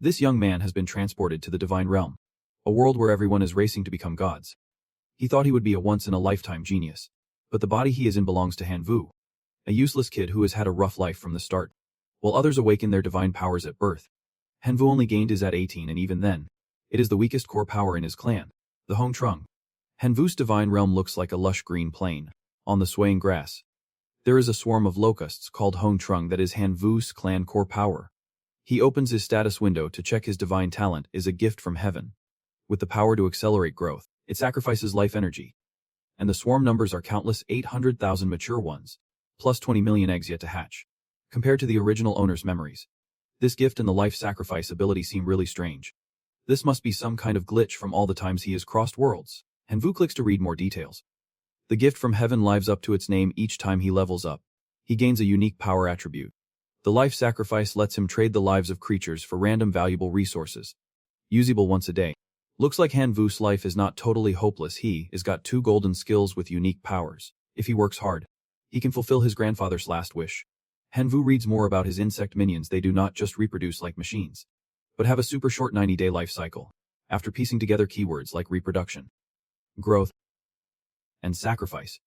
This young man has been transported to the divine realm, a world where everyone is racing to become gods. He thought he would be a once-in-a-lifetime genius, but the body he is in belongs to Hanvu, a useless kid who has had a rough life from the start. While others awaken their divine powers at birth, Hanvu only gained his at 18, and even then, it is the weakest core power in his clan, the Hong Trung. Hanvu's divine realm looks like a lush green plain, on the swaying grass. There is a swarm of locusts called Hong Trung that is Hanvu's clan core power. He opens his status window to check his divine talent is a gift from heaven. With the power to accelerate growth, it sacrifices life energy. And the swarm numbers are countless 800,000 mature ones, plus 20 million eggs yet to hatch. Compared to the original owner's memories, this gift and the life sacrifice ability seem really strange. This must be some kind of glitch from all the times he has crossed worlds. Hanvu clicks to read more details. The gift from heaven lives up to its name each time he levels up. He gains a unique power attribute. The life sacrifice lets him trade the lives of creatures for random valuable resources. Usable once a day. Looks like Hanvu's life is not totally hopeless. He has got 2 golden skills with unique powers. If he works hard, he can fulfill his grandfather's last wish. Hanvu reads more about his insect minions. They do not just reproduce like machines, but have a super short 90-day life cycle, after piecing together keywords like reproduction, growth, and sacrifice.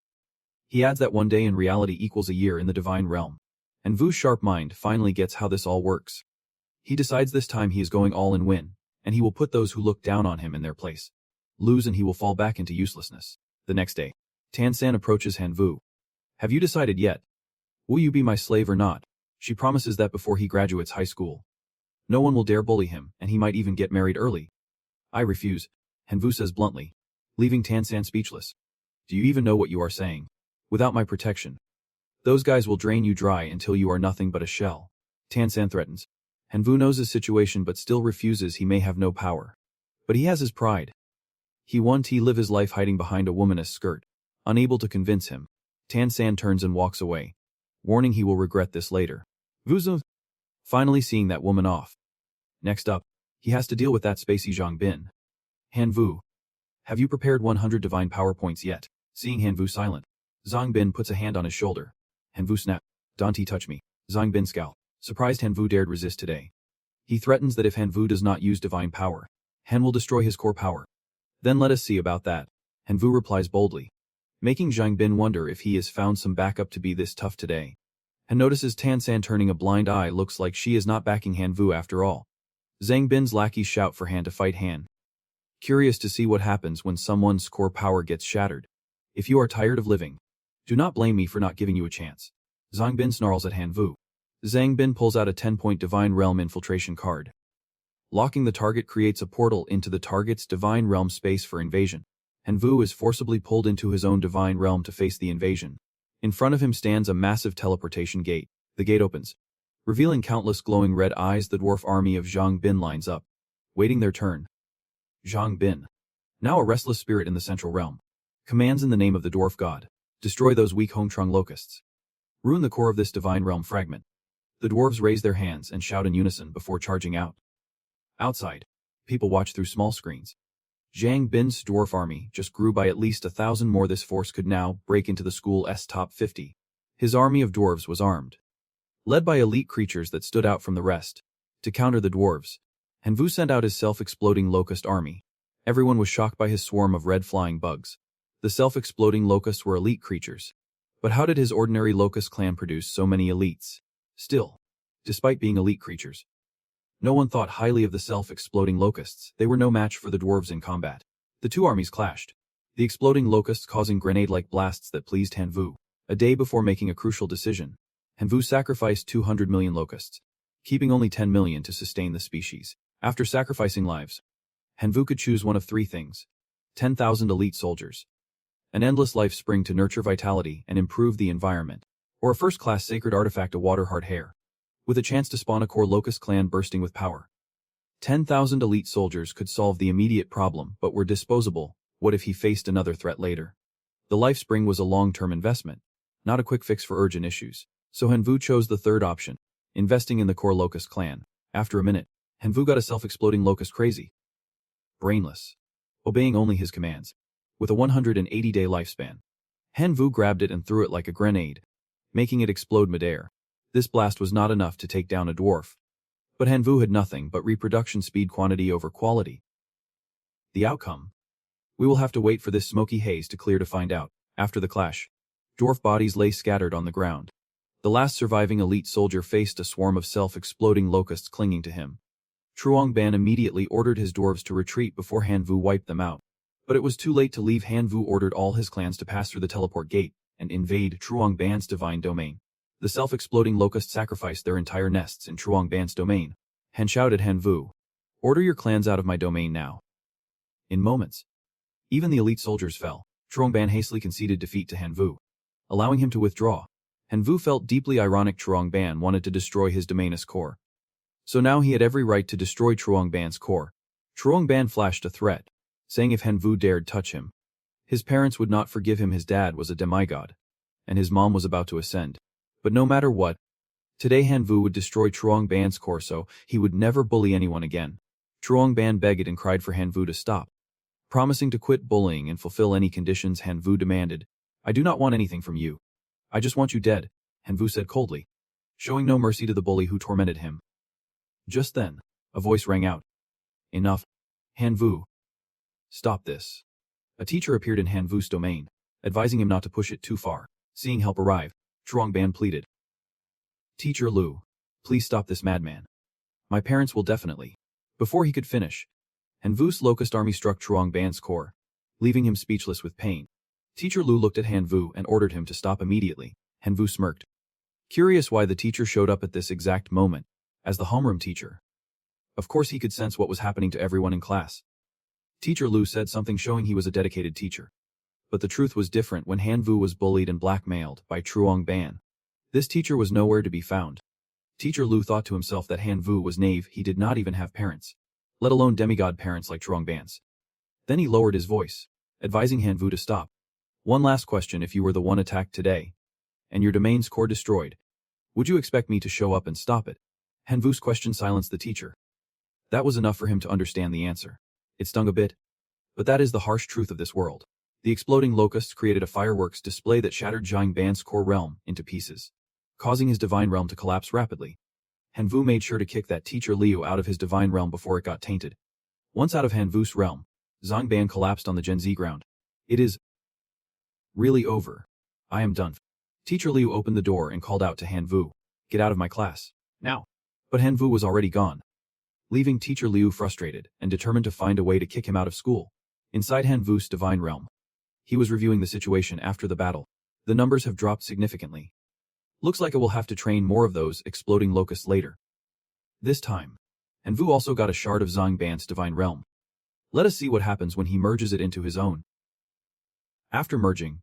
He adds that 1 day in reality equals a year in the divine realm. Hanvu's sharp mind finally gets how this all works. He decides this time he is going all in win, and he will put those who look down on him in their place. Lose and he will fall back into uselessness. The next day, Tan-san approaches Hanvu. Have you decided yet? Will you be my slave or not? She promises that before he graduates high school, no one will dare bully him, and he might even get married early. I refuse, Hanvu says bluntly, leaving Tan-san speechless. Do you even know what you are saying? Without my protection, those guys will drain you dry until you are nothing but a shell. Tan-san threatens. Hanvu knows his situation but still refuses. He may have no power, but he has his pride. He won't live his life hiding behind a woman's skirt. Unable to convince him, Tan-san turns and walks away, warning he will regret this later. Vuzu, finally seeing that woman off. Next up, he has to deal with that spacey Zhang Bin. Hanvu, have you prepared 100 divine power points yet? Seeing Hanvu silent, Zhang Bin puts a hand on his shoulder. Hanvu snap. Don't touch me. Zhang Bin scowl. Surprised Hanvu dared resist today. He threatens that if Hanvu does not use divine power, Han will destroy his core power. Then let us see about that. Hanvu replies boldly, making Zhang Bin wonder if he has found some backup to be this tough today. Han notices Tan-san turning a blind eye. Looks like she is not backing Hanvu after all. Zhang Bin's lackeys shout for Han to fight Han, curious to see what happens when someone's core power gets shattered. If you are tired of living, do not blame me for not giving you a chance. Zhang Bin snarls at Hanvu. Zhang Bin pulls out a 10-point Divine Realm infiltration card. Locking the target creates a portal into the target's Divine Realm space for invasion. Hanvu is forcibly pulled into his own Divine Realm to face the invasion. In front of him stands a massive teleportation gate. The gate opens, revealing countless glowing red eyes. The dwarf army of Zhang Bin lines up, waiting their turn. Zhang Bin, now a restless spirit in the central realm, commands in the name of the dwarf god, destroy those weak Hong Trung locusts. Ruin the core of this divine realm fragment. The dwarves raise their hands and shout in unison before charging out. Outside, people watch through small screens. Zhang Bin's dwarf army just grew by at least 1,000 more. This force could now break into the school's top 50. His army of dwarves was armed, led by elite creatures that stood out from the rest. To counter the dwarves, Hanvu sent out his self-exploding locust army. Everyone was shocked by his swarm of red flying bugs. The self-exploding locusts were elite creatures. But how did his ordinary locust clan produce so many elites? Still, despite being elite creatures, no one thought highly of the self-exploding locusts. They were no match for the dwarves in combat. The two armies clashed, the exploding locusts causing grenade-like blasts that pleased Hanvu. A day before making a crucial decision, Hanvu sacrificed 200 million locusts, keeping only 10 million to sustain the species. After sacrificing lives, Hanvu could choose one of 3 things: 10,000 elite soldiers, an endless life spring to nurture vitality and improve the environment, or a first-class sacred artifact, a water-hard hair, with a chance to spawn a core locust clan bursting with power. 10,000 elite soldiers could solve the immediate problem but were disposable. What if he faced another threat later? The life spring was a long-term investment, not a quick fix for urgent issues. So Hanvu chose the third option, investing in the core locust clan. After a minute, Hanvu got a self-exploding locust crazy, brainless, obeying only his commands. With a 180-day lifespan, Hanvu grabbed it and threw it like a grenade, making it explode midair. This blast was not enough to take down a dwarf, But Han Vu had nothing but reproduction speed quantity over quality. The outcome? We will have to wait for this smoky haze to clear to find out. After the clash, dwarf bodies lay scattered on the ground. The last surviving elite soldier faced a swarm of self-exploding locusts clinging to him. Truong Ban immediately ordered his dwarves to retreat before Han Vu wiped them out. But it was too late to leave. Han Vu ordered all his clans to pass through the teleport gate and invade Truong Ban's divine domain. The self-exploding locusts sacrificed their entire nests in Truong Ban's domain. Han shouted, Han Vu, order your clans out of my domain now. In moments, even the elite soldiers fell. Truong Ban hastily conceded defeat to Han Vu, allowing him to withdraw. Han Vu felt deeply ironic. Truong Ban wanted to destroy his domain's core. So now he had every right to destroy Truong Ban's core. Truong Ban flashed a threat, saying if Han Vu dared touch him, his parents would not forgive him. His dad was a demigod, and his mom was about to ascend. But no matter what, today Han Vu would destroy Truong Ban's core so he would never bully anyone again. Truong Ban begged and cried for Han Vu to stop, promising to quit bullying and fulfill any conditions. Han Vu demanded, I do not want anything from you. I just want you dead, Han Vu said coldly, showing no mercy to the bully who tormented him. Just then, a voice rang out. Enough, Han Vu. Stop this. A teacher appeared in Han Vu's domain, advising him not to push it too far. Seeing help arrive, Truong Ban pleaded. Teacher Lu, please stop this madman. My parents will definitely. Before he could finish, Han Vu's locust army struck Truong Ban's core, leaving him speechless with pain. Teacher Lu looked at Han Vu and ordered him to stop immediately. Han Vu smirked, curious why the teacher showed up at this exact moment, as the homeroom teacher. Of course he could sense what was happening to everyone in class. Teacher Lu said something showing he was a dedicated teacher. But the truth was different when Han Vu was bullied and blackmailed by Truong Ban. This teacher was nowhere to be found. Teacher Lu thought to himself that Han Vu was naive. He did not even have parents, let alone demigod parents like Truong Ban's. Then he lowered his voice, advising Han Vu to stop. One last question: if you were the one attacked today, and your domain's core destroyed, would you expect me to show up and stop it? Han Vu's question silenced the teacher. That was enough for him to understand the answer. It stung a bit, but that is the harsh truth of this world. The exploding locusts created a fireworks display that shattered Jiang Ban's core realm into pieces, causing his divine realm to collapse rapidly. Han Vu made sure to kick that teacher Liu out of his divine realm before it got tainted. Once out of Han Vu's realm, Zhang Ban collapsed on the Gen Z ground. It is really over. I am done. Teacher Liu opened the door and called out to Han Vu, get out of my class, now. But Han Vu was already gone, leaving Teacher Liu frustrated and determined to find a way to kick him out of school. Inside Han Vu's divine realm, he was reviewing the situation after the battle. The numbers have dropped significantly. Looks like I will have to train more of those exploding locusts later. This time, Han Vu also got a shard of Zhang Ban's divine realm. Let us see what happens when he merges it into his own. After merging,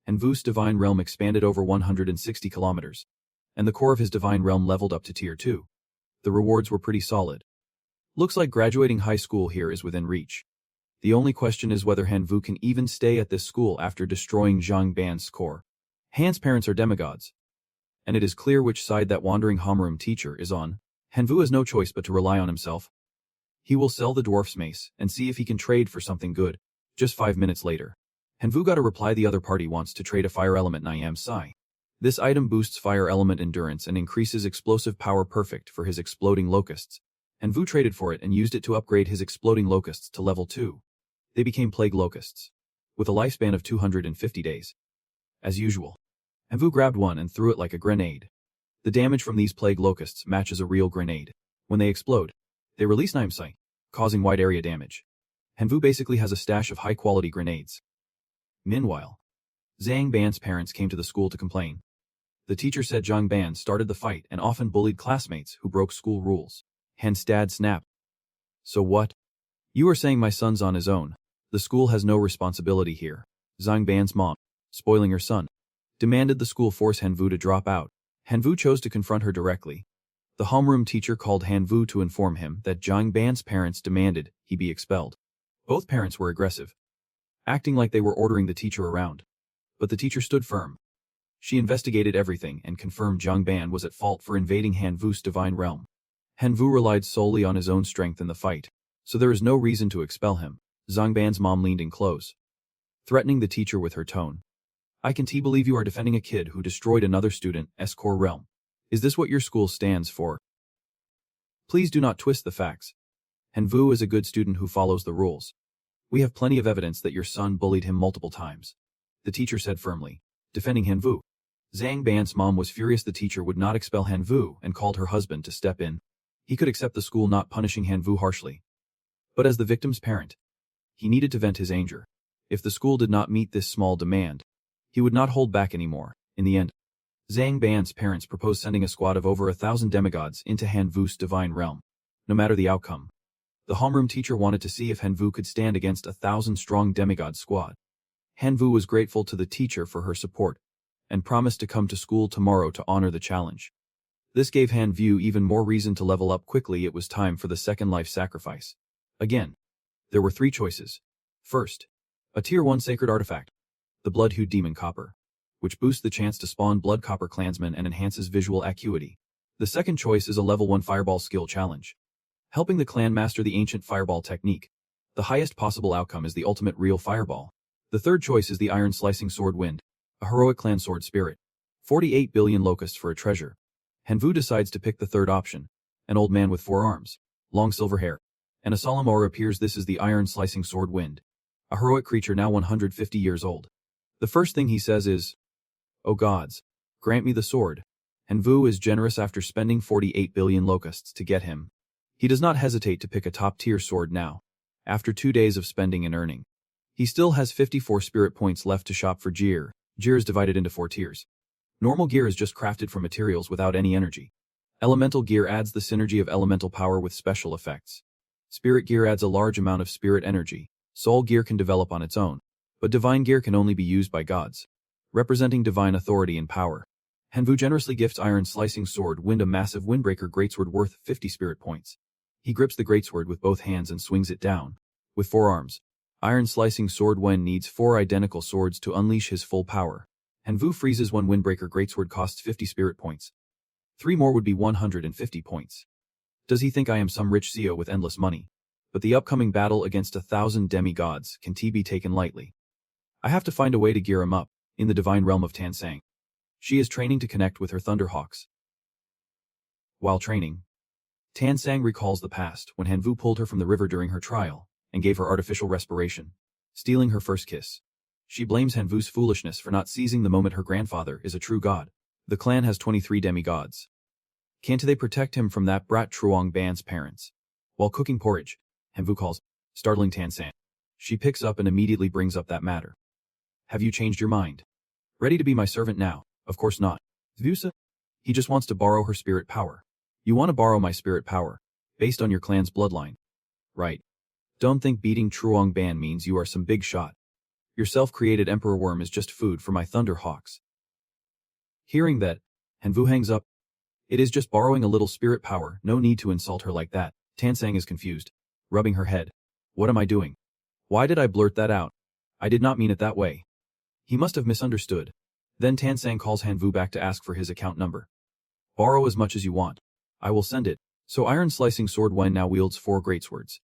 Han Vu's divine realm expanded over 160 kilometers, and the core of his divine realm leveled up to Tier 2. The rewards were pretty solid. Looks like graduating high school here is within reach. The only question is whether Han Vu can even stay at this school after destroying Zhang Ban's core. Han's parents are demigods, and it is clear which side that wandering homeroom teacher is on. Han Vu has no choice but to rely on himself. He will sell the dwarf's mace and see if he can trade for something good. Just 5 minutes later, Han Vu got a reply: the other party wants to trade a fire element Niam Sai. This item boosts fire element endurance and increases explosive power, perfect for his exploding locusts. Han Vu traded for it and used it to upgrade his exploding locusts to level 2. They became plague locusts, with a lifespan of 250 days. As usual, Han Vu grabbed one and threw it like a grenade. The damage from these plague locusts matches a real grenade. When they explode, they release Niam Sai, causing wide area damage. Han Vu basically has a stash of high-quality grenades. Meanwhile, Zhang Ban's parents came to the school to complain. The teacher said Zhang Ban started the fight and often bullied classmates who broke school rules. Han's dad snapped. So what? You are saying my son's on his own. The school has no responsibility here. Zhang Ban's mom, spoiling her son, demanded the school force Han Vu to drop out. Han Vu chose to confront her directly. The homeroom teacher called Han Vu to inform him that Zhang Ban's parents demanded he be expelled. Both parents were aggressive, acting like they were ordering the teacher around. But the teacher stood firm. She investigated everything and confirmed Zhang Ban was at fault for invading Han Vu's divine realm. Han Vu relied solely on his own strength in the fight, so there is no reason to expel him. Zhang Ban's mom leaned in close, threatening the teacher with her tone. I can't believe you are defending a kid who destroyed another student's core realm. Is this what your school stands for? Please do not twist the facts. Han-vu is a good student who follows the rules. We have plenty of evidence that your son bullied him multiple times. The teacher said firmly, defending Han-vu. Zhang Ban's mom was furious the teacher would not expel Han-vu and called her husband to step in. He could accept the school not punishing Han-vu harshly. But as the victim's parent, he needed to vent his anger. If the school did not meet this small demand, he would not hold back anymore. In the end, Zhang Ban's parents proposed sending a squad of over 1,000 demigods into Han-vu's divine realm. No matter the outcome, the homeroom teacher wanted to see if Han-vu could stand against 1,000-strong demigod squad. Han-vu was grateful to the teacher for her support and promised to come to school tomorrow to honor the challenge. This gave Han-vu even more reason to level up quickly. It was time for the second life sacrifice. Again, there were 3 choices. First, a Tier 1 sacred artifact, the Blood-Hued Demon Copper, which boosts the chance to spawn Blood Copper clansmen and enhances visual acuity. The second choice is a level 1 Fireball skill challenge, helping the clan master the ancient Fireball technique. The highest possible outcome is the ultimate real Fireball. The third choice is the Iron Slicing Sword Wind, a heroic clan sword spirit. 48 billion locusts for a treasure. Han-vu decides to pick the third option. An old man with 4 arms, long silver hair, and a solemn aura appears. This is the Iron Slicing Sword Wind, a heroic creature now 150 years old. The first thing he says is, "O gods, grant me the sword." Han-vu is generous after spending 48 billion locusts to get him. He does not hesitate to pick a top-tier sword now. After 2 days of spending and earning, he still has 54 spirit points left to shop for gear. Gear is divided into 4 tiers. Normal gear is just crafted from materials without any energy. Elemental gear adds the synergy of elemental power with special effects. Spirit gear adds a large amount of spirit energy. Soul gear can develop on its own, but divine gear can only be used by gods, representing divine authority and power. Han-vu generously gifts Iron Slicing Sword Wind a massive Windbreaker Greatsword worth 50 spirit points. He grips the greatsword with both hands and swings it down. With 4 arms, Iron Slicing Sword Wind needs 4 identical swords to unleash his full power. Han-vu freezes 1 Windbreaker Greatsword costs 50 spirit points. 3 more would be 150 points. Does he think I am some rich CEO with endless money? But the upcoming battle against 1,000 demigods can be taken lightly. I have to find a way to gear him up. In the divine realm of Tansang, she is training to connect with her Thunderhawks. While training, Tansang recalls the past when Han-vu pulled her from the river during her trial and gave her artificial respiration, stealing her first kiss. She blames Han-vu's foolishness for not seizing the moment her grandfather is a true god. The clan has 23 demigods. Can't they protect him from that brat Truong Ban's parents? While cooking porridge, Han-vu calls, startling Tansang. She picks up and immediately brings up that matter. Have you changed your mind? Ready to be my servant now? Of course not. Vusa? He just wants to borrow her spirit power. You want to borrow my spirit power, based on your clan's bloodline. Right. Don't think beating Truong Ban means you are some big shot. Your self-created Emperor Worm is just food for my Thunderhawks. Hearing that, Han-vu hangs up. It is just borrowing a little spirit power, no need to insult her like that. Tansang is confused, rubbing her head. What am I doing? Why did I blurt that out? I did not mean it that way. He must have misunderstood. Then Tansang calls Han-vu back to ask for his account number. Borrow as much as you want. I will send it. So Iron Slicing Sword Wind now wields 4 greatswords.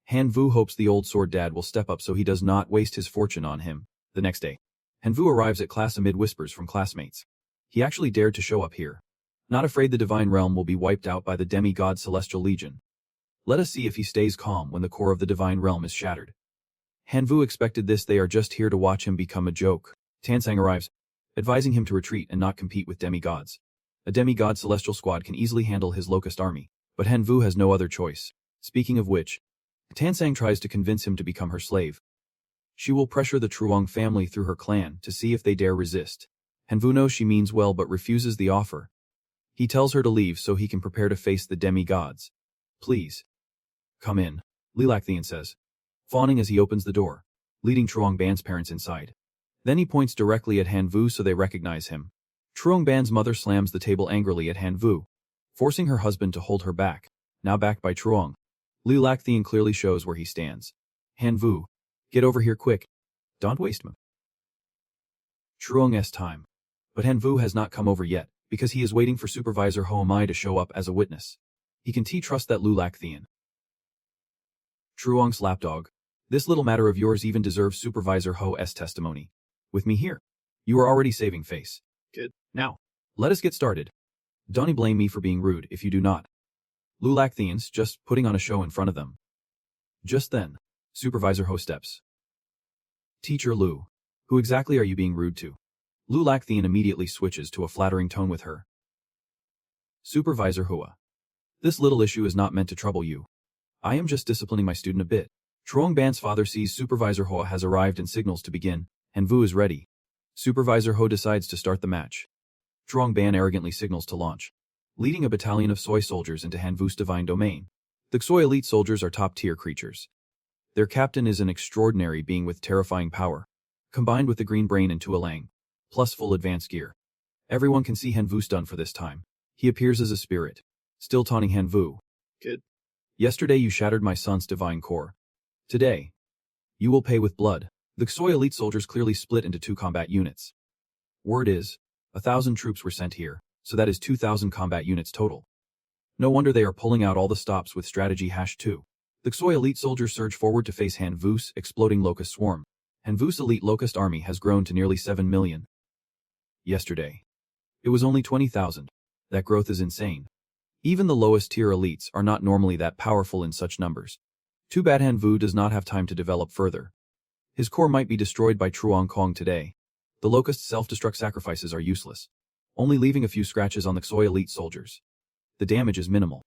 Han-vu hopes the old sword dad will step up so he does not waste his fortune on him. The next day, Han-vu arrives at class amid whispers from classmates. He actually dared to show up here. Not afraid the divine realm will be wiped out by the demigod Celestial Legion. Let us see if he stays calm when the core of the divine realm is shattered. Han-vu expected this. They are just here to watch him become a joke. Tansang arrives, advising him to retreat and not compete with demigods. A demigod celestial squad can easily handle his locust army, but Han-vu has no other choice. Speaking of which, Tansang tries to convince him to become her slave. She will pressure the Truong family through her clan to see if they dare resist. Han-vu knows she means well but refuses the offer. He tells her to leave so he can prepare to face the demigods. Please. Come in, Lilacthian says, fawning as he opens the door, leading Truong Ban's parents inside. Then he points directly at Han-vu so they recognize him. Truong Ban's mother slams the table angrily at Han-vu, forcing her husband to hold her back. Now backed by Truong, Lilacthian clearly shows where he stands. Han-vu, get over here quick. Don't waste him. Truong's time. But Han-vu has not come over yet, because he is waiting for Supervisor Ho-Mai to show up as a witness. He can trust that Lilacthian. Truong's lapdog. This little matter of yours even deserves Supervisor Ho's testimony. With me here, you are already saving face. Good. Now, let us get started. Don't blame me for being rude if you do not. Lulacthians just putting on a show in front of them. Just then, Supervisor Ho steps. Teacher Lu, who exactly are you being rude to? Lulacthian immediately switches to a flattering tone with her. Supervisor Hua. This little issue is not meant to trouble you. I am just disciplining my student a bit. Truong Ban's father sees Supervisor Ho has arrived and signals to begin, and Vu is ready. Supervisor Ho decides to start the match. Truong Ban arrogantly signals to launch, leading a battalion of soy soldiers into Han Vu's divine domain. The Xoi elite soldiers are top-tier creatures. Their captain is an extraordinary being with terrifying power, combined with the green brain and Tuolang, plus full advanced gear. Everyone can see Han Vu stun for this time. He appears as a spirit, still taunting Han Vu. Kid. Yesterday you shattered my son's divine core. Today, you will pay with blood. The Xoi elite soldiers clearly split into 2 combat units. Word is, 1,000 troops were sent here, so that is 2,000 combat units total. No wonder they are pulling out all the stops with strategy #2. The Xoi elite soldiers surge forward to face Han Vu's exploding locust swarm. Han Vu's elite locust army has grown to nearly 7 million. Yesterday, it was only 20,000. That growth is insane. Even the lowest tier elites are not normally that powerful in such numbers. Too bad Han Vu does not have time to develop further. His core might be destroyed by Truong Kong today. The locust self-destruct sacrifices are useless, only leaving a few scratches on the Xoi elite soldiers. The damage is minimal.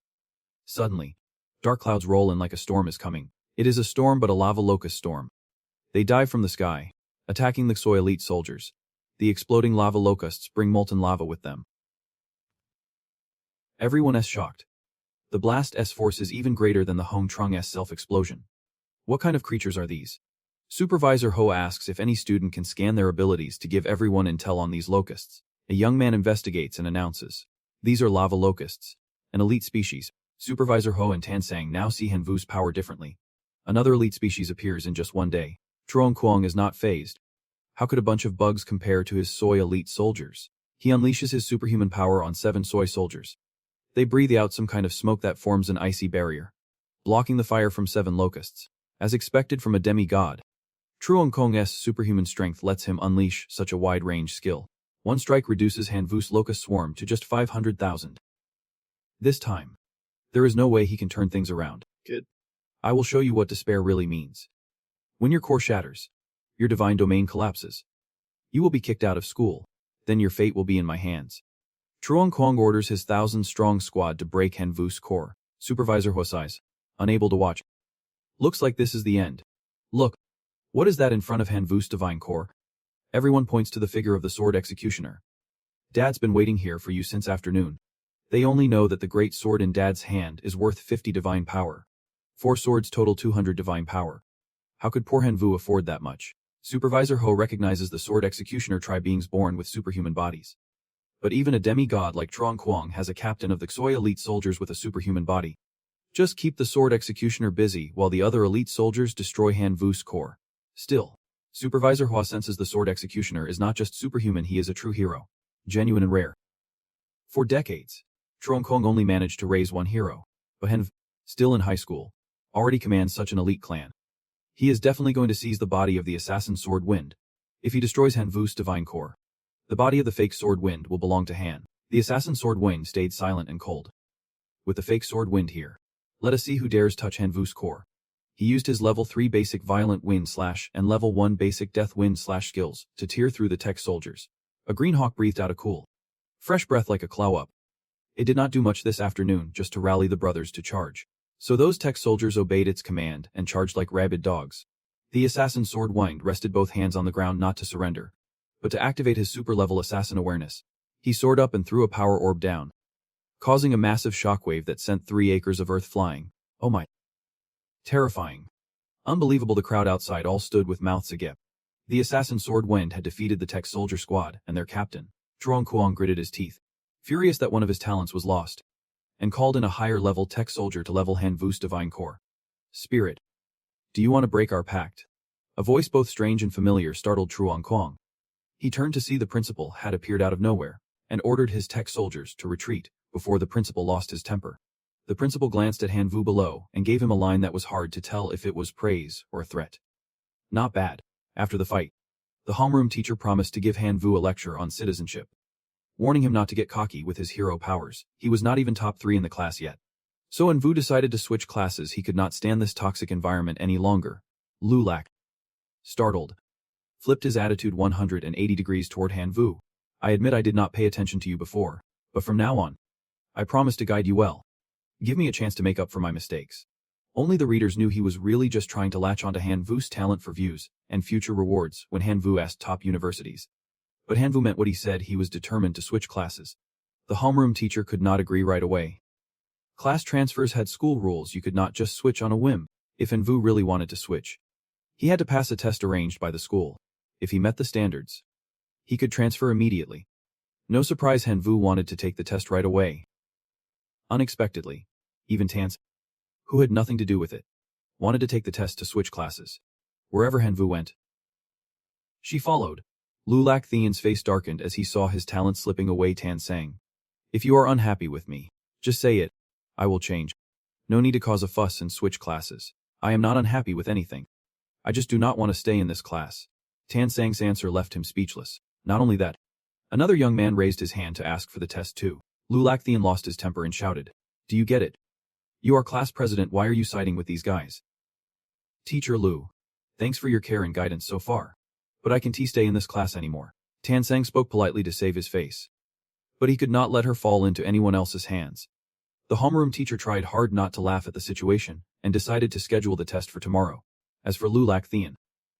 Suddenly, dark clouds roll in like a storm is coming. It is a storm but a lava locust storm. They dive from the sky, attacking the Xoi elite soldiers. The exploding lava locusts bring molten lava with them. Everyone is shocked. The blast S force is even greater than the Hong Trung S self-explosion. What kind of creatures are these? Supervisor Ho asks if any student can scan their abilities to give everyone intel on these locusts. A young man investigates and announces, these are lava locusts, an elite species. Supervisor Ho and Tansang now see Han Vu's power differently. Another elite species appears in just one day. Truong Kuang is not phased. How could a bunch of bugs compare to his soy elite soldiers? He unleashes his superhuman power on 7 soy soldiers. They breathe out some kind of smoke that forms an icy barrier, blocking the fire from 7 locusts. As expected from a demigod, Truong Kong's superhuman strength lets him unleash such a wide-range skill. One strike reduces Han Vu's locust swarm to just 500,000. This time, there is no way he can turn things around. Kid. I will show you what despair really means. When your core shatters, your divine domain collapses. You will be kicked out of school. Then your fate will be in my hands. Truong Kong orders his 1,000-strong squad to break Han Vu's core. Supervisor Ho sighs, unable to watch. Looks like this is the end. Look, what is that in front of Han Vu's divine core? Everyone points to the figure of the sword executioner. Dad's been waiting here for you since afternoon. They only know that the great sword in Dad's hand is worth 50 divine power. 4 swords total 200 divine power. How could poor Han Vu afford that much? Supervisor Ho recognizes the sword executioner tribe beings born with superhuman bodies. But even a demigod like Truong Kuang has a captain of the Xoi elite soldiers with a superhuman body. Just keep the sword executioner busy while the other elite soldiers destroy Han Vu's core. Still, Supervisor Hua senses the sword executioner is not just superhuman, he is a true hero. Genuine and rare. For decades, Truong Kong only managed to raise 1 hero, but Han V, still in high school, already commands such an elite clan. He is definitely going to seize the body of the assassin Sword Wind. If he destroys Han Vu's divine core, the body of the fake Sword Wind will belong to Han. The assassin Sword Wind stayed silent and cold. With the fake Sword Wind here, let us see who dares touch Han Vu's core. He used his level 3 basic Violent Wind / and level 1 basic Death Wind / skills to tear through the tech soldiers. A green hawk breathed out a cool, fresh breath like a claw up. It did not do much this afternoon just to rally the brothers to charge. So those tech soldiers obeyed its command and charged like rabid dogs. The assassin Sword Wind rested both hands on the ground not to surrender, but to activate his super-level assassin awareness. He soared up and threw a power orb down, causing a massive shockwave that sent 3 acres of earth flying. Oh my. Terrifying. Unbelievable. The crowd outside all stood with mouths agape. The assassin Sword Wind had defeated the tech soldier squad and their captain. Truong Kuang gritted his teeth, furious that one of his talents was lost, and called in a higher-level tech soldier to level Han Vu's divine core. Spirit. Do you want to break our pact? A voice both strange and familiar startled Truong Kuang. He turned to see the principal had appeared out of nowhere, and ordered his tech soldiers to retreat before the principal lost his temper. The principal glanced at Han Vu below and gave him a line that was hard to tell if it was praise or a threat. Not bad. After the fight, the homeroom teacher promised to give Han Vu a lecture on citizenship, warning him not to get cocky with his hero powers. He was not even top 3 in the class yet. So when Vu decided to switch classes, he could not stand this toxic environment any longer. Lulak, startled, flipped his attitude 180 degrees toward Han Vu. I admit I did not pay attention to you before, but from now on, I promise to guide you well. Give me a chance to make up for my mistakes. Only the readers knew he was really just trying to latch onto Han Vu's talent for views and future rewards when Han Vu asked top universities. But Han Vu meant what he said. He was determined to switch classes. The homeroom teacher could not agree right away. Class transfers had school rules. You could not just switch on a whim. If Han Vu really wanted to switch, he had to pass a test arranged by the school. If he met the standards, he could transfer immediately. No surprise, Han Vu wanted to take the test right away. Unexpectedly, even Tans, who had nothing to do with it, wanted to take the test to switch classes. Wherever Han Vu went, she followed. Lulak Thien's face darkened as he saw his talent slipping away. Tan sang, "If you are unhappy with me, just say it. I will change. No need to cause a fuss and switch classes. I am not unhappy with anything. I just do not want to stay in this class." Tan Sang's answer left him speechless. Not only that, another young man raised his hand to ask for the test too. Lulak Thien lost his temper and shouted, "Do you get it? You are class president. Why are you siding with these guys?" "Teacher Lu, thanks for your care and guidance so far. But I can't stay in this class anymore." Tan Sang spoke politely to save his face. But he could not let her fall into anyone else's hands. The homeroom teacher tried hard not to laugh at the situation and decided to schedule the test for tomorrow. As for Lulak Thien,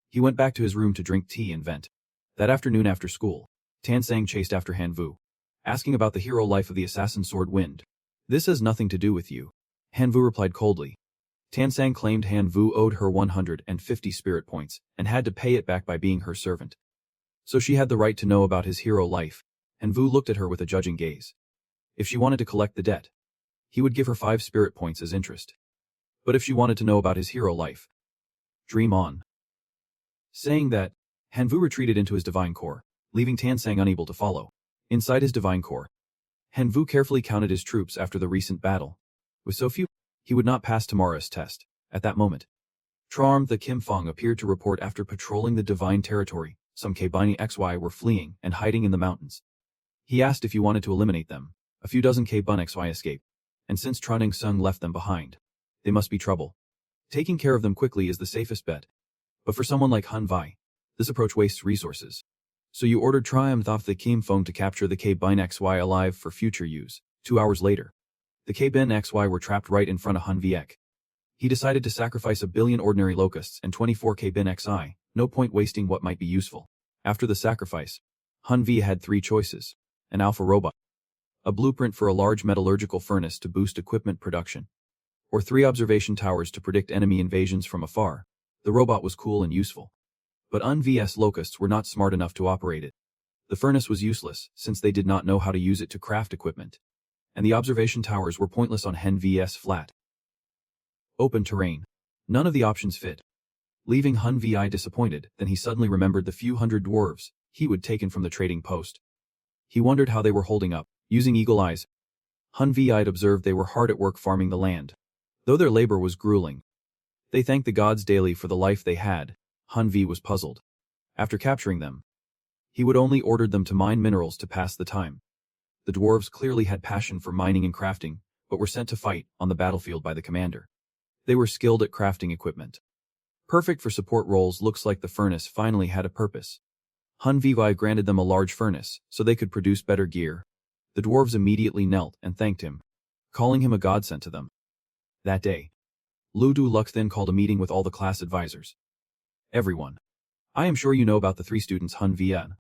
he went back to his room to drink tea and vent. That afternoon after school, Tan Sang chased after Han Vu, asking about the hero life of the assassin Sword Wind. "This has nothing to do with you," Han Vu replied coldly. Tan Sang claimed Han Vu owed her 150 spirit points and had to pay it back by being her servant. So she had the right to know about his hero life. Han Vu looked at her with a judging gaze. If she wanted to collect the debt, he would give her 5 spirit points as interest. But if she wanted to know about his hero life, dream on. Saying that, Han Vu retreated into his divine core, leaving Tan Sang unable to follow. Inside his divine core, Han Vu carefully counted his troops after the recent battle. With so few, he would not pass tomorrow's test. At that moment, Charm the Kim Fong appeared to report after patrolling the divine territory. Some Kbini XY were fleeing and hiding in the mountains. He asked if you wanted to eliminate them. A few dozen Kbun XY escaped, and since Troning Sung left them behind, they must be trouble. Taking care of them quickly is the safest bet. But for someone like Han Vi, this approach wastes resources. So you ordered Triumph of the Kim Fong to capture the Kbin XY alive for future use. 2 hours later, the Kbin XY were trapped right in front of Han Viek. He decided to sacrifice 1 billion ordinary locusts and 24 Kbin XI, no point wasting what might be useful. After the sacrifice, Han Vi had 3 choices: an alpha robot, a blueprint for a large metallurgical furnace to boost equipment production, or 3 observation towers to predict enemy invasions from afar. The robot was cool and useful, but Han V's locusts were not smart enough to operate it. The furnace was useless, since they did not know how to use it to craft equipment, and the observation towers were pointless on Han V's flat, open terrain. None of the options fit, leaving Han Vi disappointed. Then he suddenly remembered the few hundred dwarves he would taken from the trading post. He wondered how they were holding up. Using eagle eyes, Han Vi'd observed they were hard at work farming the land. Though their labor was grueling, they thanked the gods daily for the life they had. Han Vi was puzzled. After capturing them, he would only order them to mine minerals to pass the time. The dwarves clearly had passion for mining and crafting, but were sent to fight on the battlefield by the commander. They were skilled at crafting equipment, perfect for support roles. Looks like the furnace finally had a purpose. Han Vi granted them a large furnace, so they could produce better gear. The dwarves immediately knelt and thanked him, calling him a godsend to them. That day, Lu Du Lux then called a meeting with all the class advisors. "Everyone, I am sure you know about the 3 students Han Vian,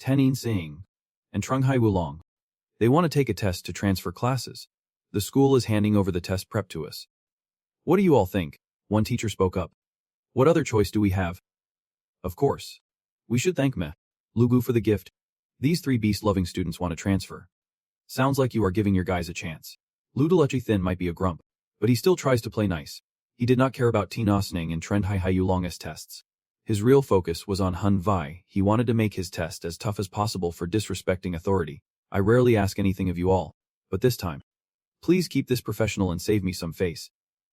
Tenin Singh, and Trung Hai Wulong. They want to take a test to transfer classes. The school is handing over the test prep to us. What do you all think?" One teacher spoke up. "What other choice do we have? Of course, we should thank Meh Lugu for the gift. These 3 beast-loving students want to transfer. Sounds like you are giving your guys a chance." Luduluchi Thin might be a grump, but he still tries to play nice. He did not care about Tinosning and Trend Hai Yulong's tests. His real focus was on Han Vi. He wanted to make his test as tough as possible for disrespecting authority. "I rarely ask anything of you all, but this time, please keep this professional and save me some face."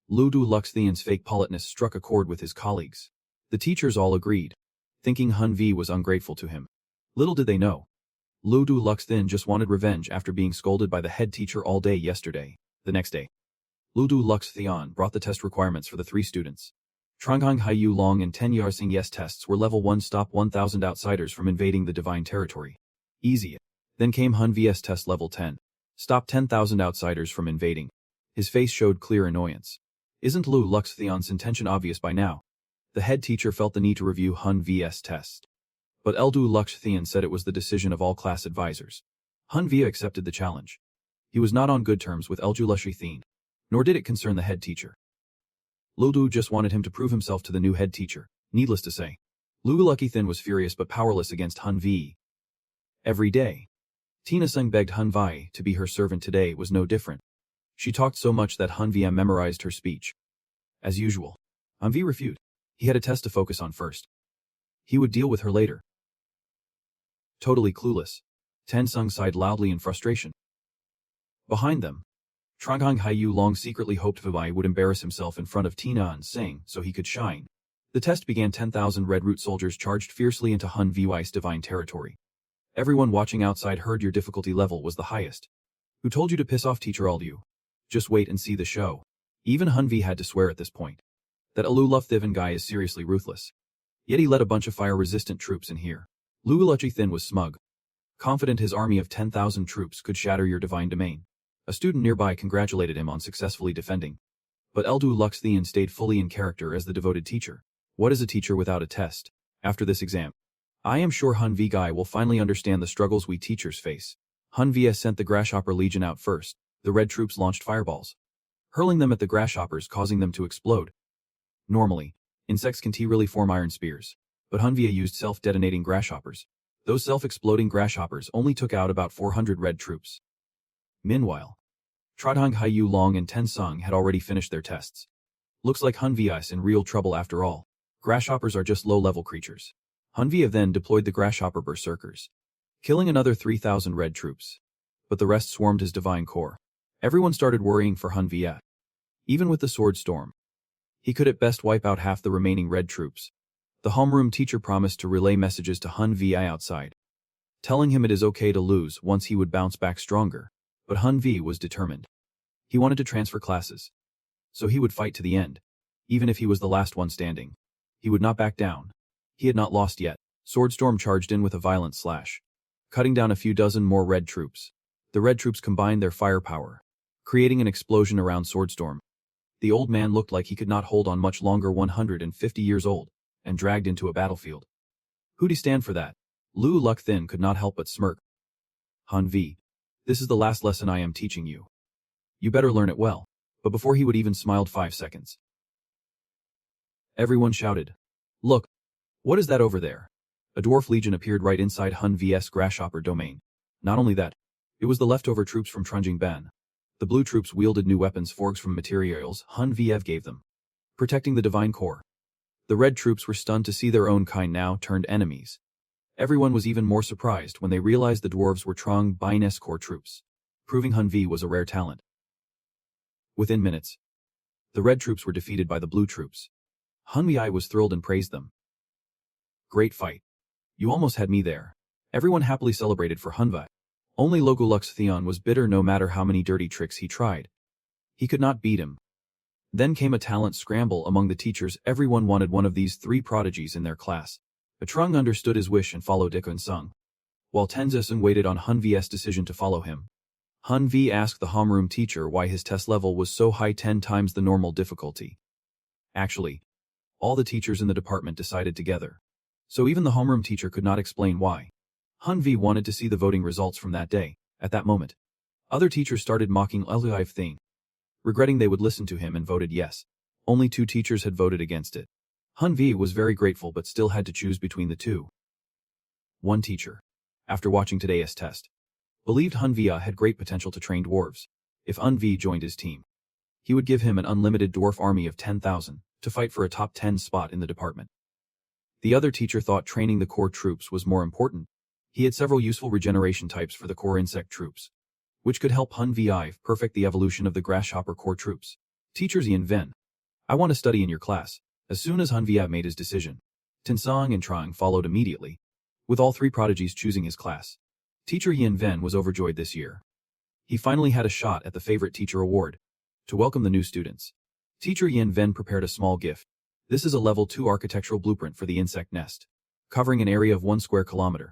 Lu Du Lux Thien's fake politeness struck a chord with his colleagues. The teachers all agreed, thinking Han Vi was ungrateful to him. Little did they know, Lu Du Lux Thien just wanted revenge after being scolded by the head teacher all day yesterday. The next day, Ludu Lux Theon brought the test requirements for the 3 students. Trangang Haiyu Long and Ten Yarsing Yes tests were level 1 stop 1000 outsiders from invading the divine territory. Easy. Then came Hun vs test level 10. Stop 10,000 outsiders from invading. His face showed clear annoyance. Isn't Lu Lux Theon's intention obvious by now? The head teacher felt the need to review Hun vs test. But Eldu Lux Theon said it was the decision of all class advisors. Hun Via accepted the challenge. He was not on good terms with Eldu Lux Theon, nor did it concern the head teacher. Ludu just wanted him to prove himself to the new head teacher. Needless to say, Lu Lucky Thin was furious but powerless against Hun Vi. Every day, Tina Sung begged Hun Vi to be her servant. Today was no different. She talked so much that Hun Vi memorized her speech. As usual, Hun Vi refused. He had a test to focus on first. He would deal with her later. Totally clueless, Ten Sung sighed loudly in frustration. Behind them, Trangang Haiyu Long secretly hoped Vibai would embarrass himself in front of Tina and Sing so he could shine. The test began. 10,000 Red Root soldiers charged fiercely into Hun Vi's divine territory. Everyone watching outside heard your difficulty level was the highest. Who told you to piss off Teacher Aldu? Just wait and see the show. Even Hun Vi had to swear at this point. That Alu Lufthivan guy is seriously ruthless. Yet he led a bunch of fire-resistant troops in here. Luluchi Thin was smug, confident his army of 10,000 troops could shatter your divine domain. A student nearby congratulated him on successfully defending. But Eldu Lux Theon stayed fully in character as the devoted teacher. What is a teacher without a test? After this exam, I am sure Hun Vi Guy will finally understand the struggles we teachers face. Hun Vi sent the Grasshopper Legion out first. The red troops launched fireballs, hurling them at the grasshoppers, causing them to explode. Normally, insects can really form iron spears, but Hun Vi used self-detonating grasshoppers. Those self-exploding grasshoppers only took out about 400 red troops. Meanwhile, Trodhang Haiyu Long and Ten Sung had already finished their tests. Looks like Hun Vi's in real trouble after all. Grasshoppers are just low-level creatures. Hun Vi then deployed the grasshopper berserkers, killing another 3,000 red troops. But the rest swarmed his divine core. Everyone started worrying for Hun Vi. Even with the sword storm, he could at best wipe out half the remaining red troops. The homeroom teacher promised to relay messages to Hun Vi outside, telling him it is okay to lose once he would bounce back stronger. But Hun Vi was determined. He wanted to transfer classes, so he would fight to the end. Even if he was the last one standing, he would not back down. He had not lost yet. Swordstorm charged in with a violent slash, cutting down a few dozen more red troops. The red troops combined their firepower, creating an explosion around Swordstorm. The old man looked like he could not hold on much longer, 150 years old, and dragged into a battlefield. Who'd he stand for that? Lu Luck Thin could not help but smirk. Hun Vi, this is the last lesson I am teaching you. You better learn it well. But before he would even smiled 5 seconds. Everyone shouted, "Look! What is that over there?" A dwarf legion appeared right inside Hun vs Grasshopper domain. Not only that, it was the leftover troops from Trunjing Ban. The blue troops wielded new weapons forged from materials Hun Viev gave them, protecting the divine core. The red troops were stunned to see their own kind now turned enemies. Everyone was even more surprised when they realized the dwarves were Trong Bai's core troops, proving Hun Vi was a rare talent. Within minutes, the red troops were defeated by the blue troops. Hun Vi was thrilled and praised them. Great fight. You almost had me there. Everyone happily celebrated for Hun Vi. Only Logolux Theon was bitter no matter how many dirty tricks he tried. He could not beat him. Then came a talent scramble among the teachers. Everyone wanted one of these 3 prodigies in their class. Trung understood his wish and followed Ikun Sung, while Tenzesung waited on Hun V's decision to follow him. Hun Vi asked the homeroom teacher why his test level was so high, 10 times the normal difficulty. Actually, all the teachers in the department decided together, so even the homeroom teacher could not explain why. Hun Vi wanted to see the voting results from that day. At that moment, other teachers started mocking Eluive Thing, regretting they would listen to him, and voted yes. Only 2 teachers had voted against it. Hun Vi was very grateful but still had to choose between the 2. One teacher, after watching today's test, believed Hun Vi had great potential to train dwarves. If Hun Vi joined his team, he would give him an unlimited dwarf army of 10,000 to fight for a top 10 spot in the department. The other teacher thought training the core troops was more important. He had several useful regeneration types for the core insect troops, which could help Hun Vi perfect the evolution of the grasshopper core troops. Teachers Yin Ven, I want to study in your class. As soon as Hun Vi made his decision, Tinsong and Trang followed immediately, with all 3 prodigies choosing his class. Teacher Yin Ven was overjoyed this year. He finally had a shot at the favorite teacher award. To welcome the new students, Teacher Yin Ven prepared a small gift. This is a level 2 architectural blueprint for the insect nest, covering an area of 1 square kilometer.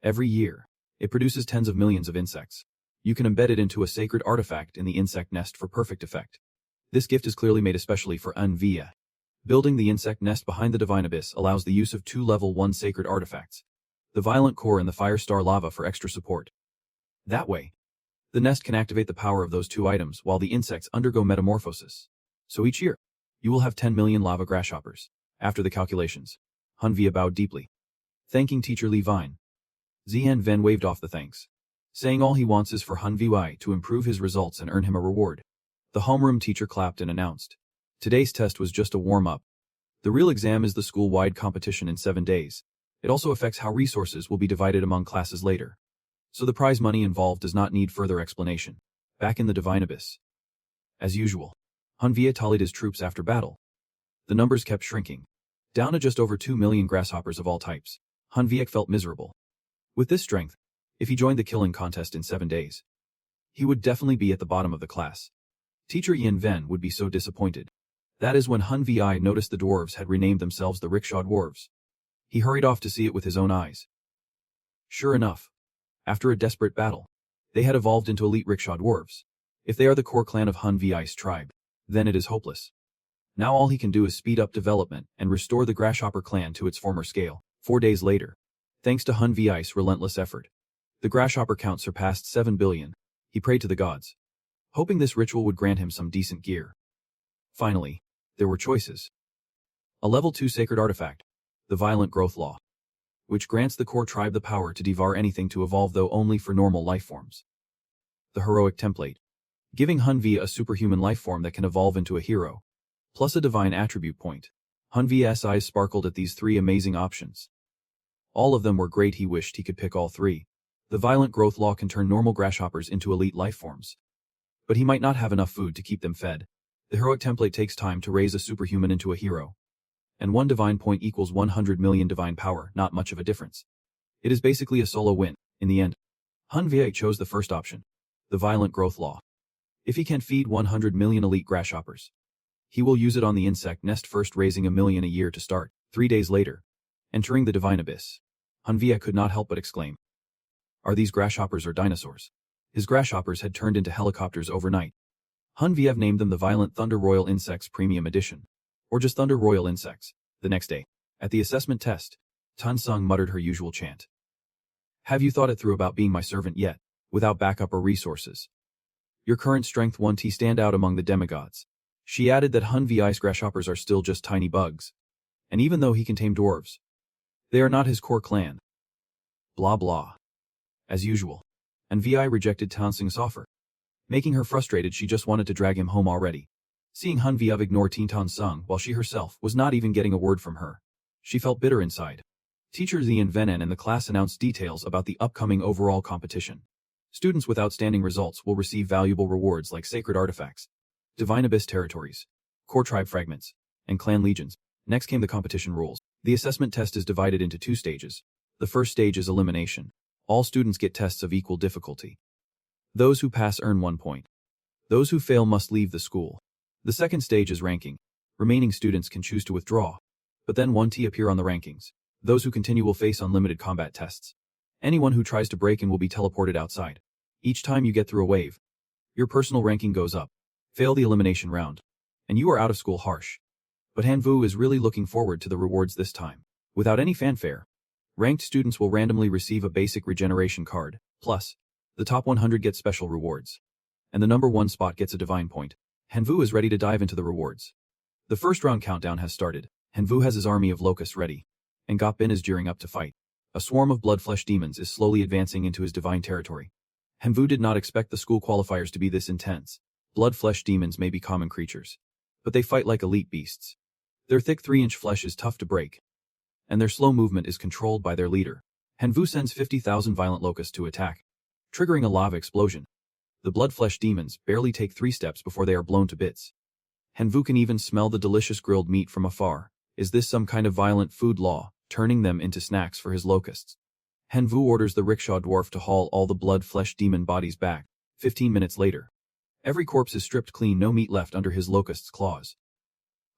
Every year, it produces tens of millions of insects. You can embed it into a sacred artifact in the insect nest for perfect effect. This gift is clearly made especially for Manhwa. Building the insect nest behind the divine abyss allows the use of 2 level 1 sacred artifacts, the violent core and the fire star lava, for extra support. That way, the nest can activate the power of those 2 items while the insects undergo metamorphosis. So each year, you will have 10 million lava grasshoppers. After the calculations, Manhwa bowed deeply, thanking Teacher Li Vine. Zian Ven waved off the thanks, saying all he wants is for Manhwa to improve his results and earn him a reward. The homeroom teacher clapped and announced, today's test was just a warm-up. The real exam is the school-wide competition in 7 days. It also affects how resources will be divided among classes later. So the prize money involved does not need further explanation. Back in the divine abyss, as usual, Manhwa tallied his troops after battle. The numbers kept shrinking, down to just over 2 million grasshoppers of all types. Manhwa felt miserable. With this strength, if he joined the killing contest in 7 days, he would definitely be at the bottom of the class. Teacher Yin Ven would be so disappointed. That is when Manhwa noticed the dwarves had renamed themselves the Rickshaw Dwarves. He hurried off to see it with his own eyes. Sure enough, after a desperate battle, they had evolved into elite Rickshaw Dwarves. If they are the core clan of Manhwa's tribe, then it is hopeless. Now all he can do is speed up development and restore the Grasshopper clan to its former scale. 4 days later, thanks to Manhwa's relentless effort, the Grasshopper count surpassed 7 billion. He prayed to the gods, hoping this ritual would grant him some decent gear. Finally, there were choices. A level 2 sacred artifact, the Violent Growth Law, which grants the core tribe the power to devour anything to evolve, though only for normal life forms. The Heroic Template, giving Manhwa a superhuman life form that can evolve into a hero, plus a divine attribute point. Manhwa's eyes sparkled at these 3 amazing options. All of them were great. He wished he could pick all 3. The Violent Growth Law can turn normal grasshoppers into elite life forms, but he might not have enough food to keep them fed. The Heroic Template takes time to raise a superhuman into a hero, and 1 divine point equals 100 million divine power, not much of a difference. It is basically a solo win. In the end, Manhwa chose the first option, the Violent Growth Law. If he can feed 100 million elite grasshoppers, he will use it on the insect nest first, raising 1 million a year to start. 3 days later, entering the divine abyss, Manhwa could not help but exclaim, are these grasshoppers or dinosaurs? His grasshoppers had turned into helicopters overnight. Manhwa named them the Violent Thunder Royal Insects Premium Edition, or just Thunder Royal Insects. The next day, at the assessment test, Tan Sung muttered her usual chant. Have you thought it through about being my servant yet, without backup or resources? Your current strength 1T stand out among the demigods. She added that Manhwa's grasshoppers are still just tiny bugs, and even though he can tame dwarves, they are not his core clan. Blah blah. As usual, Manhwa rejected Tan Sung's offer. Making her frustrated, she just wanted to drag him home already. Seeing Manhwa ignore Tan Sung while she herself was not even getting a word from her, she felt bitter inside. Teacher Zian Venen and the class announced details about the upcoming overall competition. Students with outstanding results will receive valuable rewards like sacred artifacts, divine abyss territories, core tribe fragments, and clan legions. Next came the competition rules. The assessment test is divided into 2 stages. The first stage is elimination. All students get tests of equal difficulty. Those who pass earn 1 point. Those who fail must leave the school. The second stage is ranking. Remaining students can choose to withdraw, but then 1T appear on the rankings. Those who continue will face unlimited combat tests. Anyone who tries to break in will be teleported outside. Each time you get through a wave, your personal ranking goes up. Fail the elimination round, and you are out of school. Harsh. But Hanvu is really looking forward to the rewards this time. Without any fanfare, ranked students will randomly receive a basic regeneration card, plus, the top 100 get special rewards, and the number 1 spot gets a divine point. Hanvu is ready to dive into the rewards. The first round countdown has started. Hanvu has his army of locusts ready, and Gopin is gearing up to fight. A swarm of bloodflesh demons is slowly advancing into his divine territory. Hanvu did not expect the school qualifiers to be this intense. Bloodflesh demons may be common creatures, but they fight like elite beasts. Their thick 3-inch flesh is tough to break, and their slow movement is controlled by their leader. Hanvu sends 50,000 violent locusts to attack, triggering a lava explosion. The bloodflesh demons barely take 3 steps before they are blown to bits. Hanvu can even smell the delicious grilled meat from afar. Is this some kind of violent food law, turning them into snacks for his locusts? Hanvu orders the rickshaw dwarf to haul all the blood-flesh demon bodies back. 15 minutes later, Every corpse is stripped clean, no meat left under his locust's claws.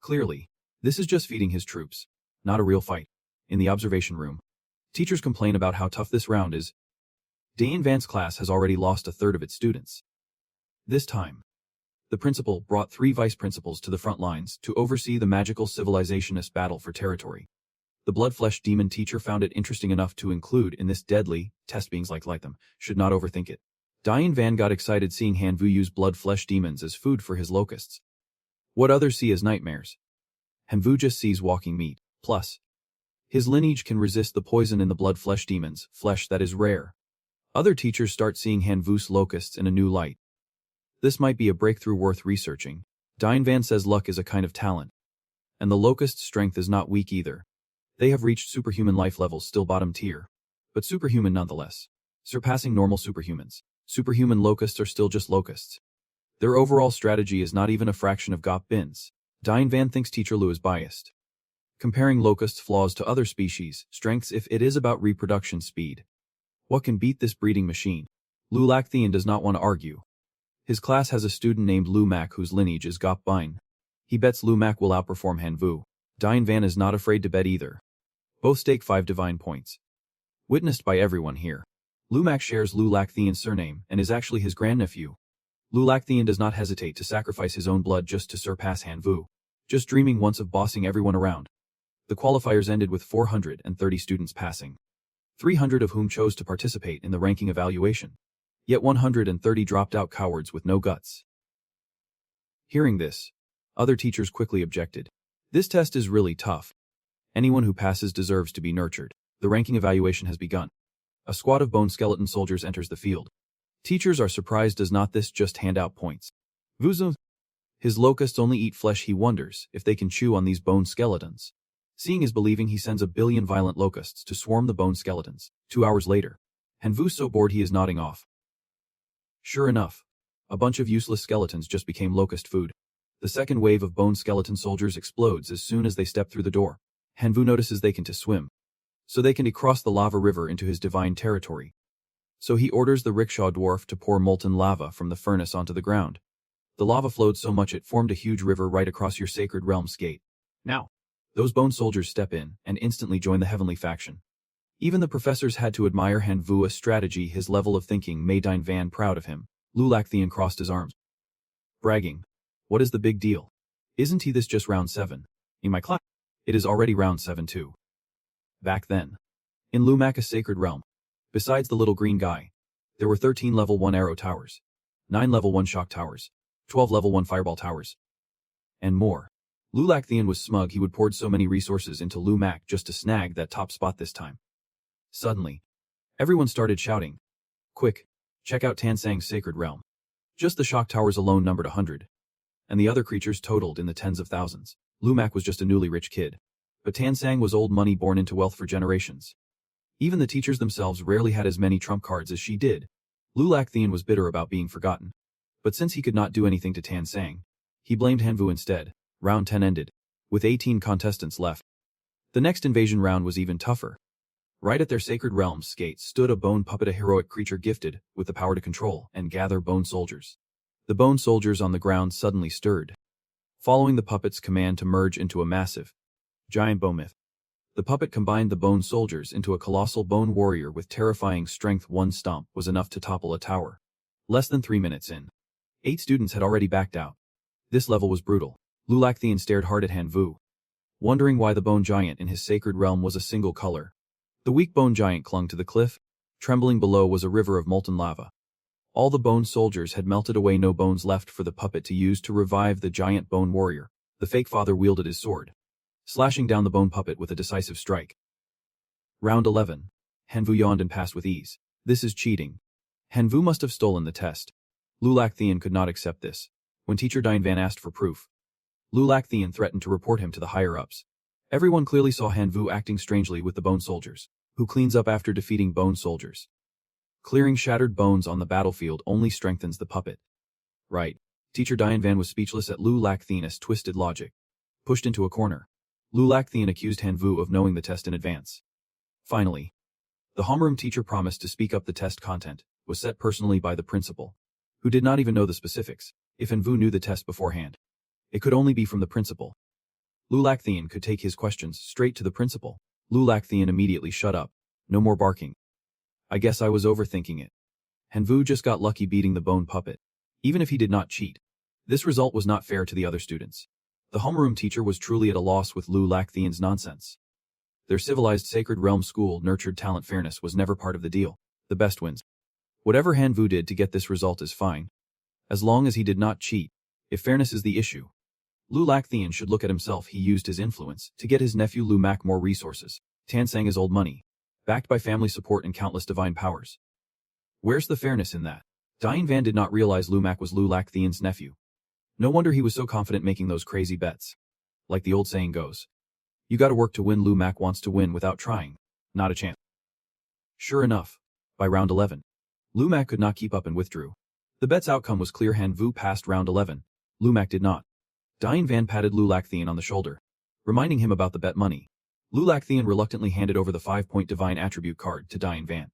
Clearly, this is just feeding his troops, not a real fight. In the observation room, teachers complain about how tough this round is. Dane Van's class has already lost a third of its students. This time, the principal brought 3 vice principals to the front lines to oversee the magical civilizationist battle for territory. The blood-flesh demon teacher found it interesting enough to include in this deadly test beings like them, should not overthink it. Dane Van got excited seeing Hanvu use blood-flesh demons as food for his locusts. What others see as nightmares, Hanvu just sees walking meat. Plus, his lineage can resist the poison in the blood-flesh demons, flesh that is rare. Other teachers start seeing Hanvu's locusts in a new light. This might be a breakthrough worth researching. Dane Van says luck is a kind of talent. And the locust's strength is not weak either. They have reached superhuman life levels, still bottom tier, but superhuman nonetheless, surpassing normal superhumans. Superhuman locusts are still just locusts. Their overall strategy is not even a fraction of Gop Bin's. Dane Van thinks Teacher Lu is biased, comparing locusts' flaws to other species' strengths if it is about reproduction speed. What can beat this breeding machine? Lu Lacthian does not want to argue. His class has a student named Lu Mak whose lineage is Gop Bin. He bets Lu Mak will outperform Hanvu. Dane Van is not afraid to bet either. Both stake 5 divine points. Witnessed by everyone here. Lu Mak shares Lu Lacthian's surname and is actually his grandnephew. Lu Lacthian does not hesitate to sacrifice his own blood just to surpass Hanvu. Just dreaming once of bossing everyone around. The qualifiers ended with 430 students passing, 300 of whom chose to participate in the ranking evaluation. Yet 130 dropped out cowards with no guts. Hearing this, other teachers quickly objected. This test is really tough. Anyone who passes deserves to be nurtured. The ranking evaluation has begun. A squad of bone skeleton soldiers enters the field. Teachers are surprised. Does not this just hand out points? Vuzo. His locusts only eat flesh. He wonders if they can chew on these bone skeletons. Seeing is believing. He sends a billion violent locusts to swarm the bone skeletons. 2 hours later, Hanvu's so bored he is nodding off. Sure enough, a bunch of useless skeletons just became locust food. The second wave of bone skeleton soldiers explodes as soon as they step through the door. Hanvu notices they can swim, so they can cross the lava river into his divine territory. So he orders the rickshaw dwarf to pour molten lava from the furnace onto the ground. The lava flowed so much it formed a huge river right across your sacred realm's gate. Now, those bone soldiers step in and instantly join the heavenly faction. Even the professors had to admire Hanvu's strategy. His level of thinking made Dane Van proud of him. Lu Lacthian crossed his arms, bragging. What is the big deal? Isn't he this just round 7? In my class, it is already round 7 too. Back then, in Lu Mak's sacred realm, besides the little green guy, there were 13 level 1 arrow towers, 9 level 1 shock towers, 12 level 1 fireball towers, and more. Lu Lacthian was smug. He would poured so many resources into Lu Mak just to snag that top spot this time. Suddenly, everyone started shouting, "Quick, check out Tansang's sacred realm." Just the shock towers alone numbered 100, and the other creatures totaled in the tens of thousands. Lu Mak was just a newly rich kid, but Tansang was old money born into wealth for generations. Even the teachers themselves rarely had as many trump cards as she did. Lu Lacthian was bitter about being forgotten, but since he could not do anything to Tansang, he blamed Hanvu instead. Round 10 ended, with 18 contestants left. The next invasion round was even tougher. Right at their sacred realm's gate stood a bone puppet, a heroic creature gifted with the power to control and gather bone soldiers. The bone soldiers on the ground suddenly stirred, following the puppet's command to merge into a massive, giant bone myth. The puppet combined the bone soldiers into a colossal bone warrior with terrifying strength. One stomp was enough to topple a tower. Less than 3 minutes in, 8 students had already backed out. This level was brutal. Lu Lacthian stared hard at Hanvu, wondering why the bone giant in his sacred realm was a single color. The weak bone giant clung to the cliff. Trembling below was a river of molten lava. All the bone soldiers had melted away, no bones left for the puppet to use to revive the giant bone warrior. The fake father wielded his sword, slashing down the bone puppet with a decisive strike. Round 11. Hanvu yawned and passed with ease. This is cheating. Hanvu must have stolen the test. Lu Lacthian could not accept this. When teacher Dane Van asked for proof, Lu Lacthian threatened to report him to the higher-ups. Everyone clearly saw Hanvu acting strangely with the bone soldiers. Who cleans up after defeating bone soldiers? Clearing shattered bones on the battlefield only strengthens the puppet. Right. Teacher Dane Van was speechless at Lu Lacthian's twisted logic. Pushed into a corner, Lu Lacthian accused Hanvu of knowing the test in advance. Finally, the homeroom teacher promised to speak up. The test content was set personally by the principal, who did not even know the specifics, if Hanvu knew the test beforehand. It could only be from the principal. Lulakthian could take his questions straight to the principal. Lulakthian immediately shut up. No more barking. I guess I was overthinking it. Hanvu just got lucky beating the bone puppet. Even if he did not cheat. This result was not fair to the other students. The homeroom teacher was truly at a loss with Lulakthian's nonsense. Their civilized Sacred Realm school nurtured talent fairness was never part of the deal. The best wins. Whatever Hanvu did to get this result is fine. As long as he did not cheat. If fairness is the issue. Lulakthian should look at himself. He used his influence to get his nephew Lumak more resources. Tansang is old money. Backed by family support and countless divine powers. Where's the fairness in that? Diane Van did not realize Lumak was Lulakthian's nephew. No wonder he was so confident making those crazy bets. Like the old saying goes. You gotta work to win. Lumak wants to win without trying. Not a chance. Sure enough. By round 11. Lumak could not keep up and withdrew. The bet's outcome was clear. Hanvu passed round 11. Lumak did not. Diane Van patted Lulakthian on the shoulder, reminding him about the bet money. Lulakthian reluctantly handed over the 5-point divine attribute card to Diane Van,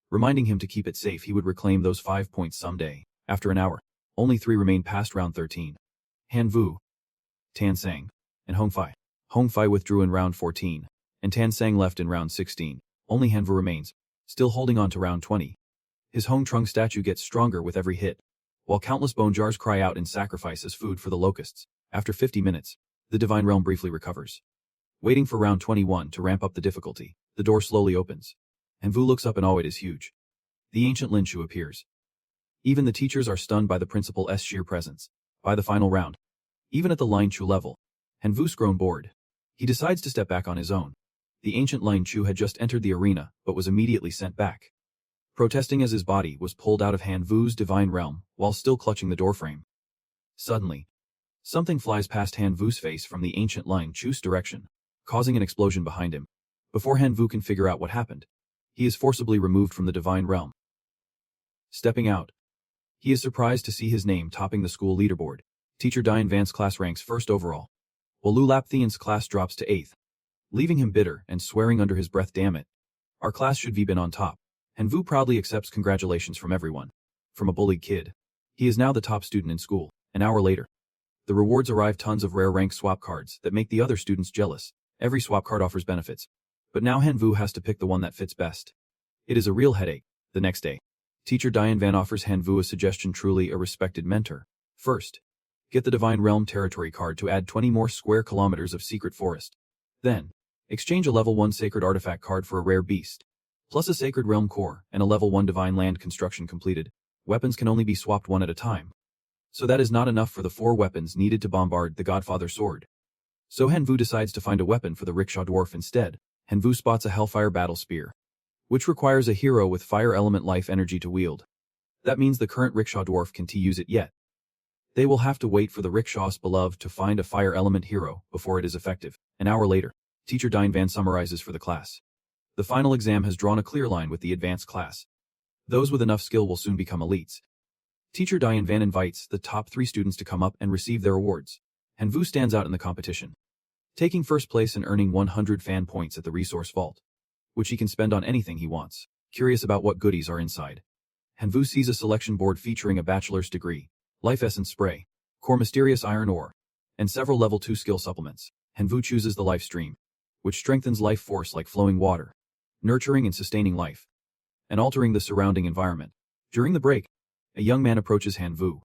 reminding him to keep it safe. He would reclaim those 5 points someday. After an hour, only 3 remained past round 13. Hanvu, Tansang, and Hongfei. Hongfei withdrew in round 14, and Tansang left in round 16. Only Hanvu remains, still holding on to round 20. His Hong Trung statue gets stronger with every hit, while countless bone jars cry out in sacrifice as food for the locusts. After 50 minutes, the divine realm briefly recovers. Waiting for round 21 to ramp up the difficulty, the door slowly opens. Hanvu looks up and oh, it is huge. The ancient Lin Shu appears. Even the teachers are stunned by the principal's sheer presence. By the final round, even at the Lin Chu level, Hanvu's grown bored. He decides to step back on his own. The ancient Lin Chu had just entered the arena, but was immediately sent back, protesting as his body was pulled out of Hanvu's divine realm while still clutching the doorframe. Suddenly, something flies past Hanvu's face from the ancient Lin Chu's direction, causing an explosion behind him. Before Hanvu can figure out what happened, he is forcibly removed from the divine realm. Stepping out, he is surprised to see his name topping the school leaderboard. Teacher Diane Van's class ranks first overall, while Lulakthian's class drops to 8th, leaving him bitter and swearing under his breath, "Damn it. Our class should have been on top." Hanvu proudly accepts congratulations from everyone. From a bullied kid, he is now the top student in school. An hour later, the rewards arrive, tons of rare rank swap cards that make the other students jealous. Every swap card offers benefits, but now Hanvu has to pick the one that fits best. It is a real headache. The next day, Teacher Diane Van offers Hanvu a suggestion, truly a respected mentor. First, get the Divine Realm Territory card to add 20 more square kilometers of secret forest. Then, exchange a level 1 Sacred Artifact card for a rare beast, plus a Sacred Realm Core and a level 1 Divine Land construction completed. Weapons can only be swapped one at a time, so that is not enough for the 4 weapons needed to bombard the Godfather sword. So Hanvu decides to find a weapon for the Rickshaw Dwarf instead. Hanvu spots a Hellfire Battle Spear, which requires a hero with fire element life energy to wield. That means the current Rickshaw Dwarf can't use it yet. They will have to wait for the Rickshaw's beloved to find a fire element hero before it is effective. An hour later, Teacher Diane Van summarizes for the class. The final exam has drawn a clear line with the advanced class. Those with enough skill will soon become elites. Teacher Diane Van invites the top 3 students to come up and receive their awards. Hanvu stands out in the competition, taking first place and earning 100 fan points at the resource vault, which he can spend on anything he wants. Curious about what goodies are inside, Hanvu sees a selection board featuring a bachelor's degree, life essence spray, core mysterious iron ore, and several level 2 skill supplements. Hanvu chooses the life stream, which strengthens life force like flowing water, nurturing and sustaining life, and altering the surrounding environment. During the break, a young man approaches Hanvu,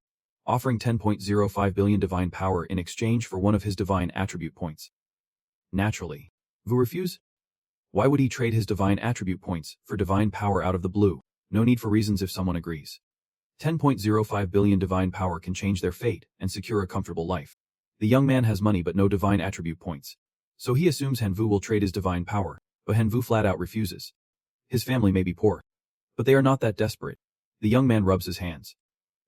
offering 10.05 billion divine power in exchange for one of his divine attribute points. Naturally, Vu refuses. Why would he trade his divine attribute points for divine power out of the blue? No need for reasons if someone agrees. 10.05 billion divine power can change their fate and secure a comfortable life. The young man has money but no divine attribute points, so he assumes Hanvu will trade his divine power, but Hanvu flat out refuses. His family may be poor, but they are not that desperate. The young man rubs his hands,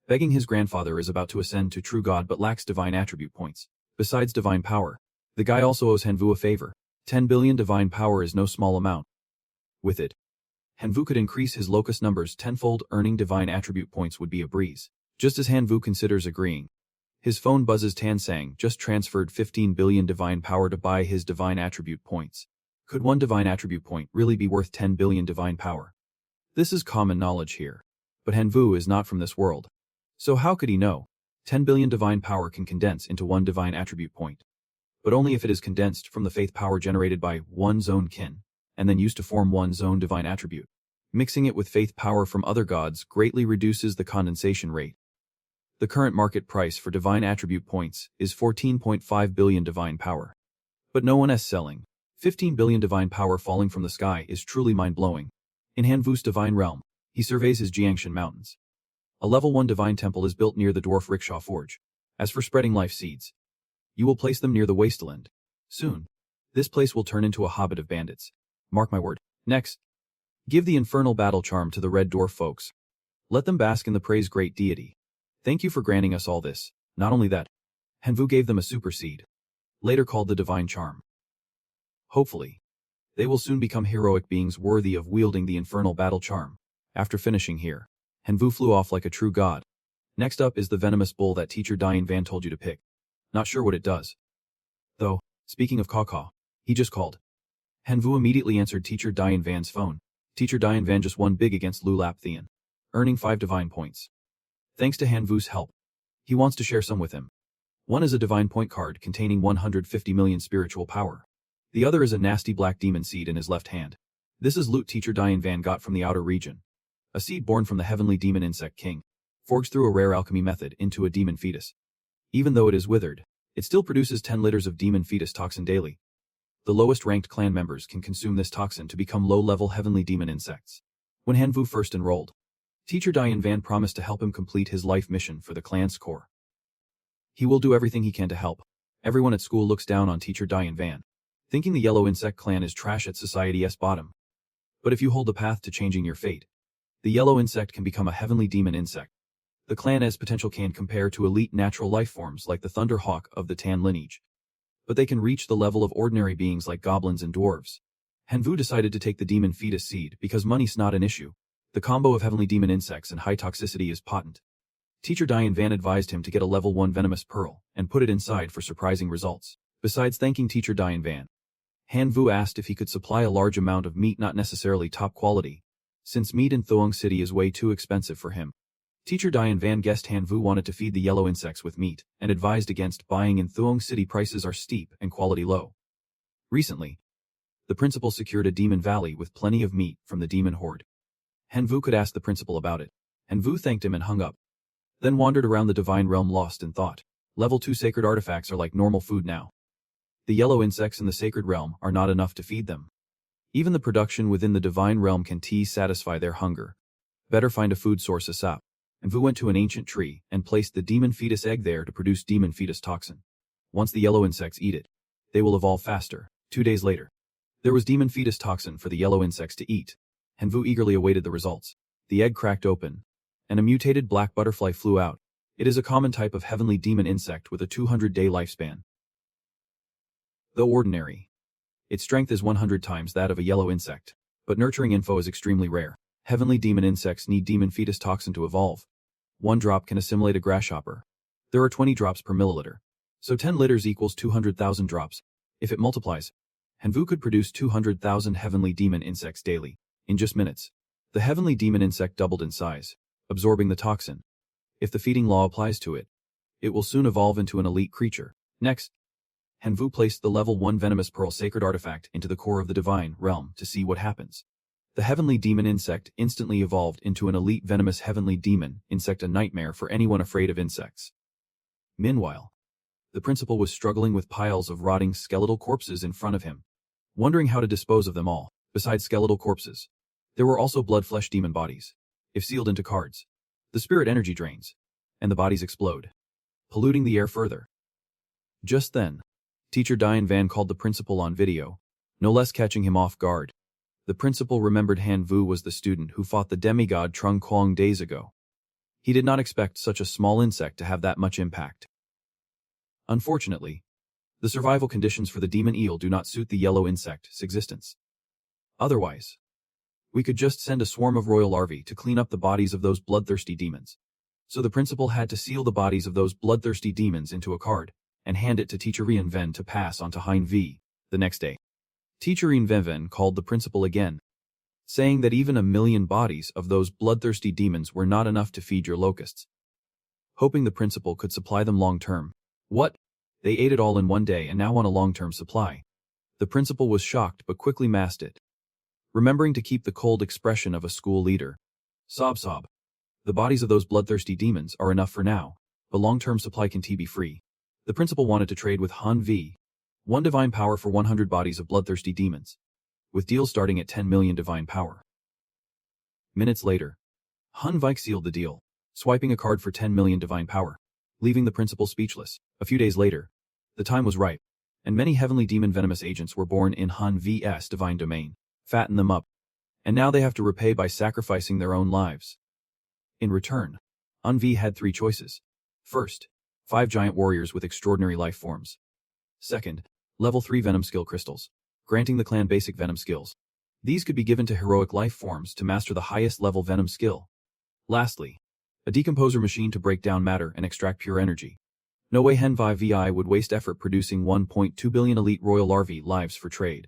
begging his grandfather is about to ascend to true God but lacks divine attribute points. Besides divine power, the guy also owes Hanvu a favor. 10 billion divine power is no small amount. With it, Hanvu could increase his locust numbers tenfold. Earning divine attribute points would be a breeze. Just as Hanvu considers agreeing, his phone buzzes. Tansang just transferred 15 billion divine power to buy his divine attribute points. Could one divine attribute point really be worth 10 billion divine power? This is common knowledge here. But Hanvu is not from this world. So how could he know? 10 billion divine power can condense into one divine attribute point. But only if it is condensed from the faith power generated by one's own kin, and then used to form one's own divine attribute. Mixing it with faith power from other gods greatly reduces the condensation rate. The current market price for divine attribute points is 14.5 billion divine power. But no one is selling. 15 billion divine power falling from the sky is truly mind-blowing. In Hanvu's divine realm, he surveys his Jiangshan mountains. A level 1 divine temple is built near the dwarf rickshaw forge. As for spreading life seeds, you will place them near the wasteland. Soon, this place will turn into a hobbit of bandits. Mark my word. Next, give the infernal battle charm to the red dwarf folks. Let them bask in the praise great deity. Thank you for granting us all this. Not only that, Hanvu gave them a super seed, later called the divine charm. Hopefully, they will soon become heroic beings worthy of wielding the infernal battle charm. After finishing here, Hanvu flew off like a true god. Next up is the venomous bull that teacher Diane Van told you to pick. Not sure what it does. Though, speaking of Caw, he just called. Hanvu immediately answered teacher Diane Van's phone. Teacher Diane Van just won big against Lulap Thean, earning 5 divine points. Thanks to Hanvu's help, he wants to share some with him. One is a divine point card containing 150 million spiritual power. The other is a nasty black demon seed in his left hand. This is loot teacher Diane Van got from the outer region. A seed born from the heavenly demon insect king, forged through a rare alchemy method into a demon fetus. Even though it is withered, it still produces 10 liters of demon fetus toxin daily. The lowest ranked clan members can consume this toxin to become low-level heavenly demon insects. When Hanvu first enrolled, teacher Diane Van promised to help him complete his life mission for the clan's core. He will do everything he can to help. Everyone at school looks down on teacher Diane Van, thinking the yellow insect clan is trash at society's bottom. But if you hold the path to changing your fate, the yellow insect can become a heavenly demon insect. The clan's potential can compare to elite natural life forms like the Thunderhawk of the Tan lineage. But they can reach the level of ordinary beings like goblins and dwarves. Hanvu decided to take the demon fetus seed because money's not an issue. The combo of heavenly demon insects and high toxicity is potent. Teacher Diane Van advised him to get a level 1 venomous pearl and put it inside for surprising results. Besides thanking teacher Diane Van, Hanvu asked if he could supply a large amount of meat, not necessarily top quality, since meat in Thuong City is way too expensive for him. Teacher Diane Van guessed Hanvu wanted to feed the yellow insects with meat and advised against buying in Thuong City. Prices are steep and quality low. Recently, the principal secured a demon valley with plenty of meat from the demon horde. Hanvu could ask the principal about it. Hanvu thanked him and hung up, then wandered around the divine realm lost in thought. Level 2 sacred artifacts are like normal food now. The yellow insects in the sacred realm are not enough to feed them. Even the production within the divine realm can satisfy their hunger. Better find a food source ASAP. Hanvu went to an ancient tree and placed the demon fetus egg there to produce demon fetus toxin. Once the yellow insects eat it, they will evolve faster. 2 days later, there was demon fetus toxin for the yellow insects to eat. Hanvu eagerly awaited the results. The egg cracked open, and a mutated black butterfly flew out. It is a common type of heavenly demon insect with a 200-day lifespan. Though ordinary, its strength is 100 times that of a yellow insect, but nurturing info is extremely rare. Heavenly demon insects need demon fetus toxin to evolve. 1 drop can assimilate a grasshopper. There are 20 drops per milliliter, so 10 liters equals 200,000 drops. If it multiplies, Hanvu could produce 200,000 heavenly demon insects daily. In just minutes, the heavenly demon insect doubled in size, absorbing the toxin. If the feeding law applies to it, it will soon evolve into an elite creature. Next, Hanvu placed the level 1 venomous pearl sacred artifact into the core of the divine realm to see what happens. The heavenly demon insect instantly evolved into an elite venomous heavenly demon insect, a nightmare for anyone afraid of insects. Meanwhile, the principal was struggling with piles of rotting skeletal corpses in front of him, wondering how to dispose of them all. Besides skeletal corpses, there were also blood-flesh demon bodies. If sealed into cards, the spirit energy drains, and the bodies explode, polluting the air further. Just then, teacher Diane Van called the principal on video, no less catching him off guard. The principal remembered Hanvu was the student who fought the demigod Trung Quang days ago. He did not expect such a small insect to have that much impact. Unfortunately, the survival conditions for the demon eel do not suit the yellow insect's existence. Otherwise, we could just send a swarm of royal larvae to clean up the bodies of those bloodthirsty demons. So the principal had to seal the bodies of those bloodthirsty demons into a card and hand it to teacher Rien Ven to pass on to Hein V. The next day, teacher Rien Ven called the principal again, saying that even 1 million bodies of those bloodthirsty demons were not enough to feed your locusts. hoping the principal could supply them long-term. What? They ate it all in one day and now want a long-term supply. The principal was shocked but quickly masked it, remembering to keep the cold expression of a school leader. Sob sob. The bodies of those bloodthirsty demons are enough for now, but long-term supply can be free. The principal wanted to trade with Han V. 1 divine power for 100 bodies of bloodthirsty demons, with deals starting at 10 million divine power. Minutes later, Han Vike sealed the deal, swiping a card for 10 million divine power, leaving the principal speechless. A few days later, the time was ripe, and many heavenly demon venomous agents were born in Han V's divine domain. Fatten them up, and now they have to repay by sacrificing their own lives. In return, Han V had 3 choices. First, 5 giant warriors with extraordinary life forms. Second, level 3 venom skill crystals, granting the clan basic venom skills. These could be given to heroic life forms to master the highest level venom skill. Lastly, a decomposer machine to break down matter and extract pure energy. No way Henvi VI would waste effort producing 1.2 billion elite royal larvae lives for trade.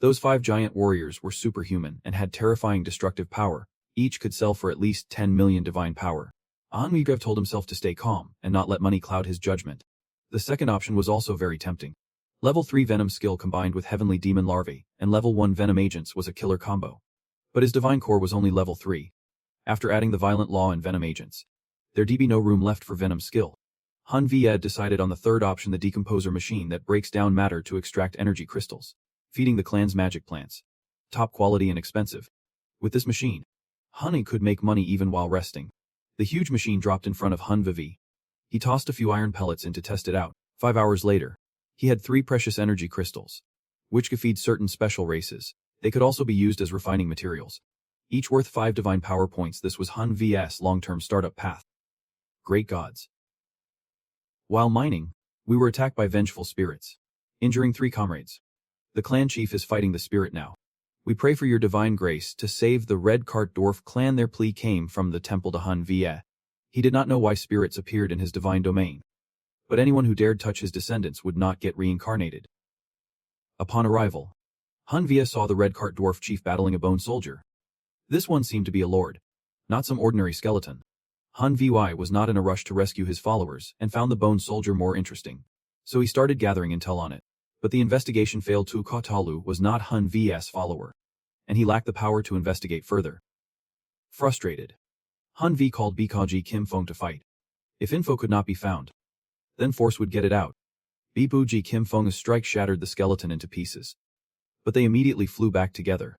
Those 5 giant warriors were superhuman and had terrifying destructive power. Each could sell for at least 10 million divine power. Anmigrev told himself to stay calm and not let money cloud his judgment. The second option was also very tempting. Level 3 venom skill combined with heavenly demon larvae and level 1 venom agents was a killer combo. But his divine core was only level 3. After adding the violent law and venom agents, there'd be no room left for venom skill. Han Vied decided on the third option, the decomposer machine that breaks down matter to extract energy crystals, feeding the clan's magic plants. Top quality and expensive. With this machine, Honey could make money even while resting. The huge machine dropped in front of Hun Vivi. He tossed a few iron pellets in to test it out. 5 hours later, he had 3 precious energy crystals, which could feed certain special races. They could also be used as refining materials, each worth 5 divine power points. This was Han V's long-term startup path. Great gods. While mining, we were attacked by vengeful spirits, injuring 3 comrades. The clan chief is fighting the spirit now. We pray for your divine grace to save the Red Cart Dwarf clan. Their plea came from the temple to Han Vie. He did not know why spirits appeared in his divine domain, but anyone who dared touch his descendants would not get reincarnated. Upon arrival, Han Vie saw the Red Cart Dwarf chief battling a bone soldier. This one seemed to be a lord, not some ordinary skeleton. Han Vi was not in a rush to rescue his followers and found the bone soldier more interesting, so he started gathering intel on it. But the investigation failed. Tu Katalu was not Han V's follower, and he lacked the power to investigate further. Frustrated, Han V called Bikaji Kim Fong to fight. If info could not be found, then force would get it out. Bibuji Kim Fong's strike shattered the skeleton into pieces, but they immediately flew back together.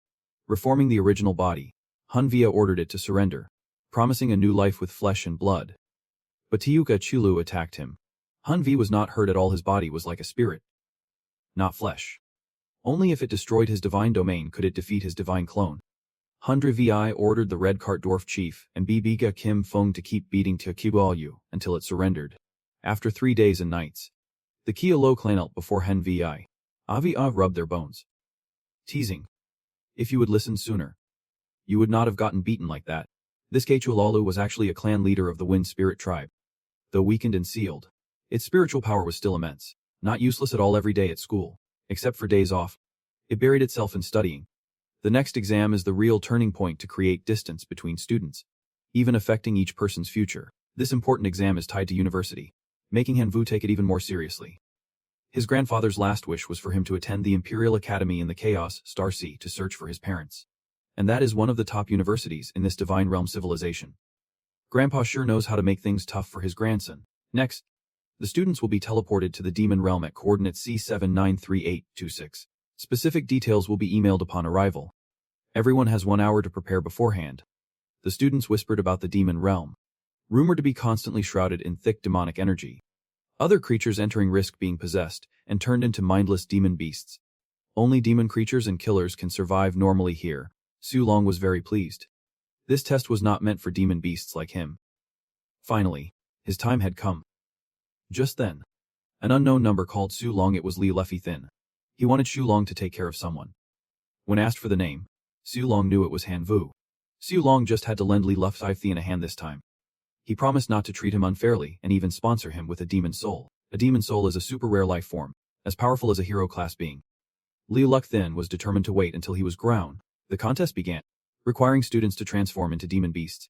Reforming the original body, Han Via ordered it to surrender, promising a new life with flesh and blood. But Tiuka Chulu attacked him. Han V was not hurt at all. His body was like a spirit, not flesh. Only if it destroyed his divine domain could it defeat his divine clone. Hundra Vi ordered the Red Cart Dwarf chief and Bibiga Kim Fong to keep beating Tiakibayu until it surrendered. After 3 days and nights, the Kialo clan knelt before Hen Vi. Avi rubbed their bones, teasing, "If you would listen sooner, you would not have gotten beaten like that." This Kechulalu was actually a clan leader of the Wind Spirit tribe. Though weakened and sealed, its spiritual power was still immense. Not useless at all every day at school, except for days off. It buried itself in studying. The next exam is the real turning point to create distance between students, even affecting each person's future. This important exam is tied to university, making Hanvu take it even more seriously. His grandfather's last wish was for him to attend the Imperial Academy in the Chaos Star Sea to search for his parents. And that is one of the top universities in this divine realm civilization. Grandpa sure knows how to make things tough for his grandson. Next, the students will be teleported to the demon realm at coordinates C793826. Specific details will be emailed upon arrival. Everyone has 1 hour to prepare beforehand. The students whispered about the demon realm, rumored to be constantly shrouded in thick demonic energy. Other creatures entering risk being possessed and turned into mindless demon beasts. Only demon creatures and killers can survive normally here. Su Long was very pleased. This test was not meant for demon beasts like him. Finally, his time had come. Just then, an unknown number called Su Long. It was Li Leffy Thin. He wanted Su Long to take care of someone. When asked for the name, Su Long knew it was Han Vu. Su Long just had to lend Li Leffy Thin a hand this time. He promised not to treat him unfairly and even sponsor him with a demon soul. A demon soul is a super rare life form, as powerful as a hero class being. Li Luck Thin was determined to wait until he was grown. The contest began, requiring students to transform into demon beasts.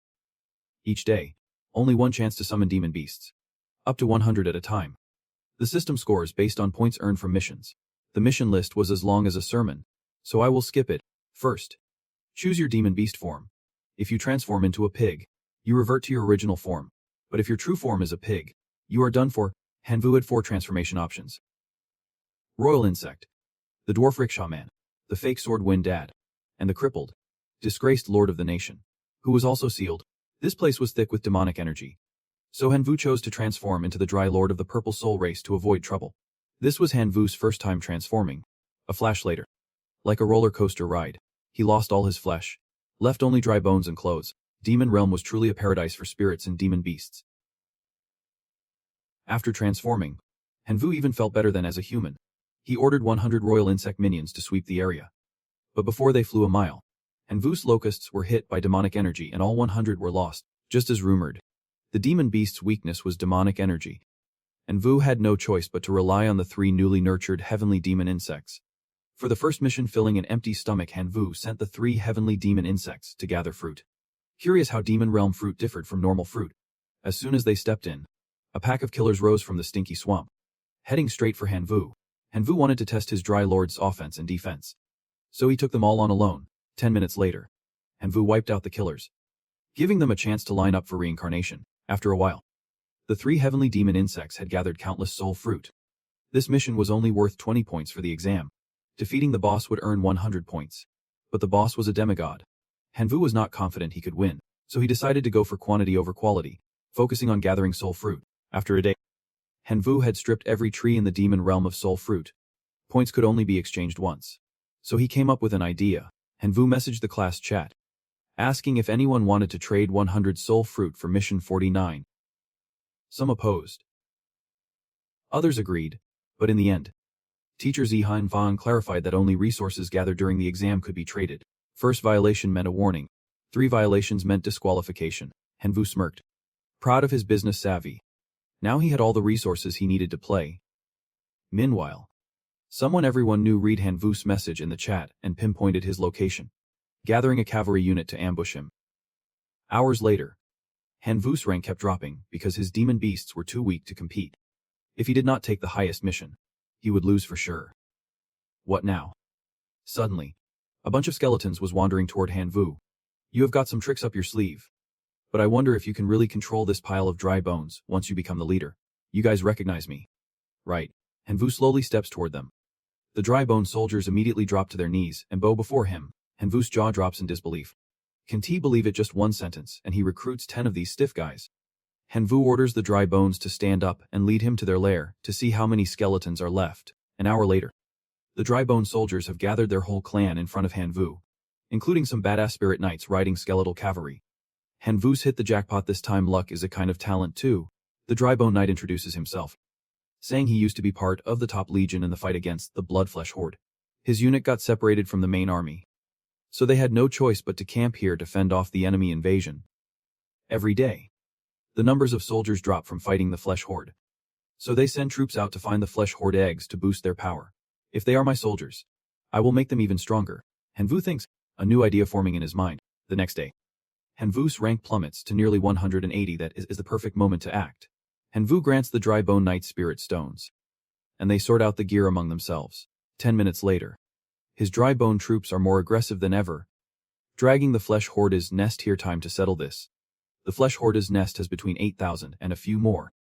Each day, Only one chance to summon demon beasts. Up to 100 at a time. The system scores based on points earned from missions. The mission list was as long as a sermon, so I will skip it. First, choose your demon beast form. If you transform into a pig, you revert to your original form. But if your true form is a pig, you are done for. Hanvu had 4 transformation options. Royal Insect, the Dwarf Rickshaw Man, the Fake Sword Wind Dad, and the crippled, disgraced Lord of the Nation, who was also sealed. This place was thick with demonic energy. So Hanvu chose to transform into the Dry Lord of the Purple Soul race to avoid trouble. This was Hanvu's first time transforming. A flash later. Like a roller coaster ride, he lost all his flesh, left only dry bones and clothes. Demon Realm was truly a paradise for spirits and demon beasts. After transforming, Hanvu even felt better than as a human. He ordered 100 royal insect minions to sweep the area. But before they flew a mile, Hanvu's locusts were hit by demonic energy and all 100 were lost, just as rumored. The demon beast's weakness was demonic energy. Hanvu had no choice but to rely on the 3 newly nurtured heavenly demon insects. For the first mission, filling an empty stomach, Hanvu sent the 3 heavenly demon insects to gather fruit. Curious how Demon Realm fruit differed from normal fruit. As soon as they stepped in, a pack of killers rose from the stinky swamp, heading straight for Hanvu. Hanvu wanted to test his Dry Lord's offense and defense. So he took them all on alone. 10 minutes later, Hanvu wiped out the killers, giving them a chance to line up for reincarnation. After a while, the 3 heavenly demon insects had gathered countless soul fruit. This mission was only worth 20 points for the exam. Defeating the boss would earn 100 points. But the boss was a demigod. Hanvu was not confident he could win, so he decided to go for quantity over quality, focusing on gathering soul fruit. After a day, Hanvu had stripped every tree in the demon realm of soul fruit. Points could only be exchanged once. So he came up with an idea. Hanvu messaged the class chat, asking if anyone wanted to trade 100 soul fruit for mission 49. Some opposed. Others agreed, but in the end, Teacher Zihan Van clarified that only resources gathered during the exam could be traded. First violation meant a warning. 3 violations meant disqualification. Hanvu smirked, proud of his business savvy. Now he had all the resources he needed to play. Meanwhile, someone everyone knew read Hanvu's message in the chat and pinpointed his location, gathering a cavalry unit to ambush him. Hours later, Hanvu's rank kept dropping because his demon beasts were too weak to compete. If he did not take the highest mission, he would lose for sure. What now? Suddenly, a bunch of skeletons was wandering toward Hanvu. You have got some tricks up your sleeve. But I wonder if you can really control this pile of dry bones once you become the leader. You guys recognize me, right? Hanvu slowly steps toward them. The dry bone soldiers immediately drop to their knees and bow before him. Hanvu's jaw drops in disbelief. Can he believe it? Just one sentence, and he recruits 10 of these stiff guys. Hanvu orders the dry bones to stand up and lead him to their lair to see how many skeletons are left. An hour later, the dry bone soldiers have gathered their whole clan in front of Hanvu, including some badass spirit knights riding skeletal cavalry. Hanvu's hit the jackpot this time. Luck is a kind of talent too. The dry bone knight introduces himself, saying he used to be part of the top legion in the fight against the Bloodflesh Horde. His unit got separated from the main army, so they had no choice but to camp here to fend off the enemy invasion. Every day, the numbers of soldiers drop from fighting the Flesh Horde, so they send troops out to find the Flesh Horde eggs to boost their power. If they are my soldiers, I will make them even stronger. Hanvu thinks, a new idea forming in his mind. The next day, Hanvu's rank plummets to nearly 180. That is the perfect moment to act. Hanvu grants the dry bone knight spirit stones, and they sort out the gear among themselves. 10 minutes later, his dry bone troops are more aggressive than ever, dragging the Flesh Horde's nest here. Time to settle this. The Flesh Horde's nest has between 8,000 and a few more.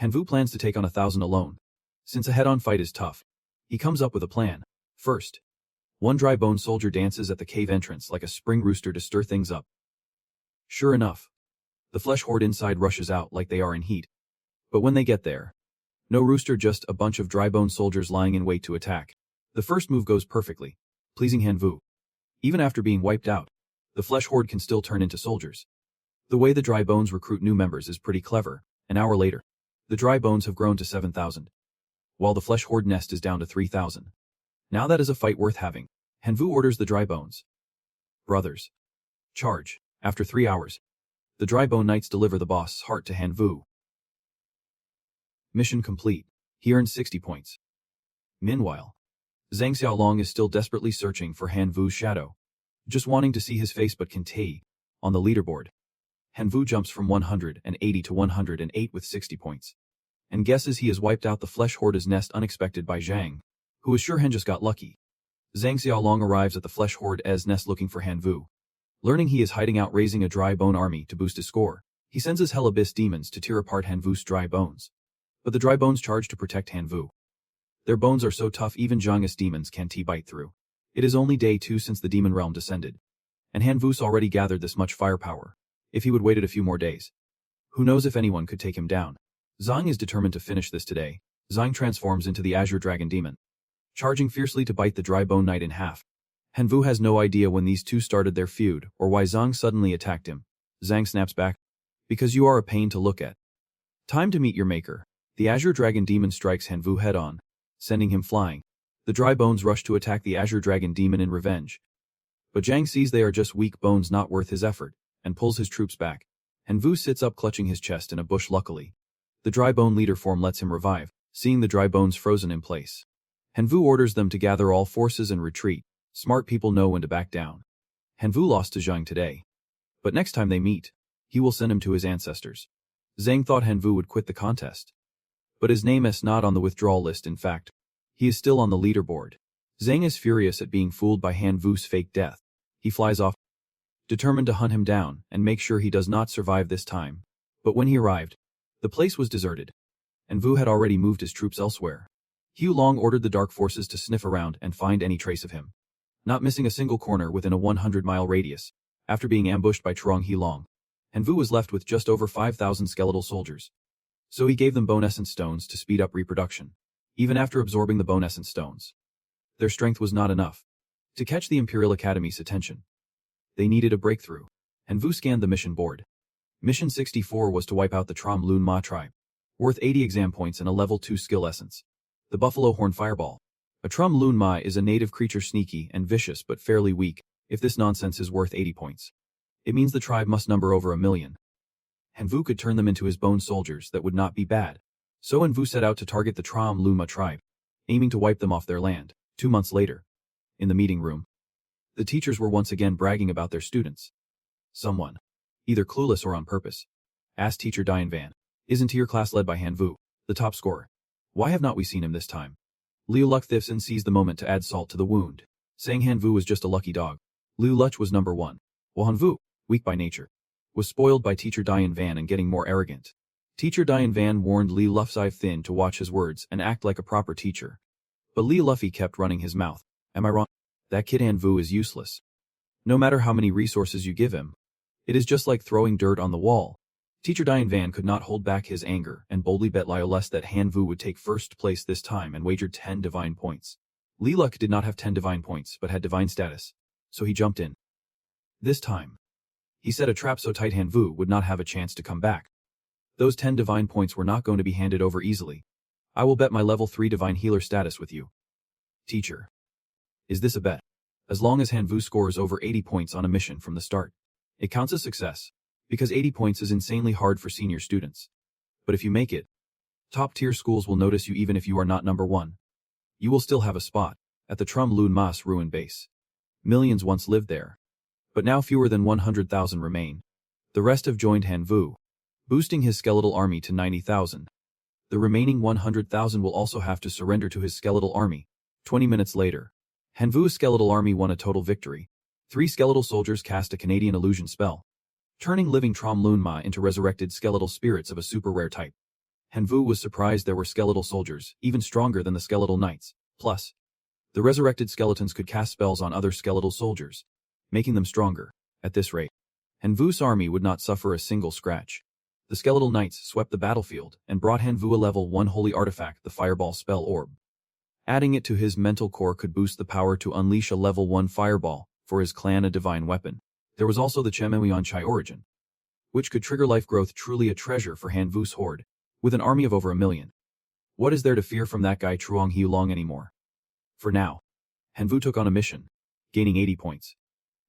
Hanvu plans to take on 1,000 alone. Since a head-on fight is tough, he comes up with a plan. First, one dry bone soldier dances at the cave entrance like a spring rooster to stir things up. Sure enough, the Flesh Horde inside rushes out like they are in heat. But when they get there, no rooster, just a bunch of dry bone soldiers lying in wait to attack. The first move goes perfectly, pleasing Hanvu. Even after being wiped out, the Flesh Horde can still turn into soldiers. The way the dry bones recruit new members is pretty clever. An hour later, the dry bones have grown to 7,000, while the Flesh Horde nest is down to 3,000. Now that is a fight worth having. Hanvu orders the dry bones. Brothers, charge. After 3 hours, the dry bone knights deliver the boss's heart to Hanvu. Mission complete. He earned 60 points. Meanwhile, Zhang Xiaolong is still desperately searching for Hanvu's shadow, just wanting to see his face, but can't on the leaderboard. Hanvu jumps from 180 to 108 with 60 points. And guesses he has wiped out the flesh hoarder's nest unexpected by Zhang, who is sure Han just got lucky. Zhang Xiaolong arrives at the flesh hoarder's nest looking for Hanvu. Learning he is hiding out raising a dry bone army to boost his score, he sends his Hell Abyss demons to tear apart Hanvu's dry bones. But the dry bones charge to protect Hanvu. Their bones are so tough even Zhang's demons can't bite through. It is only day 2 since the demon realm descended. And Hanvu's already gathered this much firepower. If he would waited a few more days, who knows if anyone could take him down. Zhang is determined to finish this today. Zhang transforms into the Azure Dragon Demon, charging fiercely to bite the dry bone knight in half. Hanvu has no idea when these two started their feud or why Zhang suddenly attacked him. Zhang snaps back, because you are a pain to look at. Time to meet your maker. The Azure Dragon Demon strikes Hanvu head on, sending him flying. The dry bones rush to attack the Azure Dragon Demon in revenge. But Zhang sees they are just weak bones not worth his effort, and pulls his troops back. Hanvu sits up clutching his chest in a bush luckily. The dry bone leader form lets him revive, seeing the dry bones frozen in place. Hanvu orders them to gather all forces and retreat. Smart people know when to back down. Hanvu lost to Zhang today. But next time they meet, he will send him to his ancestors. Zhang thought Hanvu would quit the contest. But his name is not on the withdrawal list. In fact, he is still on the leaderboard. Zhang is furious at being fooled by Hanvu's fake death. He flies off, determined to hunt him down and make sure he does not survive this time. But when he arrived, the place was deserted. Hanvu had already moved his troops elsewhere. Hu Long ordered the dark forces to sniff around and find any trace of him. Not missing a single corner within a 100-mile radius, after being ambushed by Trong He-long, Hanvu was left with just over 5,000 skeletal soldiers. So he gave them bone essence stones to speed up reproduction. Even after absorbing the bone essence stones, their strength was not enough to catch the Imperial Academy's attention. They needed a breakthrough. Hanvu scanned the mission board. Mission 64 was to wipe out the Trom Lun Ma tribe, worth 80 exam points and a level 2 skill essence. The Buffalo Horn Fireball. A Trom Lun Ma is a native creature sneaky and vicious but fairly weak. If this nonsense is worth 80 points, it means the tribe must number over 1 million. Hanvu could turn them into his bone soldiers. That would not be bad. So Hanvu set out to target the Trom Lun Ma tribe, aiming to wipe them off their land. 2 months later, in the meeting room, the teachers were once again bragging about their students. Someone, either clueless or on purpose, asked teacher Diane Van, "Isn't your class led by Hanvu, the top scorer? Why have not we seen him this time?" Liu Luckthifson seized the moment to add salt to the wound, saying Hanvu was just a lucky dog. Liu Luch was number 1, while Hanvu, weak by nature, was spoiled by teacher Diane Van and getting more arrogant. Teacher Diane Van warned Li Luffsai to watch his words and act like a proper teacher. But Li Luffy kept running his mouth. "Am I wrong? That kid Hanvu is useless. No matter how many resources you give him, it is just like throwing dirt on the wall." Teacher Diane Van could not hold back his anger and boldly bet Lioless that Hanvu would take first place this time and wagered 10 divine points. Li Luck did not have 10 divine points but had divine status, so he jumped in. This time, he set a trap so tight Hanvu would not have a chance to come back. Those 10 divine points were not going to be handed over easily. "I will bet my level 3 divine healer status with you." "Teacher, is this a bet?" As long as Hanvu scores over 80 points on a mission from the start, it counts as success, because 80 points is insanely hard for senior students. But if you make it, top-tier schools will notice you even if you are not number 1. You will still have a spot at the Trum Lun Mas ruin base. Millions once lived there, but now fewer than 100,000 remain. The rest have joined Hanvu, boosting his skeletal army to 90,000. The remaining 100,000 will also have to surrender to his skeletal army. 20 minutes later, Hanvu's skeletal army won a total victory. 3 skeletal soldiers cast a Canadian illusion spell, turning living Trom Lun Ma into resurrected skeletal spirits of a super rare type. Hanvu was surprised there were skeletal soldiers, even stronger than the skeletal knights. Plus, the resurrected skeletons could cast spells on other skeletal soldiers, making them stronger. At this rate, Hanvu's army would not suffer a single scratch. The skeletal knights swept the battlefield and brought Hanvu a level 1 holy artifact, the Fireball Spell Orb. Adding it to his mental core could boost the power to unleash a level 1 fireball, for his clan a divine weapon. There was also the Chemewian Chai Origin, which could trigger life growth, truly a treasure for Hanvu's horde, with an army of over 1 million. What is there to fear from that guy Truong He-long anymore? For now, Hanvu took on a mission, gaining 80 points.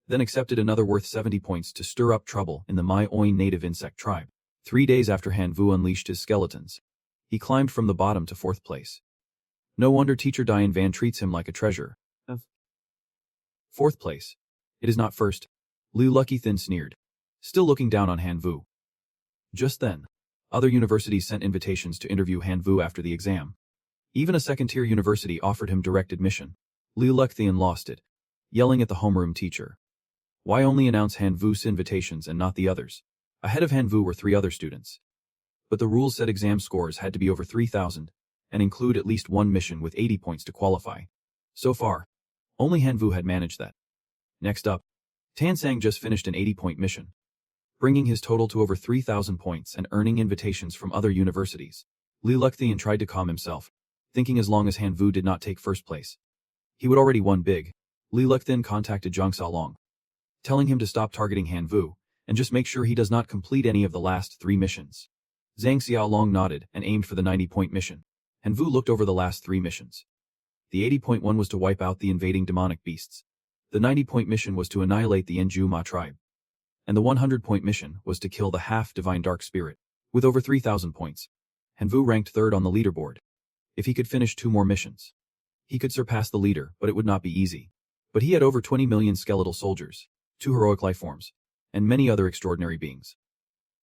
Then accepted another worth 70 points to stir up trouble in the Mai Oin native insect tribe. 3 days after Hanvu unleashed his skeletons, he climbed from the bottom to 4th place. No wonder teacher Diane Van treats him like a treasure. 4th place. It is not first. Liu Lucky Thin sneered, still looking down on Han Vu. Just then, other universities sent invitations to interview Han Vu after the exam. Even a second-tier university offered him direct admission. Liu Lukthian lost it, yelling at the homeroom teacher. Why only announce Han Vu's invitations and not the others? Ahead of Han Vu were 3 other students. But the rules said exam scores had to be over 3,000 and include at least one mission with 80 points to qualify. So far, only Han Vu had managed that. Next up, Tan Sang just finished an 80-point mission, bringing his total to over 3,000 points and earning invitations from other universities. Liu Lukthian tried to calm himself, thinking as long as Han Vu did not take first place, he would already won big. Liu Lukthian contacted Zhang Xiaolong, telling him to stop targeting Han Vu and just make sure he does not complete any of the last 3 missions. Zhang Xiaolong nodded and aimed for the 90-point mission. Han Vu looked over the last 3 missions. The 80-point one was to wipe out the invading demonic beasts. The 90-point mission was to annihilate the Enju Ma tribe. And the 100-point mission was to kill the half-divine dark spirit. With over 3,000 points, Han Vu ranked 3rd on the leaderboard. If he could finish 2 more missions, he could surpass the leader, but it would not be easy. But he had over 20 million skeletal soldiers, 2 heroic lifeforms, and many other extraordinary beings.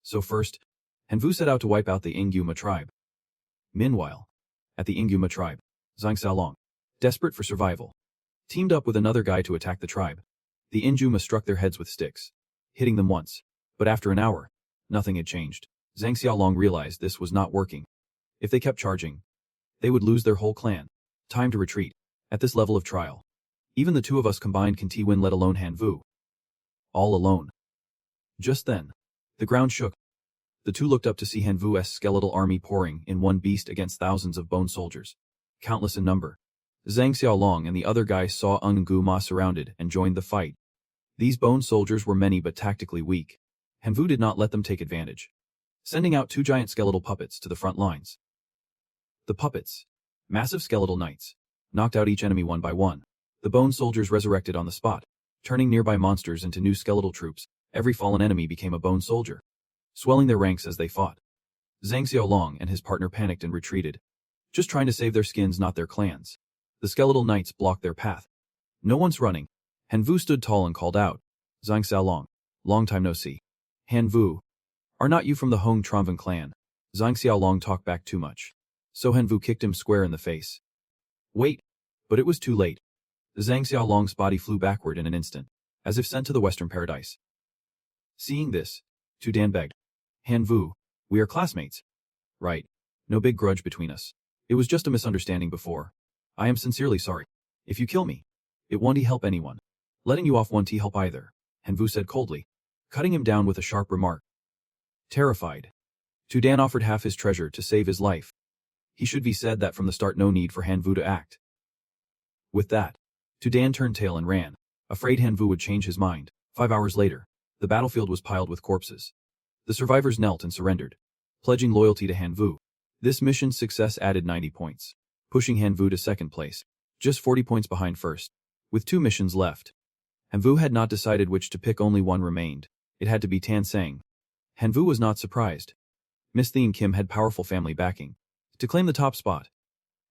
So first, Han Vu set out to wipe out the Enju Ma tribe. Meanwhile, at the Enju Ma tribe, Zhang Xiaolong, desperate for survival, teamed up with another guy to attack the tribe. The Enju Ma struck their heads with sticks, hitting them once, but after an hour, nothing had changed. Zhang Xiaolong realized this was not working. If they kept charging, they would lose their whole clan. Time to retreat. At this level of trial, even the 2 of us combined can win, let alone Han Vu. All alone. Just then, the ground shook. The 2 looked up to see Han Vu's skeletal army pouring in one beast against thousands of bone soldiers, countless in number. Zhang Xiaolong and the other guy saw Enju Ma surrounded and joined the fight. These bone soldiers were many but tactically weak. Han Vu did not let them take advantage, sending out 2 giant skeletal puppets to the front lines. The puppets, massive skeletal knights, knocked out each enemy one by one. The bone soldiers resurrected on the spot, turning nearby monsters into new skeletal troops. Every fallen enemy became a bone soldier, swelling their ranks as they fought. Zhang Xiaolong and his partner panicked and retreated, just trying to save their skins, not their clans. The skeletal knights blocked their path. No one's running. Han Vu stood tall and called out, Zhang Xiaolong, long time no see. Han Vu, are not you from the Hong Tronvan clan? Zhang Xiaolong talked back too much, so Han Vu kicked him square in the face. Wait, but it was too late. Zhang Xiaolong's body flew backward in an instant, as if sent to the Western Paradise. Seeing this, Tu Dan begged, Han Vu, we are classmates. Right, no big grudge between us. It was just a misunderstanding before. I am sincerely sorry. If you kill me, it won't help anyone. Letting you off won't help either, Han Vu said coldly, cutting him down with a sharp remark. Terrified, Tu Dan offered half his treasure to save his life. He should be said that from the start no need for Han Vu to act. With that, Tu Dan turned tail and ran, afraid Han Vu would change his mind. 5 hours later, the battlefield was piled with corpses. The survivors knelt and surrendered, pledging loyalty to Han Vu. This mission's success added 90 points, pushing Han Vu to 2nd place, just 40 points behind first. With 2 missions left, Han Vu had not decided which to pick, only one remained. It had to be Tan Sang. Han Vu was not surprised. Miss Thien Kim had powerful family backing. To claim the top spot,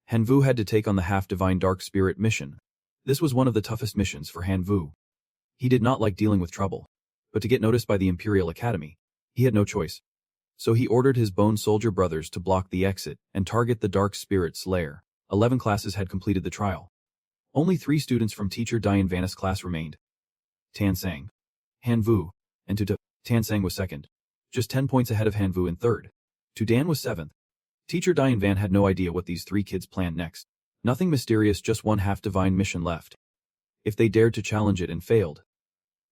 Han Vu had to take on the half-divine dark spirit mission. This was one of the toughest missions for Han Vu. He did not like dealing with trouble, but to get noticed by the Imperial Academy, he had no choice. So he ordered his bone soldier brothers to block the exit and target the dark spirit's lair. 11 classes had completed the trial. Only 3 students from teacher Diane Vannis' class remained. Tan Sang, Han Vu, and Tu Dan. Tan Sang was 2nd, just 10 points ahead of Han Vu in 3rd. Tu Dan was 7th. Teacher Diane Van had no idea what these 3 kids planned next. Nothing mysterious, just one half-divine mission left. If they dared to challenge it and failed,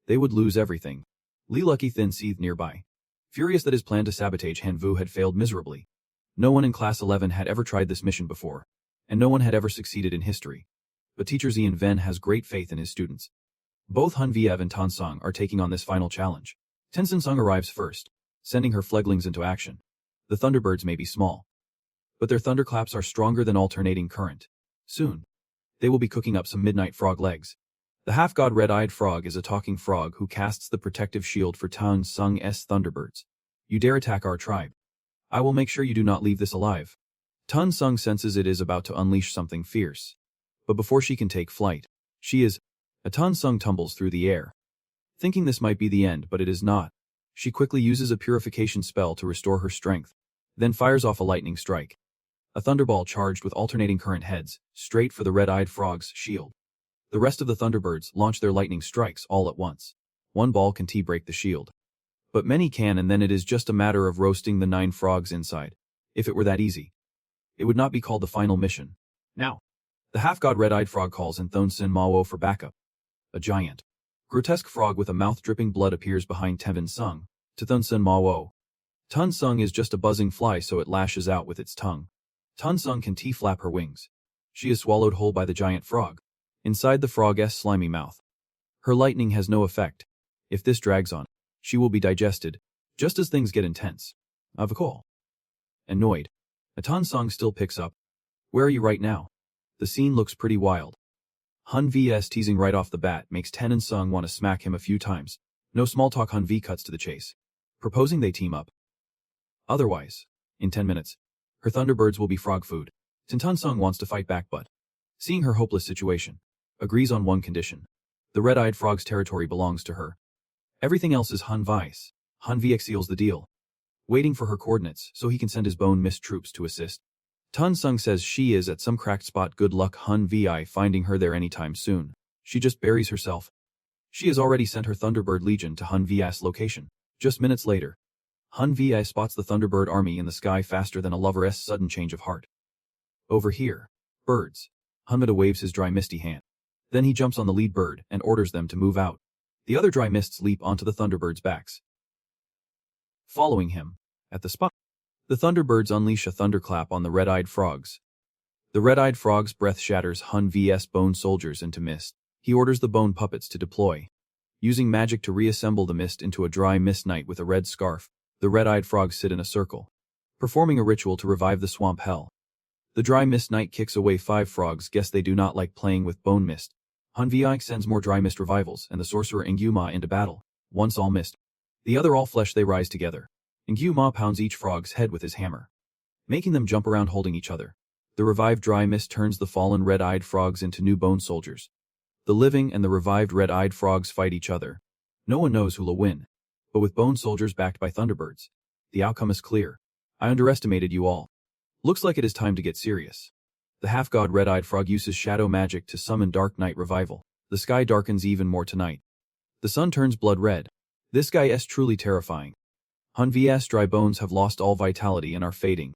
they would lose everything. Li Lukthian seethed nearby, furious that his plan to sabotage Han Vu had failed miserably. No one in Class 11 had ever tried this mission before, and no one had ever succeeded in history. But Teacher Zian Ven has great faith in his students. Both Han Viev and Tan Sung are taking on this final challenge. Tenzin Sung arrives first, sending her fledglings into action. The Thunderbirds may be small, but their thunderclaps are stronger than alternating current. Soon, they will be cooking up some midnight frog legs. The half-god red-eyed frog is a talking frog who casts the protective shield for Tan Sung's Thunderbirds. You dare attack our tribe, I will make sure you do not leave this alive. Tan Sung senses it is about to unleash something fierce. But before she can take flight, Tan Sung tumbles through the air. Thinking this might be the end, but it is not. She quickly uses a purification spell to restore her strength, then fires off a lightning strike. A thunderball charged with alternating current heads, straight for the red-eyed frog's shield. The rest of the Thunderbirds launch their lightning strikes all at once. One ball can break the shield. But many can, and then it is just a matter of roasting the 9 frogs inside. If it were that easy, it would not be called the final mission. Now, the half-god red-eyed frog calls in fantasymanhwa for backup. A giant, grotesque frog with a mouth dripping blood appears behind Tevin Sung, to fantasymanhwa. Tun Sung is just a buzzing fly, so it lashes out with its tongue. Tun Sung can flap her wings. She is swallowed whole by the giant frog, inside the frog's slimy mouth. Her lightning has no effect. If this drags on, she will be digested, just as things get intense. Of course. Annoyed, Tun Sung still picks up. Where are you right now? The scene looks pretty wild. Hun vs teasing right off the bat makes Ten and Sung want to smack him a few times. No small talk, Hun V cuts to the chase, proposing they team up. Otherwise, in 10 minutes, her Thunderbirds will be frog food. Tun Sung wants to fight back, but, seeing her hopeless situation, agrees on one condition. The red-eyed frog's territory belongs to her. Everything else is Hun V's. Hun V seals the deal, waiting for her coordinates so he can send his bone mist troops to assist. Tun Sung says she is at some cracked spot. Good luck, Hun Vi finding her there anytime soon. She just buries herself. She has already sent her Thunderbird Legion to Hun V's location. Just minutes later, Hun Vi spots the Thunderbird army in the sky faster than a lover's sudden change of heart. Over here, birds. Hunmada waves his dry misty hand. Then he jumps on the lead bird and orders them to move out. The other dry mists leap onto the Thunderbirds' backs. Following him, at the spot, the Thunderbirds unleash a thunderclap on the red-eyed frogs. The red-eyed frog's breath shatters Hun V's bone soldiers into mist. He orders the bone puppets to deploy. Using magic to reassemble the mist into a dry mist knight with a red scarf, the red-eyed frogs sit in a circle, performing a ritual to revive the swamp hell. The dry mist knight kicks away 5 frogs. Guess they do not like playing with bone mist. Hun Vi sends more dry mist revivals and the sorcerer Nguma into battle. Once all mist, the other all flesh, they rise together. Nguma pounds each frog's head with his hammer, making them jump around holding each other. The revived dry mist turns the fallen red-eyed frogs into new bone soldiers. The living and the revived red-eyed frogs fight each other. No one knows who will win, but with bone soldiers backed by Thunderbirds, the outcome is clear. I underestimated you all. Looks like it is time to get serious. The half-god red-eyed frog uses shadow magic to summon Dark Night Revival. The sky darkens even more tonight. The sun turns blood red. This guy is truly terrifying. Hun V's dry bones have lost all vitality and are fading.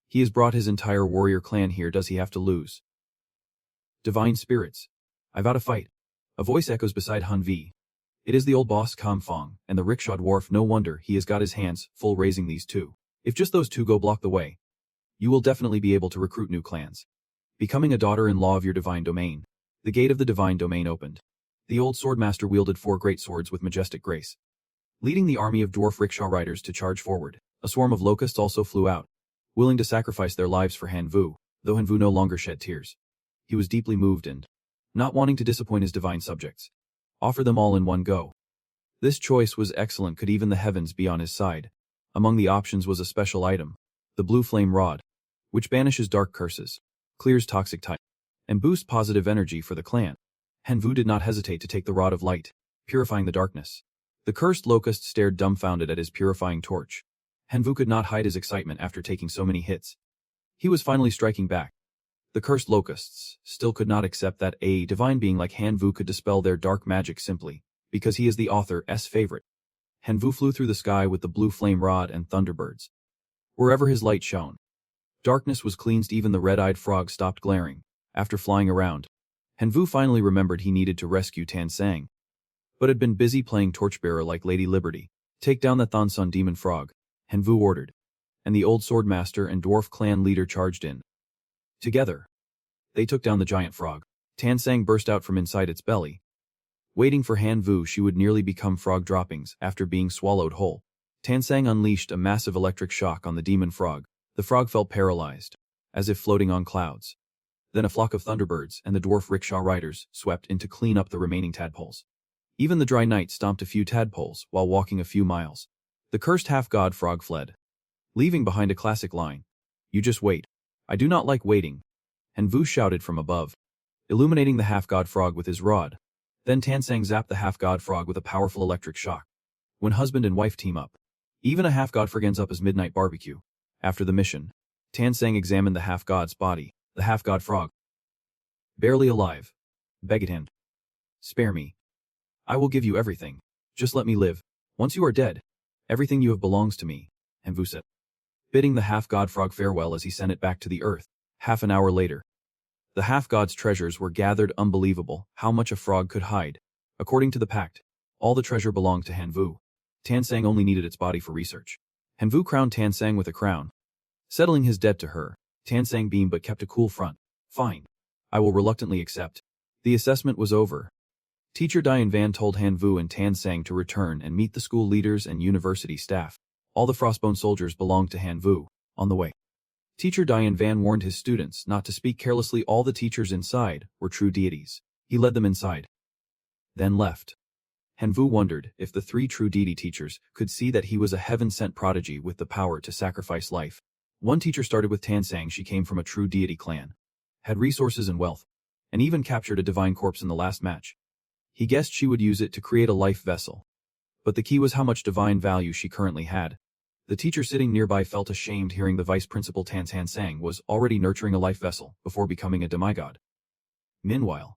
He has brought his entire warrior clan here. Does he have to lose? Divine spirits, I vow to fight. A voice echoes beside Hun V. It is the old boss Kam Fong, and the rickshaw dwarf. No wonder he has got his hands full raising these two. If just those two go block the way, you will definitely be able to recruit new clans. Becoming a daughter-in-law of your divine domain. The gate of the divine domain opened. The old swordmaster wielded 4 great swords with majestic grace, leading the army of dwarf rickshaw riders to charge forward. A swarm of locusts also flew out, willing to sacrifice their lives for Han Vu, though Han Vu no longer shed tears. He was deeply moved and, not wanting to disappoint his divine subjects, offer them all in one go. This choice was excellent. Could even the heavens be on his side? Among the options was a special item, the blue flame rod, which banishes dark curses, clears toxic type, and boosts positive energy for the clan. Han Vu did not hesitate to take the rod of light, purifying the darkness. The cursed locust stared dumbfounded at his purifying torch. Han Vu could not hide his excitement after taking so many hits. He was finally striking back. The cursed locusts still could not accept that a divine being like Han Vu could dispel their dark magic simply because he is the author's favorite. Han Vu flew through the sky with the blue flame rod and thunderbirds. Wherever his light shone, darkness was cleansed. Even the red-eyed frog stopped glaring. After flying around, Han Vu finally remembered he needed to rescue Tan Sang, but had been busy playing torchbearer like Lady Liberty. Take down the Thonsun demon frog, Han Vu ordered, and the old swordmaster and dwarf clan leader charged in. Together, they took down the giant frog. Tan Sang burst out from inside its belly. Waiting for Han Vu, she would nearly become frog droppings after being swallowed whole. Tan Sang unleashed a massive electric shock on the demon frog. The frog felt paralyzed, as if floating on clouds. Then a flock of thunderbirds and the dwarf rickshaw riders swept in to clean up the remaining tadpoles. Even the dry knight stomped a few tadpoles while walking a few miles. The cursed half-god frog fled, leaving behind a classic line. You just wait. I do not like waiting. Han Vu shouted from above, illuminating the half-god frog with his rod. Then Tan Sang zapped the half-god frog with a powerful electric shock. when husband and wife team up. Even a half-god frog ends up as midnight barbecue. After the mission, Tansang examined the half-god's body, the half-god frog. Barely alive. Beg at him. Spare me. I will give you everything. Just let me live. Once you are dead, everything you have belongs to me, Hanvu said, bidding the half-god frog farewell as he sent it back to the earth. Half an hour later, the half-god's treasures were gathered. Unbelievable how much a frog could hide. According to the pact, all the treasure belonged to Hanvu. Tansang only needed its body for research. Hanvu crowned Tansang with a crown, settling his debt to her. Tansang beamed but kept a cool front. Fine. I will reluctantly accept. The assessment was over. Teacher Diane Van told Hanvu and Tansang to return and meet the school leaders and university staff. All the Frostbone soldiers belonged to Hanvu. On the way, Teacher Diane Van warned his students not to speak carelessly. All the teachers inside were true deities. He led them inside, then left. Hanvu wondered if the three true deity teachers could see that he was a heaven-sent prodigy with the power to sacrifice life. One teacher started with Tansang. She came from a true deity clan, had resources and wealth, and even captured a divine corpse in the last match. He guessed she would use it to create a life vessel. But the key was how much divine value she currently had. The teacher sitting nearby felt ashamed hearing the vice principal Tansang was already nurturing a life vessel before becoming a demigod. Meanwhile,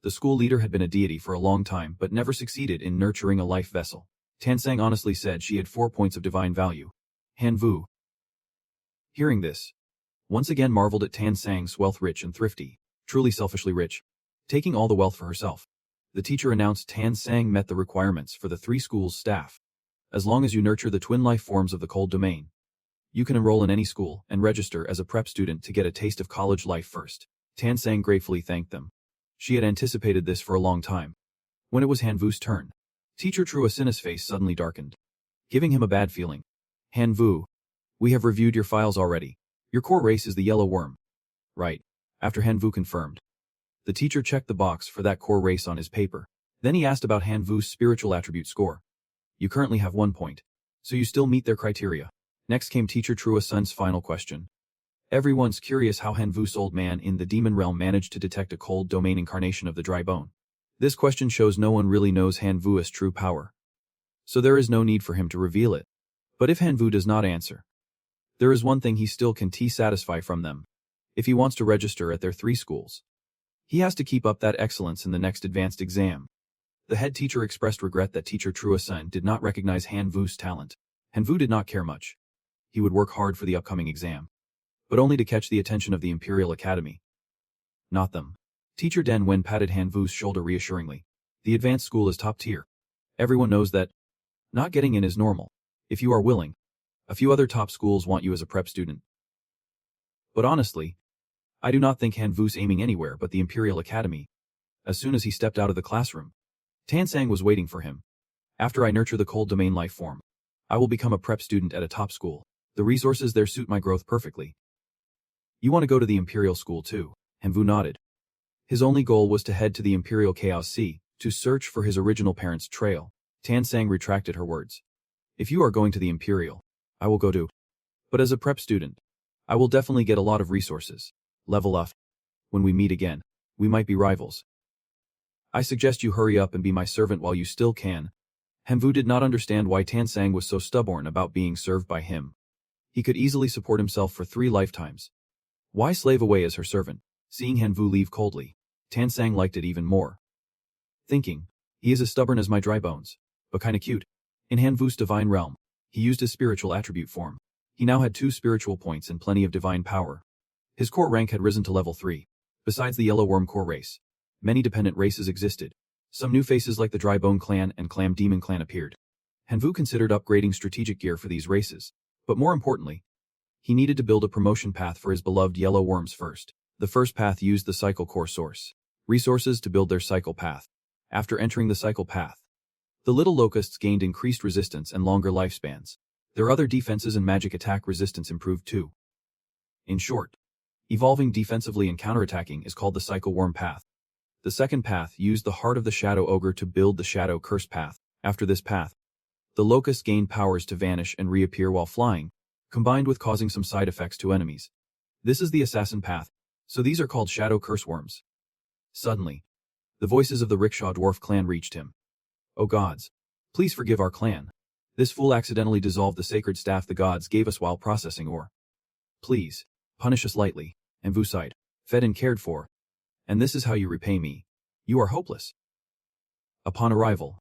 the school leader had been a deity for a long time but never succeeded in nurturing a life vessel. Tansang honestly said she had 4 points of divine value. Hanvu, hearing this, once again marveled at Tansang's wealth. Rich and thrifty, truly selfishly rich, taking all the wealth for herself. The teacher announced Tansang met the requirements for the 3 schools' staff. As long as you nurture the twin life forms of the cold domain, you can enroll in any school and register as a prep student to get a taste of college life first. Tansang gratefully thanked them. She had anticipated this for a long time. When it was Hanvu's turn, Teacher Truasina's face suddenly darkened, giving him a bad feeling. Hanvu, we have reviewed your files already. Your core race is the yellow worm. Right. After Hanvu confirmed, the teacher checked the box for that core race on his paper. Then he asked about Hanvu's spiritual attribute score. You currently have 1 point, so you still meet their criteria. Next came Teacher Truasun's final question. Everyone's curious how Hanvu's old man in the demon realm managed to detect a cold domain incarnation of the dry bone. This question shows no one really knows Hanvu's true power, so there is no need for him to reveal it. But if Hanvu does not answer, there is one thing he still can satisfy from them. If he wants to register at their 3 schools, he has to keep up that excellence in the next advanced exam. The head teacher expressed regret that Teacher Truasun did not recognize Hanvu's talent. Hanvu did not care much. He would work hard for the upcoming exam, but only to catch the attention of the Imperial Academy. Not them. Teacher Den Wen patted Hanvu's shoulder reassuringly. The advanced school is top tier. Everyone knows that. Not getting in is normal. If you are willing, a few other top schools want you as a prep student. But honestly, I do not think Hanvu's aiming anywhere but the Imperial Academy. As soon as he stepped out of the classroom, Tansang was waiting for him. After I nurture the cold domain life form, I will become a prep student at a top school. The resources there suit my growth perfectly. You want to go to the Imperial School too? Hanvu nodded. His only goal was to head to the Imperial Chaos Sea, to search for his original parents' trail. Tansang retracted her words. If you are going to the Imperial, I will go too. But as a prep student, I will definitely get a lot of resources. Level up. When we meet again, we might be rivals. I suggest you hurry up and be my servant while you still can. Hanvu did not understand why Tansang was so stubborn about being served by him. He could easily support himself for 3 lifetimes. Why slave away as her servant? Seeing Hanvu leave coldly, Tansang liked it even more. Thinking, he is as stubborn as my dry bones, but kinda cute. In Hanvu's divine realm, he used his spiritual attribute form. He now had 2 spiritual points and plenty of divine power. His core rank had risen to level 3. Besides the yellow worm core race, many dependent races existed. Some new faces like the Dry Bone Clan and Clam Demon Clan appeared. Hanvu considered upgrading strategic gear for these races, but more importantly, he needed to build a promotion path for his beloved yellow worms first. The first path used the cycle core source resources to build their cycle path. After entering the cycle path, the little locusts gained increased resistance and longer lifespans. Their other defenses and magic attack resistance improved too. In short, evolving defensively and counterattacking is called the cycle worm path. The second path used the Heart of the Shadow Ogre to build the Shadow Curse path. After this path, the locusts gained powers to vanish and reappear while flying, combined with causing some side effects to enemies. This is the Assassin path, so these are called Shadow Curse Worms. Suddenly, the voices of the Rickshaw Dwarf clan reached him. Oh gods, Please forgive our clan. This fool accidentally dissolved the sacred staff the gods gave us while processing ore. Please, punish us lightly. Envu sighed, fed and cared for. And this is how you repay me. You are hopeless. Upon arrival,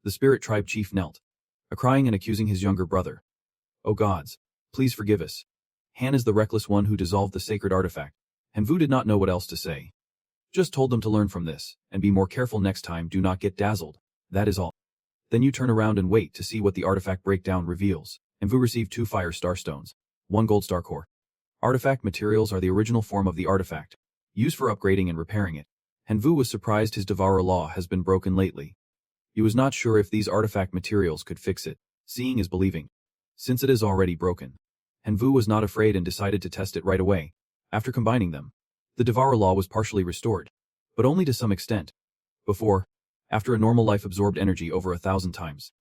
the spirit tribe chief knelt, crying and accusing his younger brother. O gods, please forgive us. Han is the reckless one who dissolved the sacred artifact. Envu did not know what else to say. Just told them to learn from this, and be more careful next time. Do not get dazzled. That is all. Then you turn around and wait to see what the artifact breakdown reveals. Envu received 2 fire star stones, 1 gold star core. Artifact materials are the original form of the artifact, used for upgrading and repairing it. Envu was surprised his Devourer law has been broken lately. He was not sure if these artifact materials could fix it. Seeing is believing. Since it is already broken, Envu was not afraid and decided to test it right away. After combining them, the Devourer law was partially restored, but only to some extent. Before, after a normal life absorbed energy over 1,000 times,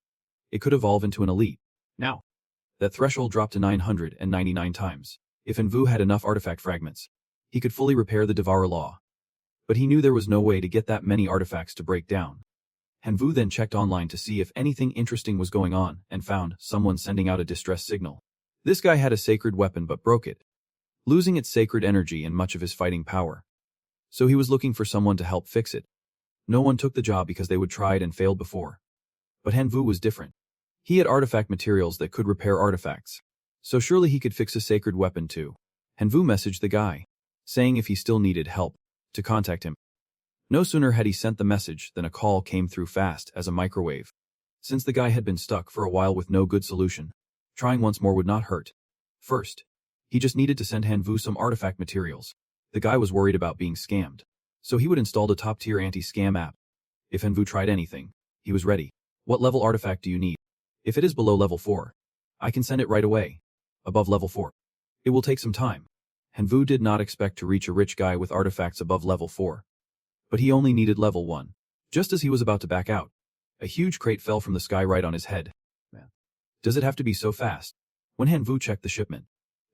it could evolve into an elite. Now, that threshold dropped to 999 times. If Envu had enough artifact fragments, he could fully repair the Devourer law. But he knew there was no way to get that many artifacts to break down. Envu then checked online to see if anything interesting was going on and found someone sending out a distress signal. This guy had a sacred weapon but broke it, losing its sacred energy and much of his fighting power. So he was looking for someone to help fix it. No one took the job because they would tried and failed before. But Envu was different. He had artifact materials that could repair artifacts. So surely he could fix a sacred weapon too. Envu messaged the guy, saying if he still needed help, to contact him. No sooner had he sent the message than a call came through fast as a microwave. Since the guy had been stuck for a while with no good solution, trying once more would not hurt. First, he just needed to send Envu some artifact materials. The guy was worried about being scammed, so he would install a top-tier anti-scam app. If Envu tried anything, he was ready. What level artifact do you need? If it is below level 4, I can send it right away. Above level 4, it will take some time. Envu did not expect to reach a rich guy with artifacts above level 4. But he only needed level 1. Just as he was about to back out, a huge crate fell from the sky right on his head. Man, does it have to be so fast? When Envu checked the shipment,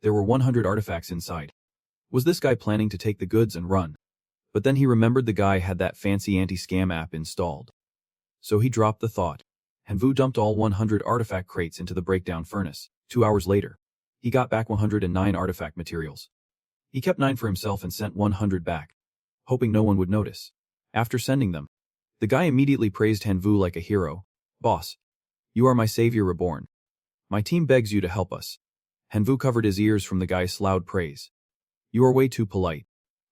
there were 100 artifacts inside. Was this guy planning to take the goods and run? But then he remembered the guy had that fancy anti-scam app installed. So he dropped the thought. Envu dumped all 100 artifact crates into the breakdown furnace. 2 hours later, he got back 109 artifact materials. He kept 9 for himself and sent 100 back, hoping no one would notice. After sending them, the guy immediately praised Envu like a hero. Boss, you are my savior reborn. My team begs you to help us. Envu covered his ears from the guy's loud praise. You are way too polite.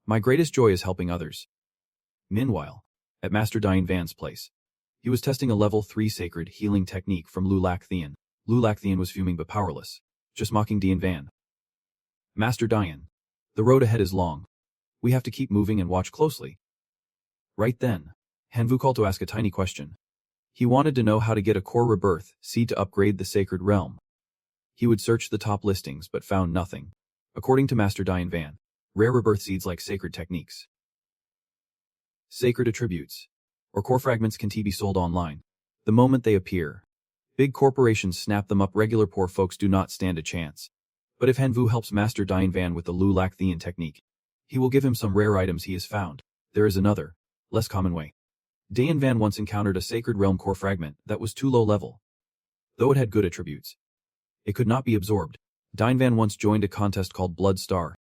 My greatest joy is helping others. Meanwhile, at Master Dian Van's place, he was testing a level 3 sacred healing technique from Lulak Thean. Lulak Thean was fuming but powerless, just mocking Dian Van. Master Dian, the road ahead is long. We have to keep moving and watch closely. Right then, Envu called to ask a tiny question. He wanted to know how to get a core rebirth seed to upgrade the sacred realm. He would search the top listings but found nothing. According to Master Dian Van, rare rebirth seeds like sacred techniques, sacred attributes, or core fragments can be sold online. The moment they appear, big corporations snap them up. Regular poor folks do not stand a chance. But if Envu helps Master Dian Van with the Lulak Thean technique, he will give him some rare items he has found. There is another, less common way. Dian Van once encountered a sacred realm core fragment that was too low level. Though it had good attributes, it could not be absorbed. Dian Van once joined a contest called Blood Star.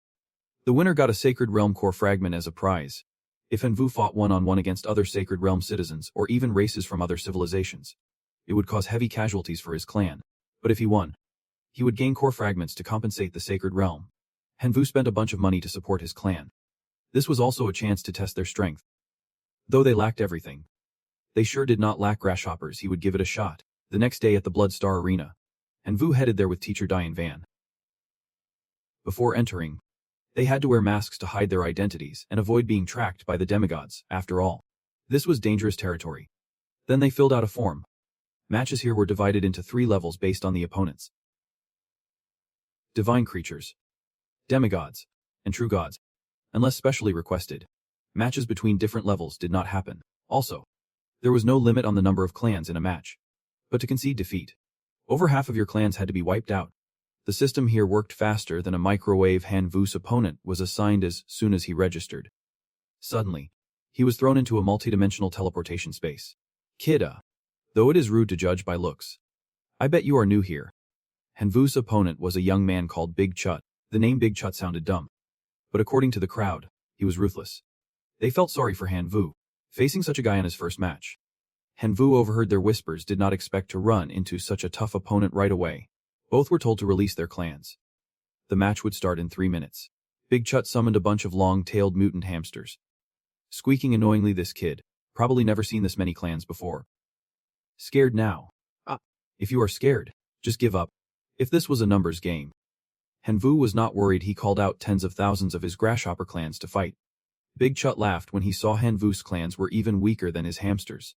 The winner got a sacred realm core fragment as a prize. If Envu fought one-on-one against other sacred realm citizens or even races from other civilizations, it would cause heavy casualties for his clan. But if he won, he would gain core fragments to compensate the sacred realm. Envu spent a bunch of money to support his clan. This was also a chance to test their strength. Though they lacked everything, they sure did not lack grasshoppers. He would give it a shot. The next day at the Blood Star Arena, Envu headed there with teacher Dian Van. Before entering, they had to wear masks to hide their identities and avoid being tracked by the demigods. After all, this was dangerous territory. Then they filled out a form. Matches here were divided into 3 levels based on the opponents: divine creatures, demigods, and true gods. Unless specially requested, matches between different levels did not happen. Also, there was no limit on the number of clans in a match. But to concede defeat, over half of your clans had to be wiped out. The system here worked faster than a microwave. Envu's opponent was assigned as soon as he registered. Suddenly, he was thrown into a multidimensional teleportation space. Kida, though it is rude to judge by looks. I bet you are new here. Hanvu's opponent was a young man called Big Chut. The name Big Chut sounded dumb. But according to the crowd, he was ruthless. They felt sorry for Hanvu, facing such a guy in his first match. Hanvu overheard their whispers, did not expect to run into such a tough opponent right away. Both were told to release their clans. The match would start in 3 minutes. Big Chut summoned a bunch of long-tailed mutant hamsters. Squeaking annoyingly, this kid, probably never seen this many clans before. Scared now? If you are scared, just give up. If this was a numbers game. Hanvu was not worried. He called out tens of thousands of his grasshopper clans to fight. Big Chut laughed when he saw Hanvu's clans were even weaker than his hamsters.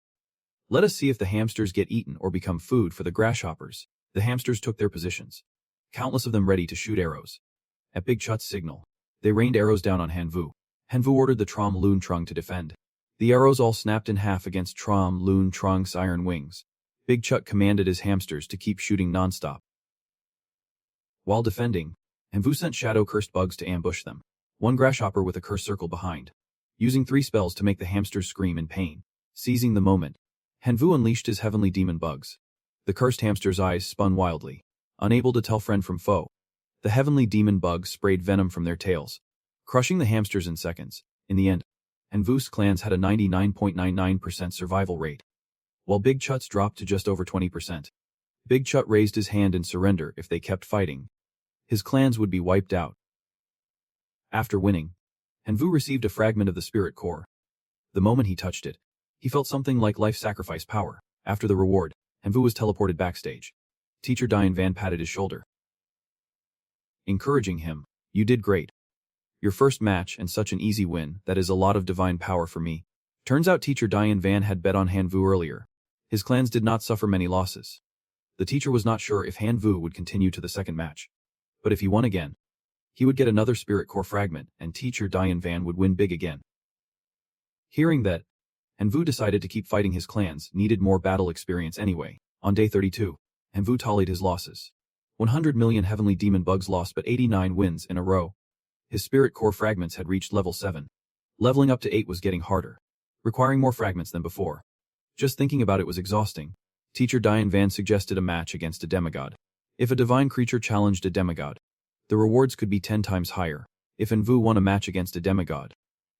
Let us see if the hamsters get eaten or become food for the grasshoppers. The hamsters took their positions, countless of them ready to shoot arrows. At Big Chut's signal, they rained arrows down on Hanvu. Hanvu ordered the Trom Loon Trung to defend. The arrows all snapped in half against Trom Loon Trung's iron wings. Big Chut commanded his hamsters to keep shooting nonstop. While defending, Hanvu sent shadow-cursed bugs to ambush them. One grasshopper with a curse circle behind, using 3 spells to make the hamsters scream in pain. Seizing the moment, Hanvu unleashed his heavenly demon bugs. The cursed hamster's eyes spun wildly, unable to tell friend from foe. The heavenly demon bugs sprayed venom from their tails, crushing the hamsters in seconds. In the end, Hanvu's clans had a 99.99% survival rate, while Big Chut's dropped to just over 20%. Big Chut raised his hand in surrender. If they kept fighting, his clans would be wiped out. After winning, Hanvu received a fragment of the spirit core. The moment he touched it, he felt something like life sacrifice power. After the reward, Hanvu was teleported backstage. Teacher Diane Van patted his shoulder, encouraging him. You did great. Your first match and such an easy win. That is a lot of divine power for me. Turns out Teacher Diane Van had bet on Hanvu earlier. His clans did not suffer many losses. The teacher was not sure if Hanvu would continue to the second match. But if he won again, he would get another spirit core fragment, and Teacher Diane Van would win big again. Hearing that, Hanvu decided to keep fighting. His clans needed more battle experience anyway. On day 32, Hanvu tallied his losses. 100 million heavenly demon bugs lost, but 89 wins in a row. His spirit core fragments had reached level 7. Leveling up to 8 was getting harder, requiring more fragments than before. Just thinking about it was exhausting. Teacher Diane Van suggested a match against a demigod. If a divine creature challenged a demigod, the rewards could be 10 times higher. If Hanvu won a match against a demigod,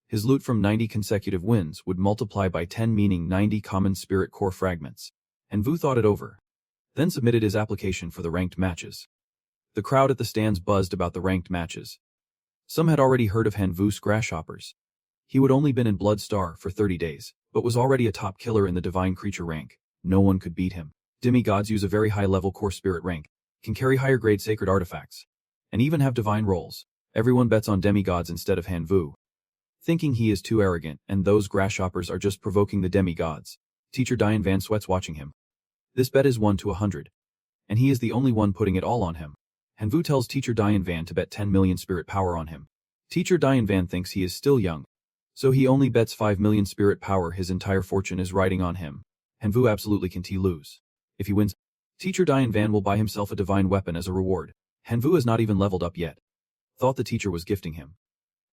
his loot from 90 consecutive wins would multiply by 10, meaning 90 common spirit core fragments. Hanvu thought it over, then submitted his application for the ranked matches. The crowd at the stands buzzed about the ranked matches. Some had already heard of Hanvu's grasshoppers. He would only been in Blood Star for 30 days, but was already a top killer in the divine creature rank. No one could beat him. Demigods use a very high-level core spirit rank, can carry higher-grade sacred artifacts, and even have divine roles. Everyone bets on demigods instead of Hanvu, thinking he is too arrogant, and those grasshoppers are just provoking the demigods. Teacher Diane Van sweats watching him. This bet is 1 to 100, and he is the only one putting it all on him. Hanvu tells Teacher Diane Van to bet 10 million spirit power on him. Teacher Diane Van thinks he is still young, so he only bets 5 million spirit power. His entire fortune is riding on him. Hanvu absolutely can't lose. If he wins, Teacher Diane Van will buy himself a divine weapon as a reward. Hanvu is not even leveled up yet. Thought the teacher was gifting him,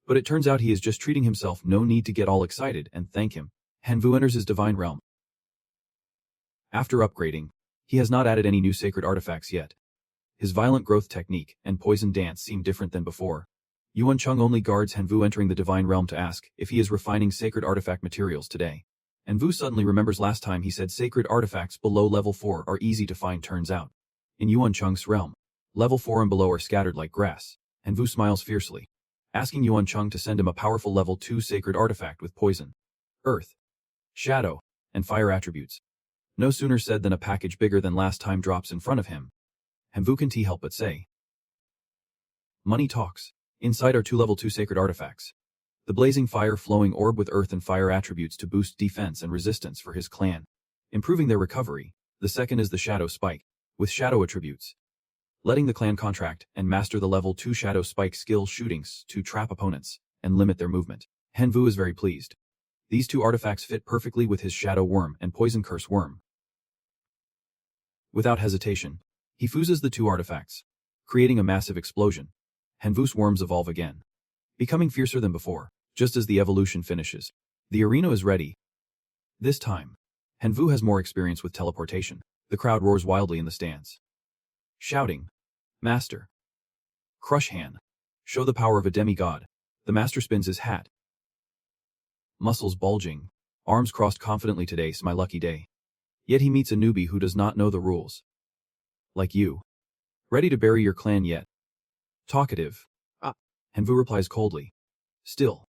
but it turns out he is just treating himself. No need to get all excited and thank him. Hanvu enters his divine realm. After upgrading, he has not added any new sacred artifacts yet. His violent growth technique and poison dance seem different than before. Yuan Chung only guards Hanvu entering the divine realm to ask if he is refining sacred artifact materials today. Hanvu suddenly remembers last time he said sacred artifacts below level 4 are easy to find. Turns out, in Yuan Chung's realm, level 4 and below are scattered like grass. Hanvu smiles fiercely, asking Yuan Chung to send him a powerful level 2 sacred artifact with poison, earth, shadow, and fire attributes. No sooner said than a package bigger than last time drops in front of him. Hanvu can't help but say, money talks. Inside are 2 level 2 sacred artifacts. The blazing fire flowing orb with earth and fire attributes to boost defense and resistance for his clan, improving their recovery. The second is the shadow spike, with shadow attributes, letting the clan contract and master the level 2 shadow spike skill shootings to trap opponents and limit their movement. Hanvu is very pleased. These 2 artifacts fit perfectly with his shadow worm and poison curse worm. Without hesitation, he fuses the 2 artifacts, creating a massive explosion. Hanvu's worms evolve again, becoming fiercer than before. Just as the evolution finishes, the arena is ready. This time, Hanvu has more experience with teleportation. The crowd roars wildly in the stands, shouting, "Master! Crush Han! Show the power of a demigod." The master spins his hat, muscles bulging, arms crossed confidently. "Today's my lucky day." Yet he meets a newbie who does not know the rules. "Like you. Ready to bury your clan yet?" "Talkative." "Ah." Hanvu replies coldly. Still,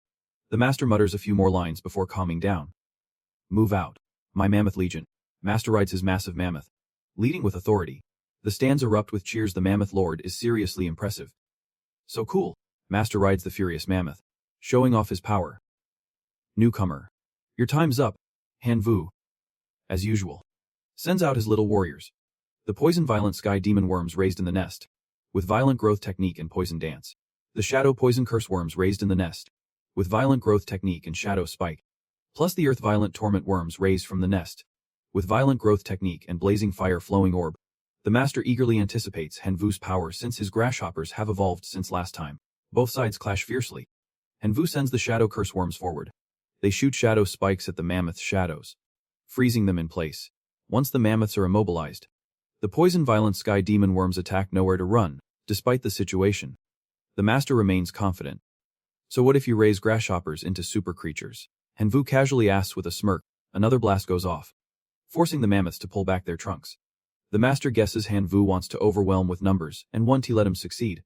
the master mutters a few more lines before calming down. "Move out. My mammoth legion." Master rides his massive mammoth, leading with authority. The stands erupt with cheers. The mammoth lord is seriously impressive. "So cool." Master rides the furious mammoth, showing off his power. "Newcomer. Your time's up." Hanvu, as usual, sends out his little warriors. The poison violent sky demon worms raised in the nest, with violent growth technique and poison dance. The shadow poison curse worms raised in the nest, with violent growth technique and shadow spike. Plus the earth violent torment worms raised from the nest, with violent growth technique and blazing fire flowing orb. The master eagerly anticipates Hanvu's power since his grasshoppers have evolved since last time. Both sides clash fiercely. Hanvu sends the shadow curse worms forward. They shoot shadow spikes at the mammoth's shadows, freezing them in place. Once the mammoths are immobilized, the poison violent sky demon worms attack. Nowhere to run, despite the situation. The master remains confident. "So what if you raise grasshoppers into super creatures?" Hanvu casually asks with a smirk. Another blast goes off, forcing the mammoths to pull back their trunks. The master guesses Hanvu wants to overwhelm with numbers and won't he let him succeed.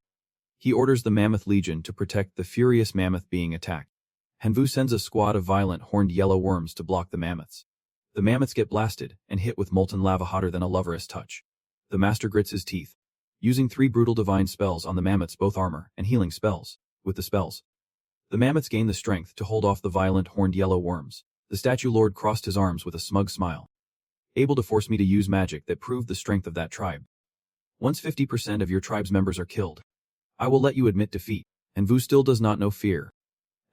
He orders the mammoth legion to protect the furious mammoth being attacked. Hanvu sends a squad of violent horned yellow worms to block the mammoths. The mammoths get blasted and hit with molten lava hotter than a lover's touch. The master grits his teeth, using 3 brutal divine spells on the mammoths, both armor and healing spells. With the spells, the mammoths gain the strength to hold off the violent horned yellow worms. The statue lord crossed his arms with a smug smile, able to force me to use magic that proved the strength of that tribe. "Once 50% of your tribe's members are killed, I will let you admit defeat." Hanvu still does not know fear.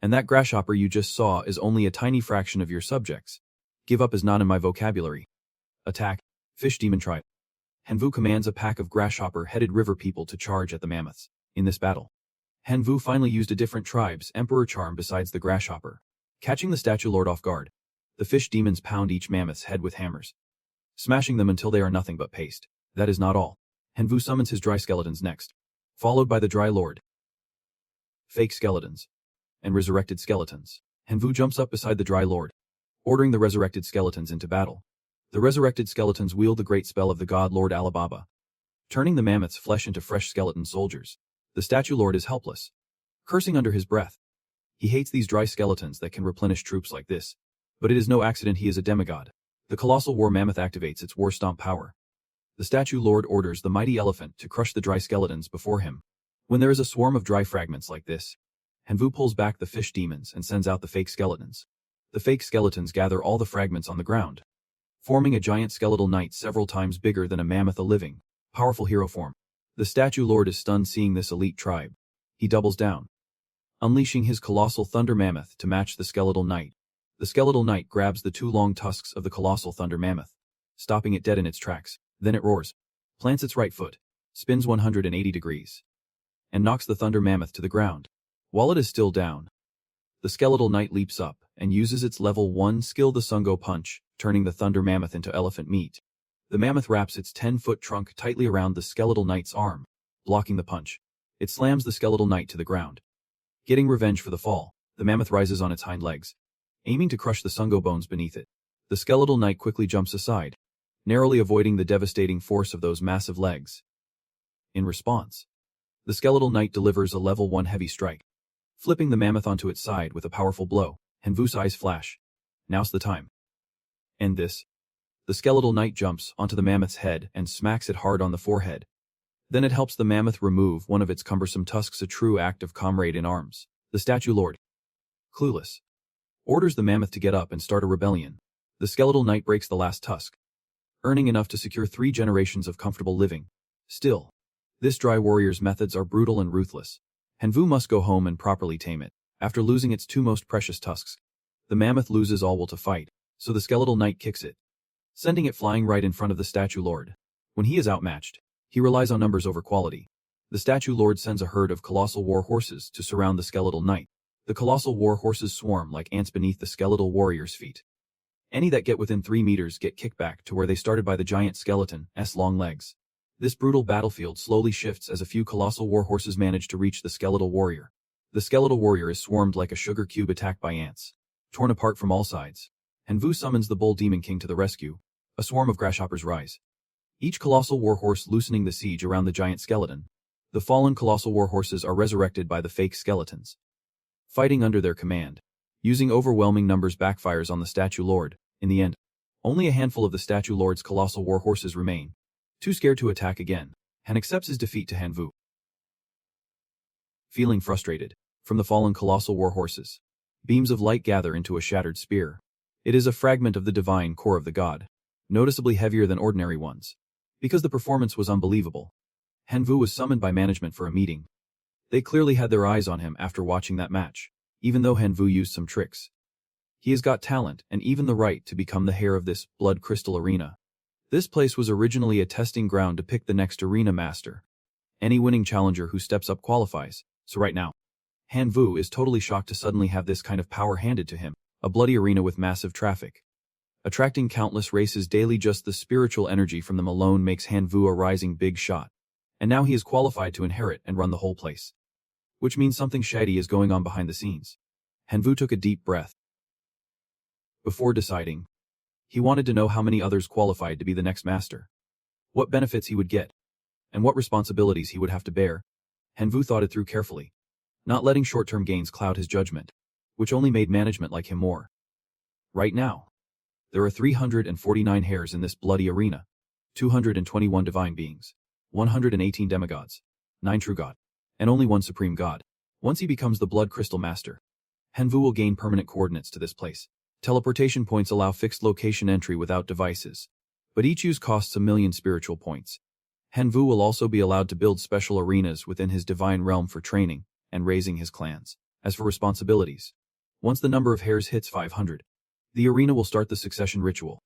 "And that grasshopper you just saw is only a tiny fraction of your subjects. Give up is not in my vocabulary." "Attack, fish demon tribe." Hanvu commands a pack of grasshopper-headed river people to charge at the mammoths. In this battle, Hanvu finally used a different tribe's emperor charm besides the grasshopper, catching the statue lord off guard. The fish demons pound each mammoth's head with hammers, smashing them until they are nothing but paste. That is not all. Hanvu summons his dry skeletons next, followed by the dry lord, fake skeletons, and resurrected skeletons. Hanvu jumps up beside the dry lord, ordering the resurrected skeletons into battle. The resurrected skeletons wield the great spell of the god lord Alibaba, turning the mammoth's flesh into fresh skeleton soldiers. The statue lord is helpless, cursing under his breath. He hates these dry skeletons that can replenish troops like this. But it is no accident he is a demigod. The colossal war mammoth activates its war stomp power. The statue lord orders the mighty elephant to crush the dry skeletons before him. When there is a swarm of dry fragments like this, Hanvu pulls back the fish demons and sends out the fake skeletons. The fake skeletons gather all the fragments on the ground, forming a giant skeletal knight several times bigger than a mammoth, a living, powerful hero form. The statue lord is stunned seeing this elite tribe. He doubles down, unleashing his colossal thunder mammoth to match the skeletal knight. The skeletal knight grabs the 2 long tusks of the colossal thunder mammoth, stopping it dead in its tracks. Then it roars, plants its right foot, spins 180 degrees, and knocks the thunder mammoth to the ground. While it is still down, the skeletal knight leaps up and uses its level 1 skill, the Sungo Punch, turning the thunder mammoth into elephant meat. The mammoth wraps its 10-foot trunk tightly around the skeletal knight's arm, blocking the punch. It slams the skeletal knight to the ground. Getting revenge for the fall, the mammoth rises on its hind legs, aiming to crush the Sungo bones beneath it. The skeletal knight quickly jumps aside, narrowly avoiding the devastating force of those massive legs. In response, the skeletal knight delivers a level 1 heavy strike, flipping the mammoth onto its side with a powerful blow. Hanvu's eyes flash. Now's the time. End this. The skeletal knight jumps onto the mammoth's head and smacks it hard on the forehead. Then it helps the mammoth remove one of its cumbersome tusks, a true act of comrade in arms. The statue lord, clueless, orders the mammoth to get up and start a rebellion. The skeletal knight breaks the last tusk, earning enough to secure 3 generations of comfortable living. Still, this dry warrior's methods are brutal and ruthless. Hanvu must go home and properly tame it. After losing its 2 most precious tusks, the mammoth loses all will to fight, so the skeletal knight kicks it, sending it flying right in front of the statue lord. When he is outmatched, he relies on numbers over quality. The statue lord sends a herd of colossal war horses to surround the skeletal knight. The colossal war horses swarm like ants beneath the skeletal warrior's feet, Any that get within 3 meters get kicked back to where they started by the giant skeleton's long legs. This brutal battlefield slowly shifts as a few colossal warhorses manage to reach the skeletal warrior. The skeletal warrior is swarmed like a sugar cube attacked by ants, torn apart from all sides. Hanvu summons the bull demon king to the rescue. A swarm of grasshoppers rise, each colossal warhorse loosening the siege around the giant skeleton. The fallen colossal warhorses are resurrected by the fake skeletons, fighting under their command. Using overwhelming numbers backfires on the statue lord. In the end, only a handful of the statue lord's colossal warhorses remain, too scared to attack again, and accepts his defeat to Hanvu. Feeling frustrated, from the fallen colossal warhorses, beams of light gather into a shattered spear. It is a fragment of the divine core of the god, noticeably heavier than ordinary ones. Because the performance was unbelievable, Hanvu was summoned by management for a meeting. They clearly had their eyes on him after watching that match, even though Hanvu used some tricks. He has got talent and even the right to become the heir of this blood crystal arena. This place was originally a testing ground to pick the next arena master. Any winning challenger who steps up qualifies, so right now, Hanvu is totally shocked to suddenly have this kind of power handed to him, a bloody arena with massive traffic, attracting countless races daily. Just the spiritual energy from them alone makes Hanvu a rising big shot. And now he is qualified to inherit and run the whole place. Which means something shady is going on behind the scenes. Hanvu took a deep breath before deciding. He wanted to know how many others qualified to be the next master, what benefits he would get, and what responsibilities he would have to bear. Hanvu thought it through carefully, not letting short-term gains cloud his judgment, which only made management like him more. Right now, there are 349 heirs in this bloody arena, 221 divine beings, 118 demigods, 9 true god, and only 1 supreme god. Once he becomes the blood crystal master, Hanvu will gain permanent coordinates to this place. Teleportation points allow fixed location entry without devices, but each use costs 1,000,000 spiritual points. Hanvu will also be allowed to build special arenas within his divine realm for training and raising his clans. As for responsibilities, once the number of heirs hits 500, the arena will start the succession ritual.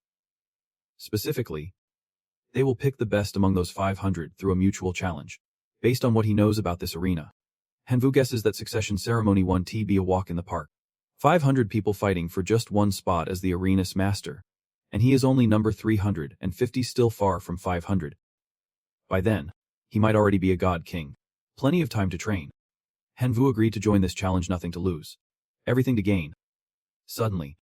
Specifically, they will pick the best among those 500 through a mutual challenge. Based on what he knows about this arena, Hanvu guesses that succession ceremony 1t be a walk in the park. 500 people fighting for just one spot as the arena's master, and he is only number 350, still far from 500. By then, he might already be a god king. Plenty of time to train. Hanvu agreed to join this challenge, nothing to lose, everything to gain. Suddenly,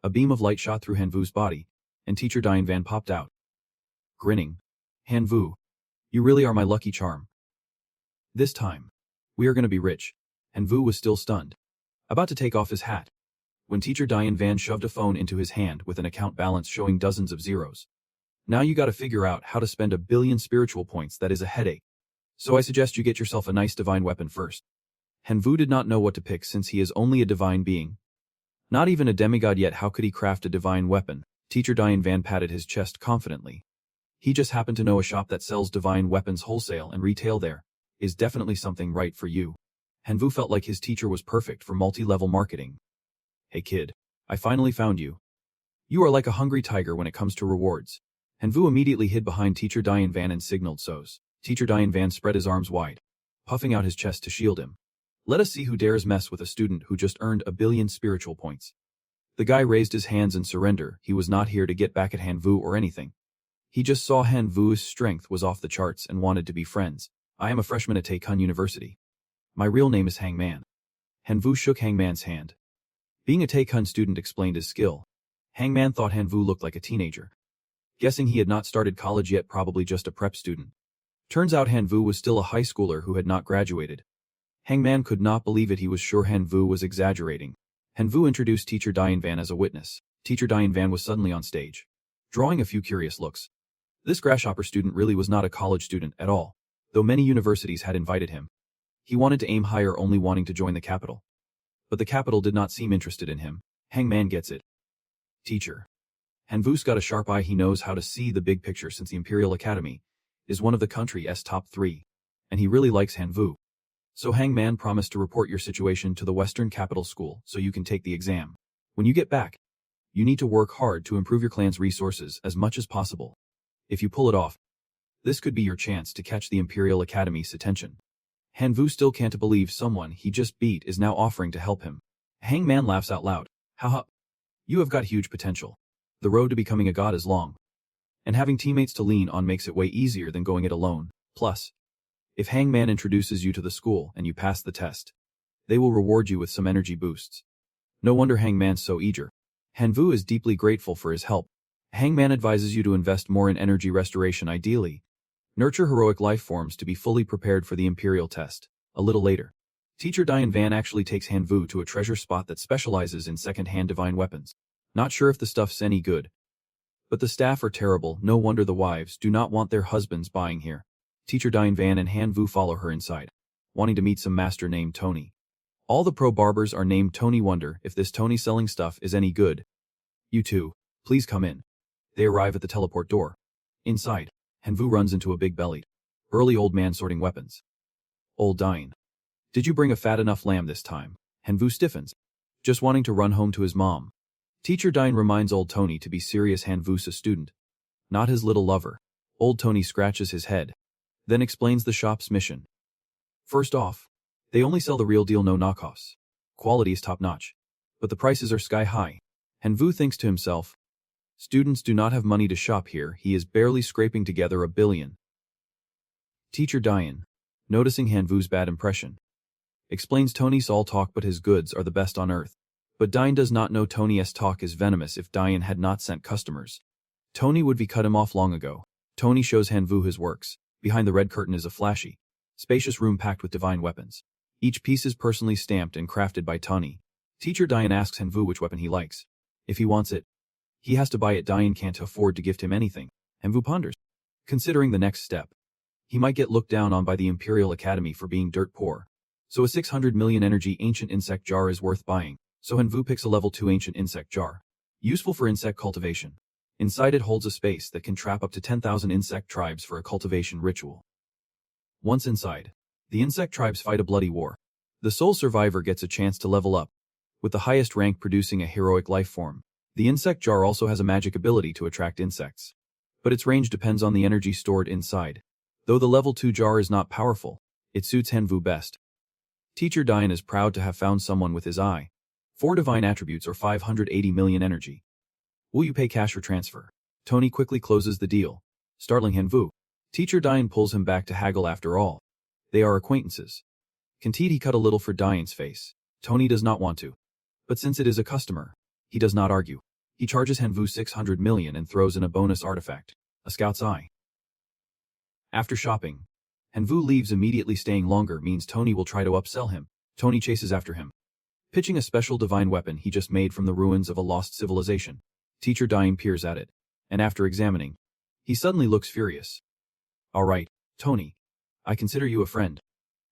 a beam of light shot through Hanvu's body, and teacher Diane Van popped out. Grinning, "Hanvu, you really are my lucky charm. This time, we are going to be rich." Hanvu was still stunned, about to take off his hat, when teacher Diane Van shoved a phone into his hand with an account balance showing dozens of zeros. "Now you gotta figure out how to spend 1,000,000,000 spiritual points. That is a headache. So I suggest you get yourself a nice divine weapon first." Hanvu did not know what to pick since he is only a divine being. Not even a demigod yet. How could he craft a divine weapon? Teacher Diane Van patted his chest confidently. He just happened to know a shop that sells divine weapons wholesale and retail. There is definitely something right for you. Hanvu felt like his teacher was perfect for multi-level marketing. "Hey kid, I finally found you. You are like a hungry tiger when it comes to rewards." Hanvu immediately hid behind teacher Diane Van and signaled so's. Teacher Diane Van spread his arms wide, puffing out his chest to shield him. "Let us see who dares mess with a student who just earned 1,000,000,000 spiritual points." The guy raised his hands in surrender. He was not here to get back at Hanvu or anything. He just saw Hanvu's strength was off the charts and wanted to be friends. "I am a freshman at Taekun University. My real name is Hangman." Hanvu shook Hangman's hand. Being a Taekun student explained his skill. Hangman thought Hanvu looked like a teenager, guessing he had not started college yet, probably just a prep student. Turns out Hanvu was still a high schooler who had not graduated. Hangman could not believe it. He was sure Hanvu was exaggerating. Hanvu introduced teacher Diane Van as a witness. Teacher Diane Van was suddenly on stage, drawing a few curious looks. This grasshopper student really was not a college student at all, though many universities had invited him. He wanted to aim higher, only wanting to join the capital. But the capital did not seem interested in him. Hangman gets it. Teacher. Hanvu's got a sharp eye. He knows how to see the big picture since the Imperial Academy is one of the country's top 3, and he really likes Hanvu. So Hangman promised to report your situation to the Western Capital School so you can take the exam. When you get back, you need to work hard to improve your clan's resources as much as possible. If you pull it off, this could be your chance to catch the Imperial Academy's attention. Hanvu still can't believe someone he just beat is now offering to help him. Hangman laughs out loud. "Haha. You have got huge potential. The road to becoming a god is long. And having teammates to lean on makes it way easier than going it alone. Plus, if Hangman introduces you to the school and you pass the test, they will reward you with some energy boosts. No wonder Hangman's so eager. Hanvu is deeply grateful for his help. Hangman advises you to invest more in energy restoration ideally. Nurture heroic life forms to be fully prepared for the Imperial test. A little later, Teacher Diane Van actually takes Hanvu to a treasure spot that specializes in second-hand divine weapons. Not sure if the stuff's any good, but the staff are terrible. No wonder the wives do not want their husbands buying here. Teacher Diane Van and Hanvu follow her inside, wanting to meet some master named Tony. All the pro barbers are named Tony. Wonder if this Tony selling stuff is any good. You two, please come in. They arrive at the teleport door. Inside, Hanvu runs into a big-bellied, burly old man sorting weapons. Old Diane. Did you bring a fat enough lamb this time? Hanvu stiffens, just wanting to run home to his mom. Teacher Diane reminds old Tony to be serious. Hanvu's a student, not his little lover. Old Tony scratches his head, then explains the shop's mission. First off, they only sell the real deal, no knockoffs. Quality is top-notch, but the prices are sky-high. Hanvu thinks to himself, students do not have money to shop here. He is barely scraping together $1 billion. Teacher Diane, noticing Hanvu's bad impression, explains Tony's all talk but his goods are the best on earth. But Diane does not know Tony's talk is venomous. If Diane had not sent customers, Tony would be cut him off long ago. Tony shows Hanvu his works. Behind the red curtain is a flashy, spacious room packed with divine weapons. Each piece is personally stamped and crafted by Tony. Teacher Diane asks Hanvu which weapon he likes. If he wants it, he has to buy it. Diane can't afford to gift him anything. Hanvu ponders, considering the next step. He might get looked down on by the Imperial Academy for being dirt poor. So a 600 million energy ancient insect jar is worth buying. So Hanvu picks a level 2 ancient insect jar, useful for insect cultivation. Inside it holds a space that can trap up to 10,000 insect tribes for a cultivation ritual. Once inside, the insect tribes fight a bloody war. The sole survivor gets a chance to level up, with the highest rank producing a heroic life form. The insect jar also has a magic ability to attract insects, but its range depends on the energy stored inside. Though the level 2 jar is not powerful, it suits Hanvu best. Teacher Diane is proud to have found someone with his eye. 4 divine attributes or 580 million energy. Will you pay cash or transfer? Tony quickly closes the deal, startling Hanvu. Teacher Diane pulls him back to haggle. After all, they are acquaintances. Can't he cut a little for Diane's face? Tony does not want to, but since it is a customer, he does not argue. He charges Hanvu 600 million and throws in a bonus artifact, a scout's eye. After shopping, Hanvu leaves immediately. Staying longer means Tony will try to upsell him. Tony chases after him, pitching a special divine weapon he just made from the ruins of a lost civilization. Teacher Diane peers at it, and after examining, he suddenly looks furious. All right, Tony, I consider you a friend,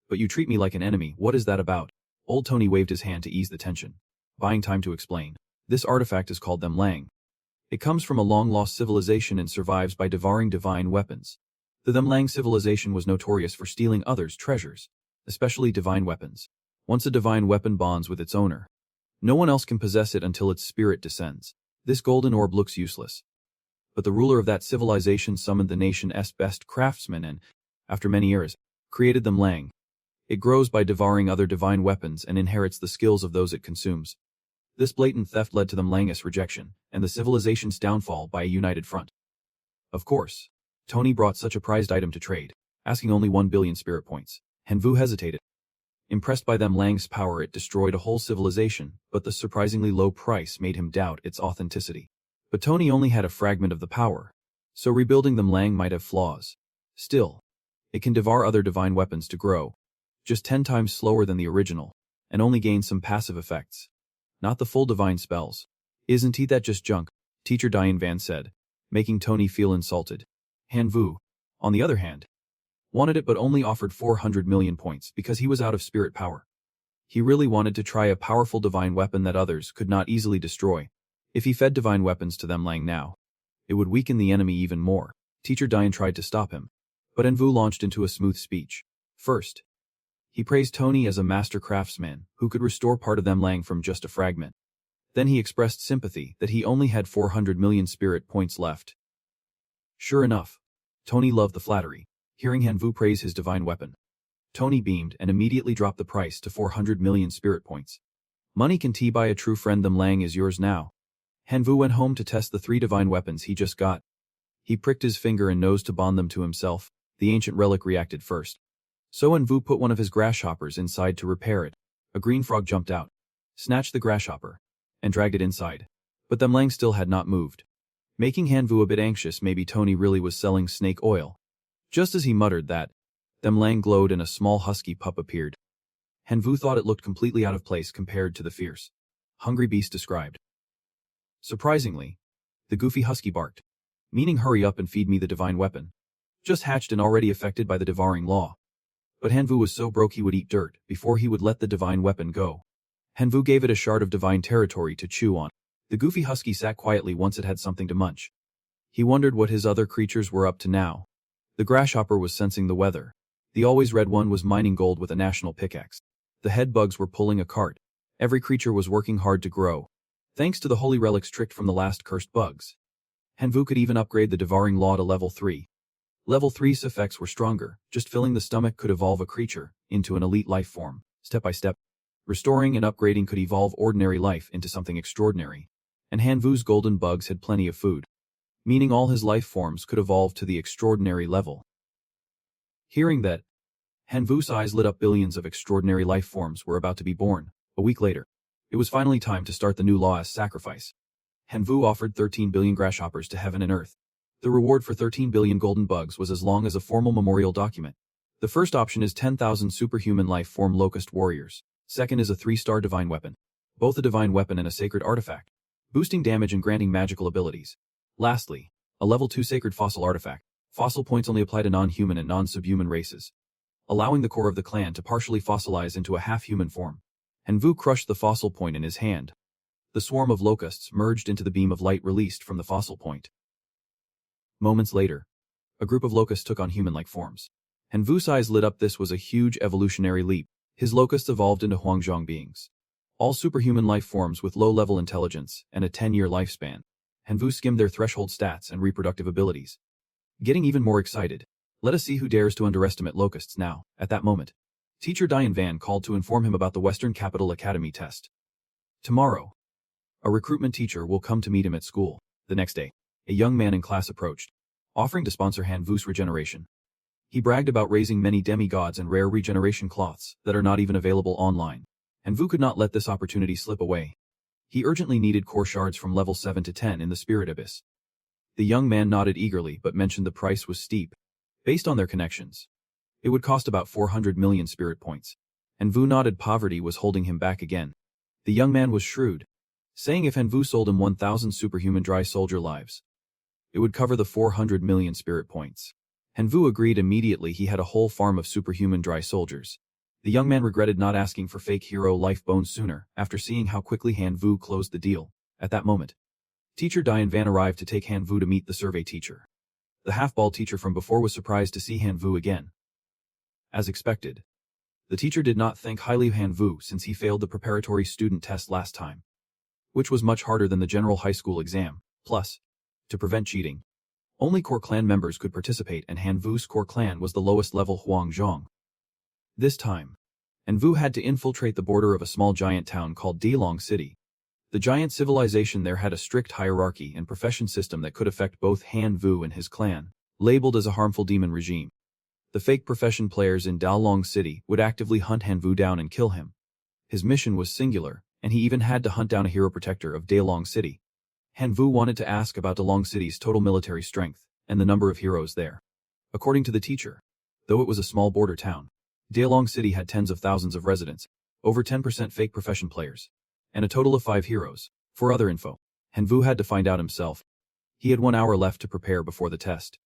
but you treat me like an enemy. What is that about? Old Tony waved his hand to ease the tension, buying time to explain. This artifact is called Them Lang. It comes from a long-lost civilization and survives by devouring divine weapons. The Them Lang civilization was notorious for stealing others' treasures, especially divine weapons. Once a divine weapon bonds with its owner, no one else can possess it until its spirit descends. This golden orb looks useless, but the ruler of that civilization summoned the nation's best craftsmen and, after many years, created Them Lang. It grows by devouring other divine weapons and inherits the skills of those it consumes. This blatant theft led to Them Lang's rejection and the civilization's downfall by a united front. Of course, Tony brought such a prized item to trade, asking only 1 billion spirit points. Hanvu hesitated. Impressed by Them Lang's power, it destroyed a whole civilization, but the surprisingly low price made him doubt its authenticity. But Tony only had a fragment of the power, so rebuilding Them Lang might have flaws. Still, it can devour other divine weapons to grow, just 10 times slower than the original, and only gain some passive effects, not the full divine spells. Isn't that just junk? Teacher Diane Van said, making Tony feel insulted. Hanvu, on the other hand, wanted it but only offered 400 million points because he was out of spirit power. He really wanted to try a powerful divine weapon that others could not easily destroy. If he fed divine weapons to Them Lang now, it would weaken the enemy even more. Teacher Diane tried to stop him, but Hanvu launched into a smooth speech. First, he praised Tony as a master craftsman who could restore part of Them Lang from just a fragment. Then he expressed sympathy that he only had 400 million spirit points left. Sure enough, Tony loved the flattery. Hearing Hanvu praise his divine weapon, Tony beamed and immediately dropped the price to 400 million spirit points. Money can buy a true friend. Them Lang is yours now. Hanvu went home to test the 3 divine weapons he just got. He pricked his finger and nose to bond them to himself. The ancient relic reacted first. So Hanvu put one of his grasshoppers inside to repair it. A green frog jumped out, snatched the grasshopper, and dragged it inside. But Themlang still had not moved, making Hanvu a bit anxious. Maybe Tony really was selling snake oil. Just as he muttered that, Themlang glowed and a small husky pup appeared. Hanvu thought it looked completely out of place compared to the fierce, hungry beast described. Surprisingly, the goofy husky barked, meaning hurry up and feed me the divine weapon. Just hatched and already affected by the devouring law. But Hanvu was so broke he would eat dirt before he would let the divine weapon go. Hanvu gave it a shard of divine territory to chew on. The goofy husky sat quietly once it had something to munch. He wondered what his other creatures were up to now. The grasshopper was sensing the weather. The always red one was mining gold with a national pickaxe. The head bugs were pulling a cart. Every creature was working hard to grow, thanks to the holy relics tricked from the last cursed bugs. Hanvu could even upgrade the devouring law to level 3. Level 3's effects were stronger. Just filling the stomach could evolve a creature into an elite life form, step by step. Restoring and upgrading could evolve ordinary life into something extraordinary. And Hanvu's golden bugs had plenty of food, meaning all his life forms could evolve to the extraordinary level. Hearing that, Hanvu's eyes lit up. Billions of extraordinary life forms were about to be born. A week later, it was finally time to start the new law as sacrifice. Hanvu offered 13 billion grasshoppers to heaven and earth. The reward for 13 billion golden bugs was as long as a formal memorial document. The first option is 10,000 superhuman life form locust warriors. Second is a 3-star divine weapon, both a divine weapon and a sacred artifact, boosting damage and granting magical abilities. Lastly, a level 2 sacred fossil artifact. Fossil points only apply to non-human and non-subhuman races, allowing the core of the clan to partially fossilize into a half-human form. Hanvu crushed the fossil point in his hand. The swarm of locusts merged into the beam of light released from the fossil point. Moments later, a group of locusts took on human-like forms. Hanvu's eyes lit up. This was a huge evolutionary leap. His locusts evolved into Huangzhong beings, all superhuman life forms with low-level intelligence and a 10-year lifespan. Hanvu skimmed their threshold stats and reproductive abilities. Getting even more excited, let us see who dares to underestimate locusts now. At that moment, Teacher Diane Van called to inform him about the Western Capital Academy test. Tomorrow, a recruitment teacher will come to meet him at school. The next day, a young man in class approached, offering to sponsor Hanvu's regeneration. He bragged about raising many demigods and rare regeneration cloths that are not even available online. Hanvu could not let this opportunity slip away. He urgently needed core shards from level 7 to 10 in the Spirit Abyss. The young man nodded eagerly but mentioned the price was steep. Based on their connections, it would cost about 400 million spirit points. Hanvu nodded. Poverty was holding him back again. The young man was shrewd, saying if Hanvu sold him 1,000 superhuman dry soldier lives, it would cover the 400 million spirit points. Hanvu agreed immediately. He had a whole farm of superhuman dry soldiers. The young man regretted not asking for fake hero life bones sooner after seeing how quickly Hanvu closed the deal. At that moment, Teacher Diane Van arrived to take Hanvu to meet the survey teacher. The half-bald teacher from before was surprised to see Hanvu again. As expected, the teacher did not think highly of Hanvu since he failed the preparatory student test last time, which was much harder than the general high school exam. Plus, to prevent cheating, only core clan members could participate and Hanvu's core clan was the lowest level Huangzhong. This time, Hanvu had to infiltrate the border of a small giant town called Dalong City. The giant civilization there had a strict hierarchy and profession system that could affect both Hanvu and his clan, labeled as a harmful demon regime. The fake profession players in Dalong City would actively hunt Hanvu down and kill him. His mission was singular, and he even had to hunt down a hero protector of Dalong City. Hanvu wanted to ask about Dalong City's total military strength and the number of heroes there. According to the teacher, though it was a small border town, Dalong City had tens of thousands of residents, over 10% fake profession players, and a total of 5 heroes. For other info, Hanvu had to find out himself. He had 1 hour left to prepare before the test.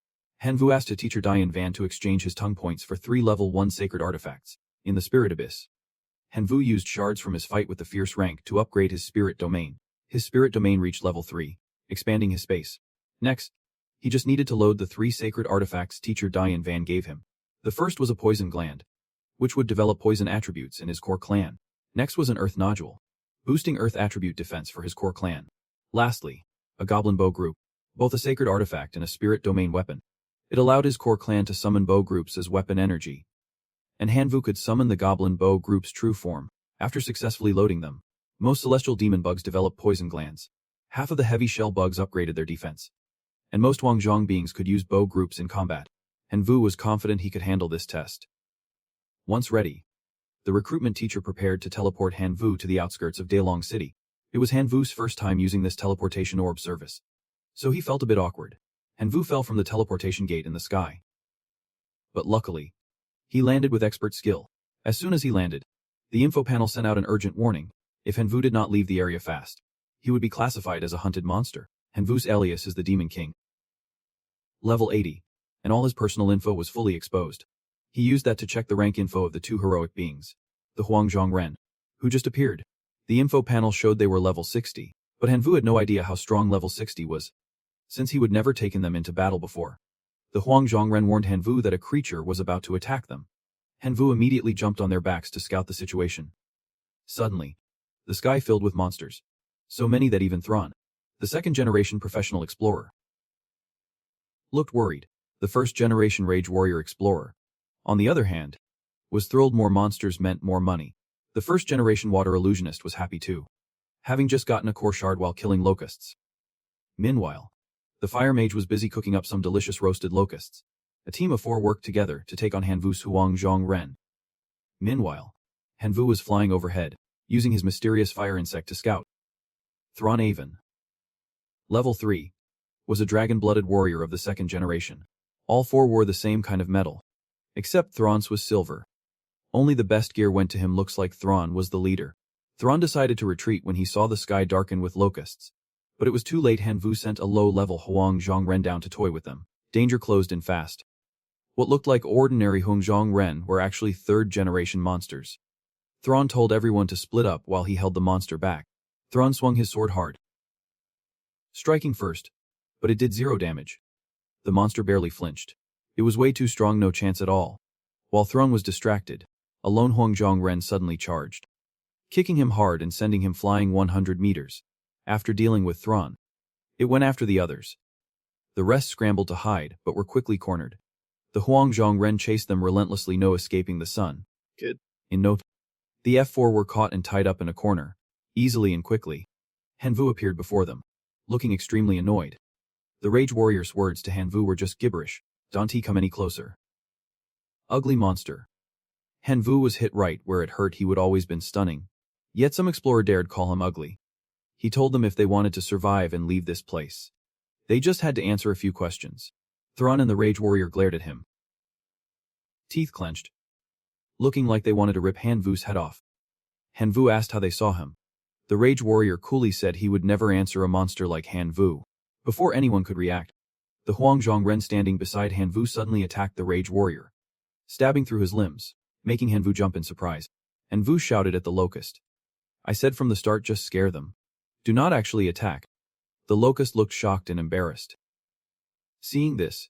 Hanvu asked Teacher Diane Van to exchange his tongue points for 3 level 1 sacred artifacts in the Spirit Abyss. Hanvu used shards from his fight with the fierce rank to upgrade his spirit domain. His spirit domain reached level 3, expanding his space. Next, he just needed to load the 3 sacred artifacts Teacher Diane Van gave him. The first was a poison gland, which would develop poison attributes in his core clan. Next was an earth nodule, boosting earth attribute defense for his core clan. Lastly, a goblin bow group, both a sacred artifact and a spirit domain weapon. It allowed his core clan to summon bow groups as weapon energy. And Hanvu could summon the goblin bow group's true form, after successfully loading them. Most celestial demon bugs develop poison glands. Half of the heavy shell bugs upgraded their defense, and most Huangzhong beings could use bow groups in combat, and Vu was confident he could handle this test. Once ready, the recruitment teacher prepared to teleport Han Vu to the outskirts of Daelong City. It was Han Vu's first time using this teleportation orb service, so he felt a bit awkward. Han Vu fell from the teleportation gate in the sky. But luckily, he landed with expert skill. As soon as he landed, the info panel sent out an urgent warning. If Han Vu did not leave the area fast, he would be classified as a hunted monster. Han Vu's alias is the Demon King. Level 80, and all his personal info was fully exposed. He used that to check the rank info of the two heroic beings, the Huangzhong Ren, who just appeared. The info panel showed they were level 60, but Han Vu had no idea how strong level 60 was, since he would never taken them into battle before. The Huangzhong Ren warned Han Vu that a creature was about to attack them. Han Vu immediately jumped on their backs to scout the situation. Suddenly, the sky filled with monsters, so many that even Thrawn, the second-generation professional explorer, looked worried. The first-generation Rage Warrior explorer, on the other hand, was thrilled. More monsters meant more money. The first-generation Water Illusionist was happy too, having just gotten a core shard while killing locusts. Meanwhile, the Fire Mage was busy cooking up some delicious roasted locusts. A team of 4 worked together to take on Han Vu's Huangzhong Ren. Meanwhile, Han Vu was flying overhead, using his mysterious fire insect to scout. Thrawn Avon, Level 3, was a dragon-blooded warrior of the second generation. All 4 wore the same kind of metal, except Thrawn's was silver. Only the best gear went to him. Looks like Thrawn was the leader. Thrawn decided to retreat when he saw the sky darken with locusts, but it was too late. Han Vu sent a low-level Huangzhong Ren down to toy with them. Danger closed in fast. What looked like ordinary Huangzhong Ren were actually third-generation monsters. Thrawn told everyone to split up while he held the monster back. Thrawn swung his sword hard, striking first, but it did 0 damage. The monster barely flinched. It was way too strong, no chance at all. While Thrawn was distracted, a lone Huangzhong Ren suddenly charged, kicking him hard and sending him flying 100 meters. After dealing with Thrawn, it went after the others. The rest scrambled to hide, but were quickly cornered. The Huangzhong Ren chased them relentlessly, no escaping the sun. In no time, the F4 were caught and tied up in a corner, easily and quickly. Han Vu appeared before them, looking extremely annoyed. The Rage Warrior's words to Han Vu were just gibberish. Don't he come any closer. Ugly monster. Han Vu was hit right where it hurt. He would always been stunning, yet some explorer dared call him ugly. He told them if they wanted to survive and leave this place, they just had to answer a few questions. Thrawn and the Rage Warrior glared at him, teeth clenched, looking like they wanted to rip Han Vu's head off. Han Vu asked how they saw him. The Rage Warrior coolly said he would never answer a monster like Han Vu. Before anyone could react, the Huangzhong Ren standing beside Han Vu suddenly attacked the Rage Warrior, stabbing through his limbs, making Han Vu jump in surprise. Han Vu shouted at the locust, "I said from the start, just scare them. Do not actually attack." The locust looked shocked and embarrassed. Seeing this,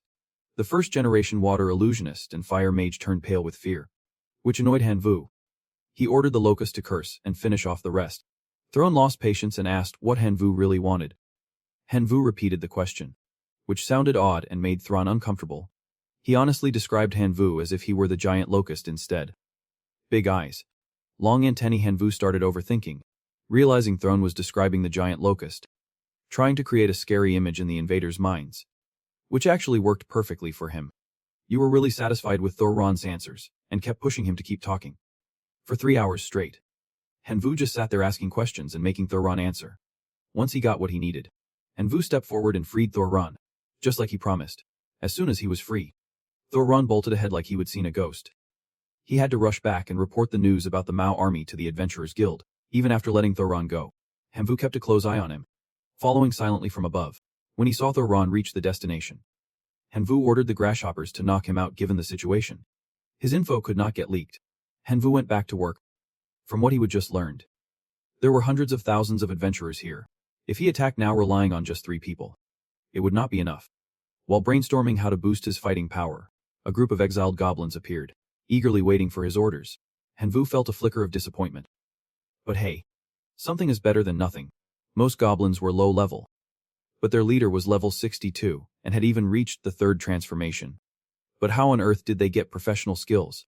the first-generation Water Illusionist and Fire Mage turned pale with fear, which annoyed Han Vu. He ordered the locust to curse and finish off the rest. Thrawn lost patience and asked what Han Vu really wanted. Han Vu repeated the question, which sounded odd and made Thrawn uncomfortable. He honestly described Han Vu as if he were the giant locust instead. Big eyes, long antennae. Han Vu started overthinking, realizing Thrawn was describing the giant locust, trying to create a scary image in the invaders' minds, which actually worked perfectly for him. You were really satisfied with Thrawn's answers, and kept pushing him to keep talking. For 3 hours straight, Han Vu just sat there asking questions and making Thrawn answer. Once he got what he needed, Han Vu stepped forward and freed Thrawn, just like he promised. As soon as he was free, Thrawn bolted ahead like he would seen a ghost. He had to rush back and report the news about the Mao army to the Adventurers Guild. Even after letting Thrawn go, Han Vu kept a close eye on him, following silently from above. When he saw Thrawn reach the destination, Han Vu ordered the grasshoppers to knock him out given the situation. His info could not get leaked. Han Vu went back to work. From what he would just learned, there were hundreds of thousands of adventurers here. If he attacked now relying on just 3 people, it would not be enough. While brainstorming how to boost his fighting power, a group of exiled goblins appeared, eagerly waiting for his orders. Han Vu felt a flicker of disappointment. But hey, something is better than nothing. Most goblins were low level, but their leader was level 62 and had even reached the 3rd transformation. But how on earth did they get professional skills?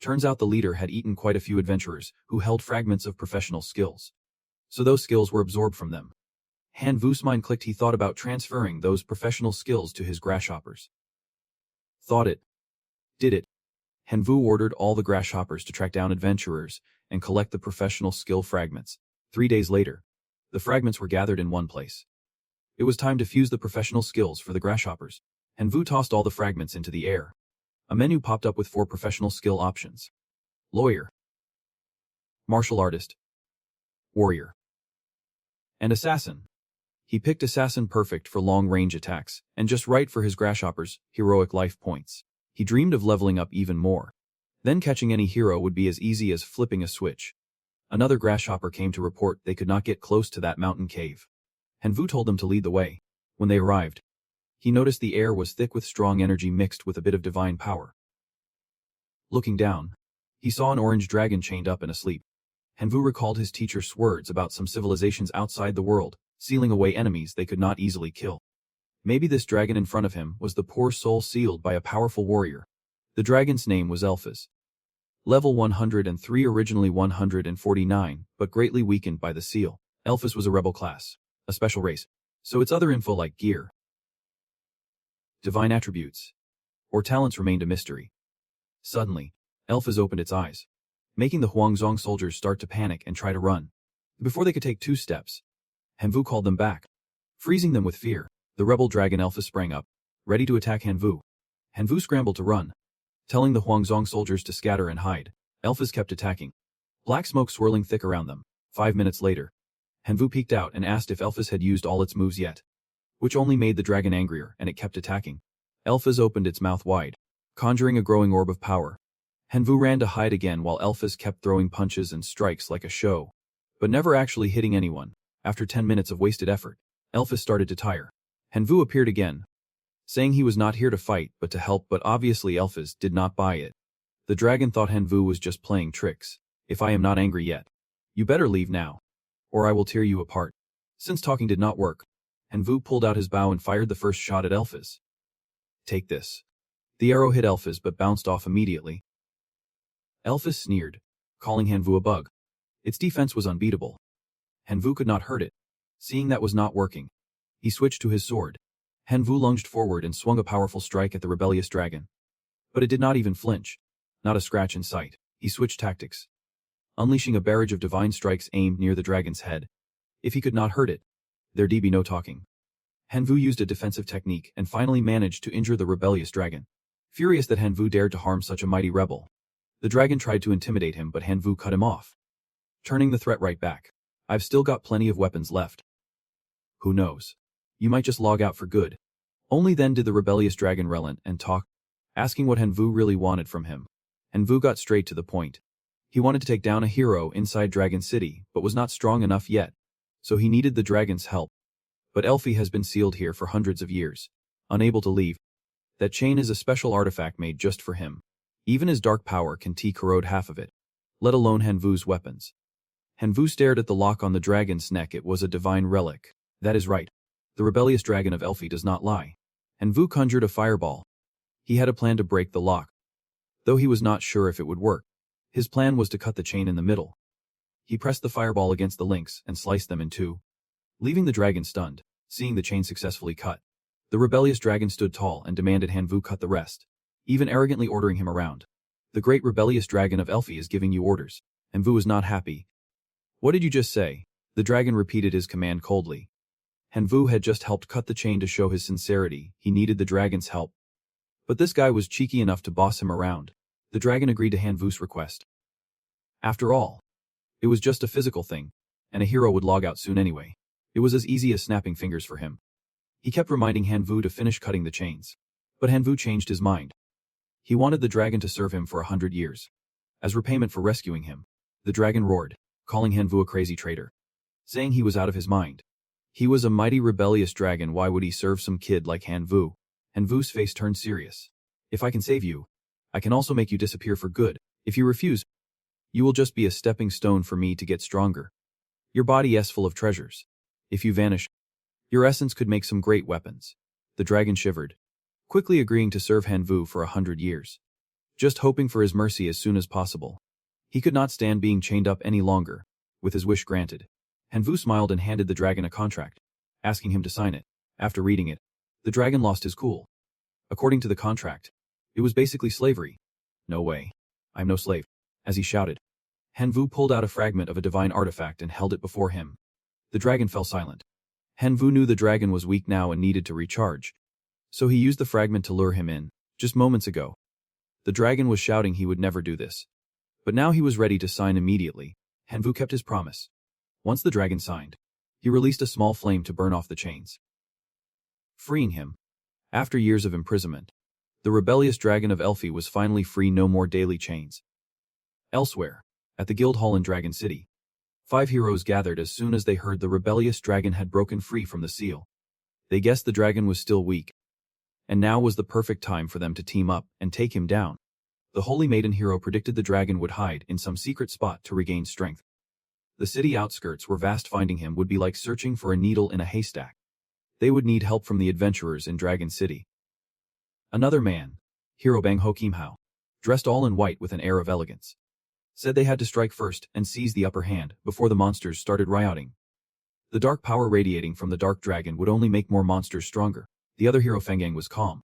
Turns out the leader had eaten quite a few adventurers who held fragments of professional skills, so those skills were absorbed from them. Han Vu's mind clicked. He thought about transferring those professional skills to his grasshoppers. Thought it. Did it. Han Vu ordered all the grasshoppers to track down adventurers and collect the professional skill fragments. 3 days later, the fragments were gathered in one place. It was time to fuse the professional skills for the grasshoppers. Han Vu tossed all the fragments into the air. A menu popped up with 4 professional skill options: lawyer, martial artist, warrior, and assassin. He picked assassin, perfect for long-range attacks, and just right for his grasshoppers' heroic life points. He dreamed of leveling up even more. Then catching any hero would be as easy as flipping a switch. Another grasshopper came to report they could not get close to that mountain cave. Han Vu told them to lead the way. When they arrived, he noticed the air was thick with strong energy mixed with a bit of divine power. Looking down, he saw an orange dragon chained up and asleep. Han Vu recalled his teacher's words about some civilizations outside the world, sealing away enemies they could not easily kill. Maybe this dragon in front of him was the poor soul sealed by a powerful warrior. The dragon's name was Elphys. Level 103, originally 149, but greatly weakened by the seal. Elphys was a rebel class, a special race, so its other info like gear, divine attributes, or talents remained a mystery. Suddenly, Elphys opened its eyes, making the Huangzong soldiers start to panic and try to run. Before they could take 2 steps, Han Vu called them back, freezing them with fear. The rebel dragon Elphys sprang up, ready to attack Han Vu. Han Vu scrambled to run, telling the Huangzong soldiers to scatter and hide. Elphys kept attacking, black smoke swirling thick around them. 5 minutes later, Han Vu peeked out and asked if Elphys had used all its moves yet, which only made the dragon angrier, and it kept attacking. Elphys opened its mouth wide, conjuring a growing orb of power. Han Vu ran to hide again while Elphys kept throwing punches and strikes like a show, but never actually hitting anyone. After 10 minutes of wasted effort, Elphys started to tire. Han Vu appeared again, saying he was not here to fight but to help, but obviously Elphys did not buy it. The dragon thought Han Vu was just playing tricks. If I am not angry yet, you better leave now, or I will tear you apart. Since talking did not work, Han Vu pulled out his bow and fired the first shot at Elphys. Take this. The arrow hit Elphys but bounced off immediately. Elphys sneered, calling Han Vu a bug. Its defense was unbeatable. Han Vu could not hurt it. Seeing that was not working, he switched to his sword. Han Vu lunged forward and swung a powerful strike at the rebellious dragon. But it did not even flinch. Not a scratch in sight. He switched tactics, unleashing a barrage of divine strikes aimed near the dragon's head. If he could not hurt it, there'd be no talking. Han Vu used a defensive technique and finally managed to injure the rebellious dragon. Furious that Han Vu dared to harm such a mighty rebel, the dragon tried to intimidate him, but Han Vu cut him off, turning the threat right back. I've still got plenty of weapons left. Who knows? You might just log out for good. Only then did the rebellious dragon relent and talk, asking what Han Vu really wanted from him. Han Vu got straight to the point. He wanted to take down a hero inside Dragon City, but was not strong enough yet, so he needed the dragon's help. But Elphys has been sealed here for hundreds of years, unable to leave. That chain is a special artifact made just for him. Even his dark power can corrode half of it, let alone Han Vu's weapons. Han Vu stared at the lock on the dragon's neck. It was a divine relic. That is right. The rebellious dragon of Elphys does not lie. Han Vu conjured a fireball. He had a plan to break the lock, though he was not sure if it would work. His plan was to cut the chain in the middle. He pressed the fireball against the links and sliced them in 2, leaving the dragon stunned. Seeing the chain successfully cut, the rebellious dragon stood tall and demanded Han Vu cut the rest, even arrogantly ordering him around. The great rebellious dragon of Elphys is giving you orders. Han Vu was not happy. What did you just say? The dragon repeated his command coldly. Han Vu had just helped cut the chain to show his sincerity. He needed the dragon's help. But this guy was cheeky enough to boss him around. The dragon agreed to Han Vu's request. After all, it was just a physical thing, and a hero would log out soon anyway. It was as easy as snapping fingers for him. He kept reminding Han Vu to finish cutting the chains, but Han Vu changed his mind. He wanted the dragon to serve him for 100 years. As repayment for rescuing him, the dragon roared, calling Han Vu a crazy traitor, saying he was out of his mind. He was a mighty rebellious dragon. Why would he serve some kid like Han Vu? Han Vu's face turned serious. If I can save you, I can also make you disappear for good. If you refuse, you will just be a stepping stone for me to get stronger. Your body is full of treasures. If you vanish, your essence could make some great weapons. The dragon shivered, quickly agreeing to serve Han Vu for 100 years, just hoping for his mercy as soon as possible. He could not stand being chained up any longer. With his wish granted, Han Vu smiled and handed the dragon a contract. asking him to sign it. After reading it, the dragon lost his cool. According to the contract, it was basically slavery. No way. I'm no slave. As he shouted, Hanvu pulled out a fragment of a divine artifact and held it before him. The dragon fell silent. Hanvu knew the dragon was weak now and needed to recharge, so he used the fragment to lure him in. Just moments ago, the dragon was shouting he would never do this. But now he was ready to sign immediately. Hanvu kept his promise. Once the dragon signed, he released a small flame to burn off the chains, freeing him. After years of imprisonment, the rebellious dragon of Elfi was finally free, no more daily chains. Elsewhere, at the guild hall in Dragon City, 5 heroes gathered as soon as they heard the rebellious dragon had broken free from the seal. They guessed the dragon was still weak, and now was the perfect time for them to team up and take him down. The Holy Maiden hero predicted the dragon would hide in some secret spot to regain strength. The city outskirts were vast. Finding him would be like searching for a needle in a haystack. They would need help from the adventurers in Dragon City. Another man, Hero Bang Ho Kim Hao, dressed all in white with an air of elegance, said they had to strike first and seize the upper hand before the monsters started rioting. The dark power radiating from the dark dragon would only make more monsters stronger. The other hero Fengang was calm,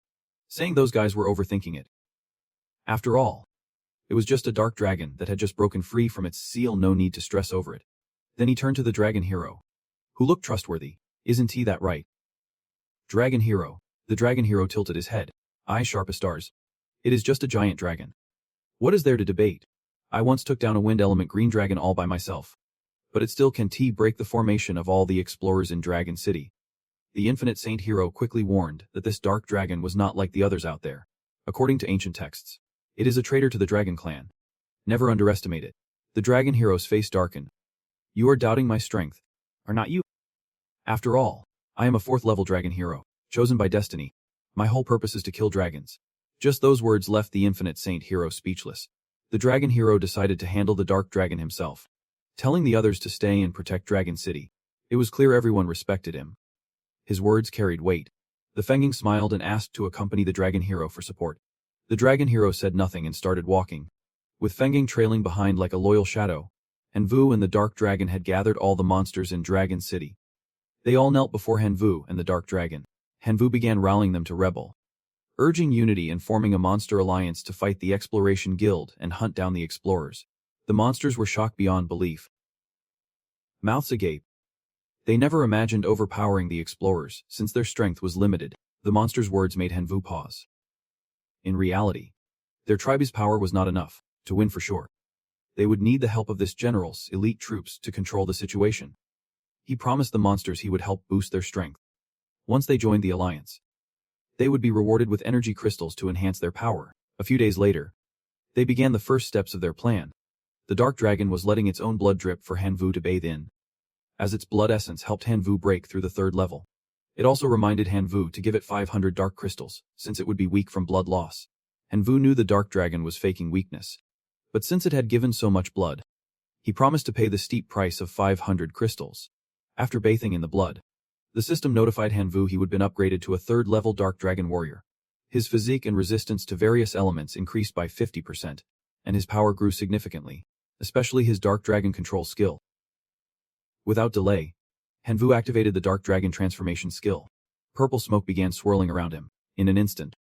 saying those guys were overthinking it. After all, it was just a dark dragon that had just broken free from its seal, no need to stress over it. Then he turned to the dragon hero, who looked trustworthy. Isn't he that right? Dragon hero. The dragon hero tilted his head, eyes sharp as stars. It is just a giant dragon. What is there to debate? I once took down a wind element green dragon all by myself. But it still can break the formation of all the explorers in Dragon City. The infinite saint hero quickly warned that this dark dragon was not like the others out there. According to ancient texts, it is a traitor to the dragon clan. Never underestimate it. The dragon hero's face darkened. You are doubting my strength, are not you? After all, I am a 4th level dragon hero, chosen by destiny. My whole purpose is to kill dragons. Just those words left the infinite saint hero speechless. The dragon hero decided to handle the dark dragon himself, telling the others to stay and protect Dragon City. It was clear everyone respected him. His words carried weight. The Fenging smiled and asked to accompany the dragon hero for support. The dragon hero said nothing and started walking, with Fenging trailing behind like a loyal shadow. Hanvu and the dark dragon had gathered all the monsters in Dragon City. They all knelt before Hanvu and the dark dragon. Hanvu began rallying them to rebel, urging unity and forming a monster alliance to fight the Exploration Guild and hunt down the explorers. The monsters were shocked beyond belief, mouths agape. They never imagined overpowering the explorers, since their strength was limited. The monsters' words made Hanvu pause. In reality, their tribe's power was not enough to win for sure. They would need the help of this general's elite troops to control the situation. He promised the monsters he would help boost their strength. Once they joined the alliance, they would be rewarded with energy crystals to enhance their power. A few days later, they began the first steps of their plan. The dark dragon was letting its own blood drip for Hanvu to bathe in, as its blood essence helped Hanvu break through the 3rd level. It also reminded Hanvu to give it 500 dark crystals, since it would be weak from blood loss. Hanvu knew the dark dragon was faking weakness, but since it had given so much blood, he promised to pay the steep price of 500 crystals. After bathing in the blood, the system notified Hanvu he would been upgraded to a 3rd level dark dragon warrior. His physique and resistance to various elements increased by 50%, and his power grew significantly, especially his dark dragon control skill. Without delay, Hanvu activated the dark dragon transformation skill. Purple smoke began swirling around him. In an instant,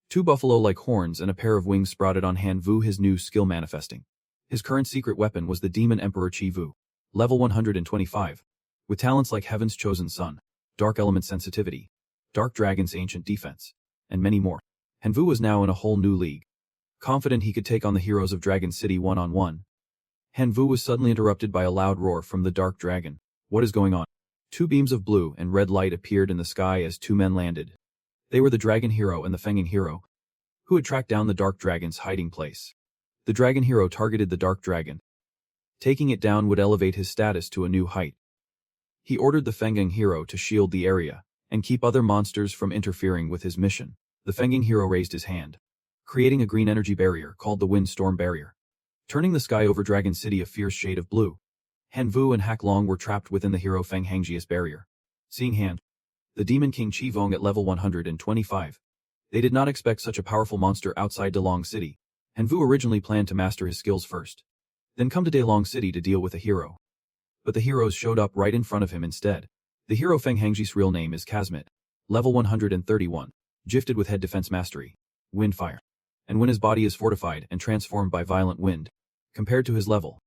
2 buffalo-like horns and a pair of wings sprouted on Hanvu, his new skill manifesting. His current secret weapon was the Demon Emperor Chivu, level 125, with talents like Heaven's Chosen Sun, Dark Element Sensitivity, Dark Dragon's Ancient Defense, and many more. Hanvu was now in a whole new league, confident he could take on the heroes of Dragon City one-on-one. Hanvu was suddenly interrupted by a loud roar from the dark dragon. What is going on? 2 beams of blue and red light appeared in the sky as 2 men landed. They were the dragon hero and the Fenging hero, who had tracked down the dark dragon's hiding place. The dragon hero targeted the dark dragon. Taking it down would elevate his status to a new height. He ordered the Fenging hero to shield the area and keep other monsters from interfering with his mission. The Fenging hero raised his hand, creating a green energy barrier called the Windstorm Barrier, turning the sky over Dragon City a fierce shade of blue. Hanvu and Hak Long were trapped within the hero Feng Hangjia's barrier. Seeing Han, the Demon King Chi Vong at level 125, they did not expect such a powerful monster outside Delong City. Hanvu originally planned to master his skills first, then come to Delong City to deal with a hero. But the heroes showed up right in front of him instead. The hero Feng Hangji's real name is Kazmit, level 131, gifted with head defense mastery, wind fire. And when his body is fortified and transformed by violent wind, compared to his level,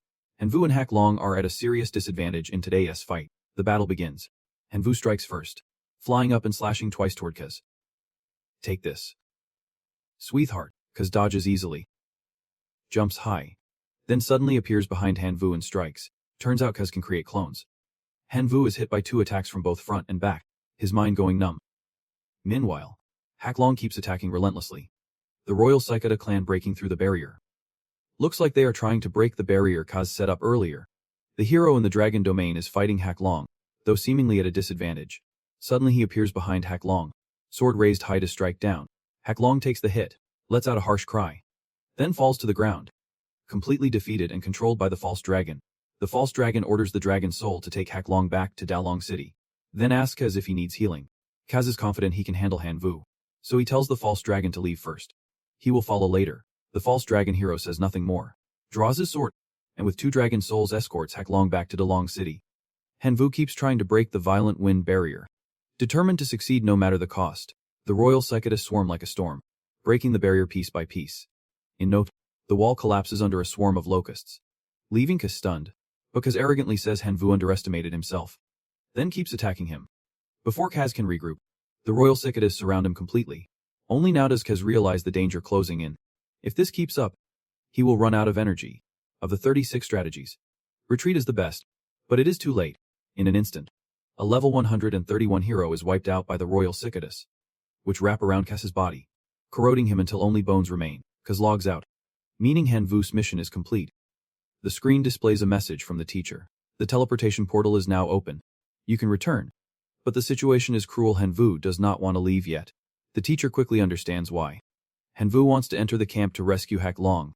Hanvu and Hak Long are at a serious disadvantage in today's fight. The battle begins. Hanvu strikes first, flying up and slashing twice toward Kaz. Take this. Sweetheart, Kaz dodges easily. Jumps high. Then suddenly appears behind Hanvu and strikes. Turns out Kaz can create clones. Hanvu is hit by 2 attacks from both front and back, his mind going numb. Meanwhile, Hak Long keeps attacking relentlessly. The Royal Cicada clan breaking through the barrier. Looks like they are trying to break the barrier Kaz set up earlier. The hero in the dragon domain is fighting Hak Long, though seemingly at a disadvantage. Suddenly he appears behind Hak Long, sword raised high to strike down. Hak Long takes the hit, lets out a harsh cry, then falls to the ground. Completely defeated and controlled by the false dragon. The false dragon orders the dragon soul to take Hak Long back to Dalong City, then asks Kaz if he needs healing. Kaz is confident he can handle Hanvu, so he tells the false dragon to leave first. He will follow later. The false dragon hero says nothing more, draws his sword, and with 2 dragon souls escorts Hak Long back to Dalong City. Hanvu keeps trying to break the violent wind barrier, determined to succeed no matter the cost. The royal cicadas swarm like a storm, breaking the barrier piece by piece. In no time, the wall collapses under a swarm of locusts, leaving Kaz stunned, but Kaz arrogantly says Hanvu underestimated himself, then keeps attacking him. Before Kaz can regroup, the royal cicadas surround him completely. Only now does Kaz realize the danger closing in. If this keeps up, he will run out of energy. Of the 36 strategies, retreat is the best, but it is too late. In an instant, a level 131 hero is wiped out by the royal cicadas, which wrap around Kaz's body, corroding him until only bones remain. Kaz logs out, meaning Hanvu's mission is complete. The screen displays a message from the teacher. The teleportation portal is now open. You can return. But the situation is cruel. Hanvu does not want to leave yet. The teacher quickly understands why. Hanvu wants to enter the camp to rescue Hak Long.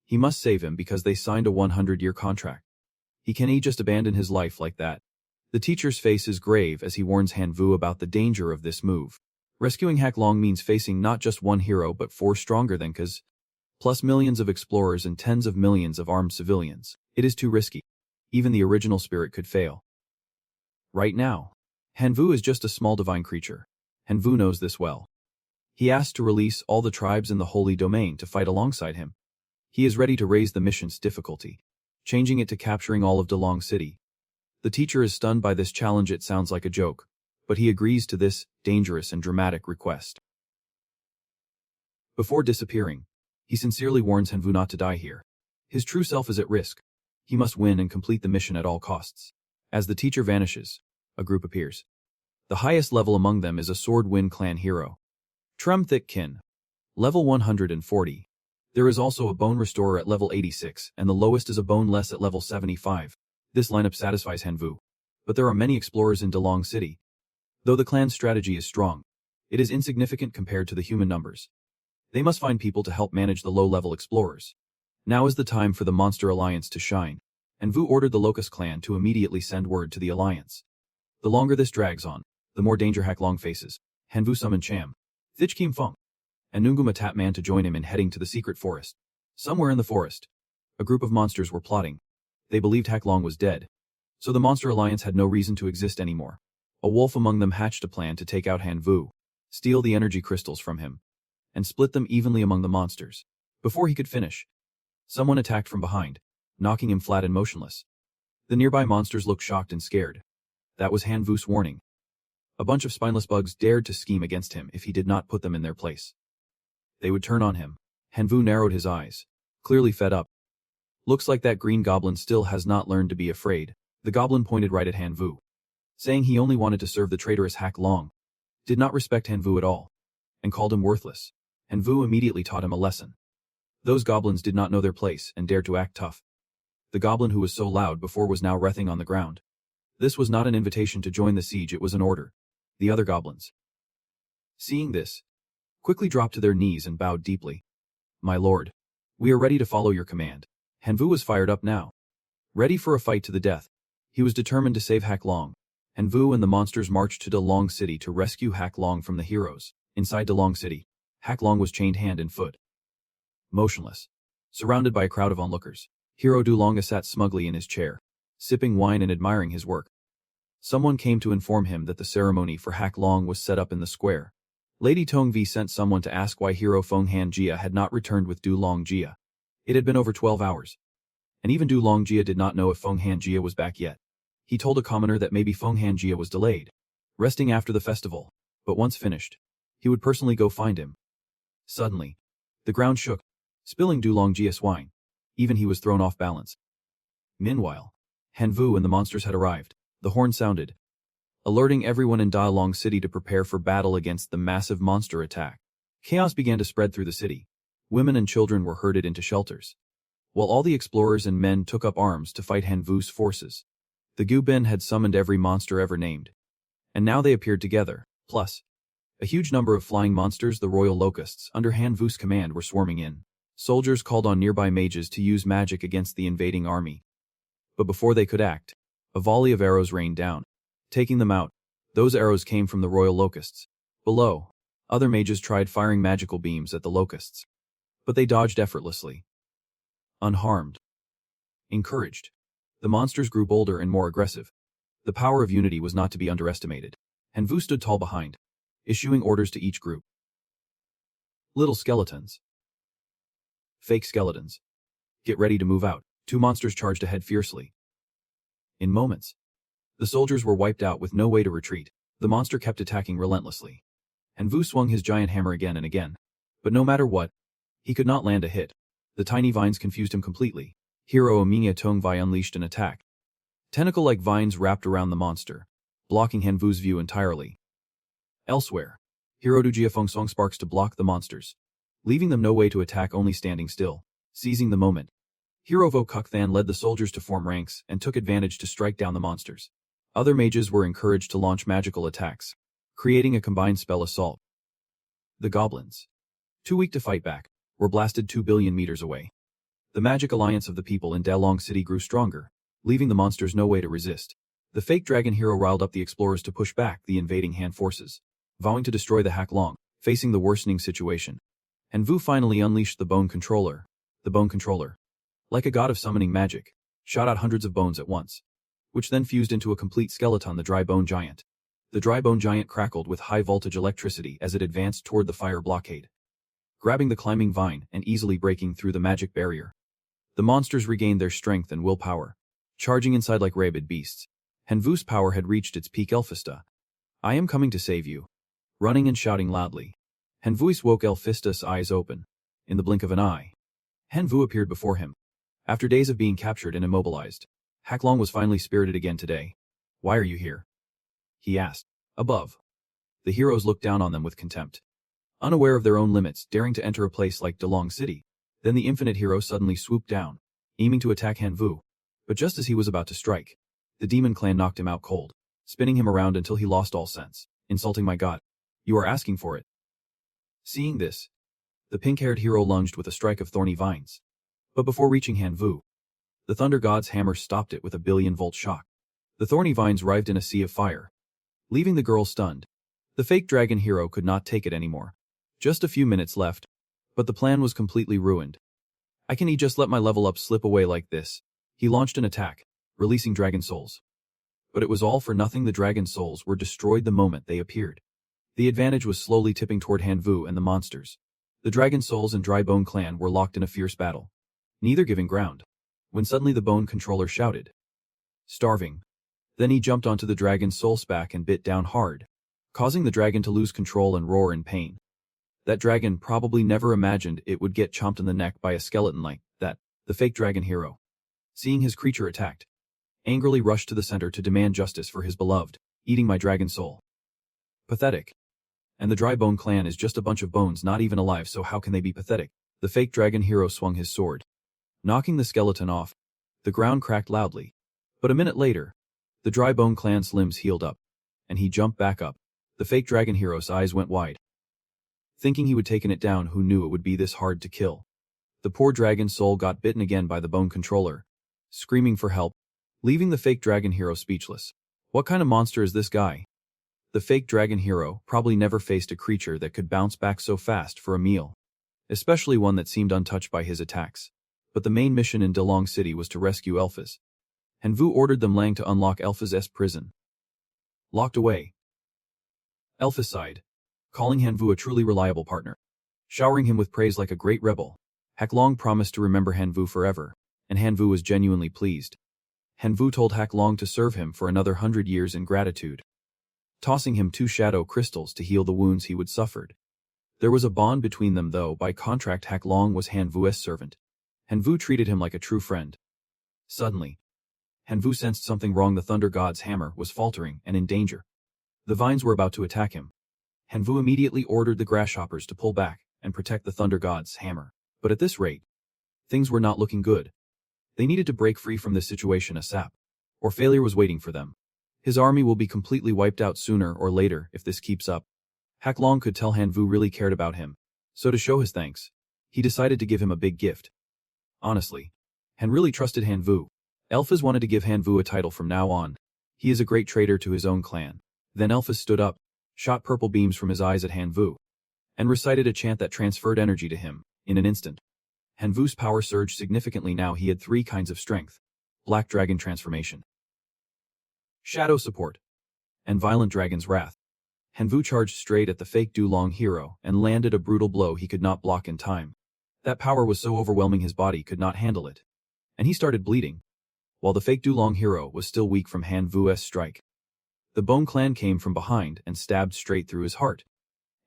He must save him because they signed a 100-year contract. He can't just abandon his life like that. The teacher's face is grave as he warns Hanvu about the danger of this move. Rescuing Hak Long means facing not just one hero but 4 stronger than Kaz, plus millions of explorers and tens of millions of armed civilians. It is too risky. Even the original spirit could fail. Right now, Hanvu is just a small divine creature. Hanvu knows this well. He asks to release all the tribes in the Holy Domain to fight alongside him. He is ready to raise the mission's difficulty, changing it to capturing all of Dalong City. The teacher is stunned by this challenge. It sounds like a joke, but he agrees to this dangerous and dramatic request. Before disappearing, he sincerely warns Hanvu not to die here. His true self is at risk. He must win and complete the mission at all costs. As the teacher vanishes, a group appears. The highest level among them is a Sword Wind clan hero, Trem Thick Kin, level 140. There is also a Bone Restorer at level 86, and the lowest is a Boneless at level 75. This lineup satisfies Hanvu. But there are many explorers in Dalong City. Though the clan's strategy is strong, it is insignificant compared to the human numbers. They must find people to help manage the low-level explorers. Now is the time for the Monster Alliance to shine. Hanvu ordered the Locust clan to immediately send word to the Alliance. The longer this drags on, the more danger Hak Long faces. Hanvu summoned Cham, Thich Kim Fung, and Nunguma Tatman to join him in heading to the secret forest. Somewhere in the forest, a group of monsters were plotting. They believed Hak Long was dead, so the Monster Alliance had no reason to exist anymore. A wolf among them hatched a plan to take out Hanvu, steal the energy crystals from him, and split them evenly among the monsters. Before he could finish, someone attacked from behind, knocking him flat and motionless. The nearby monsters looked shocked and scared. That was Hanvu's warning. A bunch of spineless bugs dared to scheme against him if he did not put them in their place. They would turn on him. Hanvu narrowed his eyes, clearly fed up. Looks like that green goblin still has not learned to be afraid. The goblin pointed right at Hanvu, saying he only wanted to serve the traitorous Hak Long, did not respect Hanvu at all, and called him worthless. Hanvu immediately taught him a lesson. Those goblins did not know their place and dared to act tough. The goblin who was so loud before was now writhing on the ground. This was not an invitation to join the siege, it was an order. The other goblins, seeing this, quickly dropped to their knees and bowed deeply. My lord, we are ready to follow your command. Hanvu was fired up now, ready for a fight to the death. He was determined to save Hak Long. Hanvu and the monsters marched to Dalong City to rescue Hak Long from the heroes. Inside Dalong City, Hak Long was chained hand and foot, motionless, surrounded by a crowd of onlookers. Hero Dulonga sat smugly in his chair, sipping wine and admiring his work. Someone came to inform him that the ceremony for Hak Long was set up in the square. Lady Tongvi sent someone to ask why hero Feng Han Jia had not returned with Du Long Jia. It had been over 12 hours. And even Du Long Jia did not know if Feng Han Jia was back yet. He told a commoner that maybe Feng Han Jia was delayed, resting after the festival, but once finished, he would personally go find him. Suddenly, the ground shook, spilling Du Long Jia's wine. Even he was thrown off balance. Meanwhile, Han Vu and the monsters had arrived. The horn sounded, alerting everyone in Da Long City to prepare for battle against the massive monster attack. Chaos began to spread through the city. Women and children were herded into shelters, while all the explorers and men took up arms to fight Han Vu's forces. The Guben had summoned every monster ever named, and now they appeared together. Plus, a huge number of flying monsters, the royal locusts, under Han Vu's command, were swarming in. Soldiers called on nearby mages to use magic against the invading army. But before they could act, a volley of arrows rained down, taking them out. Those arrows came from the royal locusts. Below, other mages tried firing magical beams at the locusts, but they dodged effortlessly. Unharmed. Encouraged, the monsters grew bolder and more aggressive. The power of unity was not to be underestimated. Han Vu stood tall behind, issuing orders to each group. Little skeletons. Fake skeletons. Get ready to move out. 2 monsters charged ahead fiercely. In moments, the soldiers were wiped out with no way to retreat. The monster kept attacking relentlessly. Han Vu swung his giant hammer again and again, but no matter what, he could not land a hit. The tiny vines confused him completely. Hero Aminia Tongvi unleashed an attack. Tentacle-like vines wrapped around the monster, blocking Han Vu's view entirely. Elsewhere, Hero Du Jiafeng swung sparks to block the monsters, leaving them no way to attack, only standing still. Seizing the moment, Hero Vo Kuk Than led the soldiers to form ranks and took advantage to strike down the monsters. Other mages were encouraged to launch magical attacks, creating a combined spell assault. The goblins, too weak to fight back, were blasted 2 billion meters away. The magic alliance of the people in Dalong City grew stronger, leaving the monsters no way to resist. The fake dragon hero riled up the explorers to push back the invading Han forces, vowing to destroy the Hak Long. Facing the worsening situation, Han Vu finally unleashed the Bone Controller. The Bone Controller, like a god of summoning magic, shot out hundreds of bones at once, which then fused into a complete skeleton, the Dry Bone Giant. The Dry Bone Giant crackled with high-voltage electricity as it advanced toward the fire blockade, grabbing the climbing vine and easily breaking through the magic barrier. The monsters regained their strength and willpower, charging inside like rabid beasts. Han Vu's power had reached its peak. Elphista, I am coming to save you. Running and shouting loudly, Han Vu woke Elphista's eyes open. In the blink of an eye, Han Vu appeared before him. After days of being captured and immobilized, Hak Long was finally spirited again today. Why are you here? He asked. Above, the heroes looked down on them with contempt, unaware of their own limits, daring to enter a place like Dalong City. Then the infinite hero suddenly swooped down, aiming to attack Han Vu. But just as he was about to strike, the demon clan knocked him out cold, spinning him around until he lost all sense. Insulting my god. You are asking for it. Seeing this, the pink-haired hero lunged with a strike of thorny vines. But before reaching Han Vu, the thunder god's hammer stopped it with a billion-volt shock. The thorny vines writhed in a sea of fire, leaving the girl stunned. The fake dragon hero could not take it anymore. Just a few minutes left, but the plan was completely ruined. I can just let my level up slip away like this. He launched an attack, releasing dragon souls. But it was all for nothing. The dragon souls were destroyed the moment they appeared. The advantage was slowly tipping toward Han Vu and the monsters. The dragon souls and Dry Bone clan were locked in a fierce battle, neither giving ground, when suddenly the Bone Controller shouted, starving. Then he jumped onto the dragon's soul's back and bit down hard, causing the dragon to lose control and roar in pain. That dragon probably never imagined it would get chomped in the neck by a skeleton like that. The fake dragon hero, seeing his creature attacked, angrily rushed to the center to demand justice for his beloved, eating my dragon soul. Pathetic. And the Dry Bone clan is just a bunch of bones, not even alive, so how can they be pathetic? The fake dragon hero swung his sword, knocking the skeleton off. The ground cracked loudly. But a minute later, the Dry Bone clan's limbs healed up, and he jumped back up. The fake dragon hero's eyes went wide. Thinking he would taken it down, who knew it would be this hard to kill? The poor dragon's soul got bitten again by the Bone Controller, screaming for help, leaving the fake dragon hero speechless. What kind of monster is this guy? The fake dragon hero probably never faced a creature that could bounce back so fast for a meal, especially one that seemed untouched by his attacks. But the main mission in Dalong City was to rescue Elphys. Han Vu ordered them Lang to unlock Elphys' prison. Locked away. Elphys sighed, calling Hanvu a truly reliable partner. Showering him with praise like a great rebel, Haklong promised to remember Hanvu forever, and Hanvu was genuinely pleased. Hanvu told Haklong to serve him for another 100 years in gratitude, tossing him 2 shadow crystals to heal the wounds he would suffered. There was a bond between them though. By contract, Haklong was Hanvu's servant. Hanvu treated him like a true friend. Suddenly, Hanvu sensed something wrong. The Thunder God's hammer was faltering and in danger. The vines were about to attack him. Hanvu immediately ordered the grasshoppers to pull back and protect the Thunder God's hammer. But at this rate, things were not looking good. They needed to break free from this situation ASAP, or failure was waiting for them. His army will be completely wiped out sooner or later if this keeps up. Haklong could tell Hanvu really cared about him, so to show his thanks, he decided to give him a big gift. Honestly, Han really trusted Hanvu. Elphys wanted to give Hanvu a title from now on. He is a great traitor to his own clan. Then Elphys stood up, shot purple beams from his eyes at Hanvu, and recited a chant that transferred energy to him, in an instant. Hanvu's power surged significantly. Now he had 3 kinds of strength: Black Dragon Transformation, Shadow Support, and Violent Dragon's Wrath. Hanvu charged straight at the fake Dulong hero and landed a brutal blow he could not block in time. That power was so overwhelming his body could not handle it, and he started bleeding, while the fake Dulong hero was still weak from Hanvu's strike. The Bone Clan came from behind and stabbed straight through his heart,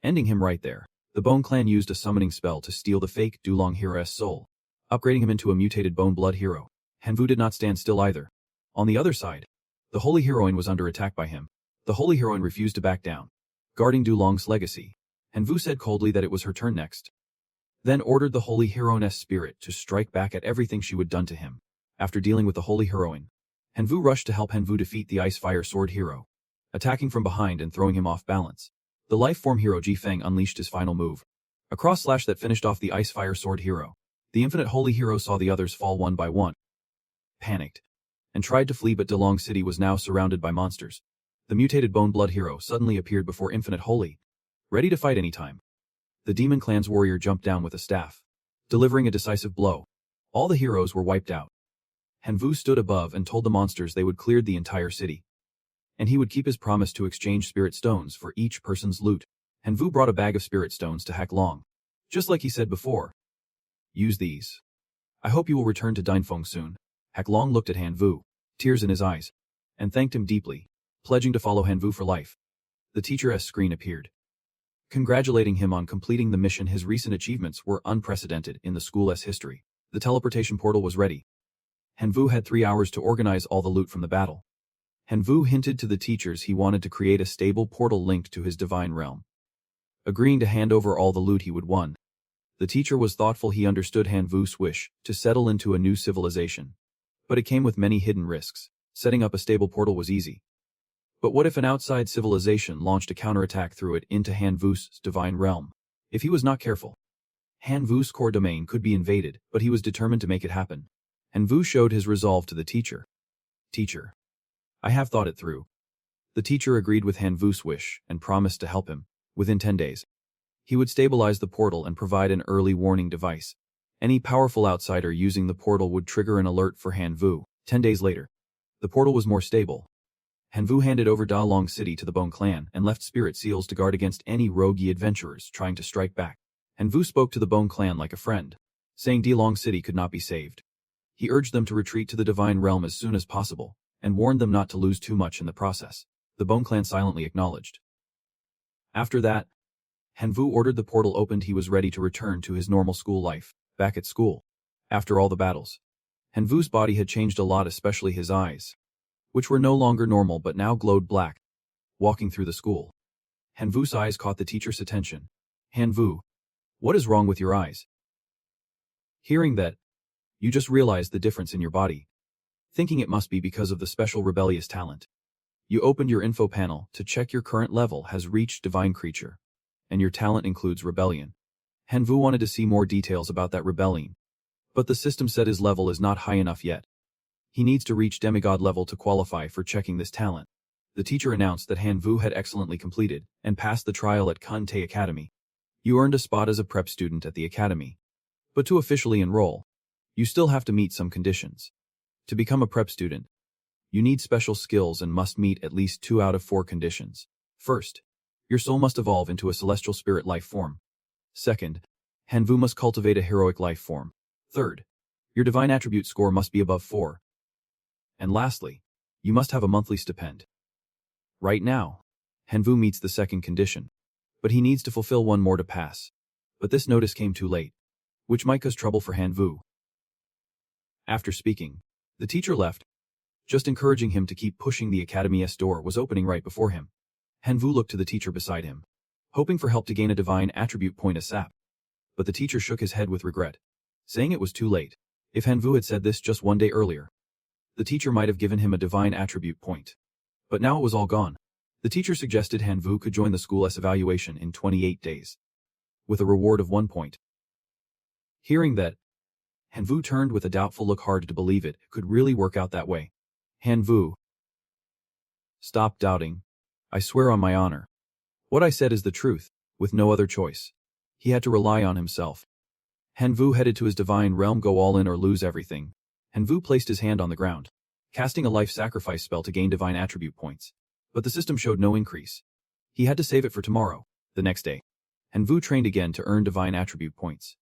ending him right there. The Bone Clan used a summoning spell to steal the fake Dulong hero's soul, upgrading him into a mutated Bone Blood hero. Hanvu did not stand still either. On the other side, the Holy Heroine was under attack by him. The Holy Heroine refused to back down, guarding Dulong's legacy. Hanvu said coldly that it was her turn next, then ordered the Holy Heroine's spirit to strike back at everything she would done to him. After dealing with the Holy Heroine, Hanvu rushed to help Hanvu defeat the Ice Fire Sword hero, attacking from behind and throwing him off balance. The life form hero Ji Feng unleashed his final move, a cross slash that finished off the Ice Fire Sword hero. The Infinite Holy Hero saw the others fall one by one, panicked, and tried to flee, but Dulong City was now surrounded by monsters. The mutated Bone Blood hero suddenly appeared before Infinite Holy, ready to fight anytime. The Demon Clan's warrior jumped down with a staff, delivering a decisive blow. All the heroes were wiped out. Hanvu stood above and told the monsters they would clear the entire city, and he would keep his promise to exchange spirit stones for each person's loot. Hanvu brought a bag of spirit stones to Haklong, just like he said before. Use these. I hope you will return to Dinfeng soon. Haklong looked at Hanvu, tears in his eyes, and thanked him deeply, pledging to follow Hanvu for life. The teacher's screen appeared, congratulating him on completing the mission. His recent achievements were unprecedented in the school's history. The teleportation portal was ready. Hanvu had 3 hours to organize all the loot from the battle. Hanvu hinted to the teachers he wanted to create a stable portal linked to his divine realm, agreeing to hand over all the loot he would won. The teacher was thoughtful. He understood Hanvu's wish to settle into a new civilization, but it came with many hidden risks. Setting up a stable portal was easy, but what if an outside civilization launched a counterattack through it into Hanvu's divine realm? If he was not careful, Hanvu's core domain could be invaded, but he was determined to make it happen. Hanvu showed his resolve to the teacher. Teacher, I have thought it through. The teacher agreed with Hanvu's wish and promised to help him. Within 10 days, he would stabilize the portal and provide an early warning device. Any powerful outsider using the portal would trigger an alert for Hanvu. 10 days later, the portal was more stable. Hanvu handed over Dalong City to the Bone Clan and left spirit seals to guard against any roguey adventurers trying to strike back. Hanvu spoke to the Bone Clan like a friend, saying Dalong City could not be saved. He urged them to retreat to the Divine Realm as soon as possible, and warned them not to lose too much in the process. The Bone Clan silently acknowledged. After that, Hanvu ordered the portal opened. He was ready to return to his normal school life. Back at school, after all the battles, Hanvu's body had changed a lot, especially his eyes, which were no longer normal but now glowed black. Walking through the school, Hanvu's eyes caught the teacher's attention. Hanvu, what is wrong with your eyes? Hearing that, you just realized the difference in your body, thinking it must be because of the special rebellious talent. You opened your info panel to check your current level has reached Divine Creature, and your talent includes Rebellion. Hanvu wanted to see more details about that rebellion, but the system said his level is not high enough yet. He needs to reach demigod level to qualify for checking this talent. The teacher announced that Hanvu had excellently completed and passed the trial at Kun Tae Academy. You earned a spot as a prep student at the academy, but to officially enroll, you still have to meet some conditions. To become a prep student, You need special skills and must meet at least 2 out of 4 conditions. First, your soul must evolve into a celestial spirit life form. Second, Hanvu must cultivate a heroic life form. Third, your divine attribute score must be above 4. And lastly, you must have a monthly stipend. Right now, Hanvu meets the second condition, but he needs to fulfill one more to pass. But this notice came too late, which might cause trouble for Hanvu. After speaking, the teacher left, just encouraging him to keep pushing. The academy's door was opening right before him. Hanvu looked to the teacher beside him, hoping for help to gain a divine attribute point ASAP. But the teacher shook his head with regret, saying it was too late. If Hanvu had said this just one day earlier, the teacher might have given him a divine attribute point. But now it was all gone. The teacher suggested Hanvu could join the school's evaluation in 28 days, with a reward of 1 point. Hearing that, Hanvu turned with a doubtful look. Hard to believe it could really work out that way. Hanvu, stop doubting. I swear on my honor. What I said is the truth, with no other choice. He had to rely on himself. Hanvu headed to his divine realm. Go all in or lose everything. Hanvu placed his hand on the ground, casting a life sacrifice spell to gain divine attribute points. But the system showed no increase. He had to save it for tomorrow. The next day, Hanvu trained again to earn divine attribute points.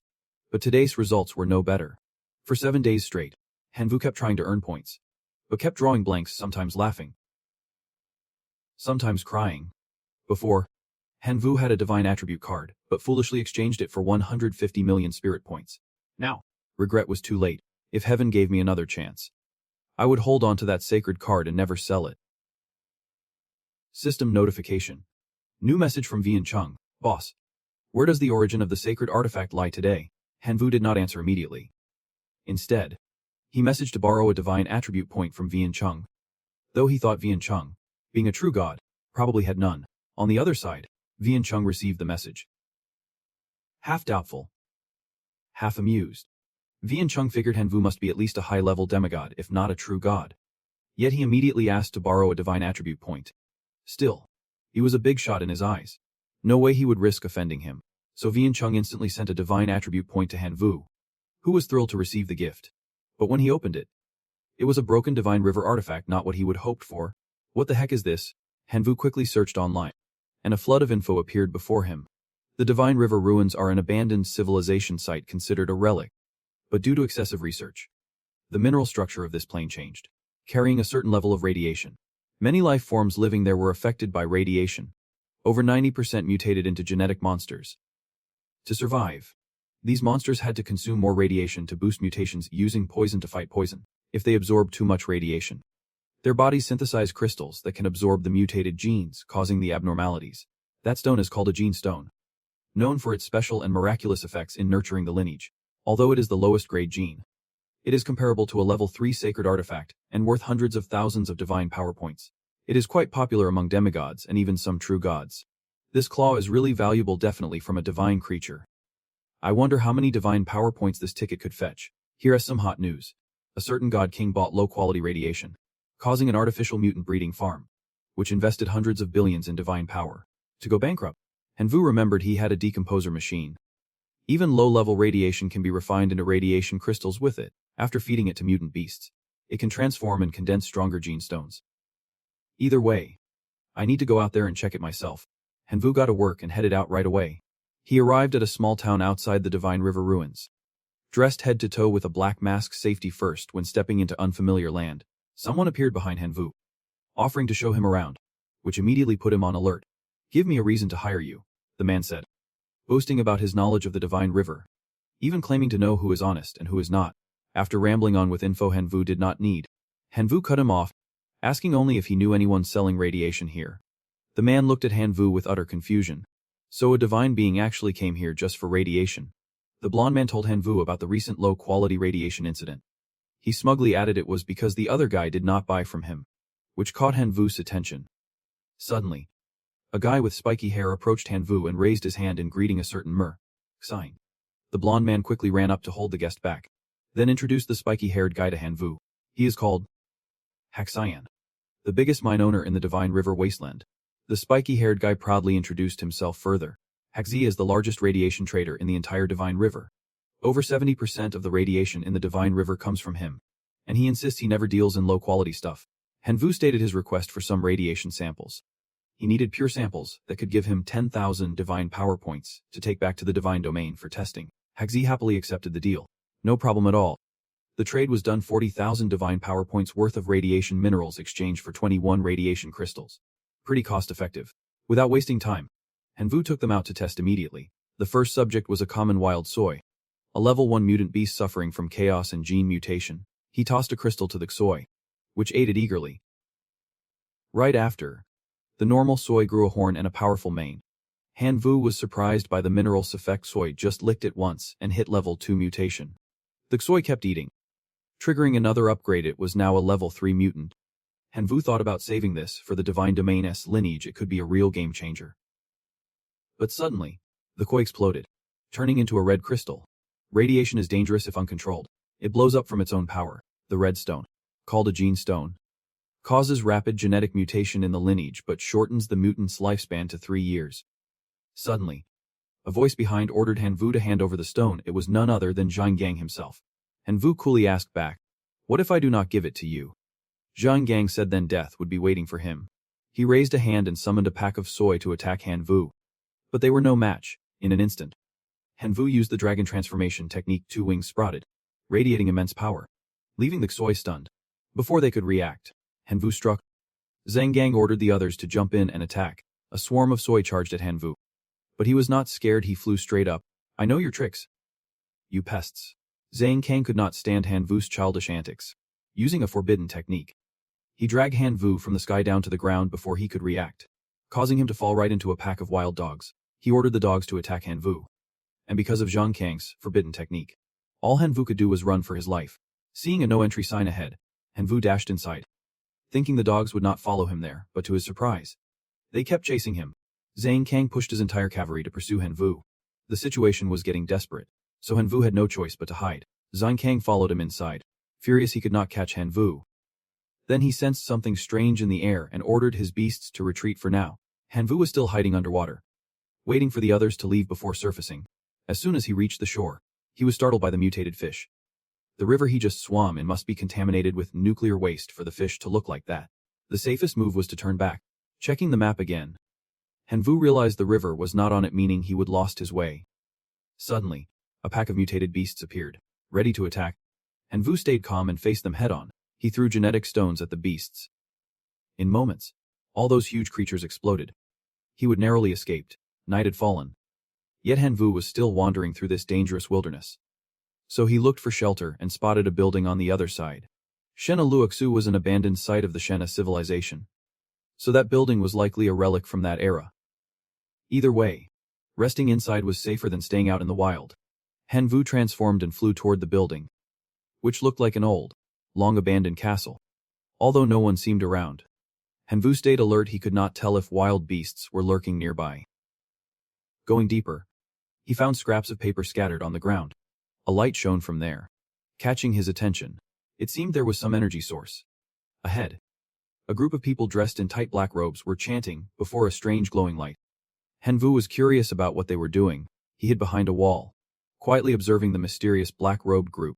But today's results were no better. For 7 days straight, Hanvu kept trying to earn points, but kept drawing blanks, sometimes laughing, sometimes crying. Before, Hanvu had a divine attribute card, but foolishly exchanged it for 150 million spirit points. Now, regret was too late. If heaven gave me another chance, I would hold on to that sacred card and never sell it. System notification. New message from Vian Chung. Boss, where does the origin of the sacred artifact lie today? Hanvu did not answer immediately. Instead, he messaged to borrow a divine attribute point from Vian Chung. Though he thought Vian Chung, being a true god, probably had none. On the other side, Vian Chung received the message. Half doubtful, half amused. Vian Chung figured Hanvu must be at least a high-level demigod, if not a true god. Yet he immediately asked to borrow a divine attribute point. Still, he was a big shot in his eyes. No way he would risk offending him. So Vian Chung instantly sent a divine attribute point to Hanvu, who was thrilled to receive the gift. But when he opened it, it was a broken divine river artifact, not what he would hoped for. What the heck is this? Hanvu quickly searched online, and a flood of info appeared before him. The Divine River ruins are an abandoned civilization site considered a relic. But due to excessive research, the mineral structure of this plane changed, carrying a certain level of radiation. Many life forms living there were affected by radiation. Over 90% mutated into genetic monsters. To survive, these monsters had to consume more radiation to boost mutations, using poison to fight poison. If they absorb too much radiation, their bodies synthesize crystals that can absorb the mutated genes, causing the abnormalities. That stone is called a gene stone, known for its special and miraculous effects in nurturing the lineage. Although it is the lowest grade gene, it is comparable to a level 3 sacred artifact and worth hundreds of thousands of divine power points. It is quite popular among demigods and even some true gods. This claw is really valuable, definitely from a divine creature. I wonder how many divine power points this ticket could fetch. Here is some hot news. A certain god king bought low-quality radiation, causing an artificial mutant breeding farm, which invested hundreds of billions in divine power, to go bankrupt. Hanvu remembered he had a decomposer machine. Even low-level radiation can be refined into radiation crystals with it. After feeding it to mutant beasts, it can transform and condense stronger gene stones. Either way, I need to go out there and check it myself. Hanvu got to work and headed out right away. He arrived at a small town outside the Divine River ruins. Dressed head to toe with a black mask, safety first when stepping into unfamiliar land, someone appeared behind Hanvu, offering to show him around, which immediately put him on alert. "Give me a reason to hire you," the man said, boasting about his knowledge of the Divine River, even claiming to know who is honest and who is not. After rambling on with info Hanvu did not need, Hanvu cut him off, asking only if he knew anyone selling radiation here. The man looked at Hanvu with utter confusion. So a divine being actually came here just for radiation. The blonde man told Hanvu about the recent low-quality radiation incident. He smugly added it was because the other guy did not buy from him, which caught Hanvu's attention. Suddenly, a guy with spiky hair approached Hanvu and raised his hand in greeting, a certain sign. The blonde man quickly ran up to hold the guest back, then introduced the spiky-haired guy to Hanvu. He is called Haxian, the biggest mine owner in the Divine River wasteland. The spiky-haired guy proudly introduced himself further. Haxi is the largest radiation trader in the entire Divine River. Over 70% of the radiation in the Divine River comes from him, and he insists he never deals in low-quality stuff. Hanvu stated his request for some radiation samples. He needed pure samples that could give him 10,000 divine power points to take back to the divine domain for testing. Hagzi happily accepted the deal. No problem at all. The trade was done. 40,000 divine power points worth of radiation minerals exchanged for 21 radiation crystals. Pretty cost-effective. Without wasting time, Hanvu took them out to test immediately. The first subject was a common wild soy, a level 1 mutant beast suffering from chaos and gene mutation. He tossed a crystal to the soy, which ate it eagerly. Right after, the normal soy grew a horn and a powerful mane. Hanvu was surprised by the mineral Sefek soy just licked it once and hit level 2 mutation. The soy kept eating, triggering another upgrade. It was now a level 3 mutant. Hanvu thought about saving this for the divine domain's lineage. It could be a real game changer. But suddenly, the koi exploded, turning into a red crystal. Radiation is dangerous if uncontrolled. It blows up from its own power. The red stone, called a gene stone, causes rapid genetic mutation in the lineage but shortens the mutant's lifespan to 3 years. Suddenly, a voice behind ordered Hanvu to hand over the stone. It was none other than Zhang Gang himself. Hanvu coolly asked back, "What if I do not give it to you?" Zhang Gang said then death would be waiting for him. He raised a hand and summoned a pack of soy to attack Hanvu. But they were no match. In an instant, Hanvu used the dragon transformation technique. 2 wings sprouted, radiating immense power, leaving the soy stunned. Before they could react, Hanvu struck. Zhang Gang ordered the others to jump in and attack. A swarm of soy charged at Hanvu. But he was not scared. He flew straight up. "I know your tricks, you pests." Zhang Gang could not stand Hanvu's childish antics. Using a forbidden technique, he dragged Hanvu from the sky down to the ground before he could react, causing him to fall right into a pack of wild dogs. He ordered the dogs to attack Hanvu. And because of Zhang Gang's forbidden technique, all Hanvu could do was run for his life. Seeing a no-entry sign ahead, Hanvu dashed inside, thinking the dogs would not follow him there, but to his surprise, they kept chasing him. Zhang Gang pushed his entire cavalry to pursue Hanvu. The situation was getting desperate, so Hanvu had no choice but to hide. Zhang Gang followed him inside. Furious he could not catch Hanvu. Then he sensed something strange in the air and ordered his beasts to retreat for now. Hanvu was still hiding underwater, waiting for the others to leave before surfacing. As soon as he reached the shore, he was startled by the mutated fish. The river he just swam in must be contaminated with nuclear waste for the fish to look like that. The safest move was to turn back. Checking the map again, Hanvu realized the river was not on it, meaning he would lost his way. Suddenly, a pack of mutated beasts appeared, ready to attack. Hanvu stayed calm and faced them head-on. He threw genetic stones at the beasts. In moments, all those huge creatures exploded. He would narrowly escaped. Night had fallen. Yet Hanvu was still wandering through this dangerous wilderness. So he looked for shelter and spotted a building on the other side. Shena Luoxu was an abandoned site of the Shena civilization. So that building was likely a relic from that era. Either way, resting inside was safer than staying out in the wild. Hanvu transformed and flew toward the building, which looked like an old, long-abandoned castle. Although no one seemed around, Hanvu stayed alert. He could not tell if wild beasts were lurking nearby. Going deeper, he found scraps of paper scattered on the ground. A light shone from there, catching his attention. It seemed there was some energy source. Ahead, a group of people dressed in tight black robes were chanting before a strange glowing light. Hanvu was curious about what they were doing. He hid behind a wall, quietly observing the mysterious black-robed group.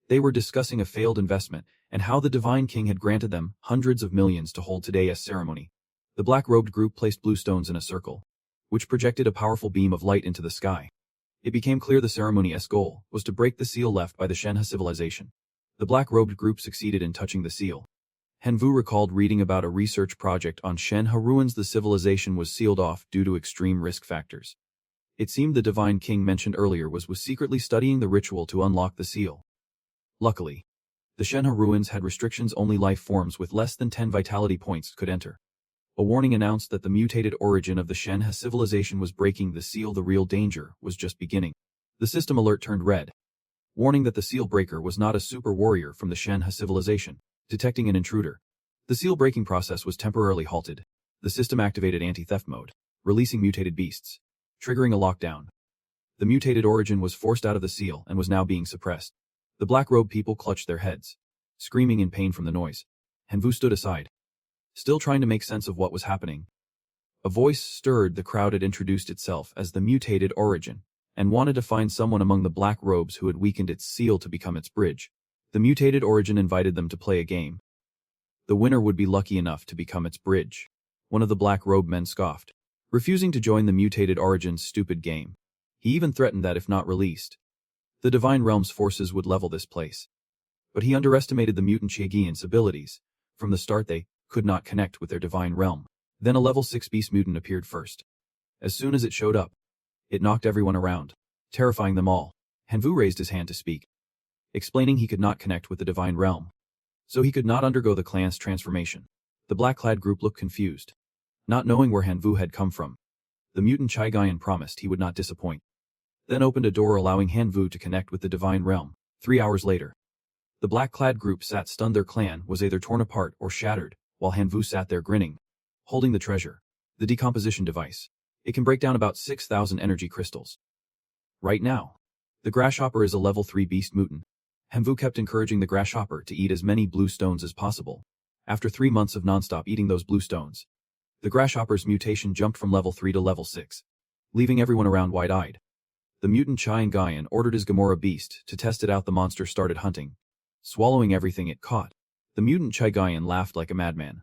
They were discussing a failed investment and how the Divine King had granted them hundreds of millions to hold today's ceremony. The black-robed group placed blue stones in a circle, which projected a powerful beam of light into the sky. It became clear the ceremony's goal was to break the seal left by the Shenhe civilization. The black-robed group succeeded in touching the seal. Hanvu recalled reading about a research project on Shenhe ruins. The civilization was sealed off due to extreme risk factors. It seemed the Divine King mentioned earlier was secretly studying the ritual to unlock the seal. Luckily, the Shenhe ruins had restrictions. Only life forms with less than 10 vitality points could enter. A warning announced that the mutated origin of the Shenhe civilization was breaking the seal. The real danger was just beginning. The system alert turned red, warning that the seal breaker was not a super warrior from the Shenhe civilization. Detecting an intruder, the seal-breaking process was temporarily halted. The system activated anti-theft mode, releasing mutated beasts, triggering a lockdown. The mutated origin was forced out of the seal and was now being suppressed. The black-robed people clutched their heads, screaming in pain from the noise. Hanvu stood aside, still trying to make sense of what was happening. A voice stirred the crowd. It introduced itself as the mutated origin, and wanted to find someone among the black robes who had weakened its seal to become its bridge. The mutated origin invited them to play a game. The winner would be lucky enough to become its bridge. One of the black-robed men scoffed, refusing to join the mutated Origin's stupid game. He even threatened that if not released, the Divine Realm's forces would level this place. But he underestimated the mutant Chiagian's abilities. From the start they could not connect with their Divine Realm. Then a level 6 beast mutant appeared first. As soon as it showed up, it knocked everyone around, terrifying them all. Hanvu raised his hand to speak, explaining he could not connect with the Divine Realm, so he could not undergo the clan's transformation. The black-clad group looked confused, not knowing where Hanvu had come from. The mutant Chiagian promised he would not disappoint, then opened a door allowing Hanvu to connect with the Divine Realm. 3 hours later, the black-clad group sat stunned. Their clan was either torn apart or shattered, while Hanvu sat there grinning, holding the treasure, the decomposition device. It can break down about 6,000 energy crystals. Right now, the grasshopper is a level 3 beast mutant. Hanvu kept encouraging the grasshopper to eat as many blue stones as possible. After 3 months of non-stop eating those blue stones, the grasshopper's mutation jumped from level 3 to level 6, leaving everyone around wide-eyed. The mutant Chiagian ordered his Gamora beast to test it out. The monster started hunting, swallowing everything it caught. The mutant Chiagian laughed like a madman,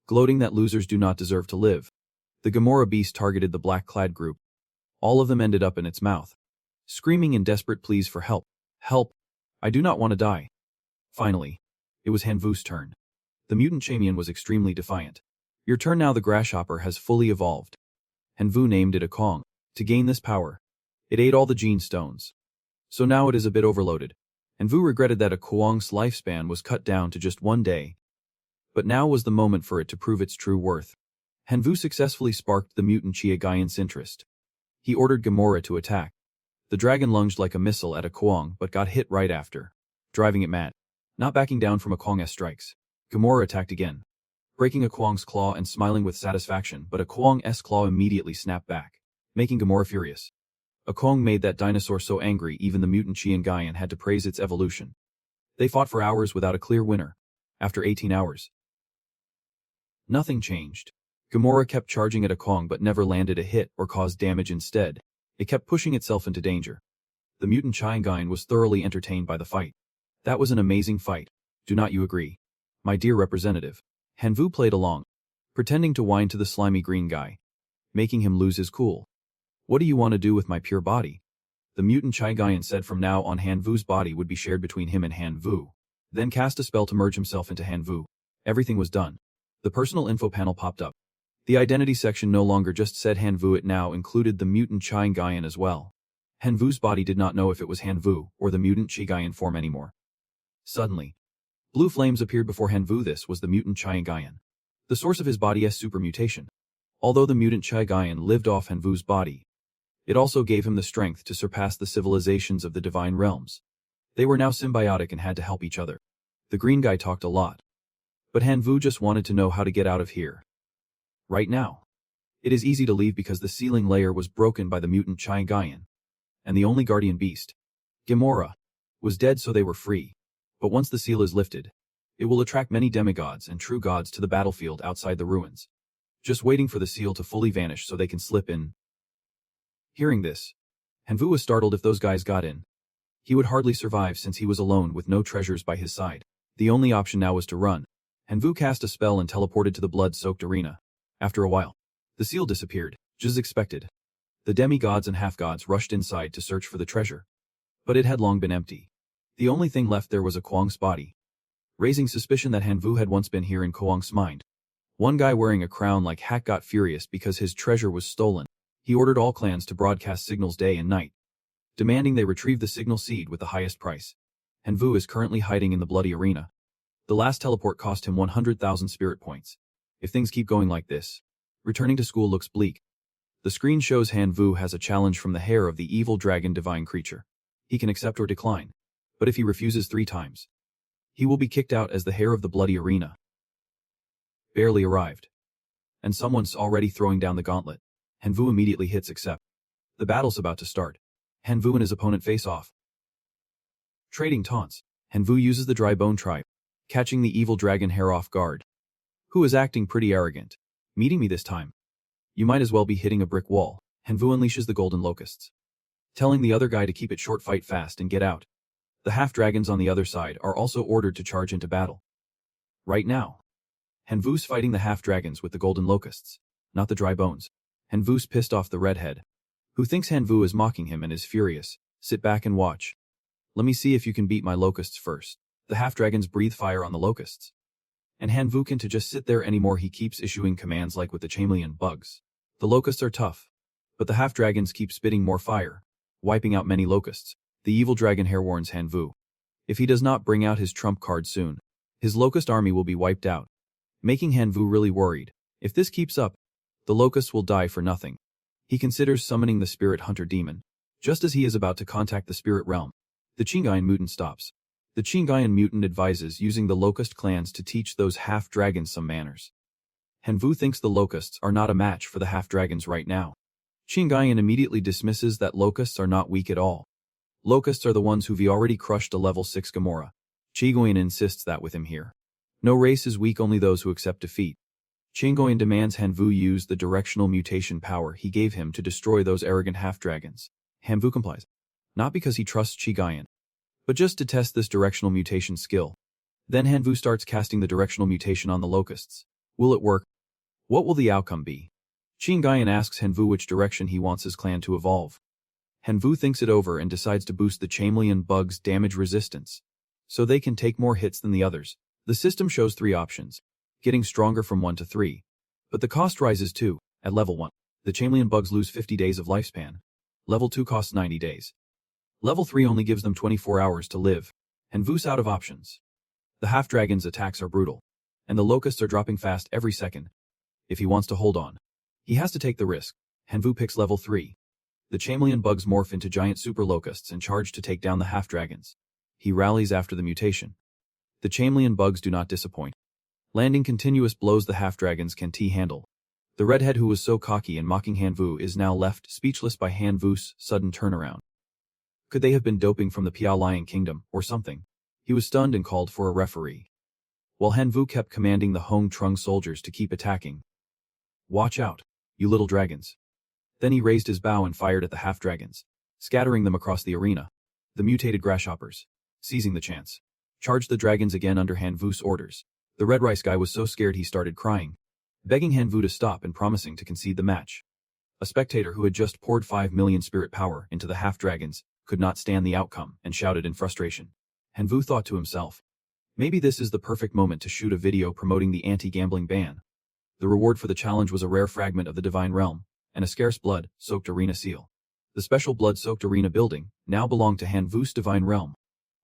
gloating that losers do not deserve to live. The Gamora beast targeted the black-clad group. All of them ended up in its mouth, screaming in desperate pleas for help. Help! I do not want to die. Finally, it was Hanvu's turn. The mutant Chamian was extremely defiant. Your turn now. The grasshopper has fully evolved. Hanvu named it a Kong. To gain this power, it ate all the gene stones. So now it is a bit overloaded. Hanvu regretted that a Kwang's lifespan was cut down to just 1 day. But now was the moment for it to prove its true worth. Hanvu successfully sparked the mutant Chiagian's interest. He ordered Gamora to attack. The dragon lunged like a missile at a Kwang but got hit right after, driving it mad. Not backing down from a Kwang's strikes, Gamora attacked again, breaking a Kwang's claw and smiling with satisfaction, but a Kwang's claw immediately snapped back, making Gamora furious. A Kwang made that dinosaur so angry even the mutant Chiagian had to praise its evolution. They fought for hours without a clear winner. After 18 hours, nothing changed. Gamora kept charging at a Kwang but never landed a hit or caused damage. Instead, it kept pushing itself into danger. The mutant Chiagian was thoroughly entertained by the fight. That was an amazing fight. Do not you agree? My dear representative. Hanvu played along, pretending to whine to the slimy green guy, making him lose his cool. What do you want to do with my pure body? The mutant Chiagian said from now on Hanvu's body would be shared between him and Hanvu. Then cast a spell to merge himself into Hanvu. Everything was done. The personal info panel popped up. The identity section no longer just said Hanvu, it now included the mutant Chiagian as well. Hanvu's body did not know if it was Hanvu or the mutant Chiagian form anymore. Suddenly, blue flames appeared before Hanvu. This was the mutant Chiagian, the source of his body's super mutation. Although the mutant Chiagian lived off Hanvu's body, it also gave him the strength to surpass the civilizations of the Divine Realms. They were now symbiotic and had to help each other. The green guy talked a lot, but Hanvu just wanted to know how to get out of here. Right now, it is easy to leave because the ceiling layer was broken by the mutant Chiagian, and the only guardian beast, Gamora, was dead, so they were free. But once the seal is lifted, it will attract many demigods and true gods to the battlefield outside the ruins, just waiting for the seal to fully vanish so they can slip in. Hearing this, Hanvu was startled. If those guys got in, he would hardly survive since he was alone with no treasures by his side. The only option now was to run. Hanvu cast a spell and teleported to the blood-soaked arena. After a while, the seal disappeared, just as expected. The demigods and half-gods rushed inside to search for the treasure, but it had long been empty. The only thing left there was a Kwang's body, raising suspicion that Hanvu had once been here in Kwang's mind. One guy wearing a crown like hat got furious because his treasure was stolen. He ordered all clans to broadcast signals day and night, demanding they retrieve the signal seed with the highest price. Hanvu is currently hiding in the bloody arena. The last teleport cost him 100,000 spirit points. If things keep going like this, returning to school looks bleak. The screen shows Hanvu has a challenge from the hair of the evil dragon divine creature. He can accept or decline, but if he refuses 3 times, he will be kicked out as the hair of the bloody arena. Barely arrived, and someone's already throwing down the gauntlet. Hanvu immediately hits accept. The battle's about to start. Hanvu and his opponent face off, trading taunts. Hanvu uses the dry bone tribe, catching the evil dragon hair off guard, who is acting pretty arrogant. Meeting me this time, you might as well be hitting a brick wall. Hanvu unleashes the golden locusts, telling the other guy to keep it short, fight fast, and get out. The half-dragons on the other side are also ordered to charge into battle. Right now, Hanvu's fighting the half-dragons with the golden locusts, not the dry bones. Hanvu's pissed off the redhead, who thinks Hanvu is mocking him and is furious. Sit back and watch. Let me see if you can beat my locusts first. The half-dragons breathe fire on the locusts. And Hanvu can't just sit there anymore. He keeps issuing commands like with the chameleon bugs. The locusts are tough, but the half-dragons keep spitting more fire, wiping out many locusts. The evil dragon hair warns Hanvu. If he does not bring out his trump card soon, his locust army will be wiped out, making Hanvu really worried. If this keeps up, the locusts will die for nothing. He considers summoning the spirit hunter demon. Just as he is about to contact the spirit realm, the Chingayan mutant stops. The Chingayan mutant advises using the locust clans to teach those half-dragons some manners. Hanvu thinks the locusts are not a match for the half-dragons right now. Chingayan immediately dismisses that locusts are not weak at all. Locusts are the ones who've already crushed a level 6 Gamora. Chingayan insists that with him here. No race is weak, only those who accept defeat. Chingayan demands Hanvu use the directional mutation power he gave him to destroy those arrogant half-dragons. Hanvu complies. Not because he trusts Chingayan, but just to test this directional mutation skill. Then Hanvu starts casting the directional mutation on the locusts. Will it work? What will the outcome be? Chingayan asks Hanvu which direction he wants his clan to evolve. Hanvu thinks it over and decides to boost the chameleon bugs' damage resistance, so they can take more hits than the others. The system shows 3 options, getting stronger from 1 to 3. But the cost rises too. At level 1, the chameleon bugs lose 50 days of lifespan. Level 2 costs 90 days. Level 3 only gives them 24 hours to live. Hanvu's out of options. The half-dragon's attacks are brutal, and the locusts are dropping fast every second. If he wants to hold on, he has to take the risk. Hanvu picks level 3. The chameleon bugs morph into giant super locusts and charge to take down the half-dragons. He rallies after the mutation. The chameleon bugs do not disappoint, landing continuous blows the half-dragons can't handle. The redhead who was so cocky and mocking Hanvu is now left speechless by Hanvu's sudden turnaround. Could they have been doping from the Piao Lion Kingdom, or something? He was stunned and called for a referee, while Hanvu kept commanding the Hong Trung soldiers to keep attacking. Watch out, you little dragons. Then he raised his bow and fired at the half-dragons, scattering them across the arena. The mutated grasshoppers, seizing the chance, charged the dragons again under Hanvu's orders. The red rice guy was so scared he started crying, begging Hanvu to stop and promising to concede the match. A spectator who had just poured 5 million spirit power into the half-dragons could not stand the outcome and shouted in frustration. Hanvu thought to himself, maybe this is the perfect moment to shoot a video promoting the anti-gambling ban. The reward for the challenge was a rare fragment of the Divine Realm, and a scarce blood-soaked arena seal. The special blood-soaked arena building now belonged to Hanvu's Divine Realm,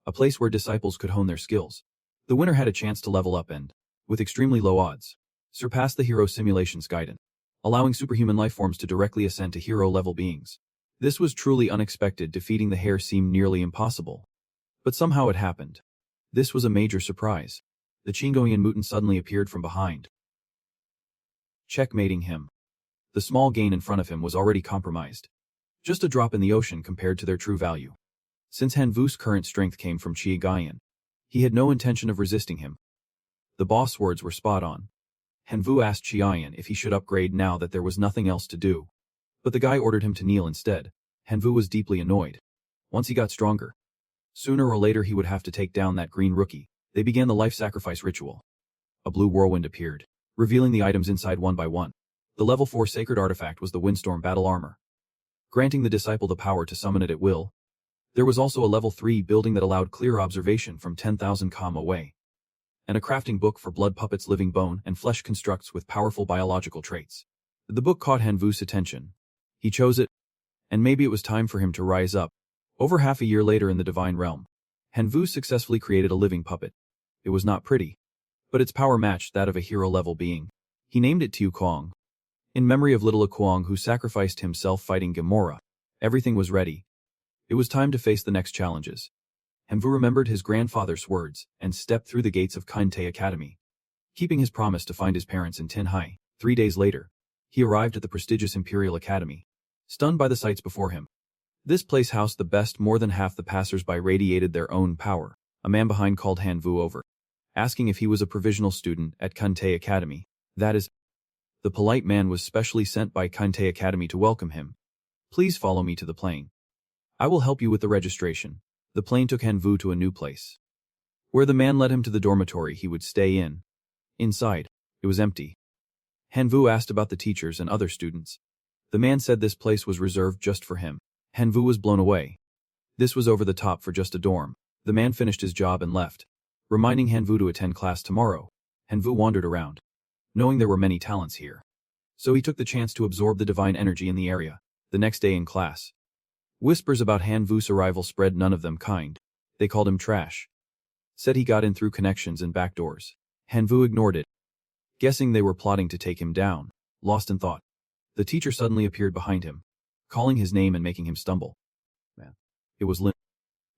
a place where disciples could hone their skills. The winner had a chance to level up and, with extremely low odds, surpass the hero simulation's guidance, allowing superhuman lifeforms to directly ascend to hero-level beings. This was truly unexpected. Defeating the hare seemed nearly impossible, but somehow it happened. This was a major surprise. The Chingayan mutant suddenly appeared from behind, checkmating him. The small gain in front of him was already compromised. Just a drop in the ocean compared to their true value. Since Hanvu's current strength came from Chingayan, he had no intention of resisting him. The boss words were spot on. Hanvu asked Chingayan if he should upgrade now that there was nothing else to do, but the guy ordered him to kneel instead. Hanvu was deeply annoyed. Once he got stronger, sooner or later he would have to take down that green rookie. They began the life sacrifice ritual. A blue whirlwind appeared, revealing the items inside one by one. The level 4 sacred artifact was the Windstorm battle armor, granting the disciple the power to summon it at will. There was also a level 3 building that allowed clear observation from 10,000 km away, and a crafting book for blood puppets, living bone and flesh constructs with powerful biological traits. The book caught Hanvu's attention. He chose it, and maybe it was time for him to rise up. Over half a year later in the Divine Realm, Hanvu successfully created a living puppet. It was not pretty, but its power matched that of a hero-level being. He named it Tiu Kuang, in memory of little Kuang who sacrificed himself fighting Gamora. Everything was ready. It was time to face the next challenges. Hanvu remembered his grandfather's words and stepped through the gates of Kantei Academy, keeping his promise to find his parents in Tinhai. 3 days later, he arrived at the prestigious Imperial Academy, stunned by the sights before him. This place housed the best. More than half the passers-by radiated their own power. A man behind called Hanvu over, asking if he was a provisional student at Kantei Academy. That is, the polite man was specially sent by Kantei Academy to welcome him. Please follow me to the plane. I will help you with the registration. The plane took Hanvu to a new place, where the man led him to the dormitory he would stay in. Inside, It was empty. Hanvu asked about the teachers and other students. The man said this place was reserved just for him. Hanvu was blown away. This was over the top for just a dorm. The man finished his job and left, reminding Hanvu to attend class tomorrow. Hanvu wandered around, knowing there were many talents here. So he took the chance to absorb the divine energy in the area. The next day in class, whispers about Hanvu's arrival spread, none of them kind. They called him trash. Said he got in through connections and back doors. Hanvu ignored it, guessing they were plotting to take him down. Lost in thought, the teacher suddenly appeared behind him, calling his name and making him stumble. It was Lin,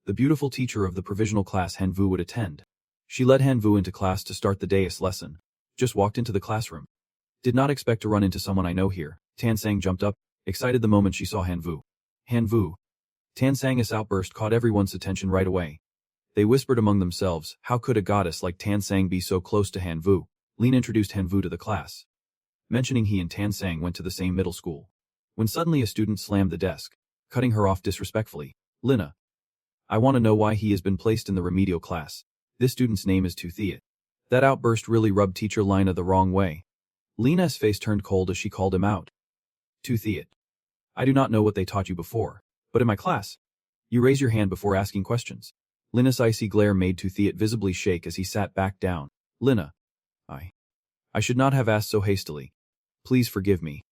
the beautiful teacher of the provisional class Hanvu would attend. She led Hanvu into class to start the day's lesson. Just walked into the classroom. Did not expect to run into someone I know here. Tansang jumped up, excited the moment she saw Hanvu. Hanvu. Tansang's outburst caught everyone's attention right away. They whispered among themselves, how could a goddess like Tansang be so close to Hanvu? Lin introduced Hanvu to the class, mentioning he and Tansang went to the same middle school. When suddenly a student slammed the desk, cutting her off disrespectfully. Lina. I want to know why he has been placed in the remedial class. This student's name is Tuthiat. That outburst really rubbed teacher Lina the wrong way. Lina's face turned cold as she called him out. Tuthiat. I do not know what they taught you before, but in my class, you raise your hand before asking questions. Lina's icy glare made Tuthiat visibly shake as he sat back down. Lina. I should not have asked so hastily. Please forgive me.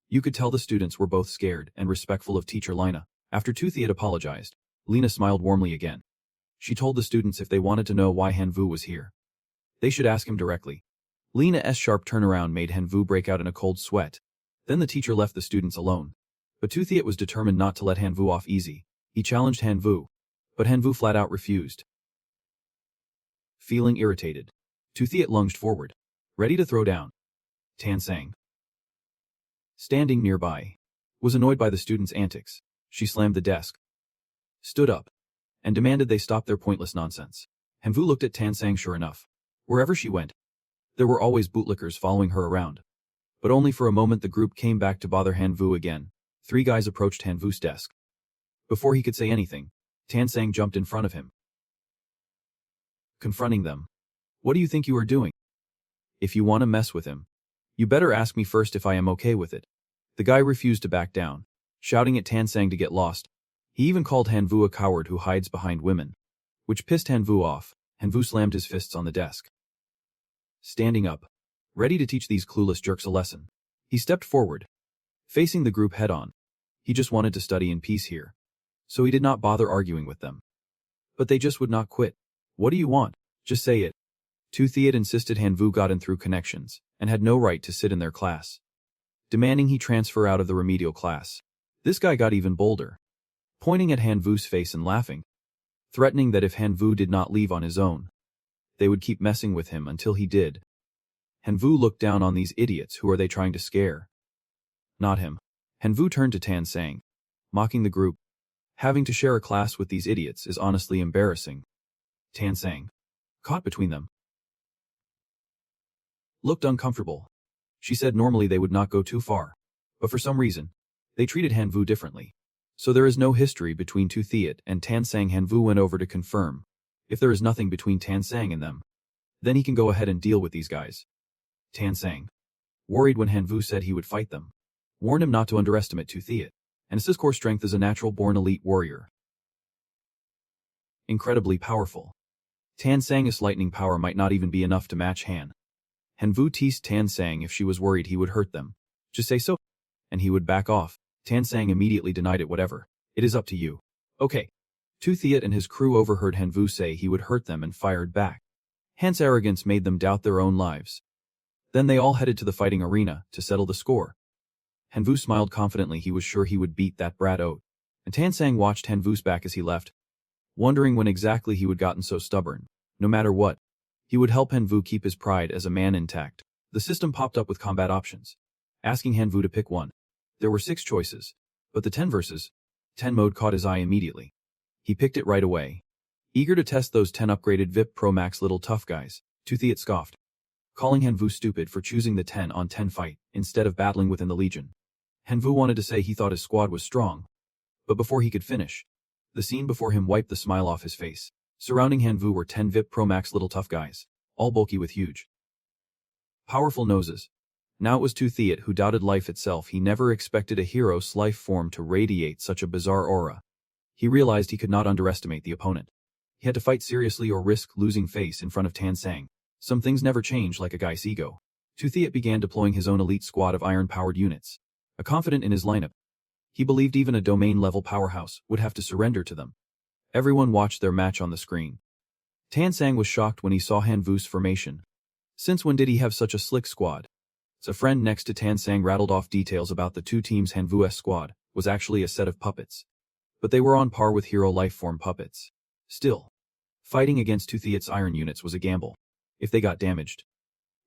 You could tell the students were both scared and respectful of teacher Lina. After Tuthiat apologized, Lina smiled warmly again. She told the students if they wanted to know why Hanvu was here, they should ask him directly. Lina's sharp turnaround made Hanvu break out in a cold sweat. Then the teacher left the students alone. But Tuthiat was determined not to let Hanvu off easy. He challenged Hanvu, but Hanvu flat out refused. Feeling irritated, Tuthiat lunged forward, ready to throw down. Tansang, standing nearby, was annoyed by the students' antics. She slammed the desk, stood up, and demanded they stop their pointless nonsense. Hanvu looked at Tansang. Sure enough, wherever she went, there were always bootlickers following her around. But only for a moment the group came back to bother Hanvu again. 3 guys approached Hanvu's desk. Before he could say anything, Tansang jumped in front of him, confronting them. What do you think you are doing? If you want to mess with him, you better ask me first if I am okay with it. The guy refused to back down, shouting at Tansang to get lost. He even called Hanvu a coward who hides behind women, which pissed Hanvu off. Hanvu slammed his fists on the desk, standing up, ready to teach these clueless jerks a lesson. He stepped forward, facing the group head-on. He just wanted to study in peace here, so he did not bother arguing with them. But they just would not quit. What do you want? Just say it. Tuthiat insisted Hanvu got in through connections and had no right to sit in their class, demanding he transfer out of the remedial class. This guy got even bolder, pointing at Hanvu's face and laughing, threatening that if Hanvu did not leave on his own, they would keep messing with him until he did. Hanvu looked down on these idiots. Who are they trying to scare? Not him. Hanvu turned to Tansang, mocking the group. Having to share a class with these idiots is honestly embarrassing. Tansang, caught between them, looked uncomfortable. She said normally they would not go too far, but for some reason, they treated Hanvu differently. So there is no history between Tuthiat and Tansang. Hanvu went over to confirm. If there is nothing between Tansang and them, then he can go ahead and deal with these guys. Tansang, worried when Hanvu said he would fight them, warned him not to underestimate Tuthiat, and his core strength is a natural-born elite warrior. Incredibly powerful. Tansang's lightning power might not even be enough to match Han. Hanvu teased Tansang if she was worried he would hurt them. Just say so, and he would back off. Tansang immediately denied it. Whatever. It is up to you. Okay. Tuthiat and his crew overheard Hanvu say he would hurt them and fired back. Han's arrogance made them doubt their own lives. Then they all headed to the fighting arena to settle the score. Hanvu smiled confidently. He was sure he would beat that brat out. And Tansang watched Hanvu's back as he left, wondering when exactly he would gotten so stubborn. No matter what, he would help Hanvu keep his pride as a man intact. The system popped up with combat options, asking Hanvu to pick one. There were 6 choices, but the 10 versus 10 mode caught his eye immediately. He picked it right away, eager to test those 10 upgraded VIP Pro Max little tough guys. Tuthiat scoffed, calling Hanvu stupid for choosing the 10 on 10 fight instead of battling within the Legion. Hanvu wanted to say he thought his squad was strong, but before he could finish, the scene before him wiped the smile off his face. Surrounding Hanvu were 10 VIP Pro Max little tough guys, all bulky with huge Powerful noses. Now it was Tu Thiet who doubted life itself. He never expected a hero's life form to radiate such a bizarre aura. He realized he could not underestimate the opponent. He had to fight seriously or risk losing face in front of Tan Sang. Some things never change like a guy's ego. Tu Thiet began deploying his own elite squad of iron-powered units. Confident in his lineup, he believed even a domain-level powerhouse would have to surrender to them. Everyone watched their match on the screen. Tan Sang was shocked when he saw Han Vu's formation. Since when did he have such a slick squad? A friend next to Tan Sang rattled off details about the two teams. Han Vu's squad was actually a set of puppets. But they were on par with hero life-form puppets. Still, fighting against Tu Thiet's iron units was a gamble. If they got damaged,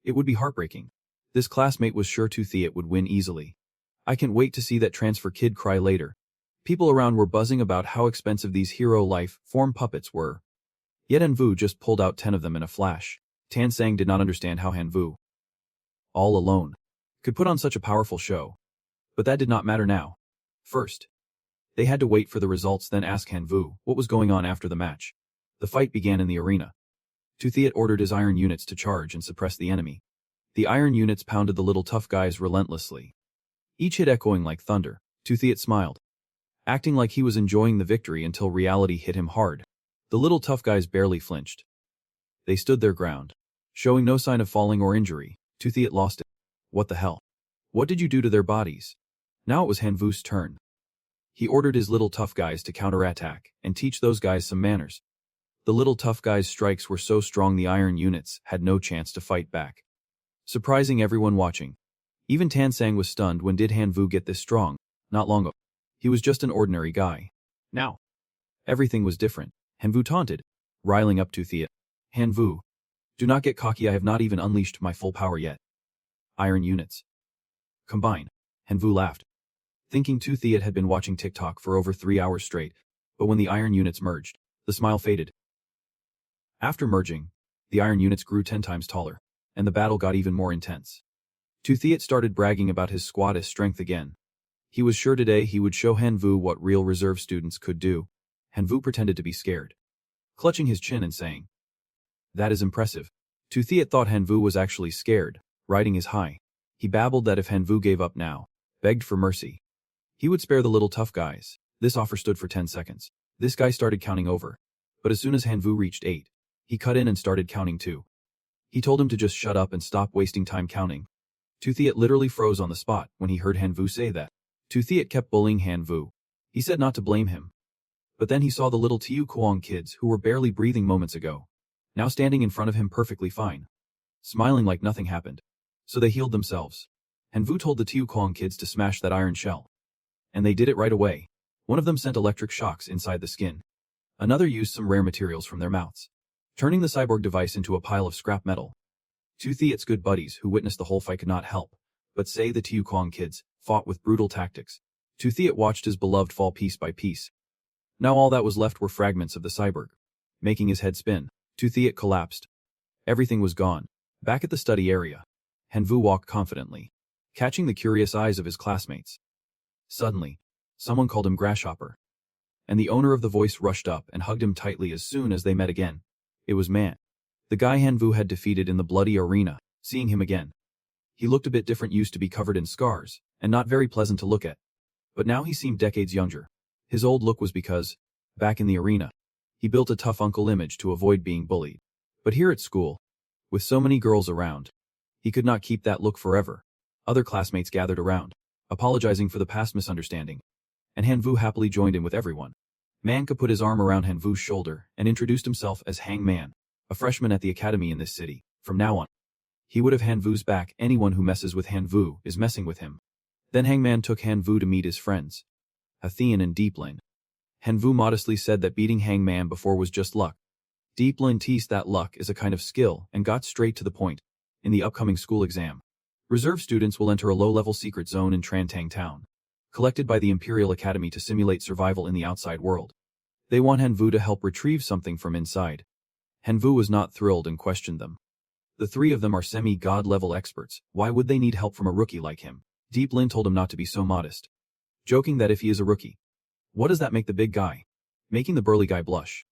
it would be heartbreaking. This classmate was sure Tu Thiet would win easily. I can't wait to see that transfer kid cry later. People around were buzzing about how expensive these hero life-form puppets were. Yet Han Vu just pulled out 10 of them in a flash. Tan Sang did not understand how Han Vu, all alone, could put on such a powerful show. But that did not matter now. First, they had to wait for the results, then ask Han Vu what was going on after the match. The fight began in the arena. Tu Thiet ordered his iron units to charge and suppress the enemy. The iron units pounded the little tough guys relentlessly, each hit echoing like thunder. Tu Thiet smiled, acting like he was enjoying the victory until reality hit him hard. The little tough guys barely flinched. They stood their ground, showing no sign of falling or injury. Tu Thiet lost it. What the hell? What did you do to their bodies? Now it was Han Vu's turn. He ordered his little tough guys to counterattack and teach those guys some manners. The little tough guys' strikes were so strong the iron units had no chance to fight back, surprising everyone watching. Even Tan Sang was stunned. When did Han Vu get this strong? Not long ago. He was just an ordinary guy. Now, everything was different. Han Vu taunted, riling up Tu Thiet. Han Vu, do not get cocky. I have not even unleashed my full power yet. Iron units combine. Han Vu laughed, thinking Tu Thiet had been watching TikTok for over 3 hours straight, but when the iron units merged, the smile faded. After merging, the iron units grew 10 times taller, and the battle got even more intense. Tu Thiet started bragging about his squad's strength again. He was sure today he would show Han Vu what real reserve students could do. Han Vu pretended to be scared, clutching his chin and saying, "That is impressive." Tu Thiet thought Han Vu was actually scared, riding his high. He babbled that if Han Vu gave up now, begged for mercy, he would spare the little tough guys. This offer stood for 10 seconds. This guy started counting over. But as soon as Han Vu reached 8, he cut in and started counting too. He told him to just shut up and stop wasting time counting. Tu Thiet literally froze on the spot when he heard Han Vu say that. Tu Thiet kept bullying Han Vu. He said not to blame him. But then he saw the little Tiu Kuang kids who were barely breathing moments ago, now standing in front of him perfectly fine, smiling like nothing happened. So they healed themselves. Han Vu told the Tiu Kuang kids to smash that iron shell. And they did it right away. One of them sent electric shocks inside the skin. Another used some rare materials from their mouths, turning the cyborg device into a pile of scrap metal. Tu Thiet's good buddies who witnessed the whole fight could not help but say the Tiu Kuang kids fought with brutal tactics. Tu Thiet watched his beloved fall piece by piece. Now all that was left were fragments of the cyborg. Making his head spin, Tu Thiet collapsed. Everything was gone. Back at the study area, Han Vu walked confidently, catching the curious eyes of his classmates. Suddenly, someone called him Grasshopper, and the owner of the voice rushed up and hugged him tightly as soon as they met again. It was Man, the guy Han Vu had defeated in the bloody arena. Seeing him again, he looked a bit different. Used to be covered in scars and not very pleasant to look at, but now he seemed decades younger. His old look was because, back in the arena, he built a tough uncle image to avoid being bullied. But here at school, with so many girls around, he could not keep that look forever. Other classmates gathered around, apologizing for the past misunderstanding, and Han Vu happily joined in with everyone. Manka put his arm around Han Vu's shoulder and introduced himself as Hangman, a freshman at the academy in this city. From now on, he would have Han Vu's back. Anyone who messes with Han Vu is messing with him. Then Hangman took Han Vu to meet his friends, Athean and Deeplin. Han Vu modestly said that beating Hangman before was just luck. Deeplin teased that luck is a kind of skill and got straight to the point. In the upcoming school exam, reserve students will enter a low-level secret zone in Trantang Town, collected by the Imperial Academy to simulate survival in the outside world. They want Han Vu to help retrieve something from inside. Han Vu was not thrilled and questioned them. The three of them are semi-god level experts. Why would they need help from a rookie like him? Deeplin told him not to be so modest, joking that if he is a rookie, what does that make the big guy? Making the burly guy blush.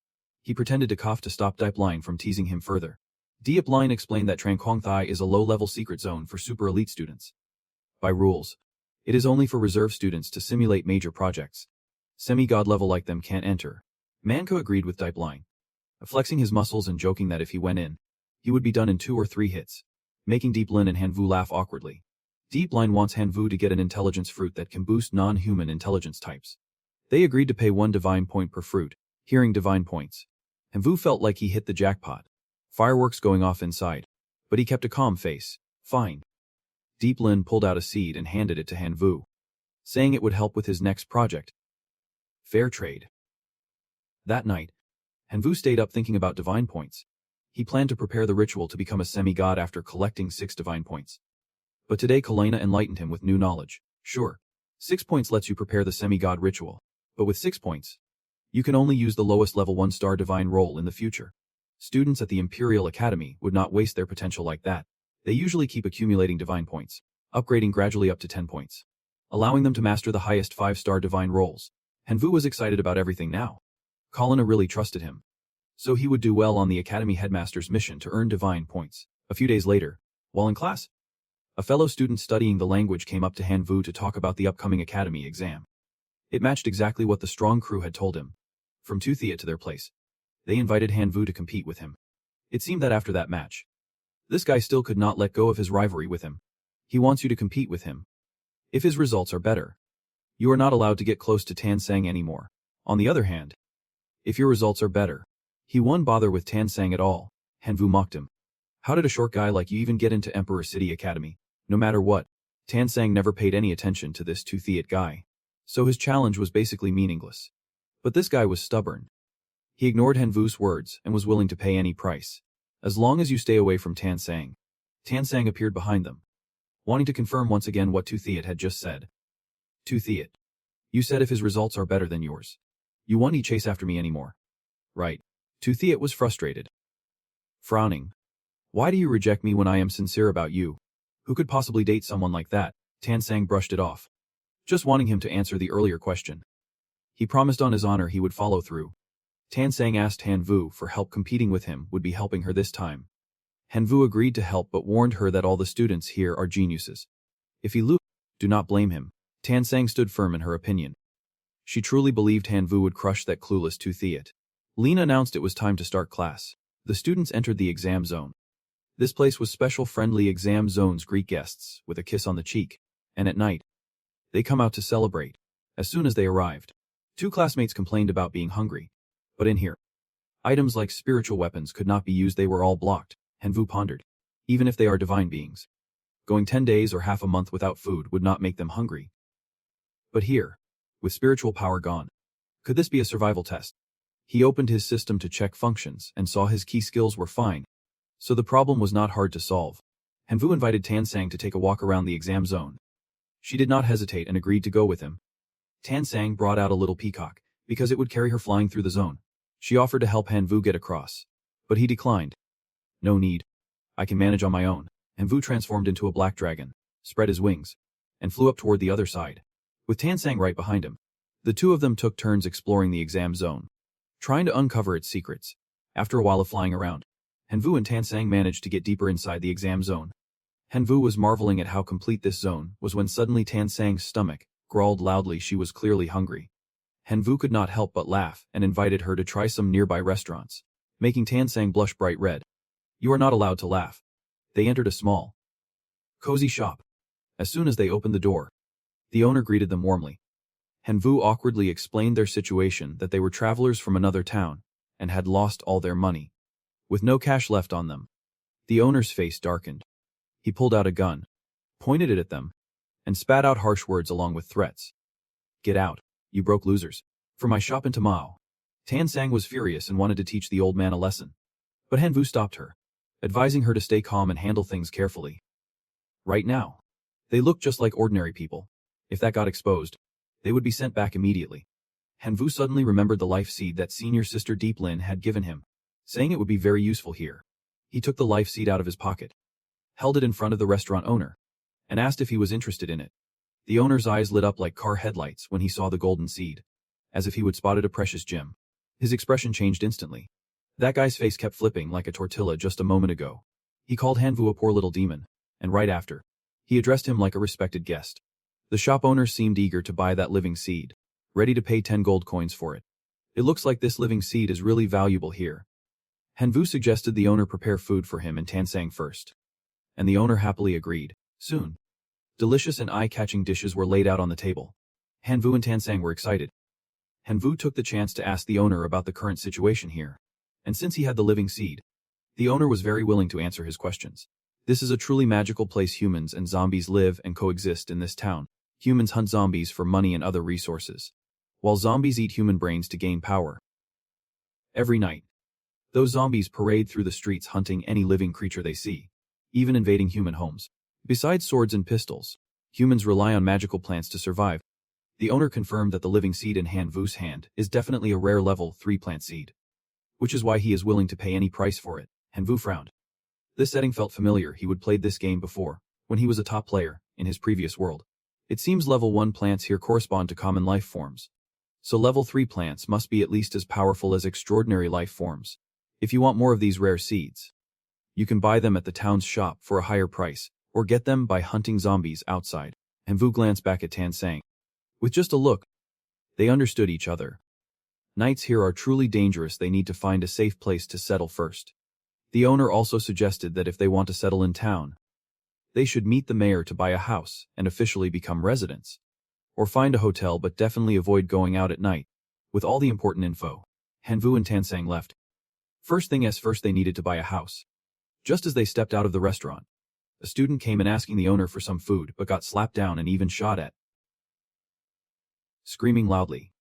He pretended to cough to stop Deeplin from teasing him further. Diep Line explained that Tranquang Thai is a low-level secret zone for super elite students. By rules, it is only for reserve students to simulate major projects. Semi-god level like them can't enter. Manko agreed with Diep Line, flexing his muscles and joking that if he went in, he would be done in 2 or 3 hits, making Diep Lin and Hanvu laugh awkwardly. Diep Line wants Hanvu to get an intelligence fruit that can boost non-human intelligence types. They agreed to pay 1 divine point per fruit, hearing divine points. Hanvu felt like he hit the jackpot. Fireworks going off inside. But he kept a calm face. Fine. Diep Lin pulled out a seed and handed it to Hanvu, saying it would help with his next project. Fair trade. That night, Hanvu stayed up thinking about divine points. He planned to prepare the ritual to become a semi-god after collecting 6 divine points. But today Kalena enlightened him with new knowledge. Sure, 6 points lets you prepare the semi-god ritual, but with 6 points, you can only use the lowest level 1-star divine role in the future. Students at the Imperial Academy would not waste their potential like that. They usually keep accumulating divine points, upgrading gradually up to 10 points, allowing them to master the highest 5-star divine roles. Hanvu was excited about everything now. Kalena really trusted him, so he would do well on the Academy Headmaster's mission to earn divine points. A few days later, while in class, a fellow student studying the language came up to Hanvu to talk about the upcoming Academy exam. It matched exactly what the strong crew had told him. From Tuthiat to their place, they invited Hanvu to compete with him. It seemed that after that match, this guy still could not let go of his rivalry with him. He wants you to compete with him. If his results are better, you are not allowed to get close to Tan Sang anymore. On the other hand, if your results are better, he won't bother with Tan Sang at all. Hanvu mocked him. How did a short guy like you even get into Emperor City Academy? No matter what, Tan Sang never paid any attention to this Tuthiat guy, so his challenge was basically meaningless. But this guy was stubborn. He ignored Hanvu's words and was willing to pay any price. As long as you stay away from Tan Sang. Tan Sang appeared behind them, wanting to confirm once again what Tuthiat had just said. Tuthiat, you said if his results are better than yours, you won't chase after me anymore. Right. Tuthiat was frustrated. Frowning. Why do you reject me when I am sincere about you? Who could possibly date someone like that? Tan Sang brushed it off, just wanting him to answer the earlier question. He promised on his honor he would follow through. Tan Sang asked Hanvu for help competing with him would be helping her this time. Hanvu agreed to help but warned her that all the students here are geniuses. If he loses, do not blame him. Tan Sang stood firm in her opinion. She truly believed Hanvu would crush that clueless Tuthiat. Lena announced it was time to start class. The students entered the exam zone. This place was special friendly exam zones greet guests with a kiss on the cheek, and at night, they come out to celebrate. As soon as they arrived, 2 classmates complained about being hungry. But in here, items like spiritual weapons could not be used. They were all blocked. Hanvu pondered. Even if they are divine beings, going 10 days or half a month without food would not make them hungry. But here, with spiritual power gone, could this be a survival test? He opened his system to check functions and saw his key skills were fine, so the problem was not hard to solve. Hanvu invited Tan Sang to take a walk around the exam zone. She did not hesitate and agreed to go with him. Tan Sang brought out a little peacock, because it would carry her flying through the zone. She offered to help Hanvu get across, but he declined. No need. I can manage on my own. Hanvu transformed into a black dragon, spread his wings, and flew up toward the other side, with Tan Sang right behind him. The 2 of them took turns exploring the exam zone, trying to uncover its secrets. After a while of flying around, Hanvu and Tan Sang managed to get deeper inside the exam zone. Hanvu was marveling at how complete this zone was when suddenly Tan Sang's stomach growled loudly. She was clearly hungry. Hanvu could not help but laugh and invited her to try some nearby restaurants, making Tan Sang blush bright red. You are not allowed to laugh. They entered a small, cozy shop. As soon as they opened the door, the owner greeted them warmly. Hanvu awkwardly explained their situation, that they were travelers from another town and had lost all their money, with no cash left on them. The owner's face darkened. He pulled out a gun, pointed it at them, and spat out harsh words along with threats. Get out, you broke losers. For my shop in Tamao. Tan Sang was furious and wanted to teach the old man a lesson. But Hanvu stopped her, advising her to stay calm and handle things carefully. Right now, they looked just like ordinary people. If that got exposed, they would be sent back immediately. Hanvu suddenly remembered the life seed that senior sister Diep Lin had given him, saying it would be very useful here. He took the life seed out of his pocket, held it in front of the restaurant owner, and asked if he was interested in it. The owner's eyes lit up like car headlights when he saw the golden seed, as if he would spotted a precious gem. His expression changed instantly. That guy's face kept flipping like a tortilla just a moment ago. He called Hanvu a poor little demon, and right after, he addressed him like a respected guest. The shop owner seemed eager to buy that living seed, ready to pay 10 gold coins for it. It looks like this living seed is really valuable here. Hanvu suggested the owner prepare food for him and Tansang first. And the owner happily agreed. Soon, delicious and eye-catching dishes were laid out on the table. Hanvu and Tansang were excited. Hanvu took the chance to ask the owner about the current situation here. And since he had the living seed, the owner was very willing to answer his questions. This is a truly magical place. Humans and zombies live and coexist in this town. Humans hunt zombies for money and other resources, while zombies eat human brains to gain power. Every night, those zombies parade through the streets hunting any living creature they see, even invading human homes. Besides swords and pistols, humans rely on magical plants to survive. The owner confirmed that the living seed in Hanvu's hand is definitely a rare level 3 plant seed, which is why he is willing to pay any price for it. Hanvu frowned. This setting felt familiar. He would played this game before, when he was a top player in his previous world. It seems level 1 plants here correspond to common life forms. So level 3 plants must be at least as powerful as extraordinary life forms. If you want more of these rare seeds, you can buy them at the town's shop for a higher price, or get them by hunting zombies outside. Hanvu glanced back at Tansang. With just a look, they understood each other. Nights here are truly dangerous. They need to find a safe place to settle first. The owner also suggested that if they want to settle in town, they should meet the mayor to buy a house and officially become residents. Or find a hotel, but definitely avoid going out at night. With all the important info, Hanvu and Tansang left. First they needed to buy a house. Just as they stepped out of the restaurant, a student came in asking the owner for some food but got slapped down and even shot at. Screaming loudly.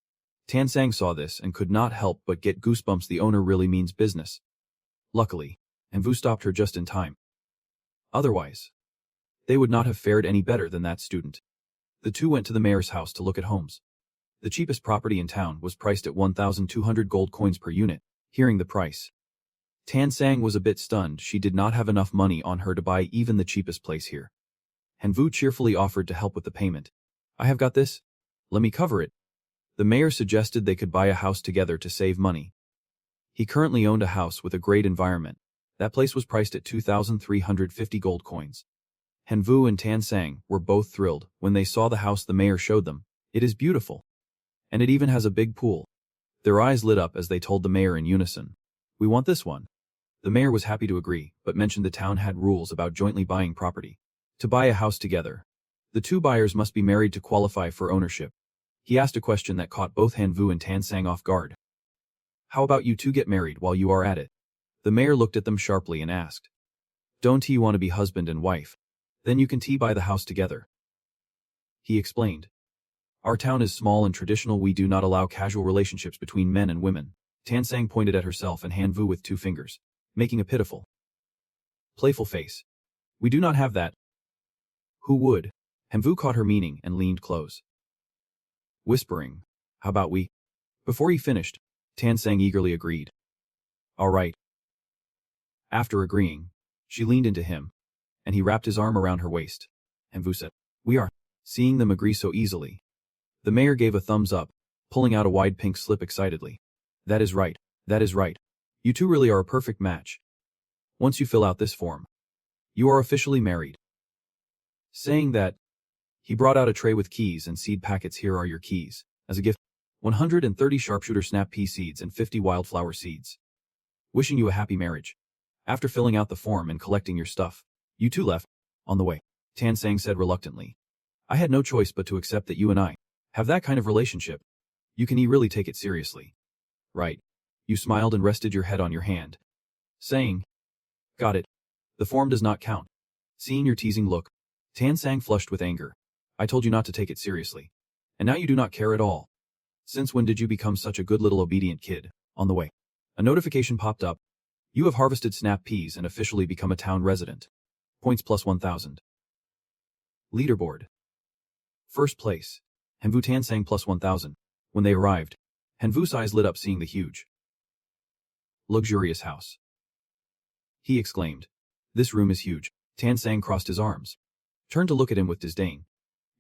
Tansang saw this and could not help but get goosebumps. The owner really means business. Luckily, Hanvu stopped her just in time. Otherwise, they would not have fared any better than that student. The two went to the mayor's house to look at homes. The cheapest property in town was priced at 1,200 gold coins per unit. Hearing the price, Tansang was a bit stunned. She did not have enough money on her to buy even the cheapest place here. Hanvu cheerfully offered to help with the payment. I have got this. Let me cover it. The mayor suggested they could buy a house together to save money. He currently owned a house with a great environment. That place was priced at 2,350 gold coins. Hanvu and Tansang were both thrilled when they saw the house the mayor showed them. It is beautiful. And it even has a big pool. Their eyes lit up as they told the mayor in unison. We want this one. The mayor was happy to agree, but mentioned the town had rules about jointly buying property. To buy a house together, the two buyers must be married to qualify for ownership. He asked a question that caught both Hanvu and Tansang off guard. How about you two get married while you are at it? The mayor looked at them sharply and asked. Don't you want to be husband and wife? Then you can buy the house together. He explained. Our town is small and traditional. We do not allow casual relationships between men and women. Tansang pointed at herself and Hanvu with 2 fingers, making a pitiful, playful face. We do not have that. Who would? Hanvu caught her meaning and leaned close, whispering, how about we? Before he finished, Tansang eagerly agreed. All right. After agreeing, she leaned into him, and he wrapped his arm around her waist. Hanvu said, we are. Seeing them agree so easily, the mayor gave a thumbs up, pulling out a wide pink slip excitedly. That is right. That is right. You two really are a perfect match. Once you fill out this form, you are officially married. Saying that, he brought out a tray with keys and seed packets. Here are your keys. As a gift, 130 sharpshooter snap pea seeds and 50 wildflower seeds. Wishing you a happy marriage. After filling out the form and collecting your stuff, you two left. On the way, Tansang said reluctantly. I had no choice but to accept that you and I have that kind of relationship. You can really take it seriously. Right. You smiled and rested your head on your hand, saying, got it. The form does not count. Seeing your teasing look, Tansang flushed with anger. I told you not to take it seriously. And now you do not care at all. Since when did you become such a good little obedient kid? On the way, a notification popped up. You have harvested snap peas and officially become a town resident. Points plus 1,000. Leaderboard. First place, Hanvu. Tansang plus 1,000. When they arrived, Hanvu's eyes lit up seeing the huge, luxurious house. He exclaimed, this room is huge. Tansang crossed his arms, turned to look at him with disdain.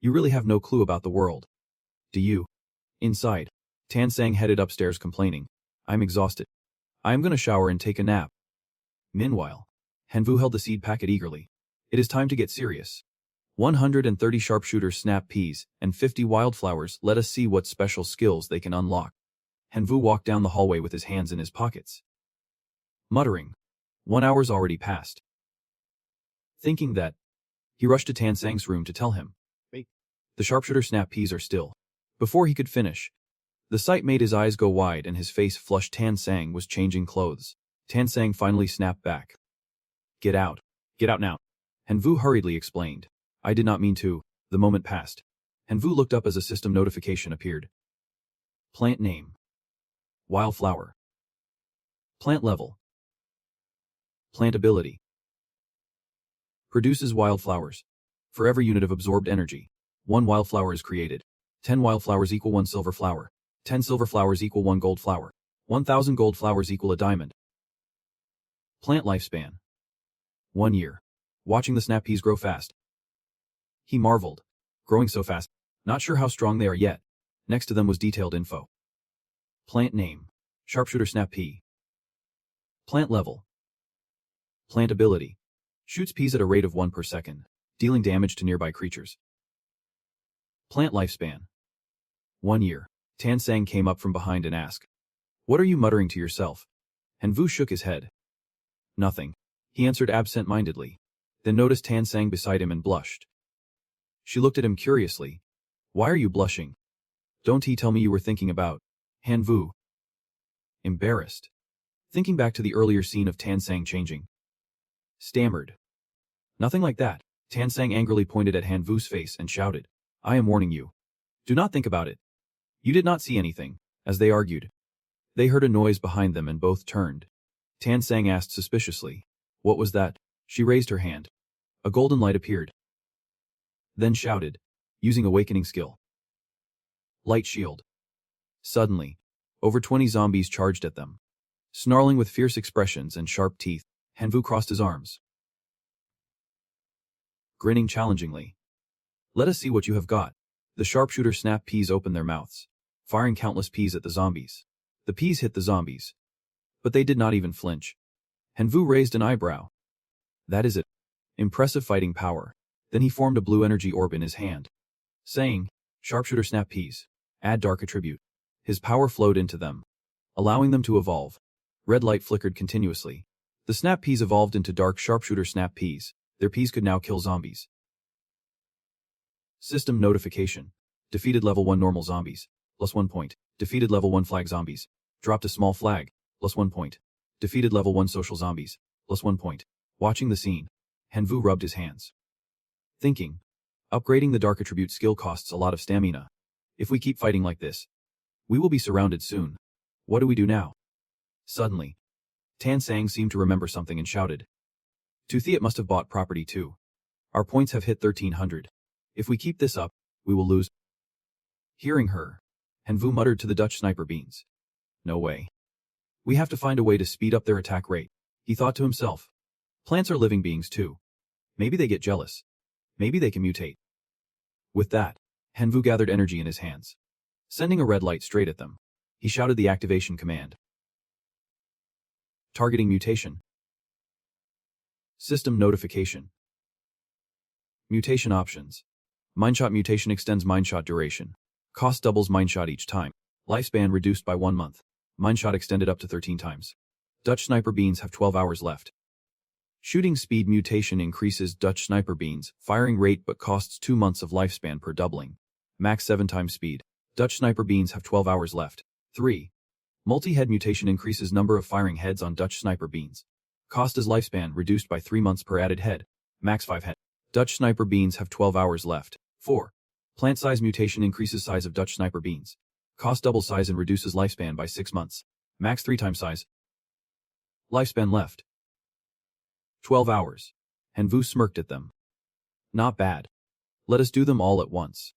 You really have no clue about the world, do you? Inside, Tansang headed upstairs complaining. I'm exhausted. I am gonna shower and take a nap. Meanwhile, Hanvu held the seed packet eagerly. It is time to get serious. 130 sharpshooter snap peas and 50 wildflowers. Let us see what special skills they can unlock. Hanvu walked down the hallway with his hands in his pockets, muttering. 1 hour's already passed. Thinking that, he rushed to Tan Sang's room to tell him. Wait. The sharpshooter snap peas are still. Before he could finish, the sight made his eyes go wide and his face flushed. Tan Sang was changing clothes. Tan Sang finally snapped back. Get out. Get out now. Hanvu hurriedly explained. I did not mean to. The moment passed. Hanvu looked up as a system notification appeared. Plant name. Wildflower. Plant level. Plant ability. Produces wildflowers. For every unit of absorbed energy, 1 wildflower is created. 10 wildflowers equal 1 silver flower. 10 silver flowers equal 1 gold flower. 1,000 gold flowers equal a diamond. Plant lifespan. 1 year. Watching the snap peas grow fast. He marveled. Growing so fast. Not sure how strong they are yet. Next to them was detailed info. Plant name. Sharpshooter snap pea. Plant level. Plant ability. Shoots peas at a rate of 1 per second, dealing damage to nearby creatures. Plant lifespan. 1 year. Tan Sang came up from behind and asked. What are you muttering to yourself? Hanvu shook his head. Nothing. He answered absent-mindedly, then noticed Tan Sang beside him and blushed. She looked at him curiously. Why are you blushing? Don't he tell me you were thinking about Hanvu? Embarrassed. Thinking back to the earlier scene of Tan Sang changing. Stammered. Nothing like that. Tan Sang angrily pointed at Hanvu's face and shouted. I am warning you. Do not think about it. You did not see anything, as they argued. They heard a noise behind them and both turned. Tan Sang asked suspiciously. What was that? She raised her hand. A golden light appeared. Then shouted, using awakening skill. Light shield. Suddenly, over 20 zombies charged at them. Snarling with fierce expressions and sharp teeth, Hanvu crossed his arms, grinning challengingly. Let us see what you have got. The sharpshooter snap peas opened their mouths, firing countless peas at the zombies. The peas hit the zombies, but they did not even flinch. Hanvu raised an eyebrow. That is it. Impressive fighting power. Then he formed a blue energy orb in his hand, saying, Sharpshooter snap peas. Add dark attribute. His power flowed into them, allowing them to evolve. Red light flickered continuously. The snap peas evolved into dark sharpshooter snap peas. Their peas could now kill zombies. System notification. Defeated level 1 normal zombies. +1 point. Defeated level 1 flag zombies. Dropped a small flag. +1 point. Defeated level 1 social zombies. +1 point. Watching the scene, Hanvu rubbed his hands, thinking, upgrading the dark attribute skill costs a lot of stamina. If we keep fighting like this, we will be surrounded soon. What do we do now? Suddenly, Tan Sang seemed to remember something and shouted. Toothiet must have bought property too. Our points have hit 1300. If we keep this up, we will lose. Hearing her, Hanvu muttered to the Dutch sniper beans. No way. We have to find a way to speed up their attack rate, he thought to himself. Plants are living beings too. Maybe they get jealous. Maybe they can mutate. With that, Hanvu gathered energy in his hands. Sending a red light straight at them, he shouted the activation command. Targeting mutation. System notification. Mutation options. Mindshot mutation extends mindshot duration. Cost doubles mindshot each time. Lifespan reduced by 1 month. Mindshot extended up to 13 times. Dutch sniper beans have 12 hours left. Shooting speed mutation increases Dutch sniper beans, firing rate but costs 2 months of lifespan per doubling. Max 7 times speed. Dutch sniper beans have 12 hours left. 3. Multi-head mutation increases number of firing heads on Dutch sniper beans. Cost is lifespan reduced by 3 months per added head. Max 5 head. Dutch sniper beans have 12 hours left. 4. Plant size mutation increases size of Dutch sniper beans. Cost double size and reduces lifespan by 6 months. Max 3 times size. Lifespan left 12 hours. Hanvu smirked at them. Not bad. Let us do them all at once.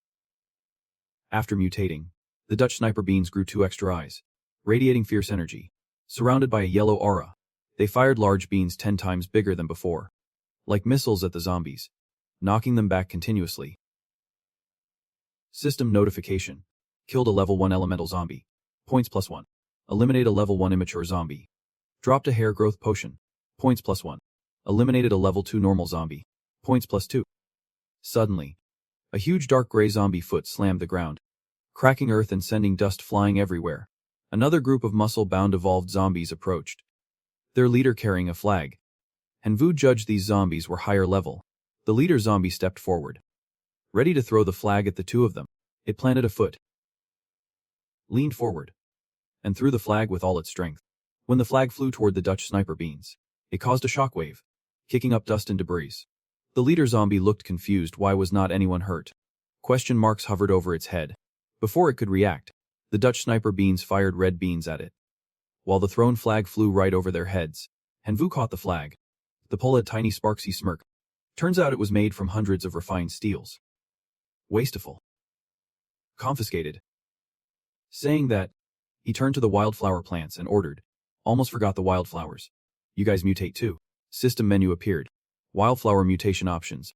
After mutating, the Dutch sniper beans grew 2 extra eyes, radiating fierce energy. Surrounded by a yellow aura, they fired large beans 10 times bigger than before, like missiles at the zombies, knocking them back continuously. System notification. Killed a level 1 elemental zombie. Points +1. Eliminate a level 1 immature zombie. Dropped a hair growth potion. Points +1. Eliminated a level 2 normal zombie. Points +2. Suddenly, a huge dark gray zombie foot slammed the ground, cracking earth and sending dust flying everywhere. Another group of muscle-bound evolved zombies approached, their leader carrying a flag. Hanvu judged these zombies were higher level. The leader zombie stepped forward, ready to throw the flag at the two of them. It planted a foot, leaned forward, and threw the flag with all its strength. When the flag flew toward the Dutch sniper beans, it caused a shockwave, kicking up dust and debris. The leader zombie looked confused. Why was not anyone hurt? Question marks hovered over its head. Before it could react, the Dutch sniper beans fired red beans at it. While the thrown flag flew right over their heads, Hanvu caught the flag. The pole had tiny sparks. He smirked. Turns out it was made from hundreds of refined steels. Wasteful. Confiscated. Saying that, he turned to the wildflower plants and ordered, almost forgot the wildflowers. You guys mutate too. System menu appeared. Wildflower mutation options.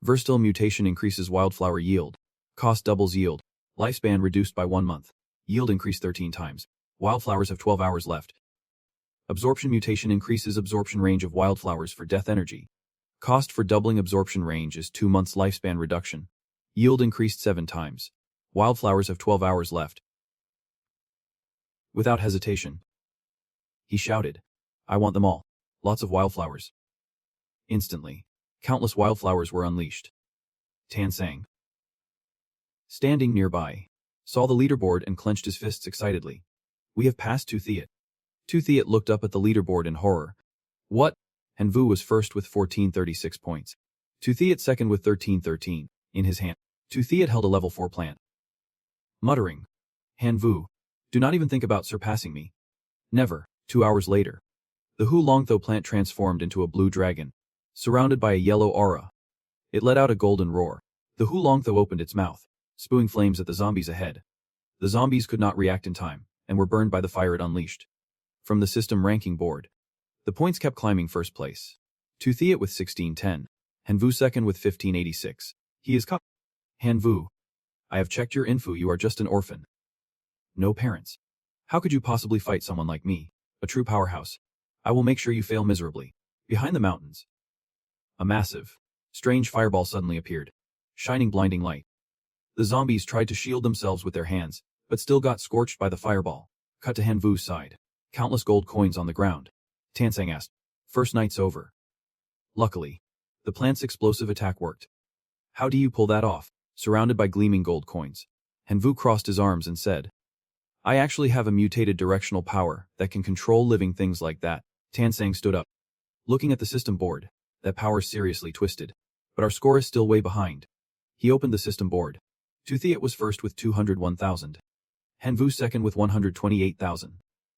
Versatile mutation increases wildflower yield. Cost doubles yield. Lifespan reduced by 1 month. Yield increased 13 times. Wildflowers have 12 hours left. Absorption mutation increases absorption range of wildflowers for death energy. Cost for doubling absorption range is 2 months lifespan reduction. Yield increased 7 times. Wildflowers have 12 hours left. Without hesitation, he shouted, I want them all. Lots of wildflowers. Instantly, countless wildflowers were unleashed. Tan sang, standing nearby, saw the leaderboard and clenched his fists excitedly. We have passed Tuthiat. Tuthiat looked up at the leaderboard in horror. What? Hanvu was first with 1436 points. Tuthiat second with 1313 in his hand. Tuthiat held a level 4 plant. Muttering, Hanvu, do not even think about surpassing me. Never. 2 hours later, the Hulongtho plant transformed into a blue dragon, surrounded by a yellow aura. It let out a golden roar. The Hulongtho opened its mouth, spewing flames at the zombies ahead. The zombies could not react in time, and were burned by the fire it unleashed. From the system ranking board, the points kept climbing. First place, Tuthiat with 1610, Hanvu second with 1586. He is Hanvu, I have checked your info. You are just an orphan. No parents. How could you possibly fight someone like me, a true powerhouse? I will make sure you fail miserably. Behind the mountains, a massive, strange fireball suddenly appeared, shining blinding light. The zombies tried to shield themselves with their hands, but still got scorched by the fireball. Cut to Hanvu's side. Countless gold coins on the ground. Tansang asked, first night's over. Luckily, the plant's explosive attack worked. How do you pull that off? Surrounded by gleaming gold coins, Hanvu crossed his arms and said, I actually have a mutated directional power that can control living things like that. Tansang stood up, looking at the system board. That power seriously twisted. But our score is still way behind. He opened the system board. Tuthiat was first with 201,000. Hanvu second with 128,000.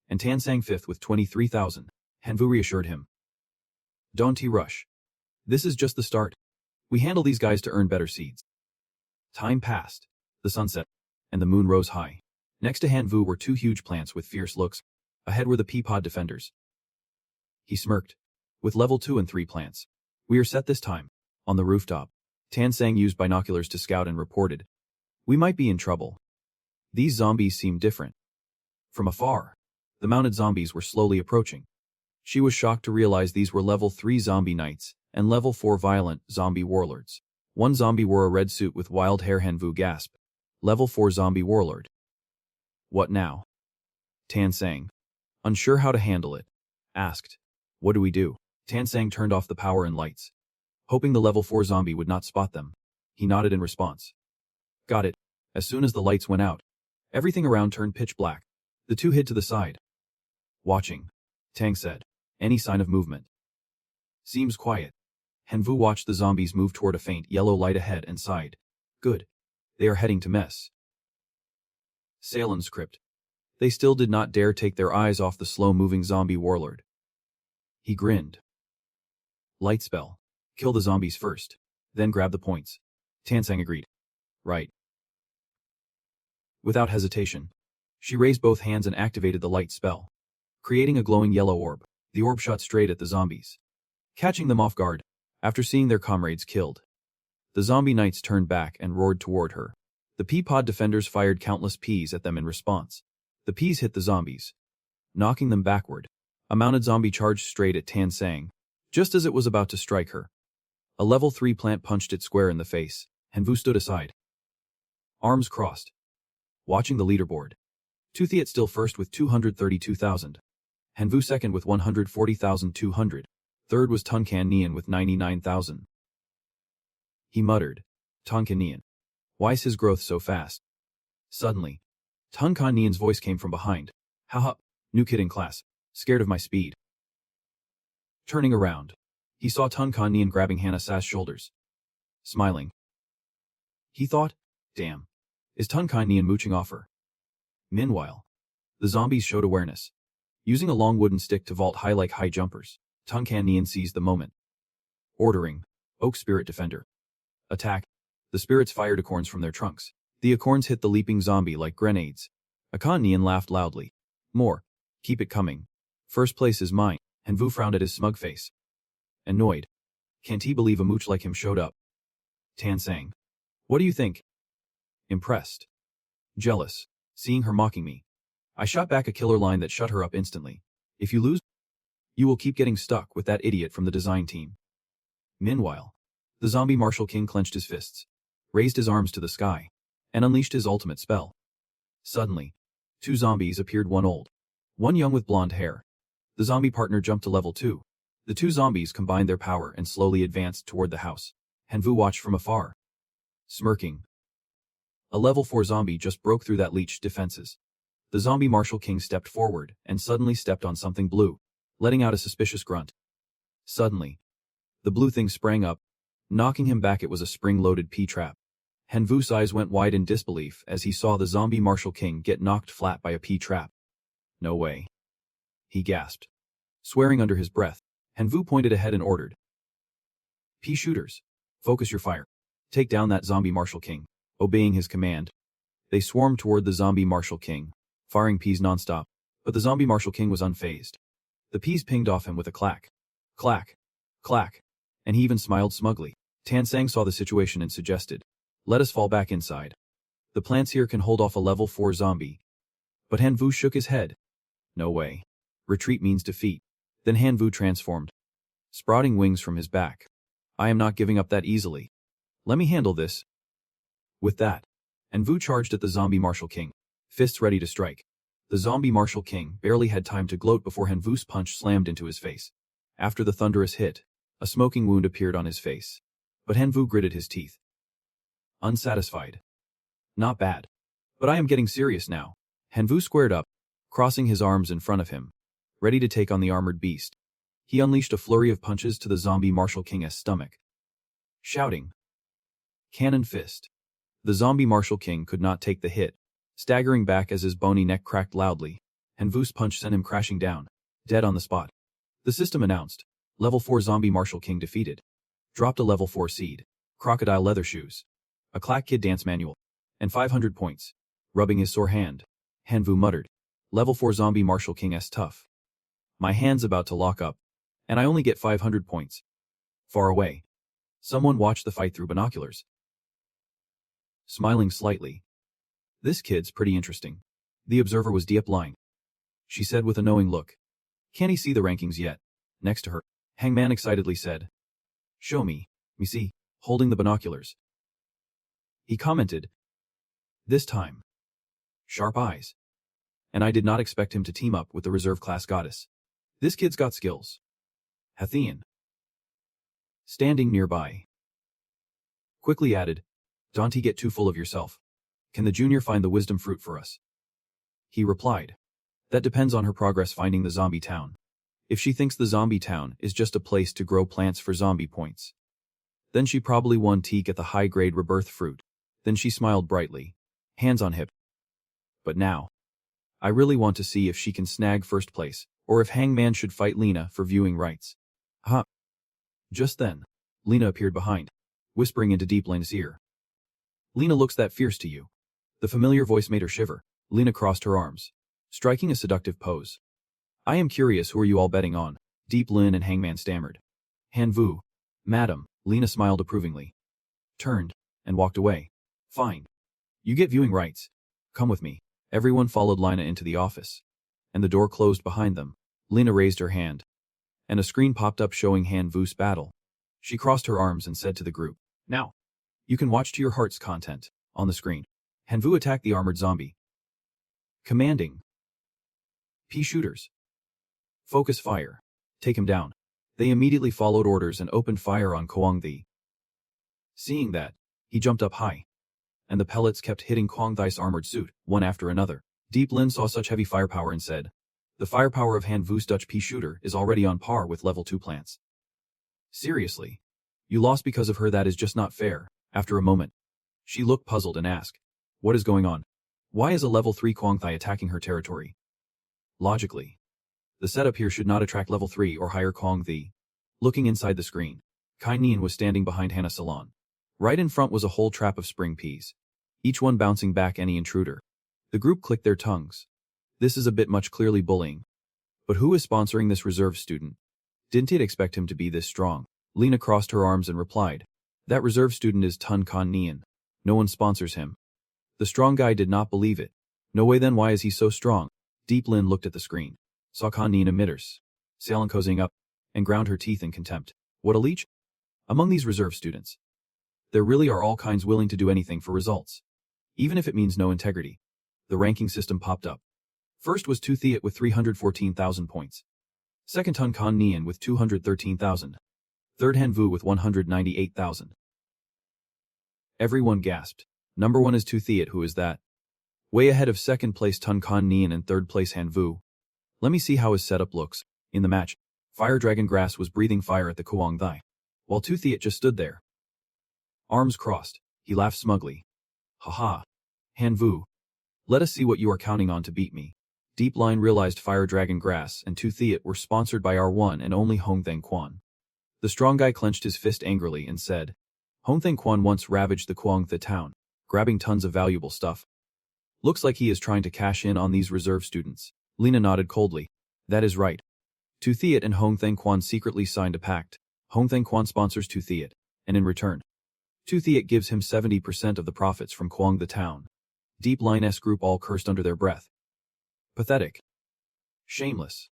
And Tansang fifth with 23,000. Hanvu reassured him. Don't rush. This is just the start. We handle these guys to earn better seeds. Time passed. The sun set, and the moon rose high. Next to Hanvu were 2 huge plants with fierce looks. Ahead were the Peapod defenders. He smirked. With level 2 and 3 plants. We are set this time. On the rooftop, Tansang used binoculars to scout and reported. We might be in trouble. These zombies seem different. From afar, the mounted zombies were slowly approaching. She was shocked to realize these were level 3 zombie knights and level 4 violent zombie warlords. One zombie wore a red suit with wild hair. Hanvu gasped. Level 4 zombie warlord. What now? Tansang, unsure how to handle it, asked. What do we do? Tansang turned off the power and lights, hoping the level 4 zombie would not spot them. He nodded in response. Got it. As soon as the lights went out, everything around turned pitch black. The two hid to the side. Watching, Tang said. Any sign of movement? Seems quiet. Hanvu watched the zombies move toward a faint yellow light ahead and sighed. Good. They are heading to mess. Salem's crypt. They still did not dare take their eyes off the slow-moving zombie warlord. He grinned. Light spell. Kill the zombies first, then grab the points. Tansang agreed. Right. Without hesitation, she raised both hands and activated the light spell, creating a glowing yellow orb. The orb shot straight at the zombies, catching them off guard. After seeing their comrades killed, the zombie knights turned back and roared toward her. The Peapod defenders fired countless peas at them in response. The peas hit the zombies, knocking them backward. A mounted zombie charged straight at Tan Sang, just as it was about to strike her. A level 3 plant punched it square in the face, and Vu stood aside. Arms crossed. Watching the leaderboard. Toothiet still first with 232,000. Hanvu second with 140,200. Third was Tunkan Nian with 99,000. He muttered, Tunkan Nian. Why's his growth so fast? Suddenly, Tunkan Nian's voice came from behind. Haha, new kid in class. Scared of my speed. Turning around, he saw Tunkan Nian grabbing Hannah Sa's shoulders. Smiling. He thought, damn. Is Tunkan Nian mooching off her? Meanwhile, the zombies showed awareness. Using a long wooden stick to vault high like high jumpers, Tunkan Nian seized the moment. Ordering, Oak Spirit Defender. Attack. The spirits fired acorns from their trunks. The acorns hit the leaping zombie like grenades. Akan Nian laughed loudly. More. Keep it coming. First place is mine, and Vu frowned at his smug face. Annoyed. Can't he believe a mooch like him showed up? Tan sang. What do you think? Impressed. Jealous. Seeing her mocking me. I shot back a killer line that shut her up instantly. If you lose, you will keep getting stuck with that idiot from the design team. Meanwhile, the zombie Marshal King clenched his fists, raised his arms to the sky, and unleashed his ultimate spell. Suddenly, two zombies appeared, one old, one young with blonde hair. The zombie partner jumped to level 2. The two zombies combined their power and slowly advanced toward the house. Hanvu watched from afar, smirking. A level 4 zombie just broke through that leech's defenses. The zombie Marshal King stepped forward and suddenly stepped on something blue, letting out a suspicious grunt. Suddenly, the blue thing sprang up, knocking him back. It was a spring-loaded P-trap. Hanvu's eyes went wide in disbelief as he saw the zombie Marshal King get knocked flat by a P-trap. No way. He gasped. Swearing under his breath, Hanvu pointed ahead and ordered. P-shooters, focus your fire. Take down that zombie Marshal King. Obeying his command, they swarmed toward the zombie Marshal King, firing Ps nonstop, but the zombie Marshal King was unfazed. The Ps pinged off him with a clack. Clack. Clack. And he even smiled smugly. Tan Sang saw the situation and suggested, let us fall back inside. The plants here can hold off a level 4 zombie. But Hanvu shook his head. No way. Retreat means defeat. Then Hanvu transformed, sprouting wings from his back. I am not giving up that easily. Let me handle this. With that, Hanvu charged at the zombie Marshal King, fists ready to strike. The zombie Marshal King barely had time to gloat before Hanvu's punch slammed into his face. After the thunderous hit, a smoking wound appeared on his face. But Hanvu gritted his teeth. Unsatisfied. Not bad. But I am getting serious now. Hanvu squared up, crossing his arms in front of him, ready to take on the armored beast. He unleashed a flurry of punches to the zombie Marshal King's stomach. Shouting. Cannon fist. The zombie Marshal King could not take the hit, staggering back as his bony neck cracked loudly. Hanvu's punch sent him crashing down, dead on the spot. The system announced, level 4 zombie Marshal King defeated. Dropped a level 4 seed, crocodile leather shoes, a clack kid dance manual, and 500 points. Rubbing his sore hand, Hanvu muttered, level 4 zombie Marshal King's tough. My hand's about to lock up, and I only get 500 points. Far away, someone watched the fight through binoculars. Smiling slightly. This kid's pretty interesting. The observer was deep lying. She said with a knowing look. Can't he see the rankings yet? Next to her, Hangman excitedly said. Show me, see, holding the binoculars. He commented. This time. Sharp eyes. And I did not expect him to team up with the reserve class goddess. This kid's got skills. Hathian. Standing nearby. Quickly added. Don't get too full of yourself. Can the junior find the wisdom fruit for us? He replied. That depends on her progress finding the zombie town. If she thinks the zombie town is just a place to grow plants for zombie points, then she probably won teak at the high-grade rebirth fruit. Then she smiled brightly, hands on hip. But now, I really want to see if she can snag first place, or if Hangman should fight Lena for viewing rights. Huh. Just then, Lena appeared behind, whispering into Deep Lane's ear. Lena looks that fierce to you. The familiar voice made her shiver. Lena crossed her arms, striking a seductive pose. I am curious, who are you all betting on? Deep Lin and Hangman stammered. Hanvu. Madam, Lena smiled approvingly. Turned, and walked away. Fine. You get viewing rights. Come with me. Everyone followed Lina into the office. And the door closed behind them. Lena raised her hand, and a screen popped up showing Han Vu's battle. She crossed her arms and said to the group, "Now, you can watch to your heart's content." On the screen, Han Vu attacked the armored zombie. Commanding. P shooters. Focus fire. Take him down. They immediately followed orders and opened fire on Kwang Thi. Seeing that, he jumped up high, and the pellets kept hitting Kwang Thi's armored suit, one after another. Deep Lin saw such heavy firepower and said, "The firepower of Han Vu's Dutch P shooter is already on par with level 2 plants. Seriously? You lost because of her? That is just not fair." After a moment, she looked puzzled and asked, "What is going on? Why is a level 3 Kwang Thi attacking her territory?" Logically, the setup here should not attract level 3 or higher Kwang Thi. Looking inside the screen, Kai Nian was standing behind Hannah Salon. Right in front was a whole trap of spring peas, each one bouncing back any intruder. The group clicked their tongues. This is a bit much, clearly bullying. But who is sponsoring this reserve student? Didn't it expect him to be this strong? Lena crossed her arms and replied, "That reserve student is Tun Kan Nian. No one sponsors him." The strong guy did not believe it. "No way, then why is he so strong?" Deep Lin looked at the screen, saw Kan Nian emitters, Salen cozying up, and ground her teeth in contempt. What a leech! Among these reserve students, there really are all kinds willing to do anything for results, even if it means no integrity. The ranking system popped up. First was Tu Thiet with 314,000 points. Second Tun Kan Nian with 213,000. Third Han Vu with 198,000. Everyone gasped. Number 1 is Tu Thiet. Who is that? Way ahead of second place Tun Kan Nian and third place Han Vu. Let me see how his setup looks. In the match, Fire Dragon Grass was breathing fire at the Kwang Thi, while Tu Thiet just stood there. Arms crossed, he laughed smugly. "Haha. Han Vu. Let us see what you are counting on to beat me." Deep Line realized Fire Dragon Grass and Tu Thiet were sponsored by our one and only Hong Theng Quan. The strong guy clenched his fist angrily and said, "Hong Theng Quan once ravaged the Kwang Thi town, grabbing tons of valuable stuff. Looks like he is trying to cash in on these reserve students." Lena nodded coldly. "That is right. Tu Thiet and Hong Theng Quan secretly signed a pact. Hong Theng Quan sponsors Tu Thiet, and in return, Tu Thiet gives him 70% of the profits from Kwang Thi town." Deep Line-S group all cursed under their breath. Pathetic. Shameless.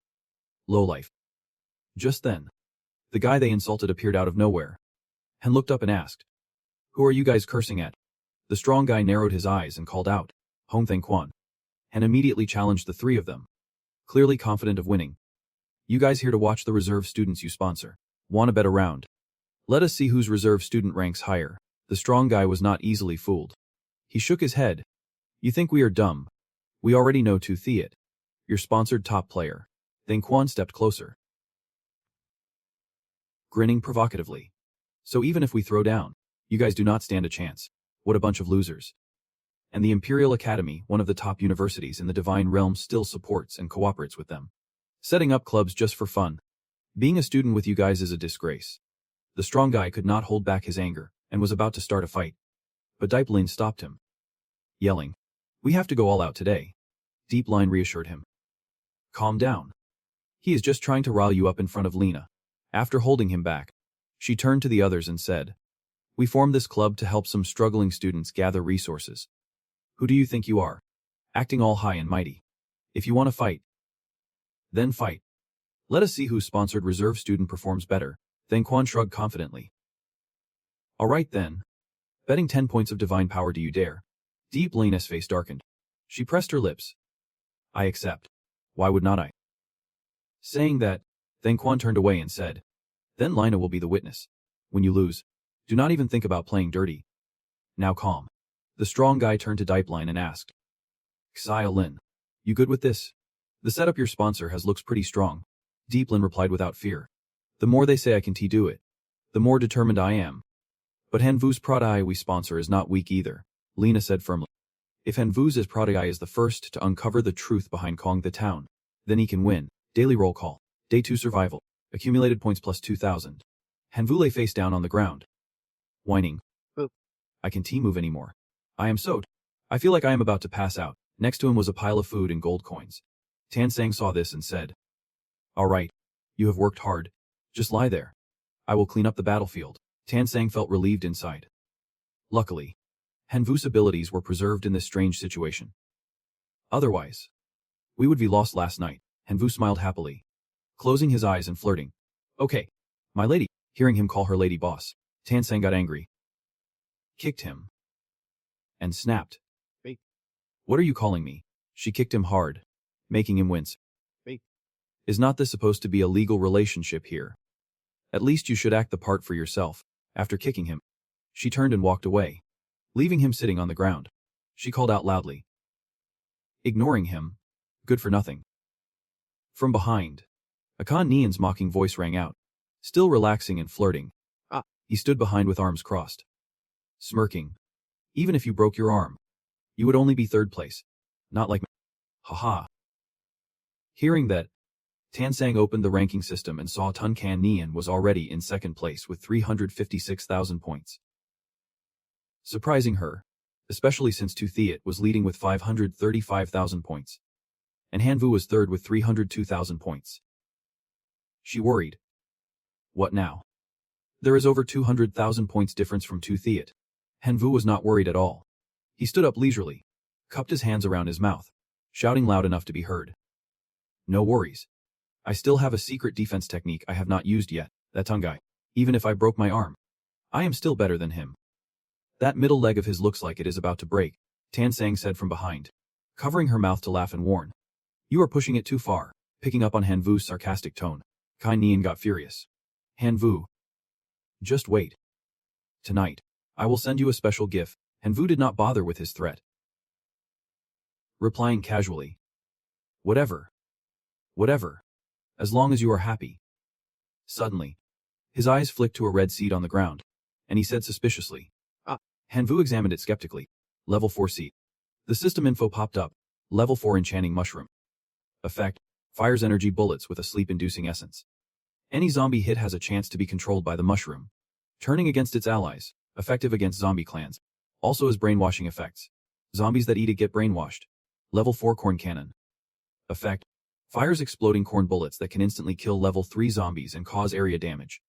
Lowlife. Just then, the guy they insulted appeared out of nowhere, and looked up and asked, "Who are you guys cursing at?" The strong guy narrowed his eyes and called out, "Hong Theng Quan," and immediately challenged the three of them, clearly confident of winning. "You guys here to watch the reserve students you sponsor? Wanna bet around? Let us see whose reserve student ranks higher." The strong guy was not easily fooled. He shook his head. "You think we are dumb? We already know Tu Thiet, your sponsored top player." Then Quan stepped closer, grinning provocatively. "So even if we throw down, you guys do not stand a chance. What a bunch of losers." And the Imperial Academy, one of the top universities in the Divine Realm, still supports and cooperates with them, setting up clubs just for fun. Being a student with you guys is a disgrace. The strong guy could not hold back his anger and was about to start a fight. But Deep Line stopped him, yelling, "We have to go all out today." Deep Line reassured him. "Calm down. He is just trying to rile you up in front of Lena." After holding him back, she turned to the others and said, "We formed this club to help some struggling students gather resources. Who do you think you are? Acting all high and mighty. If you want to fight, then fight. Let us see whose sponsored reserve student performs better." Then Quan shrugged confidently. "All right then. Betting 10 points of divine power, do you dare?" Deep Lane's face darkened. She pressed her lips. "I accept. Why would not I?" Saying that, then Quan turned away and said, "Then Lina will be the witness. When you lose, do not even think about playing dirty. Now calm." The strong guy turned to Deep Line and asked, "Xia Lin, you good with this? The setup your sponsor has looks pretty strong." Deep Lin replied without fear. "The more they say I can do it, the more determined I am. But Han Vu's Prodai we sponsor is not weak either," Lena said firmly. "If Han Vu's Prodai is the first to uncover the truth behind Kwang Thi town, then he can win." Daily roll call. Day 2 survival. Accumulated points plus 2,000. Han Vu lay face down on the ground, whining, "I can't move anymore. I am so I feel like I am about to pass out." Next to him was a pile of food and gold coins. Tan Sang saw this and said, "All right, you have worked hard. Just lie there. I will clean up the battlefield." Tan Sang felt relieved inside. Luckily, Han Vu's abilities were preserved in this strange situation. Otherwise, we would be lost last night. Han Vu smiled happily. closing his eyes and flirting. Okay, my lady. Hearing him call her lady boss, Tansang got angry, kicked him, and snapped. Wait. What are you calling me? She kicked him hard, making him wince. Wait. Is not this supposed to be a legal relationship here? At least you should act the part for yourself. After kicking him, she turned and walked away, leaving him sitting on the ground. She called out loudly, ignoring him, good for nothing. From behind, Akan Nian's mocking voice rang out, still relaxing and flirting. He stood behind with arms crossed, smirking. Even if you broke your arm, you would only be third place. Not like me. Haha. Hearing that, Tansang opened the ranking system and saw Tuncan Nian was already in second place with 356,000 points. Surprising her, especially since Tu Thiet was leading with 535,000 points, and Hanvu was third with 302,000 points. She worried. What now? There is over 200,000 points difference from Tu Thiet. Hanvu was not worried at all. He stood up leisurely, cupped his hands around his mouth, shouting loud enough to be heard. No worries. I still have a secret defense technique I have not used yet, that tongue guy. Even if I broke my arm, I am still better than him. That middle leg of his looks like it is about to break, Tansang said from behind, covering her mouth to laugh and warn. You are pushing it too far. Picking up on Hanvu's sarcastic tone, Kai Nian got furious. Hanvu. Just wait. Tonight, I will send you a special gift. Hanvu did not bother with his threat, replying casually. Whatever. Whatever. As long as you are happy. Suddenly, his eyes flicked to a red seed on the ground, and he said suspiciously. Hanvu examined it skeptically. Level 4 seed. The system info popped up. Level 4 enchanting mushroom. Effect. Fires energy bullets with a sleep-inducing essence. Any zombie hit has a chance to be controlled by the mushroom, turning against its allies, effective against zombie clans. Also has brainwashing effects. Zombies that eat it get brainwashed. Level 4 corn cannon. Effect. Fires exploding corn bullets that can instantly kill level 3 zombies and cause area damage.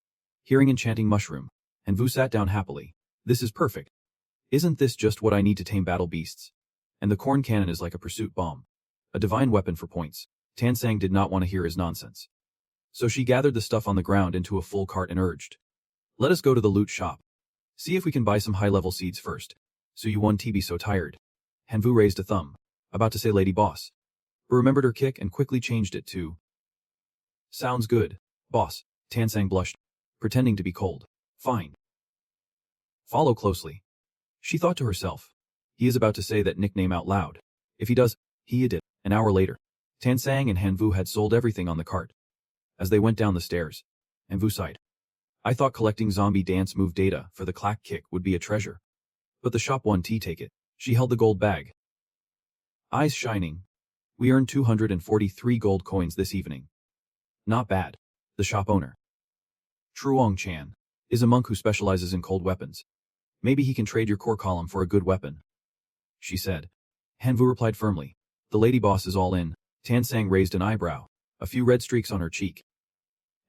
Hearing enchanting mushroom, Hanvu sat down happily. This is perfect. Isn't this just what I need to tame battle beasts? And the corn cannon is like a pursuit bomb. A divine weapon for points. Tansang did not want to hear his nonsense. So she gathered the stuff on the ground into a full cart and urged. Let us go to the loot shop. See if we can buy some high-level seeds first. So you won't be so tired. Hanvu raised a thumb, about to say lady boss, but remembered her kick and quickly changed it to. Sounds good, boss. Tansang blushed, pretending to be cold. Fine. Follow closely. She thought to herself. He is about to say that nickname out loud. If he does, he did. An hour later, Tansang and Hanvu had sold everything on the cart. As they went down the stairs, Hanvu sighed. I thought collecting zombie dance move data for the clack kick would be a treasure. But the shop won tea take it. She held the gold bag. Eyes shining. We earned 243 gold coins this evening. Not bad. The shop owner, Truong Chan, is a monk who specializes in cold weapons. Maybe he can trade your core column for a good weapon, she said. Hanvu replied firmly. The lady boss is all in. Tansang raised an eyebrow, a few red streaks on her cheek,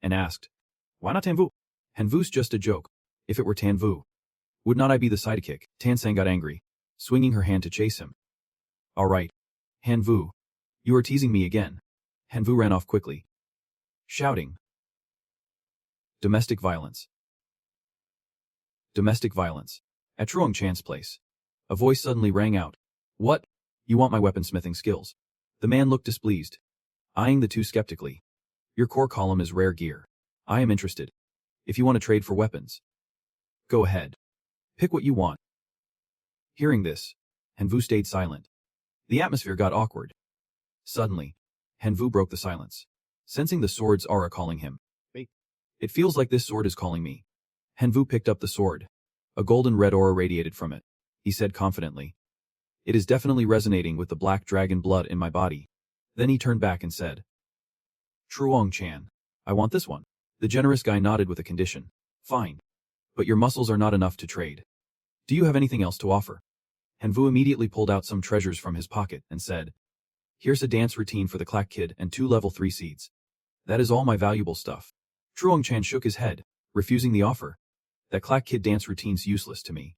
and asked, why not Hanvu? Hanvu's just a joke. If it were Tanvu, would not I be the sidekick? Tansang got angry, swinging her hand to chase him. All right. Hanvu. You are teasing me again. Hanvu ran off quickly, shouting. Domestic violence. Domestic violence. At Truong Chan's place, a voice suddenly rang out. What? You want my weaponsmithing skills? The man looked displeased, eyeing the two skeptically. Your core column is rare gear. I am interested. If you want to trade for weapons, go ahead. Pick what you want. Hearing this, Hanvu stayed silent. The atmosphere got awkward. Suddenly, Hanvu broke the silence, sensing the sword's aura calling him. It feels like this sword is calling me. Hanvu picked up the sword. A golden red aura radiated from it. He said confidently. It is definitely resonating with the black dragon blood in my body. Then he turned back and said. Truong Chan, I want this one. The generous guy nodded with a condition. Fine. But your muscles are not enough to trade. Do you have anything else to offer? Hanvu immediately pulled out some treasures from his pocket and said. Here's a dance routine for the clack kid and 2 level 3 seeds. That is all my valuable stuff. Truong Chan shook his head, refusing the offer. That clack kid dance routine's useless to me.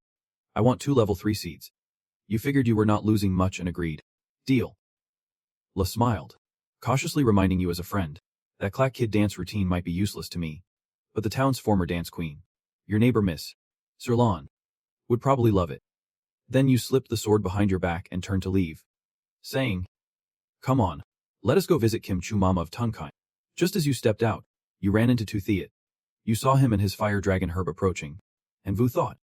I want 2 level 3 seeds. You figured you were not losing much and agreed. Deal. La smiled, cautiously reminding you as a friend. That clack kid dance routine might be useless to me, but the town's former dance queen, your neighbor Miss Sirlon, would probably love it. Then you slipped the sword behind your back and turned to leave, saying, "Come on, let us go visit Kim Chu Mama of Tunkai." Just as you stepped out, you ran into Tu Thiet. You saw him and his fire dragon Herb approaching, and Vu thought,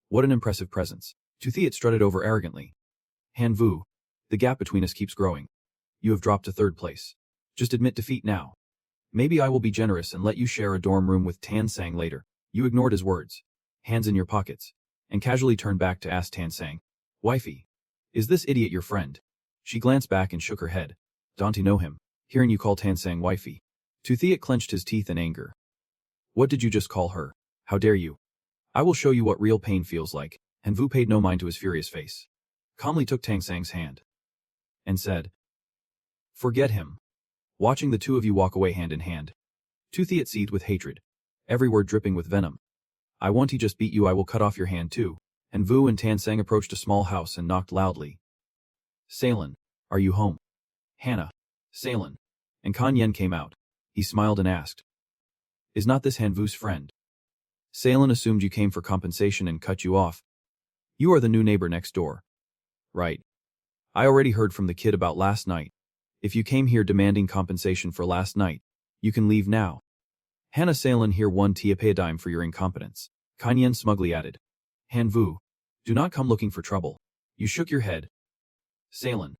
"What an impressive presence." Tu Thiet strutted over arrogantly. "Han Vu, the gap between us keeps growing. You have dropped to third place. Just admit defeat now. Maybe I will be generous and let you share a dorm room with Tan Sang later." You ignored his words, hands in your pockets, and casually turned back to ask Tan Sang, "Wifey, is this idiot your friend?" She glanced back and shook her head. "Don't you know him? Hearing you call Tan Sang wifey." Tu Thiet clenched his teeth in anger. "What did you just call her? How dare you? I will show you what real pain feels like." And Vu paid no mind to his furious face, calmly took Tan Sang's hand, and said, "Forget him." Watching the two of you walk away hand in hand, Tu Thiet seethed with hatred, every word dripping with venom. "I want to just beat you, I will cut off your hand too." And Vu and Tan Sang approached a small house and knocked loudly. "Salen, are you home?" "Hannah, Salen." And Kan Yen came out. He smiled and asked, "Is not this Han Vu's friend?" Salen assumed you came for compensation and cut you off. "You are the new neighbor next door, right? I already heard from the kid about last night. If you came here demanding compensation for last night, you can leave now." Hannah Salen here won Tia pay a dime for your incompetence. Kan Yen smugly added, "Han Vu, do not come looking for trouble." You shook your head. "Salen,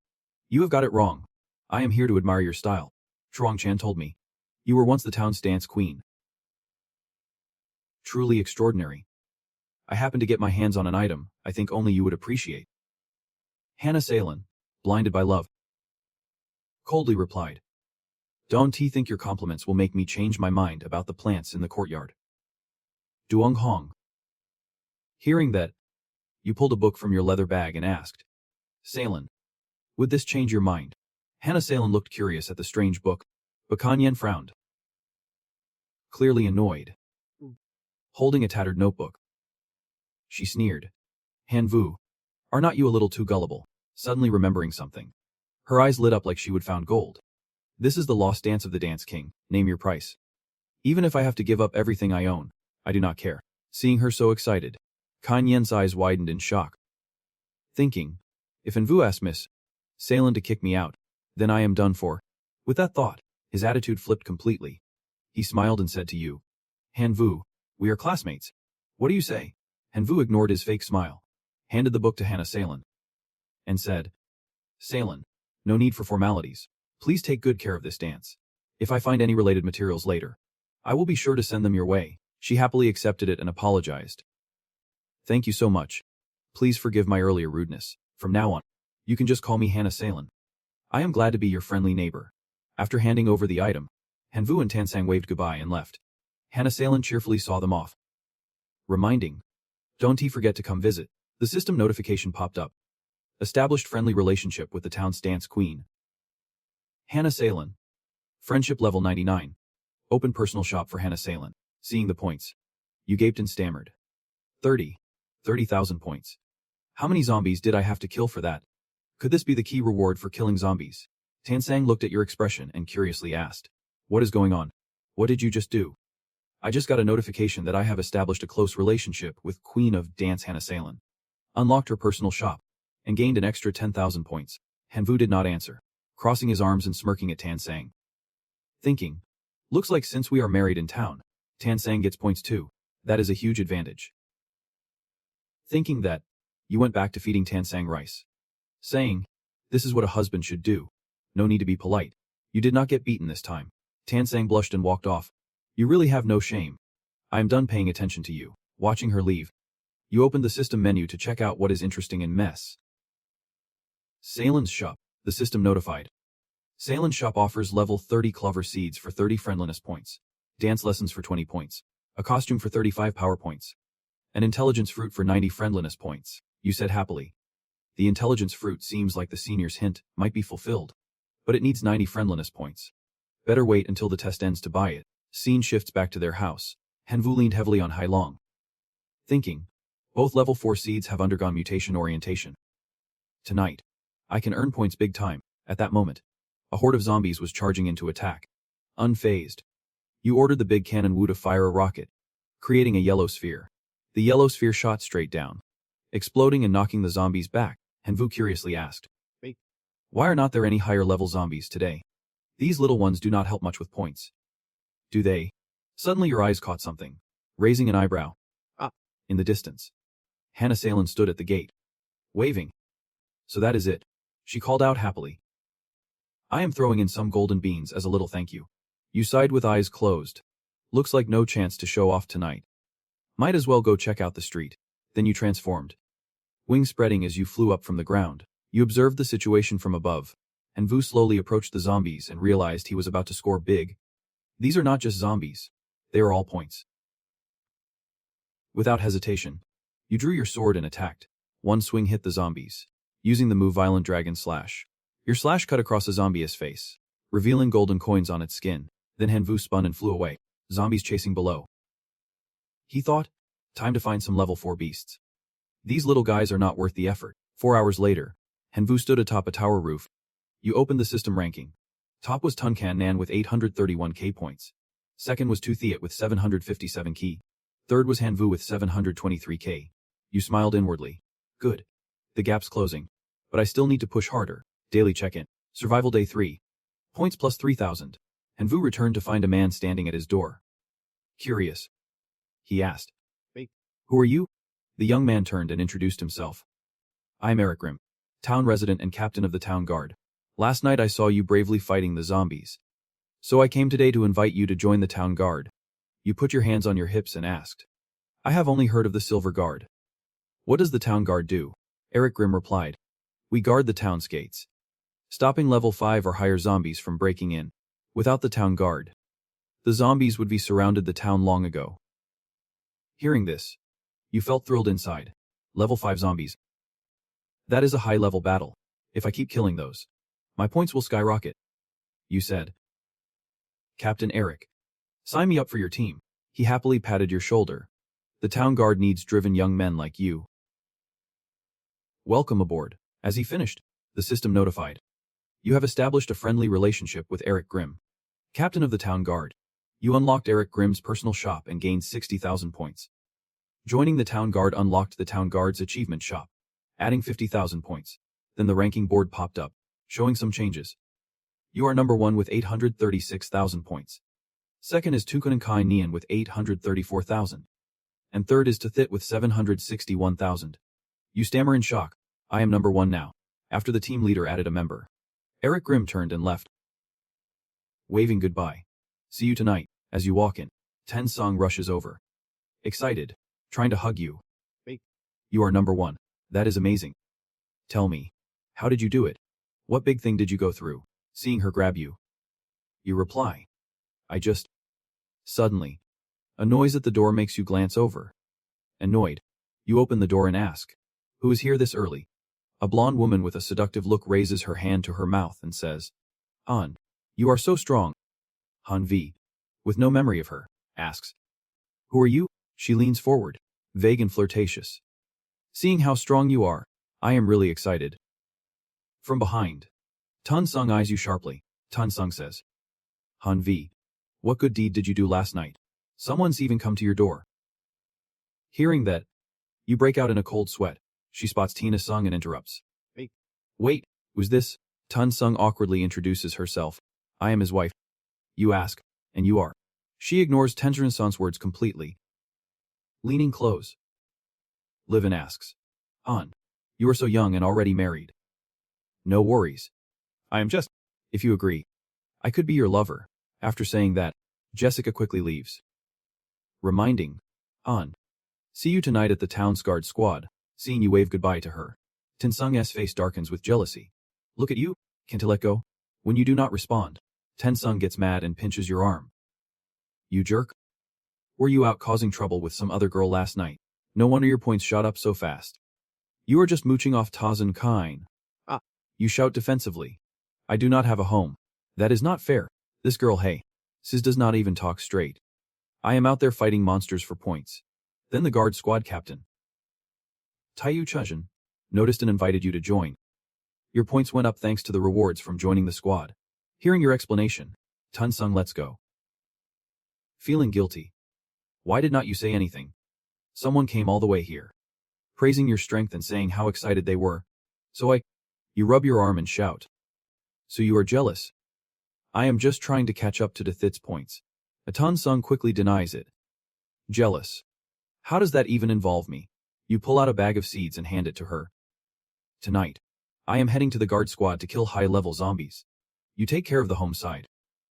you have got it wrong. I am here to admire your style. Chuang Chan told me. You were once the town's dance queen. Truly extraordinary. I happened to get my hands on an item I think only you would appreciate." Hannah Salen, blinded by love, coldly replied, "Don't you think your compliments will make me change my mind about the plants in the courtyard?" Duong Hong. Hearing that, you pulled a book from your leather bag and asked, "Salen, would this change your mind?" Hannah Salen looked curious at the strange book, but Kan Yen frowned, clearly annoyed, holding a tattered notebook. She sneered, "Han Vu, are not you a little too gullible?" Suddenly remembering something, her eyes lit up like she would found gold. "This is the lost dance of the Dance King, name your price. Even if I have to give up everything I own, I do not care." Seeing her so excited, Kan Yen's eyes widened in shock, thinking, if Han Vu asks Miss Salen to kick me out, then I am done for. With that thought, his attitude flipped completely. He smiled and said to you, "Han Vu, we are classmates. What do you say?" Han Vu ignored his fake smile, handed the book to Hannah Salen, and said, "Salen, no need for formalities. Please take good care of this dance. If I find any related materials later, I will be sure to send them your way." She happily accepted it and apologized. "Thank you so much. Please forgive my earlier rudeness. From now on, you can just call me Hannah Salen. I am glad to be your friendly neighbor." After handing over the item, Han Vu and Tan Sang waved goodbye and left. Hannah Salen cheerfully saw them off, reminding, "Don't forget to come visit." The system notification popped up. Established friendly relationship with the town's dance queen. Hannah Salen. Friendship level 99. Open personal shop for Hannah Salen. Seeing the points, you gaped and stammered. 30,000 points. How many zombies did I have to kill for that? Could this be the key reward for killing zombies? Tan Sang looked at your expression and curiously asked, "What is going on? What did you just do?" "I just got a notification that I have established a close relationship with Queen of Dance Hannah Salen. Unlocked her personal shop, and gained an extra 10,000 points. Han Vu did not answer, crossing his arms and smirking at Tan Sang. Thinking, looks like since we are married in town, Tan Sang gets points too. That is a huge advantage. Thinking that, you went back to feeding Tan Sang rice, saying, "This is what a husband should do. No need to be polite. You did not get beaten this time." Tan Sang blushed and walked off. "You really have no shame. I am done paying attention to you." Watching her leave, you opened the system menu to check out what is interesting in Mess Salen's shop. The system notified. Salen's shop offers level 30 clover seeds for 30 friendliness points, dance lessons for 20 points, a costume for 35 power points, an intelligence fruit for 90 friendliness points. You said happily. The intelligence fruit seems like the senior's hint might be fulfilled, but it needs 90 friendliness points. Better wait until the test ends to buy it. Scene shifts back to their house. Han Vu leaned heavily on Hai Long, thinking, both level 4 seeds have undergone mutation orientation. Tonight, I can earn points big time. At that moment, a horde of zombies was charging in to attack. Unfazed. You ordered the big cannon Wu to fire a rocket, creating a yellow sphere. The yellow sphere shot straight down, exploding and knocking the zombies back. Hanvu curiously asked, "Why are not there any higher-level zombies today? These little ones do not help much with points." "Do they?" Suddenly your eyes caught something, raising an eyebrow. In the distance, Hannah Salen stood at the gate, waving. "So that is it," she called out happily. "I am throwing in some golden beans as a little thank you." You sighed with eyes closed. "Looks like no chance to show off tonight. Might as well go check out the street." Then you transformed, wings spreading as you flew up from the ground. You observed the situation from above, and Vu slowly approached the zombies and realized he was about to score big. These are not just zombies, they are all points. Without hesitation, you drew your sword and attacked. One swing hit the zombies, using the move Violent Dragon Slash. Your slash cut across a zombie's face, revealing golden coins on its skin. Then Hanvu spun and flew away, zombies chasing below. He thought, time to find some level 4 beasts. These little guys are not worth the effort. 4 hours later, Hanvu stood atop a tower roof. You opened the system ranking. Top was Tunkan Nan with 831k points. Second was Tu Thiet with 757k. Third was Hanvu with 723k. You smiled inwardly. Good. The gap's closing. But I still need to push harder. Daily check-in. Survival day 3. Points plus 3,000. Hanvu returned to find a man standing at his door. Curious, he asked. "Who are you?" The young man turned and introduced himself. "I'm Eric Grimm, town resident and captain of the town guard. Last night I saw you bravely fighting the zombies. So I came today to invite you to join the town guard." You put your hands on your hips and asked, "I have only heard of the Silver Guard. What does the town guard do?" Eric Grimm replied, "We guard the town's gates, stopping level 5 or higher zombies from breaking in. Without the town guard, the zombies would be surrounded the town long ago." Hearing this, you felt thrilled inside. Level 5 zombies. That is a high-level battle. If I keep killing those, my points will skyrocket, you said. Captain Eric, sign me up for your team. He happily patted your shoulder. The town guard needs driven young men like you. Welcome aboard. As he finished, the system notified. You have established a friendly relationship with Eric Grimm, captain of the town guard. You unlocked Eric Grimm's personal shop and gained 60,000 points. Joining the town guard unlocked the town guard's achievement shop, adding 50,000 points. Then the ranking board popped up, showing some changes. You are number 1 with 836,000 points. Second is Tukunen Kai Nian with 834,000. And third is Tathit with 761,000. You stammer in shock. I am number 1 now. After the team leader added a member. Eric Grimm turned and left, waving goodbye. See you tonight. As you walk in, Ten Song rushes over, excited, trying to hug you. You are number 1. That is amazing. Tell me, how did you do it? What big thing did you go through? Seeing her grab you. You reply, I just... Suddenly, a noise at the door makes you glance over. Annoyed, you open the door and ask, who is here this early? A blonde woman with a seductive look raises her hand to her mouth and says, An, you are so strong. Han V, with no memory of her, asks, who are you? She leans forward, vague and flirtatious. Seeing how strong you are, I am really excited. From behind, Tun Sung eyes you sharply. Tun Sung says, Han V, what good deed did you do last night? Someone's even come to your door. Hearing that, you break out in a cold sweat. She spots Tina Sung and interrupts. Wait, who's this? Tun Sung awkwardly introduces herself. I am his wife. You ask, and you are. She ignores Tenjin Sung's words completely. Leaning close, Livin asks, An, you are so young and already married. No worries. I am just, if you agree, I could be your lover. After saying that, Jessica quickly leaves, reminding, An, see you tonight at the town's guard squad. Seeing you wave goodbye to her, Tin Sung's face darkens with jealousy. Look at you, can't let go? When you do not respond, Ten Sung gets mad and pinches your arm. You jerk? Were you out causing trouble with some other girl last night? No wonder your points shot up so fast. You are just mooching off Tazan Kine. You shout defensively. I do not have a home. That is not fair. This girl, hey, Sis does not even talk straight. I am out there fighting monsters for points. Then the guard squad captain, Taiyu Chujin, noticed and invited you to join. Your points went up thanks to the rewards from joining the squad. Hearing your explanation, Tun-sung, let's go. Feeling guilty. Why did not you say anything? Someone came all the way here, praising your strength and saying how excited they were. You rub your arm and shout. So you are jealous? I am just trying to catch up to Thit's points. Tun-sung quickly denies it. Jealous. How does that even involve me? You pull out a bag of seeds and hand it to her. Tonight, I am heading to the guard squad to kill high-level zombies. You take care of the home side.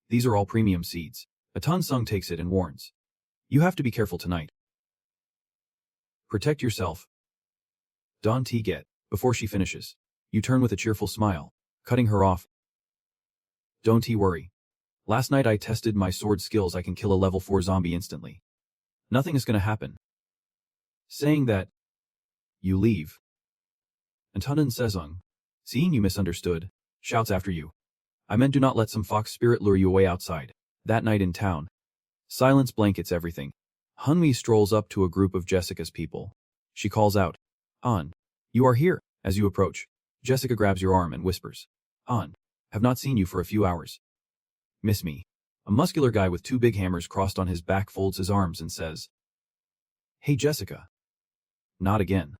These are all premium seeds. Tun-sung takes it and warns. You have to be careful tonight. Protect yourself. Don't get. Before she finishes, you turn with a cheerful smile, cutting her off. Don't worry. Last night I tested my sword skills. I can kill a level 4 zombie instantly. Nothing is gonna happen. Saying that, you leave. And Tun-sung, seeing you misunderstood, shouts after you. I meant do not let some fox spirit lure you away outside. That night in town. Silence blankets everything. Hunmi strolls up to a group of Jessica's people. She calls out, An, you are here. As you approach, Jessica grabs your arm and whispers, An, have not seen you for a few hours. Miss me. A muscular guy with 2 big hammers crossed on his back folds his arms and says, Hey Jessica. Not again.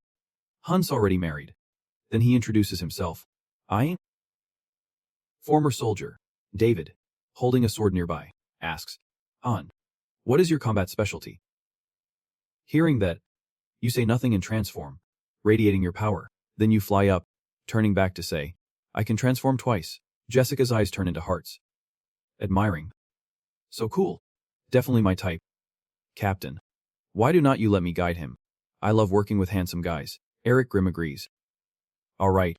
Hun's already married. Then he introduces himself. I? Former soldier, David, holding a sword nearby, asks, An, what is your combat specialty? Hearing that, you say nothing and transform, radiating your power. Then you fly up, turning back to say, I can transform twice. Jessica's eyes turn into hearts. Admiring. So cool. Definitely my type. Captain. Why do not you let me guide him? I love working with handsome guys. Eric Grimm agrees. Alright.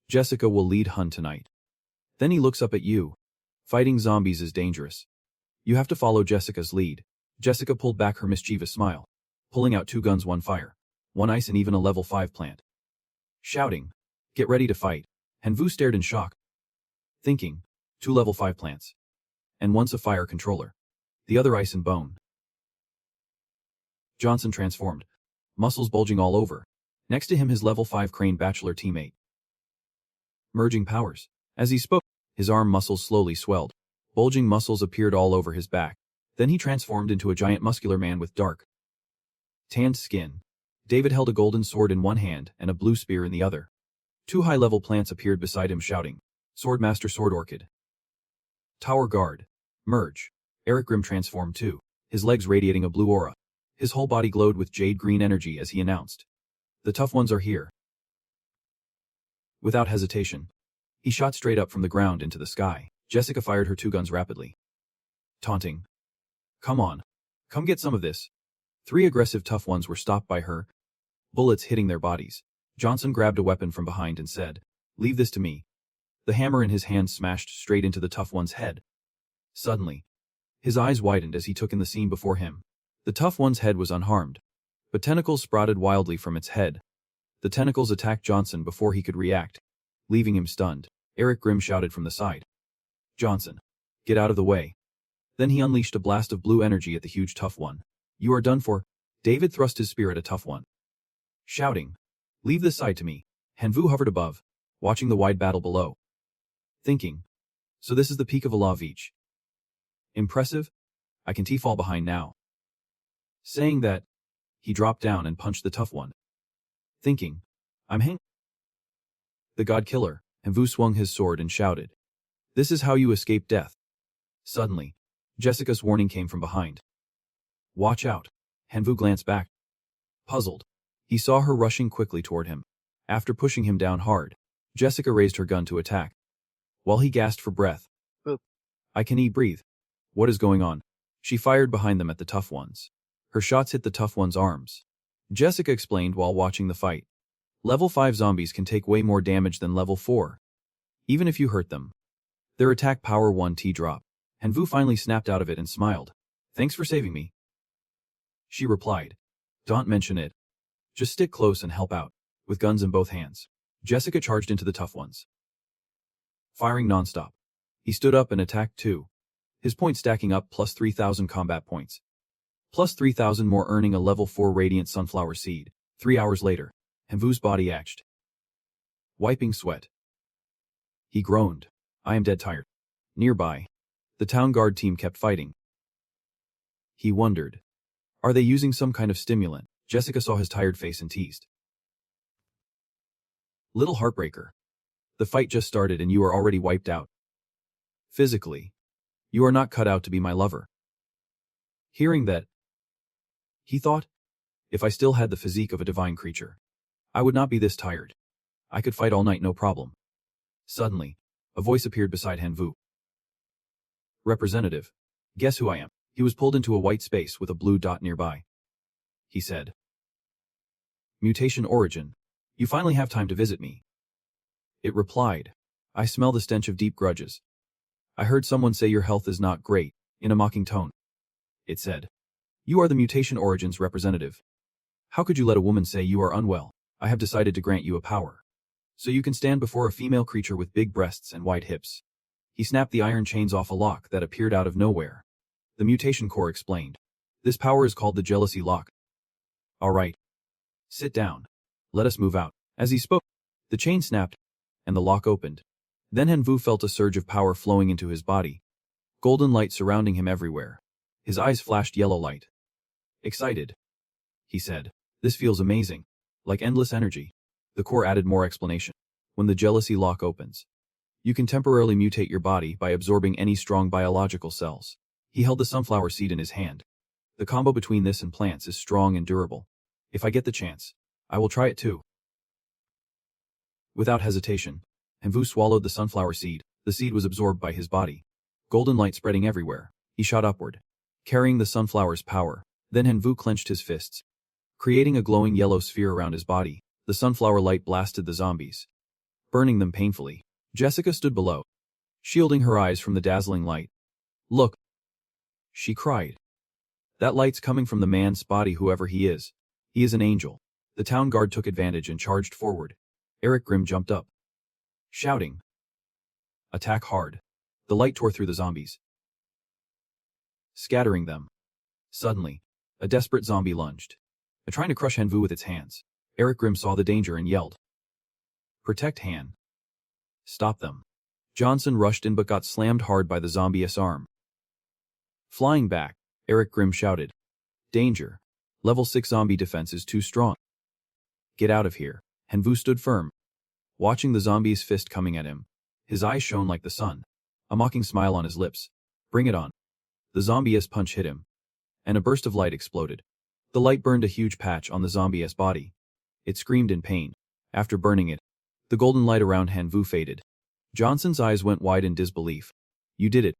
Jessica will lead Hun tonight. Then he looks up at you. Fighting zombies is dangerous. You have to follow Jessica's lead. Jessica pulled back her mischievous smile, pulling out 2 guns, 1 fire, 1 ice and even a level 5 plant. Shouting, get ready to fight. Hanvu stared in shock. Thinking, 2 level 5 plants. And once a fire controller. The other ice and bone. Johnson transformed, muscles bulging all over. Next to him his level 5 crane bachelor teammate. Merging powers. As he spoke, his arm muscles slowly swelled. Bulging muscles appeared all over his back. Then he transformed into a giant muscular man with dark, tanned skin. David held a golden sword in one hand and a blue spear in the other. 2 high-level plants appeared beside him shouting, Swordmaster Sword Orchid. Tower Guard. Merge. Eric Grimm transformed too, his legs radiating a blue aura. His whole body glowed with jade green energy as he announced, the tough ones are here. Without hesitation, he shot straight up from the ground into the sky. Jessica fired her 2 guns rapidly. Taunting. Come on. Come get some of this. 3 aggressive tough ones were stopped by her, bullets hitting their bodies. Johnson grabbed a weapon from behind and said, leave this to me. The hammer in his hand smashed straight into the tough one's head. Suddenly, his eyes widened as he took in the scene before him. The tough one's head was unharmed, but tentacles sprouted wildly from its head. The tentacles attacked Johnson before he could react, leaving him stunned. Eric Grimm shouted from the side. Johnson, get out of the way. Then he unleashed a blast of blue energy at the huge tough one. You are done for. David thrust his spear at a tough one, shouting, leave this side to me. Hanvu hovered above, watching the wide battle below. Thinking, so this is the peak of Alavich. Impressive? I can fall behind now. Saying that, he dropped down and punched the tough one. Thinking, I'm hang. The God Killer, Hanvu swung his sword and shouted, this is how you escape death. Suddenly, Jessica's warning came from behind. Watch out. Hanvu glanced back. Puzzled, he saw her rushing quickly toward him. After pushing him down hard, Jessica raised her gun to attack. While he gasped for breath. I can breathe. What is going on? She fired behind them at the tough ones. Her shots hit the tough one's arms. Jessica explained while watching the fight. Level 5 zombies can take way more damage than level 4. Even if you hurt them. Their attack power 1T drop. Hanvu finally snapped out of it and smiled. Thanks for saving me. She replied. Don't mention it. Just stick close and help out. With guns in both hands, Jessica charged into the tough ones, firing nonstop. He stood up and attacked too. His points stacking up plus 3,000 combat points. Plus 3,000 more earning a level 4 radiant sunflower seed. 3 hours later, Hanvu's body ached, wiping sweat. He groaned. I am dead tired. Nearby, The town guard team kept fighting. He wondered. Are they using some kind of stimulant? Jessica saw his tired face and teased. Little heartbreaker. The fight just started and you are already wiped out. Physically. You are not cut out to be my lover. Hearing that, he thought, if I still had the physique of a divine creature, I would not be this tired. I could fight all night no problem. Suddenly, a voice appeared beside Hanvu. Representative. Guess who I am? He was pulled into a white space with a blue dot nearby. He said. Mutation origin. You finally have time to visit me. It replied. I smell the stench of deep grudges. I heard someone say your health is not great, in a mocking tone. It said. You are the mutation origins representative. How could you let a woman say you are unwell? I have decided to grant you a power. So you can stand before a female creature with big breasts and wide hips. He snapped the iron chains off a lock that appeared out of nowhere. The mutation core explained. This power is called the jealousy lock. All right. Sit down. Let us move out. As he spoke, the chain snapped, and the lock opened. Then Hanvu felt a surge of power flowing into his body. Golden light surrounding him everywhere. His eyes flashed yellow light. Excited. He said. This feels amazing. Like endless energy. The core added more explanation. When the jealousy lock opens, you can temporarily mutate your body by absorbing any strong biological cells. He held the sunflower seed in his hand. The combo between this and plants is strong and durable. If I get the chance, I will try it too. Without hesitation, Hanvu swallowed the sunflower seed. The seed was absorbed by his body. Golden light spreading everywhere. He shot upward, carrying the sunflower's power. Then Hanvu clenched his fists, creating a glowing yellow sphere around his body. The sunflower light blasted the zombies, burning them painfully. Jessica stood below, shielding her eyes from the dazzling light. Look, she cried. That light's coming from the man's body, whoever he is. He is an angel. The town guard took advantage and charged forward. Eric Grimm jumped up, shouting. Attack hard. The light tore through the zombies, scattering them. Suddenly, a desperate zombie lunged, trying to crush Hanvu with its hands. Eric Grimm saw the danger and yelled. Protect Han. Stop them. Johnson rushed in but got slammed hard by the zombie's arm. Flying back, Eric Grimm shouted. Danger. Level 6 zombie defense is too strong. Get out of here. Hanvu stood firm, watching the zombie's fist coming at him. His eyes shone like the sun, a mocking smile on his lips. Bring it on. The zombie's punch hit him, and a burst of light exploded. The light burned a huge patch on the zombie's body. It screamed in pain. After burning it, the golden light around Hanvu faded. Johnson's eyes went wide in disbelief. You did it.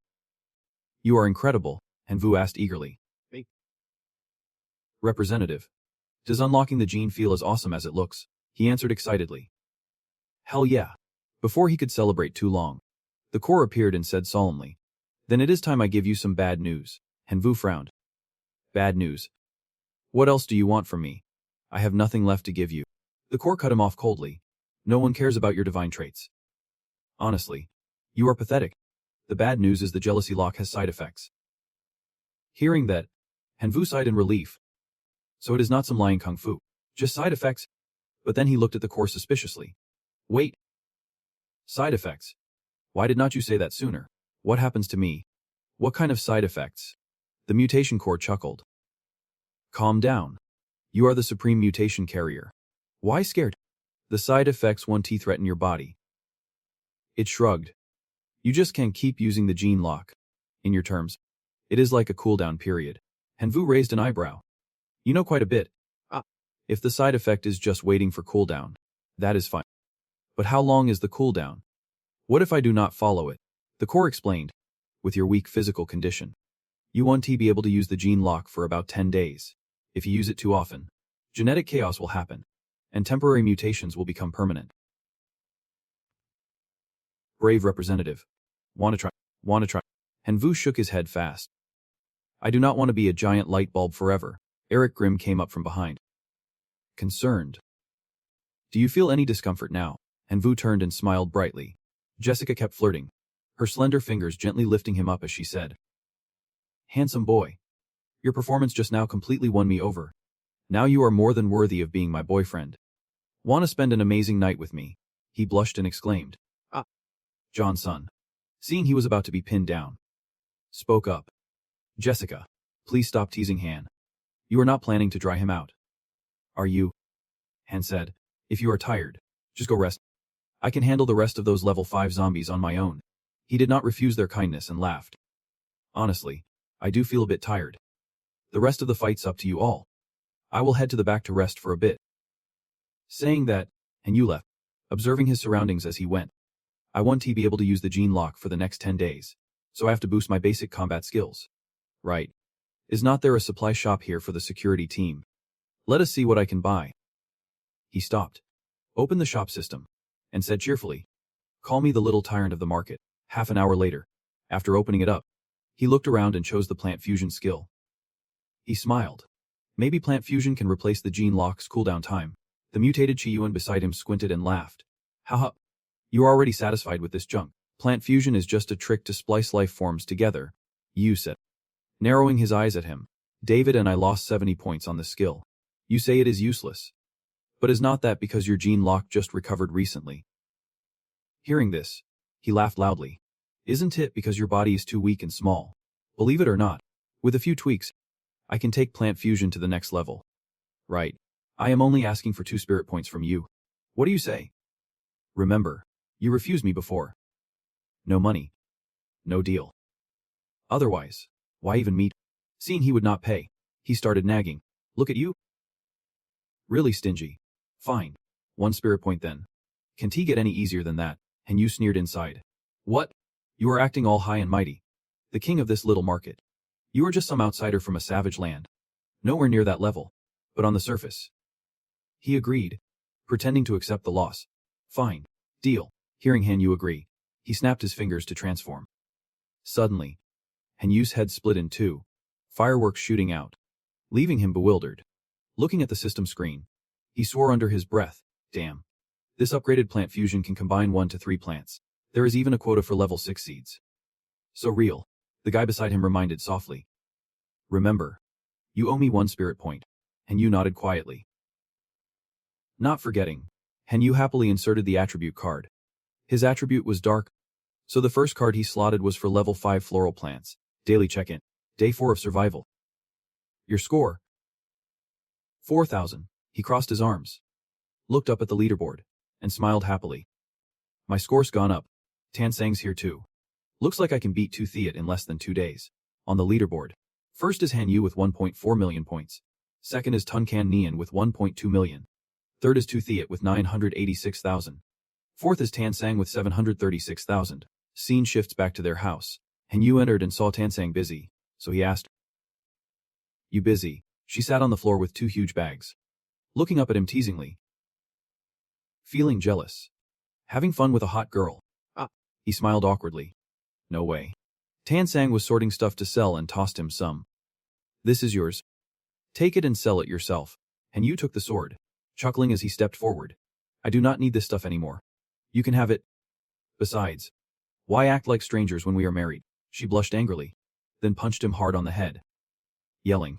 You are incredible, Hanvu asked eagerly. Representative. Does unlocking the gene feel as awesome as it looks? He answered excitedly. Hell yeah. Before he could celebrate too long, the core appeared and said solemnly. Then it is time I give you some bad news. Hanvu frowned. Bad news. What else do you want from me? I have nothing left to give you. The core cut him off coldly. No one cares about your divine traits. Honestly, you are pathetic. The bad news is the jealousy lock has side effects. Hearing that, Hanvu sighed in relief. So it is not some lying kung fu. Just side effects? But then he looked at the core suspiciously. Wait. Side effects? Why did not you say that sooner? What happens to me? What kind of side effects? The mutation core chuckled. Calm down. You are the supreme mutation carrier. Why scared? The side effects won't threaten your body. It shrugged. You just can't keep using the gene lock. In your terms, it is like a cooldown period. Hanvu raised an eyebrow. You know quite a bit. If the side effect is just waiting for cooldown, that is fine. But how long is the cooldown? What if I do not follow it? The core explained. With your weak physical condition, you won't be able to use the gene lock for about 10 days. If you use it too often, genetic chaos will happen, and temporary mutations will become permanent. Brave representative. Wanna try. Hanvu shook his head fast. I do not want to be a giant light bulb forever. Eric Grimm came up from behind. Concerned. Do you feel any discomfort now? Hanvu turned and smiled brightly. Jessica kept flirting, her slender fingers gently lifting him up as she said. Handsome boy. Your performance just now completely won me over. Now you are more than worthy of being my boyfriend. Want to spend an amazing night with me? He blushed and exclaimed. Johnson. Seeing he was about to be pinned down, spoke up. Jessica, please stop teasing Han. You are not planning to dry him out. Are you? Han said. If you are tired, just go rest. I can handle the rest of those level 5 zombies on my own. He did not refuse their kindness and laughed. Honestly, I do feel a bit tired. The rest of the fight's up to you all. I will head to the back to rest for a bit. Saying that, Han Yu left, observing his surroundings as he went. I want to be able to use the gene lock for the next 10 days, so I have to boost my basic combat skills. Right. Is not there a supply shop here for the security team? Let us see what I can buy. He stopped, opened the shop system, and said cheerfully, call me the little tyrant of the market. Half an hour later, after opening it up, he looked around and chose the plant fusion skill. He smiled. Maybe plant fusion can replace the gene lock's cooldown time. The mutated Chi-Yuan beside him squinted and laughed. Haha. You are already satisfied with this junk. Plant fusion is just a trick to splice life forms together, Yu said. Narrowing his eyes at him, David and I lost 70 points on this skill. You say it is useless. But is not that because your gene lock just recovered recently? Hearing this, he laughed loudly. Isn't it because your body is too weak and small? Believe it or not, with a few tweaks, I can take plant fusion to the next level. Right. I am only asking for 2 spirit points from you. What do you say? Remember, you refused me before. No money. No deal. Otherwise, why even meet? Seeing he would not pay, he started nagging. Look at you. Really stingy. Fine. 1 spirit point then. Can't he get any easier than that? And you sneered inside. What? You are acting all high and mighty. The king of this little market. You are just some outsider from a savage land. Nowhere near that level. But on the surface. He agreed, pretending to accept the loss. Fine. Deal. Hearing Han Yu agree, he snapped his fingers to transform. Suddenly, Han Yu's head split in 2, fireworks shooting out, leaving him bewildered. Looking at the system screen, he swore under his breath, damn. This upgraded plant fusion can combine 1 to 3 plants. There is even a quota for level 6 seeds. So real, the guy beside him reminded softly. Remember, you owe me 1 spirit point. Han Yu nodded quietly. Not forgetting, Han Yu happily inserted the attribute card. His attribute was dark, so the first card he slotted was for level 5 floral plants. Daily check-in. Day 4 of survival. Your score? 4,000. He crossed his arms, looked up at the leaderboard, and smiled happily. My score's gone up. Tansang's here too. Looks like I can beat Tu Thiet in less than 2 days. On the leaderboard, first is Han Yu with 1.4 million points. Second is Tuncan Nian with 1.2 million. Third is Tu Thiet with 986,000. Fourth is Tansang with 736,000. Scene shifts back to their house. Han Yu entered and saw Tansang busy, so he asked, You busy? She sat on the floor with 2 huge bags, looking up at him teasingly. Feeling jealous. Having fun with a hot girl. He smiled awkwardly. No way. Tansang was sorting stuff to sell and tossed him some. This is yours. Take it and sell it yourself. Han Yu took the sword, chuckling as he stepped forward. I do not need this stuff anymore. You can have it. Besides, why act like strangers when we are married? She blushed angrily, then punched him hard on the head, yelling,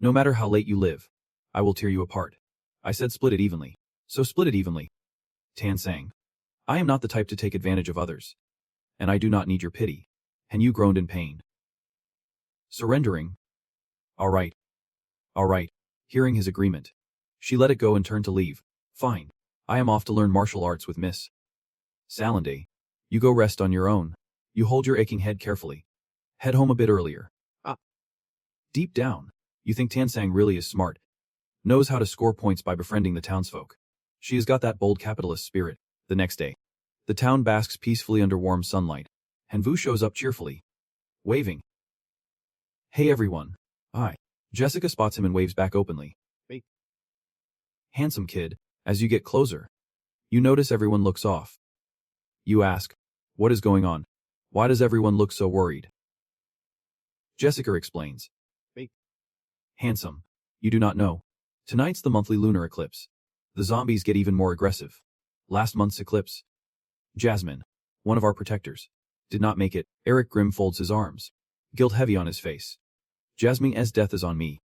No matter how late you live, I will tear you apart. I said split it evenly. So split it evenly. Tansang. I am not the type to take advantage of others. And I do not need your pity. Han Yu groaned in pain. Surrendering. All right. All right. Hearing his agreement, she let it go and turned to leave. Fine. I am off to learn martial arts with Miss Salanday. You go rest on your own. You hold your aching head carefully. Head home a bit earlier. Deep down, you think Tansang really is smart. Knows how to score points by befriending the townsfolk. She has got that bold capitalist spirit. The next day, the town basks peacefully under warm sunlight. Han Vu shows up cheerfully, waving. Hey everyone. Hi. Jessica spots him and waves back openly. Hey. Handsome kid. As you get closer, you notice everyone looks off. You ask, what is going on? Why does everyone look so worried? Jessica explains. Hey. Handsome. You do not know. Tonight's the monthly lunar eclipse. The zombies get even more aggressive. Last month's eclipse, Jasmine, one of our protectors, did not make it. Eric Grimm folds his arms, guilt heavy on his face. Jasmine's death is on me.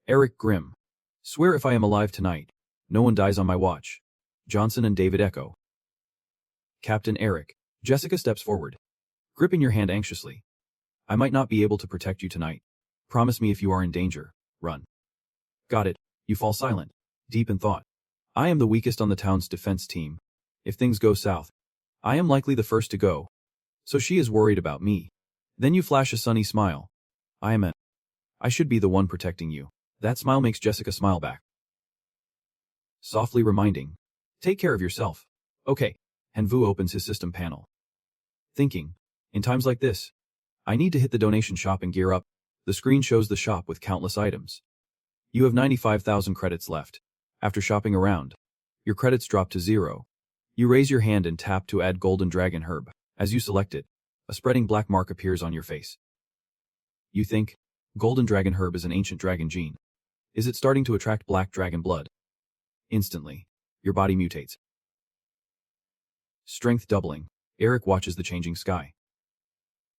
Eric Grimm. Swear if I am alive tonight, no one dies on my watch. Johnson and David echo. Captain Eric. Jessica steps forward, gripping your hand anxiously. I might not be able to protect you tonight. Promise me if you are in danger, run. Got it. You fall silent, deep in thought. I am the weakest on the town's defense team. If things go south, I am likely the first to go. So she is worried about me. Then you flash a sunny smile. I should be the one protecting you. That smile makes Jessica smile back. Softly reminding, take care of yourself. Okay. Hanvu opens his system panel. Thinking, in times like this, I need to hit the donation shop and gear up. The screen shows the shop with countless items. You have 95,000 credits left. After shopping around, your credits drop to 0. You raise your hand and tap to add Golden Dragon Herb. As you select it, a spreading black mark appears on your face. You think, Golden Dragon Herb is an ancient dragon gene. Is it starting to attract black dragon blood? Instantly, your body mutates. Strength doubling. Eric watches the changing sky.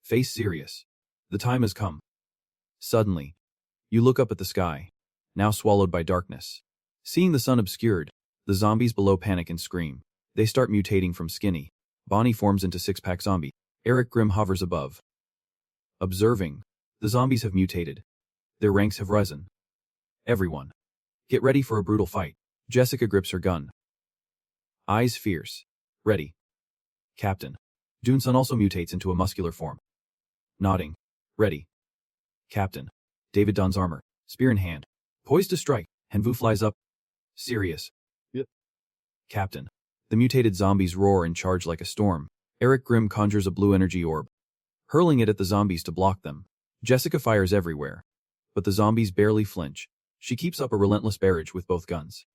Face serious. The time has come. Suddenly, you look up at the sky, now swallowed by darkness. Seeing the sun obscured, the zombies below panic and scream. They start mutating from skinny. Bonnie forms into six-pack zombie. Eric Grimm hovers above. Observing, the zombies have mutated. Their ranks have risen. Everyone, get ready for a brutal fight. Jessica grips her gun. Eyes fierce. Ready. Captain. Junsun also mutates into a muscular form. Nodding. Ready. Captain. David dons armor, spear in hand. Poised to strike. Hanvu flies up. Serious. Yep. Captain. The mutated zombies roar and charge like a storm. Eric Grimm conjures a blue energy orb, hurling it at the zombies to block them. Jessica fires everywhere, but the zombies barely flinch. She keeps up a relentless barrage with both guns,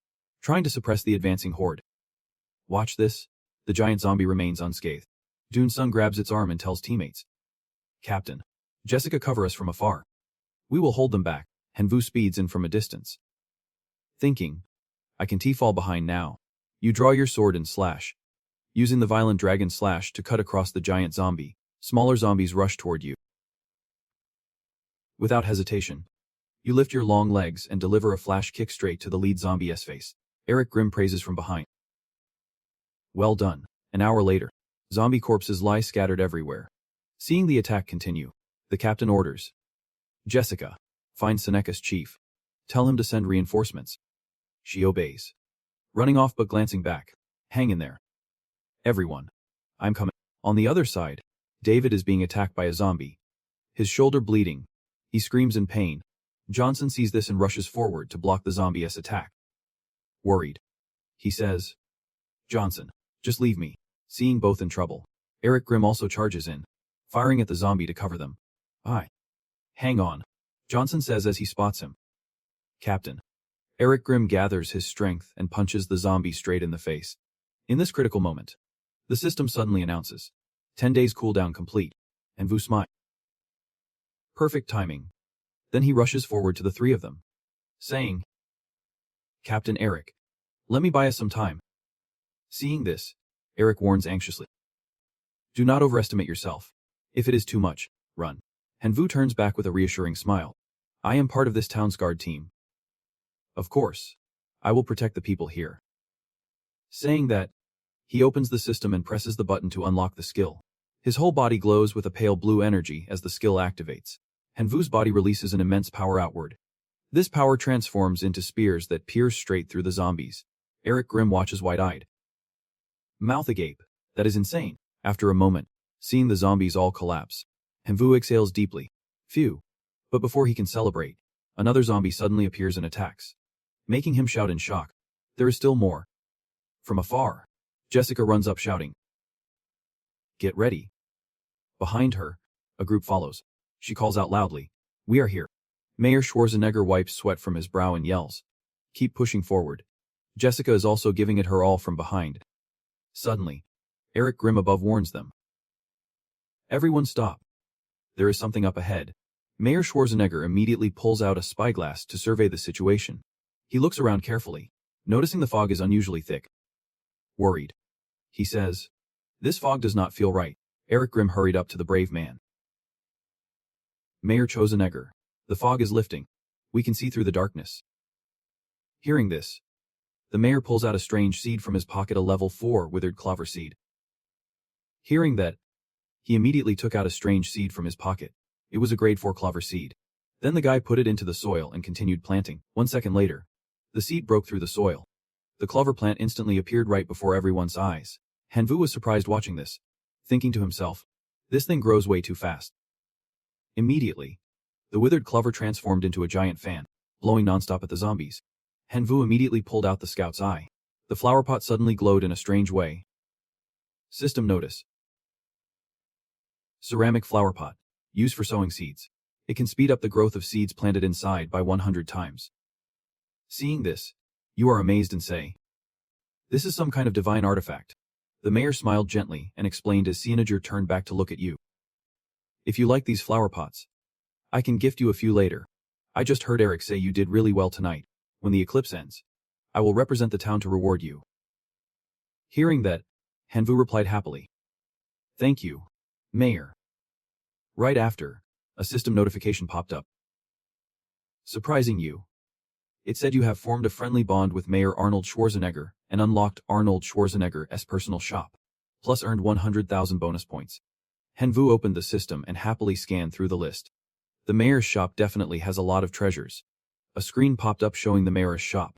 trying to suppress the advancing horde. Watch this. The giant zombie remains unscathed. Junsun grabs its arm and tells teammates. Captain. Jessica, cover us from afar. We will hold them back. Hanvu speeds in from a distance. Thinking, I can fall behind now. You draw your sword and slash. Using the violent dragon slash to cut across the giant zombie, smaller zombies rush toward you. Without hesitation, you lift your long legs and deliver a flash kick straight to the lead zombie's face. Eric Grimm praises from behind. Well done. An hour later, zombie corpses lie scattered everywhere. Seeing the attack continue, the captain orders. Jessica, find Seneca's chief. Tell him to send reinforcements. She obeys. Running off but glancing back. Hang in there. Everyone. I'm coming. On the other side, David is being attacked by a zombie. His shoulder bleeding. He screams in pain. Johnson sees this and rushes forward to block the zombie's attack. Worried. He says, Johnson, just leave me. Seeing both in trouble, Eric Grimm also charges in, firing at the zombie to cover them. Hang on. Johnson says as he spots him. Captain. Eric Grimm gathers his strength and punches the zombie straight in the face. In this critical moment, the system suddenly announces, 10 days cooldown complete, and Vu smile. Perfect timing. Then he rushes forward to the three of them, saying, Captain Eric, let me buy us some time. Seeing this, Eric warns anxiously. Do not overestimate yourself. If it is too much, run. Hanvu turns back with a reassuring smile. I am part of this town's guard team. Of course, I will protect the people here. Saying that, he opens the system and presses the button to unlock the skill. His whole body glows with a pale blue energy as the skill activates. Hanvu's body releases an immense power outward. This power transforms into spears that pierce straight through the zombies. Eric Grimm watches wide-eyed. Mouth agape. That is insane. After a moment, seeing the zombies all collapse, Hanvu exhales deeply. Phew. But before he can celebrate, another zombie suddenly appears and attacks, making him shout in shock. There is still more. From afar, Jessica runs up shouting, Get ready. Behind her, a group follows. She calls out loudly, We are here. Mayor Schwarzenegger wipes sweat from his brow and yells, Keep pushing forward. Jessica is also giving it her all from behind. Suddenly, Eric Grimm above warns them. Everyone stop. There is something up ahead. Mayor Schwarzenegger immediately pulls out a spyglass to survey the situation. He looks around carefully, noticing the fog is unusually thick. Worried. He says, This fog does not feel right. Eric Grimm hurried up to the brave man. Mayor Schwarzenegger, the fog is lifting. We can see through the darkness. Hearing this, the mayor pulls out a strange seed from his pocket, a level 4 withered clover seed. Hearing that, he immediately took out a strange seed from his pocket. It was a grade 4 clover seed. Then the guy put it into the soil and continued planting. 1 second later, the seed broke through the soil. The clover plant instantly appeared right before everyone's eyes. Hanvu was surprised watching this, thinking to himself, this thing grows way too fast. Immediately, the withered clover transformed into a giant fan, blowing nonstop at the zombies. Hanvu immediately pulled out the scout's eye. The flower pot suddenly glowed in a strange way. System notice. Ceramic flower pot, used for sowing seeds. It can speed up the growth of seeds planted inside by 100 times. Seeing this, you are amazed and say, this is some kind of divine artifact. The mayor smiled gently and explained as Seanager turned back to look at you. If you like these flower pots, I can gift you a few later. I just heard Eric say you did really well tonight. When the eclipse ends, I will represent the town to reward you. Hearing that, Hanvu replied happily. Thank you, Mayor. Right after, a system notification popped up. Surprising you. It said you have formed a friendly bond with Mayor Arnold Schwarzenegger and unlocked Arnold Schwarzenegger's personal shop, plus earned 100,000 bonus points. Hanvu opened the system and happily scanned through the list. The mayor's shop definitely has a lot of treasures. A screen popped up showing the mayor's shop.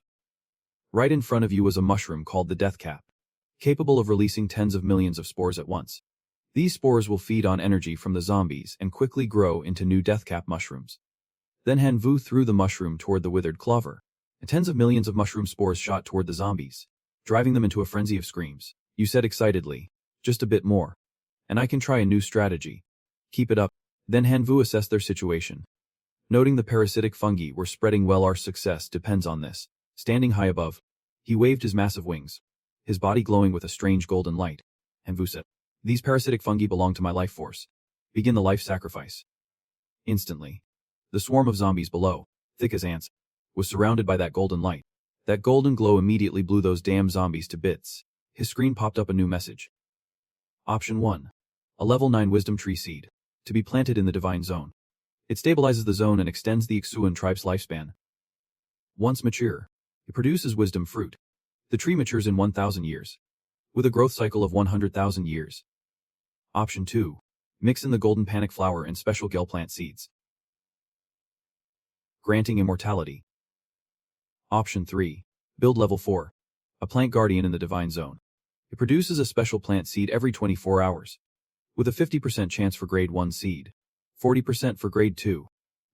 Right in front of you was a mushroom called the Death Cap, capable of releasing tens of millions of spores at once. These spores will feed on energy from the zombies and quickly grow into new Death Cap mushrooms. Then Hanvu threw the mushroom toward the withered clover, and tens of millions of mushroom spores shot toward the zombies, driving them into a frenzy of screams. You said excitedly, just a bit more, and I can try a new strategy. Keep it up. Then Hanvu assessed their situation. Noting the parasitic fungi were spreading well, our success depends on this. Standing high above, he waved his massive wings, his body glowing with a strange golden light. Hanvu said, these parasitic fungi belong to my life force. Begin the life sacrifice. Instantly, the swarm of zombies below, thick as ants, was surrounded by that golden light. That golden glow immediately blew those damn zombies to bits. His screen popped up a new message. Option 1. A level 9 wisdom tree seed, to be planted in the divine zone. It stabilizes the zone and extends the Ixuan tribe's lifespan. Once mature, it produces wisdom fruit. The tree matures in 1,000 years, with a growth cycle of 100,000 years. Option 2. Mix in the golden panic flower and special gel plant seeds, granting immortality. Option 3. Build level 4. A plant guardian in the divine zone. It produces a special plant seed every 24 hours, with a 50% chance for grade 1 seed, 40% for grade 2,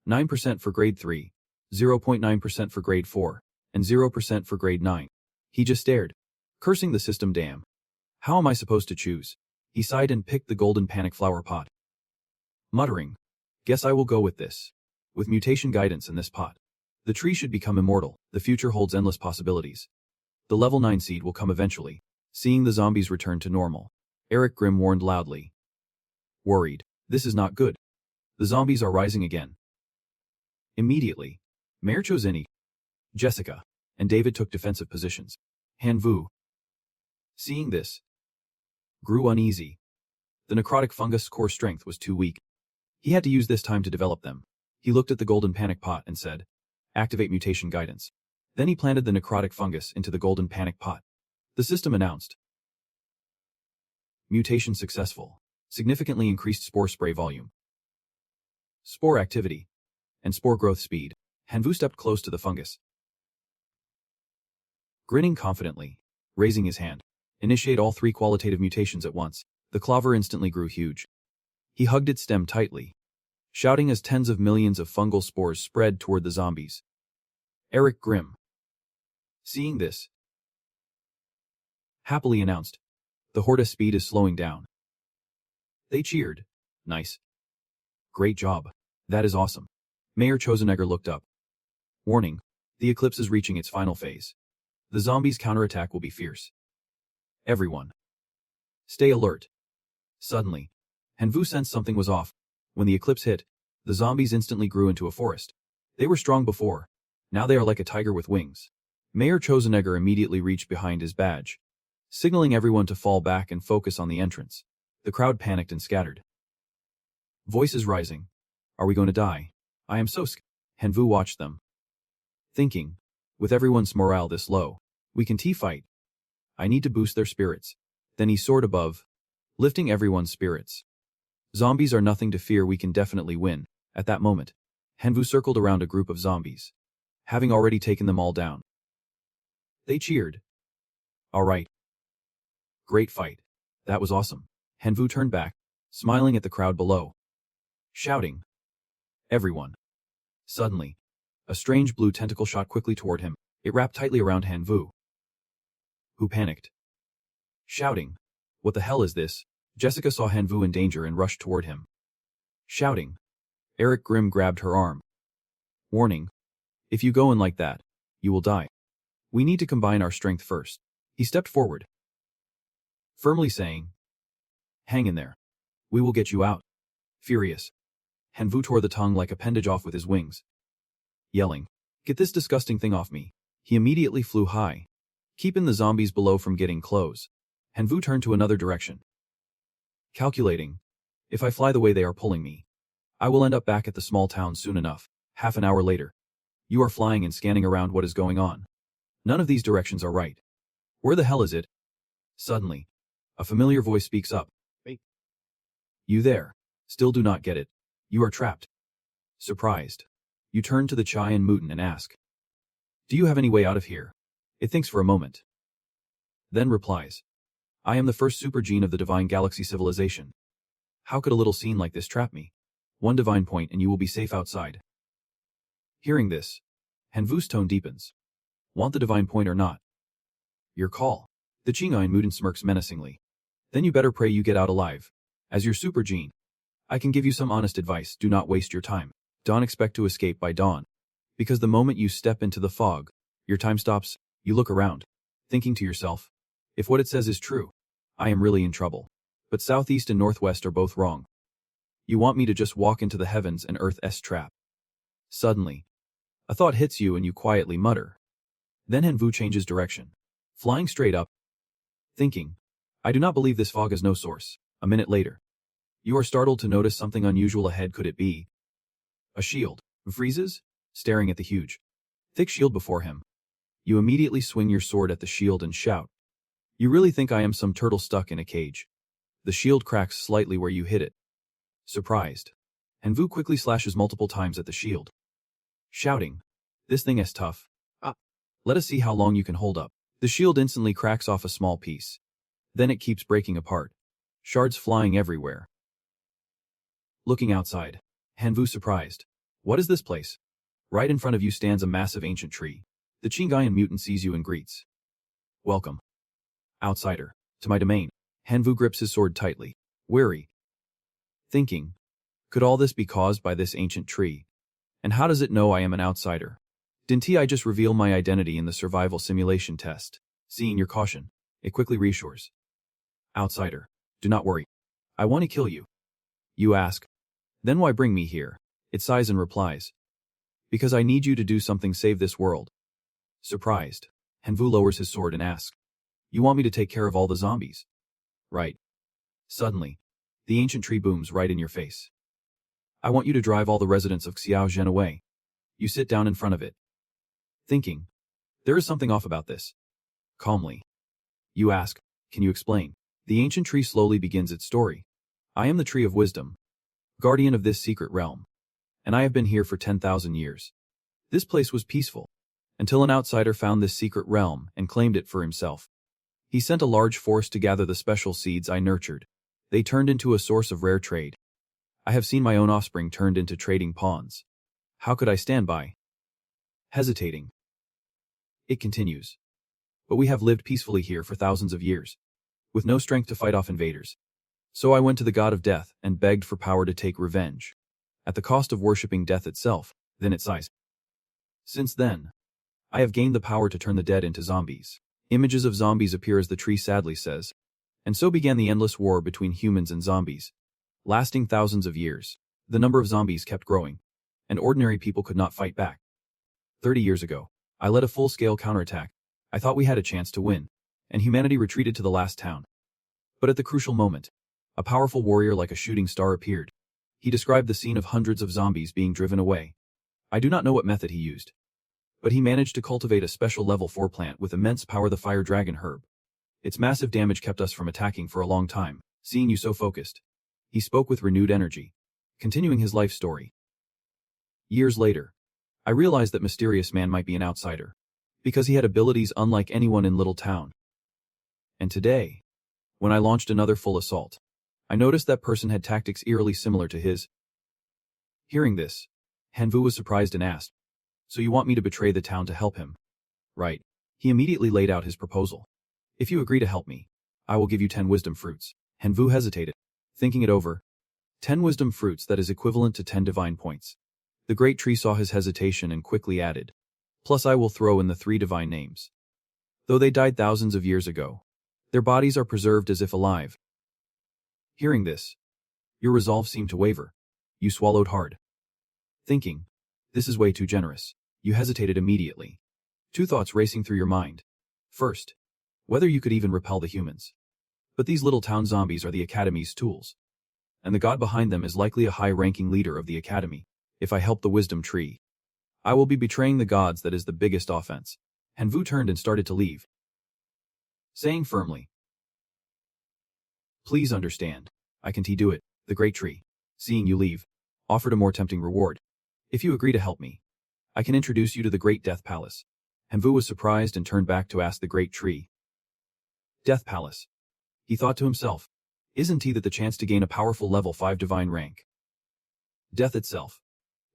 9% for grade 3, 0.9% for grade 4, and 0% for grade 9. He just stared, cursing the system. Damn. How am I supposed to choose? He sighed and picked the golden panic flower pot. Muttering, guess I will go with this. With mutation guidance in this pot, the tree should become immortal. The future holds endless possibilities. The level 9 seed will come eventually. Seeing the zombies return to normal, Eric Grimm warned loudly. Worried, this is not good. The zombies are rising again. Immediately, Mayor Chozini, Jessica, and David took defensive positions. Hanvu, seeing this, grew uneasy. The necrotic fungus core strength was too weak. He had to use this time to develop them. He looked at the golden panic pot and said, activate mutation guidance. Then he planted the necrotic fungus into the golden panic pot. The system announced, mutation successful. Significantly increased spore spray volume, spore activity, and spore growth speed. Hanvu stepped close to the fungus, grinning confidently, raising his hand. Initiate all 3 qualitative mutations at once. The clover instantly grew huge. He hugged its stem tightly, shouting as tens of millions of fungal spores spread toward the zombies. Eric Grimm, seeing this, happily announced, the horde speed is slowing down. They cheered. Nice. Great job. That is awesome. Mayor Schwarzenegger looked up. Warning. The eclipse is reaching its final phase. The zombies' counterattack will be fierce. Everyone, stay alert. Suddenly, Hanvu sensed something was off. When the eclipse hit, the zombies instantly grew into a forest. They were strong before. Now they are like a tiger with wings. Mayor Schwarzenegger immediately reached behind his badge, signaling everyone to fall back and focus on the entrance. The crowd panicked and scattered. Voices rising. Are we going to die? I am so scared. Hanvu watched them, thinking, with everyone's morale this low, we can fight. I need to boost their spirits. Then he soared above, lifting everyone's spirits. Zombies are nothing to fear, we can definitely win. At that moment, Hanvu circled around a group of zombies, having already taken them all down. They cheered. All right. Great fight. That was awesome. Hanvu turned back, smiling at the crowd below, shouting. Everyone. Suddenly, a strange blue tentacle shot quickly toward him. It wrapped tightly around Hanvu, who panicked, shouting, "What the hell is this?" Jessica saw Hanvu in danger and rushed toward him, shouting. Eric Grimm grabbed her arm. Warning. If you go in like that, you will die. We need to combine our strength first. He stepped forward, firmly saying, "Hang in there. We will get you out." Furious, Hanvu tore the tongue like appendage off with his wings, yelling, "Get this disgusting thing off me." He immediately flew high, keeping the zombies below from getting close. Hanvu turned to another direction, calculating, "If I fly the way they are pulling me, I will end up back at the small town soon enough." Half an hour later, you are flying and scanning around. What is going on? None of these directions are right. Where the hell is it? Suddenly, a familiar voice speaks up. "Hey. You there? Still do not get it. You are trapped." Surprised, you turn to the Chai and Mutin and ask, "Do you have any way out of here?" It thinks for a moment, then replies, "I am the first super gene of the divine galaxy civilization. How could a little scene like this trap me? One divine point and you will be safe outside." Hearing this, Hanvu's tone deepens. "Want the divine point or not?" "Your call." The Qingai Mutin smirks menacingly. "Then you better pray you get out alive. As your super gene, I can give you some honest advice. Do not waste your time. Don't expect to escape by dawn. Because the moment you step into the fog, your time stops. You look around, thinking to yourself, if what it says is true, I am really in trouble. But southeast and northwest are both wrong. You want me to just walk into the heavens and Earth's trap." Suddenly, a thought hits you and you quietly mutter. Then Hanvu changes direction, flying straight up, thinking, "I do not believe this fog has no source." A minute later, you are startled to notice something unusual ahead. Could it be a shield? Freezes, staring at the huge, thick shield before him. You immediately swing your sword at the shield and shout, "You really think I am some turtle stuck in a cage?" The shield cracks slightly where you hit it. Surprised, Hanvu quickly slashes multiple times at the shield, shouting, "This thing is tough. Let us see how long you can hold up." The shield instantly cracks off a small piece. Then it keeps breaking apart, shards flying everywhere. Looking outside, Hanvu surprised. What is this place? Right in front of you stands a massive ancient tree. The Qingai mutant sees you and greets. "Welcome, outsider, to my domain." Hanvu grips his sword tightly, wary, thinking, could all this be caused by this ancient tree? And how does it know I am an outsider? Didn't I just reveal my identity in the survival simulation test? Seeing your caution, it quickly reassures. "Outsider, do not worry. I want to kill you." You ask, "Then why bring me here?" It sighs and replies, "Because I need you to do something, save this world." Surprised, Hanvu lowers his sword and asks, "You want me to take care of all the zombies?" "Right." Suddenly, the ancient tree booms right in your face. "I want you to drive all the residents of Xiaozhen away." You sit down in front of it, thinking, there is something off about this. Calmly, you ask, "Can you explain?" The ancient tree slowly begins its story. "I am the tree of wisdom, guardian of this secret realm, and I have been here for 10,000 years. This place was peaceful, until an outsider found this secret realm and claimed it for himself. He sent a large force to gather the special seeds I nurtured. They turned into a source of rare trade. I have seen my own offspring turned into trading pawns. How could I stand by?" Hesitating, it continues. "But we have lived peacefully here for thousands of years, with no strength to fight off invaders. So I went to the god of death and begged for power to take revenge, at the cost of worshipping death itself." Then it sighs. "Since then, I have gained the power to turn the dead into zombies." Images of zombies appear as the tree sadly says. "And so began the endless war between humans and zombies, lasting thousands of years. The number of zombies kept growing, and ordinary people could not fight back. 30 years ago, I led a full-scale counterattack. I thought we had a chance to win, and humanity retreated to the last town. But at the crucial moment, a powerful warrior like a shooting star appeared. He described the scene of hundreds of zombies being driven away. I do not know what method he used, but he managed to cultivate a special level 4 plant with immense power, the fire dragon herb. Its massive damage kept us from attacking for a long time. Seeing you so focused, He spoke with renewed energy, continuing his life story. Years later, I realized that mysterious man might be an outsider, because he had abilities unlike anyone in Little Town. And today, when I launched another full assault, I noticed that person had tactics eerily similar to his. Hearing this, Hanvu was surprised and asked, "So you want me to betray the town to help him?" "Right." He immediately laid out his proposal. "If you agree to help me, I will give you 10 wisdom fruits." Hanvu hesitated, thinking it over. 10 wisdom fruits, that is equivalent to 10 divine points. The great tree saw his hesitation and quickly added, "Plus I will throw in the 3 divine names. Though they died thousands of years ago, their bodies are preserved as if alive." Hearing this, your resolve seemed to waver. You swallowed hard, thinking, "This is way too generous." You hesitated immediately. 2 thoughts racing through your mind. First, whether you could even repel the humans. But these little town zombies are the Academy's tools. And the god behind them is likely a high-ranking leader of the Academy. If I help the wisdom tree, I will be betraying the gods. That is the biggest offense. Hanvu turned and started to leave, saying firmly, "Please understand, I can't do it." The great tree, seeing you leave, offered a more tempting reward. "If you agree to help me, I can introduce you to the Great Death Palace." Hanvu was surprised and turned back to ask the great tree. Death Palace. He thought to himself, isn't he that the chance to gain a powerful level 5 divine rank? Death itself.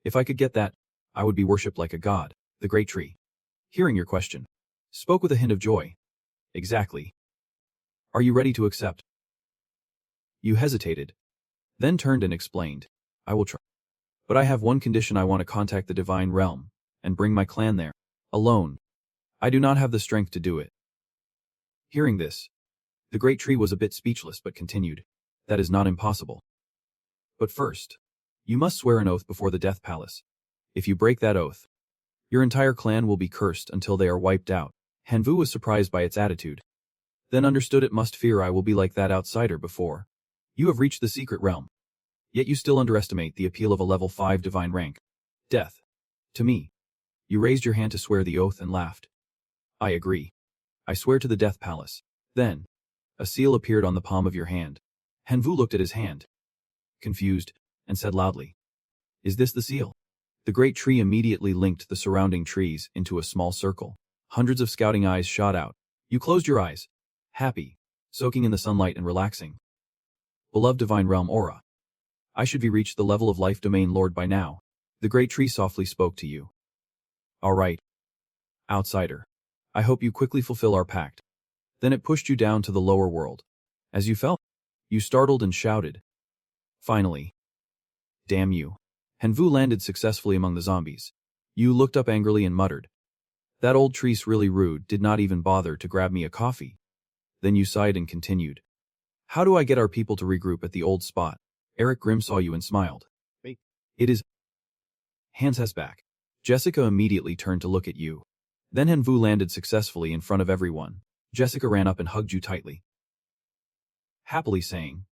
If I could get that, I would be worshipped like a god. The great tree, hearing your question, spoke with a hint of joy. Exactly. Are you ready to accept? You hesitated, then turned and explained, I will try. But I have one condition. I want to contact the divine realm and bring my clan there. Alone. I do not have the strength to do it. Hearing this, the great tree was a bit speechless but continued, that is not impossible. But first, you must swear an oath before the Death Palace. If you break that oath, your entire clan will be cursed until they are wiped out. Hanvu was surprised by its attitude, then understood it must fear I will be like that outsider before. You have reached the secret realm, yet you still underestimate the appeal of a level 5 divine rank. Death. To me. You raised your hand to swear the oath and laughed. I agree. I swear to the Death Palace. Then, a seal appeared on the palm of your hand. Hanvu looked at his hand, confused, and said loudly, Is this the seal? The great tree immediately linked the surrounding trees into a small circle. Hundreds of scouting eyes shot out. You closed your eyes, happy, soaking in the sunlight and relaxing. Beloved divine realm aura. I should be reached the level of life domain lord by now. The great tree softly spoke to you. All right, outsider. I hope you quickly fulfill our pact. Then it pushed you down to the lower world. As you fell, you startled and shouted. Finally. Damn you. Hanvu landed successfully among the zombies. You looked up angrily and muttered. That old tree's really rude, did not even bother to grab me a coffee. Then you sighed and continued. How do I get our people to regroup at the old spot? Eric Grimm saw you and smiled. It is. Hands has back. Jessica immediately turned to look at you. Then Hanvu landed successfully in front of everyone. Jessica ran up and hugged you tightly, happily saying,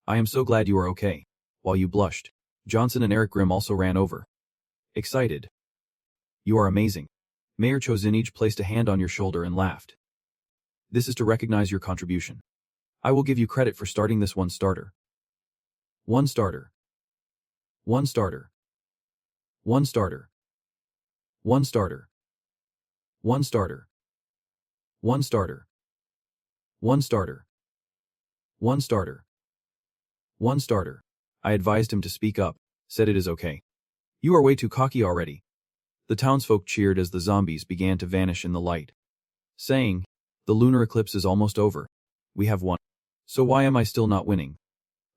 I am so glad you are okay. While you blushed, Johnson and Eric Grimm also ran over, excited. You are amazing. Mayor Chozinij placed a hand on your shoulder and laughed. This is to recognize your contribution. I will give you credit for starting this one starter. One starter. One starter. One starter. One starter. One starter. One starter. One starter. One starter. One starter. I advised him to speak up, said it is okay. You are way too cocky already. The townsfolk cheered as the zombies began to vanish in the light, saying, the lunar eclipse is almost over. We have won. So why am I still not winning?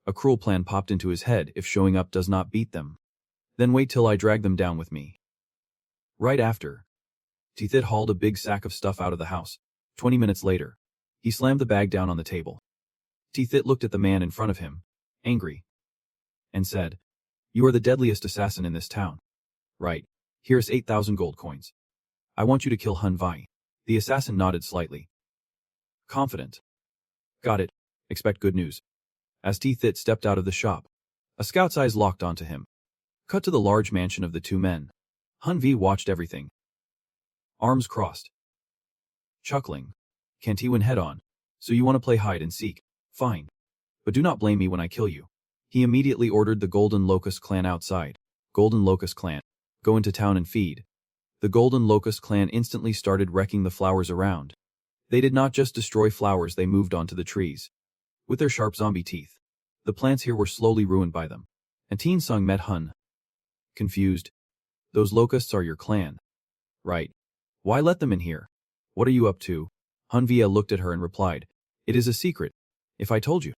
A cruel plan popped into his head. If showing up does not beat them, then wait till I drag them down with me. Right after, Tithit hauled a big sack of stuff out of the house. 20 minutes later, he slammed the bag down on the table. Tithit looked at the man in front of him, angry, and said, You are the deadliest assassin in this town. Right. Here's 8,000 gold coins. I want you to kill Hun Vai. The assassin nodded slightly. Confident. Got it. Expect good news. As Tithit stepped out of the shop, a scout's eyes locked onto him. Cut to the large mansion of the two men. Hun Vai watched everything, arms crossed, chuckling. Can't he win head on? So you want to play hide and seek? Fine. But do not blame me when I kill you. He immediately ordered the Golden Locust clan outside. Golden Locust clan, go into town and feed. The Golden Locust clan instantly started wrecking the flowers around. They did not just destroy flowers, they moved onto the trees. With their sharp zombie teeth, the plants here were slowly ruined by them. And Teen Sung met Hun. Confused. Those locusts are your clan. Right. Why let them in here? What are you up to? Hun Via looked at her and replied, it is a secret. If I told you,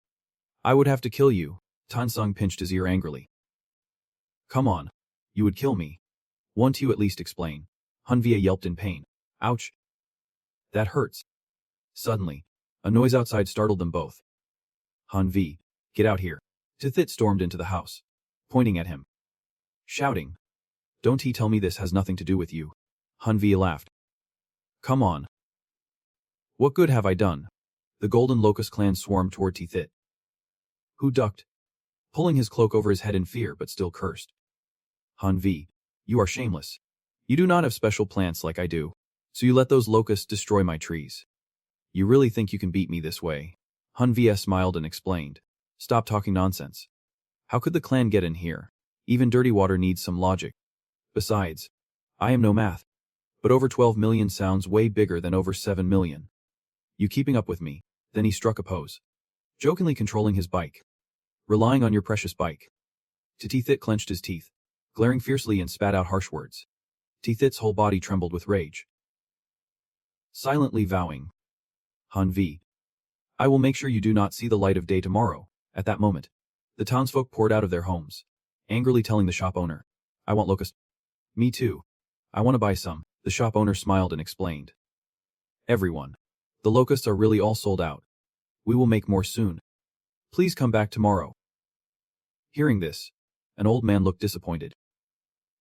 I would have to kill you. Tan Sung pinched his ear angrily. Come on. You would kill me. Won't you at least explain? Hun Via yelped in pain. Ouch. That hurts. Suddenly, a noise outside startled them both. Hun V, get out here. Tithit stormed into the house, pointing at him, shouting, don't he tell me this has nothing to do with you? Hun V laughed. Come on. What good have I done? The Golden Locust clan swarmed toward Tithit, who ducked, pulling his cloak over his head in fear but still cursed. Hun V, you are shameless. You do not have special plants like I do, so you let those locusts destroy my trees. You really think you can beat me this way? Hun V smiled and explained. Stop talking nonsense. How could the clan get in here? Even dirty water needs some logic. Besides, I am no math. But over 12 million sounds way bigger than over 7 million. You keeping up with me? Then he struck a pose, jokingly controlling his bike. Relying on your precious bike. Tithit clenched his teeth, glaring fiercely and spat out harsh words. Tithit's whole body trembled with rage. Silently vowing, Hun V, I will make sure you do not see the light of day tomorrow. At that moment, the townsfolk poured out of their homes, angrily telling the shop owner, I want locust. Me too. I want to buy some. The shop owner smiled and explained. Everyone, the locusts are really all sold out. We will make more soon. Please come back tomorrow. Hearing this, an old man looked disappointed.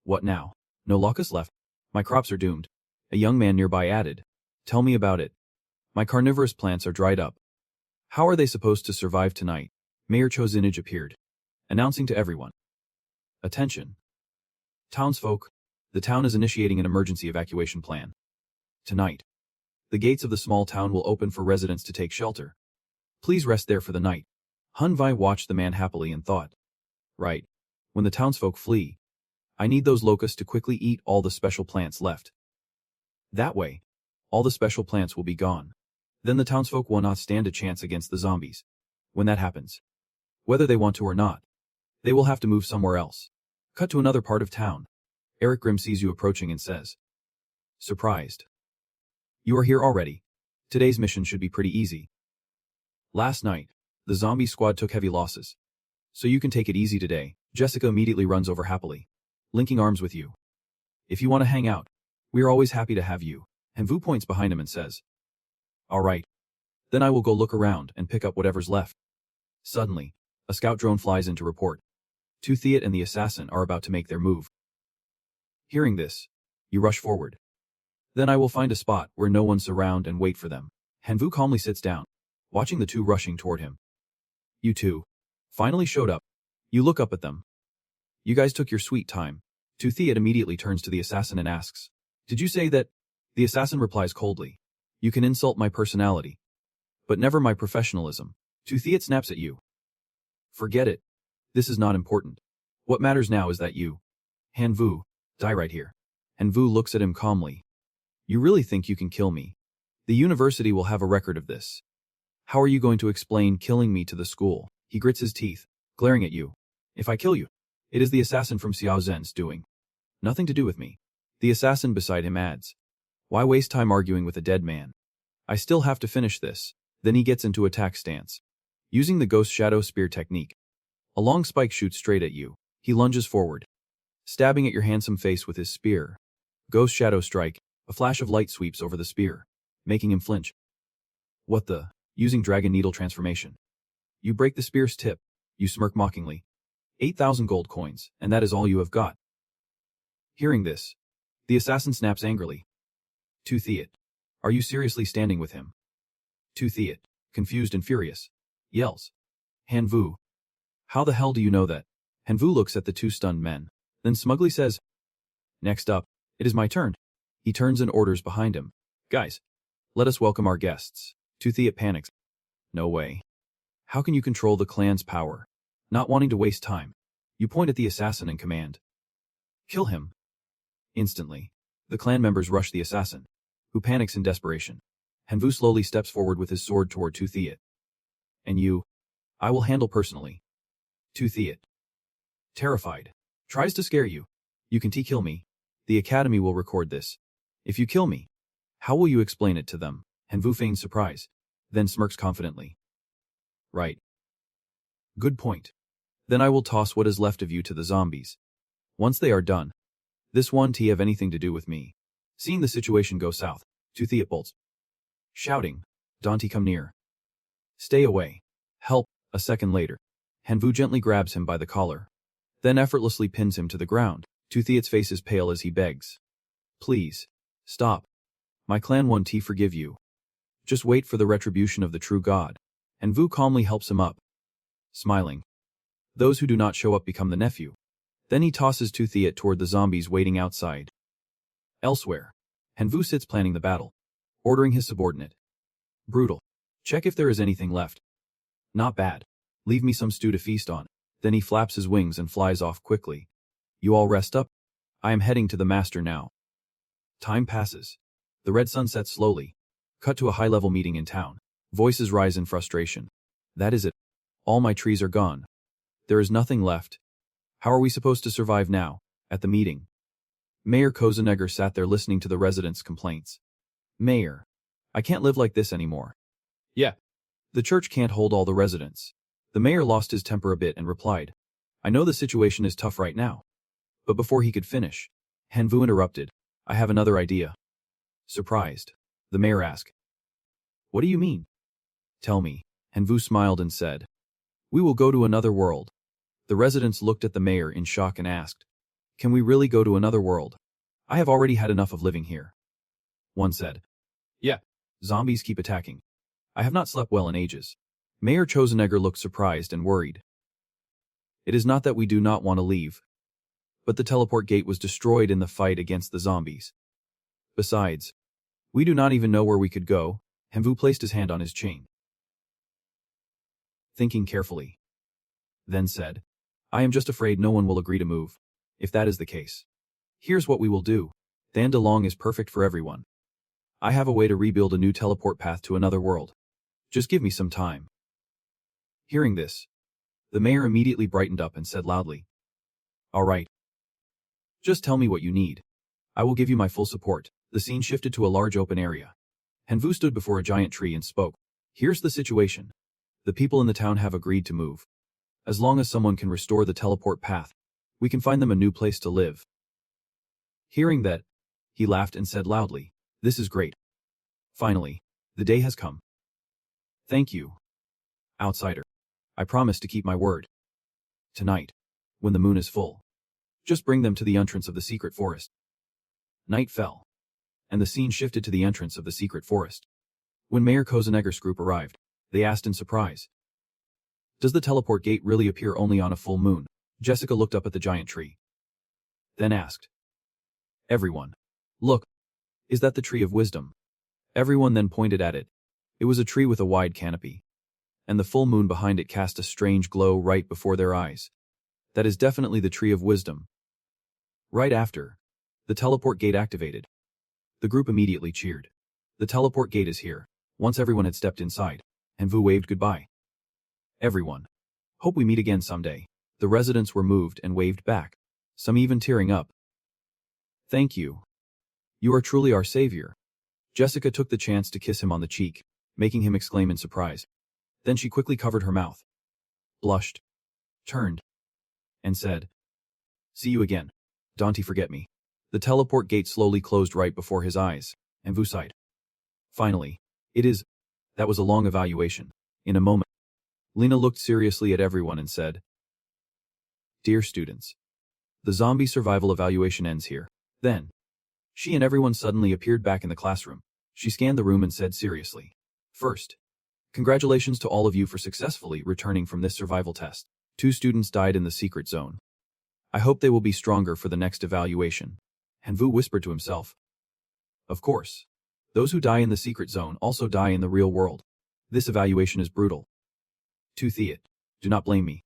What now? No locusts left? My crops are doomed. A young man nearby added. Tell me about it. My carnivorous plants are dried up. How are they supposed to survive tonight? Mayor Chozinage appeared, announcing to everyone. Attention. Townsfolk, the town is initiating an emergency evacuation plan. Tonight, the gates of the small town will open for residents to take shelter. Please rest there for the night. Hun Vi watched the man happily and thought. Right. When the townsfolk flee, I need those locusts to quickly eat all the special plants left. That way, all the special plants will be gone. Then the townsfolk will not stand a chance against the zombies. When that happens, whether they want to or not, they will have to move somewhere else. Cut to another part of town. Eric Grimm sees you approaching and says, surprised. You are here already. Today's mission should be pretty easy. Last night, the zombie squad took heavy losses. So you can take it easy today. Jessica immediately runs over happily, linking arms with you. If you want to hang out, we are always happy to have you. And Vu points behind him and says, alright. Then I will go look around and pick up whatever's left. Suddenly, a scout drone flies in to report. Tithit and the assassin are about to make their move. Hearing this, you rush forward. Then I will find a spot where no one's around and wait for them. Hanvu calmly sits down, watching the two rushing toward him. You two finally showed up. You look up at them. You guys took your sweet time. Tithit immediately turns to the assassin and asks, did you say that? The assassin replies coldly, you can insult my personality, but never my professionalism. Tithit snaps at you. Forget it. This is not important. What matters now is that you, Hanvu, die right here. Hanvu looks at him calmly. You really think you can kill me? The university will have a record of this. How are you going to explain killing me to the school? He grits his teeth, glaring at you. If I kill you, it is the assassin from Xiao Zhen's doing. Nothing to do with me. The assassin beside him adds. Why waste time arguing with a dead man? I still have to finish this. Then he gets into attack stance, using the ghost shadow spear technique. A long spike shoots straight at you. He lunges forward, stabbing at your handsome face with his spear. Ghost shadow strike. A flash of light sweeps over the spear, making him flinch. What the? Using dragon needle transformation. You break the spear's tip. You smirk mockingly. 8,000 gold coins, and that is all you have got. Hearing this, the assassin snaps angrily. Tithit, are you seriously standing with him? Tithit, confused and furious, yells. Hanvu, how the hell do you know that? Hanvu looks at the two stunned men, then smugly says, next up, it is my turn. He turns and orders behind him. Guys, let us welcome our guests. Tithit panics. No way. How can you control the clan's power? Not wanting to waste time, you point at the assassin and command, "Kill him." Instantly, the clan members rush the assassin, who panics in desperation. Hanvu slowly steps forward with his sword toward Tu Thiet. "And you? I will handle personally." Tu Thiet, terrified, tries to scare you. "You can kill me. The academy will record this. If you kill me, how will you explain it to them?" Hanvu feigns surprise, then smirks confidently. "Right. Good point. Then I will toss what is left of you to the zombies. Once they are done, this won't have anything to do with me." Seeing the situation go south, Tu Thiet bolts, shouting, "Dante, come near." "Stay away. Help." A second later, Hanvu gently grabs him by the collar, then effortlessly pins him to the ground. Tu Thiet's face is pale as he begs, "Please, stop. My clan won't forgive you. Just wait for the retribution of the true god." Hanvu calmly helps him up, smiling. Those who do not show up become the nephew. Then he tosses Tu Thiet toward the zombies waiting outside. Elsewhere, Hanvu sits planning the battle, ordering his subordinate, "Brutal. Check if there is anything left. Not bad. Leave me some stew to feast on." Then he flaps his wings and flies off quickly. "You all rest up? I am heading to the master now." Time passes. The red sun sets slowly. Cut to a high-level meeting in town. Voices rise in frustration. "That is it. All my trees are gone. There is nothing left. How are we supposed to survive now?" At the meeting, Mayor Kozenegger sat there listening to the residents' complaints. "Mayor, I can't live like this anymore." "Yeah. The church can't hold all the residents." The mayor lost his temper a bit and replied, "I know the situation is tough right now." But before he could finish, Hanvu interrupted, "I have another idea." Surprised, the mayor asked, "What do you mean?" "Tell me." Hanvu smiled and said, "We will go to another world." The residents looked at the mayor in shock and asked, "Can we really go to another world? I have already had enough of living here." One said, "Yeah, zombies keep attacking. I have not slept well in ages." Mayor Chosenegger looked surprised and worried. "It is not that we do not want to leave, but the teleport gate was destroyed in the fight against the zombies. Besides, we do not even know where we could go." Hanvu placed his hand on his chain, thinking carefully, then said, "I am just afraid no one will agree to move. If that is the case, here's what we will do. Dandalong is perfect for everyone. I have a way to rebuild a new teleport path to another world. Just give me some time." Hearing this, the mayor immediately brightened up and said loudly, "All right. Just tell me what you need. I will give you my full support." The scene shifted to a large open area. Hanvu stood before a giant tree and spoke, "Here's the situation. The people in the town have agreed to move. As long as someone can restore the teleport path, we can find them a new place to live." Hearing that, he laughed and said loudly, "This is great. Finally, the day has come. Thank you, outsider. I promise to keep my word. Tonight, when the moon is full, just bring them to the entrance of the secret forest." Night fell, and the scene shifted to the entrance of the secret forest. When Mayor Kozenegger's group arrived, they asked in surprise, "Does the teleport gate really appear only on a full moon?" Jessica looked up at the giant tree, then asked, "Everyone, look, is that the tree of wisdom?" Everyone then pointed at it. It was a tree with a wide canopy, and the full moon behind it cast a strange glow right before their eyes. "That is definitely the tree of wisdom." Right after, the teleport gate activated. The group immediately cheered. "The teleport gate is here." Once everyone had stepped inside, Hanvu waved goodbye. "Everyone, hope we meet again someday." The residents were moved and waved back, some even tearing up. "Thank you. You are truly our savior." Jessica took the chance to kiss him on the cheek, making him exclaim in surprise. Then she quickly covered her mouth, blushed, turned, and said, "See you again. Don't forget me." The teleport gate slowly closed right before his eyes, and Vu sighed. "Finally, it is." That was a long evaluation. In a moment, Lena looked seriously at everyone and said, "Dear students, the zombie survival evaluation ends here." Then, she and everyone suddenly appeared back in the classroom. She scanned the room and said seriously, "First, congratulations to all of you for successfully returning from this survival test. 2 students died in the secret zone. I hope they will be stronger for the next evaluation." Hanvu whispered to himself, "Of course, those who die in the secret zone also die in the real world. This evaluation is brutal. Tu Thiet, do not blame me.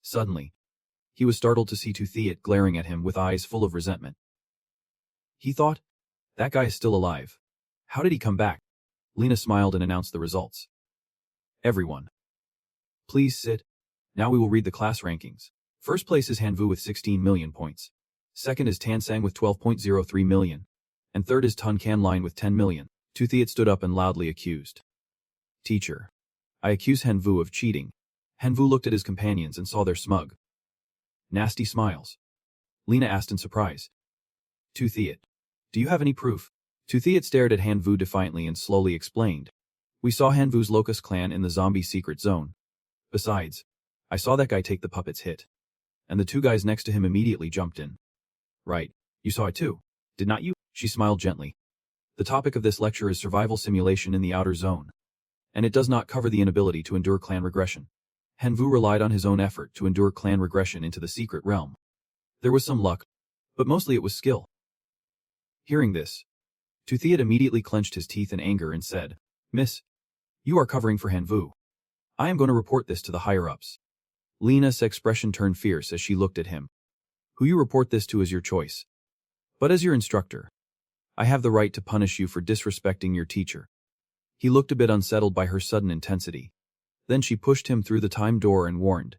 Suddenly, he was startled to see Tuthiat glaring at him with eyes full of resentment. He thought, that guy is still alive. How did he come back? Lena smiled and announced the results. Everyone, please sit. Now we will read the class rankings. First place is Hanvu with 16 million points. Second is Tansang with 12.03 million. And third is Tun Can Line with 10 million. Tuthiat stood up and loudly accused. Teacher, I accuse Hanvu of cheating. Hanvu looked at his companions and saw their smug, nasty smiles. Lena asked in surprise. Tuthiat, do you have any proof? Tuthiat stared at Hanvu defiantly and slowly explained. We saw Hanvu's Locust clan in the zombie secret zone. Besides, I saw that guy take the puppet's hit. And the two guys next to him immediately jumped in. Right, you saw it too, did not you? She smiled gently. The topic of this lecture is survival simulation in the outer zone. And it does not cover the inability to endure clan regression. Hanvu relied on his own effort to endure clan regression into the secret realm. There was some luck, but mostly it was skill. Hearing this, Tuthiat immediately clenched his teeth in anger and said, Miss, you are covering for Hanvu. I am going to report this to the higher-ups. Lena's expression turned fierce as she looked at him. Who you report this to is your choice. But as your instructor, I have the right to punish you for disrespecting your teacher. He looked a bit unsettled by her sudden intensity. Then she pushed him through the time door and warned.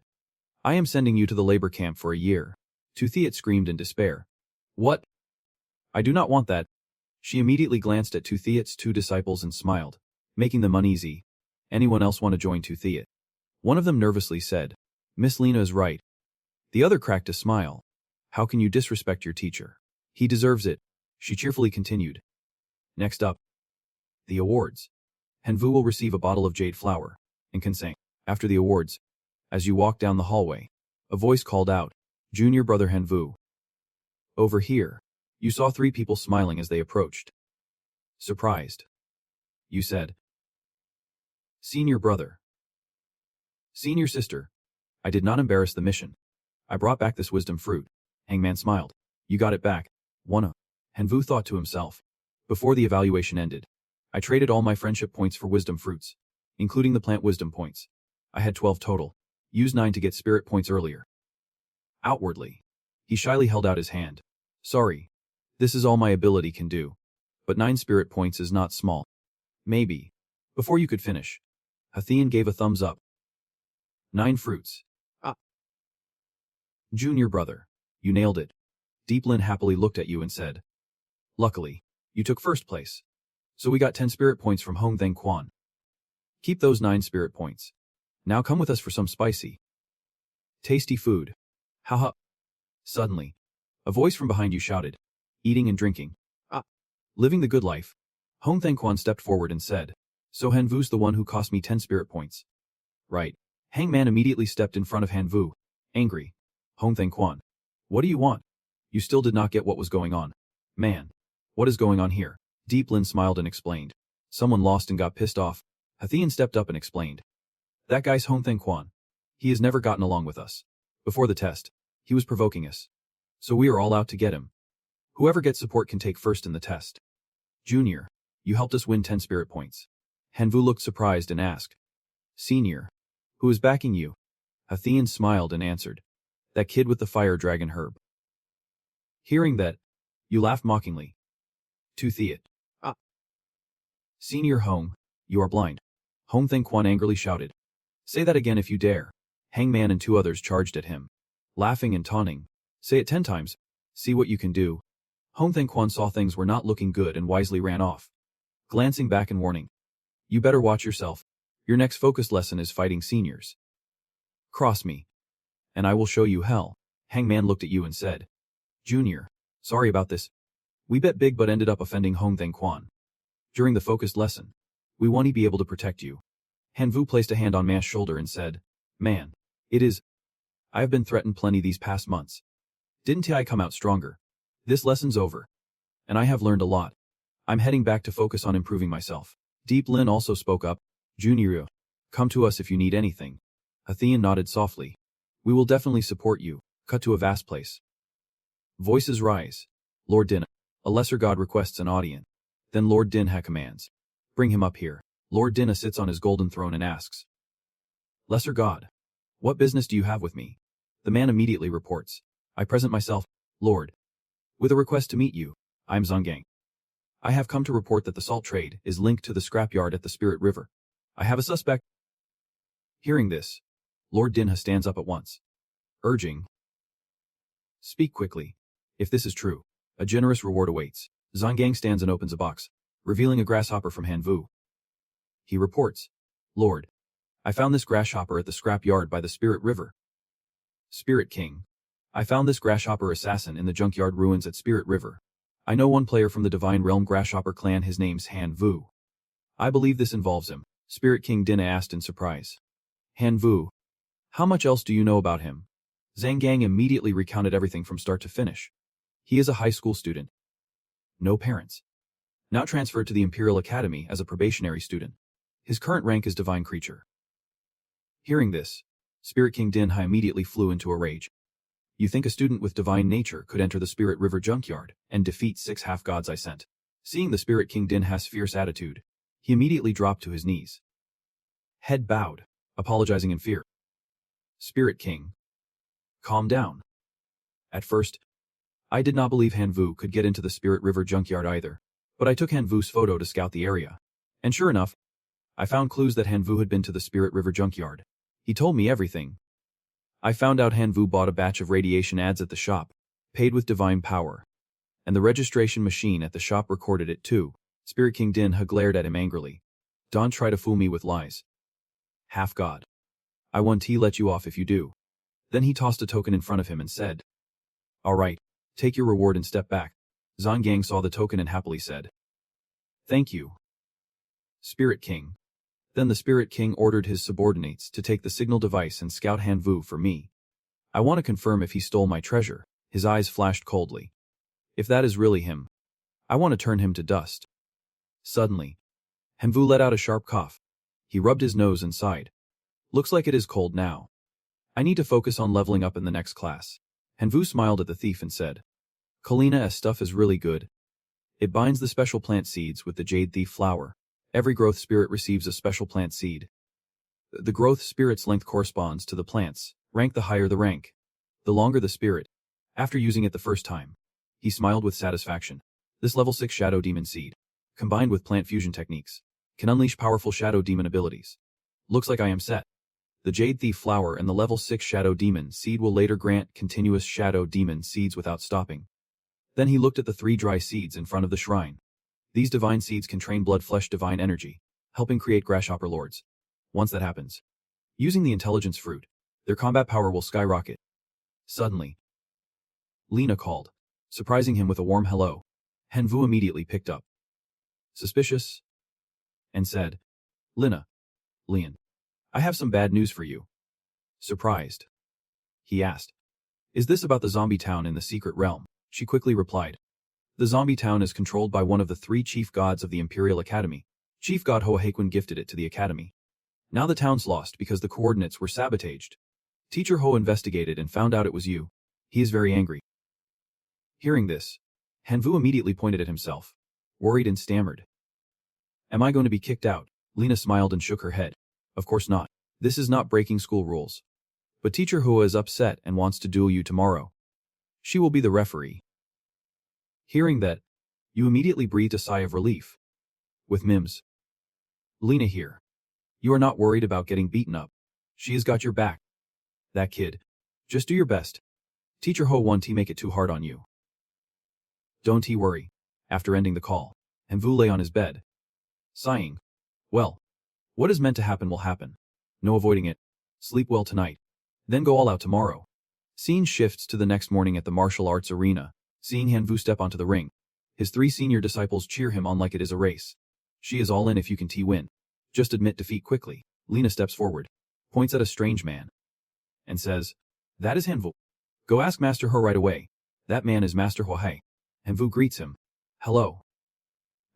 I am sending you to the labor camp for a year. Tuthiat screamed in despair. What? I do not want that. She immediately glanced at Tuthiat's two disciples and smiled, making them uneasy. Anyone else want to join Tuthiat? One of them nervously said, Miss Lena is right. The other cracked a smile. How can you disrespect your teacher? He deserves it, she cheerfully continued. Next up, the awards. Hanvu will receive a bottle of jade flower and can sing. After the awards, as you walk down the hallway, a voice called out, Junior brother Hanvu. Over here, you saw 3 people smiling as they approached. Surprised. You said, Senior brother. Senior sister. I did not embarrass the mission. I brought back this wisdom fruit. Hangman smiled. You got it back. Wanna? Hanvu thought to himself. Before the evaluation ended, I traded all my friendship points for wisdom fruits, including the plant wisdom points. I had 12 total. Used 9 to get spirit points earlier. Outwardly, he shyly held out his hand. Sorry. This is all my ability can do. But 9 spirit points is not small. Maybe. Before you could finish, Hathian gave a thumbs up. 9 fruits. Junior brother, you nailed it. Deeplin happily looked at you and said, Luckily, you took first place. So we got 10 spirit points from Hong Theng Quan. Keep those 9 spirit points. Now come with us for some spicy, tasty food. Haha. Suddenly, a voice from behind you shouted, eating and drinking. Living the good life. Hong Theng Quan stepped forward and said, So Hanvu's the one who cost me 10 spirit points. Right. Hangman immediately stepped in front of Hanvu, angry. Hong Theng Quan. What do you want? You still did not get what was going on. Man. What is going on here? Deeplin smiled and explained. Someone lost and got pissed off. Hathian stepped up and explained. That guy's Hong Theng Quan. He has never gotten along with us. Before the test, he was provoking us. So we are all out to get him. Whoever gets support can take first in the test. Junior, you helped us win 10 spirit points. Hanvu looked surprised and asked. Senior, who is backing you? Hathian smiled and answered. That kid with the fire dragon herb. Hearing that, you laughed mockingly. Tuthiat. Senior Hong, you are blind. Hong Theng Quan angrily shouted. Say that again if you dare. Hangman and 2 others charged at him, laughing and taunting. Say it 10 times. See what you can do. Hong Theng Quan saw things were not looking good and wisely ran off, glancing back and warning. You better watch yourself. Your next focused lesson is fighting seniors. Cross me, and I will show you hell. Hangman looked at you and said. Junior, sorry about this. We bet big but ended up offending Hong Theng Quan. During the focused lesson, we want to be able to protect you. Hanvu placed a hand on Man's shoulder and said, Man, it is. I have been threatened plenty these past months. Didn't I come out stronger? This lesson's over. And I have learned a lot. I'm heading back to focus on improving myself. Deep Lin also spoke up. Junior, come to us if you need anything. Hathian nodded softly. We will definitely support you. Cut to a vast place. Voices rise. Lord Din. A lesser god requests an audience. Then Lord Dinha commands. Bring him up here. Lord Dinha sits on his golden throne and asks. Lesser god. What business do you have with me? The man immediately reports. I present myself, Lord. With a request to meet you, I am Zongang. I have come to report that the salt trade is linked to the scrapyard at the Spirit River. I have a suspect. Hearing this, Lord Dinha stands up at once, urging, speak quickly. If this is true, a generous reward awaits. Zongang stands and opens a box, revealing a grasshopper from Hanvu. He reports, Lord, I found this grasshopper at the scrapyard by the Spirit River. Spirit King, I found this grasshopper assassin in the junkyard ruins at Spirit River. I know one player from the Divine Realm Grasshopper clan, his name's Hanvu. I believe this involves him, Spirit King Dinha asked in surprise. Hanvu, how much else do you know about him? Zongang immediately recounted everything from start to finish. He is a high school student. No parents. Now transferred to the Imperial Academy as a probationary student. His current rank is Divine Creature. Hearing this, Spirit King Dinha immediately flew into a rage. You think a student with divine nature could enter the Spirit River junkyard and defeat 6 half-gods I sent? Seeing the Spirit King Dinha's fierce attitude, he immediately dropped to his knees. Head bowed, apologizing in fear. Spirit King, calm down. At first, I did not believe Hanvu could get into the Spirit River junkyard either, but I took Hanvu's photo to scout the area. And sure enough, I found clues that Hanvu had been to the Spirit River junkyard. He told me everything. I found out Hanvu bought a batch of radiation ads at the shop, paid with divine power. And the registration machine at the shop recorded it too. Spirit King Dinha glared at him angrily. Don't try to fool me with lies. Half-god. I won't let you off if you do. Then he tossed a token in front of him and said, all right, take your reward and step back. Zongang saw the token and happily said, thank you, Spirit King. Then the Spirit King ordered his subordinates to take the signal device and scout Hanvu for me. I want to confirm if he stole my treasure. His eyes flashed coldly. If that is really him, I want to turn him to dust. Suddenly, Hanvu let out a sharp cough. He rubbed his nose and sighed. Looks like it is cold now. I need to focus on leveling up in the next class. Hanvu smiled at the thief and said, Kalina's stuff is really good. It binds the special plant seeds with the Jade Thief flower. Every growth spirit receives a special plant seed. The growth spirit's length corresponds to the plant's rank. The higher the rank, the longer the spirit. After using it the first time, he smiled with satisfaction. This level 6 Shadow Demon seed, combined with plant fusion techniques, can unleash powerful Shadow Demon abilities. Looks like I am set. The Jade Thief flower and the level 6 Shadow Demon seed will later grant continuous Shadow Demon seeds without stopping. Then he looked at the 3 dry seeds in front of the shrine. These divine seeds can train blood flesh divine energy, helping create grasshopper lords. Once that happens, using the intelligence fruit, their combat power will skyrocket. Suddenly, Lena called, surprising him with a warm hello. Hanvu immediately picked up. Suspicious? And said, Lena, Leon, I have some bad news for you. Surprised? He asked. Is this about the zombie town in the secret realm? She quickly replied. The zombie town is controlled by one of the 3 chief gods of the Imperial Academy. Chief God Hoahakwan gifted it to the Academy. Now the town's lost because the coordinates were sabotaged. Teacher Ho investigated and found out it was you. He is very angry. Hearing this, Hanvu immediately pointed at himself, worried and stammered. Am I going to be kicked out? Lena smiled and shook her head. Of course not. This is not breaking school rules. But Teacher Hoa is upset and wants to duel you tomorrow. She will be the referee. Hearing that, you immediately breathed a sigh of relief. With Mims. Lena here. You are not worried about getting beaten up. She has got your back. That kid. Just do your best. Teacher Ho won't make it too hard on you. Don't worry. After ending the call, Hanvu lay on his bed, sighing. Well, what is meant to happen will happen. No avoiding it. Sleep well tonight. Then go all out tomorrow. Scene shifts to the next morning at the martial arts arena. Seeing Hanvu step onto the ring, his 3 senior disciples cheer him on like it is a race. She is all in if you can win. Just admit defeat quickly. Lena steps forward, points at a strange man, and says, that is Hanvu. Go ask Master Ho right away. That man is Master Hwahai. Hanvu greets him. Hello.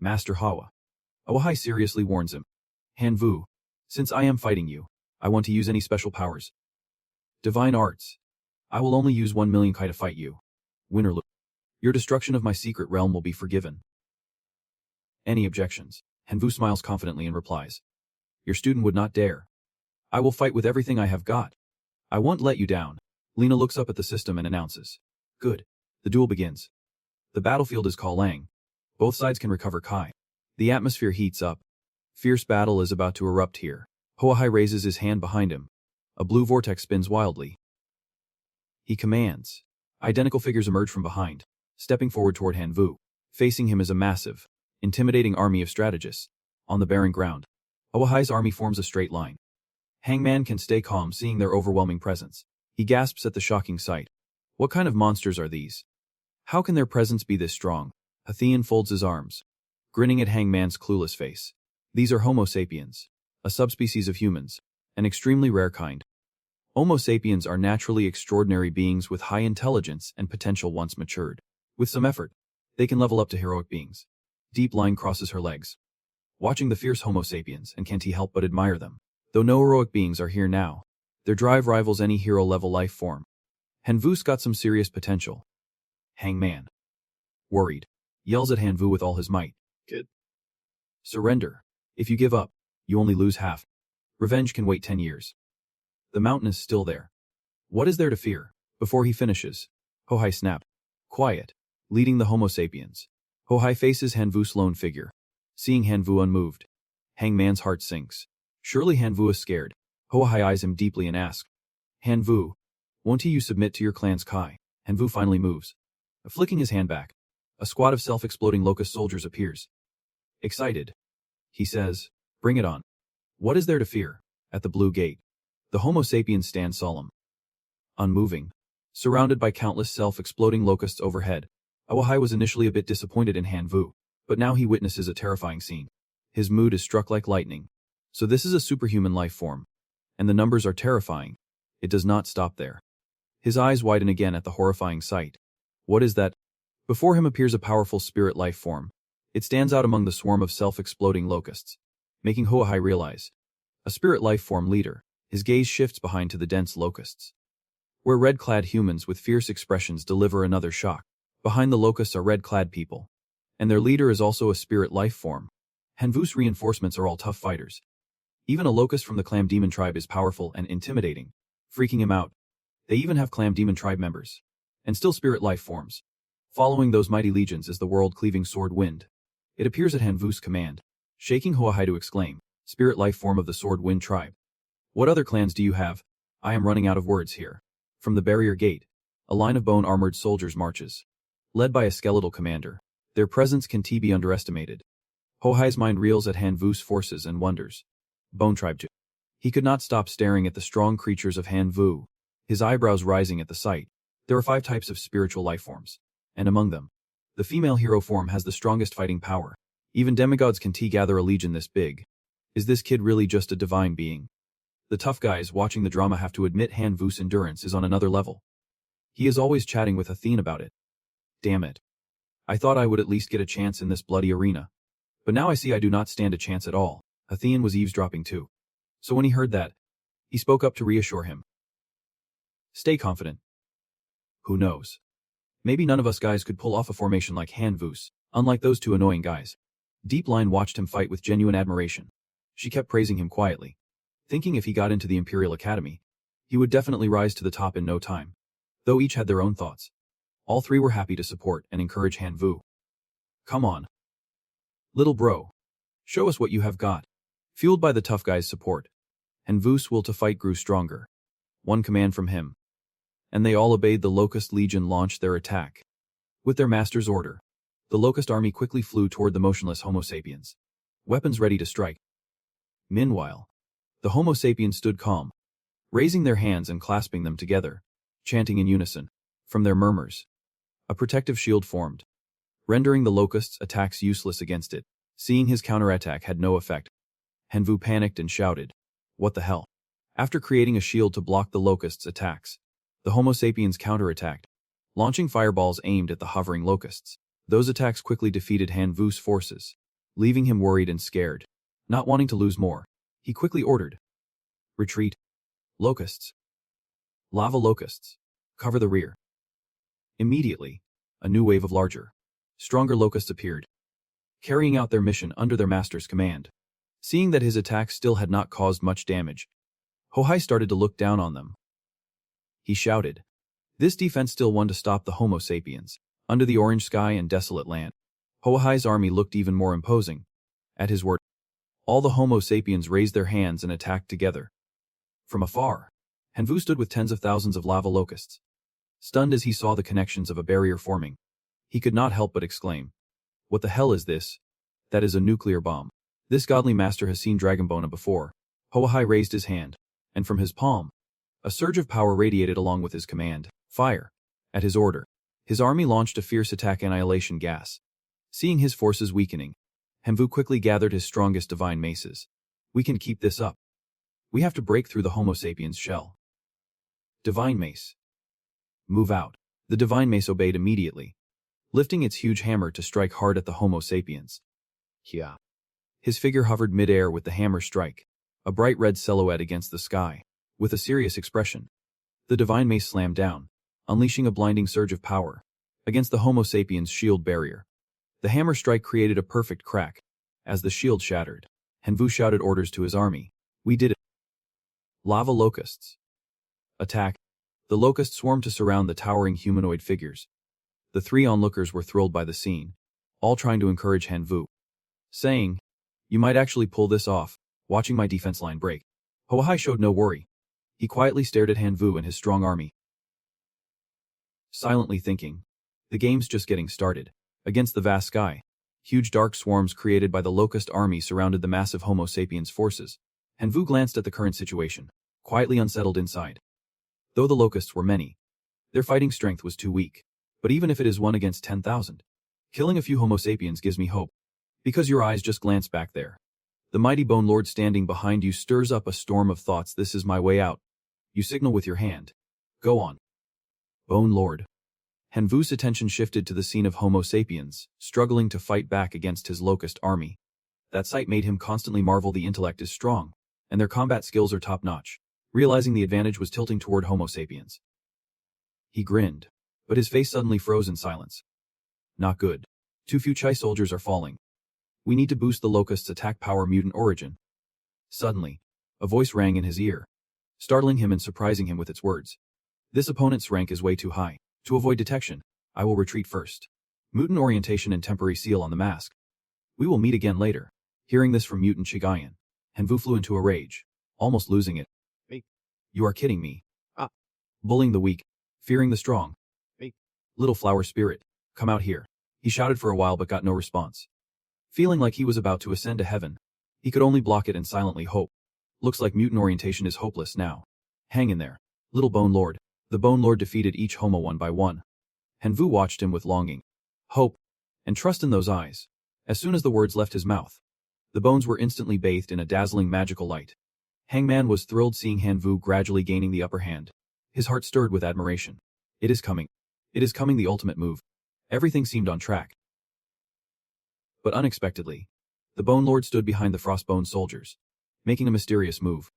Master Hawa. Hwahai seriously warns him. Hanvu, since I am fighting you, I want to use any special powers. Divine arts. I will only use 1 million kai to fight you. Win or lose. Your destruction of my secret realm will be forgiven. Any objections? Hanvu smiles confidently and replies. Your student would not dare. I will fight with everything I have got. I won't let you down. Lena looks up at the system and announces. Good. The duel begins. The battlefield is Lang. Both sides can recover Kai. The atmosphere heats up. Fierce battle is about to erupt here. Hoahai raises his hand behind him. A blue vortex spins wildly. He commands. Identical figures emerge from behind, stepping forward toward Hanvu. Facing him is a massive, intimidating army of strategists. On the barren ground, Hoahai's army forms a straight line. Hangman can stay calm seeing their overwhelming presence. He gasps at the shocking sight. What kind of monsters are these? How can their presence be this strong? Athean folds his arms, grinning at Hangman's clueless face. These are Homo sapiens, a subspecies of humans, an extremely rare kind. Homo sapiens are naturally extraordinary beings with high intelligence and potential once matured. With some effort, they can level up to heroic beings. Deep Line crosses her legs, watching the fierce Homo sapiens, and can't he help but admire them. Though no heroic beings are here now, their drive rivals any hero-level life form. Hanvu's got some serious potential. Hangman, worried, yells at Hanvu with all his might. Kid. Surrender. If you give up, you only lose half. Revenge can wait 10 years. The mountain is still there. What is there to fear? Before he finishes, Hoahai snapped. Quiet. Leading the Homo sapiens. Hoahai faces Hanvu's lone figure. Seeing Hanvu unmoved, Hangman's heart sinks. Surely Hanvu is scared. Hoahai eyes him deeply and asks, Hanvu, won't you submit to your clan's Kai? Hanvu finally moves. Flicking his hand back, a squad of self-exploding locust soldiers appears. Excited, he says, bring it on. What is there to fear? At the blue gate, the Homo sapiens stand solemn, unmoving, surrounded by countless self-exploding locusts overhead. Hoahai was initially a bit disappointed in Hanvu, but now he witnesses a terrifying scene. His mood is struck like lightning. So this is a superhuman life form, and the numbers are terrifying. It does not stop there. His eyes widen again at the horrifying sight. What is that? Before him appears a powerful spirit life form. It stands out among the swarm of self-exploding locusts, making Hoahai realize. A spirit life form leader. His gaze shifts behind to the dense locusts, where red-clad humans with fierce expressions deliver another shock. Behind the locusts are red-clad people, and their leader is also a spirit life form. Hanvu's reinforcements are all tough fighters. Even a locust from the Clam Demon tribe is powerful and intimidating, freaking him out. They even have Clam Demon tribe members, and still spirit life forms. Following those mighty legions is the world-cleaving sword Wind. It appears at Hanvu's command, shaking Hoahai to exclaim, spirit life form of the sword Wind tribe. What other clans do you have? I am running out of words here. From the barrier gate, a line of bone-armored soldiers marches, led by a skeletal commander. Their presence can't be underestimated. Hoahai's mind reels at Hanvu's forces and wonders. Bone tribe too. He could not stop staring at the strong creatures of Hanvu, his eyebrows rising at the sight. There are 5 types of spiritual life forms, and among them, the female hero form has the strongest fighting power. Even demigods can gather a legion this big. Is this kid really just a divine being? The tough guys watching the drama have to admit Hanvu's endurance is on another level. He is always chatting with Athene about it. Damn it. I thought I would at least get a chance in this bloody arena. But now I see I do not stand a chance at all. Athene was eavesdropping too. So when he heard that, he spoke up to reassure him. Stay confident. Who knows? Maybe none of us guys could pull off a formation like Hanvu's, unlike those 2 annoying guys. Deep Line watched him fight with genuine admiration. She kept praising him quietly, thinking if he got into the Imperial Academy, he would definitely rise to the top in no time. Though each had their own thoughts, all 3 were happy to support and encourage Hanvu. Come on. Little bro. Show us what you have got. Fueled by the tough guy's support, Hanvu's will to fight grew stronger. One command from him, and they all obeyed. The Locust Legion launched their attack. With their master's order, the Locust army quickly flew toward the motionless Homo sapiens, weapons ready to strike. Meanwhile, the Homo sapiens stood calm, raising their hands and clasping them together, chanting in unison. From their murmurs, a protective shield formed, rendering the Locust's attacks useless against it. Seeing his counterattack had no effect, Hanvu panicked and shouted, "What the hell?" After creating a shield to block the Locust's attacks, the Homo sapiens counterattacked, launching fireballs aimed at the hovering locusts. Those attacks quickly defeated Hanvu's forces, leaving him worried and scared. Not wanting to lose more, he quickly ordered, "Retreat. Locusts. Lava locusts. Cover the rear." Immediately, a new wave of larger, stronger locusts appeared, carrying out their mission under their master's command. Seeing that his attacks still had not caused much damage, Hoahai started to look down on them. He shouted, This defense still won to stop the Homo sapiens. Under the orange sky and desolate land, Hoahai's army looked even more imposing. At his word, all the Homo sapiens raised their hands and attacked together. From afar, Hanvu stood with tens of thousands of lava locusts. Stunned as he saw the connections of a barrier forming, he could not help but exclaim, "What the hell is this? That is a nuclear bomb." This godly master has seen Dragonbona before. Hoahai raised his hand, and from his palm, a surge of power radiated along with his command, "Fire." At his order, his army launched a fierce attack annihilation gas. Seeing his forces weakening, Hanvu quickly gathered his strongest divine maces. "We can keep this up. We have to break through the Homo sapiens' shell." Divine mace. "Move out." The divine mace obeyed immediately, lifting its huge hammer to strike hard at the Homo sapiens. Yeah. His figure hovered mid-air with the hammer strike, a bright red silhouette against the sky. With a serious expression, the divine mace slammed down, unleashing a blinding surge of power against the Homo sapiens' shield barrier. The hammer strike created a perfect crack. As the shield shattered, Hanvu shouted orders to his army. "We did it." Lava locusts. Attack. The locusts swarmed to surround the towering humanoid figures. The three onlookers were thrilled by the scene, all trying to encourage Hanvu, saying, "You might actually pull this off, watching my defense line break." Hoahai showed no worry. He quietly stared at Hanvu and his strong army, silently thinking, the game's just getting started. Against the vast sky, huge dark swarms created by the locust army surrounded the massive Homo sapiens forces. Hanvu glanced at the current situation, quietly unsettled inside. Though the locusts were many, their fighting strength was too weak. But even if it is 1 against 10,000, killing a few Homo sapiens gives me hope. Because your eyes just glance back there. The mighty Bone Lord standing behind you stirs up a storm of thoughts. "This is my way out." You signal with your hand. "Go on." Bone Lord. Hanvu's attention shifted to the scene of Homo sapiens, struggling to fight back against his locust army. That sight made him constantly marvel. The intellect is strong, and their combat skills are top-notch. Realizing the advantage was tilting toward Homo sapiens, he grinned, but his face suddenly froze in silence. "Not good. Too few Chai soldiers are falling. We need to boost the locust's attack power." Mutant origin. Suddenly, a voice rang in his ear, startling him and surprising him with its words. "This opponent's rank is way too high. To avoid detection, I will retreat first." Mutant orientation and temporary seal on the mask. "We will meet again later." Hearing this from Mutant Shigayan, Hanvu flew into a rage, almost losing it. "Hey, you are kidding me." "Ah." Bullying the weak, fearing the strong. "Hey, little flower spirit, come out here." He shouted for a while but got no response. Feeling like he was about to ascend to heaven, he could only block it and silently hope. Looks like mutant orientation is hopeless now. Hang in there, little Bone Lord. The Bone Lord defeated each Homo one by one. Hanvu watched him with longing, hope, and trust in those eyes. As soon as the words left his mouth, the bones were instantly bathed in a dazzling magical light. Hangman was thrilled seeing Hanvu gradually gaining the upper hand. His heart stirred with admiration. It is coming. It is coming, the ultimate move. Everything seemed on track. But unexpectedly, the Bone Lord stood behind the Frostbone soldiers, making a mysterious move.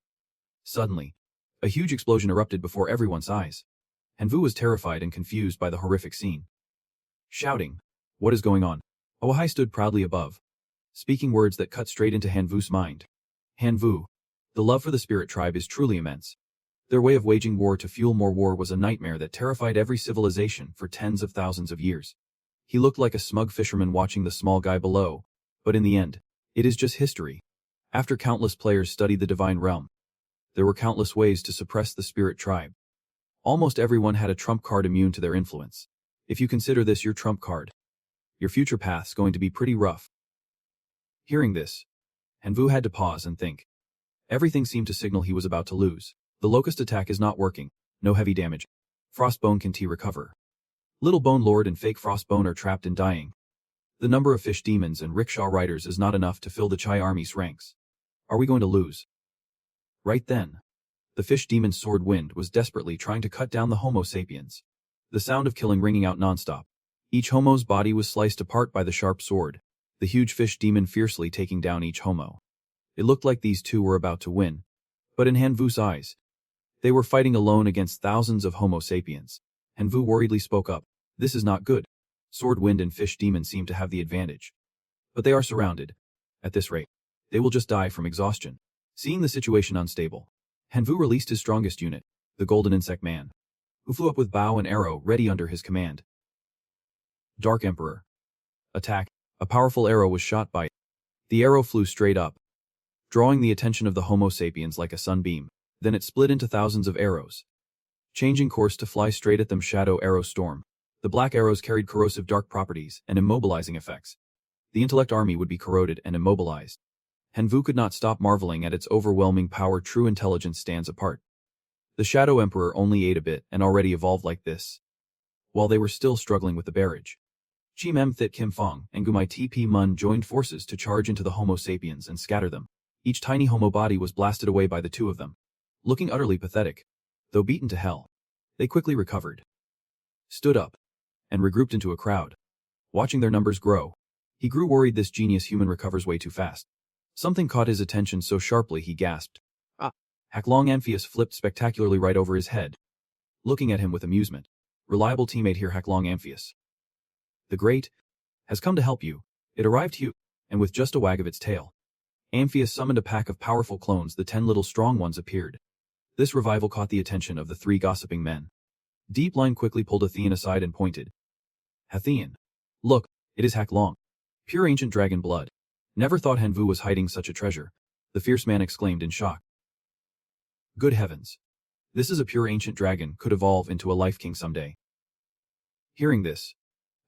Suddenly, a huge explosion erupted before everyone's eyes. Hanvu was terrified and confused by the horrific scene. Shouting, "What is going on?" Hoahai stood proudly above, speaking words that cut straight into Hanvu's mind. "Hanvu, the love for the spirit tribe is truly immense. Their way of waging war to fuel more war was a nightmare that terrified every civilization for tens of thousands of years." He looked like a smug fisherman watching the small guy below, but in the end, it is just history. After countless players studied the divine realm, there were countless ways to suppress the spirit tribe. Almost everyone had a trump card immune to their influence. If you consider this your trump card, your future path's going to be pretty rough. Hearing this, Hanvu had to pause and think. Everything seemed to signal he was about to lose. The locust attack is not working, no heavy damage. Frostbone can recover. Little Bone Lord and fake Frostbone are trapped and dying. The number of fish demons and rickshaw riders is not enough to fill the Chai army's ranks. Are we going to lose? Right then, the fish demon's sword wind was desperately trying to cut down the Homo sapiens. The sound of killing ringing out nonstop. Each Homo's body was sliced apart by the sharp sword, the huge fish demon fiercely taking down each Homo. It looked like these two were about to win. But in Hanvu's eyes, they were fighting alone against thousands of Homo sapiens. Hanvu worriedly spoke up. "This is not good. Sword wind and fish demon seem to have the advantage. But they are surrounded. At this rate, they will just die from exhaustion." Seeing the situation unstable, Hanvu released his strongest unit, the Golden Insect Man. who flew up with bow and arrow ready under his command. Dark Emperor. Attack. A powerful arrow was shot by. The arrow flew straight up, drawing the attention of the Homo sapiens like a sunbeam. Then it split into thousands of arrows, changing course to fly straight at them. Shadow Arrow Storm. The black arrows carried corrosive dark properties and immobilizing effects. The intellect army would be corroded and immobilized. Hanvu could not stop marveling at its overwhelming power. True intelligence stands apart. The Shadow Emperor only ate a bit and already evolved like this. While they were still struggling with the barrage, Chi Mem Thit Kim Fong and Gumai Tp Mun joined forces to charge into the Homo sapiens and scatter them. Each tiny Homo body was blasted away by the two of them. Looking utterly pathetic, though beaten to hell, they quickly recovered, stood up, and regrouped into a crowd. Watching their numbers grow, he grew worried. This genius human recovers way too fast. Something caught his attention so sharply he gasped. Ah! Haklong Amphius flipped spectacularly right over his head, looking at him with amusement. Reliable teammate here, Haklong Amphius. The Great has come to help you. It arrived here, and with just a wag of its tail, Amphius summoned a pack of powerful clones. The 10 little strong ones appeared. This revival caught the attention of the 3 gossiping men. Deep Line quickly pulled Athean aside and pointed. Athean. Look, it is Haklong. Pure ancient dragon blood. Never thought Hanvu was hiding such a treasure, the fierce man exclaimed in shock. Good heavens. This is a pure ancient dragon, could evolve into a life king someday. Hearing this,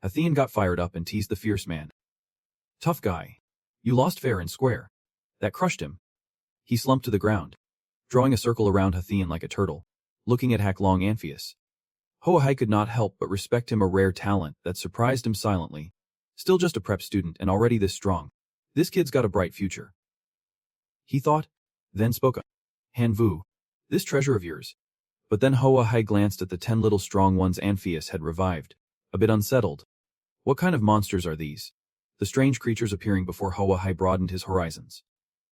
Athean got fired up and teased the fierce man. Tough guy. You lost fair and square. That crushed him. He slumped to the ground, drawing a circle around Athean like a turtle, looking at Haklong Amphius. Hoahai could not help but respect him, a rare talent that surprised him silently. Still just a prep student and already this strong. This kid's got a bright future, he thought, then spoke up. Hanvu, this treasure of yours. But then Hoahai glanced at the 10 little strong ones Amphius had revived, a bit unsettled. What kind of monsters are these? The strange creatures appearing before Hoahai broadened his horizons.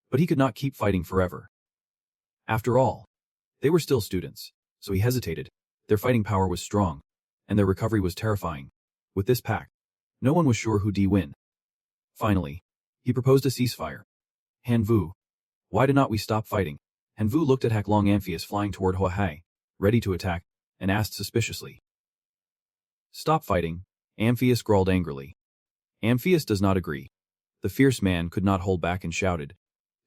But he could not keep fighting forever. After all, they were still students, so he hesitated. Their fighting power was strong, and their recovery was terrifying. With this pack, no one was sure who'd win. Finally, he proposed a ceasefire. Hanvu, why did not we stop fighting? Hanvu looked at Haklong Amphius flying toward Hoahai, ready to attack, and asked suspiciously. Stop fighting, Amphius growled angrily. Amphius does not agree. The fierce man could not hold back and shouted.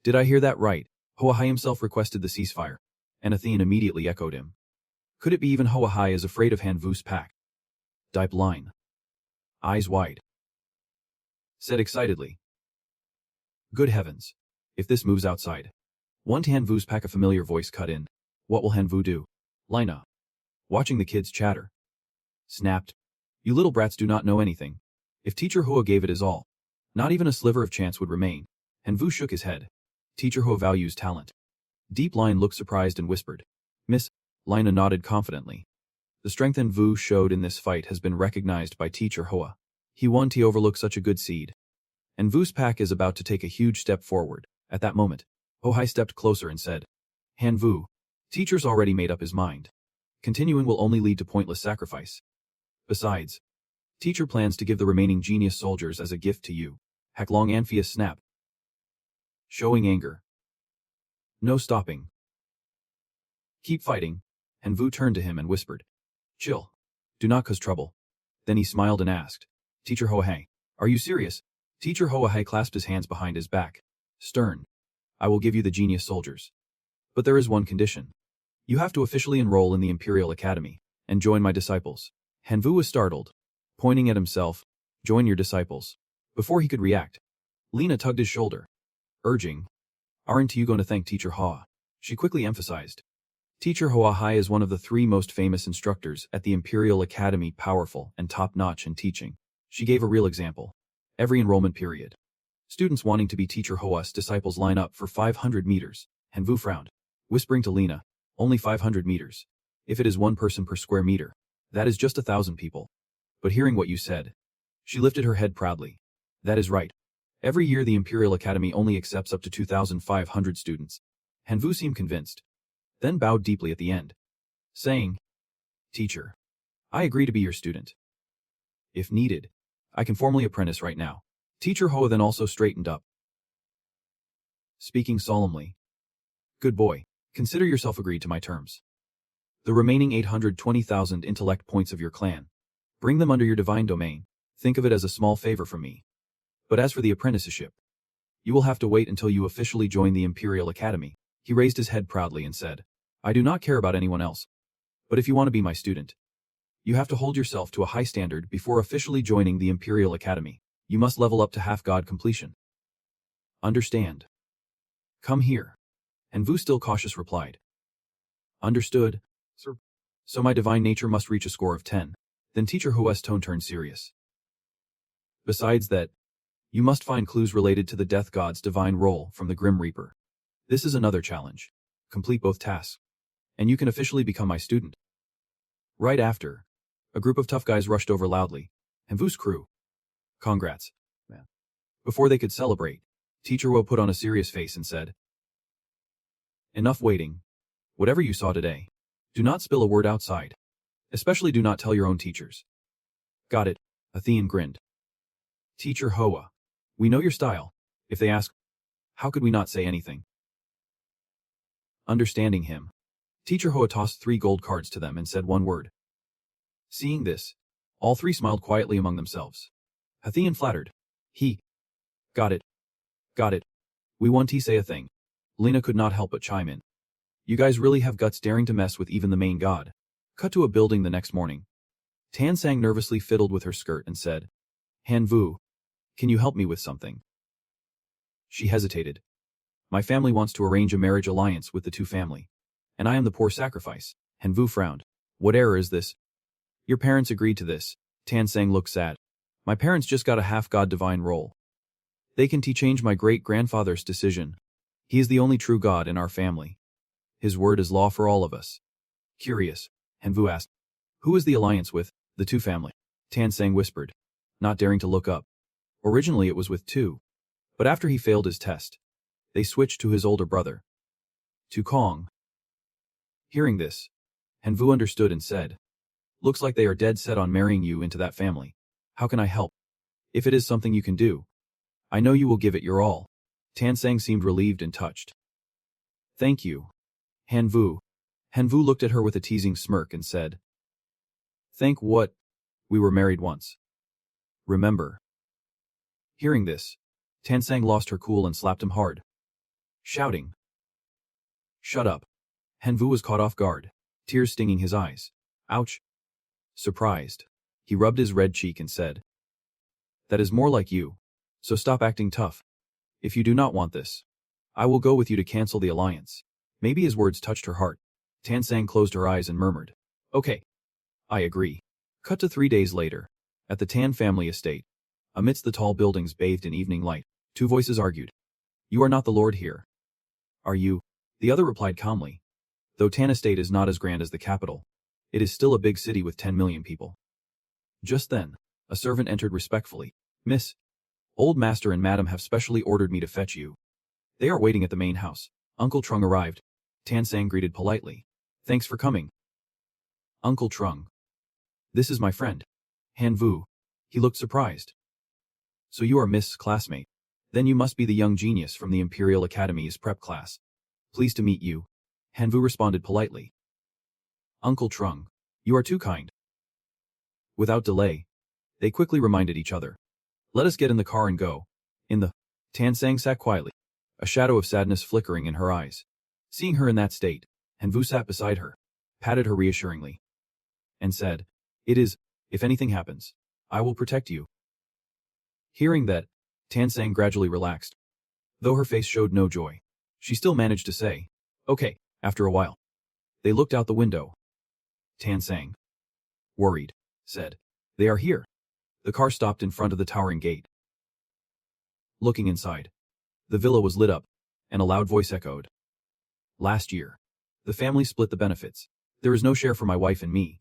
Did I hear that right? Hoahai himself requested the ceasefire, and Athean immediately echoed him. Could it be even Hoahai is afraid of Hanvu's pack? Deep Line, eyes wide, said excitedly. Good heavens. If this moves outside. Won't Hanvu's pack? A familiar voice cut in. What will Hanvu do? Lina, watching the kids chatter, snapped. You little brats do not know anything. If Teacher Hoa gave it his all, not even a sliver of chance would remain. Hanvu shook his head. Teacher Hoa values talent. Deep Line looked surprised and whispered. Miss. Lina nodded confidently. The strength Hanvu showed in this fight has been recognized by Teacher Hoa. He won to overlook such a good seed. Hanvu's pack is about to take a huge step forward. At that moment, Hoahai stepped closer and said, Hanvu, teacher's already made up his mind. Continuing will only lead to pointless sacrifice. Besides, teacher plans to give the remaining genius soldiers as a gift to you. Haklong Amphius snapped, showing anger. No stopping. Keep fighting. Hanvu turned to him and whispered. Chill. Do not cause trouble. Then he smiled and asked, Teacher Hoahai, are you serious? Teacher Hoahai clasped his hands behind his back. Stern. I will give you the genius soldiers. But there is one condition. You have to officially enroll in the Imperial Academy and join my disciples. Hanvu was startled, pointing at himself. Join your disciples. Before he could react, Lina tugged his shoulder, urging, Aren't you going to thank Teacher Hoa? She quickly emphasized. Teacher Hoahai is one of the 3 most famous instructors at the Imperial Academy, powerful and top-notch in teaching. She gave a real example. Every enrollment period, students wanting to be Teacher Hoa's disciples line up for 500 meters. Hanvu frowned, whispering to Lina, only 500 meters. If it is 1 person per square meter, that is just 1,000 people. But hearing what you said, she lifted her head proudly. That is right. Every year the Imperial Academy only accepts up to 2,500 students. Hanvu seemed convinced, then bowed deeply at the end, saying, Teacher, I agree to be your student. If needed, I can formally apprentice right now. Teacher Hoa then also straightened up, speaking solemnly. Good boy, consider yourself agreed to my terms. The remaining 820,000 intellect points of your clan. Bring them under your divine domain. Think of it as a small favor from me. But as for the apprenticeship, you will have to wait until you officially join the Imperial Academy. He raised his head proudly and said, I do not care about anyone else. But if you want to be my student, you have to hold yourself to a high standard before officially joining the Imperial Academy. You must level up to half-god completion. Understand? Come here. And Vu, still cautious, replied. Understood, sir. So my divine nature must reach a score of 10. Then Teacher Hua's tone turned serious. Besides that, you must find clues related to the Death God's divine role from the Grim Reaper. This is another challenge. Complete both tasks, and you can officially become my student. Right after, a group of tough guys rushed over loudly, and Vu's crew. Congrats, man. Before they could celebrate, Teacher Hua put on a serious face and said, Enough waiting. Whatever you saw today, do not spill a word outside. Especially do not tell your own teachers. Got it, Athene grinned. Teacher Hoa, we know your style. If they ask, how could we not say anything? Understanding him, Teacher Hoa tossed 3 gold cards to them and said one word. Seeing this, all 3 smiled quietly among themselves. Athene flattered. Got it. Got it. We want to say a thing. Lena could not help but chime in. You guys really have guts daring to mess with even the main god. Cut to a building the next morning. Tan Sang nervously fiddled with her skirt and said, Han Vu, can you help me with something? She hesitated. My family wants to arrange a marriage alliance with the two family. And I am the poor sacrifice. Han Vu frowned. What error is this? Your parents agreed to this. Tan Sang looked sad. My parents just got a half-god divine role. They can change my great-grandfather's decision. He is the only true god in our family. His word is law for all of us. Curious, Han Vu asked. Who is the alliance with? The two family. Tan Sang whispered, not daring to look up. Originally it was with Tu. But after he failed his test, they switched to his older brother. Tu Kong. Hearing this, Han Vu understood and said, looks like they are dead set on marrying you into that family. How can I help? If it is something you can do, I know you will give it your all. Tan Sang seemed relieved and touched. Thank you, Han Vu. Han Vu looked at her with a teasing smirk and said, Thank what? We were married once. Remember? Hearing this, Tan Sang lost her cool and slapped him hard, shouting, Shut up. Han Vu was caught off guard, tears stinging his eyes. Ouch. Surprised, he rubbed his red cheek and said, That is more like you, so stop acting tough. If you do not want this, I will go with you to cancel the alliance. Maybe his words touched her heart. Tan Sang closed her eyes and murmured, Okay. I agree. Cut to 3 days later, at the Tan family estate. Amidst the tall buildings bathed in evening light, 2 voices argued. You are not the lord here. Are you? The other replied calmly. Though Tan estate is not as grand as the capital, it is still a big city with 10 million people. Just then, a servant entered respectfully. Miss, old master and madam have specially ordered me to fetch you. They are waiting at the main house. Uncle Trung arrived. Tan Sang greeted politely. Thanks for coming. Uncle Trung. This is my friend, Han Vu. He looked surprised. So you are Miss' classmate. Then you must be the young genius from the Imperial Academy's prep class. Pleased to meet you. Han Vu responded politely. Uncle Trung, you are too kind. Without delay, they quickly reminded each other. Let us get in the car and go. Tan Sang sat quietly, a shadow of sadness flickering in her eyes. Seeing her in that state, Han Vu sat beside her, patted her reassuringly, and said, It is, if anything happens, I will protect you. Hearing that, Tan Sang gradually relaxed. Though her face showed no joy, she still managed to say, Okay, after a while. They looked out the window. Tan Sang, worried, said, They are here. The car stopped in front of the towering gate. Looking inside, the villa was lit up, and a loud voice echoed. Last year, the family split the benefits. There is no share for my wife and me.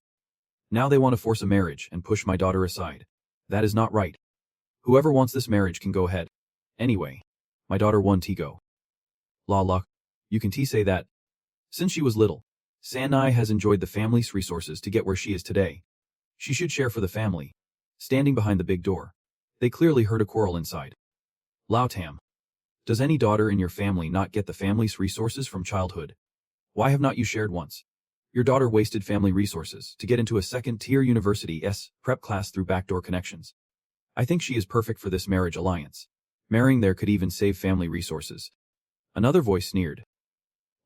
Now they want to force a marriage and push my daughter aside. That is not right. Whoever wants this marriage can go ahead. Anyway, my daughter won Tigo. La luck. You can say that. Since she was little, Sanai has enjoyed the family's resources to get where she is today. She should share for the family. Standing behind the big door, they clearly heard a quarrel inside. Lao Tam. Does any daughter in your family not get the family's resources from childhood? Why have not you shared once? Your daughter wasted family resources to get into a second-tier university's prep class through backdoor connections. I think she is perfect for this marriage alliance. Marrying there could even save family resources. Another voice sneered.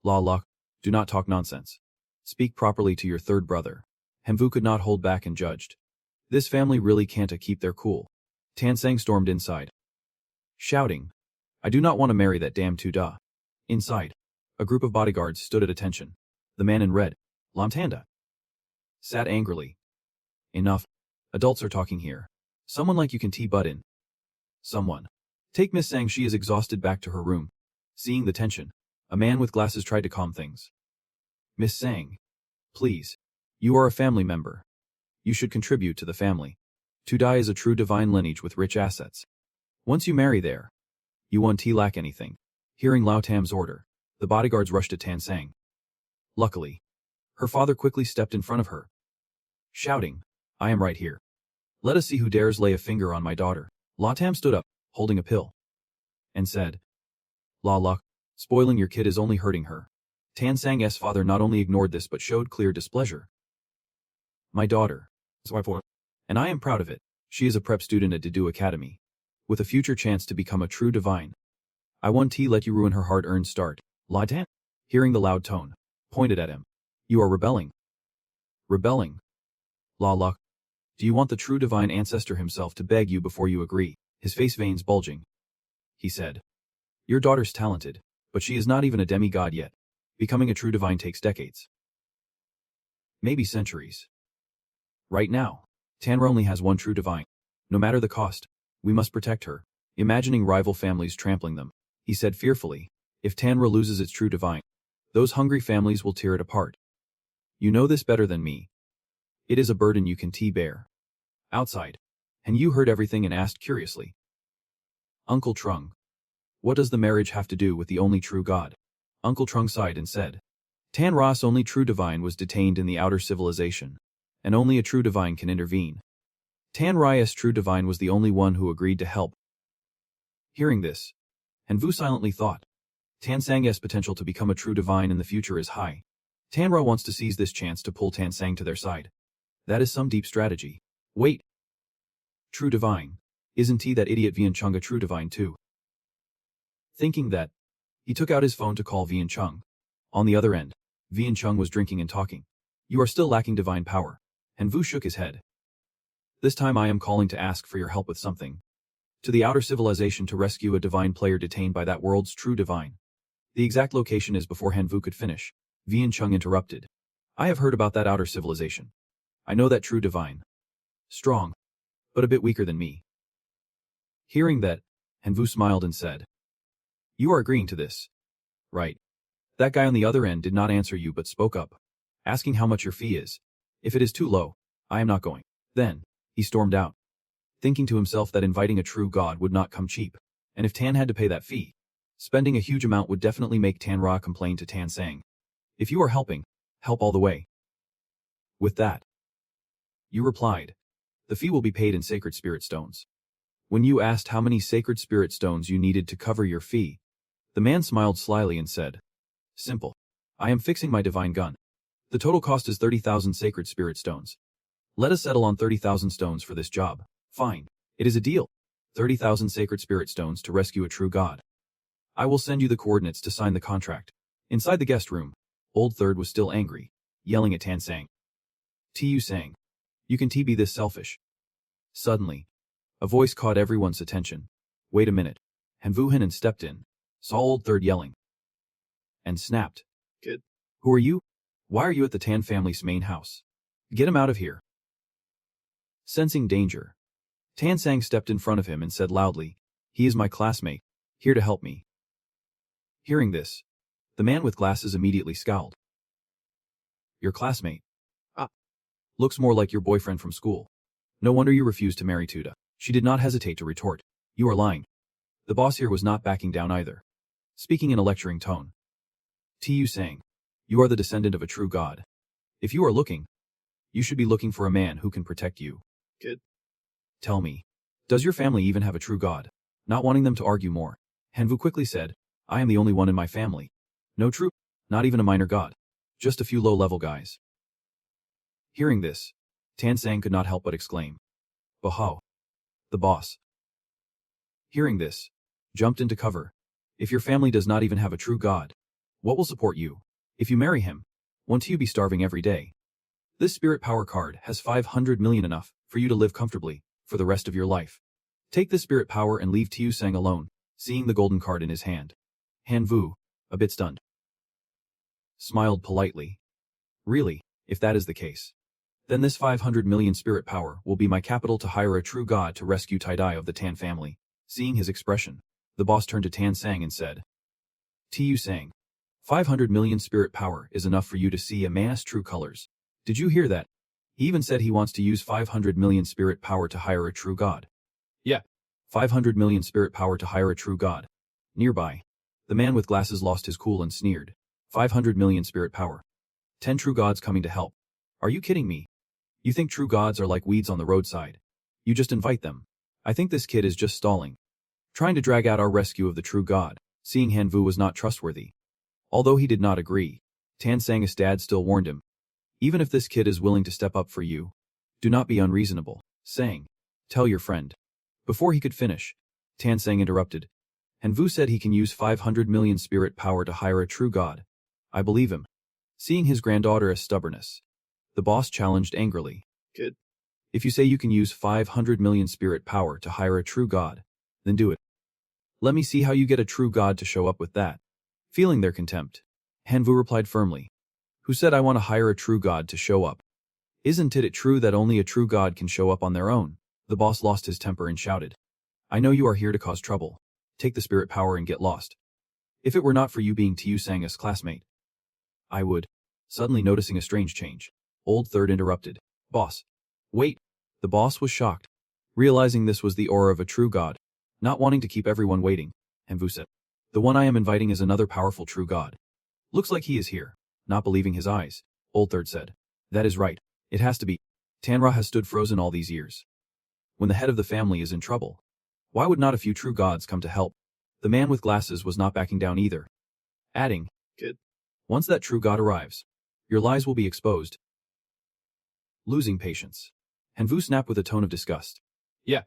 La la, do not talk nonsense. Speak properly to your third brother. Hemvu could not hold back and judged. This family really can't keep their cool. Tansang stormed inside, shouting, I do not want to marry that damn Tuda. Inside, a group of bodyguards stood at attention. The man in red, Lantanda, sat angrily. Enough. Adults are talking here. Someone like you can butt in. Someone. Take Miss Sang, she is exhausted, back to her room. Seeing the tension, a man with glasses tried to calm things. Miss Sang. Please. You are a family member. You should contribute to the family. Tudai is a true divine lineage with rich assets. Once you marry there, you won't lack anything. Hearing Lao Tam's order, the bodyguards rushed at Tan Sang. Luckily, her father quickly stepped in front of her, shouting, I am right here. Let us see who dares lay a finger on my daughter. Lao Tam stood up, holding a pill, and said, La luck, spoiling your kid is only hurting her. Tan Sang's father not only ignored this but showed clear displeasure. My daughter, and I am proud of it. She is a prep student at Didu Academy, with a future chance to become a true divine. I won't let you ruin her hard-earned start. La Tan, hearing the loud tone, pointed at him. You are rebelling. Rebelling? La luck. Do you want the true divine ancestor himself to beg you before you agree? His face veins bulging. He said, your daughter's talented, but she is not even a demigod yet. Becoming a true divine takes decades. Maybe centuries. Right now, Tanra only has one true divine. No matter the cost, we must protect her. Imagining rival families trampling them, he said fearfully, if Tanra loses its true divine, those hungry families will tear it apart. You know this better than me. It is a burden you can bear. Outside, and you heard everything and asked curiously. Uncle Trung, what does the marriage have to do with the only true God? Uncle Trung sighed and said, Tan Ra's only true divine was detained in the outer civilization, and only a true divine can intervene. Tan Ra's true divine was the only one who agreed to help. Hearing this, Hanvu silently thought, Tan Sang's potential to become a true divine in the future is high. Tan Ra wants to seize this chance to pull Tan Sang to their side. That is some deep strategy. Wait. True divine. Isn't he that idiot Vian Chung a true divine too? Thinking that, he took out his phone to call Vian Chung. On the other end, Vian Chung was drinking and talking. You are still lacking divine power. And Vu shook his head. This time I am calling to ask for your help with something. To the outer civilization to rescue a divine player detained by that world's true divine. The exact location is before Hanvu could finish. Vian Chung interrupted. I have heard about that outer civilization. I know that true divine. Strong, but a bit weaker than me. Hearing that, Hanvu smiled and said, you are agreeing to this. Right. That guy on the other end did not answer you but spoke up, asking how much your fee is. If it is too low, I am not going. Then, he stormed out, thinking to himself that inviting a true god would not come cheap, and if Tan had to pay that fee, spending a huge amount would definitely make Tan Ra complain to Tan Sang. If you are helping, help all the way. With that, you replied, the fee will be paid in sacred spirit stones. When you asked how many sacred spirit stones you needed to cover your fee, the man smiled slyly and said, simple. I am fixing my divine gun. The total cost is 30,000 sacred spirit stones. Let us settle on 30,000 stones for this job. Fine. It is a deal. 30,000 sacred spirit stones to rescue a true god. I will send you the coordinates to sign the contract. Inside the guest room, Old Third was still angry, yelling at Tan Sang. Tu Sang. You can be this selfish. Suddenly, a voice caught everyone's attention. Wait a minute. Hanvu Hinan stepped in, saw Old Third yelling, and snapped. Kid. Who are you? Why are you at the Tan family's main house? Get him out of here. Sensing danger, Tan Sang stepped in front of him and said loudly, he is my classmate, here to help me. Hearing this, the man with glasses immediately scowled. Your classmate? Ah. Looks more like your boyfriend from school. No wonder you refused to marry Tuda. She did not hesitate to retort. You are lying. The boss here was not backing down either. Speaking in a lecturing tone. Tu Sang, you are the descendant of a true god. If you are looking, you should be looking for a man who can protect you. Kid. Tell me, does your family even have a true god? Not wanting them to argue more, Hanvu quickly said, I am the only one in my family. No true, not even a minor god. Just a few low-level guys. Hearing this, Tan Sang could not help but exclaim, "Baho! The boss." Hearing this, jumped into cover. If your family does not even have a true god, what will support you? If you marry him, won't you be starving every day? This spirit power card has 500 million, enough for you to live comfortably for the rest of your life. Take this spirit power and leave Tiu Sang alone, seeing the golden card in his hand. Han Vu, a bit stunned, smiled politely. Really, if that is the case, then this 500 million spirit power will be my capital to hire a true god to rescue Tie-Dye of the Tan family. Seeing his expression, the boss turned to Tan Sang and said, "Tiu Sang, 500 million spirit power is enough for you to see a man's true colors. Did you hear that? He even said he wants to use 500 million spirit power to hire a true god." "Yeah, 500 million spirit power to hire a true god." Nearby, the man with glasses lost his cool and sneered. 500 million spirit power. 10 true gods coming to help. Are you kidding me? You think true gods are like weeds on the roadside? You just invite them. I think this kid is just stalling, trying to drag out our rescue of the true god. Seeing Han Vu was not trustworthy. Although he did not agree, Tan Sang's dad still warned him, "Even if this kid is willing to step up for you, do not be unreasonable." Saying, "Tell your friend." Before he could finish, Tan Sang interrupted. Han Vu said he can use 500 million spirit power to hire a true god. I believe him. Seeing his granddaughter's stubbornness, the boss challenged angrily, "Kid, if you say you can use 500 million spirit power to hire a true god, then do it. Let me see how you get a true god to show up with that." Feeling their contempt, Han Vu replied firmly, "Who said I want to hire a true god to show up? Isn't it true that only a true god can show up on their own?" The boss lost his temper and shouted, "I know you are here to cause trouble. Take the spirit power and get lost. If it were not for you being Tiu Sang's classmate, I would." Suddenly noticing a strange change, Old Third interrupted, "Boss, wait." The boss was shocked, realizing this was the aura of a true god. Not wanting to keep everyone waiting, Han Vu said, "The one I am inviting is another powerful true god. Looks like he is here." Not believing his eyes, Old Third said, "That is right. It has to be. Tanra has stood frozen all these years. When the head of the family is in trouble, why would not a few true gods come to help?" The man with glasses was not backing down either, adding, "Kid, once that true god arrives, your lies will be exposed." Losing patience, Han Vu snapped with a tone of disgust, Yeah.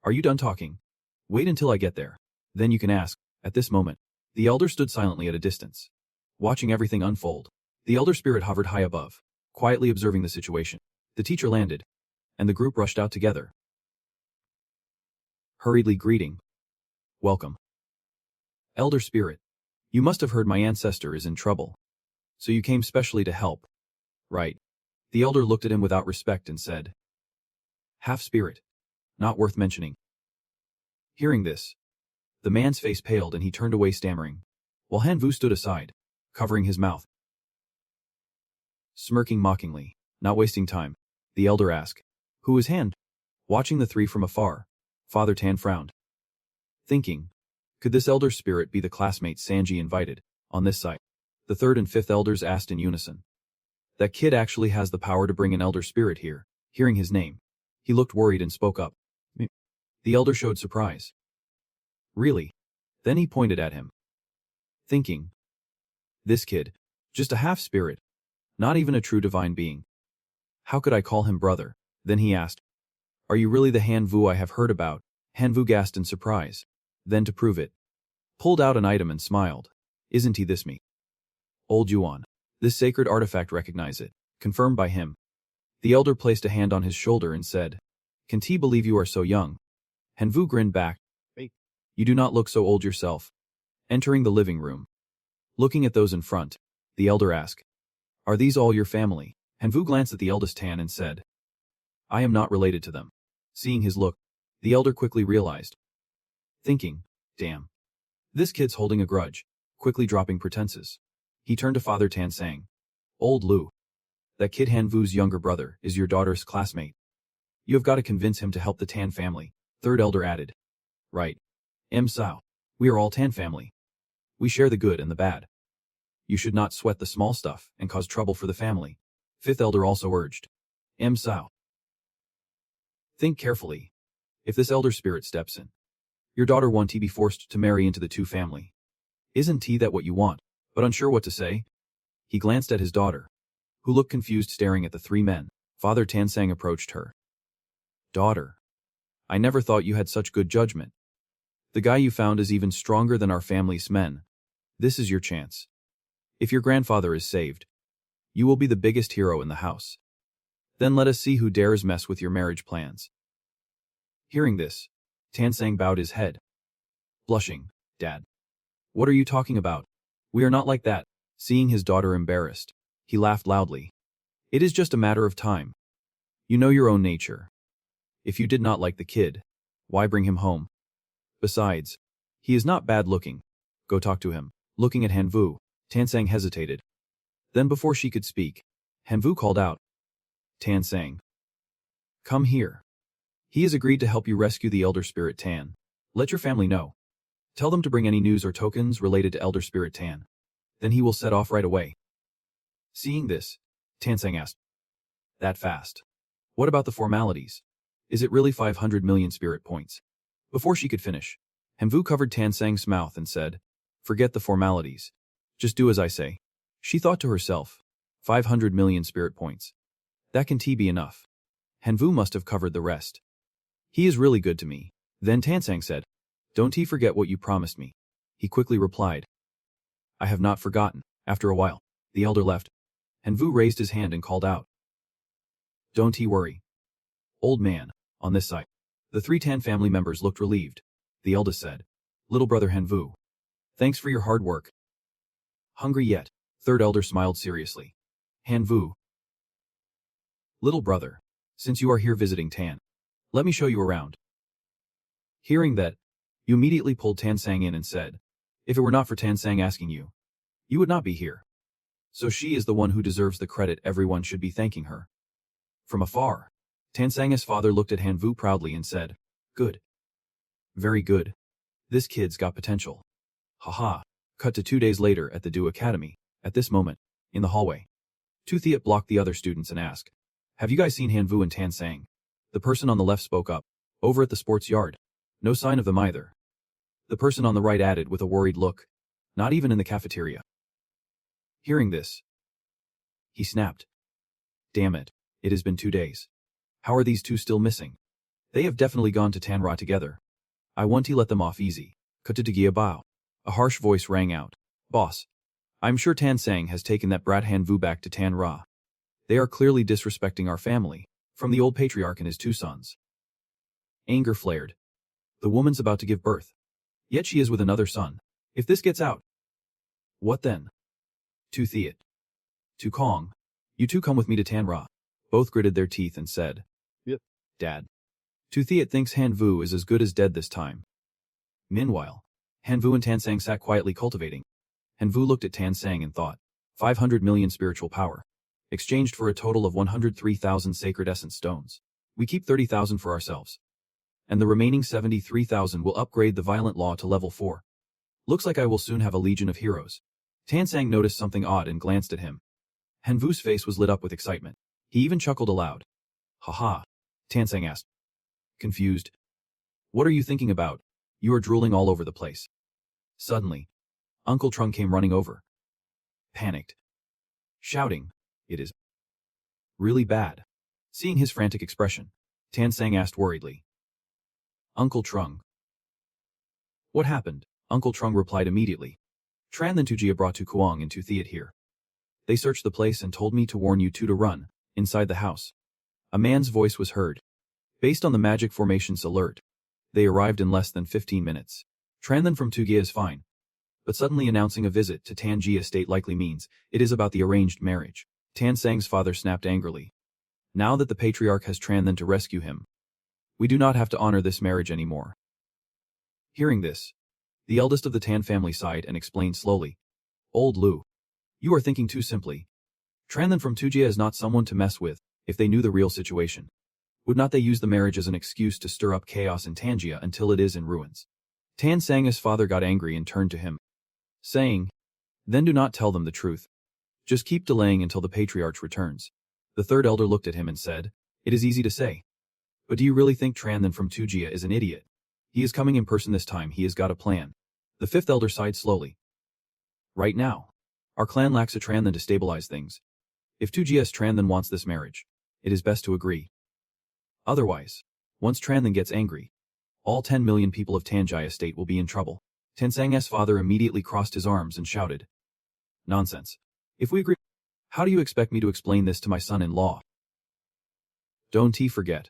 Are you done talking? Wait until I get there. Then you can ask." At this moment, the elder stood silently at a distance, watching everything unfold. The elder spirit hovered high above, quietly observing the situation. The teacher landed, and the group rushed out together, hurriedly greeting, "Welcome. Elder spirit, you must have heard my ancestor is in trouble. So you came specially to help, right?" The elder looked at him without respect and said, "Half spirit. Not worth mentioning." Hearing this, the man's face paled and he turned away stammering, while Han Vu stood aside, covering his mouth, smirking mockingly. Not wasting time, the elder asked, "Who is Han?" Watching the three from afar, Father Tan frowned, thinking, could this elder spirit be the classmate Sanji invited? On this side, the third and fifth elders asked in unison. That kid actually has the power to bring an elder spirit here. Hearing his name, he looked worried and spoke up. The elder showed surprise. Really? Then he pointed at him, thinking, this kid, just a half-spirit, not even a true divine being. How could I call him brother? Then he asked, "Are you really the Han Vu I have heard about?" Han Vu gasped in surprise. Then to prove it, pulled out an item and smiled. "Isn't he this me? Old Yuan. This sacred artifact, recognize it." Confirmed by him. The elder placed a hand on his shoulder and said, "Can't he believe you are so young?" Han Vu grinned back. "You do not look so old yourself." Entering the living room, looking at those in front, the elder asked, "Are these all your family?" Han Vu glanced at the eldest Tan and said, "I am not related to them." Seeing his look, the elder quickly realized, thinking, damn, this kid's holding a grudge. Quickly dropping pretenses, he turned to Father Tan saying, "Old Lu, that kid Han Vu's younger brother is your daughter's classmate. You have got to convince him to help the Tan family." Third elder added, "Right. Sao. We are all Tan family. We share the good and the bad. You should not sweat the small stuff and cause trouble for the family." Fifth elder also urged, Sao. Think carefully. If this elder spirit steps in, your daughter won't be forced to marry into the two family. Isn't that what you want? But unsure what to say, He glanced at his daughter, who looked confused staring at the three men. Father Tansang approached her. Daughter, I never thought you had such good judgment. The guy you found is even stronger than our family's men. This is your chance. If your grandfather is saved, you will be the biggest hero in the house. Then let us see who dares mess with your marriage plans. Hearing this, Tansang bowed his head. Blushing, Dad. What are you talking about? We are not like that. Seeing his daughter embarrassed, he laughed loudly. It is just a matter of time. You know your own nature. If you did not like the kid, why bring him home? Besides, he is not bad looking. Go talk to him. Looking at Hanvu, Tansang hesitated. Then before she could speak, Hanvu called out. Tansang. Come here. He has agreed to help you rescue the Elder Spirit Tan. Let your family know. Tell them to bring any news or tokens related to Elder Spirit Tan. Then he will set off right away. Seeing this, Tansang asked. That fast? What about the formalities? Is it really 500 million spirit points? Before she could finish, Hanvu covered Tansang's mouth and said, Forget the formalities. Just do as I say. She thought to herself, 500 million spirit points. That can be enough. Hanvu must have covered the rest. He is really good to me. Then Tansang said, Don't forget what you promised me. He quickly replied, I have not forgotten. After a while, the elder left. Hanvu raised his hand and called out. Don't worry. Old man, on this side. The three Tan family members looked relieved. The eldest said, Little brother Hanvu. Thanks for your hard work. Hungry yet? Third elder smiled seriously. Hanvu. Little brother, since you are here visiting Tan, let me show you around. Hearing that, you immediately pulled Tansang in and said, If it were not for Tansang asking you, you would not be here. So she is the one who deserves the credit. Everyone should be thanking her. From afar, Tansang's father looked at Hanvu proudly and said, Good. Very good. This kid's got potential. Haha. Cut to 2 days later at the Du Academy. At this moment, in the hallway, Tu Thiet blocked the other students and asked, Have you guys seen Hanvu and Tansang? The person on the left spoke up. Over at the sports yard. No sign of them either. The person on the right added with a worried look. Not even in the cafeteria. Hearing this, he snapped. Damn it, it has been 2 days. How are these two still missing? They have definitely gone to Tanra together. I want to let them off easy. Kututagia Bao. A harsh voice rang out. Boss. I'm sure Tansang has taken that brat Hanvu back to Tanra. They are clearly disrespecting our family, from the old patriarch and his 2 sons. Anger flared. The woman's about to give birth. Yet she is with another son. If this gets out. What then? Tu Thiet. Tu Kong. You two come with me to Tanra. Both gritted their teeth and said. Yep, Dad. Tu Thiet thinks Hanvu is as good as dead this time. Meanwhile, Hanvu and Tansang sat quietly cultivating. Hanvu looked at Tansang and thought, 500 million spiritual power. Exchanged for a total of 103,000 sacred essence stones. We keep 30,000 for ourselves. And the remaining 73,000 will upgrade the violent law to level 4. Looks like I will soon have a legion of heroes. Tansang noticed something odd and glanced at him. Hanvu's face was lit up with excitement. He even chuckled aloud. Haha, Tansang asked. Confused. What are you thinking about? You are drooling all over the place. Suddenly, Uncle Trung came running over. Panicked. Shouting, It is really bad. Seeing his frantic expression, Tansang asked worriedly. Uncle Trung. What happened? Uncle Trung replied immediately. Tran then Tujia brought Tu Kuang and Tu Thiet here. They searched the place and told me to warn you two to run, inside the house. A man's voice was heard. Based on the magic formations alert, they arrived in less than 15 minutes. Tran then from Tugia is fine. But suddenly announcing a visit to Tanji estate likely means it is about the arranged marriage. Tansang's father snapped angrily. Now that the patriarch has Tran then to rescue him, we do not have to honor this marriage anymore. Hearing this, the eldest of the Tan family sighed and explained slowly. Old Lu, you are thinking too simply. Tran then from Tujia is not someone to mess with. If they knew the real situation, would not they use the marriage as an excuse to stir up chaos in Tangia until it is in ruins? Tansang's father got angry and turned to him, saying, Then do not tell them the truth. Just keep delaying until the patriarch returns. The third elder looked at him and said, It is easy to say. But do you really think Tran then from Tujia is an idiot? He is coming in person this time. He has got a plan. The fifth elder sighed slowly. Right now. Our clan lacks a Tran then to stabilize things. If 2GS Tran then wants this marriage, it is best to agree. Otherwise, once Tran then gets angry, all 10 million people of Tanjai estate will be in trouble. Tansang's father immediately crossed his arms and shouted. Nonsense. If we agree, how do you expect me to explain this to my son-in-law? Don't forget.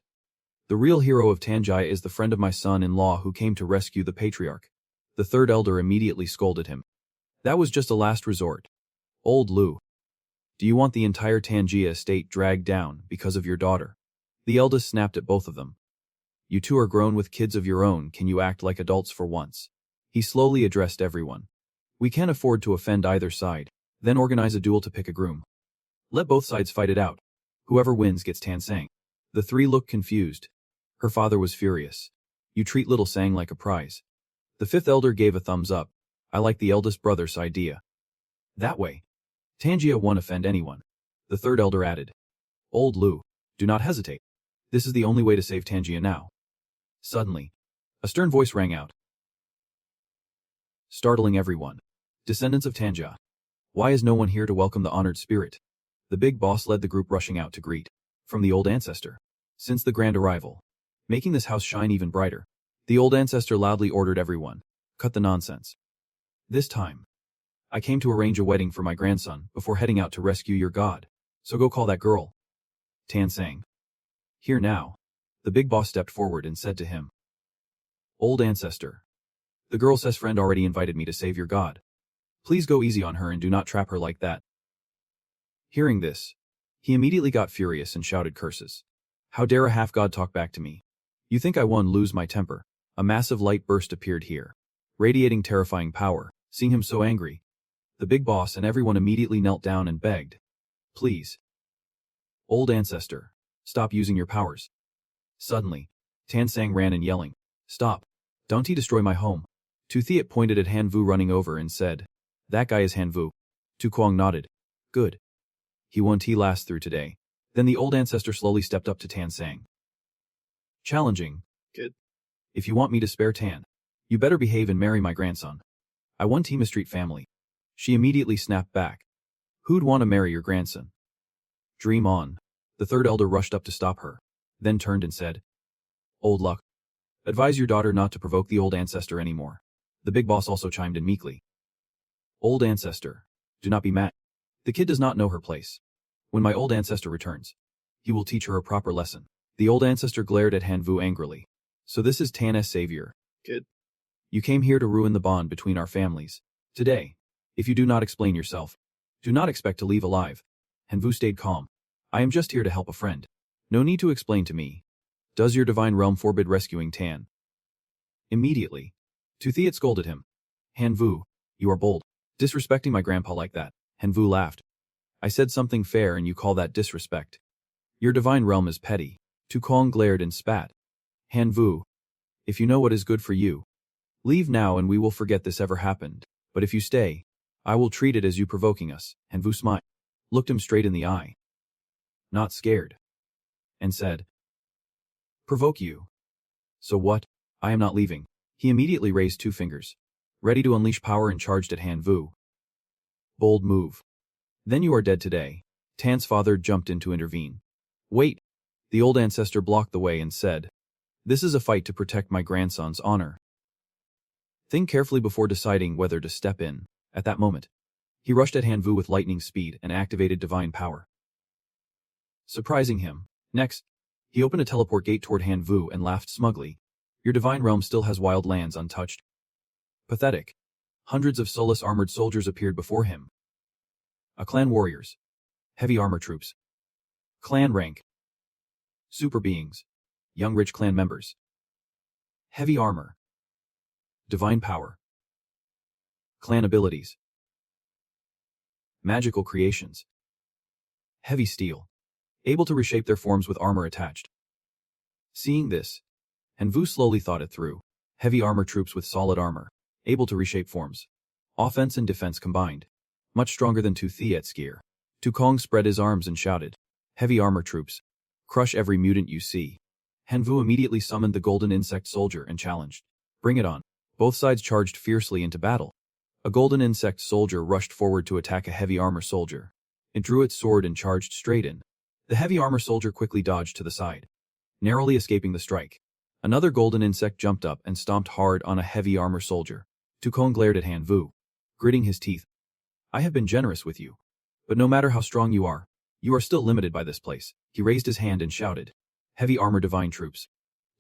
The real hero of Tanjai is the friend of my son-in-law who came to rescue the patriarch. The third elder immediately scolded him. That was just a last resort. Old Lu. Do you want the entire Tanjia estate dragged down because of your daughter? The eldest snapped at both of them. You two are grown with kids of your own, can you act like adults for once? He slowly addressed everyone. We can't afford to offend either side, then organize a duel to pick a groom. Let both sides fight it out. Whoever wins gets Tan Sang. The three looked confused. Her father was furious. You treat little Sang like a prize. The fifth elder gave a thumbs up. I like the eldest brother's idea. That way, Tanjia won't offend anyone. The third elder added. Old Lu, do not hesitate. This is the only way to save Tanjia now. Suddenly, a stern voice rang out, startling everyone. Descendants of Tanja. Why is no one here to welcome the honored spirit? The big boss led the group rushing out to greet. From the old ancestor. Since the grand arrival. Making this house shine even brighter. The old ancestor loudly ordered everyone. Cut the nonsense. This time, I came to arrange a wedding for my grandson before heading out to rescue your god. So go call that girl. Tan sang. Here now. The big boss stepped forward and said to him. Old ancestor. The girl's friend already invited me to save your god. Please go easy on her and do not trap her like that. Hearing this, he immediately got furious and shouted curses. How dare a half-god talk back to me? You think I won't lose my temper? A massive light burst appeared here, radiating terrifying power. Seeing him so angry, the big boss and everyone immediately knelt down and begged. Please. Old ancestor, stop using your powers. Suddenly, Tan Sang ran and yelling. Stop. Don't destroy my home. Tu Thiet pointed at Han Vu running over and said. That guy is Han Vu. Tu Kwang nodded. Good. He won't last through today. Then the old ancestor slowly stepped up to Tan Sang. Challenging. Good. If you want me to spare Tan, you better behave and marry my grandson. I want a street family. She immediately snapped back. Who'd want to marry your grandson? Dream on. The third elder rushed up to stop her, then turned and said. Old luck. Advise your daughter not to provoke the old ancestor anymore. The big boss also chimed in meekly. Old ancestor, do not be mad. The kid does not know her place. When my old ancestor returns, he will teach her a proper lesson. The old ancestor glared at Han Vu angrily. So this is Tan's savior. Kid. You came here to ruin the bond between our families. Today, if you do not explain yourself, do not expect to leave alive. Han Vu stayed calm. I am just here to help a friend. No need to explain to me. Does your divine realm forbid rescuing Tan? Immediately, Tu Thiet scolded him. Han Vu, you are bold. Disrespecting my grandpa like that. Han Vu laughed. I said something fair and you call that disrespect. Your divine realm is petty. Tu Kong glared and spat. Han Vu, if you know what is good for you, leave now and we will forget this ever happened. But if you stay, I will treat it as you provoking us. Han Vu smiled, looked him straight in the eye. Not scared. And said. Provoke you. So what? I am not leaving. He immediately raised two fingers, ready to unleash power and charged at Han Vu. Bold move. Then you are dead today. Tan's father jumped in to intervene. Wait. The old ancestor blocked the way and said. This is a fight to protect my grandson's honor. Think carefully before deciding whether to step in. At that moment, he rushed at Han Vu with lightning speed and activated divine power, surprising him. Next, he opened a teleport gate toward Han Vu and laughed smugly. Your divine realm still has wild lands untouched. Pathetic. Hundreds of soulless armored soldiers appeared before him. A clan warriors. Heavy armor troops. Clan rank. Super beings. Young rich clan members. Heavy armor. Divine power. Clan abilities. Magical creations. Heavy steel. Able to reshape their forms with armor attached. Seeing this, Han Vu slowly thought it through. Heavy armor troops with solid armor. Able to reshape forms. Offense and defense combined. Much stronger than Tu Thiet's gear. Tu Kong spread his arms and shouted. Heavy armor troops. Crush every mutant you see. Han Vu immediately summoned the golden insect soldier and challenged. Bring it on. Both sides charged fiercely into battle. A golden insect soldier rushed forward to attack a heavy armor soldier. It drew its sword and charged straight in. The heavy armor soldier quickly dodged to the side, narrowly escaping the strike. Another golden insect jumped up and stomped hard on a heavy armor soldier. Tukong glared at Hanvu, gritting his teeth. I have been generous with you. But no matter how strong you are still limited by this place. He raised his hand and shouted. Heavy armor divine troops.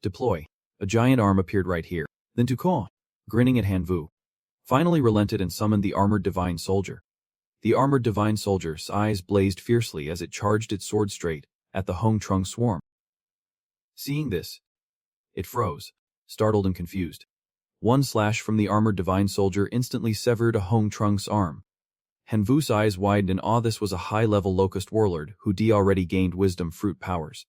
Deploy. A giant arm appeared right here. Then Tukong, grinning at Hanvu, finally relented and summoned the armored divine soldier. The armored divine soldier's eyes blazed fiercely as it charged its sword straight at the Hong Trung swarm. Seeing this, it froze, startled and confused. One slash from the armored divine soldier instantly severed a Hong Trung's arm. Hanvu's eyes widened in awe. This was a high-level locust warlord who already gained wisdom fruit powers,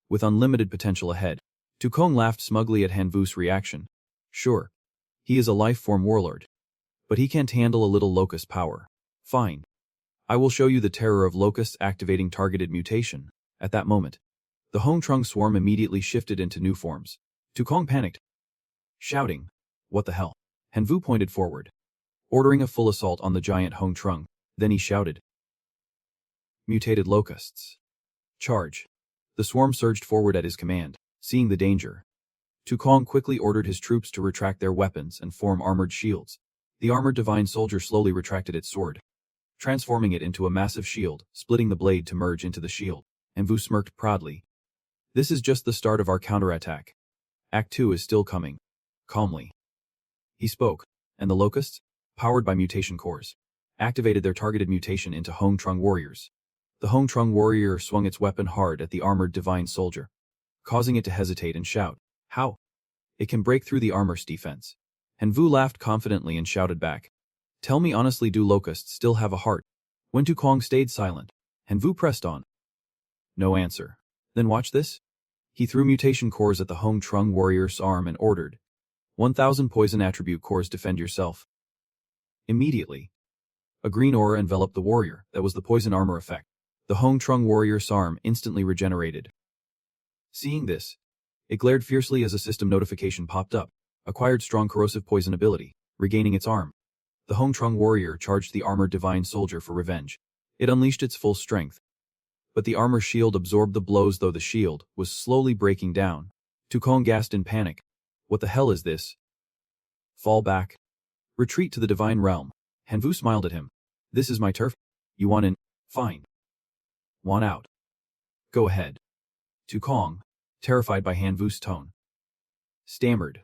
with unlimited potential ahead. Tukong laughed smugly at Hanvu's reaction. Sure, he is a life-form warlord, but he can't handle a little locust power. Fine. I will show you the terror of locusts activating targeted mutation. At that moment, the Hong Trung swarm immediately shifted into new forms. Tukong panicked, shouting, "What the hell?" Hanvu pointed forward, ordering a full assault on the giant Hong Trung. Then he shouted, "Mutated locusts. Charge." The swarm surged forward at his command, seeing the danger. Tukong quickly ordered his troops to retract their weapons and form armored shields. The armored divine soldier slowly retracted its sword, transforming it into a massive shield, splitting the blade to merge into the shield. Hanvu smirked proudly. This is just the start of our counterattack. Act 2 is still coming. Calmly, he spoke, and the locusts, powered by mutation cores, activated their targeted mutation into Hong Trung warriors. The Hong Trung warrior swung its weapon hard at the armored divine soldier, causing it to hesitate and shout, "How? It can break through the armor's defense." Hanvu laughed confidently and shouted back, "Tell me honestly, do locusts still have a heart?" When Tukong stayed silent, Hanvu pressed on. No answer. Then watch this. He threw mutation cores at the Hong Trung warrior's arm and ordered, 1,000 poison attribute cores, defend yourself. Immediately, a green aura enveloped the warrior. That was the poison armor effect. The Hong Trung warrior's arm instantly regenerated. Seeing this, it glared fiercely as a system notification popped up. Acquired strong corrosive poison ability, regaining its arm. The Hong Trung warrior charged the armored divine soldier for revenge. It unleashed its full strength, but the armor shield absorbed the blows, though the shield was slowly breaking down. Tukong gasped in panic. What the hell is this? Fall back. Retreat to the divine realm. Hanvu smiled at him. This is my turf. You want in? Fine. Want out? Go ahead. Tukong, terrified by Hanvu's tone, stammered.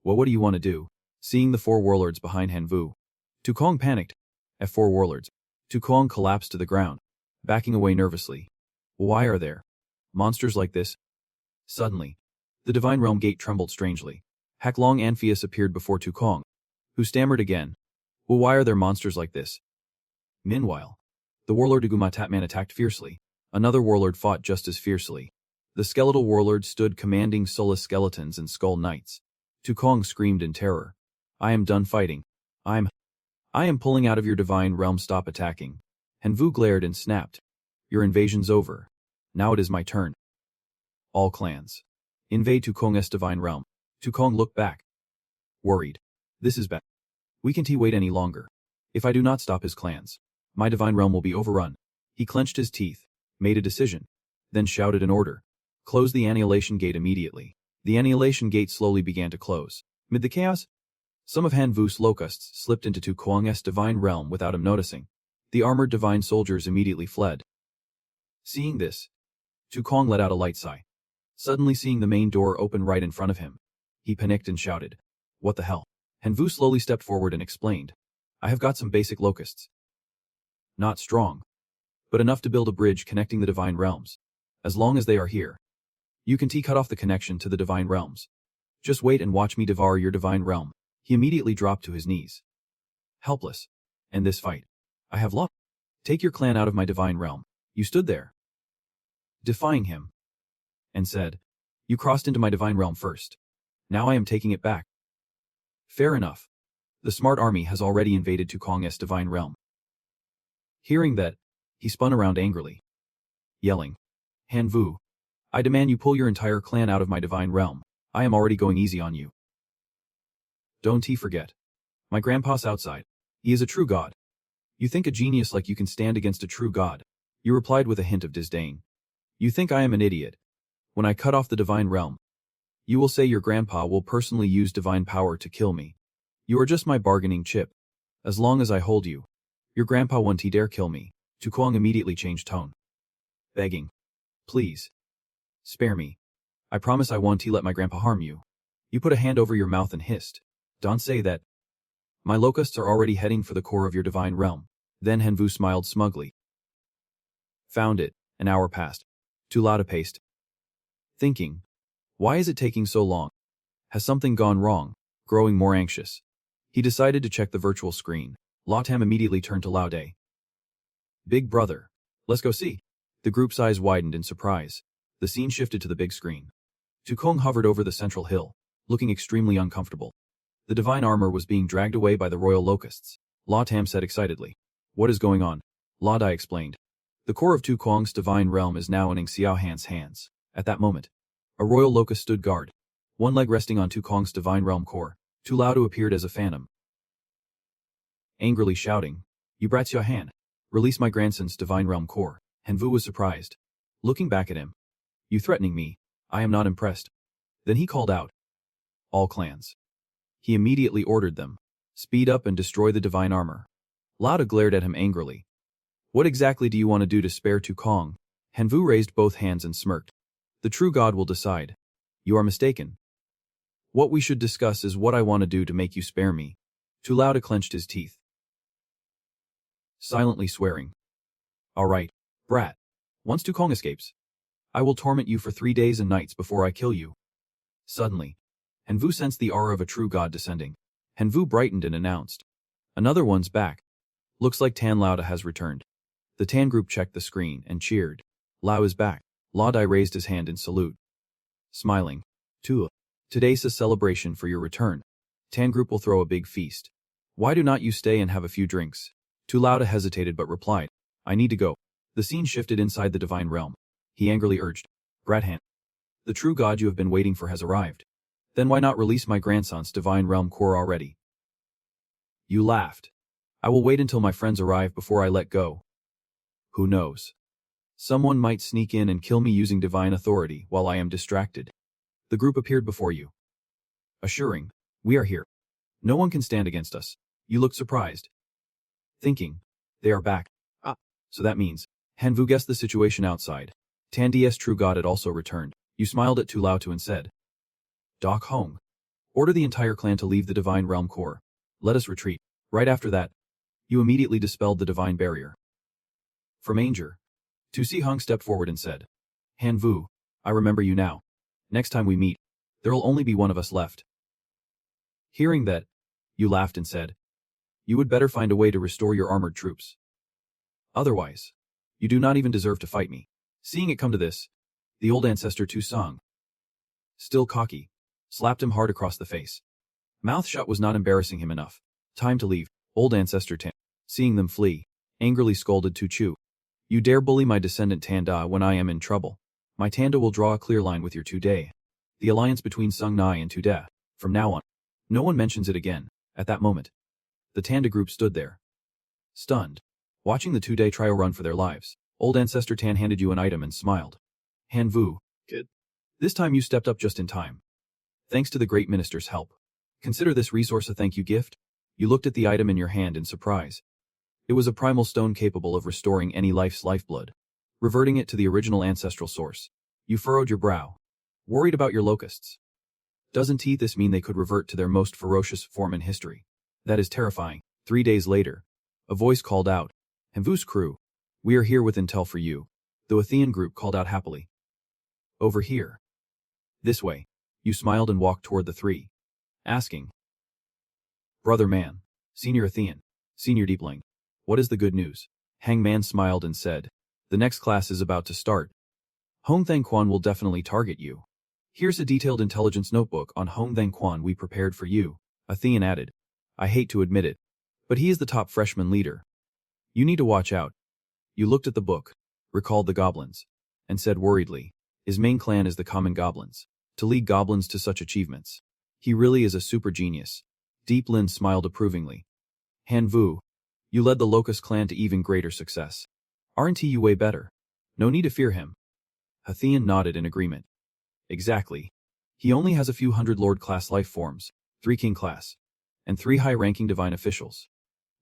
Well, what do you want to do? Seeing the 4 warlords behind Hanvu, Tukong panicked. F4 warlords. Tukong collapsed to the ground, backing away nervously. Why are there monsters like this? Suddenly, the divine realm gate trembled strangely. Haklong Anpheus appeared before Tukong, who stammered again. Well, why are there monsters like this? Meanwhile, the warlord Ugumatatman attacked fiercely. Another warlord fought just as fiercely. The skeletal warlord stood commanding soulless skeletons and skull knights. Tukong screamed in terror. I am done fighting. I am pulling out of your divine realm. Stop attacking. Hanvu glared and snapped. Your invasion's over. Now it is my turn. All clans, invade Tukong's divine realm. Tukong looked back, worried. This is bad. We can't wait any longer. If I do not stop his clans, my divine realm will be overrun. He clenched his teeth, made a decision, then shouted an order. Close the annihilation gate immediately. The annihilation gate slowly began to close. Amid the chaos, some of Hanvu's locusts slipped into Tukong's divine realm without him noticing. The armored divine soldiers immediately fled. Seeing this, Tukong let out a light sigh. Suddenly seeing the main door open right in front of him, he panicked and shouted, What the hell? Hanvu slowly stepped forward and explained, I have got some basic locusts. Not strong, but enough to build a bridge connecting the divine realms. As long as they are here, you can cut off the connection to the divine realms. Just wait and watch me devour your divine realm. He immediately dropped to his knees. Helpless. End this fight. I have lost. Take your clan out of my divine realm. You stood there, defying him, and said, You crossed into my divine realm first. Now I am taking it back. Fair enough. The smart army has already invaded Tukong's divine realm. Hearing that, he spun around angrily, yelling, Hanvu, I demand you pull your entire clan out of my divine realm. I am already going easy on you. Don't forget. My grandpa's outside. He is a true god. You think a genius like you can stand against a true god? You replied with a hint of disdain. You think I am an idiot? When I cut off the divine realm, you will say your grandpa will personally use divine power to kill me. You are just my bargaining chip. As long as I hold you, your grandpa won't dare kill me. Tu Kuang immediately changed tone. Begging. Please. Spare me. I promise I won't let my grandpa harm you. You put a hand over your mouth and hissed. Don't say that. My locusts are already heading for the core of your divine realm. Then Henvu smiled smugly. Found it. An hour passed. Tu Lao paced. Thinking. Why is it taking so long? Has something gone wrong? Growing more anxious, he decided to check the virtual screen. Latam immediately turned to Lao Day. Big brother. Let's go see. The group's eyes widened in surprise. The scene shifted to the big screen. Tu Kong hovered over the central hill, looking extremely uncomfortable. The divine armor was being dragged away by the royal locusts. La Tam said excitedly. What is going on? La Dai explained. The core of Tu Kong's divine realm is now in Xiao Han's hands. At that moment, a royal locust stood guard, one leg resting on Tu Kong's divine realm core. Tu Lao appeared as a phantom, angrily shouting, You brats Xiao Han, release my grandson's divine realm core. Henvu was surprised, looking back at him. You threatening me? I am not impressed. Then he called out. All clans. He immediately ordered them. Speed up and destroy the divine armor. Lauda glared at him angrily. What exactly do you want to do to spare Tu Kong? Henvu raised both hands and smirked. The true God will decide. You are mistaken. What we should discuss is what I want to do to make you spare me. Tu Lauda clenched his teeth, silently swearing. All right, brat. Once Tu Kong escapes, I will torment you for 3 days and nights before I kill you. Suddenly, Henvu sensed the aura of a true god descending. Henvu brightened and announced. Another one's back. Looks like Tan Lauda has returned. The Tan group checked the screen and cheered. Lao is back. Lao Dai raised his hand in salute. Smiling. Tu. Today's a celebration for your return. Tan group will throw a big feast. Why do not you stay and have a few drinks? Tu Lauda hesitated but replied. I need to go. The scene shifted inside the divine realm. He angrily urged. Brathan. The true god you have been waiting for has arrived. Then why not release my grandson's divine realm core already? You laughed. I will wait until my friends arrive before I let go. Who knows? Someone might sneak in and kill me using divine authority while I am distracted. The group appeared before you, assuring, we are here. No one can stand against us. You looked surprised. Thinking, they are back. So that means, Henvu guessed the situation outside. Tandi's true god had also returned. You smiled at Tu Lao Tu and said, Doc Hong. Order the entire clan to leave the divine realm core. Let us retreat. Right after that, you immediately dispelled the divine barrier. From Anger, Tu Si Hung stepped forward and said, Henvu, I remember you now. Next time we meet, there'll only be one of us left. Hearing that, you laughed and said, You would better find a way to restore your armored troops. Otherwise, you do not even deserve to fight me. Seeing it come to this, the old ancestor Tu Song, still cocky, slapped him hard across the face. Mouth shut was not embarrassing him enough. Time to leave. Old ancestor Tan, seeing them flee, angrily scolded Tu Chu. You dare bully my descendant Tanda when I am in trouble. My Tanda will draw a clear line with your Tu Day. The alliance between Sung Nai and Tu Da. From now on, no one mentions it again. At that moment, the Tanda group stood there, stunned, watching the Tu Day trio run for their lives. Old ancestor Tan handed you an item and smiled. Han Vu, kid. This time you stepped up just in time. Thanks to the great minister's help. Consider this resource a thank you gift. You looked at the item in your hand in surprise. It was a primal stone capable of restoring any life's lifeblood, reverting it to the original ancestral source. You furrowed your brow, worried about your locusts. Doesn't this mean they could revert to their most ferocious form in history? That is terrifying. 3 days later, a voice called out, Henvu's crew, we are here with intel for you. The Athean group called out happily. Over here. This way. You smiled and walked toward the three, asking, Brother Man, Senior Athean, Senior Deepling, what is the good news? Hangman smiled and said, the next class is about to start. Hong Thang Quan will definitely target you. Here's a detailed intelligence notebook on Hong Thang Quan we prepared for you. Athean added, I hate to admit it, but he is the top freshman leader. You need to watch out. You looked at the book, recalled the goblins, and said worriedly, his main clan is the common goblins. To lead goblins to such achievements. He really is a super genius. Deep Lin smiled approvingly. Han Vu, you led the Locust clan to even greater success. Aren't you way better? No need to fear him. Hathian nodded in agreement. Exactly. He only has a few hundred Lord-class life forms, 3 King-class, and 3 high-ranking divine officials.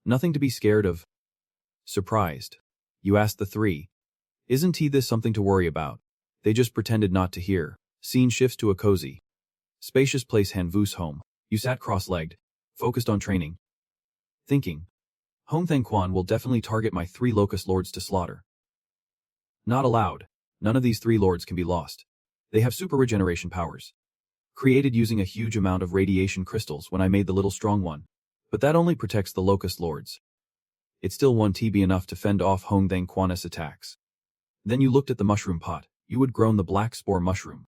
Nothing to be scared of. Surprised. You asked the 3. Isn't this something to worry about? They just pretended not to hear. Scene shifts to a cozy, spacious place, Han Vu's home. You sat cross-legged, focused on training. Thinking, Hong Thang Quan will definitely target my 3 Locust Lords to slaughter. Not allowed. None of these 3 lords can be lost. They have super regeneration powers, created using a huge amount of radiation crystals when I made the little strong one. But that only protects the Locust Lords. It still won't be enough to fend off Hong Thang Quan's attacks. Then you looked at the mushroom pot. You had grown the black spore mushroom.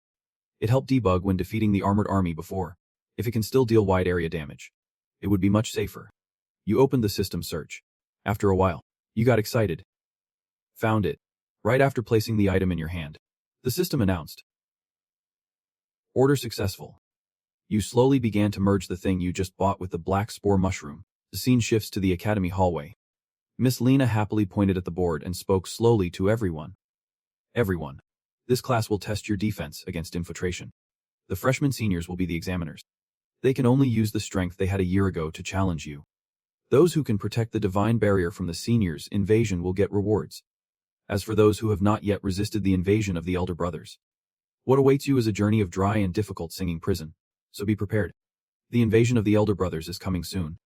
It helped debug when defeating the armored army before. If it can still deal wide area damage, it would be much safer. You opened the system search. After a while, you got excited. Found it. Right after placing the item in your hand, the system announced, order successful. You slowly began to merge the thing you just bought with the black spore mushroom. The scene shifts to the academy hallway. Miss Lena happily pointed at the board and spoke slowly to everyone. Everyone. This class will test your defense against infiltration. The freshmen seniors will be the examiners. They can only use the strength they had a year ago to challenge you. Those who can protect the divine barrier from the seniors' invasion will get rewards. As for those who have not yet resisted the invasion of the elder brothers, what awaits you is a journey of dry and difficult singing prison, so be prepared. The invasion of the elder brothers is coming soon.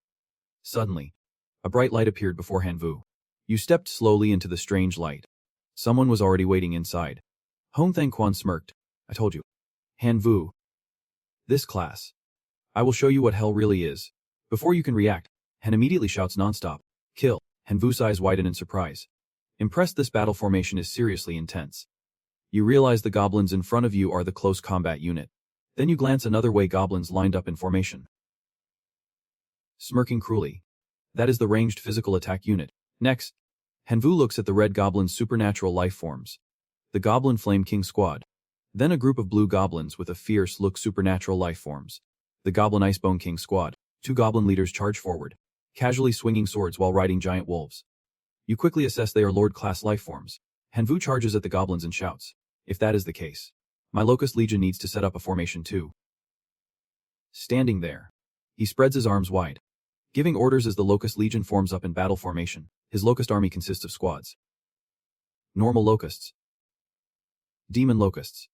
Suddenly, a bright light appeared before Han Vu. You stepped slowly into the strange light. Someone was already waiting inside. Hong Thang Quan smirked. I told you. Han Vu. This class. I will show you what hell really is. Before you can react, Han immediately shouts nonstop. Kill. Han Vu's eyes widen in surprise. Impressed, this battle formation is seriously intense. You realize the goblins in front of you are the close combat unit. Then you glance another way, goblins lined up in formation. Smirking cruelly. That is the ranged physical attack unit. Next, Han Vu looks at the red goblin's supernatural life forms. The Goblin Flame King Squad. Then a group of blue goblins with a fierce look supernatural life forms. The Goblin Icebone King Squad. 2 goblin leaders charge forward, casually swinging swords while riding giant wolves. You quickly assess they are Lord-class life forms. Han Vu charges at the goblins and shouts, if that is the case, my Locust Legion needs to set up a formation too. Standing there, he spreads his arms wide, giving orders as the Locust Legion forms up in battle formation. His Locust army consists of squads. Normal Locusts, Demon Locusts,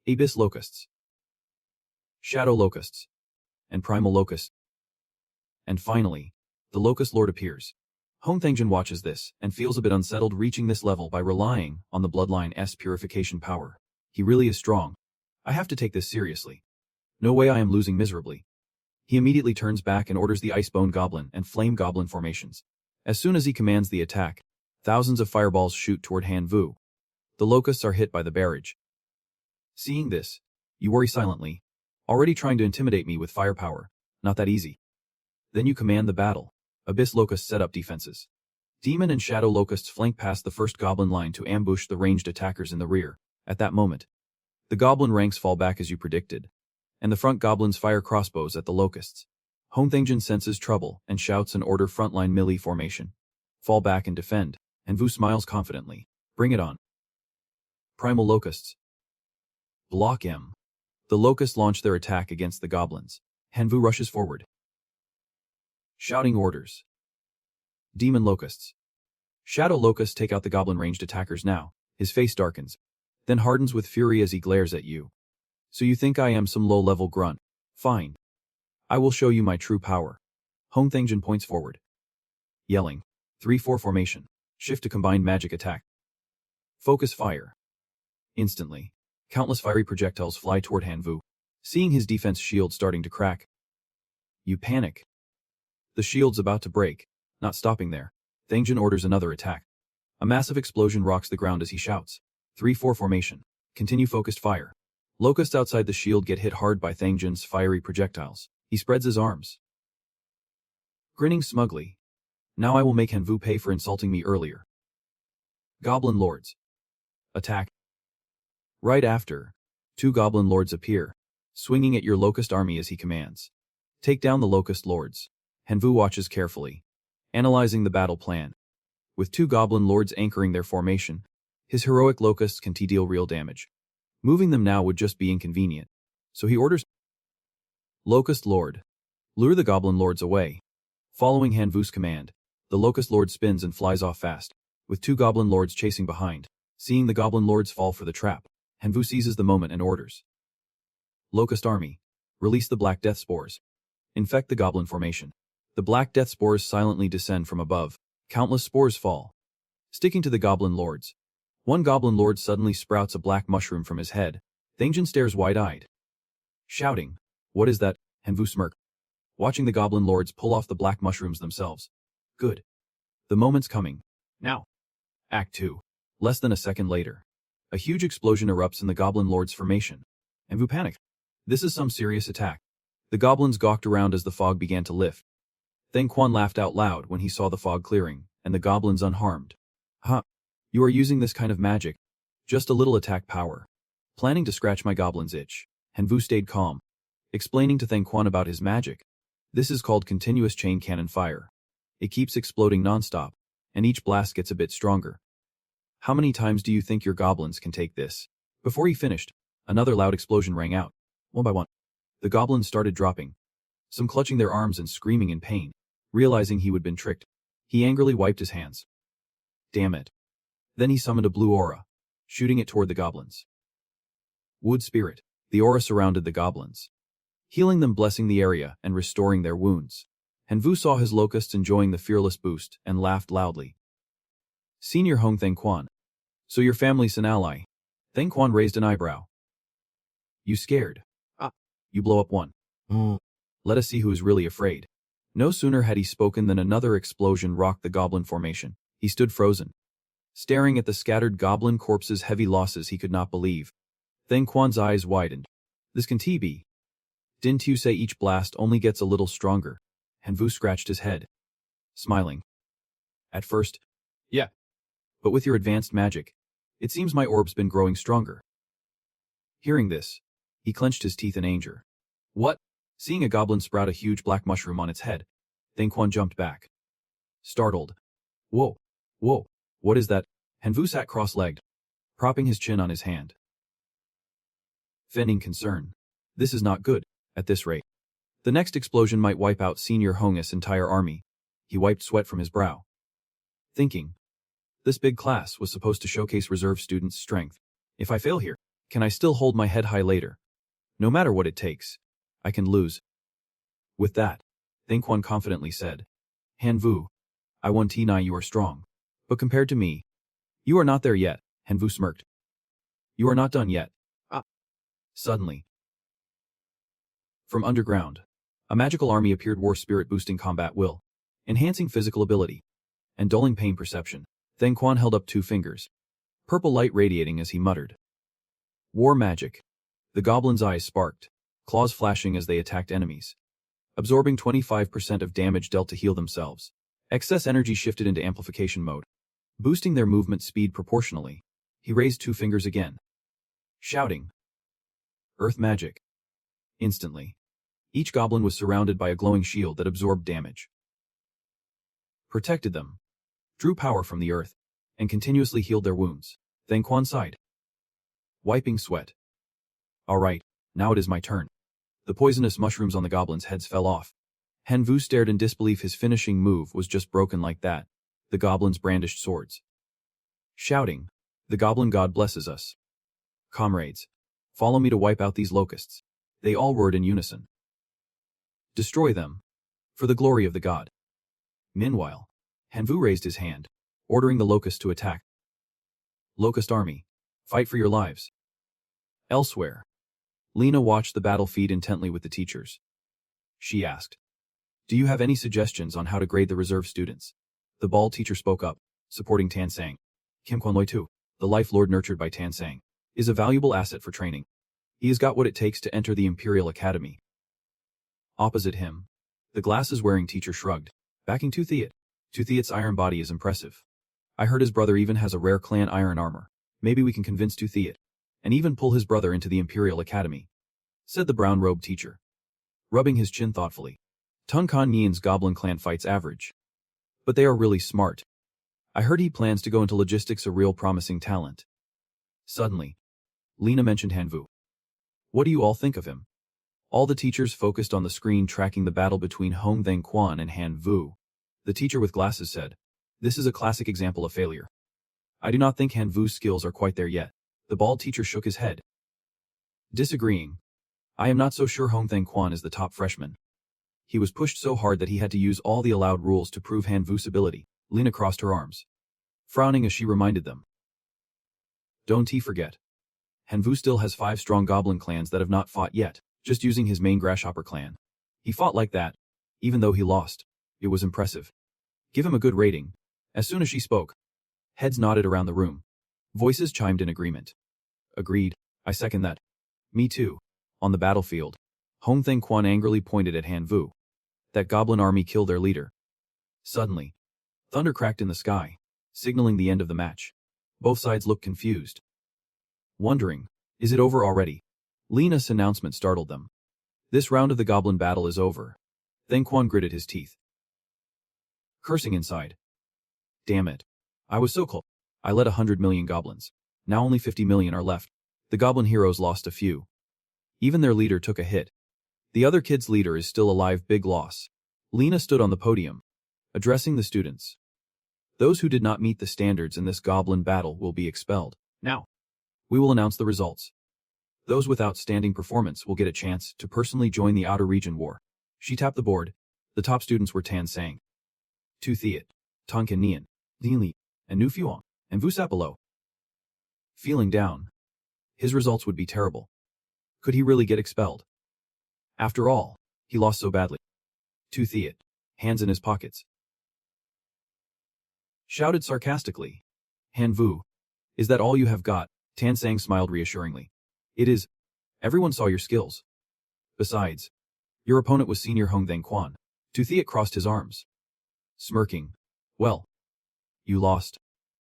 Abyss Locusts, Shadow Locusts, and Primal Locusts. And finally, the Locust Lord appears. Hong Thangjin watches this and feels a bit unsettled, reaching this level by relying on the Bloodline's purification power. He really is strong. I have to take this seriously. No way I am losing miserably. He immediately turns back and orders the Icebone Goblin and Flame Goblin formations. As soon as he commands the attack, thousands of fireballs shoot toward Han Vu. The Locusts are hit by the barrage. Seeing this, you worry silently. Already trying to intimidate me with firepower. Not that easy. Then you command the battle. Abyss Locusts set up defenses. Demon and Shadow Locusts flank past the first Goblin line to ambush the ranged attackers in the rear. At that moment, the Goblin ranks fall back as you predicted, and the front Goblins fire crossbows at the Locusts. Hong Thangjin senses trouble and shouts an order: frontline melee formation. Fall back and defend, and Vu smiles confidently. Bring it on. Primal Locusts. Block M. The Locusts launch their attack against the Goblins. Han Vu rushes forward, shouting orders. Demon Locusts. Shadow Locusts take out the Goblin ranged attackers now. His face darkens, then hardens with fury as he glares at you. So you think I am some low-level grunt? Fine. I will show you my true power. Hong Thangjin points forward, yelling. 3-4 formation. Shift to combined magic attack. Focus fire. Instantly, countless fiery projectiles fly toward Han Vu. Seeing his defense shield starting to crack, you panic. The shield's about to break. Not stopping there, Thangjin orders another attack. A massive explosion rocks the ground as he shouts. 3-4 formation. Continue focused fire. Locusts outside the shield get hit hard by Thangjin's fiery projectiles. He spreads his arms, grinning smugly. Now I will make Han Vu pay for insulting me earlier. Goblin Lords. Attack. Right after, 2 Goblin Lords appear, swinging at your Locust army as he commands. Take down the Locust Lords. Hanvu watches carefully, analyzing the battle plan. With 2 goblin lords anchoring their formation, his heroic locusts can deal real damage. Moving them now would just be inconvenient. So he orders, Locust Lord, lure the goblin lords away. Following Hanvu's command, the locust lord spins and flies off fast, with 2 goblin lords chasing behind. Seeing the goblin lords fall for the trap, Hanvu seizes the moment and orders, Locust Army, release the Black Death Spores. Infect the goblin formation. The Black Death Spores silently descend from above. Countless spores fall, sticking to the goblin lords. One goblin lord suddenly sprouts a black mushroom from his head. Thangjin stares wide-eyed, shouting, What is that? Hanvu smirked, watching the goblin lords pull off the black mushrooms themselves. Good. The moment's coming. Now. Act 2. Less than a second later, a huge explosion erupts in the goblin lord's formation. Hanvu panicked. This is some serious attack. The goblins gawked around as the fog began to lift. Theng Quan laughed out loud when he saw the fog clearing, and the goblins unharmed. Huh. You are using this kind of magic. Just a little attack power. Planning to scratch my goblin's itch. Hanvu stayed calm, explaining to Theng Quan about his magic. This is called continuous chain cannon fire. It keeps exploding nonstop, and each blast gets a bit stronger. How many times do you think your goblins can take this? Before he finished, another loud explosion rang out. One by one, the goblins started dropping, some clutching their arms and screaming in pain. Realizing he had been tricked, he angrily wiped his hands. Damn it. Then he summoned a blue aura, shooting it toward the goblins. Wood Spirit. The aura surrounded the goblins, healing them, blessing the area, and restoring their wounds. Hanvu saw his locusts enjoying the fearless boost and laughed loudly. Senior Hong Theng Quan. So your family's an ally. Theng Quan raised an eyebrow. You scared? You blow up one. Let us see who is really afraid. No sooner had he spoken than another explosion rocked the goblin formation. He stood frozen, staring at the scattered goblin corpses. Heavy losses he could not believe. Theng Quan's eyes widened. This can be. Didn't you say each blast only gets a little stronger? Hanvu scratched his head, smiling. At first, yeah. But with your advanced magic, it seems my orb's been growing stronger. Hearing this, he clenched his teeth in anger. What? Seeing a goblin sprout a huge black mushroom on its head, Theng Quan jumped back, startled. Whoa, what is that? Hanvu sat cross-legged, propping his chin on his hand, feigning concern. This is not good, at this rate. The next explosion might wipe out Senior Hong's entire army. He wiped sweat from his brow, thinking, this big class was supposed to showcase reserve students' strength. If I fail here, can I still hold my head high later? No matter what it takes, I can lose. With that, Theng Quan confidently said, Hanvu, I won T9. You are strong. But compared to me, you are not there yet. Hanvu smirked. You are not done yet. Suddenly, from underground, a magical army appeared. War spirit boosting combat will, enhancing physical ability, and dulling pain perception. Theng Quan held up 2 fingers, purple light radiating as he muttered. War magic. The goblins' eyes sparked, claws flashing as they attacked enemies, absorbing 25% of damage dealt to heal themselves. Excess energy shifted into amplification mode, boosting their movement speed proportionally. He raised 2 fingers again, shouting, Earth magic. Instantly, each goblin was surrounded by a glowing shield that absorbed damage, protected them, drew power from the earth, and continuously healed their wounds. Theng Quan sighed, wiping sweat. All right, now it is my turn. The poisonous mushrooms on the goblins' heads fell off. Hanvu stared in disbelief. His finishing move was just broken like that. The goblins brandished swords, shouting, The goblin god blesses us. Comrades, follow me to wipe out these locusts. They all roared in unison. Destroy them, for the glory of the god. Meanwhile, Hanvu raised his hand, ordering the locusts to attack. Locust army, fight for your lives. Elsewhere, Lena watched the battlefield intently with the teachers. She asked, Do you have any suggestions on how to grade the reserve students? The bald teacher spoke up, supporting Tan Sang. Kim Kwanloi too, the life lord nurtured by Tan Sang, is a valuable asset for training. He has got what it takes to enter the Imperial Academy. Opposite him, the glasses-wearing teacher shrugged, backing Tu Thiet. Tu Thiet's iron body is impressive. I heard his brother even has a rare clan iron armor. Maybe we can convince Tu Thiet, and even pull his brother into the Imperial Academy, said the brown-robed teacher, rubbing his chin thoughtfully. Tungkan Nian's goblin clan fights average. But they are really smart. I heard he plans to go into logistics, a real promising talent. Suddenly, Lena mentioned Hanvu. What do you all think of him? All the teachers focused on the screen tracking the battle between Hong Theng Quan and Hanvu. The teacher with glasses said, "This is a classic example of failure. I do not think Hanvu's skills are quite there yet." The bald teacher shook his head. Disagreeing. I am not so sure Hong Theng Quan is the top freshman. He was pushed so hard that he had to use all the allowed rules to prove Hanvu's ability. Lena crossed her arms, frowning as she reminded them. Don't forget. Hanvu still has 5 strong goblin clans that have not fought yet, just using his main grasshopper clan. He fought like that, even though he lost. It was impressive. Give him a good rating. As soon as she spoke, heads nodded around the room. Voices chimed in agreement. Agreed, I second that. Me too. On the battlefield, Hong Theng Quan angrily pointed at Hanvu. That goblin army killed their leader. Suddenly, thunder cracked in the sky, signaling the end of the match. Both sides looked confused. Wondering, is it over already? Lena's announcement startled them. This round of the goblin battle is over. Theng Quan gritted his teeth, cursing inside. Damn it. I was so close. I led 100 million goblins. Now only 50 million are left. The goblin heroes lost a few. Even their leader took a hit. The other kid's leader is still alive, big loss. Lena stood on the podium, addressing the students. Those who did not meet the standards in this goblin battle will be expelled. Now, we will announce the results. Those with outstanding performance will get a chance to personally join the Outer Region War. She tapped the board. The top students were Tan Sang, Tu Thiet, Tonkin Nian, Lin Li, and Nu Fuang, and Vu sat below. Feeling down. His results would be terrible. Could he really get expelled? After all, he lost so badly. Tu Thiet, hands in his pockets, shouted sarcastically. Hanvu, is that all you have got? Tan Sang smiled reassuringly. It is. Everyone saw your skills. Besides, your opponent was senior Hong Theng Quan. Tu Thiet crossed his arms, smirking. Well, you lost.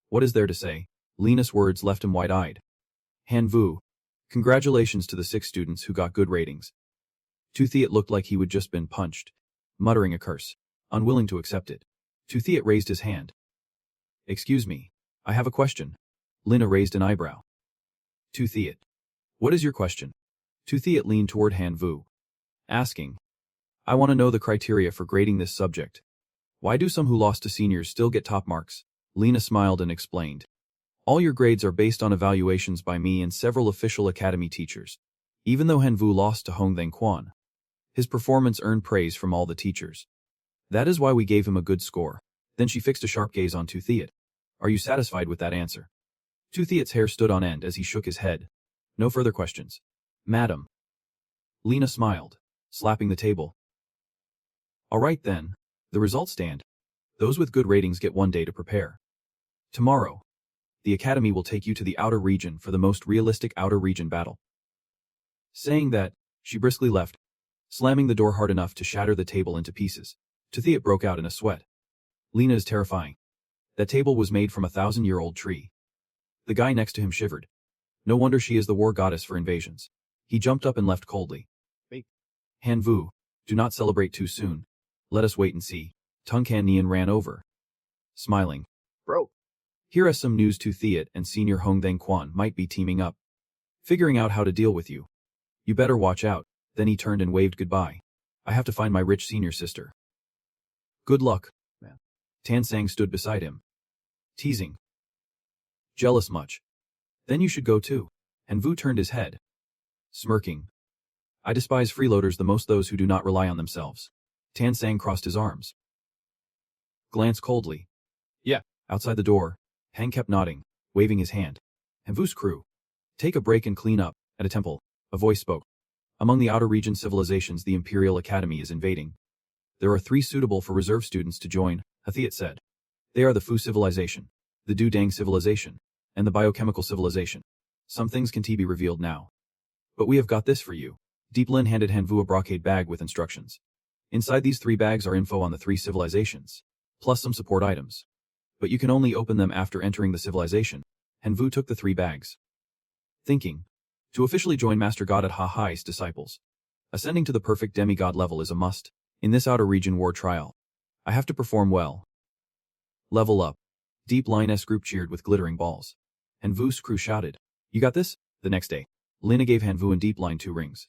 What is there to say? Lena's words left him wide-eyed. Hanvu, congratulations to the 6 students who got good ratings. Tu Thiet looked like he would just been punched, muttering a curse, unwilling to accept it. Tu Thiet raised his hand. Excuse me, I have a question. Lena raised an eyebrow. Tu Thiet, what is your question? Tu Thiet leaned toward Hanvu, asking, I want to know the criteria for grading this subject. Why do some who lost to seniors still get top marks? Lena smiled and explained. All your grades are based on evaluations by me and several official academy teachers. Even though Hanvu lost to Hong Theng Quan, his performance earned praise from all the teachers. That is why we gave him a good score. Then she fixed a sharp gaze on Tu Thiet. Are you satisfied with that answer? Tu Thiet's hair stood on end as he shook his head. No further questions. Madam. Lena smiled, slapping the table. All right then, the results stand. Those with good ratings get 1 day to prepare. Tomorrow, the academy will take you to the outer region for the most realistic outer region battle. Saying that, she briskly left, slamming the door hard enough to shatter the table into pieces. Tu Thiet broke out in a sweat. Lena is terrifying. That table was made from a 1,000-year-old tree. The guy next to him shivered. No wonder she is the war goddess for invasions. He jumped up and left coldly. Wait. Hanvu, do not celebrate too soon. Let us wait and see. Tungkan Nian ran over, smiling. Bro. Here is some news. Tu Thiet and senior Hong Theng Quan might be teaming up, figuring out how to deal with you. You better watch out. Then he turned and waved goodbye. I have to find my rich senior sister. Good luck, man. Tan Sang stood beside him, teasing. Jealous much? Then you should go too. And Vu turned his head, smirking. I despise freeloaders the most, those who do not rely on themselves. Tan Sang crossed his arms, glanced coldly. Yeah. Outside the door, Hang kept nodding, waving his hand. And Vu's crew. Take a break and clean up. At a temple, a voice spoke. Among the outer region civilizations the Imperial Academy is invading. There are 3 suitable for reserve students to join, Hathiat said. They are the Fu civilization, the Du Dang civilization, and the biochemical civilization. Some things can be revealed now. But we have got this for you. Deep Lin handed Hanvu a brocade bag with instructions. Inside these 3 bags are info on the 3 civilizations, plus some support items. But you can only open them after entering the civilization. Hanvu took the 3 bags, thinking, to officially join Master God at Ha Hai's disciples. Ascending to the perfect demigod level is a must. In this outer region war trial, I have to perform well. Level up. Deep Line S group cheered with glittering balls. And Vu's crew shouted, "You got this?" The next day, Lina gave Han Vu and Deep Line 2 rings.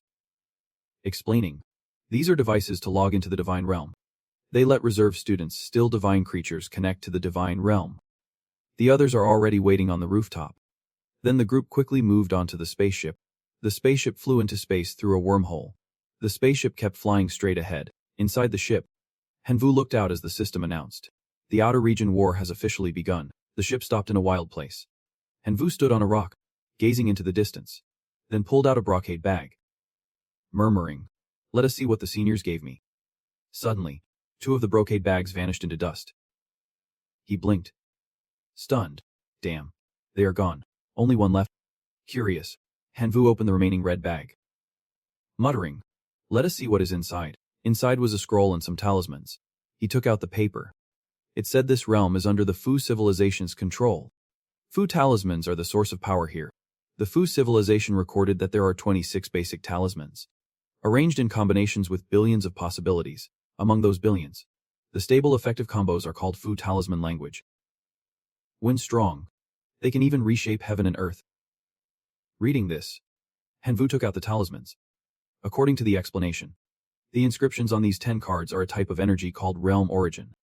Explaining, these are devices to log into the divine realm. They let reserve students, still divine creatures, connect to the divine realm. The others are already waiting on the rooftop. Then the group quickly moved onto the spaceship. The spaceship flew into space through a wormhole. The spaceship kept flying straight ahead. Inside the ship, Han Vu looked out as the system announced, "The outer region war has officially begun." The ship stopped in a wild place. Han Vu stood on a rock, gazing into the distance, then pulled out a brocade bag. Murmuring, "Let us see what the seniors gave me." Suddenly, 2 of the brocade bags vanished into dust. He blinked. Stunned. Damn. They are gone. Only one left. Curious, Han Vu opened the remaining red bag. Muttering, "Let us see what is inside." Inside was a scroll and some talismans. He took out the paper. It said this realm is under the Fu civilization's control. Fu talismans are the source of power here. The Fu civilization recorded that there are 26 basic talismans, arranged in combinations with billions of possibilities. Among those billions, the stable effective combos are called Fu talisman language. When strong, they can even reshape heaven and earth. Reading this, Han Vu took out the talismans. According to the explanation, the inscriptions on these 10 cards are a type of energy called realm origin.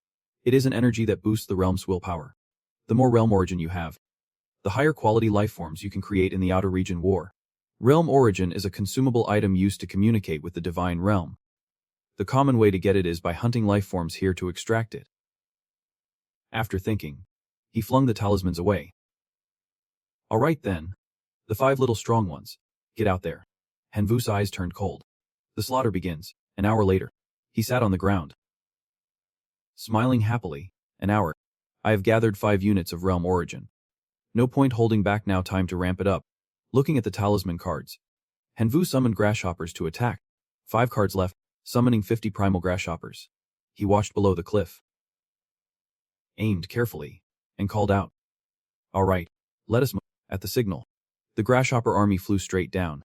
It is an energy that boosts the realm's willpower. The more realm origin you have, the higher quality life forms you can create in the outer region war. Realm origin is a consumable item used to communicate with the divine realm. The common way to get it is by hunting life forms here to extract it. After thinking, he flung the talismans away. "All right then. The 5 little strong ones. Get out there." Han Vu's eyes turned cold. The slaughter begins. An hour later, he sat on the ground, smiling happily. "An hour. I have gathered 5 units of realm origin. No point holding back now, time to ramp it up." Looking at the talisman cards, Han Vu summoned grasshoppers to attack. 5 cards left, summoning 50 primal grasshoppers. He watched below the cliff, aimed carefully, and called out, "All right, let us move." At the signal, the grasshopper army flew straight down,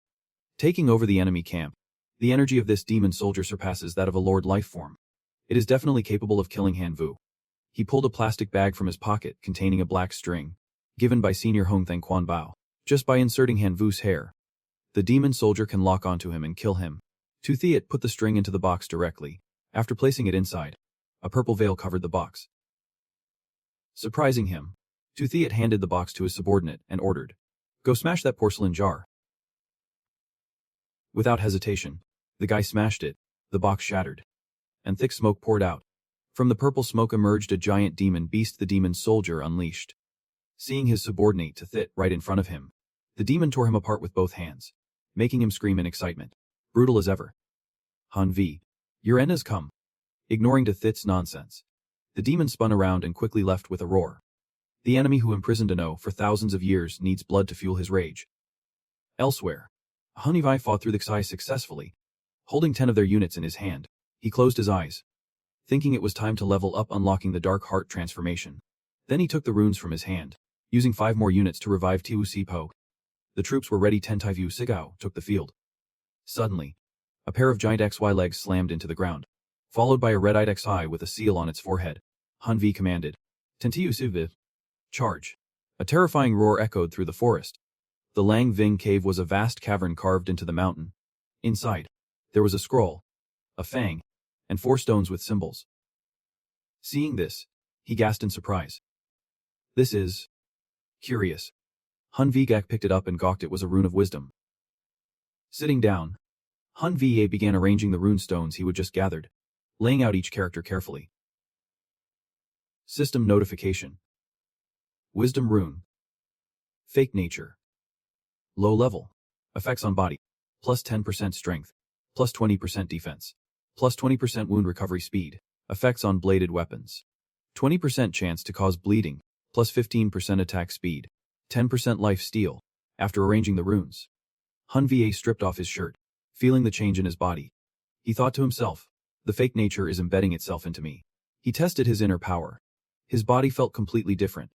taking over the enemy camp. The energy of this demon soldier surpasses that of a lord life form. It is definitely capable of killing Han Vu. He pulled a plastic bag from his pocket containing a black string, given by Senior Hong Theng Quan Bao. Just by inserting Han Vu's hair, the demon soldier can lock onto him and kill him. Tu Thiet put the string into the box directly. After placing it inside, a purple veil covered the box. Surprising him, Tu Thiet handed the box to his subordinate and ordered, "Go smash that porcelain jar." Without hesitation, the guy smashed it. The box shattered, and thick smoke poured out. From the purple smoke emerged a giant demon beast. The demon soldier unleashed. Seeing his subordinate Tu Thiet right in front of him, the demon tore him apart with both hands, making him scream in excitement. Brutal as ever. "Han V, your end has come." Ignoring Tu Thiet's nonsense, the demon spun around and quickly left with a roar. The enemy who imprisoned Ano for thousands of years needs blood to fuel his rage. Elsewhere, Han Vi fought through the sky successfully, holding 10 of their units in his hand. He closed his eyes, thinking it was time to level up, unlocking the Dark Heart transformation. Then he took the runes from his hand, using 5 more units to revive Tiu Sipo. The troops were ready. Ten Tai Vu Sigao took the field. Suddenly, a pair of giant XY legs slammed into the ground, followed by a red-eyed XI with a seal on its forehead. Han Vi commanded, "Tentiu Siviv, charge." A terrifying roar echoed through the forest. The Lang Ving cave was a vast cavern carved into the mountain. Inside, there was a scroll, a fang, and 4 stones with symbols. Seeing this, he gasped in surprise. "This is curious." Han Vigak picked it up and gawked. It was a rune of wisdom. Sitting down, Han Va began arranging the rune stones he would just gathered, laying out each character carefully. System notification. Wisdom rune. Fake nature. Low level. Effects on body. Plus 10% strength. Plus 20% defense. Plus 20% wound recovery speed. Effects on bladed weapons. 20% chance to cause bleeding. Plus 15% attack speed. 10% life steal. After arranging the runes, Han Va stripped off his shirt, feeling the change in his body. He thought to himself, the fake nature is embedding itself into me. He tested his inner power. His body felt completely different.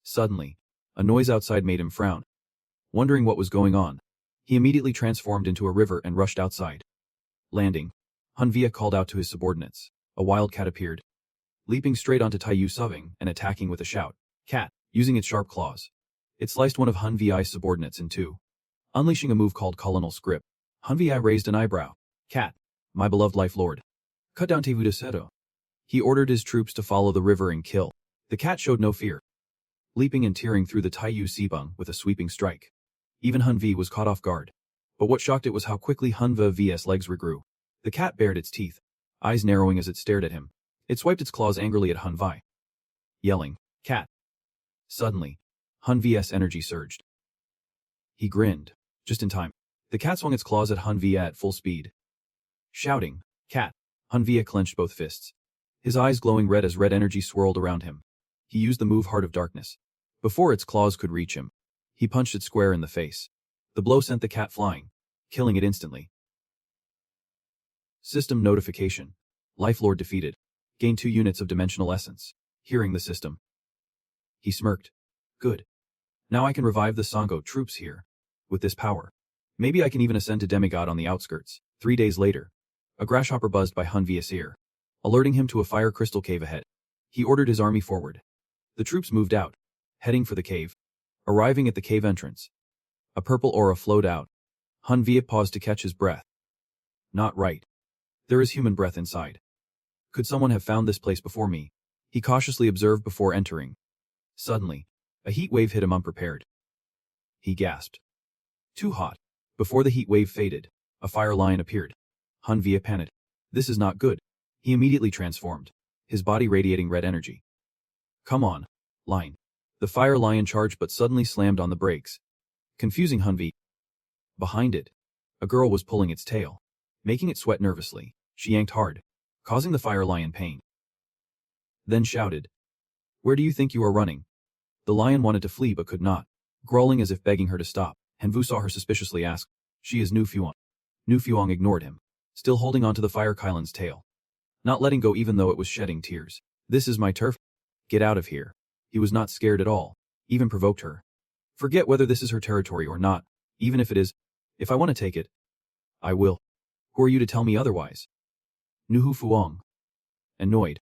Suddenly, a noise outside made him frown. Wondering what was going on, he immediately transformed into a river and rushed outside. Landing, Hanvia called out to his subordinates. A wild cat appeared, leaping straight onto Taiyu Suving and attacking with a shout. Cat, using its sharp claws. It sliced one of Hanvi's subordinates in two, unleashing a move called Colonel Script. Hanvi raised an eyebrow. Cat, my beloved life lord. Cut down Tevuda Seto. He ordered his troops to follow the river and kill. The cat showed no fear, leaping and tearing through the Taiyu Sibung with a sweeping strike. Even Hanvi was caught off guard. But what shocked it was how quickly Hanva's legs regrew. The cat bared its teeth, eyes narrowing as it stared at him. It swiped its claws angrily at Hanvi, yelling, Cat. Suddenly, Hanvi's energy surged. He grinned, just in time. The cat swung its claws at Hanvi at full speed. Shouting, Cat. Hanvi clenched both fists, his eyes glowing red as red energy swirled around him. He used the move Heart of Darkness. Before its claws could reach him, he punched it square in the face. The blow sent the cat flying, killing it instantly. System notification. Life Lord defeated. Gain 2 units of dimensional essence. Hearing the system, he smirked. Good. Now I can revive the Sango troops here. With this power, maybe I can even ascend to demigod on the outskirts. 3 days later, a grasshopper buzzed by Hanvi's ear, alerting him to a fire crystal cave ahead. He ordered his army forward. The troops moved out, heading for the cave. Arriving at the cave entrance, a purple aura flowed out. Hanvi paused to catch his breath. Not right. There is human breath inside. Could someone have found this place before me? He cautiously observed before entering. Suddenly, a heat wave hit him unprepared. He gasped. Too hot. Before the heat wave faded, a fire lion appeared. Hanvi panicked. This is not good. He immediately transformed, his body radiating red energy. Come on, lion. The fire lion charged but suddenly slammed on the brakes, confusing Hanvi. Behind it, a girl was pulling its tail, making it sweat nervously. She yanked hard, causing the fire lion pain. Then shouted, Where do you think you are running? The lion wanted to flee but could not, growling as if begging her to stop. Hanvu saw her suspiciously ask, She is Nu Fuang. Nu Fuang ignored him, still holding onto the fire Kailan's tail, not letting go even though it was shedding tears. This is my turf. Get out of here. He was not scared at all, even provoked her. Forget whether this is her territory or not, even if it is. If I want to take it, I will. Who are you to tell me otherwise? Nuhu Fuang, annoyed,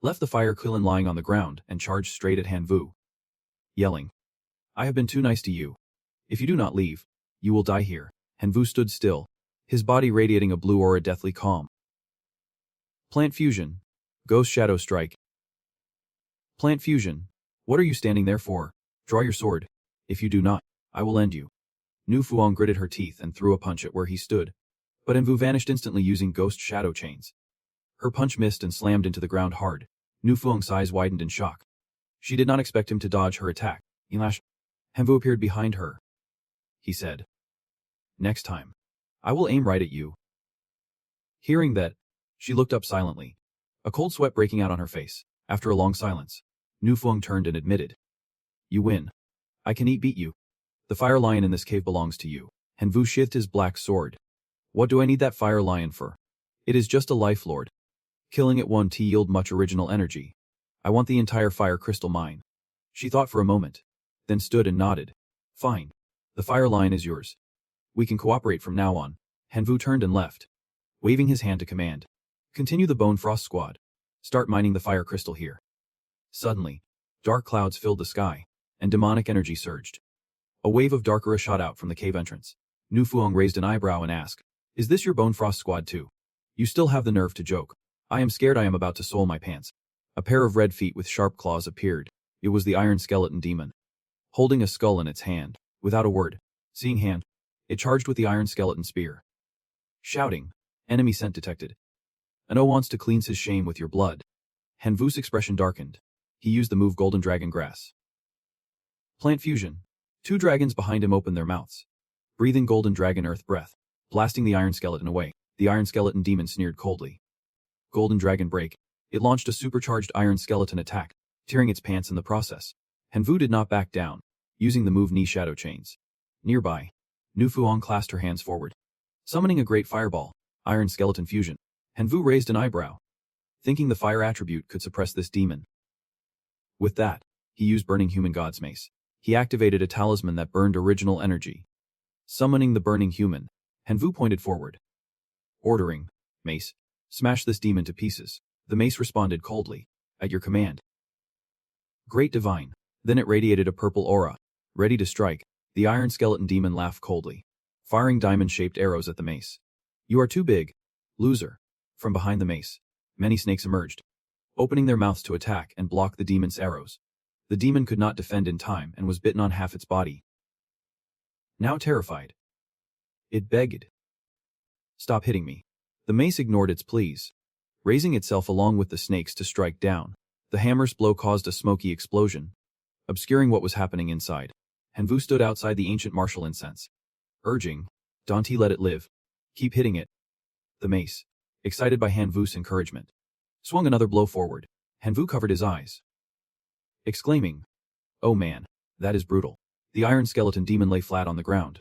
left the fire Kailan lying on the ground and charged straight at Hanvu, yelling, I have been too nice to you. If you do not leave, you will die here. Hanvu stood still, his body radiating a blue aura deathly calm. Plant fusion. Ghost shadow strike. Plant fusion. What are you standing there for? Draw your sword. If you do not, I will end you. Nu Fuang gritted her teeth and threw a punch at where he stood, but Hanvu vanished instantly using ghost shadow chains. Her punch missed and slammed into the ground hard. Nu Fuang's eyes widened in shock. She did not expect him to dodge her attack. Elash. Hanvu appeared behind her. He said, Next time, I will aim right at you. Hearing that, she looked up silently, a cold sweat breaking out on her face. After a long silence, Nu Fuang turned and admitted, You win. I can beat you. The fire lion in this cave belongs to you. Hanvu sheathed his black sword. What do I need that fire lion for? It is just a life lord. Killing it won't yield much original energy. I want the entire fire crystal mine. She thought for a moment, then stood and nodded. Fine. The fire lion is yours. We can cooperate from now on. Hanvu turned and left, waving his hand to command. Continue the Bone Frost squad. Start mining the fire crystal here. Suddenly, dark clouds filled the sky, and demonic energy surged. A wave of dark aura shot out from the cave entrance. Nu Fuang raised an eyebrow and asked, Is this your Bone Frost squad too? You still have the nerve to joke. I am scared I am about to soil my pants. A pair of red feet with sharp claws appeared. It was the Iron Skeleton Demon, holding a skull in its hand. Without a word, seeing hand, it charged with the Iron Skeleton Spear. Shouting, Enemy scent detected. Ano wants to cleanse his shame with your blood. Hanvu's expression darkened. He used the move Golden Dragon Grass. Plant fusion. 2 dragons behind him opened their mouths, breathing Golden Dragon Earth breath, blasting the Iron Skeleton away. The Iron Skeleton Demon sneered coldly. Golden Dragon Break. It launched a supercharged Iron Skeleton attack, tearing its pants in the process. Hanvu did not back down, using the move Knee Shadow Chains. Nearby, Nu Fuang clasped her hands forward, summoning a great fireball. Iron Skeleton Fusion. Hanvu raised an eyebrow, thinking the fire attribute could suppress this demon. With that, he used Burning Human God's Mace. He activated a talisman that burned original energy. Summoning the Burning Human, Hanvu pointed forward, ordering, Mace, Smash this demon to pieces. The mace responded coldly. At your command. Great divine. Then it radiated a purple aura. Ready to strike. The iron skeleton demon laughed coldly, firing diamond-shaped arrows at the mace. You are too big. Loser. From behind the mace, many snakes emerged, opening their mouths to attack and block the demon's arrows. The demon could not defend in time and was bitten on half its body. Now terrified, it begged. Stop hitting me. The mace ignored its pleas, raising itself along with the snakes to strike down. The hammer's blow caused a smoky explosion, obscuring what was happening inside. Hanvu stood outside the ancient martial incense, urging, Dante, let it live. Keep hitting it. The mace, excited by Hanvu's encouragement, swung another blow forward. Hanvu covered his eyes, exclaiming, Oh man, that is brutal. The iron skeleton demon lay flat on the ground.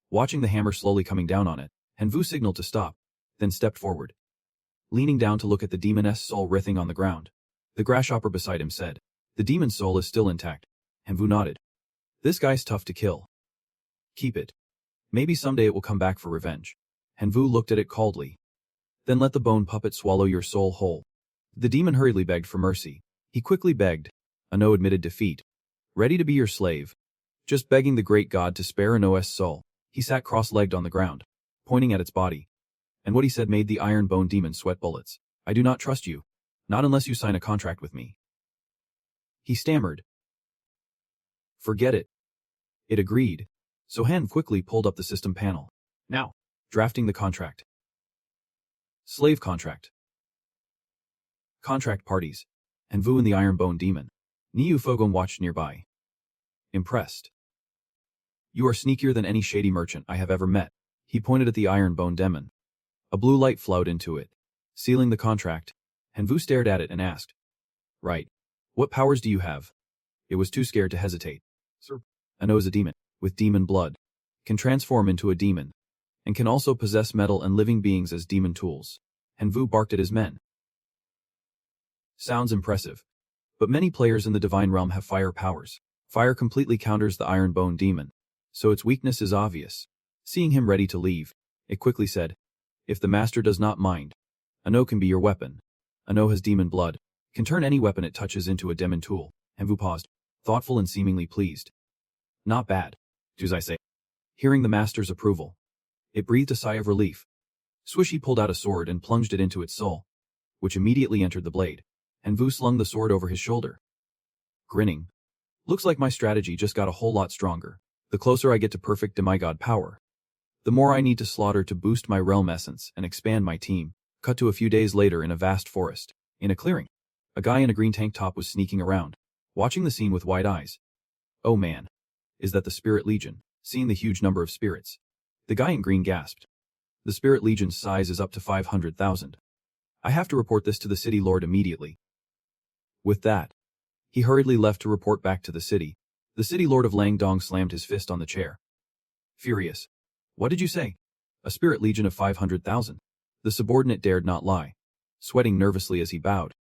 Watching the hammer slowly coming down on it, Hanvu signaled to stop, then stepped forward. Leaning down to look at the demoness soul writhing on the ground, the grasshopper beside him said, The demon's soul is still intact. Hanvu nodded. This guy's tough to kill. Keep it. Maybe someday it will come back for revenge. Hanvu looked at it coldly. Then let the bone puppet swallow your soul whole. The demon hurriedly begged for mercy. He quickly begged. Ano admitted defeat. Ready to be your slave. Just begging the great god to spare Ano's soul. He sat cross-legged on the ground, pointing at its body. And what he said made the iron bone demon sweat bullets. I do not trust you. Not unless you sign a contract with me. He stammered. Forget it. It agreed. So Han quickly pulled up the system panel. Now, drafting the contract. Slave contract. Contract parties. Hanvu and the iron bone demon. Niu Fogong watched nearby. Impressed. You are sneakier than any shady merchant I have ever met. He pointed at the iron bone demon. A blue light flowed into it, sealing the contract. Hanvu stared at it and asked, Right. What powers do you have? It was too scared to hesitate. Sir, Ano is a demon, with demon blood, can transform into a demon, and can also possess metal and living beings as demon tools. Hanvu barked at his men. Sounds impressive. But many players in the divine realm have fire powers. Fire completely counters the iron bone demon, so its weakness is obvious. Seeing him ready to leave, it quickly said, If the master does not mind, Ano can be your weapon. Ano has demon blood, can turn any weapon it touches into a demon tool. Hanvu paused, thoughtful and seemingly pleased. Not bad, I say. Hearing the master's approval, it breathed a sigh of relief. Swishy pulled out a sword and plunged it into its soul, which immediately entered the blade. Hanvu slung the sword over his shoulder, grinning. Looks like my strategy just got a whole lot stronger. The closer I get to perfect demigod power, the more I need to slaughter to boost my realm essence and expand my team. Cut to a few days later in a vast forest. In a clearing, a guy in a green tank top was sneaking around, watching the scene with wide eyes. Oh man. Is that the Spirit Legion? Seeing the huge number of spirits, the guy in green gasped. The Spirit Legion's size is up to 500,000. I have to report this to the city lord immediately. With that, he hurriedly left to report back to the city. The city lord of Langdong slammed his fist on the chair. Furious. What did you say? A Spirit Legion of 500,000. The subordinate dared not lie, sweating nervously as he bowed.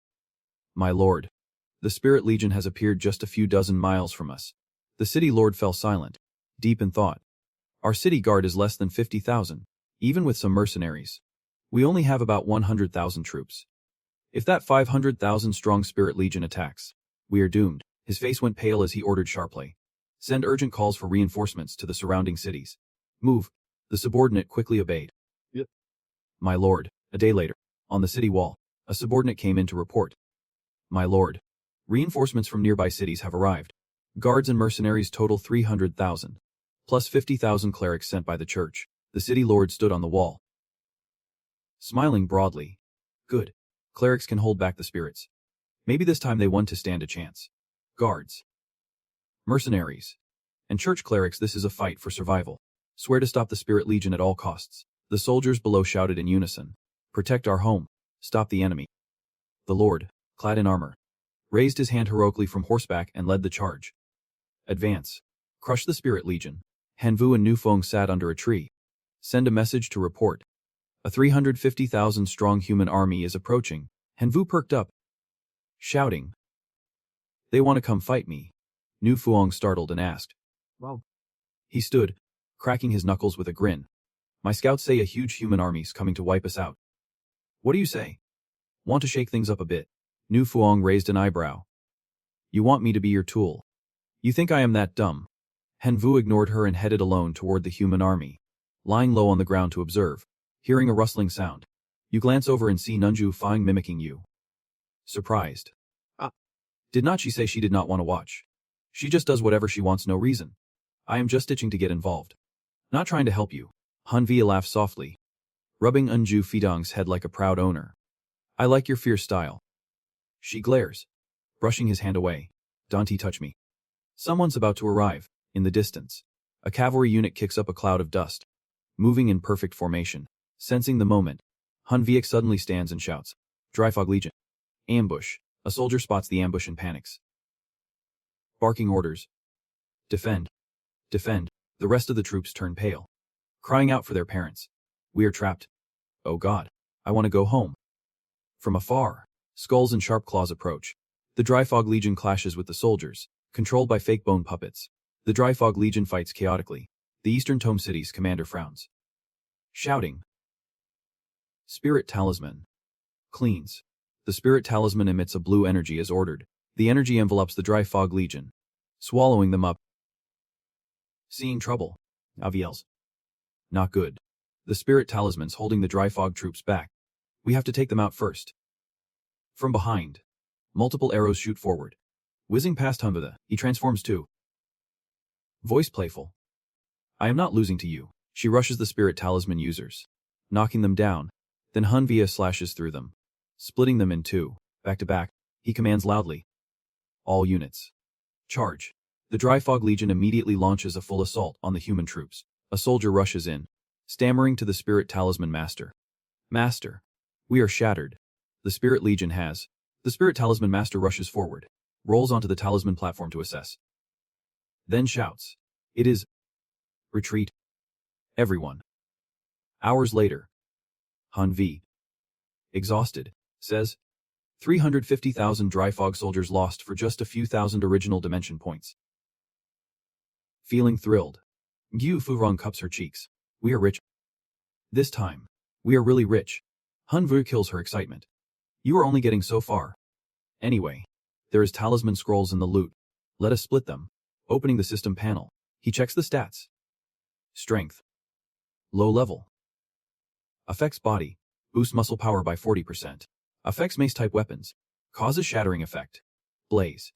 My lord, the Spirit Legion has appeared just a few dozen miles from us. The city lord fell silent, deep in thought. Our city guard is less than 50,000, even with some mercenaries. We only have about 100,000 troops. If that 500,000 strong Spirit Legion attacks, we are doomed. His face went pale as he ordered sharply. Send urgent calls for reinforcements to the surrounding cities. Move. The subordinate quickly obeyed. Yep. My lord, a day later, on the city wall, a subordinate came in to report. My lord, reinforcements from nearby cities have arrived. Guards and mercenaries total 300,000, plus 50,000 clerics sent by the church. The city lord stood on the wall, smiling broadly. Good. Clerics can hold back the spirits. Maybe this time they want to stand a chance. Guards, mercenaries, and church clerics, this is a fight for survival. Swear to stop the Spirit Legion at all costs. The soldiers below shouted in unison. Protect our home. Stop the enemy. The lord, clad in armor, raised his hand heroically from horseback and led the charge. Advance. Crush the Spirit Legion. Hanvu and Nufeng sat under a tree. Send a message to report. A 350,000 strong human army is approaching. Hanvu perked up, shouting. They want to come fight me. Nufeng startled and asked. Well, he stood, cracking his knuckles with a grin. My scouts say a huge human army's coming to wipe us out. What do you say? Want to shake things up a bit? Nu Fuang raised an eyebrow. You want me to be your tool? You think I am that dumb? Han Vu ignored her and headed alone toward the human army. Lying low on the ground to observe, hearing a rustling sound. You glance over and see Nunju Fang mimicking you. Surprised. Did not she say she did not want to watch? She just does whatever she wants, no reason. I am just itching to get involved. Not trying to help you. Han Via laughed softly, rubbing Nunju Fidong's head like a proud owner. I like your fierce style. She glares, brushing his hand away. Don't touch me. Someone's about to arrive. In the distance, a cavalry unit kicks up a cloud of dust, moving in perfect formation. Sensing the moment, Han Viek suddenly stands and shouts, Dry Fog Legion. Ambush. A soldier spots the ambush and panics. Barking orders. Defend. Defend. The rest of the troops turn pale, crying out for their parents. We are trapped. Oh God, I want to go home. From afar, skulls and sharp claws approach. The Dry Fog Legion clashes with the soldiers, controlled by fake bone puppets. The Dry Fog Legion fights chaotically. The Eastern Tome City's commander frowns. Shouting. Spirit Talisman. Cleans. The Spirit Talisman emits a blue energy as ordered. The energy envelopes the Dry Fog Legion, swallowing them up. Seeing trouble. Aviels. Not good. The Spirit Talisman's holding the Dry Fog troops back. We have to take them out first. From behind, multiple arrows shoot forward. Whizzing past Hunvada, he transforms too. Voice playful. I am not losing to you. She rushes the Spirit Talisman users, knocking them down. Then Hunvia slashes through them, splitting them in two. Back to back, he commands loudly. All units. Charge. The Dry Fog Legion immediately launches a full assault on the human troops. A soldier rushes in, stammering to the Spirit Talisman Master. Master. We are shattered. The Spirit Legion has. The Spirit Talisman Master rushes forward, rolls onto the Talisman platform to assess. Then shouts. It is. Retreat. Everyone. Hours later. Han V. Exhausted, says. 350,000 Dry Fog soldiers lost for just a few thousand original dimension points. Feeling thrilled, Gyu Furong cups her cheeks. We are rich. This time, we are really rich. Han Vu kills her excitement. You are only getting so far. Anyway, there is talisman scrolls in the loot. Let us split them. Opening the system panel, he checks the stats. Strength. Low level. Affects body. Boosts muscle power by 40%. Affects mace-type weapons. Causes shattering effect. Blaze.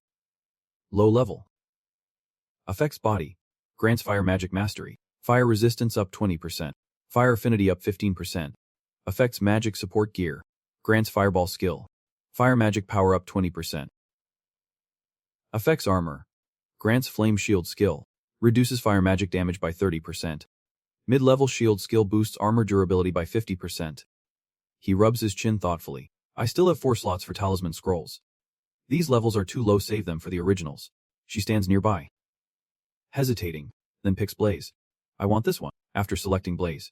Low level. Affects body. Grants fire magic mastery. Fire resistance up 20%. Fire affinity up 15%. Affects magic support gear. Grants fireball skill. Fire magic power up 20%. Affects armor. Grants flame shield skill. Reduces fire magic damage by 30%. Mid-level shield skill boosts armor durability by 50%. He rubs his chin thoughtfully. I still have 4 slots for talisman scrolls. These levels are too low, save them for the originals. She stands nearby, hesitating, then picks Blaze. I want this one. After selecting Blaze,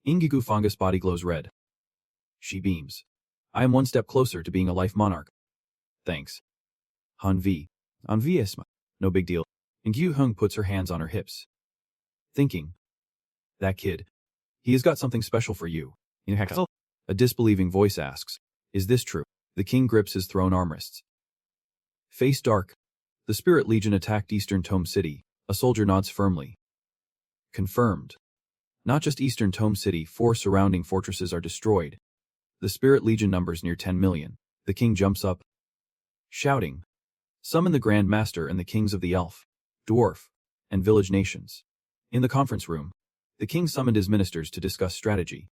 Ingigu Fungus body glows red. She beams. I am one step closer to being a life monarch. Thanks. Han V. Han V. No big deal. And Gyu Hung puts her hands on her hips, thinking. That kid. He has got something special for you. In Hexel? A disbelieving voice asks. Is this true? The king grips his throne armrests. Face dark. The Spirit Legion attacked Eastern Tome City. A soldier nods firmly. Confirmed. Not just Eastern Tome City, 4 surrounding fortresses are destroyed. The Spirit Legion numbers near 10 million. The king jumps up, shouting. Summon the Grand Master and the kings of the Elf, Dwarf, and Village nations. In the conference room, the king summoned his ministers to discuss strategy.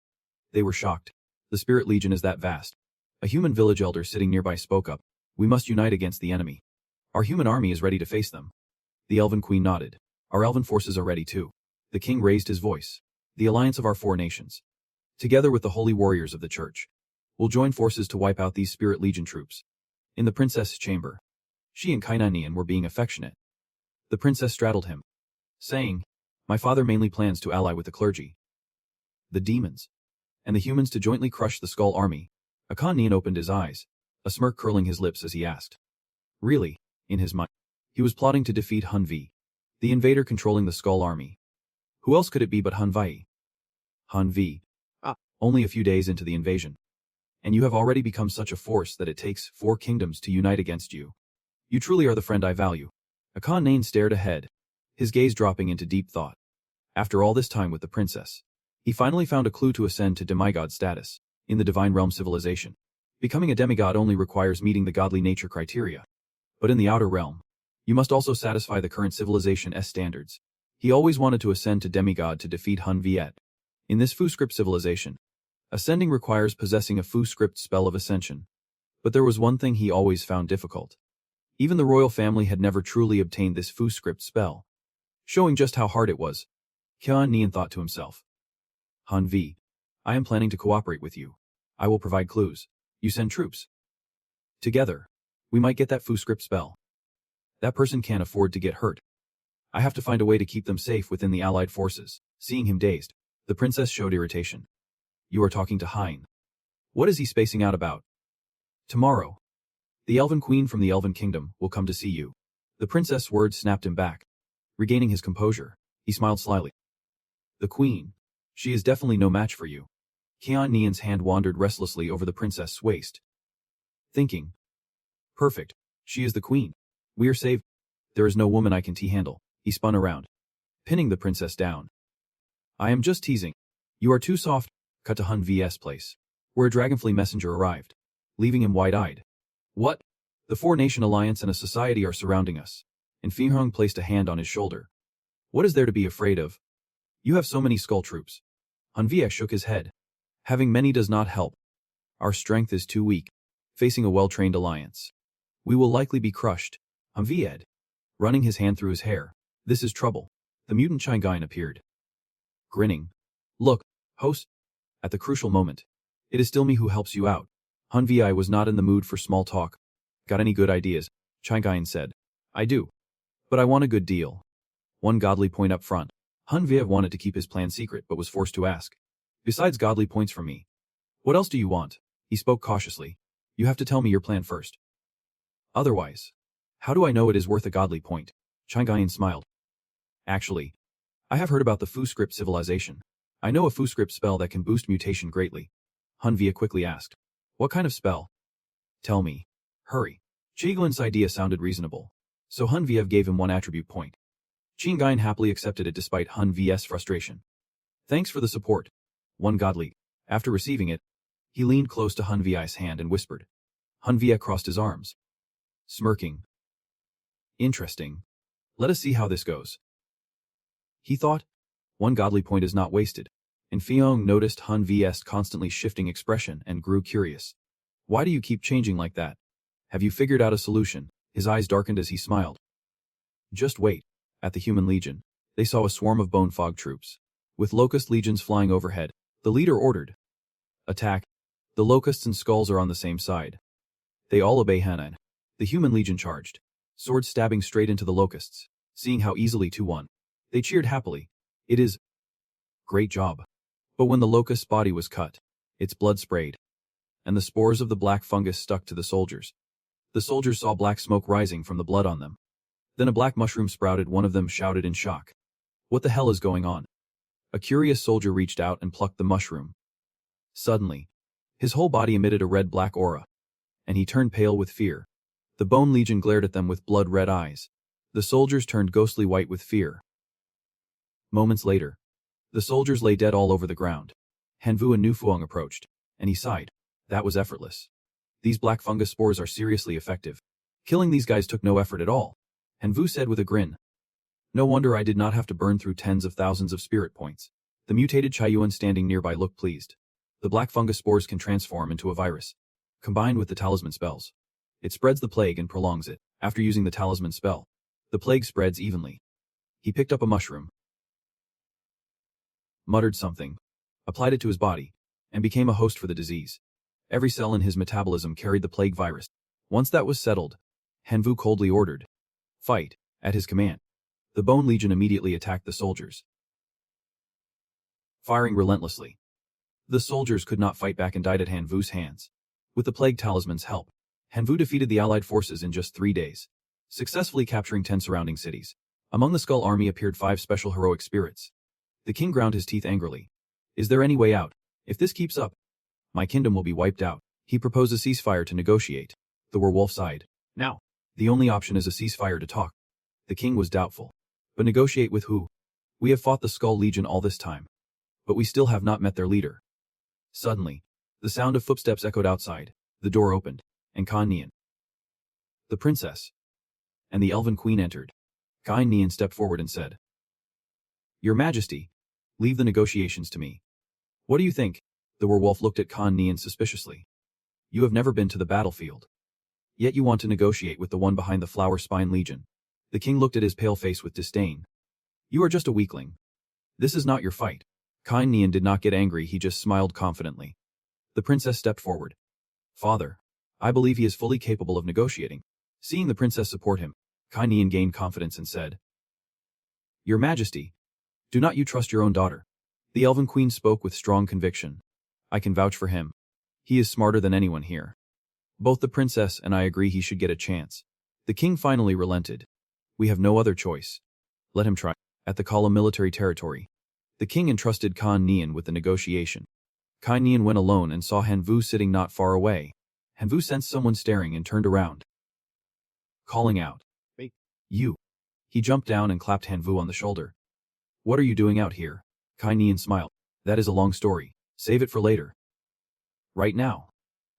They were shocked. The Spirit Legion is that vast. A human village elder sitting nearby spoke up. We must unite against the enemy. Our human army is ready to face them. The Elven Queen nodded. Our elven forces are ready too. The king raised his voice. The alliance of our 4 nations, together with the holy warriors of the church, will join forces to wipe out these Spirit Legion troops. In the princess's chamber, she and Kainanian were being affectionate. The princess straddled him, saying, My father mainly plans to ally with the clergy, the demons, and the humans to jointly crush the Skull Army. Akanian opened his eyes, a smirk curling his lips as he asked. Really, in his mind, he was plotting to defeat Hun Vi, the invader controlling the Skull Army. Who else could it be but Hun Vi? Hun Vi. Only a few days into the invasion. and you have already become such a force that it takes 4 kingdoms to unite against you. You truly are the friend I value. Akan Nain stared ahead, his gaze dropping into deep thought. After all this time with the princess, he finally found a clue to ascend to demigod status in the divine realm civilization. Becoming a demigod only requires meeting the godly nature criteria. But in the outer realm, you must also satisfy the current civilization's standards. He always wanted to ascend to demigod to defeat Hun Viet. In this Fu script civilization, ascending requires possessing a Fu script spell of ascension. But there was one thing he always found difficult. Even the royal family had never truly obtained this Fu script spell, showing just how hard it was. Kyan Nian thought to himself. Han Vi, I am planning to cooperate with you. I will provide clues. You send troops. Together, we might get that Fu script spell. That person can't afford to get hurt. I have to find a way to keep them safe within the allied forces. Seeing him dazed, the princess showed irritation. You are talking to Hein. What is he spacing out about? Tomorrow, the Elven Queen from the Elven Kingdom will come to see you. The princess' words snapped him back. Regaining his composure, he smiled slyly. The Queen. She is definitely no match for you. Kian Nian's hand wandered restlessly over the princess' waist. Thinking. Perfect. She is the Queen. We are saved. There is no woman I can handle. He spun around, pinning the princess down. I am just teasing. You are too soft. Cut to Hun V's place, where a dragonfly messenger arrived, leaving him wide-eyed. What? The 4-nation alliance and a society are surrounding us. And Fi Hong placed a hand on his shoulder. What is there to be afraid of? You have so many skull troops. Hun Vie shook his head. Having many does not help. Our strength is too weak, facing a well-trained alliance. We will likely be crushed. Hun Vie, running his hand through his hair. This is trouble. The mutant Chingain appeared. Grinning. Look, host. At the crucial moment, it is still me who helps you out. Hun Vi was not in the mood for small talk. Got any good ideas? Chingain said. I do. But I want a good deal. One godly point up front. Hun Vi wanted to keep his plan secret but was forced to ask. Besides godly points from me, what else do you want? He spoke cautiously. You have to tell me your plan first. Otherwise, how do I know it is worth a godly point? Chingain smiled. Actually, I have heard about the Fu script civilization. I know a Fu script spell that can boost mutation greatly. Hun Vi quickly asked. What kind of spell? Tell me. Hurry. Chiglin's idea sounded reasonable, so Hun Viev gave him 1 attribute point. Chingain happily accepted it despite Hun V's frustration. Thanks for the support. 1 godly. After receiving it, he leaned close to Hun V's hand and whispered. Hun Vie crossed his arms, smirking. Interesting. Let us see how this goes. He thought. 1 godly point is not wasted. And Fiong noticed Hun V's constantly shifting expression and grew curious. Why do you keep changing like that? Have you figured out a solution? His eyes darkened as he smiled. Just wait. At the human legion, they saw a swarm of bone fog troops. With locust legions flying overhead, the leader ordered. Attack. The locusts and skulls are on the same side. They all obey Hanan. The human legion charged, swords stabbing straight into the locusts. Seeing how easily 2-1, they cheered happily. It is. Great job. But when the locust's body was cut, its blood sprayed, and the spores of the black fungus stuck to the soldiers. The soldiers saw black smoke rising from the blood on them. Then a black mushroom sprouted. One of them shouted in shock. What the hell is going on? A curious soldier reached out and plucked the mushroom. Suddenly, his whole body emitted a red-black aura, and he turned pale with fear. The Bone Legion glared at them with blood-red eyes. The soldiers turned ghostly white with fear. Moments later, the soldiers lay dead all over the ground. Hanvu and Nufuong approached, and he sighed. That was effortless. These black fungus spores are seriously effective. Killing these guys took no effort at all. Hanvu said with a grin. No wonder I did not have to burn through tens of thousands of spirit points. The mutated Chaiyuan standing nearby looked pleased. The black fungus spores can transform into a virus. Combined with the talisman spells, it spreads the plague and prolongs it. After using the talisman spell, the plague spreads evenly. He picked up a mushroom, muttered something, applied it to his body, and became a host for the disease. Every cell in his metabolism carried the plague virus. Once that was settled, Hanvu coldly ordered. Fight. At his command, the Bone Legion immediately attacked the soldiers, firing relentlessly. The soldiers could not fight back and died at Hanvu's hands. With the plague talisman's help, Hanvu defeated the allied forces in just 3 days, successfully capturing 10 surrounding cities. Among the Skull Army appeared 5 special heroic spirits. The king ground his teeth angrily. Is there any way out? If this keeps up, my kingdom will be wiped out. He proposed a ceasefire to negotiate. The werewolf sighed. Now, the only option is a ceasefire to talk. The king was doubtful. But negotiate with who? We have fought the Skull Legion all this time. But we still have not met their leader. Suddenly, the sound of footsteps echoed outside. The door opened, and Khan Nian, the princess, and the elven queen entered. Khan Nian stepped forward and said, Your Majesty, leave the negotiations to me. What do you think? The werewolf looked at Khan Nian suspiciously. You have never been to the battlefield. Yet you want to negotiate with the one behind the Flower Spine Legion. The king looked at his pale face with disdain. You are just a weakling. This is not your fight. Khan Nian did not get angry, he just smiled confidently. The princess stepped forward. Father, I believe he is fully capable of negotiating. Seeing the princess support him, Khan Nian gained confidence and said, Your Majesty, do not you trust your own daughter? The elven queen spoke with strong conviction. I can vouch for him. He is smarter than anyone here. Both the princess and I agree he should get a chance. The king finally relented. We have no other choice. Let him try. At the Kala military territory, the king entrusted Khan Nian with the negotiation. Khan Nian went alone and saw Hanvu sitting not far away. Hanvu sensed someone staring and turned around, calling out, Wait, you. He jumped down and clapped Hanvu on the shoulder. What are you doing out here? Khan Nian smiled. That is a long story. Save it for later. Right now,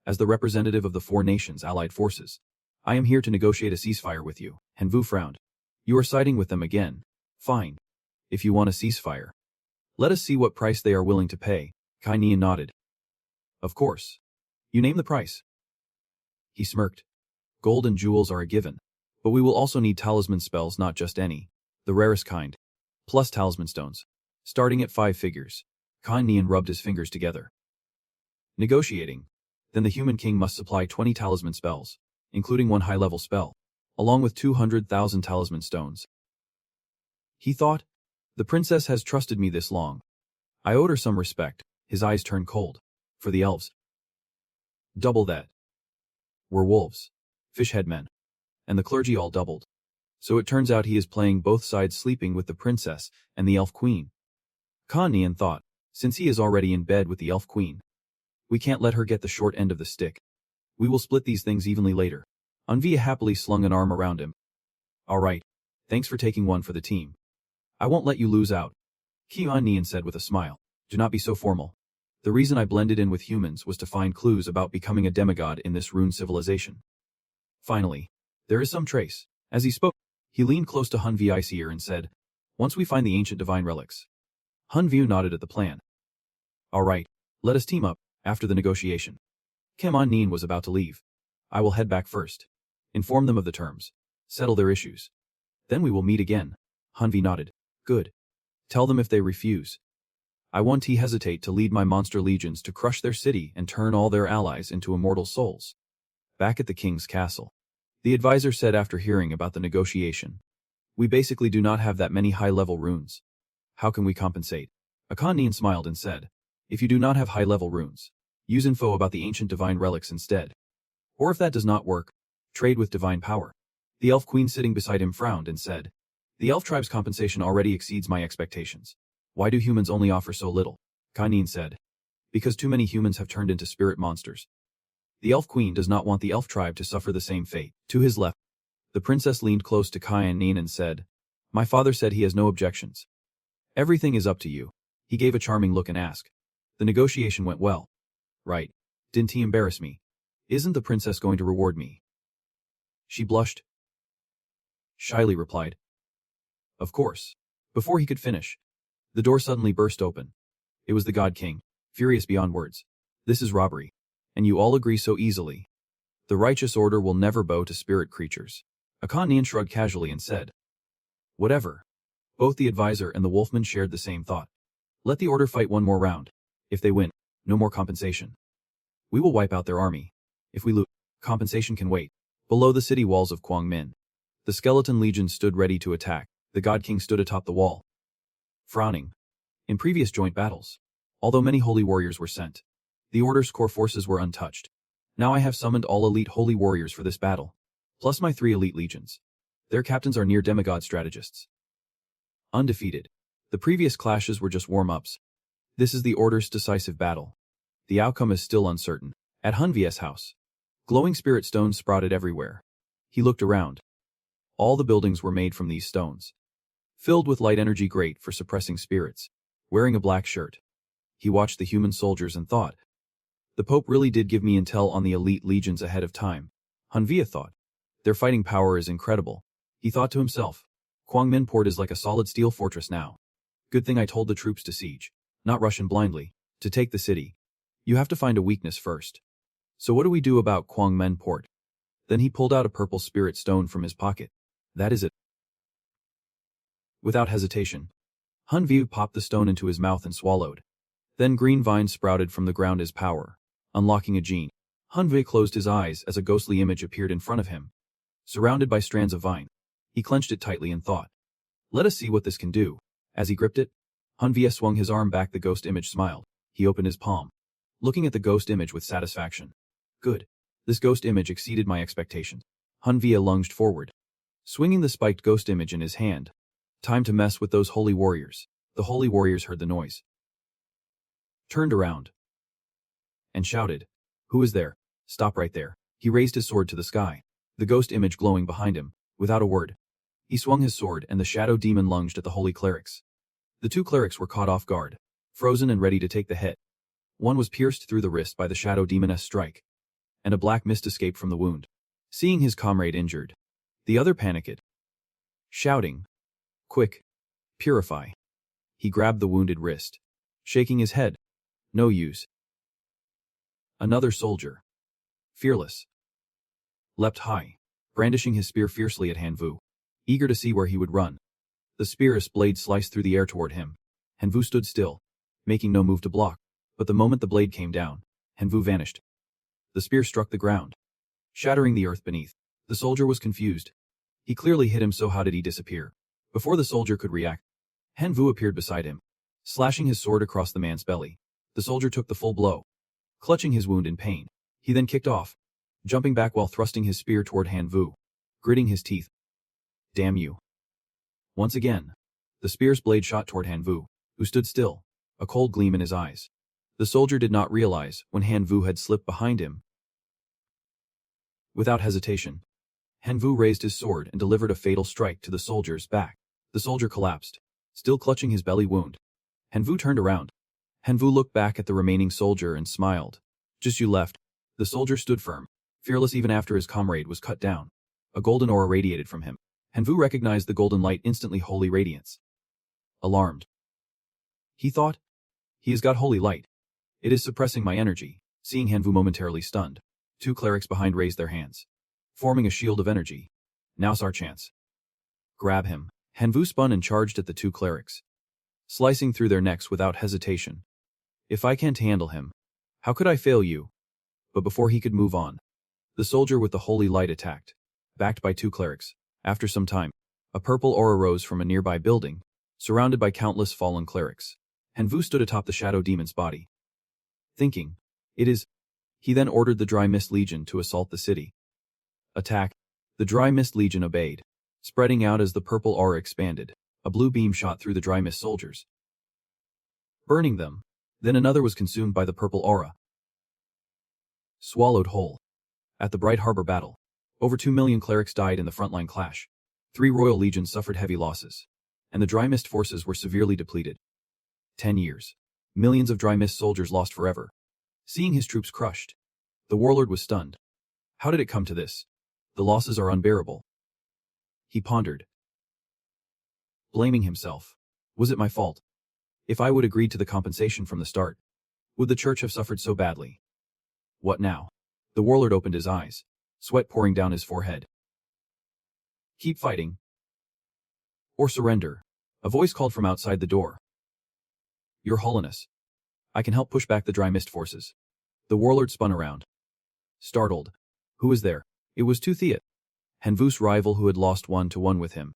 as the representative of the 4 nations' allied forces, I am here to negotiate a ceasefire with you. Hanvu frowned. You are siding with them again. Fine. If you want a ceasefire, let us see what price they are willing to pay. Khan Nian nodded. Of course. You name the price. He smirked. Gold and jewels are a given, but we will also need talisman spells, not just any, the rarest kind, plus talisman stones, starting at 5 figures. Khan Nian rubbed his fingers together. Negotiating. Then the human king must supply 20 talisman spells, including 1 high-level spell, along with 200,000 talisman stones. He thought, the princess has trusted me this long. I owed her some respect. His eyes turned cold. For the elves, double that. Werewolves, fishhead men, and the clergy all doubled. So it turns out he is playing both sides, sleeping with the princess and the elf queen. Khan Nian thought, since he is already in bed with the elf queen, we can't let her get the short end of the stick. We will split these things evenly later. Anvia happily slung an arm around him. All right. Thanks for taking one for the team. I won't let you lose out. Khan Nian said with a smile. Do not be so formal. The reason I blended in with humans was to find clues about becoming a demigod in this ruined civilization. Finally, there is some trace. As he spoke, he leaned close to Hun Vi's ear and said, Once we find the ancient divine relics. Hun Viu nodded at the plan. All right, let us team up. After the negotiation, Khan Nian was about to leave. I will head back first. Inform them of the terms. Settle their issues. Then we will meet again. Hun Vi nodded. Good. Tell them if they refuse, I won't hesitate to lead my monster legions to crush their city and turn all their allies into immortal souls. Back at the king's castle, the advisor said after hearing about the negotiation, We basically do not have that many high-level runes. How can we compensate? Khan Nian smiled and said, If you do not have high-level runes, use info about the ancient divine relics instead. Or if that does not work, trade with divine power. The elf queen sitting beside him frowned and said, The elf tribe's compensation already exceeds my expectations. Why do humans only offer so little? Khan Nian said. Because too many humans have turned into spirit monsters. The elf queen does not want the elf tribe to suffer the same fate. To his left, the princess leaned close to Khan Nian and said, My father said he has no objections. Everything is up to you. He gave a charming look and asked. The negotiation went well. Right. Didn't he embarrass me? Isn't the princess going to reward me? She blushed. Shyly replied. Of course. Before he could finish, the door suddenly burst open. It was the God King, furious beyond words. This is robbery. And you all agree so easily. The righteous order will never bow to spirit creatures. Khan Nian shrugged casually and said, Whatever. Both the advisor and the wolfman shared the same thought. Let the order fight one more round. If they win, no more compensation. We will wipe out their army. If we lose, compensation can wait. Below the city walls of Kwangmin, the skeleton legion stood ready to attack. The God King stood atop the wall, frowning. In previous joint battles, although many holy warriors were sent, the Order's core forces were untouched. Now I have summoned all elite holy warriors for this battle, plus my 3 elite legions. Their captains are near demigod strategists. Undefeated. The previous clashes were just warm-ups. This is the Order's decisive battle. The outcome is still uncertain. At Hunvia's house, glowing spirit stones sprouted everywhere. He looked around. All the buildings were made from these stones, filled with light energy great for suppressing spirits. Wearing a black shirt, he watched the human soldiers and thought, the Pope really did give me intel on the elite legions ahead of time. Hunvia thought, their fighting power is incredible. He thought to himself, Kwangmin Port is like a solid steel fortress now. Good thing I told the troops to siege, not rush in blindly, to take the city. You have to find a weakness first. So what do we do about Kwangmen Port? Then he pulled out a purple spirit stone from his pocket. That is it. Without hesitation, Hunvia popped the stone into his mouth and swallowed. Then green vines sprouted from the ground as power, unlocking a gene. Hunvia closed his eyes as a ghostly image appeared in front of him. Surrounded by strands of vine, he clenched it tightly and thought, let us see what this can do. As he gripped it, Hunvia swung his arm back. The ghost image smiled. He opened his palm, looking at the ghost image with satisfaction. Good. This ghost image exceeded my expectations. Hunvia lunged forward, swinging the spiked ghost image in his hand. Time to mess with those holy warriors. The holy warriors heard the noise, turned around, and shouted, who is there? Stop right there. He raised his sword to the sky, the ghost image glowing behind him. Without a word, he swung his sword and the shadow demon lunged at the holy clerics. The two clerics were caught off guard, frozen and ready to take the hit. One was pierced through the wrist by the shadow demoness strike, and a black mist escaped from the wound. Seeing his comrade injured, the other panicked, shouting, quick, purify. He grabbed the wounded wrist, shaking his head. No use. Another soldier, fearless, leapt high, brandishing his spear fiercely at Hanvu, eager to see where he would run. The spear's blade sliced through the air toward him. Hanvu stood still, making no move to block, but the moment the blade came down, Hanvu vanished. The spear struck the ground, shattering the earth beneath. The soldier was confused. He clearly hit him, so how did he disappear? Before the soldier could react, Hanvu appeared beside him, slashing his sword across the man's belly. The soldier took the full blow, clutching his wound in pain. He then kicked off, jumping back while thrusting his spear toward Hanvu, gritting his teeth. Damn you. Once again, the spear's blade shot toward Hanvu, who stood still, a cold gleam in his eyes. The soldier did not realize when Hanvu had slipped behind him. Without hesitation, Hanvu raised his sword and delivered a fatal strike to the soldier's back. The soldier collapsed, still clutching his belly wound. Hanvu turned around. Hanvu looked back at the remaining soldier and smiled. Just you left. The soldier stood firm, fearless even after his comrade was cut down. A golden aura radiated from him. Hanvu recognized the golden light instantly. Holy radiance. Alarmed, he thought, he has got holy light. It is suppressing my energy. Seeing Hanvu momentarily stunned, two clerics behind raised their hands, forming a shield of energy. Now's our chance. Grab him. Hanvu spun and charged at the two clerics, slicing through their necks without hesitation. If I can't handle him, how could I fail you? But before he could move on, the soldier with the holy light attacked, backed by two clerics. After some time, a purple aura rose from a nearby building, surrounded by countless fallen clerics. Hanvu stood atop the shadow demon's body, thinking, it is. He then ordered the Dry Mist Legion to assault the city. Attack. The Dry Mist Legion obeyed, spreading out as the purple aura expanded. A blue beam shot through the Dry Mist soldiers, burning them. Then another was consumed by the purple aura, swallowed whole. At the Bright Harbor battle, over 2 million clerics died in the frontline clash. 3 royal legions suffered heavy losses, and the Dry Mist forces were severely depleted. 10 years. Millions of Dry Mist soldiers lost forever. Seeing his troops crushed, the warlord was stunned. How did it come to this? The losses are unbearable. He pondered, blaming himself. Was it my fault? If I would agreed to the compensation from the start, would the church have suffered so badly? What now? The warlord opened his eyes, sweat pouring down his forehead. Keep fighting, or surrender. A voice called from outside the door. Your Holiness, I can help push back the Dry Mist forces. The warlord spun around, startled. Who is there? It was Tuthiat, Hanvu's rival who had lost 1-1 with him.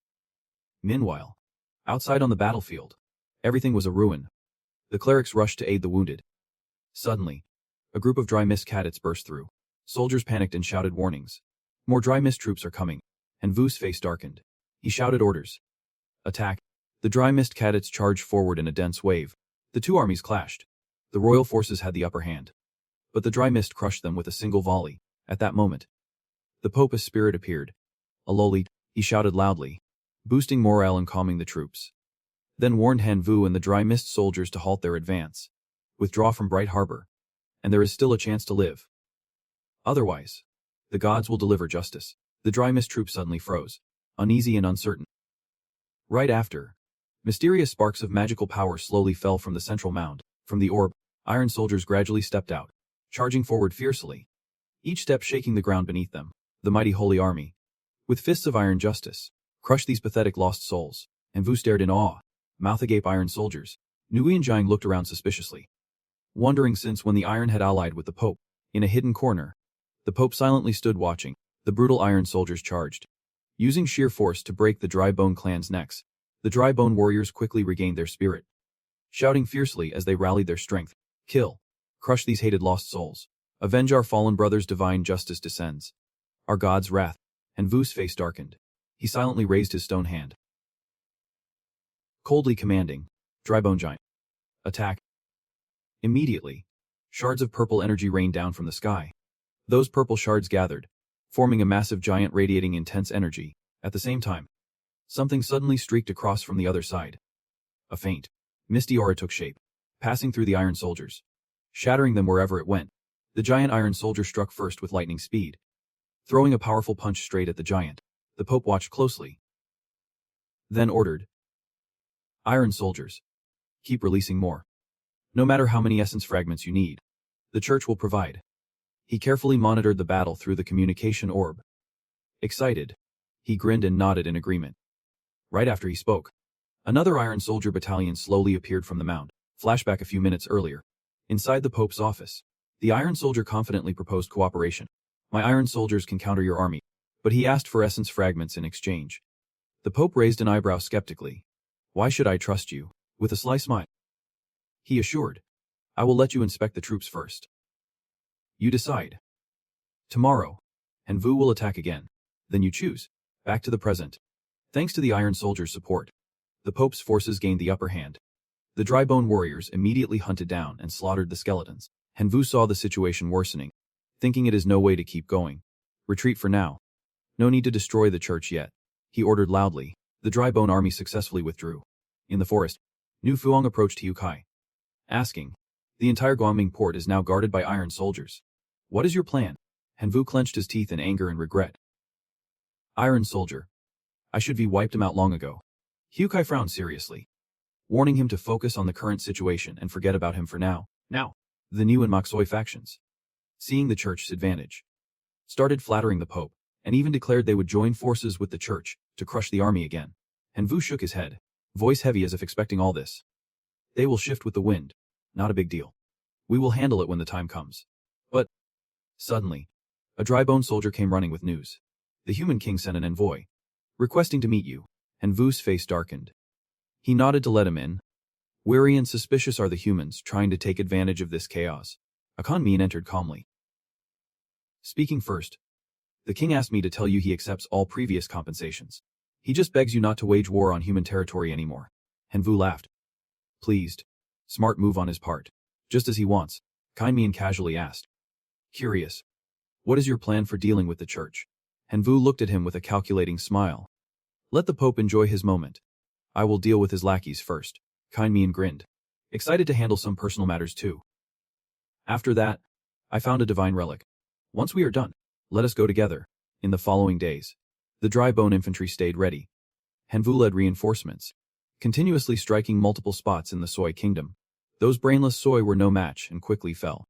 Meanwhile, outside on the battlefield, everything was a ruin. The clerics rushed to aid the wounded. Suddenly, a group of Dry Mist cadets burst through. Soldiers panicked and shouted warnings. More Dry Mist troops are coming. Hanvu's face darkened. He shouted orders. Attack. The Dry Mist cadets charged forward in a dense wave. The two armies clashed. The royal forces had the upper hand. but the dry mist crushed them with a single volley. At that moment, the Pope's spirit appeared. Aloli, he shouted loudly, boosting morale and calming the troops. Then warned Hanvu and the dry mist soldiers to halt their advance. Withdraw from Bright Harbor, and there is still a chance to live. Otherwise, the gods will deliver justice. The dry mist troops suddenly froze, uneasy and uncertain. Right after, mysterious sparks of magical power slowly fell from the central mound. From the orb, iron soldiers gradually stepped out, charging forward fiercely, each step shaking the ground beneath them. The mighty holy army, with fists of iron justice, crushed these pathetic lost souls. And Vu stared in awe, mouth agape. Iron soldiers. Nui and Jiang looked around suspiciously, wondering since when the iron had allied with the Pope. In a hidden corner, the Pope silently stood watching. The brutal iron soldiers charged, using sheer force to break the Dry Bone clan's necks. The Dry Bone warriors quickly regained their spirit, shouting fiercely as they rallied their strength. Kill. Crush these hated lost souls. Avenge our fallen brothers. Divine justice descends. Our God's wrath. And Vu's face darkened. He silently raised his stone hand, coldly commanding, Dry Bone Giant, attack. Immediately, shards of purple energy rained down from the sky. Those purple shards gathered, forming a massive giant radiating intense energy. At the same time, something suddenly streaked across from the other side. A faint, misty aura took shape, passing through the iron soldiers, shattering them wherever it went. The giant iron soldier struck first with lightning speed, throwing a powerful punch straight at the giant. The Pope watched closely, then ordered, Iron soldiers, keep releasing more. No matter how many essence fragments you need, the church will provide. He carefully monitored the battle through the communication orb. Excited, he grinned and nodded in agreement. Right after he spoke, another iron soldier battalion slowly appeared from the mound. Flashback a few minutes earlier. Inside the Pope's office, the iron soldier confidently proposed cooperation. My iron soldiers can counter your army, but he asked for essence fragments in exchange. The Pope raised an eyebrow skeptically. Why should I trust you? With a sly smile, he assured, I will let you inspect the troops first. You decide. Tomorrow, and Vu will attack again. Then you choose. Back to the present. Thanks to the iron soldiers' support, the Pope's forces gained the upper hand. The Dry Bone warriors immediately hunted down and slaughtered the skeletons. And Vu saw the situation worsening, thinking it is no way to keep going. Retreat for now. No need to destroy the church yet. He ordered loudly. The Dry Bone army successfully withdrew. In the forest, Nu Fuang approached Hu Kai, asking, the entire Guangming port is now guarded by iron soldiers. What is your plan? And Vu clenched his teeth in anger and regret. Iron soldier. I should have wiped him out long ago. Hu Kai frowned seriously, warning him to focus on the current situation and forget about him for now. Now, the Niu and Moxoi factions, seeing the church's advantage, started flattering the Pope, and even declared they would join forces with the church to crush the army again. And Vu shook his head, voice heavy as if expecting all this. They will shift with the wind. Not a big deal. We will handle it when the time comes. But, suddenly, a Dry Bone soldier came running with news. The human king sent an envoy, requesting to meet you. And Vu's face darkened. He nodded to let him in. Wary and suspicious are the humans trying to take advantage of this chaos. Akan Min entered calmly. Speaking first, the king asked me to tell you he accepts all previous compensations. He just begs you not to wage war on human territory anymore. And Vu laughed. Pleased. Smart move on his part. Just as he wants. Kind Min casually asked. Curious. What is your plan for dealing with the church? And Vu looked at him with a calculating smile. Let the Pope enjoy his moment. I will deal with his lackeys first. Kind Min grinned. Excited to handle some personal matters too. After that, I found a divine relic. Once we are done, let us go together. In the following days, the Dry Bone infantry stayed ready. Hanvu led reinforcements, continuously striking multiple spots in the Soi kingdom. Those brainless Soi were no match and quickly fell.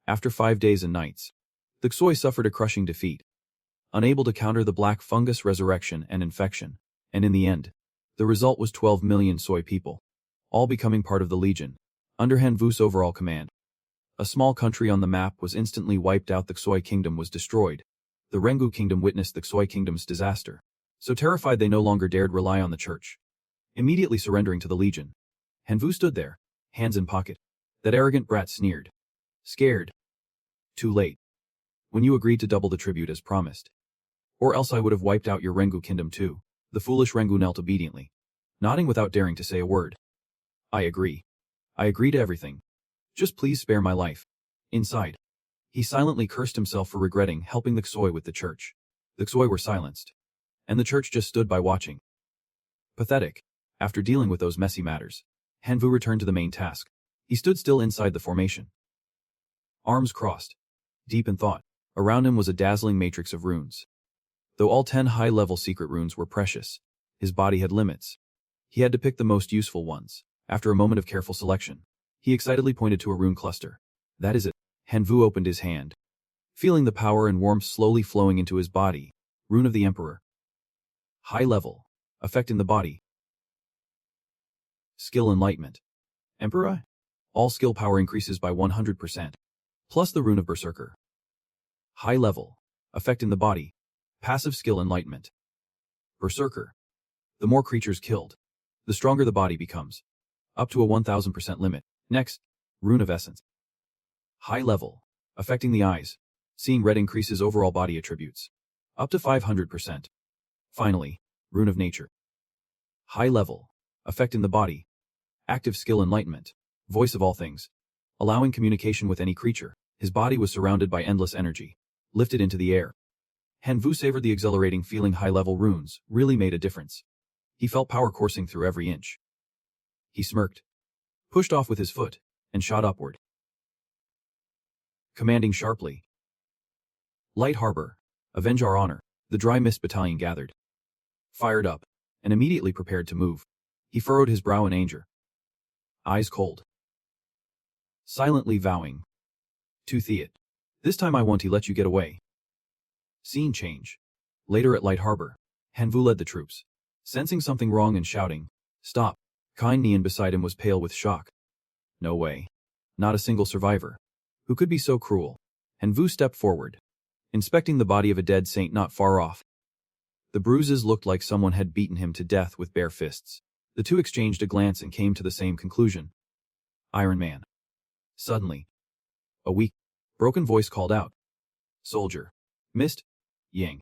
After 5 days and nights, the Xoi suffered a crushing defeat, unable to counter the black fungus resurrection and infection, and in the end, the result was 12 million Soi people, all becoming part of the Legion, under Hanvu's overall command. A small country on the map was instantly wiped out. The Xoi kingdom was destroyed. The Rengu kingdom witnessed the Xoi kingdom's disaster, so terrified they no longer dared rely on the church, immediately surrendering to the Legion. Hanvu stood there, hands in pocket. That arrogant brat sneered. Scared. Too late. When you agreed to double the tribute as promised. Or else I would have wiped out your Rengu kingdom too. The foolish Rengu knelt obediently, nodding without daring to say a word. I agree. I agree to everything. Just please spare my life. Inside, He silently cursed himself for regretting helping the Xoi with the church. The Xoi were silenced, and the church just stood by watching. Pathetic. After dealing with those messy matters, Hanvu returned to the main task. He stood still inside the formation, arms crossed, deep in thought. Around him was a dazzling matrix of runes. Though all 10 high-level secret runes were precious, his body had limits. He had to pick the most useful ones. After a moment of careful selection, he excitedly pointed to a rune cluster. That is it. Hanvu opened his hand, feeling the power and warmth slowly flowing into his body. Rune of the Emperor. High level. Effect in the body. Skill Enlightenment. Emperor? All skill power increases by 100%. Plus the rune of Berserker. High level. Effect in the body. Passive skill Enlightenment. Berserker. The more creatures killed, the stronger the body becomes. Up to a 1000% limit. Next, Rune of Essence. High level. Affecting the eyes. Seeing red increases overall body attributes. Up to 500%. Finally, Rune of Nature. High level. Affecting the body. Active skill Enlightenment. Voice of all things. Allowing communication with any creature. His body was surrounded by endless energy, lifted into the air. Hanvu savored the exhilarating feeling. High-level runes really made a difference. He felt power coursing through every inch. He smirked, pushed off with his foot, and shot upward, commanding sharply. Light Harbor, avenge our honor. The Dry Mist Battalion gathered, fired up, and immediately prepared to move. He furrowed his brow in anger, eyes cold, silently vowing, to Theot, this time I won't let you get away. Scene change. Later at Light Harbor, Hanvu led the troops, sensing something wrong and shouting, stop. Kind Nian beside him was pale with shock. No way. Not a single survivor. Who could be so cruel? Hanvu stepped forward, inspecting the body of a dead saint not far off. The bruises looked like someone had beaten him to death with bare fists. The two exchanged a glance and came to the same conclusion. Iron Man. Suddenly, a weak, broken voice called out. Soldier. Mist. Yang.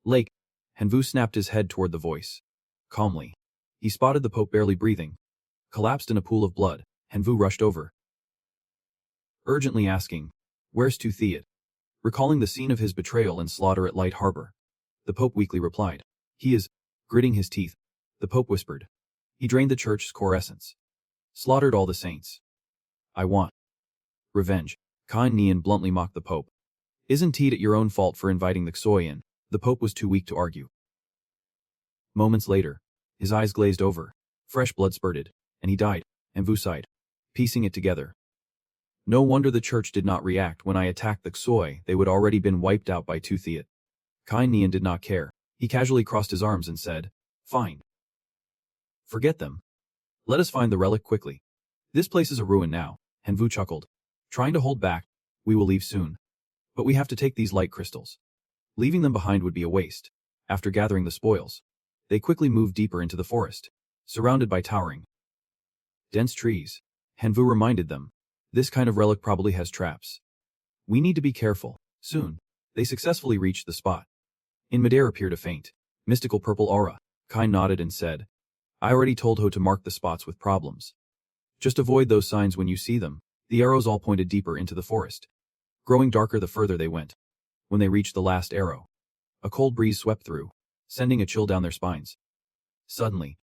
Lake. Hanvu snapped his head toward the voice. Calmly, he spotted the Pope barely breathing, collapsed in a pool of blood. Hanvu rushed over, urgently asking, where's Tu Theot? Recalling the scene of his betrayal and slaughter at Light Harbor, the Pope weakly replied, he is, gritting his teeth. The Pope whispered, he drained the church's core essence, slaughtered all the saints. I want revenge. Kind Nian bluntly mocked the Pope. Isn't it your own fault for inviting the Xoi in? The Pope was too weak to argue. Moments later, his eyes glazed over, fresh blood spurted, and he died. Hanvu sighed, piecing it together. No wonder the church did not react when I attacked the Xoi. They would already been wiped out by Tu Theot. Kind Nian did not care. He casually crossed his arms and said, fine. Forget them. Let us find the relic quickly. This place is a ruin now. Hanvu chuckled, trying to hold back. We will leave soon. But we have to take these light crystals. Leaving them behind would be a waste. After gathering the spoils, they quickly moved deeper into the forest, surrounded by towering, dense trees. Hanvu reminded them, this kind of relic probably has traps. We need to be careful. Soon, they successfully reached the spot. In midair appeared a faint, mystical purple aura. Kind nodded and said, I already told Ho to mark the spots with problems. Just avoid those signs when you see them. The arrows all pointed deeper into the forest, growing darker the further they went. When they reached the last arrow, a cold breeze swept through, sending a chill down their spines. Suddenly,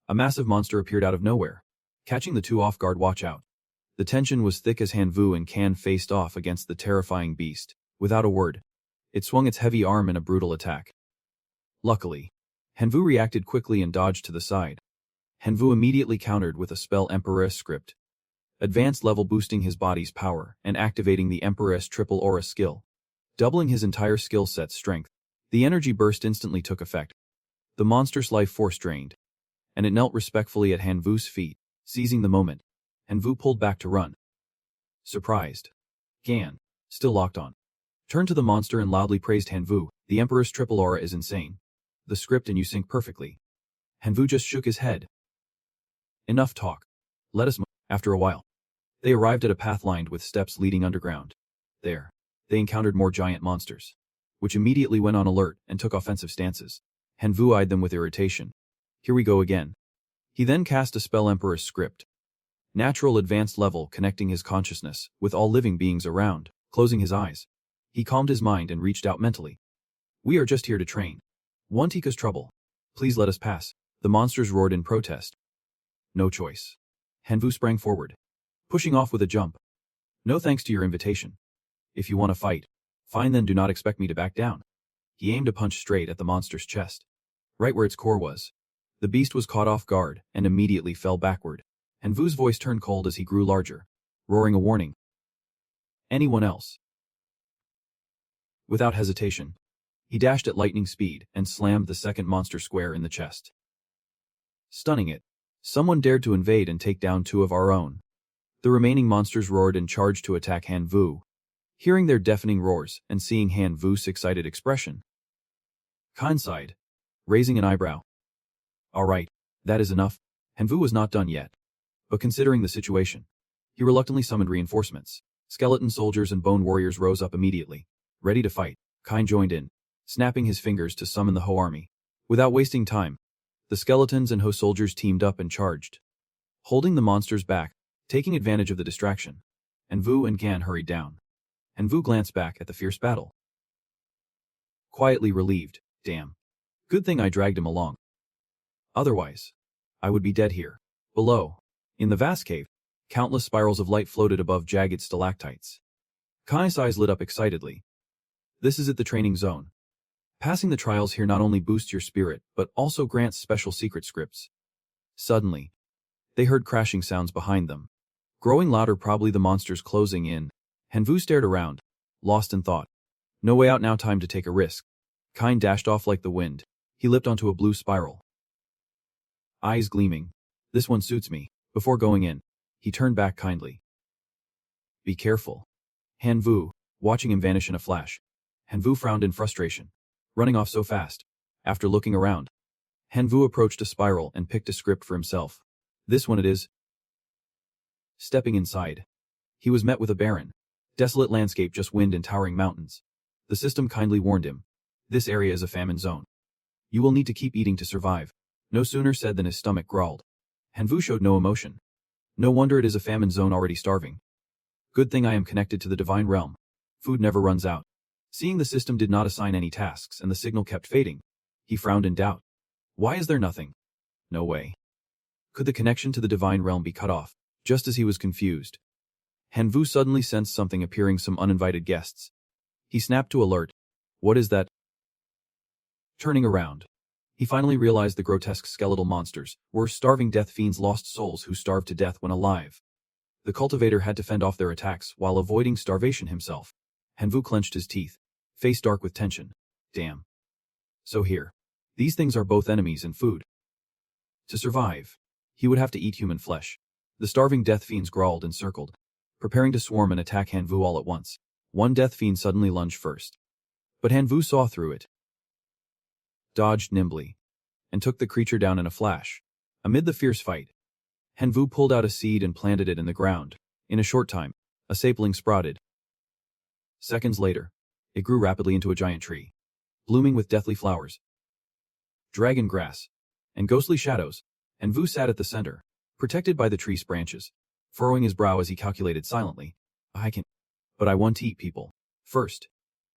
a massive monster appeared out of nowhere, catching the two off guard. Watch out. The tension was thick as Hanvu and Kan faced off against the terrifying beast. Without a word, it swung its heavy arm in a brutal attack. Luckily, Hanvu reacted quickly and dodged to the side. Hanvu immediately countered with a spell Emperor's script, advanced level boosting his body's power and activating the Emperor's triple aura skill, doubling his entire skill set's strength. The energy burst instantly took effect. The monster's life force drained, and it knelt respectfully at Hanvu's feet. Seizing the moment, Hanvu pulled back to run. Surprised, Gan, still locked on, turned to the monster and loudly praised Hanvu. The Emperor's triple aura is insane. The script and you sync perfectly. Hanvu just shook his head. Enough talk. Let us move. After a while, they arrived at a path lined with steps leading underground. There, they encountered more giant monsters, which immediately went on alert and took offensive stances. Hanvu eyed them with irritation. Here we go again. He then cast a spell Emperor's script. Natural advanced level connecting his consciousness with all living beings around. Closing his eyes, he calmed his mind and reached out mentally. We are just here to train. One Tika's trouble. Please let us pass. The monsters roared in protest. No choice. Hanvu sprang forward, pushing off with a jump. No thanks to your invitation. If you want to fight, fine, then do not expect me to back down. He aimed a punch straight at the monster's chest, right where its core was. The beast was caught off guard and immediately fell backward. Hanvu's voice turned cold as he grew larger, roaring a warning. Anyone else? Without hesitation, he dashed at lightning speed and slammed the second monster square in the chest. Stunning it, someone dared to invade and take down two of our own. The remaining monsters roared and charged to attack Hanvu. Hearing their deafening roars and seeing Hanvu's excited expression, Khan sighed, raising an eyebrow. All right, that is enough. Hanvu was not done yet. But considering the situation, he reluctantly summoned reinforcements. Skeleton soldiers and bone warriors rose up immediately, ready to fight. Kine joined in, snapping his fingers to summon the Ho army. Without wasting time, the skeletons and Ho soldiers teamed up and charged, holding the monsters back, taking advantage of the distraction. Hanvu and Gan hurried down. Hanvu glanced back at the fierce battle, quietly relieved. Damn. Good thing I dragged him along. Otherwise, I would be dead here. Below, in the vast cave, countless spirals of light floated above jagged stalactites. Kai's eyes lit up excitedly. This is it, the training zone. Passing the trials here not only boosts your spirit, but also grants special secret scripts. Suddenly, they heard crashing sounds behind them. Growing louder, probably the monsters closing in. Hanvu stared around, lost in thought. No way out now, time to take a risk. Kine dashed off like the wind. He leapt onto a blue spiral, eyes gleaming. This one suits me. Before going in, he turned back kindly. Be careful. Hanvu, watching him vanish in a flash. Hanvu frowned in frustration, running off so fast. After looking around, Hanvu approached a spiral and picked a script for himself. This one it is. Stepping inside, he was met with a barren, desolate landscape, just wind and towering mountains. The system kindly warned him. This area is a famine zone. You will need to keep eating to survive. No sooner said than his stomach growled. Hanvu showed no emotion. No wonder it is a famine zone, already starving. Good thing I am connected to the divine realm. Food never runs out. Seeing the system did not assign any tasks and the signal kept fading, he frowned in doubt. Why is there nothing? No way. Could the connection to the divine realm be cut off? Just as he was confused, Hanvu suddenly sensed something appearing, some uninvited guests. He snapped to alert. What is that? Turning around, he finally realized the grotesque skeletal monsters were starving death fiends, lost souls who starved to death when alive. The cultivator had to fend off their attacks while avoiding starvation himself. Hanvu clenched his teeth, face dark with tension. Damn. So here, these things are both enemies and food. To survive, he would have to eat human flesh. The starving death fiends growled and circled, preparing to swarm and attack Hanvu all at once. One death fiend suddenly lunged first, but Hanvu saw through it, dodged nimbly, and took the creature down in a flash. Amid the fierce fight, Hanvu pulled out a seed and planted it in the ground. In a short time, a sapling sprouted. Seconds later, it grew rapidly into a giant tree, blooming with deathly flowers, dragon grass, and ghostly shadows. Hanvu sat at the center, protected by the tree's branches, furrowing his brow as he calculated silently. But I want to eat people. First,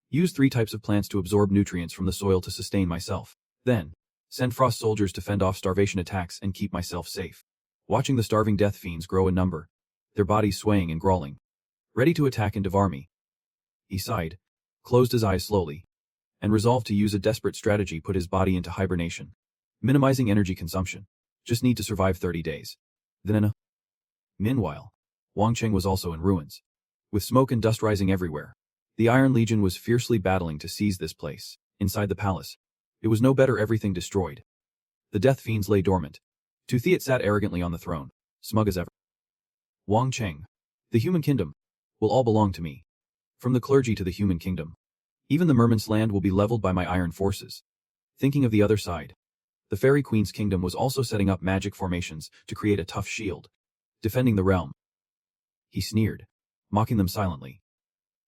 use 3 types of plants to absorb nutrients from the soil to sustain myself. Then, send frost soldiers to fend off starvation attacks and keep myself safe. Watching the starving death fiends grow in number, their bodies swaying and crawling, ready to attack and devour me. He sighed, closed his eyes slowly, and resolved to use a desperate strategy, put his body into hibernation, minimizing energy consumption. Just need to survive 30 days. Then Meanwhile, Wangcheng was also in ruins, with smoke and dust rising everywhere. The Iron Legion was fiercely battling to seize this place. Inside the palace, it was no better, everything destroyed. The death fiends lay dormant. Tu Thiet sat arrogantly on the throne, smug as ever. Wang Cheng, the human kingdom, will all belong to me. From the clergy to the human kingdom. Even the merman's land will be leveled by my iron forces. Thinking of the other side, the fairy queen's kingdom was also setting up magic formations to create a tough shield, defending the realm. He sneered, mocking them silently.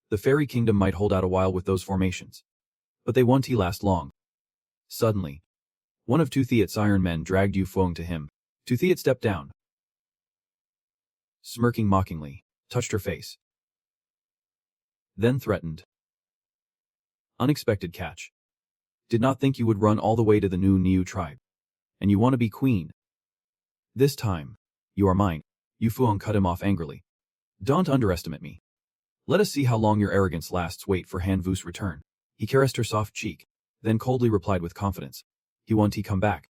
The fairy kingdom might hold out a while with those formations, but they won't last long. Suddenly, one of Tu Thiet's iron men dragged Yu Feng to him. Tu Thiet stepped down, smirking mockingly, touched her face. then threatened. Unexpected catch. Did not think you would run all the way to the new Niu tribe. And you want to be queen. This time, you are mine. Yu Fuong cut him off angrily. Don't underestimate me. Let us see how long your arrogance lasts. Wait for Han Vu's return. He caressed her soft cheek, then coldly replied with confidence. He won't he come back.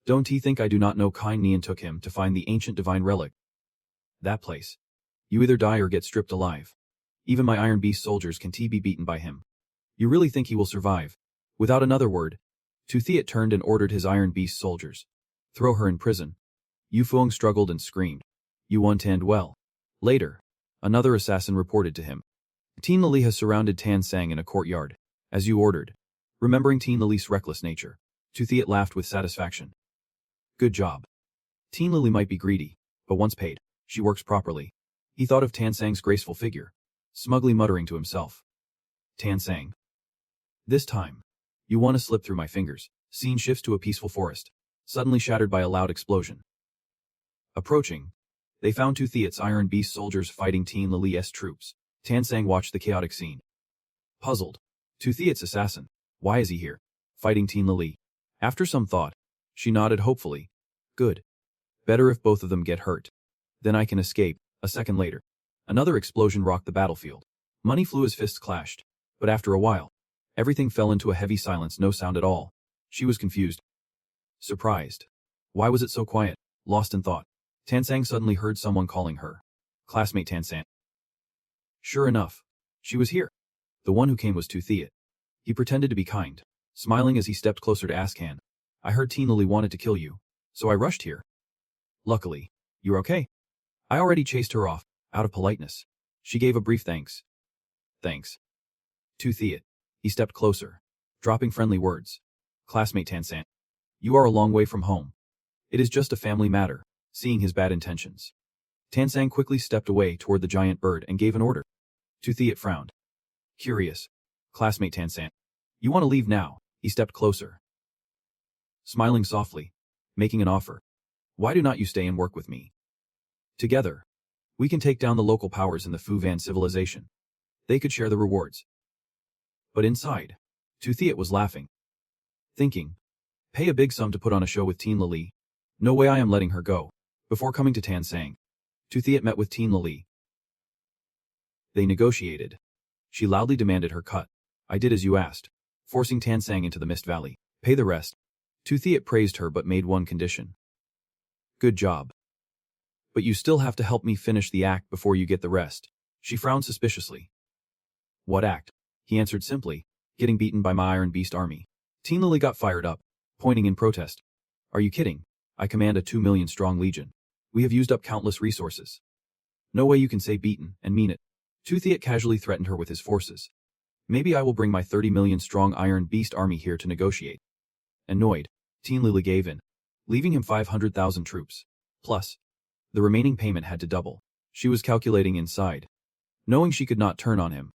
Don't he think I do not know kind Nian took him to find the ancient divine relic. That place. You either die or get stripped alive. Even my Iron Beast soldiers can be beaten by him. You really think he will survive? Without another word, Tu Thiet turned and ordered his Iron Beast soldiers. Throw her in prison. Yu Fuong struggled and screamed. You won't end well. Later, another assassin reported to him. Teen Lili has surrounded Tan Sang in a courtyard, as you ordered. Remembering Teen Lili's reckless nature, Tu Thiet laughed with satisfaction. Good job. Teen Lili might be greedy, but once paid, she works properly. He thought of Tan Sang's graceful figure, smugly muttering to himself. Tan Sang. This time, you want to slip through my fingers. Scene shifts to a peaceful forest, suddenly shattered by a loud explosion. Approaching, they found Tu Thiet's Iron Beast soldiers fighting Teen Lili's troops. Tan Sang watched the chaotic scene. Puzzled. Tu Thiet's assassin. Why is he here? Fighting Teen Lili. After some thought, she nodded hopefully. Good. Better if both of them get hurt. Then I can escape. A second later, another explosion rocked the battlefield. Money flew as fists clashed. But after a while, everything fell into a heavy silence, no sound at all. She was confused. Surprised. Why was it so quiet? Lost in thought, Tan Sang suddenly heard someone calling her. Classmate Tan Sang. Sure enough, she was here. The one who came was Tu Thiet. He pretended to be kind, smiling as he stepped closer to ask Han. I heard Teen Lili wanted to kill you, so I rushed here. Luckily, you're okay. I already chased her off, out of politeness. She gave a brief thanks. Thanks. Tu Thiet. He stepped closer, dropping friendly words. Classmate Tan Sang. You are a long way from home. It is just a family matter. Seeing his bad intentions, Tan Sang quickly stepped away toward the giant bird and gave an order. Tu Thiet frowned. Curious. Classmate Tan Sang. You want to leave now? He stepped closer, smiling softly, making an offer. Why do not you stay and work with me? Together, we can take down the local powers in the Fu Van civilization. They could share the rewards. But inside, Tu Thiet was laughing, thinking, pay a big sum to put on a show with Teen Lili. No way I am letting her go. Before coming to Tan Sang, Tu Thiet met with Teen Lili. They negotiated. She loudly demanded her cut. I did as you asked, forcing Tan Sang into the Mist Valley. Pay the rest. Tu Thiet praised her but made one condition. Good job. But you still have to help me finish the act before you get the rest. She frowned suspiciously. What act? He answered simply, getting beaten by my Iron Beast army. Teen Lili got fired up, pointing in protest. Are you kidding? I command a 2 million strong legion. We have used up countless resources. No way you can say beaten and mean it. Tu Thiet casually threatened her with his forces. Maybe I will bring my 30 million strong Iron Beast army here to negotiate. Annoyed, Teen Lili gave in, leaving him 500,000 troops. Plus, the remaining payment had to double. She was calculating inside, knowing she could not turn on him.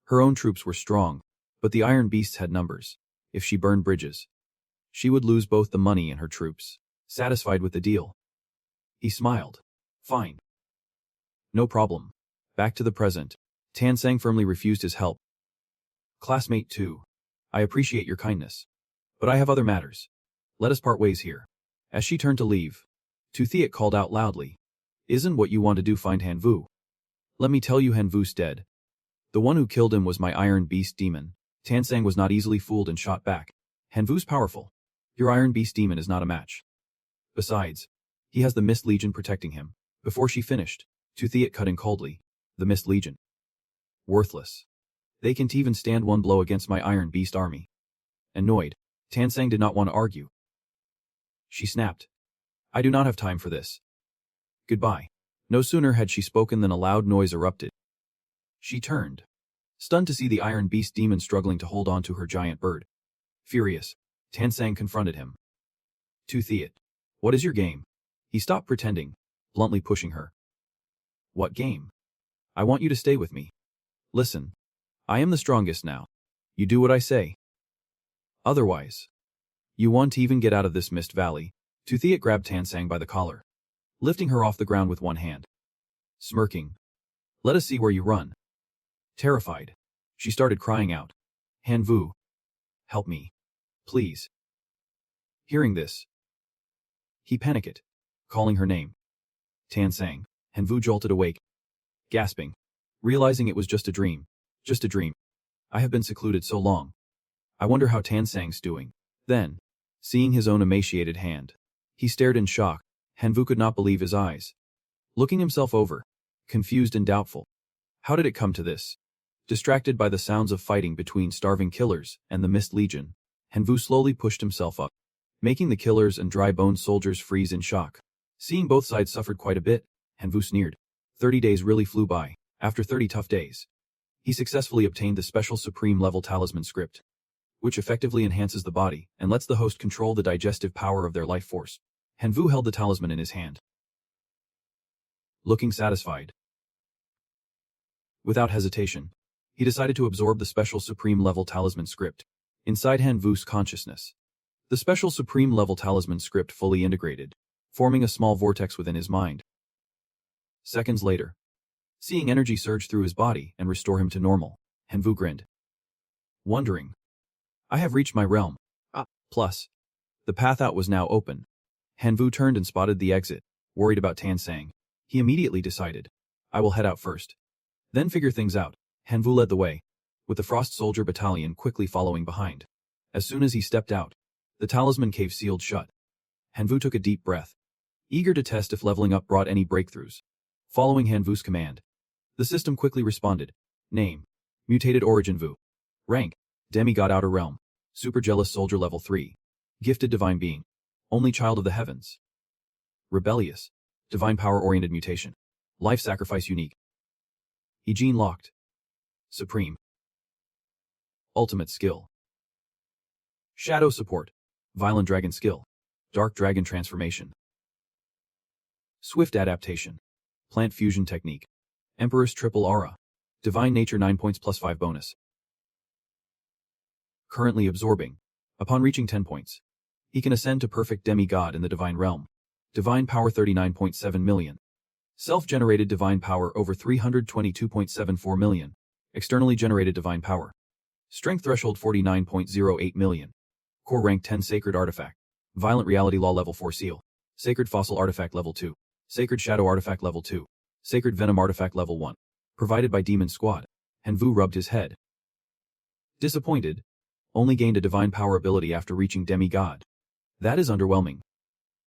Her own troops were strong, but the Iron Beasts had numbers. If she burned bridges, she would lose both the money and her troops. Satisfied with the deal, he smiled. Fine. No problem. Back to the present. Tan Sang firmly refused his help. Classmate 2. I appreciate your kindness, but I have other matters. Let us part ways here. As she turned to leave, Tu Thiet called out loudly. Isn't what you want to do find Han Vu? Let me tell you Han Vu's dead. The one who killed him was my Iron Beast demon. Tan Sang was not easily fooled and shot back. Han Vu's powerful. Your Iron Beast demon is not a match. Besides, he has the Mist Legion protecting him. Before she finished, Tu Thiet cut in coldly. The Mist Legion. Worthless. They can't even stand one blow against my Iron Beast army. Annoyed, Tan Sang did not want to argue. She snapped. I do not have time for this. Goodbye. No sooner had she spoken than a loud noise erupted. She turned, stunned to see the Iron Beast demon struggling to hold on to her giant bird. Furious, Tan Sang confronted him. Tu Thiet. What is your game? He stopped pretending, bluntly pushing her. What game? I want you to stay with me. Listen. I am the strongest now. You do what I say. Otherwise, you won't even get out of this Mist Valley. Tu Thiet grabbed Tan Sang by the collar, lifting her off the ground with one hand. Smirking. Let us see where you run. Terrified, she started crying out. "Hanvu, help me. Please." Hearing this, he panicked, calling her name. Tansang. Hanvu jolted awake, gasping, realizing it was just a dream. Just a dream. I have been secluded so long. I wonder how Tansang's doing. Then, seeing his own emaciated hand, he stared in shock. Hanvu could not believe his eyes. Looking himself over, confused and doubtful. How did it come to this? Distracted by the sounds of fighting between starving killers and the Mist Legion, Hanvu slowly pushed himself up, making the killers and dry-boned soldiers freeze in shock. Seeing both sides suffered quite a bit, Hanvu sneered. 30 days really flew by. After 30 tough days, he successfully obtained the special Supreme Level Talisman script, which effectively enhances the body and lets the host control the digestive power of their life force. Hanvu held the talisman in his hand, looking satisfied. Without hesitation, he decided to absorb the special Supreme Level Talisman script inside Hanvu's consciousness. The special Supreme Level Talisman script fully integrated, forming a small vortex within his mind. Seconds later, seeing energy surge through his body and restore him to normal, Hanvu grinned, wondering, I have reached my realm. Plus, the path out was now open. Hanvu turned and spotted the exit, worried about Tansang. He immediately decided, I will head out first, then figure things out. Hanvu led the way, with the Frost Soldier Battalion quickly following behind. As soon as he stepped out, the talisman cave sealed shut. Hanvu took a deep breath, eager to test if leveling up brought any breakthroughs. Following Hanvu's command, the system quickly responded. Name: Mutated Origin Vu. Rank: Demigod Outer Realm. Super Jealous Soldier Level 3. Gifted Divine Being. Only Child of the Heavens. Rebellious. Divine Power-Oriented Mutation. Life Sacrifice Unique. Gene Locked. Supreme. Ultimate Skill. Shadow Support. Violent Dragon Skill. Dark Dragon Transformation. Swift Adaptation. Plant Fusion Technique. Emperor's Triple Aura. Divine Nature 9 points plus 5 bonus. Currently absorbing. Upon reaching 10 points, he can ascend to Perfect Demigod in the Divine Realm. Divine Power 39.7 million. Self-generated Divine Power over 322.74 million. Externally generated Divine Power. Strength Threshold 49.08 million. Core Rank 10 Sacred Artifact. Violent Reality Law Level 4 Seal. Sacred Fossil Artifact Level 2. Sacred Shadow Artifact Level 2. Sacred Venom Artifact Level 1. Provided by Demon Squad. Hanvu rubbed his head. Disappointed. Only gained a Divine Power ability after reaching Demigod. That is underwhelming.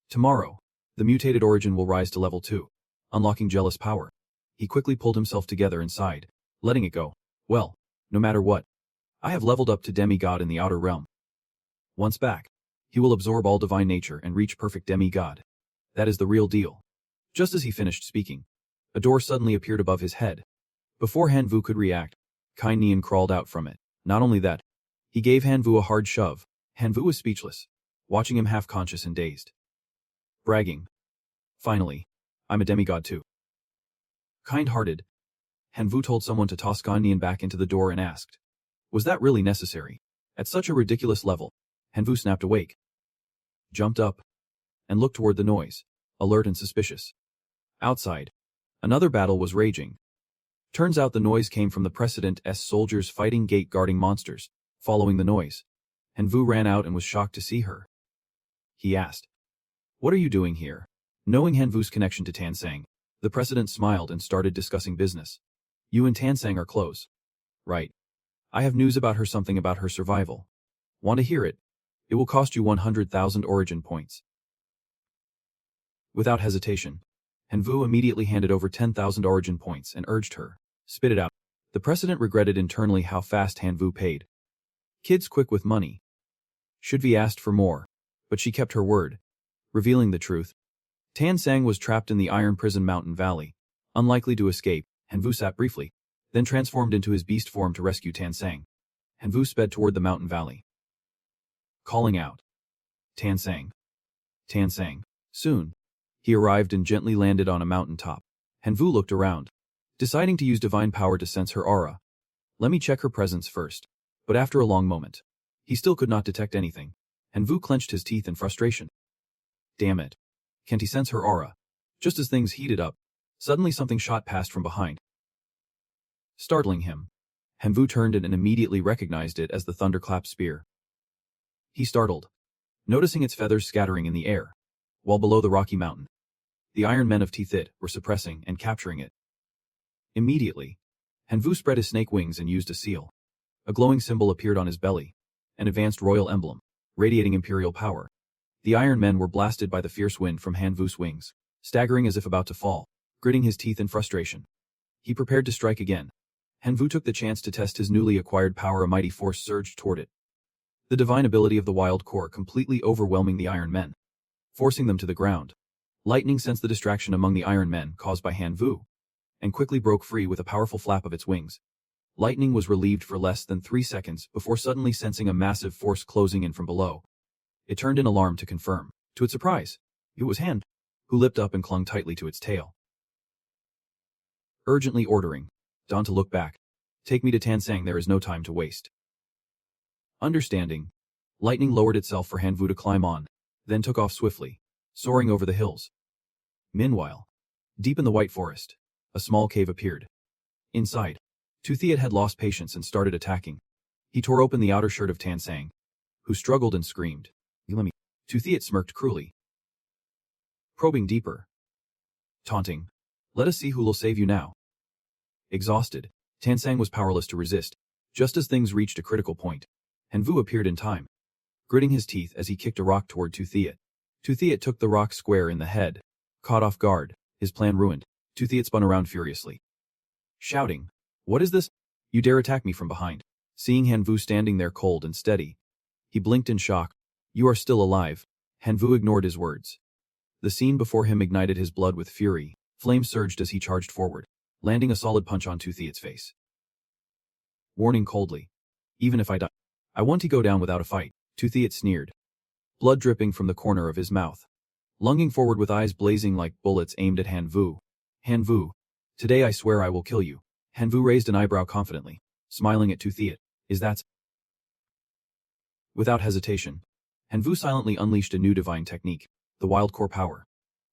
Tomorrow, the Mutated Origin will rise to Level 2. Unlocking Jealous Power. He quickly pulled himself together and sighed, letting it go. Well, no matter what, I have leveled up to Demigod in the Outer Realm. Once back, he will absorb all Divine Nature and reach Perfect Demigod. That is the real deal. Just as he finished speaking, a door suddenly appeared above his head. Before Hanvu could react, Kai Nian crawled out from it. Not only that, he gave Hanvu a hard shove. Hanvu was speechless, watching him half-conscious and dazed. Bragging. Finally, I'm a demigod too. Kind-hearted, Hanvu told someone to toss Kai Nian back into the door and asked, was that really necessary? At such a ridiculous level, Hanvu snapped awake, jumped up, and looked toward the noise, alert and suspicious. Outside, another battle was raging. Turns out the noise came from the Precedent S soldiers fighting gate-guarding monsters. Following the noise, Hanvu ran out and was shocked to see her. He asked, what are you doing here? Knowing Hanvu's connection to Tansang, the Precedent smiled and started discussing business. You and Tansang are close. Right. I have news about her, something about her survival. Want to hear it? It will cost you 100,000 origin points. Without hesitation, Hanvu immediately handed over 10,000 origin points and urged her, spit it out. The Precedent regretted internally how fast Hanvu paid. Kids quick with money. Should be asked for more, but she kept her word, revealing the truth. Tansang was trapped in the Iron Prison Mountain Valley, unlikely to escape. Hanvu sat briefly, then transformed into his beast form to rescue Tansang. Hanvu sped toward the mountain valley, calling out, Tansang. Tansang. Soon, he arrived and gently landed on a mountain top. Hanvu looked around, deciding to use divine power to sense her aura. Let me check her presence first. But after a long moment, he still could not detect anything. Hanvu clenched his teeth in frustration. Damn it. Can't he sense her aura? Just as things heated up, suddenly something shot past from behind, startling him. Hanvu turned and immediately recognized it as the thunderclap spear. He startled, noticing its feathers scattering in the air, while below the rocky mountain, the Iron Men of Tithit were suppressing and capturing it. Immediately, Hanvu spread his snake wings and used a seal. A glowing symbol appeared on his belly, an advanced royal emblem, radiating imperial power. The Iron Men were blasted by the fierce wind from Hanvu's wings, staggering as if about to fall, gritting his teeth in frustration. He prepared to strike again. Hanvu took the chance to test his newly acquired power. A mighty force surged toward it. The divine ability of the wild core completely overwhelming the Iron Men, forcing them to the ground. Lightning sensed the distraction among the Iron Men caused by Hanvu, and quickly broke free with a powerful flap of its wings. Lightning was relieved for less than 3 seconds before suddenly sensing a massive force closing in from below. It turned in alarm to confirm. To its surprise, it was Hanvu, who leapt up and clung tightly to its tail. Urgently ordering Dawn to look back. Take me to Tansang, there is no time to waste. Understanding, Lightning lowered itself for Hanvu to climb on, then took off swiftly, soaring over the hills. Meanwhile, deep in the White Forest, a small cave appeared. Inside, Tithit had lost patience and started attacking. He tore open the outer shirt of Tansang, who struggled and screamed. Tithit smirked cruelly, probing deeper, taunting, let us see who'll save you now. Exhausted, Tansang was powerless to resist. Just as things reached a critical point, Hanvu appeared in time, gritting his teeth as he kicked a rock toward Tithit. Tithit took the rock square in the head. Caught off guard, his plan ruined, Tithit spun around furiously, shouting, what is this? You dare attack me from behind? Seeing Hanvu standing there cold and steady, he blinked in shock. You are still alive. Hanvu ignored his words. The scene before him ignited his blood with fury. Flames surged as he charged forward, landing a solid punch on Tithit's face. Warning coldly. Even if I die, I want to go down without a fight. Tithit sneered, blood dripping from the corner of his mouth. Lunging forward with eyes blazing like bullets aimed at Hanvu. Hanvu, today I swear I will kill you. Hanvu raised an eyebrow confidently, smiling at Tithit. Is that? Without hesitation, Hanvu silently unleashed a new divine technique, the wild core power.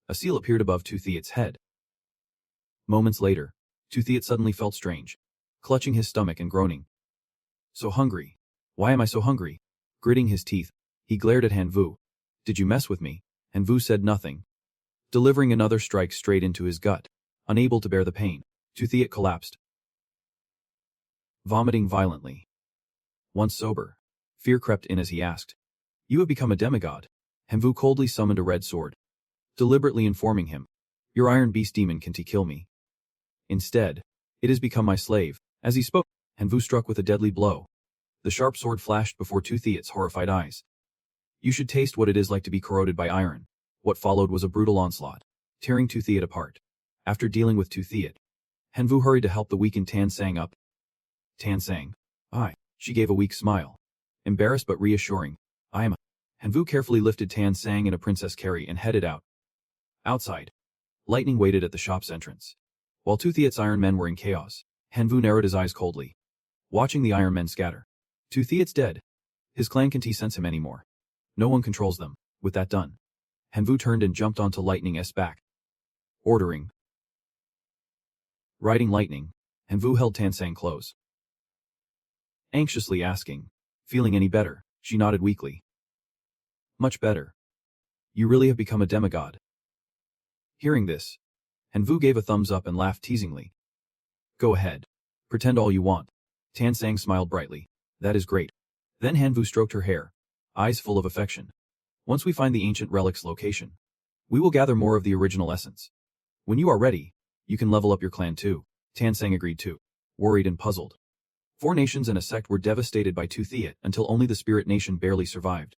A seal appeared above Tithit's head. Moments later, Tithit suddenly felt strange, clutching his stomach and groaning. So hungry. Why am I so hungry? Gritting his teeth, he glared at Hanvu. Did you mess with me? Hanvu said nothing, delivering another strike straight into his gut. Unable to bear the pain, Tithit collapsed, vomiting violently. Once sober, fear crept in as he asked, you have become a demigod. Hanvu coldly summoned a red sword, deliberately informing him, your iron beast demon can't kill me. Instead, it has become my slave. As he spoke, Hanvu struck with a deadly blow. The sharp sword flashed before Tithit's horrified eyes. You should taste what it is like to be corroded by iron. What followed was a brutal onslaught, tearing Tithit apart. After dealing with Tithit, Hanvu hurried to help the weakened Tansang up. Tansang. She gave a weak smile. Embarrassed but reassuring. I am. Hanvu carefully lifted Tansang in a princess carry and headed out. Outside, Lightning waited at the shop's entrance. While Tithit's Iron Men were in chaos, Hanvu narrowed his eyes coldly, watching the Iron Men scatter. Tithit's dead. His clan can't sense him anymore. No one controls them. With that done, Hanvu turned and jumped onto Lightning's back, ordering. Riding Lightning, Hanvu held Tansang close, anxiously asking, feeling any better? She nodded weakly. Much better. You really have become a demigod. Hearing this, Hanvu gave a thumbs up and laughed teasingly. Go ahead. Pretend all you want. Tansang smiled brightly. That is great. Then Hanvu stroked her hair, eyes full of affection. Once we find the ancient relic's location, we will gather more of the original essence. When you are ready, you can level up your clan too. Tansang agreed too, worried and puzzled. 4 nations and a sect were devastated by Tithit until only the Spirit Nation barely survived.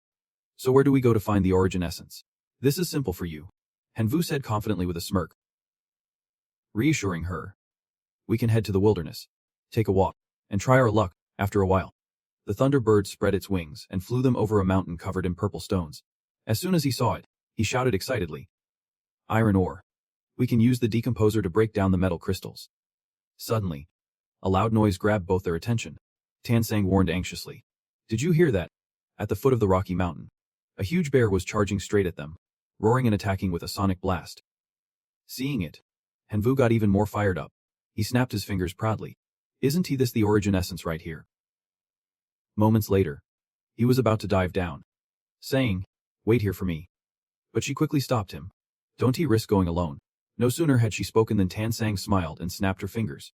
So where do we go to find the origin essence? This is simple for you, Hanvu said confidently with a smirk. Reassuring her, we can head to the wilderness, take a walk, and try our luck. After a while, the Thunderbird spread its wings and flew them over a mountain covered in purple stones. As soon as he saw it, he shouted excitedly. Iron ore. We can use the decomposer to break down the metal crystals. Suddenly, a loud noise grabbed both their attention. Tansang warned anxiously. Did you hear that? At the foot of the rocky mountain, a huge bear was charging straight at them, roaring and attacking with a sonic blast. Seeing it, Hanvu got even more fired up. He snapped his fingers proudly. Isn't he this the origin essence right here? Moments later, he was about to dive down, saying, "Wait here for me." But she quickly stopped him. "Don't he risk going alone?" No sooner had she spoken than Tansang smiled and snapped her fingers.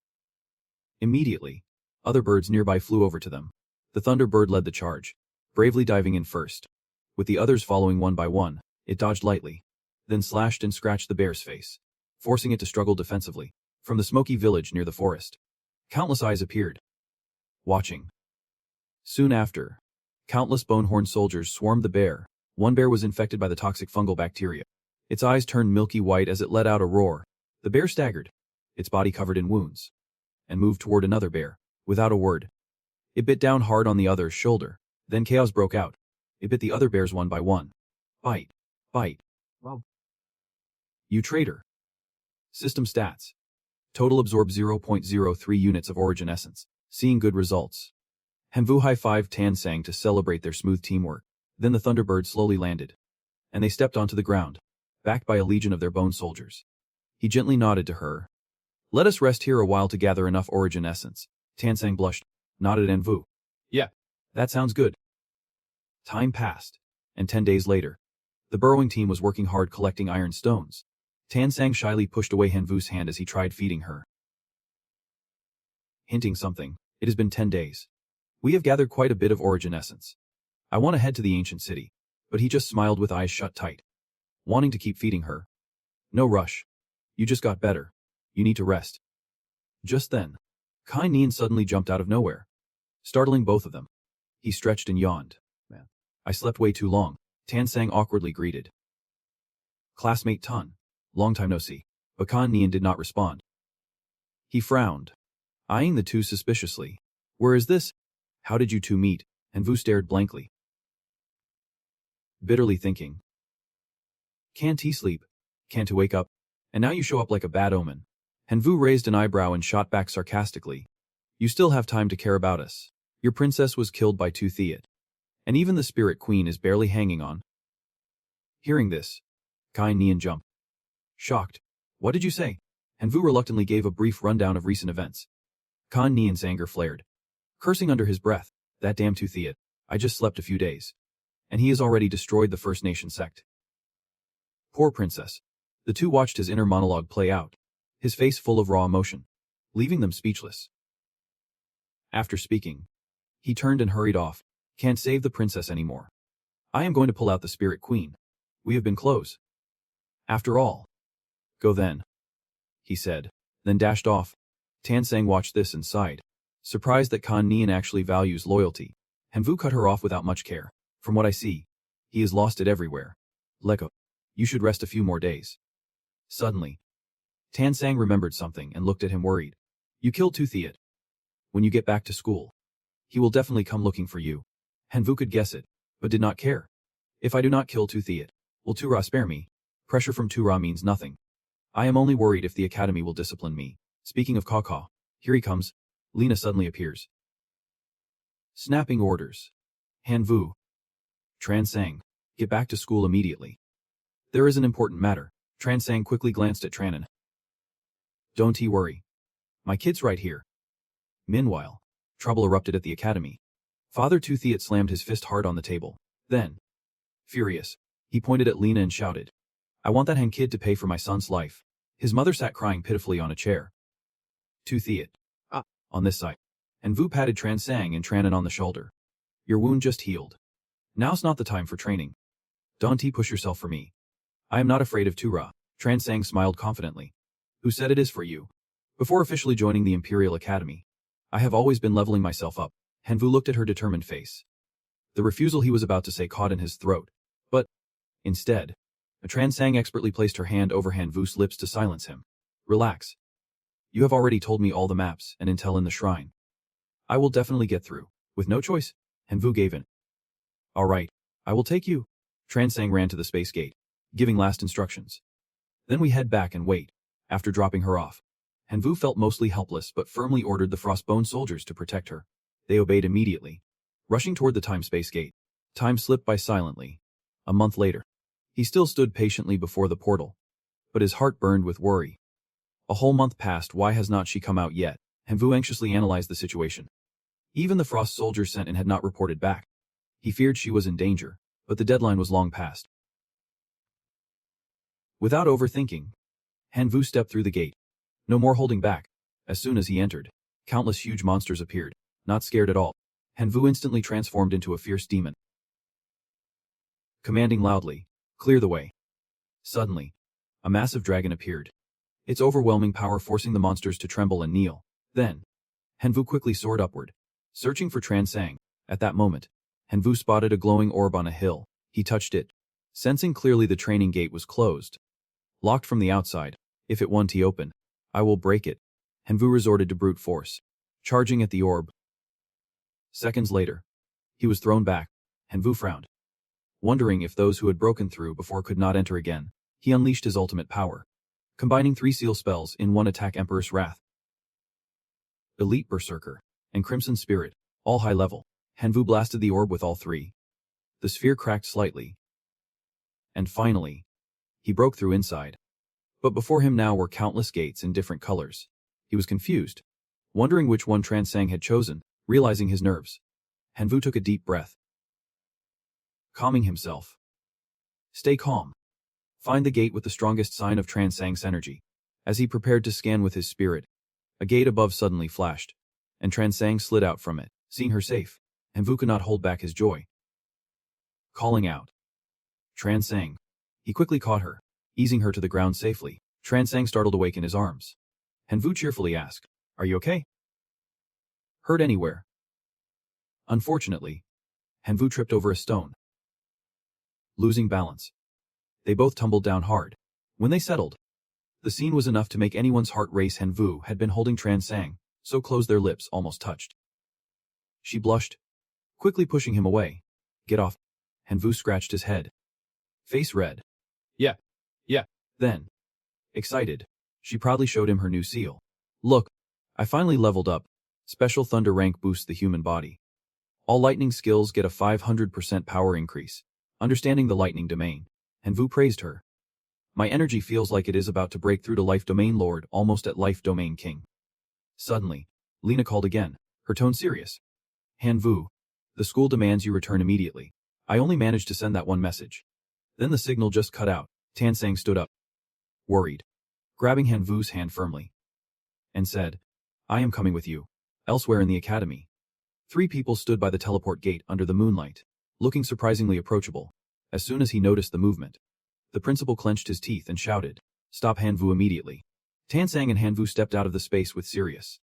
Immediately, other birds nearby flew over to them. The thunderbird led the charge, bravely diving in first. With the others following one by one, it dodged lightly, then slashed and scratched the bear's face, forcing it to struggle defensively. From the smoky village near the forest, countless eyes appeared, watching. Soon after, countless bone-horned soldiers swarmed the bear. One bear was infected by the toxic fungal bacteria. Its eyes turned milky white as it let out a roar. The bear staggered, its body covered in wounds, and moved toward another bear. Without a word, it bit down hard on the other's shoulder. Then chaos broke out. It bit the other bears one by one. Bite. Bite. Wow. You traitor. System stats. Total absorb 0.03 units of origin essence. Seeing good results. Hemvu high-fived Tansang to celebrate their smooth teamwork. Then the thunderbird slowly landed, and they stepped onto the ground, backed by a legion of their bone soldiers. He gently nodded to her. "Let us rest here a while to gather enough origin essence." Tansang blushed, nodded and Vu. "Yeah, that sounds good." Time passed, and 10 days later, the burrowing team was working hard collecting iron stones. Tansang shyly pushed away Hanvu's hand as he tried feeding her, hinting something. "It has been 10 days. We have gathered quite a bit of origin essence. I want to head to the ancient city." But he just smiled with eyes shut tight, wanting to keep feeding her. "No rush. You just got better. You need to rest." Just then, Kai Nian suddenly jumped out of nowhere, startling both of them. He stretched and yawned. "Man, I slept way too long," Tansang awkwardly greeted. "Classmate Tun, long time no see." But Kai Nian did not respond. He frowned, eyeing the two suspiciously. "Where is this? How did you two meet?" And Vu stared blankly, bitterly thinking, "Can't he sleep? Can't he wake up? And now you show up like a bad omen." And Vu raised an eyebrow and shot back sarcastically. "You still have time to care about us. Your princess was killed by Tu Thiet, and even the spirit queen is barely hanging on." Hearing this, Kai Nian jumped, shocked. "What did you say?" And Vu reluctantly gave a brief rundown of recent events. Kai Nian's anger flared, cursing under his breath. "That damn Tu Thiet. I just slept a few days, and he has already destroyed the First Nation sect. Poor princess." The two watched his inner monologue play out, his face full of raw emotion, leaving them speechless. After speaking, he turned and hurried off. "Can't save the princess anymore. I am going to pull out the spirit queen. We have been close. After all." "Go then," he said, then dashed off. Tansang watched this and sighed, surprised that Kan Nian actually values loyalty. Hemvu cut her off without much care. "From what I see, he has lost it everywhere. Leko, you should rest a few more days." Suddenly, Tansang remembered something and looked at him worried. "You killed Tu Thiet. When you get back to school, he will definitely come looking for you." Hemvu could guess it, but did not care. "If I do not kill Tu Thiet, will Tura spare me? Pressure from Tura means nothing. I am only worried if the academy will discipline me." Speaking of Kaka, here he comes. Lena suddenly appears, snapping orders. "Hanvu, Transang, get back to school immediately. There is an important matter." Transang quickly glanced at Tranan. "Don't he worry. My kid's right here." Meanwhile, trouble erupted at the academy. Father Tu Thiet slammed his fist hard on the table. Then, furious, he pointed at Lena and shouted, "I want that Han kid to pay for my son's life." His mother sat crying pitifully on a chair. Tu Thiet, on this side. And Vu patted Transang and Tranan on the shoulder. "Your wound just healed. Now's not the time for training. Don't push yourself for me. I am not afraid of Tura." Transang smiled confidently. "Who said it is for you?" "Before officially joining the Imperial Academy, I have always been leveling myself up." Hanvu looked at her determined face. The refusal he was about to say caught in his throat, but, instead, Transang expertly placed her hand over Hanvu's lips to silence him. "Relax. You have already told me all the maps and intel in the shrine. I will definitely get through." With no choice, Hanvu gave in. "All right, I will take you." Transang ran to the space gate, giving last instructions. "Then we head back and wait." After dropping her off, Hanvu felt mostly helpless but firmly ordered the Frostbone soldiers to protect her. They obeyed immediately, rushing toward the time-space gate. Time slipped by silently. A month later, he still stood patiently before the portal, but his heart burned with worry. A whole month passed. Why has not she come out yet? Hanvu anxiously analyzed the situation. Even the Frost soldier sent in had not reported back. He feared she was in danger, but the deadline was long past. Without overthinking, Hanvu stepped through the gate. No more holding back. As soon as he entered, countless huge monsters appeared, not scared at all. Hanvu instantly transformed into a fierce demon. Commanding loudly, "Clear the way." Suddenly, a massive dragon appeared, its overwhelming power forcing the monsters to tremble and kneel. Then, Hanvu quickly soared upward, searching for Transang. At that moment, Hanvu spotted a glowing orb on a hill. He touched it, sensing clearly the training gate was closed. Locked from the outside. If it won't open, I will break it. Hanvu resorted to brute force, charging at the orb. Seconds later, he was thrown back. Hanvu frowned, wondering if those who had broken through before could not enter again. He unleashed his ultimate power, combining 3 seal spells in one attack: Emperor's Wrath, Elite Berserker, and Crimson Spirit, all high level. Hanvu blasted the orb with all 3. The sphere cracked slightly. And finally, he broke through inside. But before him now were countless gates in different colors. He was confused, wondering which one Transang had chosen. Realizing his nerves, Hanvu took a deep breath, calming himself. Stay calm. Find the gate with the strongest sign of Transang's energy. As he prepared to scan with his spirit, a gate above suddenly flashed, and Transang slid out from it. Seeing her safe, Hanvu could not hold back his joy. Calling out, "Transang." He quickly caught her, easing her to the ground safely. Transang startled awake in his arms. Hanvu cheerfully asked, "Are you okay? Hurt anywhere?" Unfortunately, Hanvu tripped over a stone, losing balance. They both tumbled down hard. When they settled, the scene was enough to make anyone's heart race. Hanvu had been holding Transang, so close their lips almost touched. She blushed, quickly pushing him away. "Get off." Hanvu scratched his head, face red. Yeah. Then, excited, she proudly showed him her new seal. "Look, I finally leveled up. Special Thunder rank boosts the human body. All lightning skills get a 500% power increase. Understanding the lightning domain." Hanvu praised her. "My energy feels like it is about to break through to Life Domain Lord, almost at Life Domain King." Suddenly, Lena called again, her tone serious. "Hanvu, the school demands you return immediately. I only managed to send that one message." Then the signal just cut out. Transang stood up, worried, grabbing Hanvu's hand firmly, and said, "I am coming with you." Elsewhere in the academy, 3 people stood by the teleport gate under the moonlight, looking surprisingly approachable. As soon as he noticed the movement, the principal clenched his teeth and shouted, "Stop Hanvu immediately." Transang and Hanvu stepped out of the space with serious,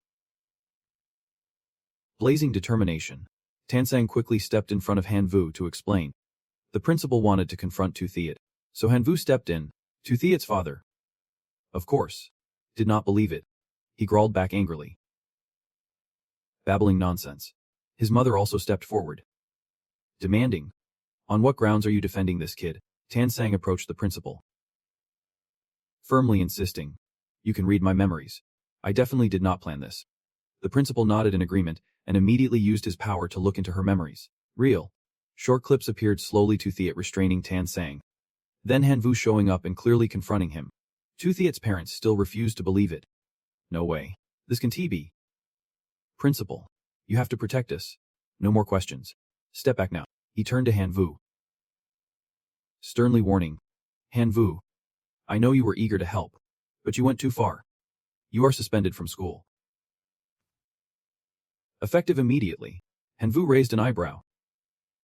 blazing determination. Transang quickly stepped in front of Hanvu to explain. The principal wanted to confront Tuthiat, so Hanvu stepped in. Tuthiat's father, of course, did not believe it. He growled back angrily, babbling nonsense. His mother also stepped forward, demanding, "On what grounds are you defending this kid?" Transang approached the principal, firmly insisting, "You can read my memories. I definitely did not plan this." The principal nodded in agreement and immediately used his power to look into her memories. Real. Short clips appeared slowly. Tuthiat restraining Transang. Then Hanvu showing up and clearly confronting him. Tuthiat's parents still refused to believe it. "No way. This can't be. Principal, you have to protect us. No more questions. Step back now." He turned to Hanvu, sternly warning, "Hanvu, I know you were eager to help, but you went too far. You are suspended from school." Effective immediately. Hanvu raised an eyebrow,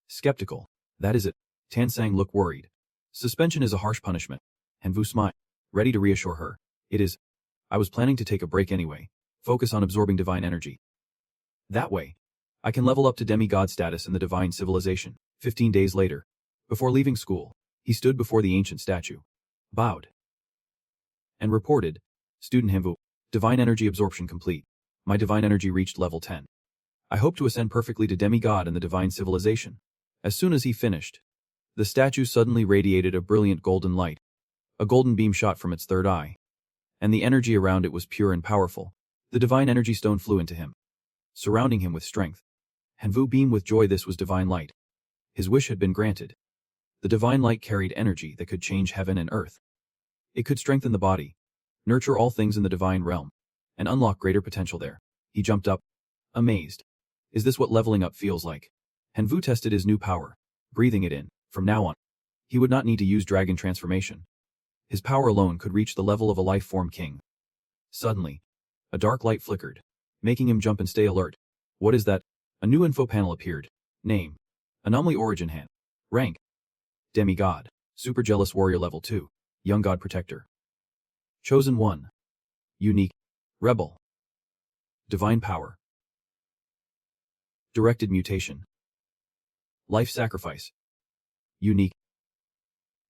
skeptical. "That is it." Transang looked worried. "Suspension is a harsh punishment." Hanvu smiled, ready to reassure her. "It is. I was planning to take a break anyway. Focus on absorbing divine energy. That way, I can level up to demigod status in the divine civilization." 15 days later, before leaving school, he stood before the ancient statue, bowed, and reported, "Student Hanvu, divine energy absorption complete. My divine energy reached level 10. I hope to ascend perfectly to demigod in the divine civilization." As soon as he finished, the statue suddenly radiated a brilliant golden light. A golden beam shot from its third eye, and the energy around it was pure and powerful. The divine energy stone flew into him, surrounding him with strength. Hanvu beamed with joy. This was divine light. His wish had been granted. The divine light carried energy that could change heaven and earth. It could strengthen the body, nurture all things in the divine realm, and unlock greater potential there. He jumped up, amazed. Is this what leveling up feels like? Hanvu tested his new power, breathing it in. From now on, he would not need to use dragon transformation. His power alone could reach the level of a life form king. Suddenly, a dark light flickered, making him jump and stay alert. What is that? A new info panel appeared. Name: Anomaly Origin Han. Rank: Demigod. Super Jealous Warrior Level 2. Young God Protector. Chosen 1. Unique. Rebel. Divine Power. Directed Mutation. Life Sacrifice. Unique.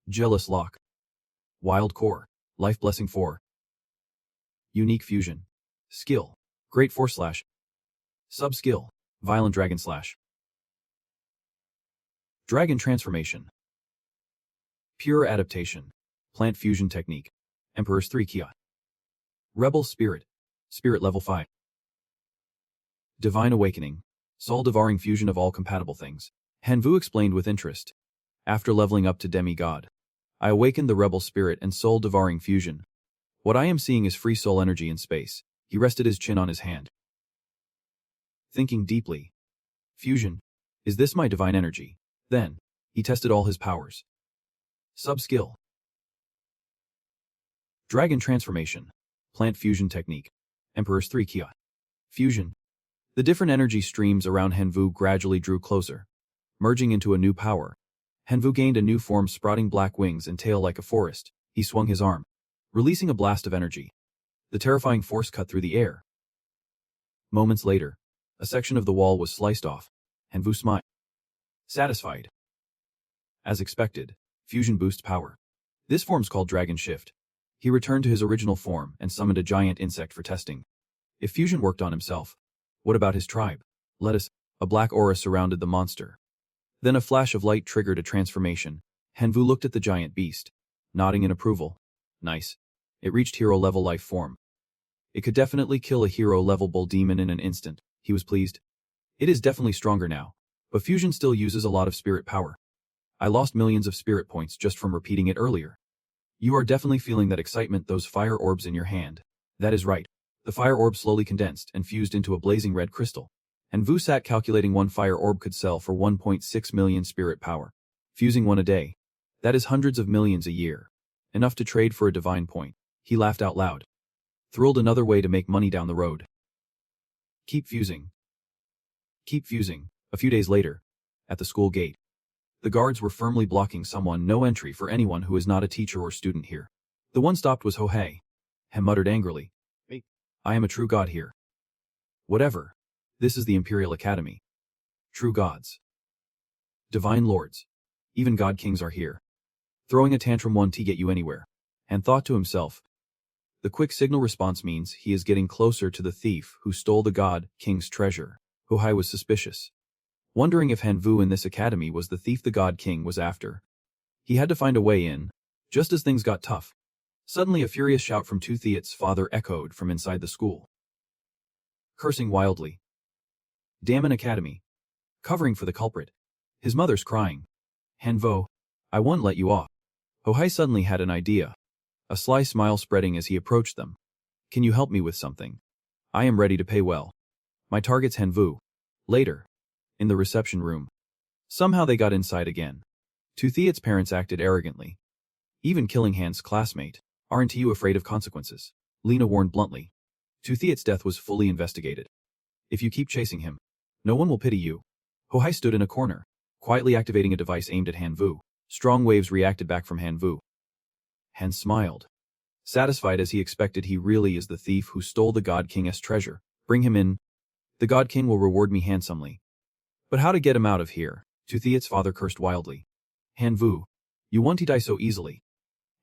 Jealous Lock. Wild Core. Life Blessing 4. Unique Fusion. Skill: Great Force Slash. Sub-skill: Violent Dragon Slash. Dragon Transformation. Pure Adaptation. Plant Fusion Technique. Emperor's 3 Kia. Rebel Spirit. Spirit Level 5. Divine Awakening. Soul-devouring fusion of all compatible things. Hanvu explained with interest. After leveling up to demigod, I awakened the rebel spirit and soul-devouring fusion. What I am seeing is free soul energy in space. He rested his chin on his hand. Thinking deeply. Fusion. Is this my divine energy? Then, he tested all his powers. Sub-skill. Dragon Transformation. Plant Fusion Technique. Emperor's 3 Kia. Fusion. The different energy streams around Hanvu gradually drew closer, merging into a new power. Hanvu gained a new form, sprouting black wings and tail like a forest. He swung his arm, releasing a blast of energy. The terrifying force cut through the air. Moments later, a section of the wall was sliced off. Hanvu smiled, satisfied. As expected, fusion boosts power. This form's called Dragon Shift. He returned to his original form and summoned a giant insect for testing. If fusion worked on himself, what about his tribe? A black aura surrounded the monster. Then a flash of light triggered a transformation. Hanvu looked at the giant beast, nodding in approval. Nice. It reached hero-level life form. It could definitely kill a hero-level bull demon in an instant. He was pleased. It is definitely stronger now, but fusion still uses a lot of spirit power. I lost millions of spirit points just from repeating it earlier. You are definitely feeling that excitement, those fire orbs in your hand. That is right. The fire orb slowly condensed and fused into a blazing red crystal. And Vu sat calculating one fire orb could sell for 1.6 million spirit power. Fusing one a day. That is hundreds of millions a year. Enough to trade for a divine point. He laughed out loud. Thrilled, another way to make money down the road. Keep fusing. Keep fusing. A few days later, at the school gate, the guards were firmly blocking someone. No entry for anyone who is not a teacher or student here. The one stopped was Hohei. He muttered angrily. I am a true god here. Whatever. This is the Imperial Academy. True gods. Divine lords. Even god kings are here. Throwing a tantrum won't get you anywhere. And thought to himself. The quick signal response means he is getting closer to the thief who stole the god king's treasure. Hohei was suspicious, wondering if Hanvu in this academy was the thief the god king was after. He had to find a way in, just as things got tough. Suddenly a furious shout from Tu Thiet's father echoed from inside the school. Cursing wildly. Damn an academy. Covering for the culprit. His mother's crying. Hanvo, I won't let you off. Hohei suddenly had an idea. A sly smile spreading as he approached them. Can you help me with something? I am ready to pay well. My target's Hanvu. Later. In the reception room. Somehow they got inside again. Tu Thiet's parents acted arrogantly. Even killing Han's classmate. Aren't you afraid of consequences? Lena warned bluntly. Tu Thiet's death was fully investigated. If you keep chasing him, no one will pity you. Hohei stood in a corner, quietly activating a device aimed at Hanvu. Strong waves reacted back from Hanvu. Han smiled. Satisfied as he expected, he really is the thief who stole the God King's treasure. Bring him in. The God King will reward me handsomely. But how to get him out of here? Tu Thiet's father cursed wildly. Hanvu, you won't die so easily.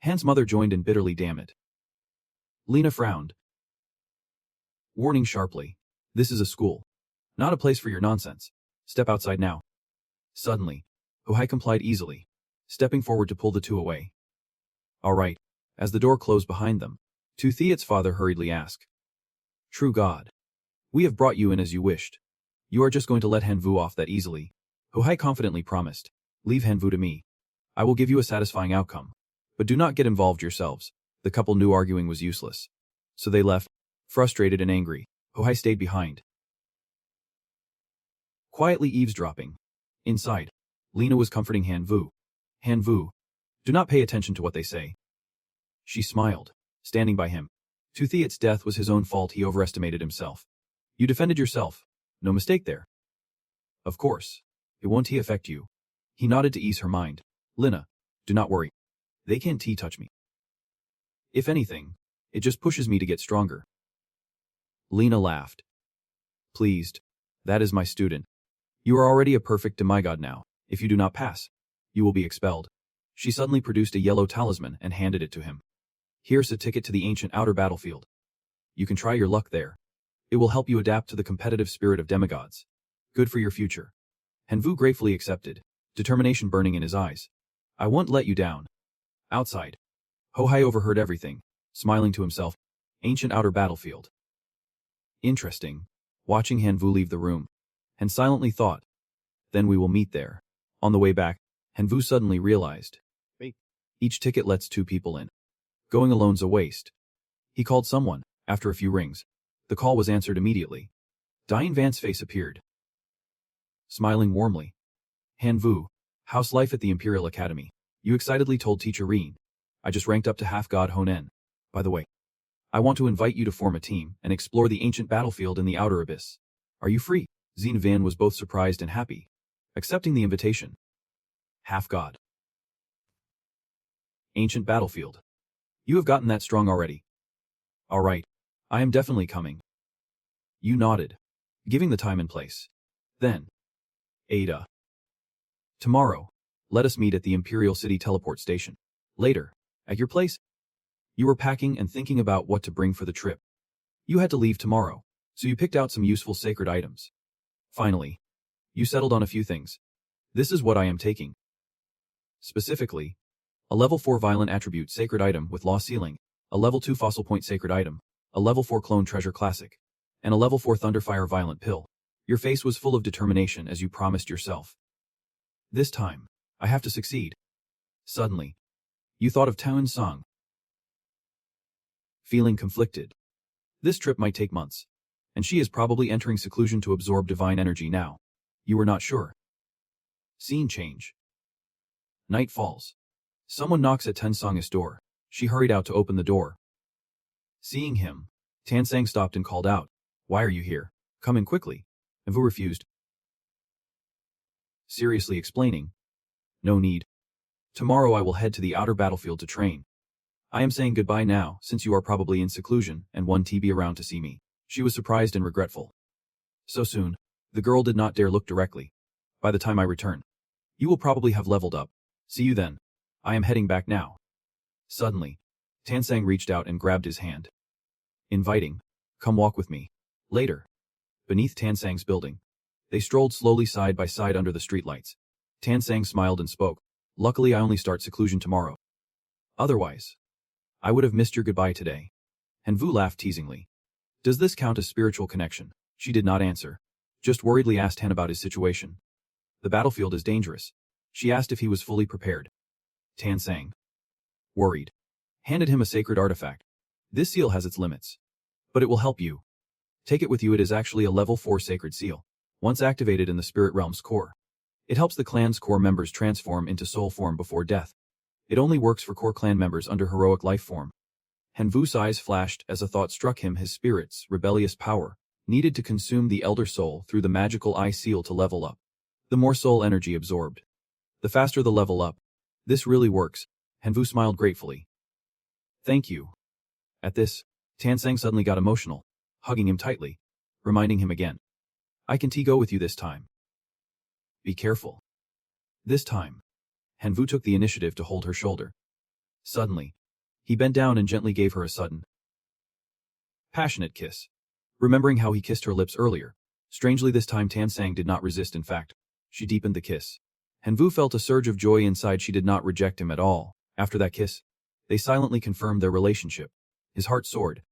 Han's mother joined in bitterly. Damn it. Lena frowned. Warning sharply. This is a school. Not a place for your nonsense. Step outside now. Suddenly, Hohei complied easily, stepping forward to pull the two away. All right. As the door closed behind them, Tu Thiet's father hurriedly asked. True God. We have brought you in as you wished. You are just going to let Hanvu off that easily. Hohei confidently promised. Leave Hanvu to me. I will give you a satisfying outcome. But do not get involved yourselves. The couple knew arguing was useless. So they left, frustrated and angry. Hohai stayed behind, quietly eavesdropping. Inside, Lena was comforting Hanvu. Hanvu, do not pay attention to what they say. She smiled, standing by him. To Theat's death was his own fault. He overestimated himself. You defended yourself. No mistake there. Of course. It won't affect you. He nodded to ease her mind. Lena, do not worry. They can't touch me. If anything, it just pushes me to get stronger. Lena laughed. Pleased. That is my student. You are already a perfect demigod now. If you do not pass, you will be expelled. She suddenly produced a yellow talisman and handed it to him. Here's a ticket to the ancient outer battlefield. You can try your luck there. It will help you adapt to the competitive spirit of demigods. Good for your future. Hanvu gratefully accepted, determination burning in his eyes. I won't let you down. Outside, Hohai overheard everything, smiling to himself. Ancient outer battlefield. Interesting. Watching Hanvu leave the room, and silently thought, then we will meet there. On the way back, Hanvu suddenly realized, wait, each ticket lets 2 people in. Going alone's a waste. He called someone. After a few rings, the call was answered immediately. Diane Vance's face appeared, smiling warmly. Hanvu, how's life at the Imperial Academy? You excitedly told teacher Reen. I just ranked up to half-god Honen. By the way, I want to invite you to form a team and explore the ancient battlefield in the outer abyss. Are you free? Zine Van was both surprised and happy, accepting the invitation. Half-god. Ancient battlefield. You have gotten that strong already. All right. I am definitely coming. You nodded, giving the time and place. Then, Ada. Tomorrow, let us meet at the Imperial City Teleport Station. Later, at your place. You were packing and thinking about what to bring for the trip. You had to leave tomorrow, so you picked out some useful sacred items. Finally, you settled on a few things. This is what I am taking. Specifically, a level 4 violent attribute sacred item with law ceiling, a level 2 fossil point sacred item, a level 4 clone treasure classic, and a level 4 thunderfire violent pill. Your face was full of determination as you promised yourself. This time, I have to succeed. Suddenly, you thought of Tao's song. Feeling conflicted. This trip might take months, and she is probably entering seclusion to absorb divine energy now. You were not sure. Scene change. Night falls. Someone knocks at Tansang's door. She hurried out to open the door. Seeing him, Tansang stopped and called out, "Why are you here? Come in quickly." Hanvu refused, seriously explaining, "No need. Tomorrow I will head to the outer battlefield to train. I am saying goodbye now, since you are probably in seclusion and won't be around to see me." She was surprised and regretful. So soon, the girl did not dare look directly. By the time I return, you will probably have leveled up. See you then. I am heading back now. Suddenly, Tansang reached out and grabbed his hand, inviting, "Come walk with me." Later, beneath Tansang's building, they strolled slowly side by side under the streetlights. Tansang smiled and spoke, "Luckily I only start seclusion tomorrow. Otherwise, I would have missed your goodbye today." Hanvu laughed teasingly. "Does this count as spiritual connection?" She did not answer, just worriedly asked Han about his situation. "The battlefield is dangerous." She asked if he was fully prepared. Tansang, worried, handed him a sacred artifact. "This seal has its limits, but it will help you. Take it with you. It is actually a level 4 sacred seal. Once activated in the spirit realm's core, it helps the clan's core members transform into soul form before death. It only works for core clan members under heroic life form." Hanvu's eyes flashed as a thought struck him. His spirit's rebellious power needed to consume the elder soul through the magical eye seal to level up. The more soul energy absorbed, the faster the level up. This really works. Hanvu smiled gratefully. "Thank you." At this, Tansang suddenly got emotional, hugging him tightly, reminding him again, "I can go with you this time. Be careful." This time, Hanvu took the initiative to hold her shoulder. Suddenly, he bent down and gently gave her a sudden, passionate kiss. Remembering how he kissed her lips earlier, strangely this time Tansang did not resist. In fact, she deepened the kiss. Hanvu felt a surge of joy inside. She did not reject him at all. After that kiss, they silently confirmed their relationship. His heart soared,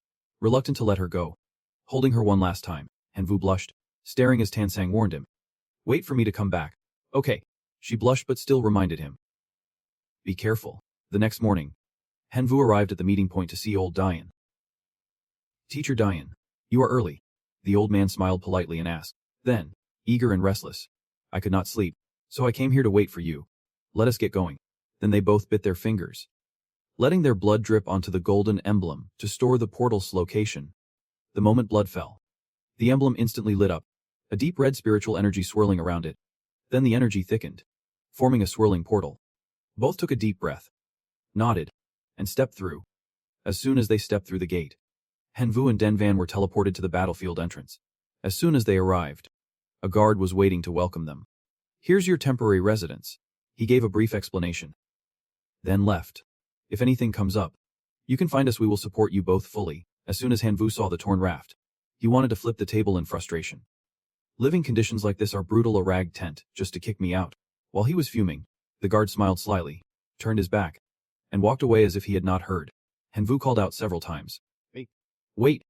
reluctant to let her go. Holding her one last time, Hanvu blushed, staring as Tansang warned him, "Wait for me to come back." "Okay." She blushed but still reminded him, "Be careful." The next morning, Hanvu arrived at the meeting point to see old Diane. "Teacher Diane, you are early. The old man smiled politely and asked. Then, eager and restless, I could not sleep, so I came here to wait for you. Let us get going. Then they both bit their fingers, letting their blood drip onto the golden emblem to store the portal's location. The moment blood fell, the emblem instantly lit up, a deep red spiritual energy swirling around it. Then the energy thickened, forming a swirling portal. Both took a deep breath, nodded, and stepped through. As soon as they stepped through the gate, Hanvu and Denvan were teleported to the battlefield entrance. As soon as they arrived, a guard was waiting to welcome them. Here's your temporary residence. He gave a brief explanation, then left. If anything comes up, you can find us. We will support you both fully. As soon as Hanvu saw the torn raft, he wanted to flip the table in frustration. Living conditions like this are brutal. A rag tent, just to kick me out. While he was fuming, the guard smiled slyly, turned his back, and walked away as if he had not heard. Hanvu called out several times. Wait!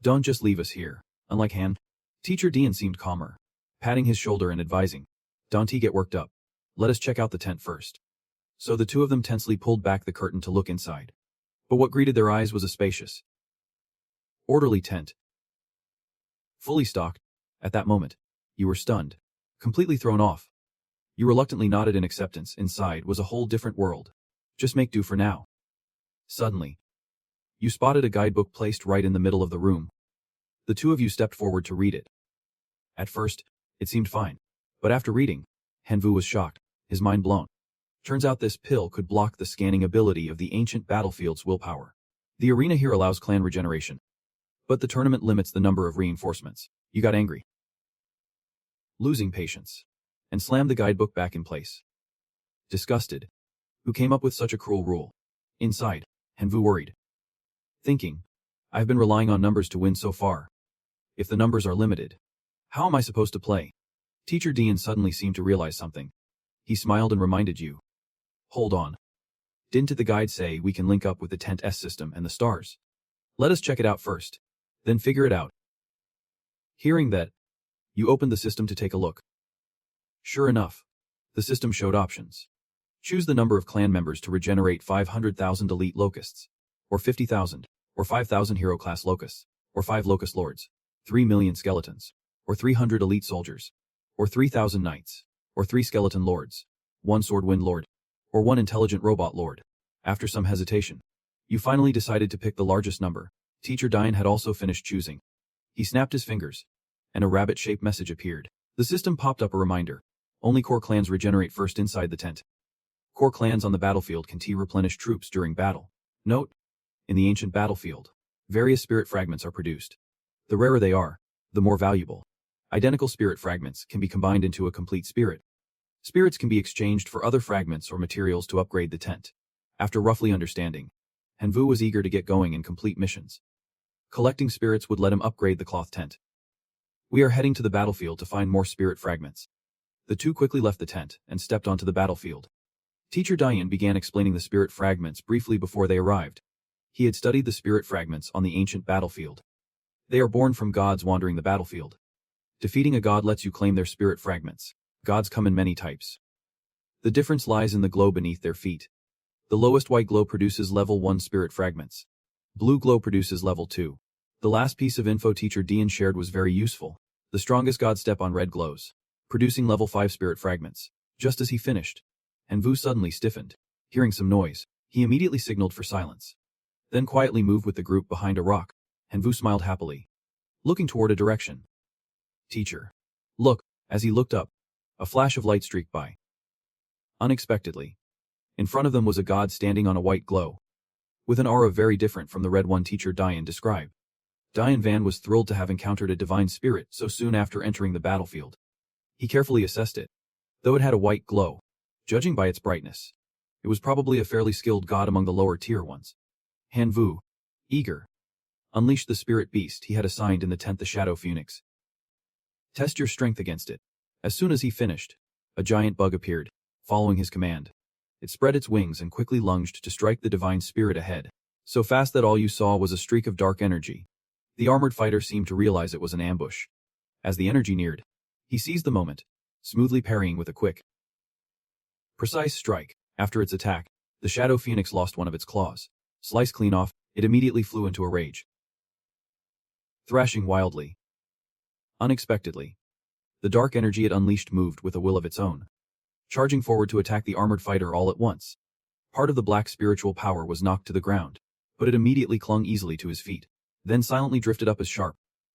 Don't just leave us here. Unlike Han, Teacher Dian seemed calmer, patting his shoulder and advising. Don't get worked up. Let us check out the tent first. So the two of them tensely pulled back the curtain to look inside. But what greeted their eyes was a spacious, orderly tent, fully stocked. At that moment, you were stunned, completely thrown off. You reluctantly nodded in acceptance. Inside was a whole different world. Just make do for now. Suddenly, you spotted a guidebook placed right in the middle of the room. The two of you stepped forward to read it. At first, it seemed fine, but after reading, Hanvu was shocked, his mind blown. Turns out this pill could block the scanning ability of the ancient battlefield's willpower. The arena here allows clan regeneration, but the tournament limits the number of reinforcements. You got angry, losing patience, and slammed the guidebook back in place. Disgusted. Who came up with such a cruel rule? Inside, Hanvu worried, thinking, I've been relying on numbers to win so far. If the numbers are limited, how am I supposed to play? Teacher Dian suddenly seemed to realize something. He smiled and reminded you. Hold on. Didn't the guide say we can link up with the Tent S system and the stars? Let us check it out first, then figure it out. Hearing that, you opened the system to take a look. Sure enough, the system showed options. Choose the number of clan members to regenerate 500,000 elite locusts, or 50,000, or 5,000 hero class locusts, or 5 locust lords, 3 million skeletons, or 300 elite soldiers, or 3,000 knights, or 3 skeleton lords, 1 sword wind lord, or 1 intelligent robot lord. After some hesitation, you finally decided to pick the largest number. Teacher Dian had also finished choosing. He snapped his fingers, and a rabbit-shaped message appeared. The system popped up a reminder. Only core clans regenerate first inside the tent. Core clans on the battlefield can replenish troops during battle. Note: in the ancient battlefield, various spirit fragments are produced. The rarer they are, the more valuable. Identical spirit fragments can be combined into a complete spirit. Spirits can be exchanged for other fragments or materials to upgrade the tent. After roughly understanding, Hanvu was eager to get going and complete missions. Collecting spirits would let him upgrade the cloth tent. We are heading to the battlefield to find more spirit fragments. The two quickly left the tent and stepped onto the battlefield. Teacher Dian began explaining the spirit fragments briefly before they arrived. He had studied the spirit fragments on the ancient battlefield. They are born from gods wandering the battlefield. Defeating a god lets you claim their spirit fragments. Gods come in many types. The difference lies in the glow beneath their feet. The lowest white glow produces level 1 spirit fragments. Blue glow produces level 2. The last piece of info Teacher Dian shared was very useful. The strongest gods step on red glows, producing level 5 spirit fragments. Just as he finished, Hanvu suddenly stiffened. Hearing some noise, he immediately signaled for silence. Then quietly moved with the group behind a rock. Hanvu smiled happily, looking toward a direction. Teacher. Look. As he looked up, a flash of light streaked by. Unexpectedly, in front of them was a god standing on a white glow, with an aura very different from the red one Teacher Dian described. Dian Van was thrilled to have encountered a divine spirit so soon after entering the battlefield. He carefully assessed it. Though it had a white glow, judging by its brightness, it was probably a fairly skilled god among the lower tier ones. Hanvu, eager, unleashed the spirit beast he had assigned in the tent, the Shadow Phoenix. Test your strength against it. As soon as he finished, a giant bug appeared, following his command. It spread its wings and quickly lunged to strike the divine spirit ahead, so fast that all you saw was a streak of dark energy. The armored fighter seemed to realize it was an ambush. As the energy neared, he seized the moment, smoothly parrying with a quick, precise strike. After its attack, the Shadow Phoenix lost one of its claws. Sliced clean off, it immediately flew into a rage, thrashing wildly. Unexpectedly, the dark energy it unleashed moved with a will of its own, charging forward to attack the armored fighter all at once. Part of the black spiritual power was knocked to the ground, but it immediately clung easily to his feet, then silently drifted up as sharp,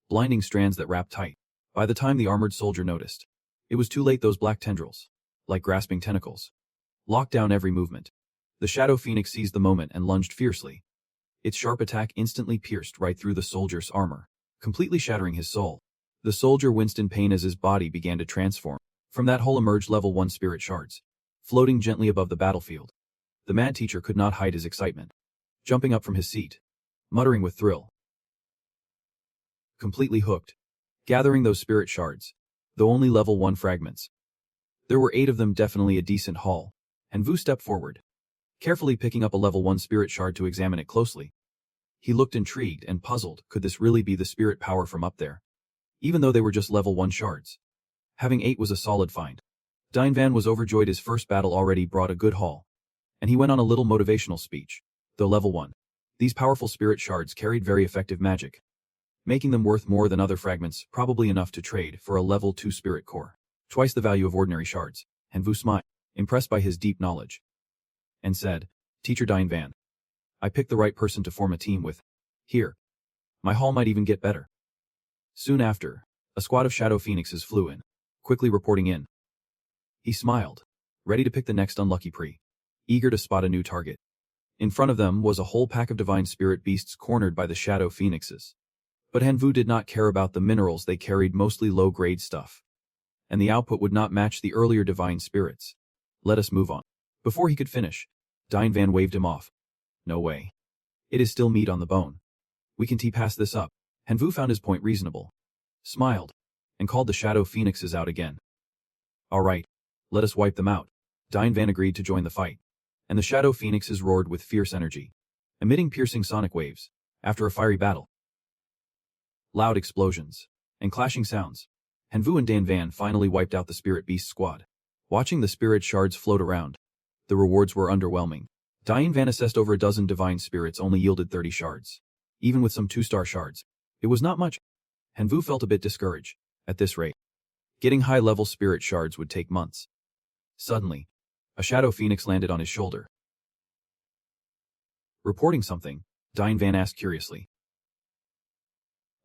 blinding strands that wrapped tight. By the time the armored soldier noticed, it was too late. Those black tendrils, like grasping tentacles, locked down every movement. The Shadow Phoenix seized the moment and lunged fiercely. Its sharp attack instantly pierced right through the soldier's armor, completely shattering his soul. The soldier winced in pain as his body began to transform. From that hole emerged level 1 spirit shards, floating gently above the battlefield. The mad teacher could not hide his excitement, jumping up from his seat, muttering with thrill. Completely hooked. Gathering those spirit shards, though only level 1 fragments. There were 8 of them, definitely a decent haul, and Vu stepped forward, carefully picking up a level 1 spirit shard to examine it closely. He looked intrigued and puzzled. Could this really be the spirit power from up there? Even though they were just level 1 shards, having 8 was a solid find. Van was overjoyed. His first battle already brought a good haul, and he went on a little motivational speech. Though level 1, these powerful spirit shards carried very effective magic, making them worth more than other fragments, probably enough to trade for a level 2 spirit core, twice the value of ordinary shards. And Vu smiled, impressed by his deep knowledge, and said, "Teacher Van, I picked the right person to form a team with. Here, my haul might even get better." Soon after, a squad of Shadow Phoenixes flew in, quickly reporting in. He smiled, ready to pick the next unlucky prey, eager to spot a new target. In front of them was a whole pack of divine spirit beasts cornered by the Shadow Phoenixes. But Hanvu did not care about the minerals. They carried mostly low-grade stuff, and the output would not match the earlier divine spirits. "Let us move on." Before he could finish, Van waved him off. "No way. It is still meat on the bone. We can pass this up." Hanvu found his point reasonable, smiled, and called the Shadow Phoenixes out again. "All right, let us wipe them out." Van agreed to join the fight, and the Shadow Phoenixes roared with fierce energy, emitting piercing sonic waves. After a fiery battle, loud explosions, and clashing sounds, Hanvu and Van finally wiped out the Spirit Beast squad. Watching the spirit shards float around, the rewards were underwhelming. Van assessed over a dozen divine spirits only yielded 30 shards. Even with some 2-star shards, it was not much. Hanvu felt a bit discouraged. At this rate, getting high-level spirit shards would take months. Suddenly, a Shadow Phoenix landed on his shoulder. "Reporting something?" Van asked curiously.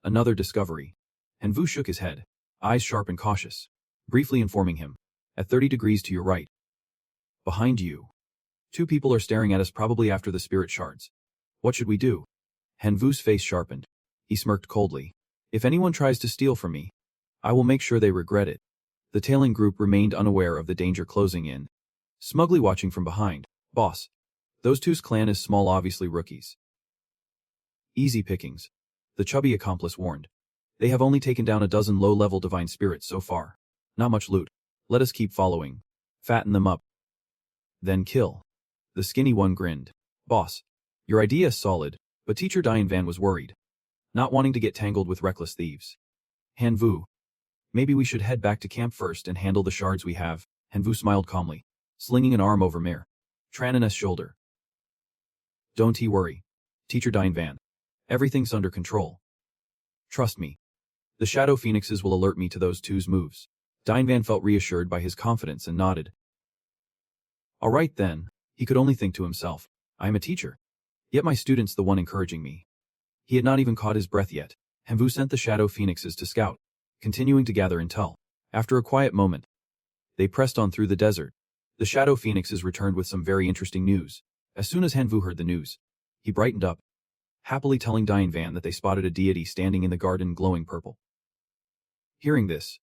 "Another discovery." Hanvu shook his head, eyes sharp and cautious, briefly informing him, "At 30 degrees to your right. Behind you. 2 people are staring at us, probably after the spirit shards. What should we do?" Hanvu's face sharpened. He smirked coldly. "If anyone tries to steal from me, I will make sure they regret it." The tailing group remained unaware of the danger closing in, smugly watching from behind. "Boss, those two's clan is small, obviously rookies." "Easy pickings," the chubby accomplice warned. "They have only taken down a dozen low-level divine spirits so far. Not much loot. Let us keep following. Fatten them up. Then kill." The skinny one grinned. "Boss, your idea is solid, but Teacher Van was worried, not wanting to get tangled with reckless thieves." "Hanvu, maybe we should head back to camp first and handle the shards we have." Hanvu smiled calmly, slinging an arm over Mayor Tranina's shoulder. "Don't worry, Teacher Van. Everything's under control. Trust me. The Shadow Phoenixes will alert me to those two's moves." Van felt reassured by his confidence and nodded. "All right then," he could only think to himself. "I am a teacher, yet my student's the one encouraging me." He had not even caught his breath yet. Hanvu sent the Shadow Phoenixes to scout, continuing to gather intel. After a quiet moment, they pressed on through the desert. The Shadow Phoenixes returned with some very interesting news. As soon as Hanvu heard the news, he brightened up, happily telling Van that they spotted a deity standing in the garden glowing purple. Hearing this,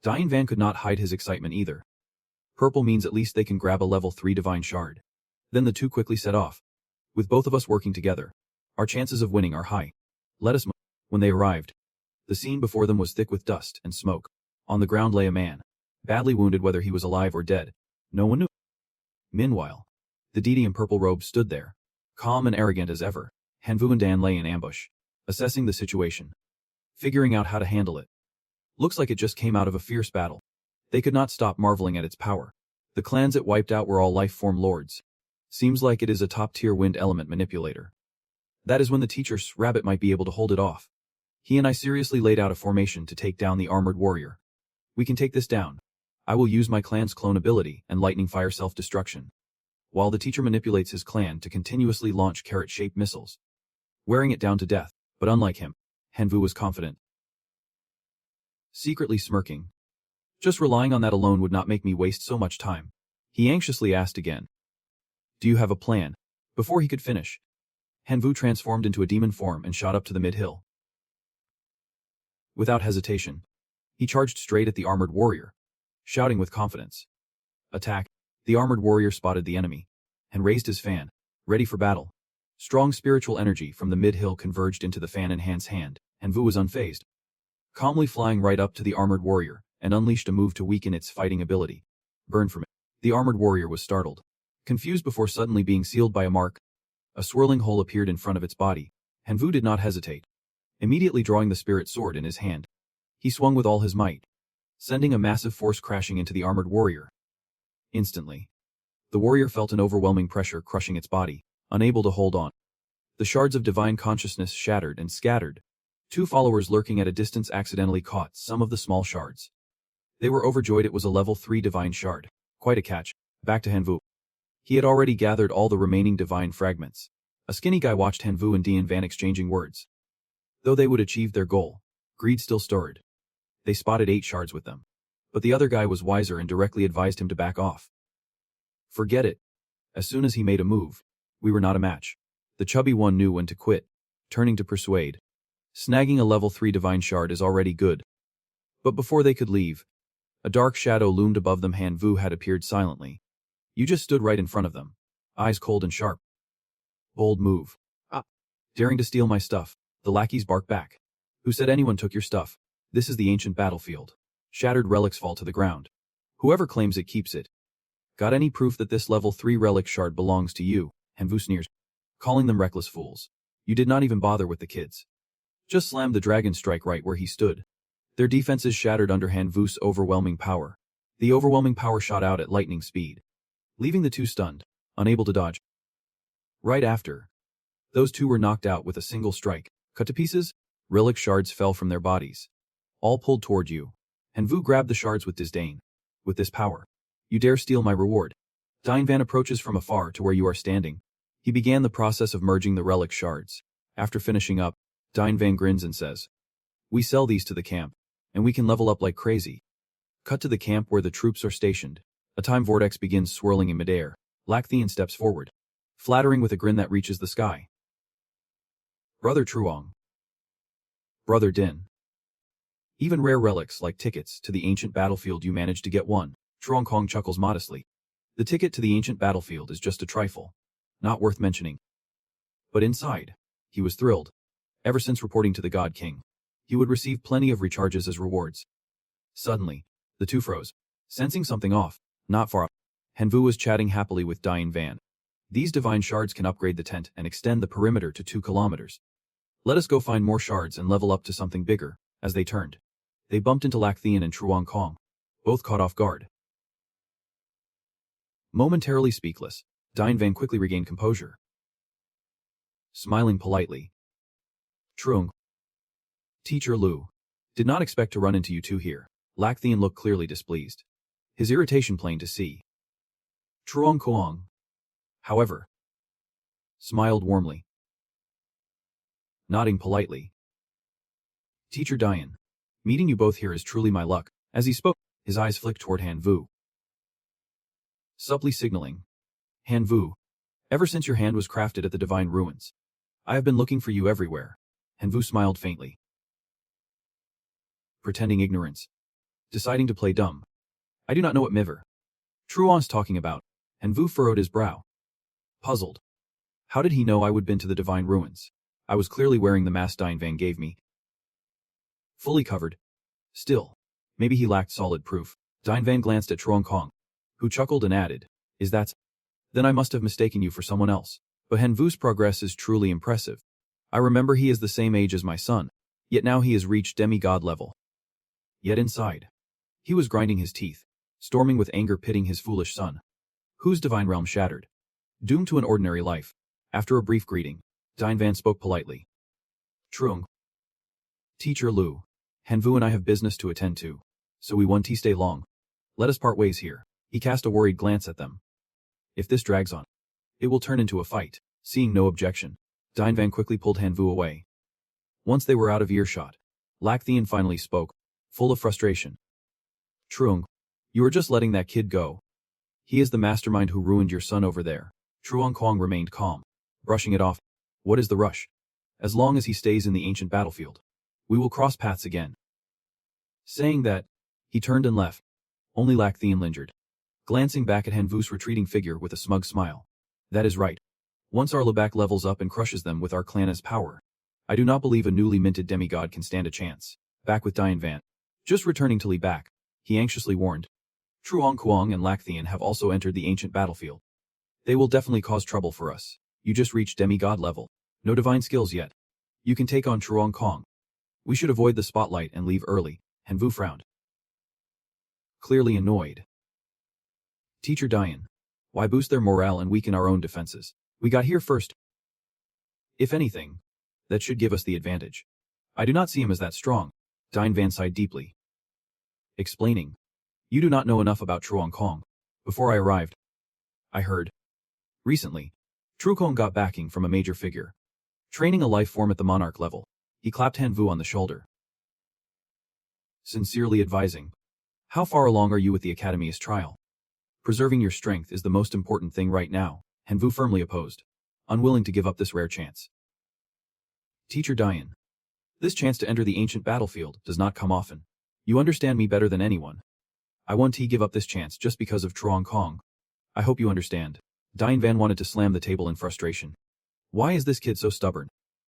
Van could not hide his excitement either. Purple means at least they can grab a level 3 divine shard. Then the two quickly set off. "With both of us working together, our chances of winning are high. Let us move." When they arrived, the scene before them was thick with dust and smoke. On the ground lay a man, badly wounded. Whether he was alive or dead, no one knew. Meanwhile, the deity in purple robes stood there, calm and arrogant as ever. Hanvu and Dan lay in ambush, assessing the situation, figuring out how to handle it. Looks like it just came out of a fierce battle. They could not stop marveling at its power. The clans it wiped out were all life-form lords. Seems like it is a top-tier wind element manipulator. That is when the teacher's rabbit might be able to hold it off. He and I seriously laid out a formation to take down the armored warrior. We can take this down. I will use my clan's clone ability and lightning fire self-destruction, while the teacher manipulates his clan to continuously launch carrot-shaped missiles, wearing it down to death. But unlike him, Hanvu was confident. Secretly smirking. Just relying on that alone would not make me waste so much time. He anxiously asked again. Do you have a plan? Before he could finish, Hanvu transformed into a demon form and shot up to the mid-hill. Without hesitation, he charged straight at the armored warrior, shouting with confidence. Attack! The armored warrior spotted the enemy and raised his fan, ready for battle. Strong spiritual energy from the mid-hill converged into the fan in Han's hand, and Vu was unfazed, calmly flying right up to the armored warrior and unleashed a move to weaken its fighting ability. Burn from it. The armored warrior was startled, confused before suddenly being sealed by a mark. A swirling hole appeared in front of its body, and Vu did not hesitate. Immediately drawing the spirit sword in his hand, he swung with all his might, sending a massive force crashing into the armored warrior. Instantly, the warrior felt an overwhelming pressure crushing its body, unable to hold on. The shards of divine consciousness shattered and scattered. Two followers lurking at a distance accidentally caught some of the small shards. They were overjoyed it was a level 3 divine shard. Quite a catch. Back to Hanvu. He had already gathered all the remaining divine fragments. A skinny guy watched Hanvu and Dian Van exchanging words. Though they would achieve their goal, greed still stirred. They spotted 8 shards with them. But the other guy was wiser and directly advised him to back off. Forget it. As soon as he made a move, we were not a match. The chubby one knew when to quit, turning to persuade. Snagging a level 3 divine shard is already good. But before they could leave, a dark shadow loomed above them. Hanvu had appeared silently. You just stood right in front of them, eyes cold and sharp. Bold move. Ah. Daring to steal my stuff, the lackeys barked back. Who said anyone took your stuff? This is the ancient battlefield. Shattered relics fall to the ground. Whoever claims it keeps it. Got any proof that this level 3 relic shard belongs to you? Hanvu sneers, calling them reckless fools. You did not even bother with the kids. Just slammed the dragon strike right where he stood. Their defenses shattered under Hanvu's overwhelming power. The overwhelming power shot out at lightning speed, leaving the two stunned, unable to dodge. Right after, those two were knocked out with a single strike. Cut to pieces, relic shards fell from their bodies, all pulled toward you. Hanvu grabbed the shards with disdain. With this power, you dare steal my reward. Dian Van approaches from afar to where you are standing. He began the process of merging the relic shards. After finishing up, Dian Van grins and says, we sell these to the camp, and we can level up like crazy. Cut to the camp where the troops are stationed. A time vortex begins swirling in midair. Lacthian steps forward, flattering with a grin that reaches the sky. Brother Truong. Brother Din. Even rare relics like tickets to the ancient battlefield you managed to get one. Truong Kong chuckles modestly. The ticket to the ancient battlefield is just a trifle. Not worth mentioning. But inside, he was thrilled. Ever since reporting to the God King, he would receive plenty of recharges as rewards. Suddenly, the two froze, sensing something off. Not far off, Hanvu was chatting happily with Dian Van. These divine shards can upgrade the tent and extend the perimeter to 2 kilometers. Let us go find more shards and level up to something bigger. As they turned, they bumped into Lacthian and Truong Kong, both caught off guard. Momentarily speechless, Dian Van quickly regained composure. Smiling politely. Truong. Teacher Lu. Did not expect to run into you two here. Lacthian looked clearly displeased. His irritation plain to see. Truong Kong, however, smiled warmly, nodding politely. Teacher Dian, meeting you both here is truly my luck. As he spoke, his eyes flicked toward Hanvu, subtly signaling. Hanvu, ever since your hand was crafted at the divine ruins, I have been looking for you everywhere. Hanvu smiled faintly, pretending ignorance, deciding to play dumb. I do not know what Miver Truong's talking about. Hanvu furrowed his brow, puzzled. How did he know I would been to the divine ruins? I was clearly wearing the mask Dian Van gave me, fully covered. Still, maybe he lacked solid proof. Dian Van glanced at Truong Kong, who chuckled and added, is that? Then I must have mistaken you for someone else. But Hanvu's progress is truly impressive. I remember he is the same age as my son, yet now he has reached demigod level. Yet inside, he was grinding his teeth, storming with anger pitting his foolish son, whose divine realm shattered, doomed to an ordinary life. After a brief greeting, Dian Van spoke politely. Truong. Teacher Lu, Hanvu and I have business to attend to, so we won't stay long. Let us part ways here. He cast a worried glance at them. If this drags on, it will turn into a fight. Seeing no objection, Van quickly pulled Hanvu away. Once they were out of earshot, Lacthian finally spoke, full of frustration. Truong, you are just letting that kid go. He is the mastermind who ruined your son over there. Truong Kwang remained calm, brushing it off. What is the rush? As long as he stays in the ancient battlefield, we will cross paths again. Saying that, he turned and left. Only Lacthian lingered, glancing back at Hanvu's retreating figure with a smug smile. That is right. Once our Lebak levels up and crushes them with our clan's power, I do not believe a newly minted demigod can stand a chance. Back with Van. Just returning to Lebak, he anxiously warned. Truong Kuang and Lacthian have also entered the ancient battlefield. They will definitely cause trouble for us. You just reached demigod level. No divine skills yet. You can take on Truong Kong. We should avoid the spotlight and leave early. Hanvu frowned, clearly annoyed. Teacher Dian, why boost their morale and weaken our own defenses? We got here first. If anything, that should give us the advantage. I do not see him as that strong. Van sighed deeply, explaining. You do not know enough about Truong Kong. Before I arrived, I heard. Recently, Truong got backing from a major figure, training a life form at the monarch level. He clapped Hanvu on the shoulder, sincerely advising. How far along are you with the Academy's trial? Preserving your strength is the most important thing right now, Hanvu firmly opposed, unwilling to give up this rare chance. Teacher Dian, this chance to enter the ancient battlefield does not come often. You understand me better than anyone. I won't give up this chance just because of Truong Kong. I hope you understand. Van wanted to slam the table in frustration. Why is this kid so stubborn?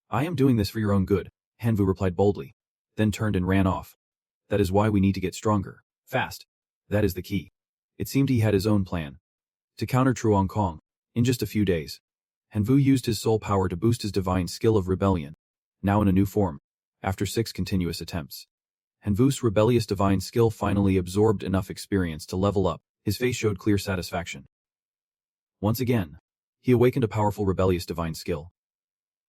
I am doing this for your own good, Hanvu replied boldly, then turned and ran off. That is why we need to get stronger. Fast. That is the key. It seemed he had his own plan to counter Truong Kong. In just a few days, Hanvu used his soul power to boost his divine skill of rebellion, now in a new form, after 6 continuous attempts. Hanvu's rebellious divine skill finally absorbed enough experience to level up. His face showed clear satisfaction. Once again, he awakened a powerful rebellious divine skill.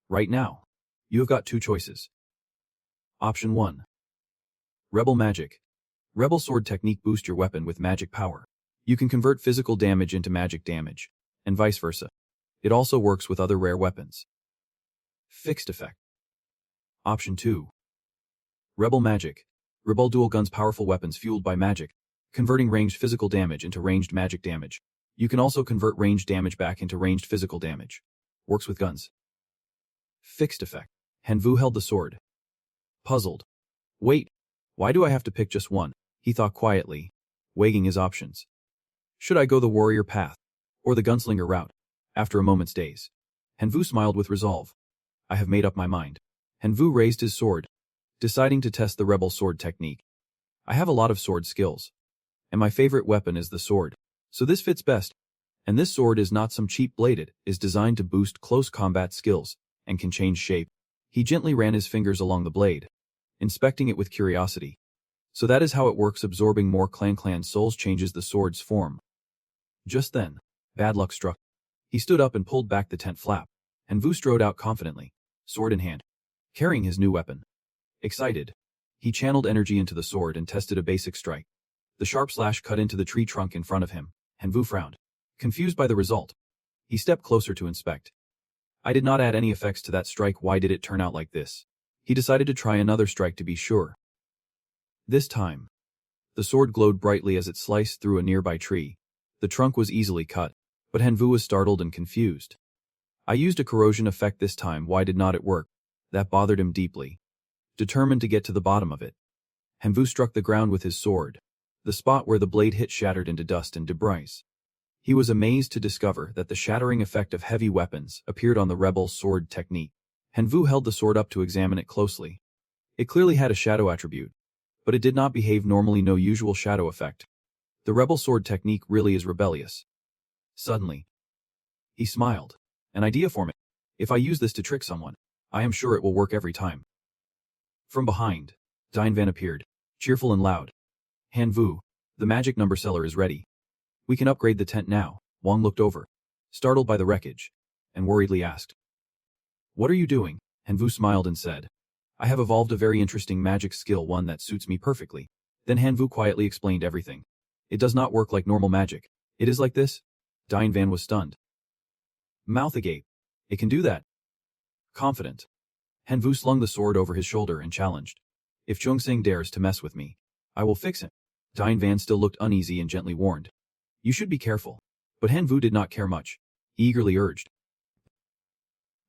Right now, you have got 2 choices. Option 1. Rebel Magic. Rebel Sword Technique boost your weapon with magic power. You can convert physical damage into magic damage, and vice versa. It also works with other rare weapons. Fixed effect. Option 2. Rebel Magic. Rebel dual guns powerful weapons fueled by magic, converting ranged physical damage into ranged magic damage. You can also convert ranged damage back into ranged physical damage. Works with guns. Fixed effect. Hanvu held the sword, puzzled. Wait, why do I have to pick just one? He thought quietly, weighing his options. Should I go the warrior path, or the gunslinger route? After a moment's daze, Hanvu smiled with resolve. I have made up my mind. Hanvu raised his sword, deciding to test the rebel sword technique. I have a lot of sword skills, and my favorite weapon is the sword, so this fits best. And this sword is not some cheap bladed, is designed to boost close combat skills, and can change shape. He gently ran his fingers along the blade, inspecting it with curiosity. So that is how it works. Absorbing more clan souls changes the sword's form. Just then, bad luck struck. He stood up and pulled back the tent flap, and Vu strode out confidently, sword in hand, carrying his new weapon. Excited, he channeled energy into the sword and tested a basic strike. The sharp slash cut into the tree trunk in front of him, and Vu frowned, confused by the result. He stepped closer to inspect. I did not add any effects to that strike. Why did it turn out like this? He decided to try another strike to be sure. This time, the sword glowed brightly as it sliced through a nearby tree. The trunk was easily cut, but Hanvu was startled and confused. I used a corrosion effect this time. Why did not it work? That bothered him deeply. Determined to get to the bottom of it, Hanvu struck the ground with his sword. The spot where the blade hit shattered into dust and debris. He was amazed to discover that the shattering effect of heavy weapons appeared on the rebel sword technique. Hanvu held the sword up to examine it closely. It clearly had a shadow attribute, but it did not behave normally. No usual shadow effect. The rebel sword technique really is rebellious. Suddenly, he smiled. An idea for me. If I use this to trick someone, I am sure it will work every time. From behind, Van appeared, cheerful and loud. Hanvu, the magic number seller is ready. We can upgrade the tent now. Wang looked over, startled by the wreckage, and worriedly asked. What are you doing? Hanvu smiled and said. I have evolved a very interesting magic skill, one that suits me perfectly. Then Hanvu quietly explained everything. It does not work like normal magic. It is like this. Van was stunned. Mouth agape. It can do that. Confident. Hanvu slung the sword over his shoulder and challenged. If Chungsing dares to mess with me, I will fix him. Van still looked uneasy and gently warned. You should be careful. But Hanvu did not care much. He eagerly urged.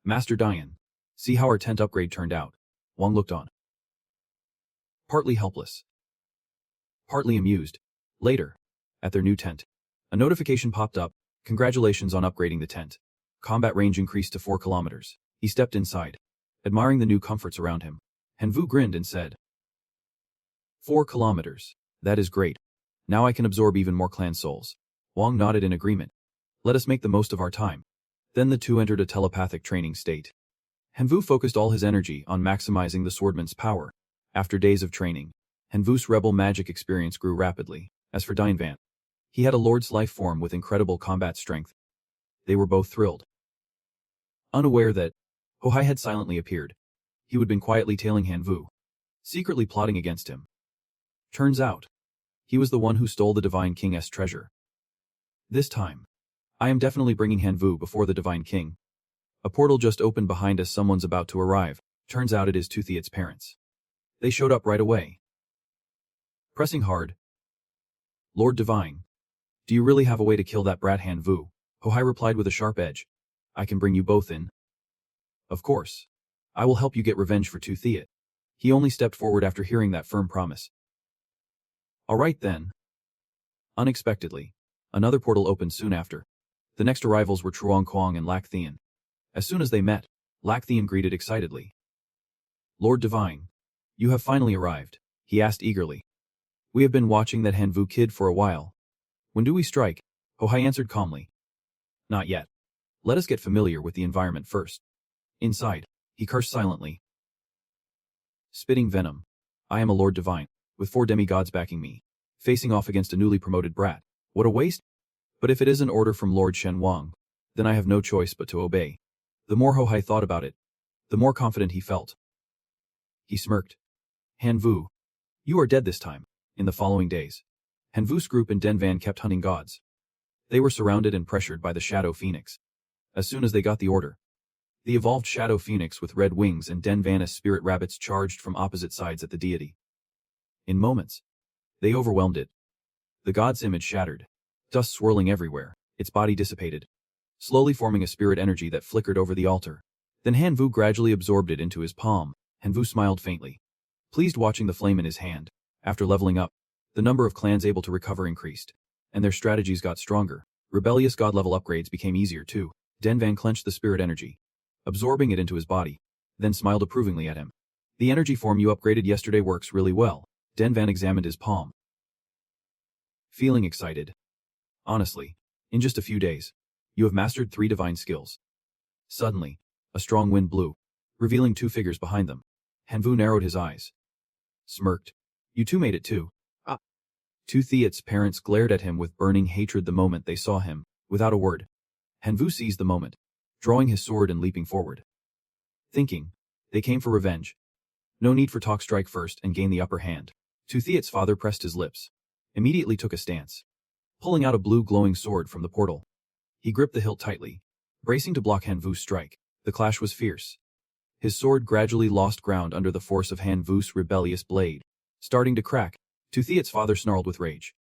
Master Dian, see how our tent upgrade turned out. Wang looked on. Partly helpless. Partly amused. Later, at their new tent, a notification popped up. Congratulations on upgrading the tent. Combat range increased to 4 kilometers. He stepped inside, admiring the new comforts around him. Hanvu grinned and said, 4 kilometers. That is great. Now I can absorb even more clan souls. Wang nodded in agreement. Let us make the most of our time. Then the two entered a telepathic training state. Hanvu focused all his energy on maximizing the swordman's power. After days of training, Hanvu's rebel magic experience grew rapidly. As for Van, he had a lord's life form with incredible combat strength. They were both thrilled. Unaware that Hohai had silently appeared, he had been quietly tailing Hanvu, secretly plotting against him. Turns out, he was the one who stole the Divine King's treasure. This time, I am definitely bringing Hanvu before the Divine King. A portal just opened behind us. Someone's about to arrive. Turns out it is Toothiat's parents. They showed up right away. Pressing hard. Lord Divine, do you really have a way to kill that brat Hanvu? Hohai replied with a sharp edge. I can bring you both in. Of course. I will help you get revenge for Toothiat. He only stepped forward after hearing that firm promise. All right then. Unexpectedly, another portal opened soon after. The next arrivals were Truong Kwong and Lac Thien. As soon as they met, Lac Thien greeted excitedly. Lord Divine, you have finally arrived, he asked eagerly. We have been watching that Hanvu kid for a while. When do we strike? Hohai answered calmly. Not yet. Let us get familiar with the environment first. Inside, he cursed silently. Spitting venom. I am a Lord Divine, with 4 demigods backing me, facing off against a newly promoted brat. What a waste! But if it is an order from Lord Shen Wang, then I have no choice but to obey. The more Hohai thought about it, the more confident he felt. He smirked. Hanvu, you are dead this time. In the following days, Hanvu's group and Van kept hunting gods. They were surrounded and pressured by the Shadow Phoenix. As soon as they got the order, the evolved Shadow Phoenix with red wings and Van's spirit rabbits charged from opposite sides at the deity. In moments, they overwhelmed it. The god's image shattered, dust swirling everywhere, its body dissipated, slowly forming a spirit energy that flickered over the altar. Then Hanvu gradually absorbed it into his palm. Hanvu smiled faintly, pleased watching the flame in his hand. After leveling up, the number of clans able to recover increased, and their strategies got stronger. Rebellious god level upgrades became easier too. Van clenched the spirit energy, absorbing it into his body, then smiled approvingly at him. The energy form you upgraded yesterday works really well. Van examined his palm, feeling excited. Honestly, in just a few days, you have mastered 3 divine skills. Suddenly, a strong wind blew, revealing 2 figures behind them. Hanvu narrowed his eyes, smirked. You two made it too. Toothiat's parents glared at him with burning hatred the moment they saw him. Without a word, Hanvu seized the moment, drawing his sword and leaping forward. Thinking, they came for revenge. No need for talk, strike first and gain the upper hand. Toothiat's father pressed his lips, immediately took a stance, pulling out a blue glowing sword from the portal. He gripped the hilt tightly, bracing to block Hanvu's strike. The clash was fierce. His sword gradually lost ground under the force of Hanvu's rebellious blade, starting to crack. Toothiat's father snarled with rage.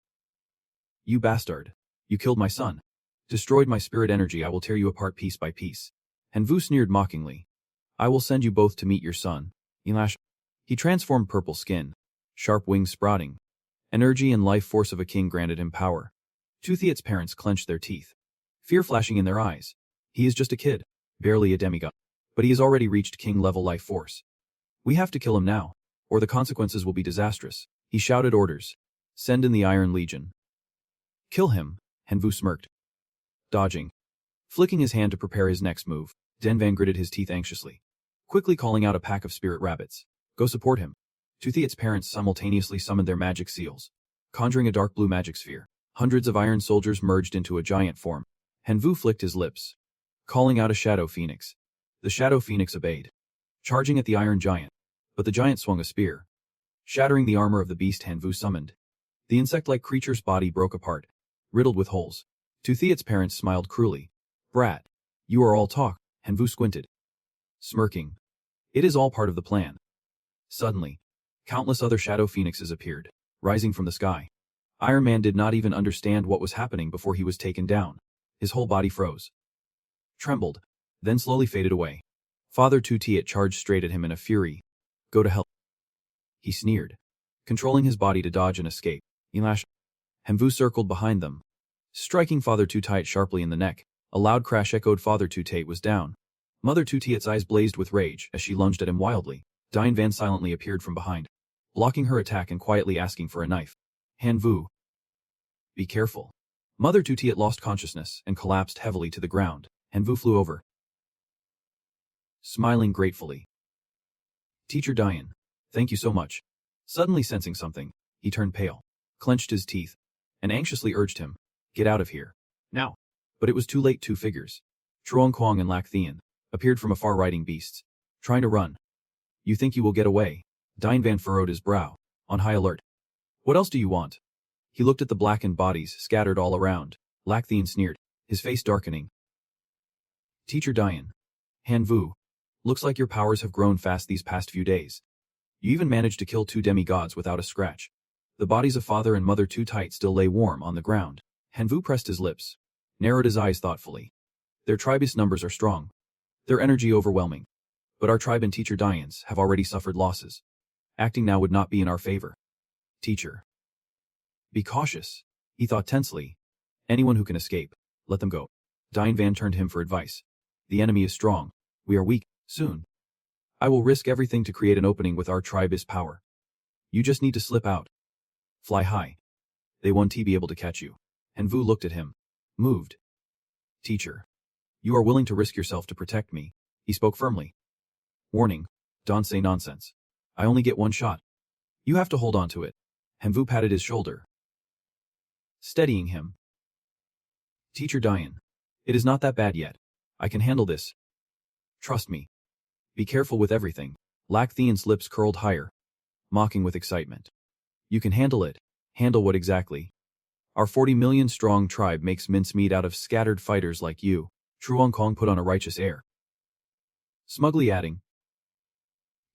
You bastard! You killed my son. Destroyed my spirit energy. I will tear you apart piece by piece. Hanvu sneered mockingly. I will send you both to meet your son. He transformed purple skin, sharp wings sprouting. Energy and life force of a king granted him power. Toothiat's parents clenched their teeth, fear flashing in their eyes. He is just a kid, barely a demigod, but he has already reached king-level life force. We have to kill him now, or the consequences will be disastrous. He shouted orders. Send in the Iron Legion. Kill him, Hanvu smirked, dodging, flicking his hand to prepare his next move. Van gritted his teeth anxiously, quickly calling out a pack of spirit rabbits. Go support him. Toothiat's parents simultaneously summoned their magic seals, conjuring a dark blue magic sphere. Hundreds of iron soldiers merged into a giant form. Hanvu flicked his lips, calling out a Shadow Phoenix. The Shadow Phoenix obeyed, charging at the Iron Giant. but the giant swung a spear, shattering the armor of the beast Hanvu summoned. The insect-like creature's body broke apart, riddled with holes. Toothiat's parents smiled cruelly. "Brat, you are all talk," Hanvu squinted, smirking. "It is all part of the plan." Suddenly, countless other shadow phoenixes appeared, rising from the sky. Iron Man did not even understand what was happening before he was taken down. His whole body froze, trembled, then slowly faded away. Father Toothiat charged straight at him in a fury. "Go to hell," he sneered, controlling his body to dodge and escape. Elash. Hanvu circled behind them, striking Father Toothiat sharply in the neck. A loud crash echoed. Father Toothiat was down. Mother Toothiat's eyes blazed with rage as she lunged at him wildly. Diane Van silently appeared from behind, blocking her attack and quietly asking for a knife. "Hanvu, be careful." Mother Toothiat lost consciousness and collapsed heavily to the ground. Hanvu flew over, smiling gratefully. "Teacher Diane, thank you so much." Suddenly sensing something, he turned pale, clenched his teeth, and anxiously urged him, "Get out of here, now." But it was too late. Two figures, Truong Quang and Lac Thien, appeared from afar riding beasts, trying to run. "You think you will get away?" Diane Van furrowed his brow, on high alert. "What else do you want?" He looked at the blackened bodies scattered all around. Lac Thien sneered, his face darkening. "Teacher Diane, Hanvu, looks like your powers have grown fast these past few days. You even managed to kill 2 demigods without a scratch." The bodies of Father and Mother Toothiat still lay warm on the ground. Hanvu pressed his lips, narrowed his eyes thoughtfully. "Their tribe's numbers are strong, their energy overwhelming. But our tribe and Teacher Diane's have already suffered losses. Acting now would not be in our favor. Teacher, be cautious," he thought tensely. "Anyone who can escape, let them go." Diane Van turned to him for advice. "The enemy is strong. We are weak. Soon, I will risk everything to create an opening with our tribe's power. You just need to slip out. Fly high. They won't be able to catch you." Hanvu looked at him, moved. "Teacher, you are willing to risk yourself to protect me," he spoke firmly. "Warning, don't say nonsense. I only get one shot. You have to hold on to it." Hanvu patted his shoulder, steadying him. "Teacher Diane, it is not that bad yet. I can handle this. Trust me. Be careful with everything." Lac Thien's lips curled higher, mocking with excitement. "You can handle it." "Handle what exactly?" "Our 40 million strong tribe makes mincemeat out of scattered fighters like you." Truong Kong put on a righteous air, smugly adding,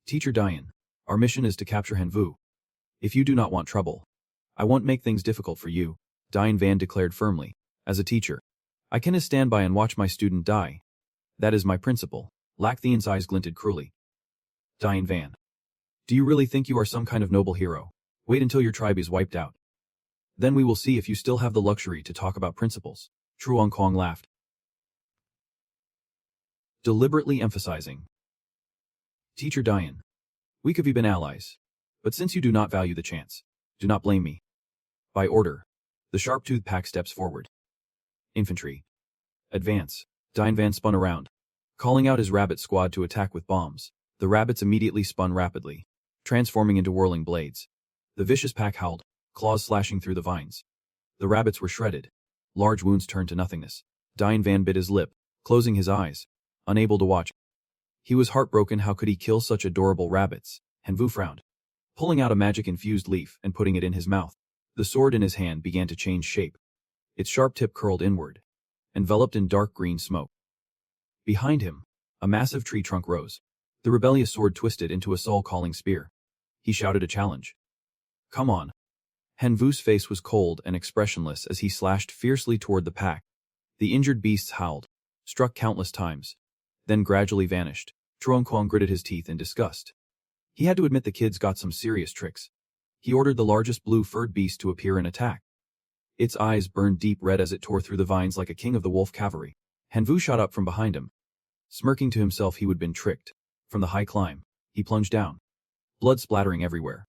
"Teacher Diane, our mission is to capture Hanvu. If you do not want trouble, I won't make things difficult for you," Diane Van declared firmly. "As a teacher, I cannot stand by and watch my student die. That is my principle." Lac Thien's eyes glinted cruelly. "Diane Van, do you really think you are some kind of noble hero? Wait until your tribe is wiped out. Then we will see if you still have the luxury to talk about principles." Truong Kong laughed, deliberately emphasizing, "Teacher Diane, we could have been allies. But since you do not value the chance, do not blame me." By order, the sharp-toothed pack steps forward. "Infantry, advance." Diane Van spun around, calling out his rabbit squad to attack with bombs. The rabbits immediately spun rapidly, transforming into whirling blades. The vicious pack howled, claws slashing through the vines. The rabbits were shredded. Large wounds turned to nothingness. Diane Van bit his lip, closing his eyes, unable to watch. He was heartbroken. How could he kill such adorable rabbits? Hanvu frowned, pulling out a magic-infused leaf and putting it in his mouth. The sword in his hand began to change shape. Its sharp tip curled inward, enveloped in dark green smoke. Behind him, a massive tree trunk rose. The rebellious sword twisted into a soul-calling spear. He shouted a challenge. "Come on." Hanvu's face was cold and expressionless as he slashed fiercely toward the pack. The injured beasts howled, struck countless times, then gradually vanished. Truong Quang gritted his teeth in disgust. He had to admit the kids got some serious tricks. He ordered the largest blue-furred beast to appear and attack. Its eyes burned deep red as it tore through the vines like a king of the wolf cavalry. Hanvu shot up from behind him, smirking to himself. He had been tricked. From the high climb, he plunged down, blood splattering everywhere.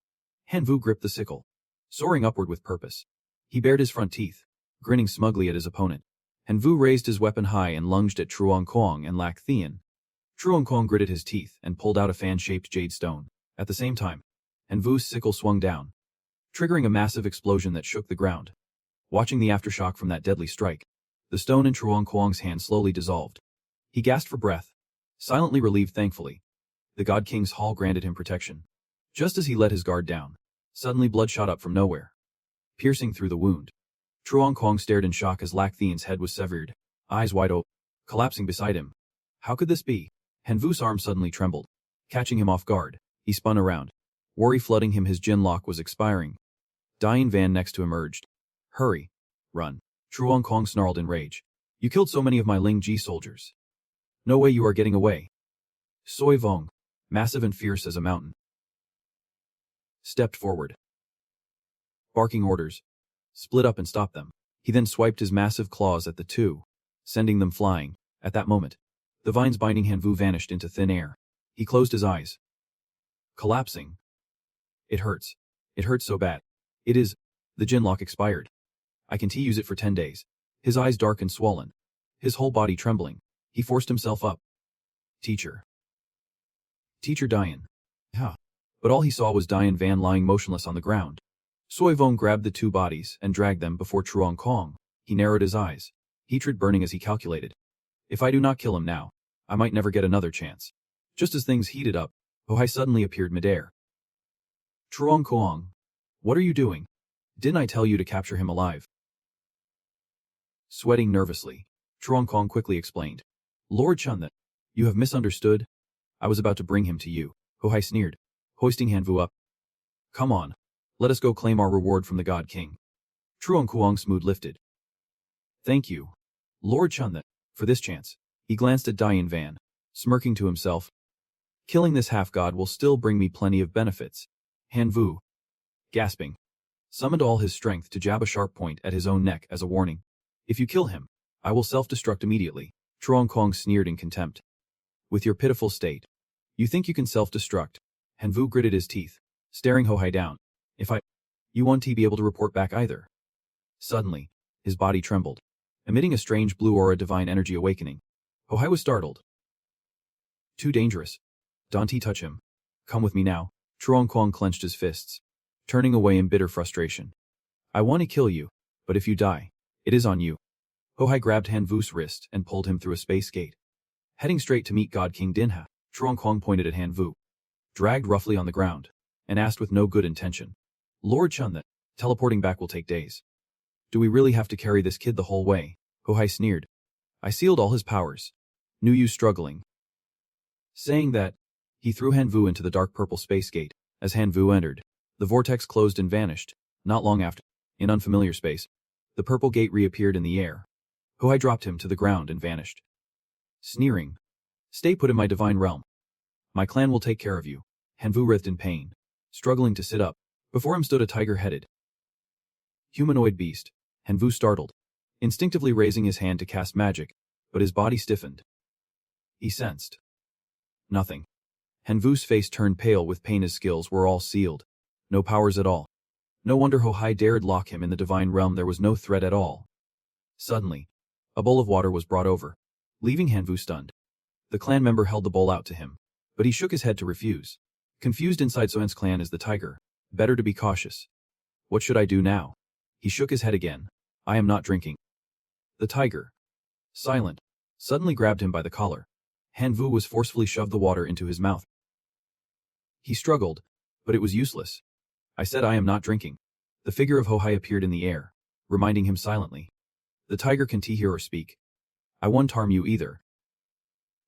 Hanvu gripped the sickle, soaring upward with purpose. He bared his front teeth, grinning smugly at his opponent. Hanvu raised his weapon high and lunged at Truong Quang and Lac Thien. Truong Quang gritted his teeth and pulled out a fan-shaped jade stone. At the same time, Hanvu's sickle swung down, triggering a massive explosion that shook the ground. Watching the aftershock from that deadly strike, the stone in Truong Quang's hand slowly dissolved. He gasped for breath, silently relieved. Thankfully, The God King's hall granted him protection. Just as he let his guard down, suddenly blood shot up from nowhere, piercing through the wound. Truong Kong stared in shock as Lac Thien's head was severed, eyes wide open, collapsing beside him. How could this be? Hanvu's arm suddenly trembled, catching him off guard. He spun around, worry flooding him. His Jin lock was expiring. Diane Van next to emerged. Hurry. Run. Truong Kong snarled in rage. You killed so many of my Ling Ji soldiers. No way you are getting away. Soi Vong, massive and fierce as a mountain, stepped forward, barking orders. Split up and stop them. He then swiped his massive claws at the two, sending them flying. At that moment, the vines binding Hanvu vanished into thin air. He closed his eyes, collapsing. It hurts. It hurts so bad. It is. The Jin lock expired. I can use it for 10 days. His eyes dark and swollen, his whole body trembling. He forced himself up. Teacher. Teacher Diane. Huh. But all he saw was Diane Van lying motionless on the ground. Soi Vong grabbed the two bodies and dragged them before Truong Kong. He narrowed his eyes, hatred burning as he calculated. If I do not kill him now, I might never get another chance. Just as things heated up, Hohai suddenly appeared midair. Truong Kong, what are you doing? Didn't I tell you to capture him alive? Sweating nervously, Truong Kong quickly explained. Lord Chun, that you have misunderstood. I was about to bring him to you. Hohai sneered, hoisting Hanvu up. Come on. Let us go claim our reward from the God King. Truong Kuong's mood lifted. Thank you, Lord Chun, that for this chance. He glanced at Diane Van, smirking to himself. Killing this half-god will still bring me plenty of benefits. Hanvu, gasping, summoned all his strength to jab a sharp point at his own neck as a warning. If you kill him, I will self-destruct immediately. Truong Kong sneered in contempt. With your pitiful state, you think you can self-destruct? Hanvu gritted his teeth, staring Hohai down. If you won't be able to report back either. Suddenly, his body trembled, emitting a strange blue aura divine energy awakening. Hohai was startled. Too dangerous. Don't touch him. Come with me now. Truong Kong clenched his fists, turning away in bitter frustration. I want to kill you, but if you die, it is on you. Hohai grabbed Hanvu's wrist and pulled him through a space gate. Heading straight to meet God King Dinha, Truong Kong pointed at Hanvu, dragged roughly on the ground, and asked with no good intention. Lord Chun, that teleporting back will take days. Do we really have to carry this kid the whole way? Hohai sneered. I sealed all his powers. Knew you struggling. Saying that, he threw Hanvu into the dark purple space gate. As Hanvu entered, the vortex closed and vanished. Not long after, in unfamiliar space, the purple gate reappeared in the air. Hohai dropped him to the ground and vanished. Sneering. Stay put in my divine realm. My clan will take care of you. Hanvu writhed in pain, struggling to sit up. Before him stood a tiger-headed humanoid beast. Hanvu startled, instinctively raising his hand to cast magic, but his body stiffened. He sensed nothing. Hanvu's face turned pale with pain. His skills were all sealed. No powers at all. No wonder Hohai dared lock him in the divine realm. There was no threat at all. Suddenly, a bowl of water was brought over, leaving Hanvu stunned. The clan member held the bowl out to him, but he shook his head to refuse. Confused inside, Soen's clan is the tiger. Better to be cautious. What should I do now? He shook his head again. I am not drinking. The tiger, silent, suddenly grabbed him by the collar. Hanvu was forcefully shoved the water into his mouth. He struggled, but it was useless. I said I am not drinking. The figure of Hohai appeared in the air, reminding him silently. The tiger can hear or speak. I won't harm you either.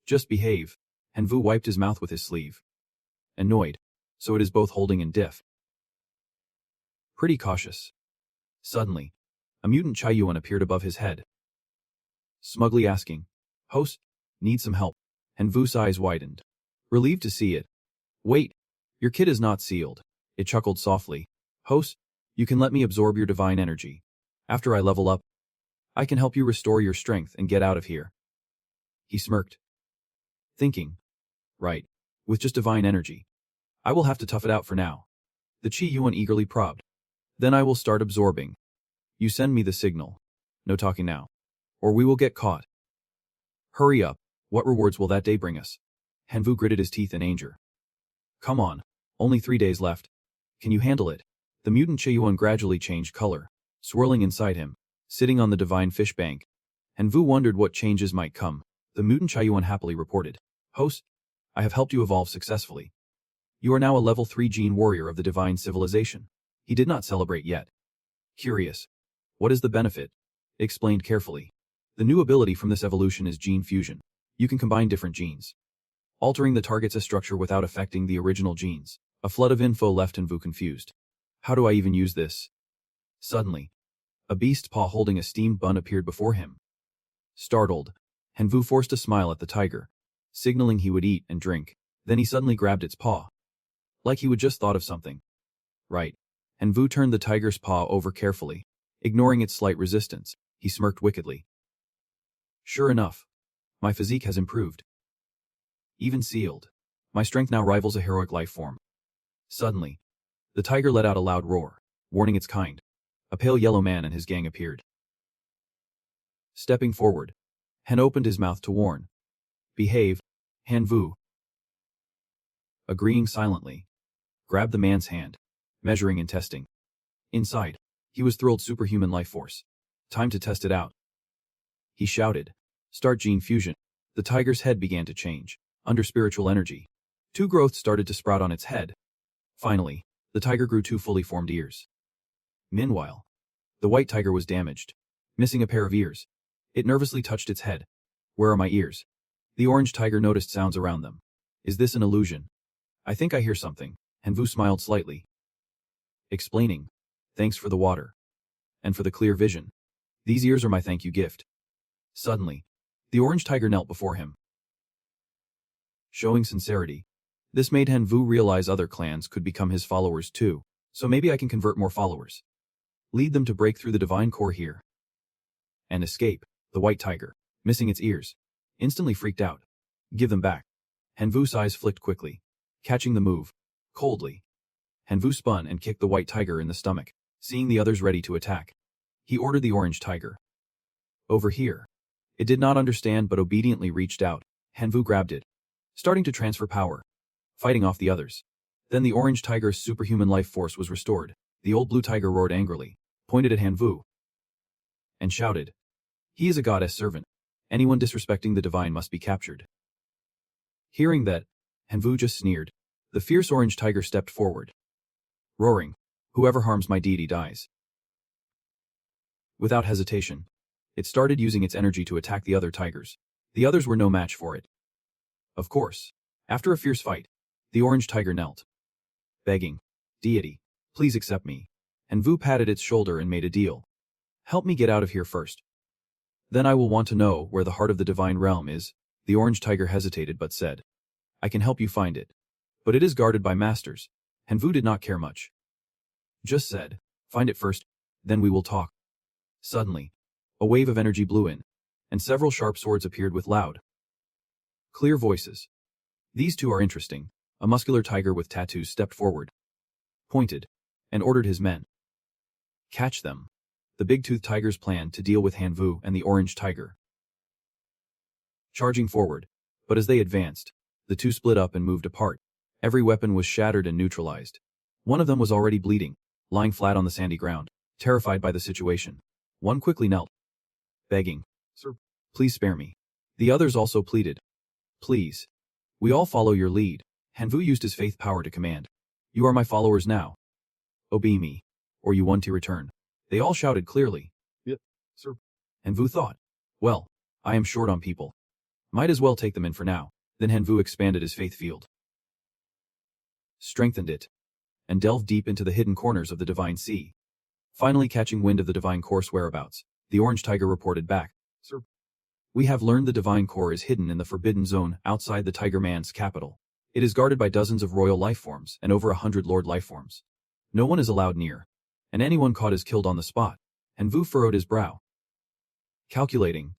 Just behave. Hanvu wiped his mouth with his sleeve. Annoyed. So it is both holding and diff. Pretty cautious. Suddenly, a mutant Chaiyuan appeared above his head, smugly asking, Host, need some help. Hanvu's eyes widened, relieved to see it. Wait, your kit is not sealed. It chuckled softly. Host, you can let me absorb your divine energy. After I level up, I can help you restore your strength and get out of here. He smirked, thinking, right, with just divine energy, I will have to tough it out for now. The Chaiyuan eagerly probed. Then I will start absorbing. You send me the signal. No talking now, or we will get caught. Hurry up. What rewards will that day bring us? Hanvu gritted his teeth in anger. Come on. Only 3 days left. Can you handle it? The mutant Chaiyuan gradually changed color, swirling inside him, sitting on the divine fish bank. Hanvu wondered what changes might come. The mutant Chaiyuan happily reported. Host, I have helped you evolve successfully. You are now a level 3 gene warrior of the divine civilization. He did not celebrate yet. Curious. What is the benefit? Explained carefully. The new ability from this evolution is gene fusion. You can combine different genes, altering the target's structure without affecting the original genes. A flood of info left Hanvu confused. How do I even use this? Suddenly, a beast paw holding a steamed bun appeared before him. Startled, Hanvu forced a smile at the tiger, signaling he would eat and drink. Then he suddenly grabbed its paw, like he would just thought of something. Right. Hanvu turned the tiger's paw over carefully. Ignoring its slight resistance, he smirked wickedly. Sure enough, my physique has improved. Even sealed, my strength now rivals a heroic life form. Suddenly, the tiger let out a loud roar, warning its kind. A pale yellow man and his gang appeared. Stepping forward, Han opened his mouth to warn. Behave, Hanvu. Agreeing silently, grabbed the man's hand, measuring and testing. Inside, he was thrilled superhuman life force. Time to test it out. He shouted, "Start gene fusion." The tiger's head began to change. Under spiritual energy, 2 growths started to sprout on its head. Finally, the tiger grew 2 fully formed ears. Meanwhile, the white tiger was damaged, missing a pair of ears. It nervously touched its head. Where are my ears? The orange tiger noticed sounds around them. Is this an illusion? I think I hear something. Hanvu smiled slightly, explaining, "Thanks for the water. And for the clear vision. These ears are my thank you gift." Suddenly, the orange tiger knelt before him, showing sincerity. This made Hanvu realize other clans could become his followers too, so maybe I can convert more followers. Lead them to break through the divine core here. And escape. The white tiger, missing its ears, instantly freaked out. Give them back. Hanvu's eyes flicked quickly, catching the move. Coldly, Hanvu spun and kicked the white tiger in the stomach. Seeing the others ready to attack, he ordered the orange tiger. Over here. It did not understand but obediently reached out. Hanvu grabbed it, starting to transfer power, fighting off the others. Then the orange tiger's superhuman life force was restored. The old blue tiger roared angrily, pointed at Hanvu, and shouted, "He is a goddess servant. Anyone disrespecting the divine must be captured." Hearing that, Hanvu just sneered. The fierce orange tiger stepped forward, roaring, "Whoever harms my deity dies." Without hesitation, it started using its energy to attack the other tigers. The others were no match for it. Of course, after a fierce fight, the orange tiger knelt, begging, "Deity, please accept me." Hanvu patted its shoulder and made a deal. "Help me get out of here first. Then I will want to know where the heart of the divine realm is." The orange tiger hesitated but said, "I can help you find it. But it is guarded by masters." Hanvu did not care much. Just said, "Find it first, then we will talk." Suddenly, a wave of energy blew in, and several sharp swords appeared with loud, clear voices. These two are interesting. A muscular tiger with tattoos stepped forward, pointed, and ordered his men. Catch them. The big-toothed tigers planned to deal with Hanvu and the orange tiger, charging forward. But as they advanced, the two split up and moved apart. Every weapon was shattered and neutralized. One of them was already bleeding, lying flat on the sandy ground, terrified by the situation. One quickly knelt, begging, "Sir, please spare me." The others also pleaded, "Please. We all follow your lead." Hanvu used his faith power to command, "You are my followers now. Obey me, or you want to return." They all shouted clearly, "Yes, sir." Hanvu thought, "Well, I am short on people. Might as well take them in for now." Then Hanvu expanded his faith field, strengthened it, and delved deep into the hidden corners of the divine sea. Finally catching wind of the divine core's whereabouts, the orange tiger reported back, "Sir, we have learned the divine core is hidden in the forbidden zone outside the tiger man's capital. It is guarded by dozens of royal life forms and over 100 lord life forms. No one is allowed near, and anyone caught is killed on the spot." Hanvu furrowed his brow, calculating,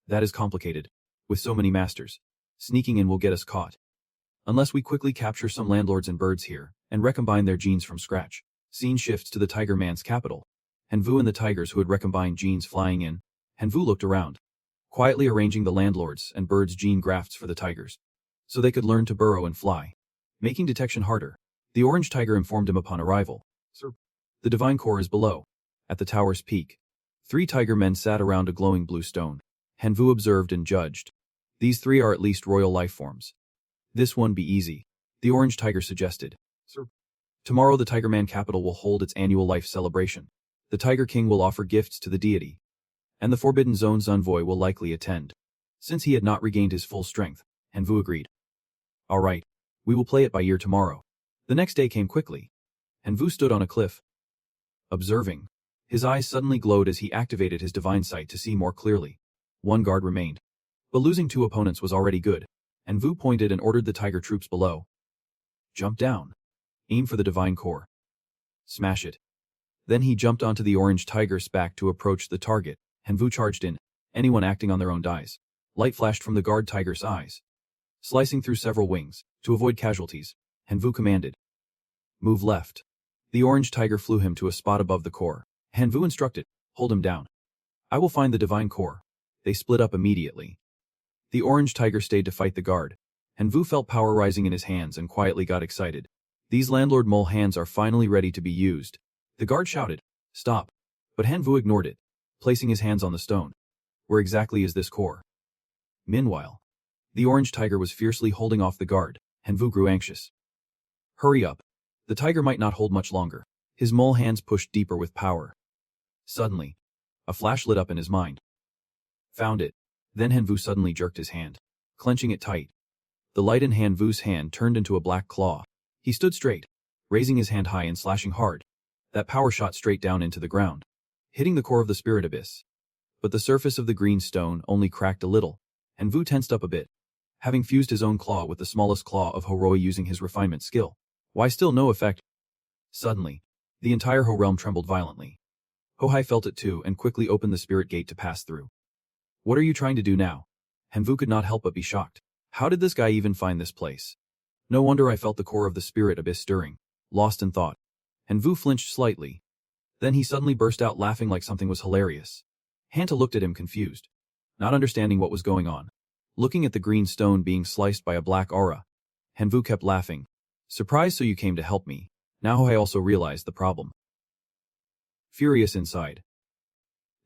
"That is complicated. With so many masters, sneaking in will get us caught. Unless we quickly capture some landlords and birds here, and recombine their genes from scratch." Scene shifts to the tiger man's capital. Hanvu and the tigers who had recombined genes flying in. Hanvu looked around, quietly arranging the landlords and birds' gene grafts for the tigers, so they could learn to burrow and fly, making detection harder. The orange tiger informed him upon arrival, "Sir, the divine core is below, at the tower's peak." 3 tiger men sat around a glowing blue stone. Hanvu observed and judged. These 3 are at least royal life forms. This one be easy, the orange tiger suggested. Sir. Tomorrow the Tiger Man capital will hold its annual life celebration. The Tiger King will offer gifts to the deity, and the Forbidden Zone's envoy will likely attend. Since he had not regained his full strength, Hanvu agreed. All right, we will play it by ear tomorrow. The next day came quickly. Hanvu stood on a cliff, observing. His eyes suddenly glowed as he activated his divine sight to see more clearly. One guard remained, but losing 2 opponents was already good. Hanvu pointed and ordered the tiger troops below. Jump down. Aim for the divine core. Smash it. Then he jumped onto the orange tiger's back to approach the target. Hanvu charged in. Anyone acting on their own dies. Light flashed from the guard tiger's eyes, slicing through several wings. To avoid casualties, Hanvu commanded. Move left. The orange tiger flew him to a spot above the core. Hanvu instructed. Hold him down. I will find the divine core. They split up immediately. The orange tiger stayed to fight the guard. Hanvu felt power rising in his hands and quietly got excited. These landlord mole hands are finally ready to be used. The guard shouted, stop. But Hanvu ignored it, placing his hands on the stone. Where exactly is this core? Meanwhile, the orange tiger was fiercely holding off the guard. Hanvu grew anxious. Hurry up. The tiger might not hold much longer. His mole hands pushed deeper with power. Suddenly, a flash lit up in his mind. Found it. Then Hanvu suddenly jerked his hand, clenching it tight. The light in Hanvu's hand turned into a black claw. He stood straight, raising his hand high and slashing hard. That power shot straight down into the ground, hitting the core of the spirit abyss. But the surface of the green stone only cracked a little. Hanvu tensed up a bit, having fused his own claw with the smallest claw of Horoi using his refinement skill. Why still no effect? Suddenly, the entire Ho realm trembled violently. Hohai felt it too and quickly opened the spirit gate to pass through. What are you trying to do now? Hanvu could not help but be shocked. How did this guy even find this place? No wonder I felt the core of the spirit abyss stirring. Lost in thought, Hanvu flinched slightly. Then he suddenly burst out laughing like something was hilarious. Hanta looked at him confused, not understanding what was going on. Looking at the green stone being sliced by a black aura, Hanvu kept laughing. Surprised, so you came to help me. Now Hohai also realized the problem. Furious inside.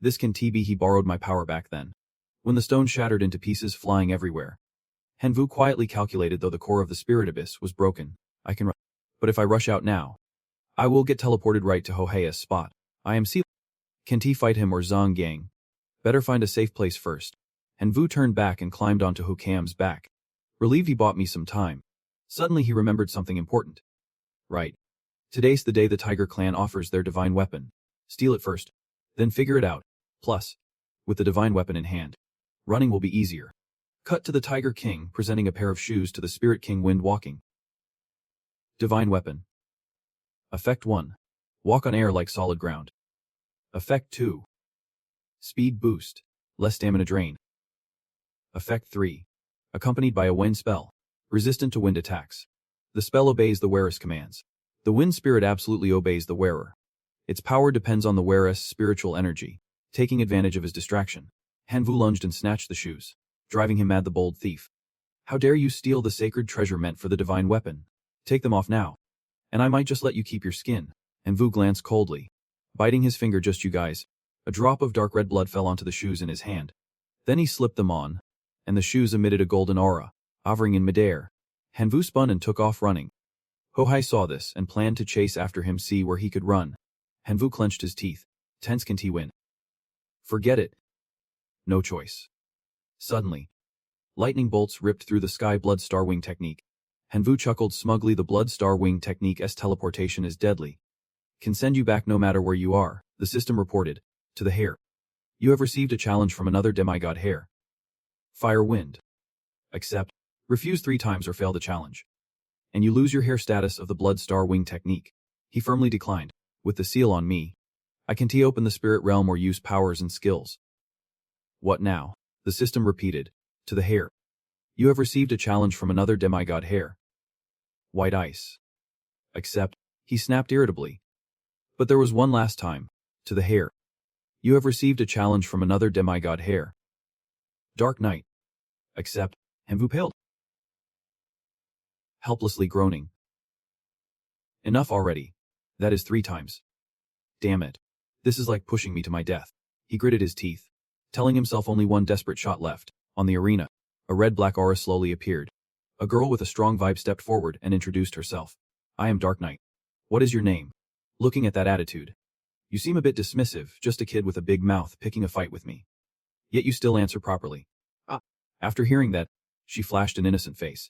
This can be he borrowed my power back then. When the stone shattered into pieces flying everywhere. Hanvu quietly calculated, though the core of the spirit abyss was broken. I can but if I rush out now, I will get teleported right to Hohei's spot. I am Can T fight him or Zhang Gang? Better find a safe place first. Hanvu turned back and climbed onto Hokam's back. Relieved he bought me some time. Suddenly he remembered something important. Right. Today's the day the Tiger Clan offers their divine weapon. Steal it first, then figure it out. Plus, with the divine weapon in hand, running will be easier. Cut to the Tiger King presenting a pair of shoes to the Spirit King Wind walking. Divine weapon. Effect 1. Walk on air like solid ground. Effect 2. Speed boost, less stamina drain. Effect 3. Accompanied by a wind spell, resistant to wind attacks. The spell obeys the wearer's commands. The wind spirit absolutely obeys the wearer. Its power depends on the wearer's spiritual energy. Taking advantage of his distraction, Hanvu lunged and snatched the shoes, driving him mad, the bold thief. How dare you steal the sacred treasure meant for the divine weapon? Take them off now, and I might just let you keep your skin. Hanvu glanced coldly, biting his finger. Just you guys. A drop of dark red blood fell onto the shoes in his hand. Then he slipped them on, and the shoes emitted a golden aura, hovering in midair. Hanvu spun and took off running. Hohai saw this and planned to chase after him, see where he could run. Hanvu clenched his teeth. Tense, can he win? Forget it. No choice. Suddenly, lightning bolts ripped through the sky. Blood star wing technique. Hanvu chuckled smugly. The blood star wing technique's teleportation is deadly. Can send you back no matter where you are, the system reported. To the hair. You have received a challenge from another demigod hair. Fire wind. Accept. Refuse 3 times or fail the challenge. And you lose your hair status of the blood star wing technique. He firmly declined. With the seal on me, I can open the spirit realm or use powers and skills. What now? The system repeated. To the hair. You have received a challenge from another demigod hair. White ice. Accept. He snapped irritably. But there was one last time. To the hair. You have received a challenge from another demigod hair. Dark night. Accept. Hanvu paled, helplessly groaning. Enough already. That is 3 times. Damn it. This is like pushing me to my death. He gritted his teeth, telling himself only one desperate shot left. On the arena, a red-black aura slowly appeared. A girl with a strong vibe stepped forward and introduced herself. I am Dark Knight. What is your name? Looking at that attitude. You seem a bit dismissive, just a kid with a big mouth picking a fight with me. Yet you still answer properly. Ah. After hearing that, she flashed an innocent face.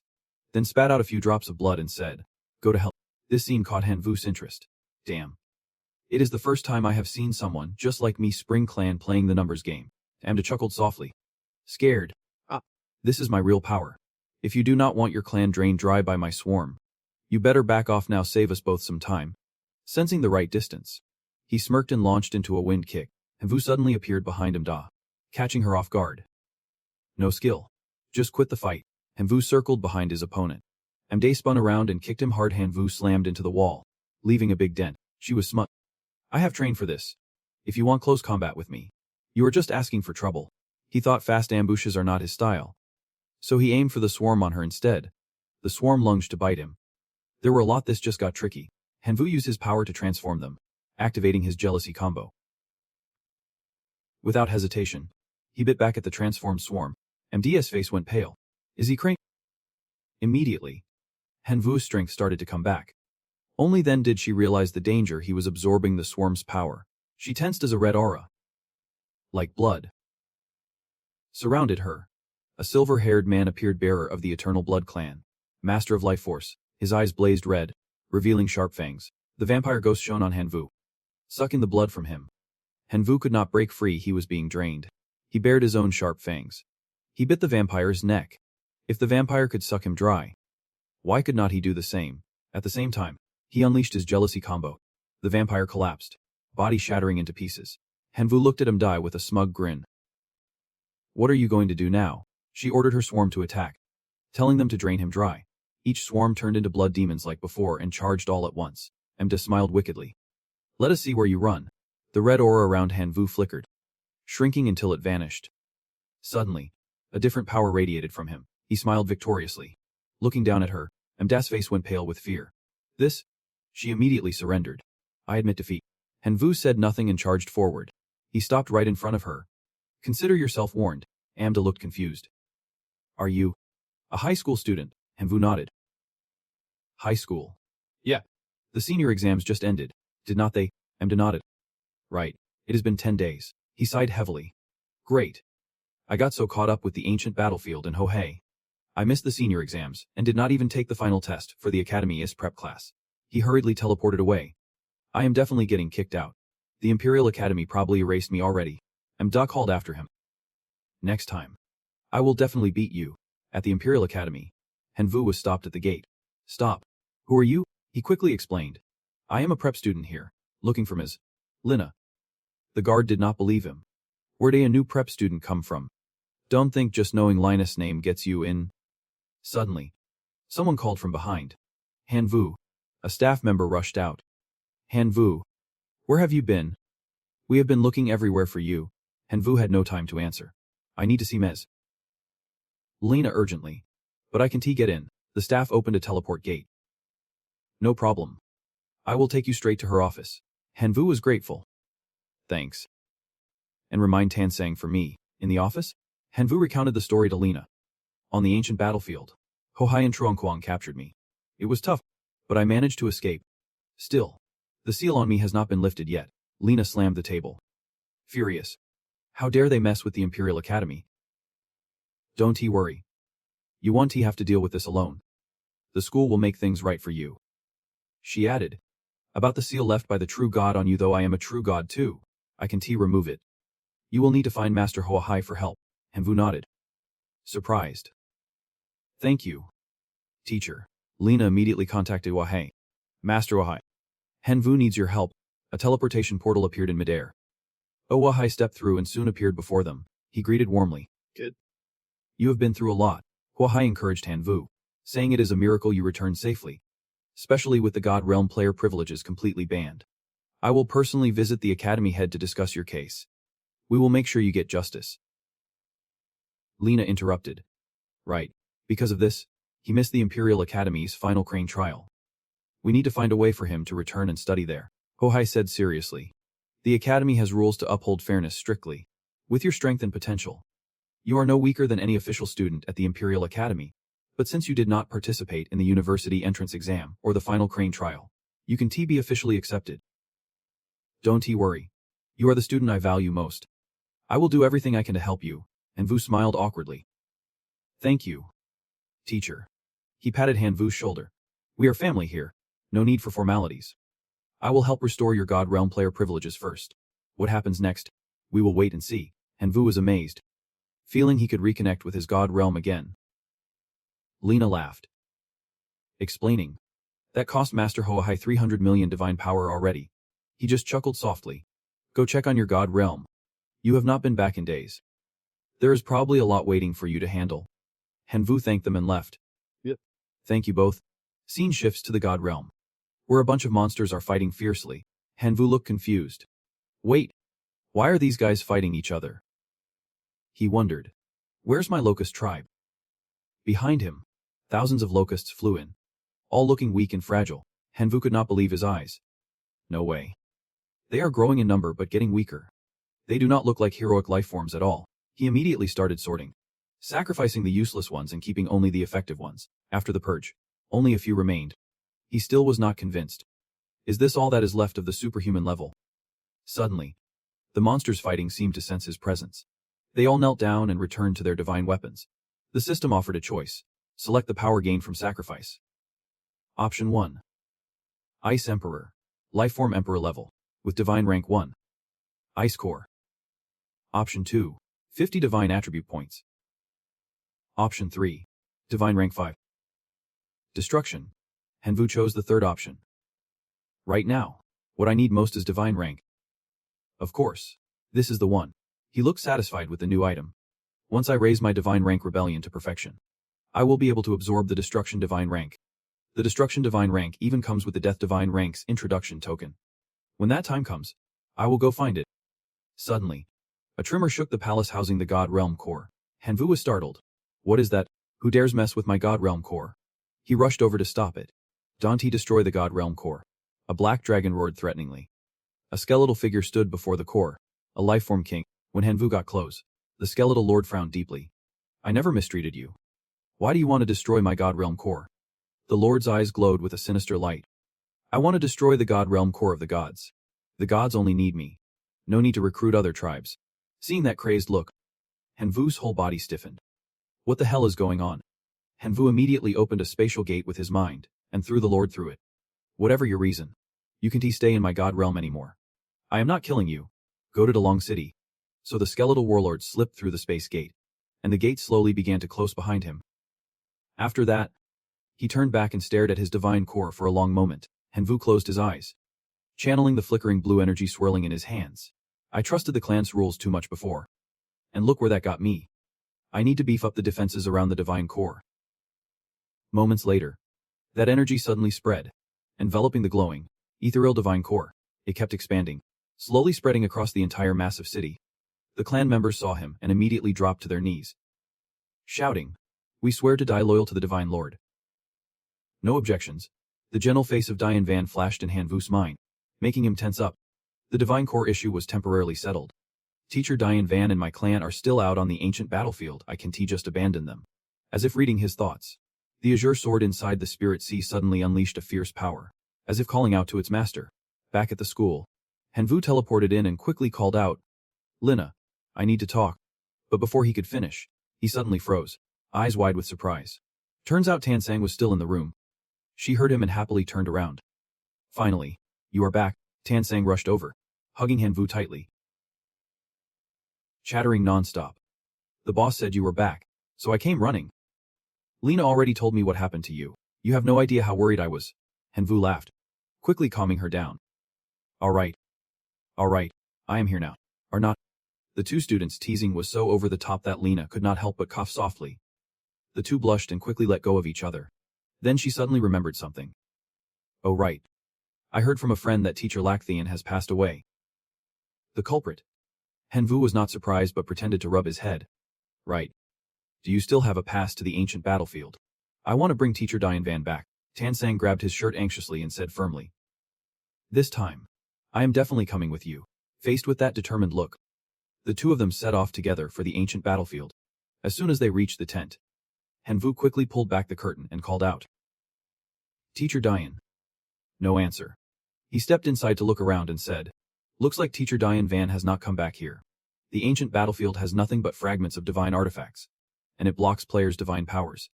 Then spat out a few drops of blood and said, go to hell. This scene caught Hanvu's interest. Damn. It is the first time I have seen someone just like me Spring Clan playing the numbers game. Amda chuckled softly. Scared. Ah. This is my real power. If you do not want your clan drained dry by my swarm, you better back off now, save us both some time. Sensing the right distance, he smirked and launched into a wind kick. Hanvu suddenly appeared behind Amda, catching her off guard. No skill. Just quit the fight. Hanvu circled behind his opponent. Amda spun around and kicked him hard. Hanvu slammed into the wall, leaving a big dent. She was smut. I have trained for this. If you want close combat with me, you are just asking for trouble. He thought fast ambushes are not his style. So he aimed for the swarm on her instead. The swarm lunged to bite him. There were a lot. This just got tricky. Hanvu used his power to transform them, activating his jealousy combo. Without hesitation, he bit back at the transformed swarm. MD's face went pale. Is he crazy? Immediately, Hanvu's strength started to come back. Only then did she realize the danger. He was absorbing the swarm's power. She tensed as a red aura, like blood, surrounded her. A silver-haired man appeared, bearer of the Eternal Blood Clan, master of life force. His eyes blazed red, revealing sharp fangs. The vampire ghost shone on Hanvu, sucking the blood from him. Hanvu could not break free. He was being drained. He bared his own sharp fangs. He bit the vampire's neck. If the vampire could suck him dry, why could not he do the same? At the same time, he unleashed his jealousy combo. The vampire collapsed, body shattering into pieces. Hanvu looked at him die with a smug grin. What are you going to do now? She ordered her swarm to attack, telling them to drain him dry. Each swarm turned into blood demons like before and charged all at once. Amda smiled wickedly. Let us see where you run. The red aura around Hanvu flickered, shrinking until it vanished. Suddenly, a different power radiated from him. He smiled victoriously. Looking down at her, Amda's face went pale with fear. This? She immediately surrendered. I admit defeat. Hanvu said nothing and charged forward. He stopped right in front of her. Consider yourself warned. Amda looked confused. Are you a high school student? Hanvu nodded. High school? Yeah. The senior exams just ended, did not they? Amda nodded. Right. It has been 10 days. He sighed heavily. Great. I got so caught up with the ancient battlefield in Hohei. I missed the senior exams and did not even take the final test for the Academy IS prep class. He hurriedly teleported away. I am definitely getting kicked out. The Imperial Academy probably erased me already. Amda called after him. Next time, I will definitely beat you. At the Imperial Academy, Hanvu was stopped at the gate. Stop. Who are you? He quickly explained. I am a prep student here, looking for Ms. Lina. The guard did not believe him. Where'd a new prep student come from? Don't think just knowing Linus' name gets you in. Suddenly, someone called from behind. Hanvu. A staff member rushed out. Hanvu. Where have you been? We have been looking everywhere for you. Hanvu had no time to answer. I need to see Ms. Lina urgently. But I can't get in. The staff opened a teleport gate. No problem. I will take you straight to her office. Hanvu was grateful. Thanks. And remind Tansang for me. In the office? Hanvu recounted the story to Lina. On the ancient battlefield, Hohai and Truongkwang captured me. It was tough, but I managed to escape. Still, the seal on me has not been lifted yet. Lina slammed the table. Furious. How dare they mess with the Imperial Academy? Don't worry. You won't have to deal with this alone. The school will make things right for you. She added. About the seal left by the true god on you, though I am a true god too. I can remove it. You will need to find Master Hoahai for help. Hanvu nodded. Surprised. Thank you, teacher. Lina immediately contacted Wahai. Master Wahai. Hanvu needs your help. A teleportation portal appeared in midair. Wahai stepped through and soon appeared before them. He greeted warmly. Good. You have been through a lot. Wahai encouraged Hanvu, saying it is a miracle you returned safely, especially with the God Realm player privileges completely banned. I will personally visit the Academy head to discuss your case. We will make sure you get justice. Lina interrupted. Right. Because of this, he missed the Imperial Academy's final crane trial. We need to find a way for him to return and study there. Hohai said seriously. The Academy has rules to uphold fairness strictly. With your strength and potential, you are no weaker than any official student at the Imperial Academy. But since you did not participate in the university entrance exam or the final crane trial, you can be officially accepted. Don't worry. You are the student I value most. I will do everything I can to help you, Hanvu smiled awkwardly. Thank you, teacher. He patted Hanvu's shoulder. We are family here. No need for formalities. I will help restore your God Realm player privileges first. What happens next? We will wait and see. Hanvu was amazed, feeling he could reconnect with his God Realm again. Lena laughed, explaining, that cost Master Hoahai 300 million divine power already. He just chuckled softly. Go check on your God Realm. You have not been back in days. There is probably a lot waiting for you to handle. Hanvu thanked them and left. Yep. Thank you both. Scene shifts to the God Realm, where a bunch of monsters are fighting fiercely. Hanvu looked confused. Wait, why are these guys fighting each other? He wondered. Where's my locust tribe? Behind him, thousands of locusts flew in, all looking weak and fragile. Hanvu could not believe his eyes. No way. They are growing in number but getting weaker. They do not look like heroic lifeforms at all. He immediately started sorting, sacrificing the useless ones and keeping only the effective ones. After the purge, only a few remained. He still was not convinced. Is this all that is left of the superhuman level? Suddenly, the monsters fighting seemed to sense his presence. They all knelt down and returned to their divine weapons. The system offered a choice. Select the power gained from sacrifice. Option 1. Ice Emperor. Lifeform Emperor level, with Divine Rank 1. Ice Core. Option 2. 50 Divine Attribute Points. Option 3. Divine Rank 5. Destruction. Hanvu chose the third option. Right now, what I need most is Divine Rank. Of course, this is the one. He looked satisfied with the new item. Once I raise my Divine Rank Rebellion to perfection, I will be able to absorb the Destruction Divine Rank. The Destruction Divine Rank even comes with the Death Divine Rank's introduction token. When that time comes, I will go find it. Suddenly, a tremor shook the palace housing the God Realm core. Hanvu was startled. What is that? Who dares mess with my God Realm core? He rushed over to stop it. Don't destroy the God Realm core. A black dragon roared threateningly. A skeletal figure stood before the core, a lifeform king. When Hanvu got close, the skeletal lord frowned deeply. I never mistreated you. Why do you want to destroy my God Realm core? The lord's eyes glowed with a sinister light. I want to destroy the God Realm core of the gods. The gods only need me. No need to recruit other tribes. Seeing that crazed look, Hanvu's whole body stiffened. What the hell is going on? Hanvu immediately opened a spatial gate with his mind, and threw the lord through it. Whatever your reason, you can't stay in my God Realm anymore. I am not killing you. Go to Dalong City. So the skeletal warlord slipped through the space gate, and the gate slowly began to close behind him. After that, he turned back and stared at his divine core for a long moment. Hanvu closed his eyes, channeling the flickering blue energy swirling in his hands. I trusted the clan's rules too much before. And look where that got me. I need to beef up the defenses around the divine core. Moments later, that energy suddenly spread, enveloping the glowing, ethereal divine core. It kept expanding, slowly spreading across the entire massive city. The clan members saw him and immediately dropped to their knees, shouting, "We swear to die loyal to the Divine Lord." No objections. The gentle face of Diane Van flashed in Hanvu's mind, making him tense up. The divine core issue was temporarily settled. Teacher Diane Van and my clan are still out on the ancient battlefield. I can't just abandon them. As if reading his thoughts, the azure sword inside the spirit sea suddenly unleashed a fierce power, as if calling out to its master. Back at the school, Hanvu teleported in and quickly called out, "Lina, I need to talk." But before he could finish, he suddenly froze, eyes wide with surprise. Turns out Tansang was still in the room. She heard him and happily turned around. Finally, you are back. Tansang rushed over, hugging Hanvu tightly, chattering nonstop. The boss said you were back, so I came running. Lina already told me what happened to you. You have no idea how worried I was. Hanvu laughed, quickly calming her down. All right, I am here now. Are not? The two students' teasing was so over the top that Lina could not help but cough softly. The two blushed and quickly let go of each other. Then she suddenly remembered something. Oh right. I heard from a friend that teacher Lacthian has passed away. The culprit. Hanvu was not surprised but pretended to rub his head. Right. Do you still have a pass to the ancient battlefield? I want to bring teacher Diane Van back. Tansang grabbed his shirt anxiously and said firmly. This time, I am definitely coming with you. Faced with that determined look, the two of them set off together for the ancient battlefield. As soon as they reached the tent, Hanvu quickly pulled back the curtain and called out. Teacher Diane. No answer. He stepped inside to look around and said, looks like Teacher Diane Van has not come back here. The ancient battlefield has nothing but fragments of divine artifacts, and it blocks players' divine powers.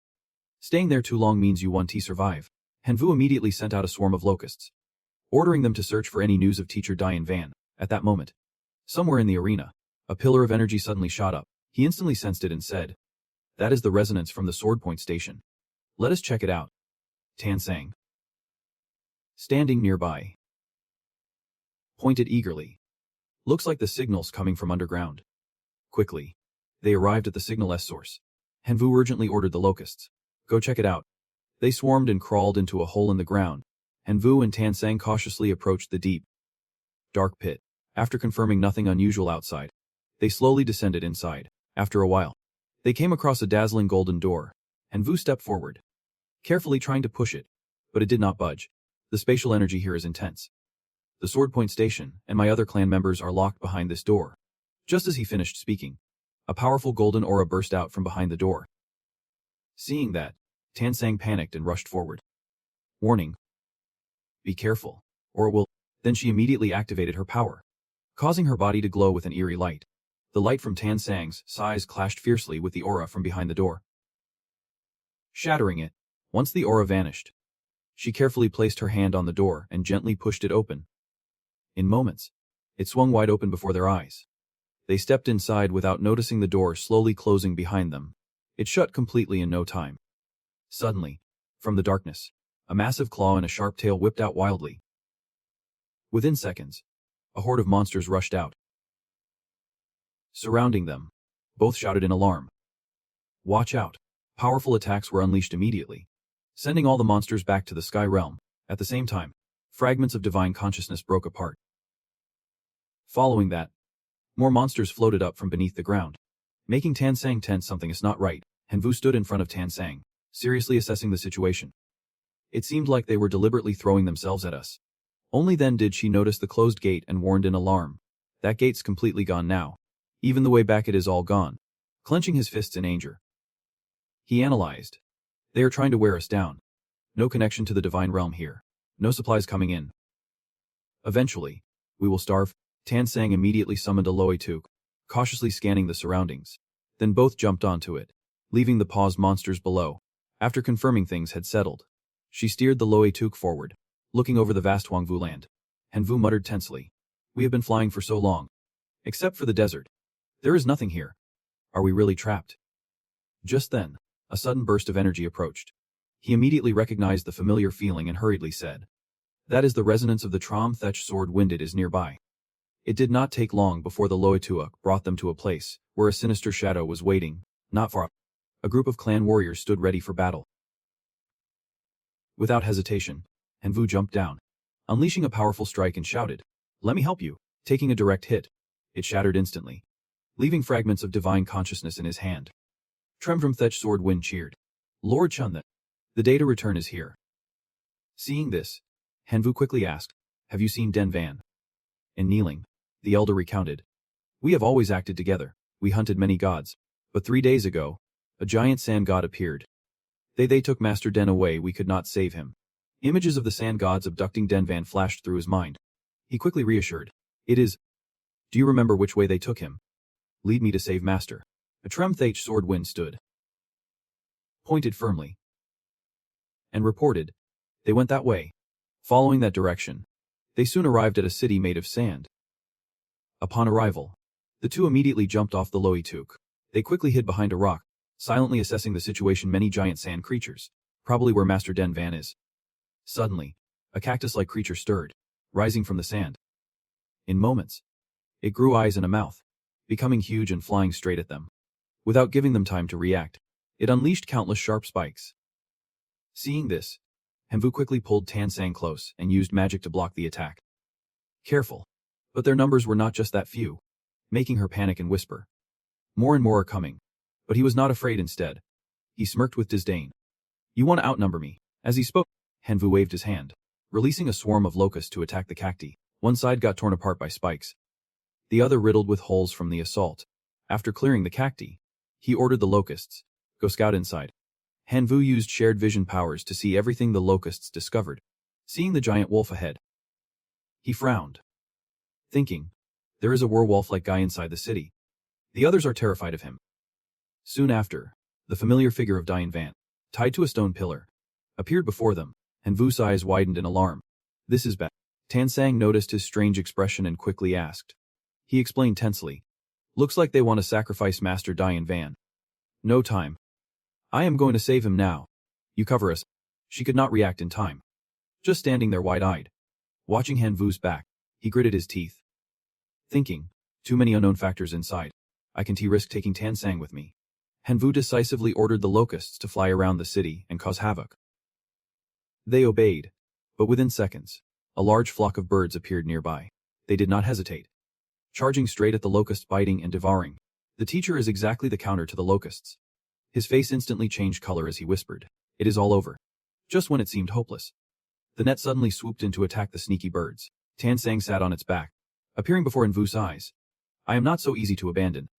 Staying there too long means you won't survive. Hanvu immediately sent out a swarm of locusts, ordering them to search for any news of Teacher Diane Van. At that moment, somewhere in the arena, a pillar of energy suddenly shot up. He instantly sensed it and said, that is the resonance from the sword point station. Let us check it out. Tan sang, standing nearby, pointed eagerly. Looks like the signal's coming from underground. Quickly, they arrived at the signal's source. Hanvu urgently ordered the locusts, go check it out. They swarmed and crawled into a hole in the ground. Hanvu and Tan Sang cautiously approached the deep, dark pit. After confirming nothing unusual outside, they slowly descended inside. After a while, they came across a dazzling golden door. Hanvu stepped forward, carefully trying to push it, but it did not budge. The spatial energy here is intense. The sword point station and my other clan members are locked behind this door. Just as he finished speaking, a powerful golden aura burst out from behind the door. Seeing that, Tan Sang panicked and rushed forward. Warning. Be careful, or it will. Then she immediately activated her power, causing her body to glow with an eerie light. The light from Tan Sang's eyes clashed fiercely with the aura from behind the door, shattering it. Once the aura vanished, she carefully placed her hand on the door and gently pushed it open. In moments, it swung wide open before their eyes. They stepped inside without noticing the door slowly closing behind them. It shut completely in no time. Suddenly, from the darkness, a massive claw and a sharp tail whipped out wildly. Within seconds, a horde of monsters rushed out, surrounding them. Both shouted in alarm. Watch out! Powerful attacks were unleashed immediately, sending all the monsters back to the sky realm. At the same time, fragments of divine consciousness broke apart. Following that, more monsters floated up from beneath the ground, making Tan Sang tense. Something is not right. Hanvu stood in front of Tan Sang, seriously assessing the situation. It seemed like they were deliberately throwing themselves at us. Only then did she notice the closed gate and warned in alarm. That gate's completely gone now. Even the way back it is all gone. Clenching his fists in anger, he analyzed. They are trying to wear us down. No connection to the divine realm here. No supplies coming in. Eventually, we will starve. Tan Sang immediately summoned a Loituk, cautiously scanning the surroundings. Then both jumped onto it, leaving the paused monsters below. After confirming things had settled, she steered the Loituk forward, looking over the vast Huangvu land. Hanvu muttered tensely. We have been flying for so long. Except for the desert. There is nothing here. Are we really trapped? Just then, a sudden burst of energy approached. He immediately recognized the familiar feeling and hurriedly said, that is the resonance of the Trom-Thech sword wind. It is nearby. It did not take long before the Loituak brought them to a place where a sinister shadow was waiting. Not far. A group of clan warriors stood ready for battle. Without hesitation, Hanvu jumped down, unleashing a powerful strike and shouted, let me help you. Taking a direct hit, it shattered instantly, leaving fragments of divine consciousness in his hand. Trom-Thech sword wind cheered. Lord Chun, the day to return is here. Seeing this, Hanvu quickly asked, have you seen Den Van? And kneeling, the elder recounted, we have always acted together. We hunted many gods. But 3 days ago, a giant sand god appeared. They took Master Den away. We could not save him. Images of the sand gods abducting Den Van flashed through his mind. He quickly reassured. It is. Do you remember which way they took him? Lead me to save Master. A Trom-Thech sword wind stood, pointed firmly, and reported. They went that way. Following that direction, they soon arrived at a city made of sand. Upon arrival, the two immediately jumped off the Loituk. They quickly hid behind a rock, silently assessing the situation. Many giant sand creatures, probably where Master Den Van is. Suddenly, a cactus-like creature stirred, rising from the sand. In moments, it grew eyes and a mouth, becoming huge and flying straight at them. Without giving them time to react, it unleashed countless sharp spikes. Seeing this, Hanvu quickly pulled Tan Sang close and used magic to block the attack. Careful. But their numbers were not just that few, making her panic and whisper. More and more are coming. But he was not afraid. Instead, he smirked with disdain. You want to outnumber me? As he spoke, Hanvu waved his hand, releasing a swarm of locusts to attack the cacti. One side got torn apart by spikes, the other riddled with holes from the assault. After clearing the cacti, he ordered the locusts, go scout inside. Han-Vu used shared vision powers to see everything the locusts discovered. Seeing the giant wolf ahead, he frowned, thinking, there is a werewolf-like guy inside the city. The others are terrified of him. Soon after, the familiar figure of Dian Van, tied to a stone pillar, appeared before them, and Vu's eyes widened in alarm. This is bad. Tan Sang noticed his strange expression and quickly asked. He explained tensely. Looks like they want to sacrifice Master Dian Van. No time. I am going to save him now. You cover us. She could not react in time. Just standing there wide-eyed. Watching Han Vu's back, he gritted his teeth. Thinking, too many unknown factors inside. I can't risk taking Tan Sang with me. Han Vu decisively ordered the locusts to fly around the city and cause havoc. They obeyed, but within seconds, a large flock of birds appeared nearby. They did not hesitate. Charging straight at the locusts, biting and devouring. The teacher is exactly the counter to the locusts. His face instantly changed color as he whispered, it is all over. Just when it seemed hopeless, the net suddenly swooped in to attack the sneaky birds. Tan Sang sat on its back, appearing before Han Vu's eyes. I am not so easy to abandon.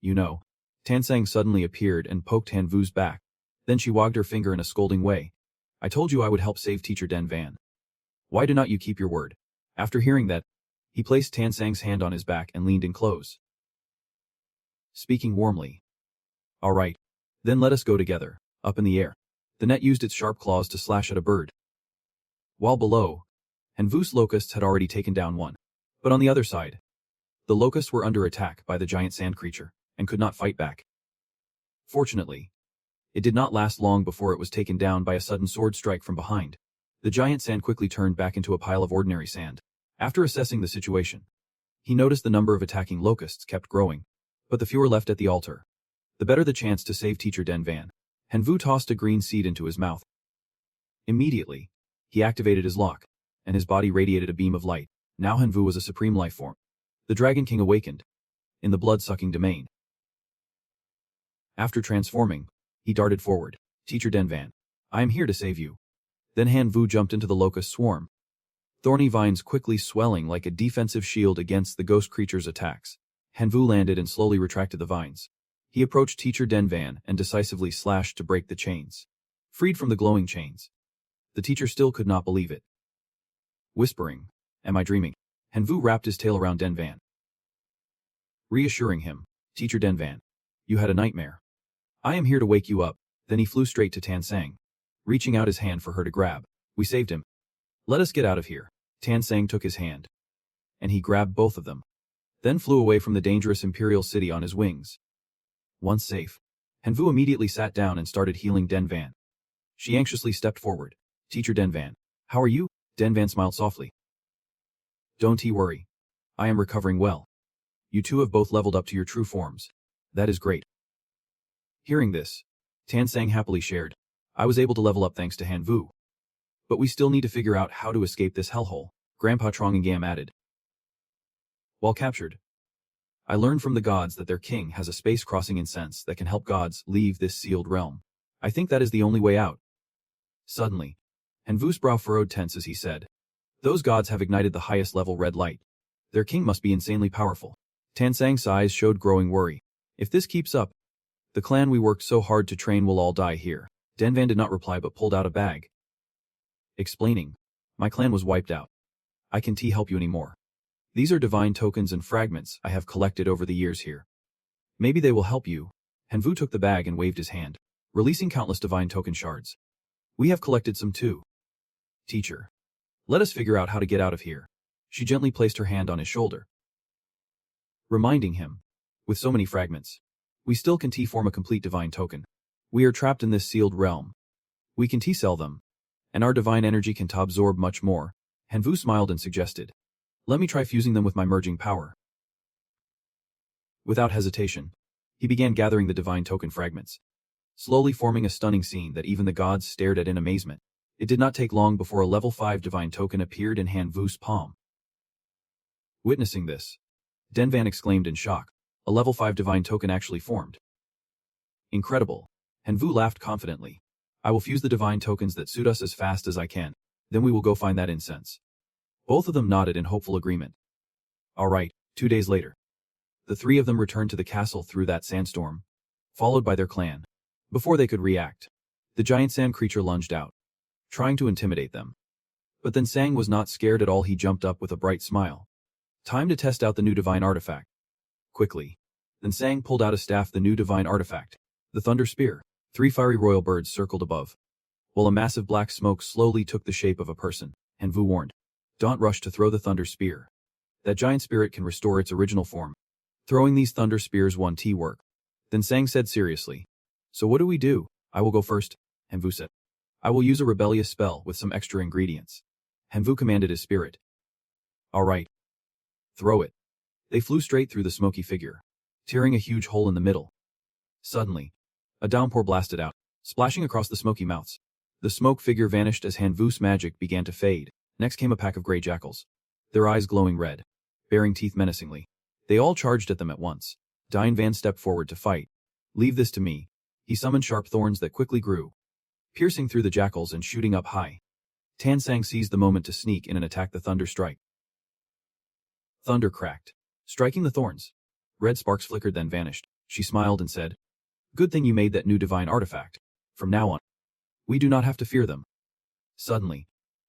You know. Tan Sang suddenly appeared and poked Han Vu's back. Then she wagged her finger in a scolding way. I told you I would help save Teacher Den Van. Why do not you keep your word? After hearing that, he placed Tan Sang's hand on his back and leaned in close, speaking warmly. All right. Then let us go together. Up in the air, the net used its sharp claws to slash at a bird. While below, Han Vu's locusts had already taken down one. But on the other side, the locusts were under attack by the giant sand creature and could not fight back. Fortunately, it did not last long before it was taken down by a sudden sword strike from behind. The giant sand quickly turned back into a pile of ordinary sand. After assessing the situation, he noticed the number of attacking locusts kept growing, but the fewer left at the altar. The better the chance to save Teacher Den Van. Han Vu tossed a green seed into his mouth. Immediately, he activated his lock, and his body radiated a beam of light. Now Han Vu was a supreme life form. The Dragon King awakened, in the blood-sucking domain. After transforming, he darted forward. Teacher Den Van, I am here to save you. Then Han Vu jumped into the locust swarm. Thorny vines quickly swelling like a defensive shield against the ghost creature's attacks. Han Vu landed and slowly retracted the vines. He approached Teacher Den Van and decisively slashed to break the chains. Freed from the glowing chains, the teacher still could not believe it. Whispering, am I dreaming? Han Vu wrapped his tail around Den Van, reassuring him, Teacher Den Van, you had a nightmare. I am here to wake you up. Then he flew straight to Tan Sang, reaching out his hand for her to grab. We saved him. Let us get out of here. Tan Sang took his hand, and he grabbed both of them, then flew away from the dangerous imperial city on his wings. Once safe, Han Vu immediately sat down and started healing Den Van. She anxiously stepped forward. Teacher Den Van, how are you? Den Van smiled softly. Don't worry. I am recovering well. You two have both leveled up to your true forms. That is great. Hearing this, Tan Sang happily shared. I was able to level up thanks to Han Vu. But we still need to figure out how to escape this hellhole, Grandpa Trongangam added. While captured, I learned from the gods that their king has a space-crossing incense that can help gods leave this sealed realm. I think that is the only way out. Suddenly, Han Vu's brow furrowed tense as he said, those gods have ignited the highest level red light. Their king must be insanely powerful. Tan Sang's eyes showed growing worry. If this keeps up, the clan we worked so hard to train will all die here. Den Van did not reply but pulled out a bag, explaining, my clan was wiped out. I can't help you anymore. These are divine tokens and fragments I have collected over the years here. Maybe they will help you. Han Vu took the bag and waved his hand, releasing countless divine token shards. We have collected some too. Teacher, let us figure out how to get out of here. She gently placed her hand on his shoulder, reminding him, with so many fragments, we still can't form a complete divine token. We are trapped in this sealed realm. We can sell them, and our divine energy can absorb much more. Han Vu smiled and suggested, let me try fusing them with my merging power. Without hesitation, he began gathering the divine token fragments, slowly forming a stunning scene that even the gods stared at in amazement. It did not take long before a level 5 divine token appeared in Han Vu's palm. Witnessing this, Den Van exclaimed in shock. A level 5 divine token actually formed. Incredible. Han Vu laughed confidently. I will fuse the divine tokens that suit us as fast as I can. Then we will go find that incense. Both of them nodded in hopeful agreement. All right, 2 days later. The three of them returned to the castle through that sandstorm, followed by their clan. Before they could react, The giant sand creature lunged out, trying to intimidate them. But then Sang was not scared at all. He jumped up with a bright smile. Time to test out the new divine artifact. Quickly. Then Sang pulled out a staff, the new divine artifact. The Thunder Spear. 3 fiery royal birds circled above, while a massive black smoke slowly took the shape of a person. Hanvu warned. Don't rush to throw the Thunder Spear. That giant spirit can restore its original form. Throwing these Thunder Spears won't work. Then Sang said seriously. So what do we do? I will go first, Hanvu said. I will use a rebellious spell with some extra ingredients. Hanvu commanded his spirit. All right. Throw it. They flew straight through the smoky figure, tearing a huge hole in the middle. Suddenly, a downpour blasted out, splashing across the smoky mouths. The smoke figure vanished as Hanvu's magic began to fade. Next came a pack of gray jackals, their eyes glowing red, baring teeth menacingly. They all charged at them at once. Dian Van stepped forward to fight. Leave this to me. He summoned sharp thorns that quickly grew, piercing through the jackals and shooting up high. Tan Sang seized the moment to sneak in and attack the thunder strike. Thunder cracked, striking the thorns. Red sparks flickered then vanished. She smiled and said, Good thing you made that new divine artifact. From now on, we do not have to fear them. Suddenly,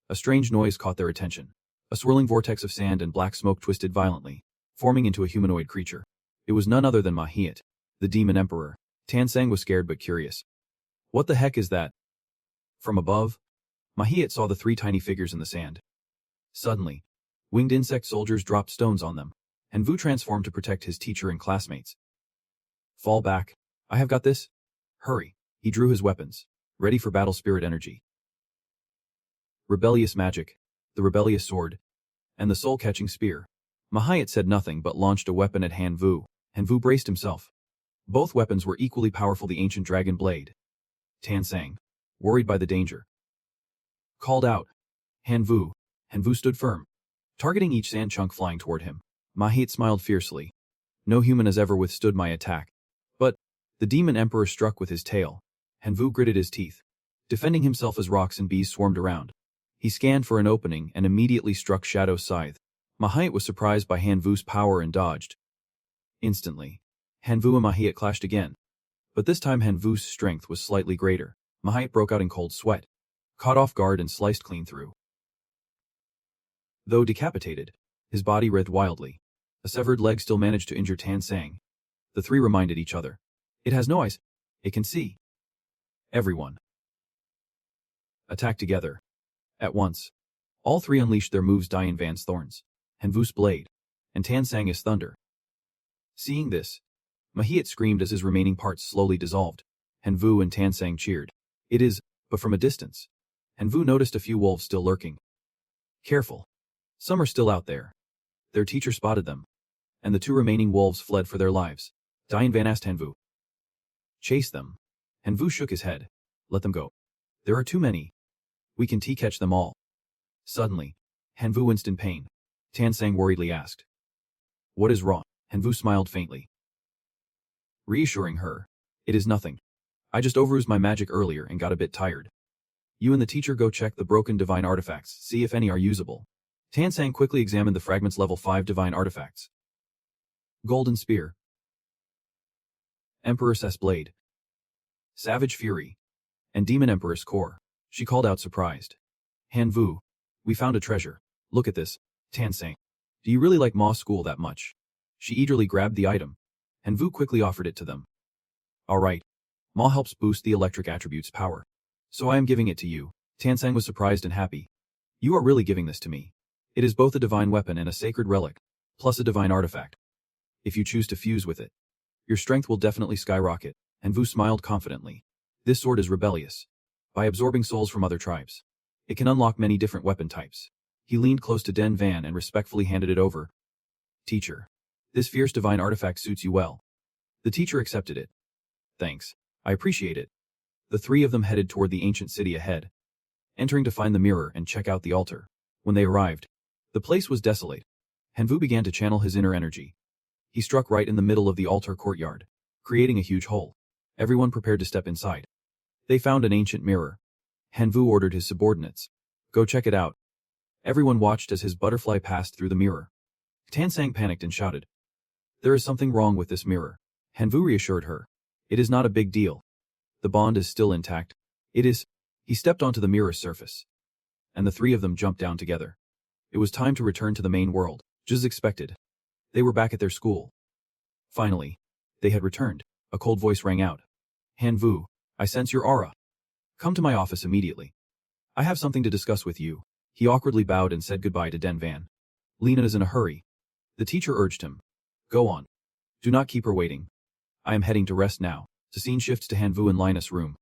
a strange noise caught their attention. A swirling vortex of sand and black smoke twisted violently, forming into a humanoid creature. It was none other than Manhwa, the demon emperor. Tan Sang was scared but curious. What the heck is that? From above, Manhwa saw the 3 tiny figures in the sand. Suddenly, winged insect soldiers dropped stones on them, and Vu transformed to protect his teacher and classmates. Fall back. I have got this. Hurry. He drew his weapons, ready for battle spirit energy. Rebellious magic, the rebellious sword, and the soul-catching spear. Manhwa said nothing but launched a weapon at Hanvu. Hanvu braced himself. Both weapons were equally powerful. The ancient dragon blade. Tan Sang, worried by the danger, called out, Hanvu. Hanvu stood firm, targeting each sand chunk flying toward him. Manhwa smiled fiercely. No human has ever withstood my attack. But the demon emperor struck with his tail. Hanvu gritted his teeth, defending himself as rocks and bees swarmed around. He scanned for an opening and immediately struck Shadow's scythe. Manhwa was surprised by Hanvu's power and dodged. Instantly, Hanvu and Manhwa clashed again. But this time Hanvu's strength was slightly greater. Manhwa broke out in cold sweat, caught off guard and sliced clean through. Though decapitated, his body writhed wildly. A severed leg still managed to injure Tan Sang. The 3 reminded each other. It has no eyes. It can see. Everyone attacked together. At once, all 3 unleashed their moves: Dian Van's thorns, Hanvu's blade, and Tan Sang's thunder. Seeing this, Manhwa screamed as his remaining parts slowly dissolved. Hanvu and Tan Sang cheered. It is, but from a distance. Hanvu noticed a few wolves still lurking. Careful. Some are still out there. Their teacher spotted them, and the 2 remaining wolves fled for their lives. Dian Van asked Hanvu. Chase them. Hanvu shook his head. Let them go. There are too many. We can catch them all. Suddenly, Hanvu winced in pain. Tan Sang worriedly asked. What is wrong? Hanvu smiled faintly, reassuring her. It is nothing. I just overused my magic earlier and got a bit tired. You and the teacher go check the broken divine artifacts, see if any are usable. Tan Sang quickly examined the fragments. Level 5 divine artifacts. Golden Spear, Empress' Blade, Savage Fury, and Demon Empress Core. She called out surprised. Hanvu, we found a treasure. Look at this. Tan Sang, do you really like Ma School that much? She eagerly grabbed the item. Hanvu quickly offered it to them. Alright. Ma helps boost the electric attribute's power, so I am giving it to you. Tan Sang was surprised and happy. You are really giving this to me. It is both a divine weapon and a sacred relic, plus a divine artifact. If you choose to fuse with it, your strength will definitely skyrocket. Hanvu smiled confidently. This sword is rebellious. By absorbing souls from other tribes, it can unlock many different weapon types. He leaned close to Den Van and respectfully handed it over. Teacher, this fierce divine artifact suits you well. The teacher accepted it. Thanks. I appreciate it. The 3 of them headed toward the ancient city ahead, entering to find the mirror and check out the altar. When they arrived, the place was desolate. Hanvu began to channel his inner energy. He struck right in the middle of the altar courtyard, creating a huge hole. Everyone prepared to step inside. They found an ancient mirror. Hanvu ordered his subordinates. Go check it out. Everyone watched as his butterfly passed through the mirror. Tan Sang panicked and shouted. There is something wrong with this mirror. Hanvu reassured her. It is not a big deal. The bond is still intact. It is. He stepped onto the mirror's surface. And the three of them jumped down together. It was time to return to the main world, just as expected. They were back at their school. Finally, they had returned. A cold voice rang out. Hanvu, I sense your aura. Come to my office immediately. I have something to discuss with you. He awkwardly bowed and said goodbye to Denvan. Lena is in a hurry. The teacher urged him. Go on. Do not keep her waiting. I am heading to rest now. The scene shifts to Hanvu in Linus' room.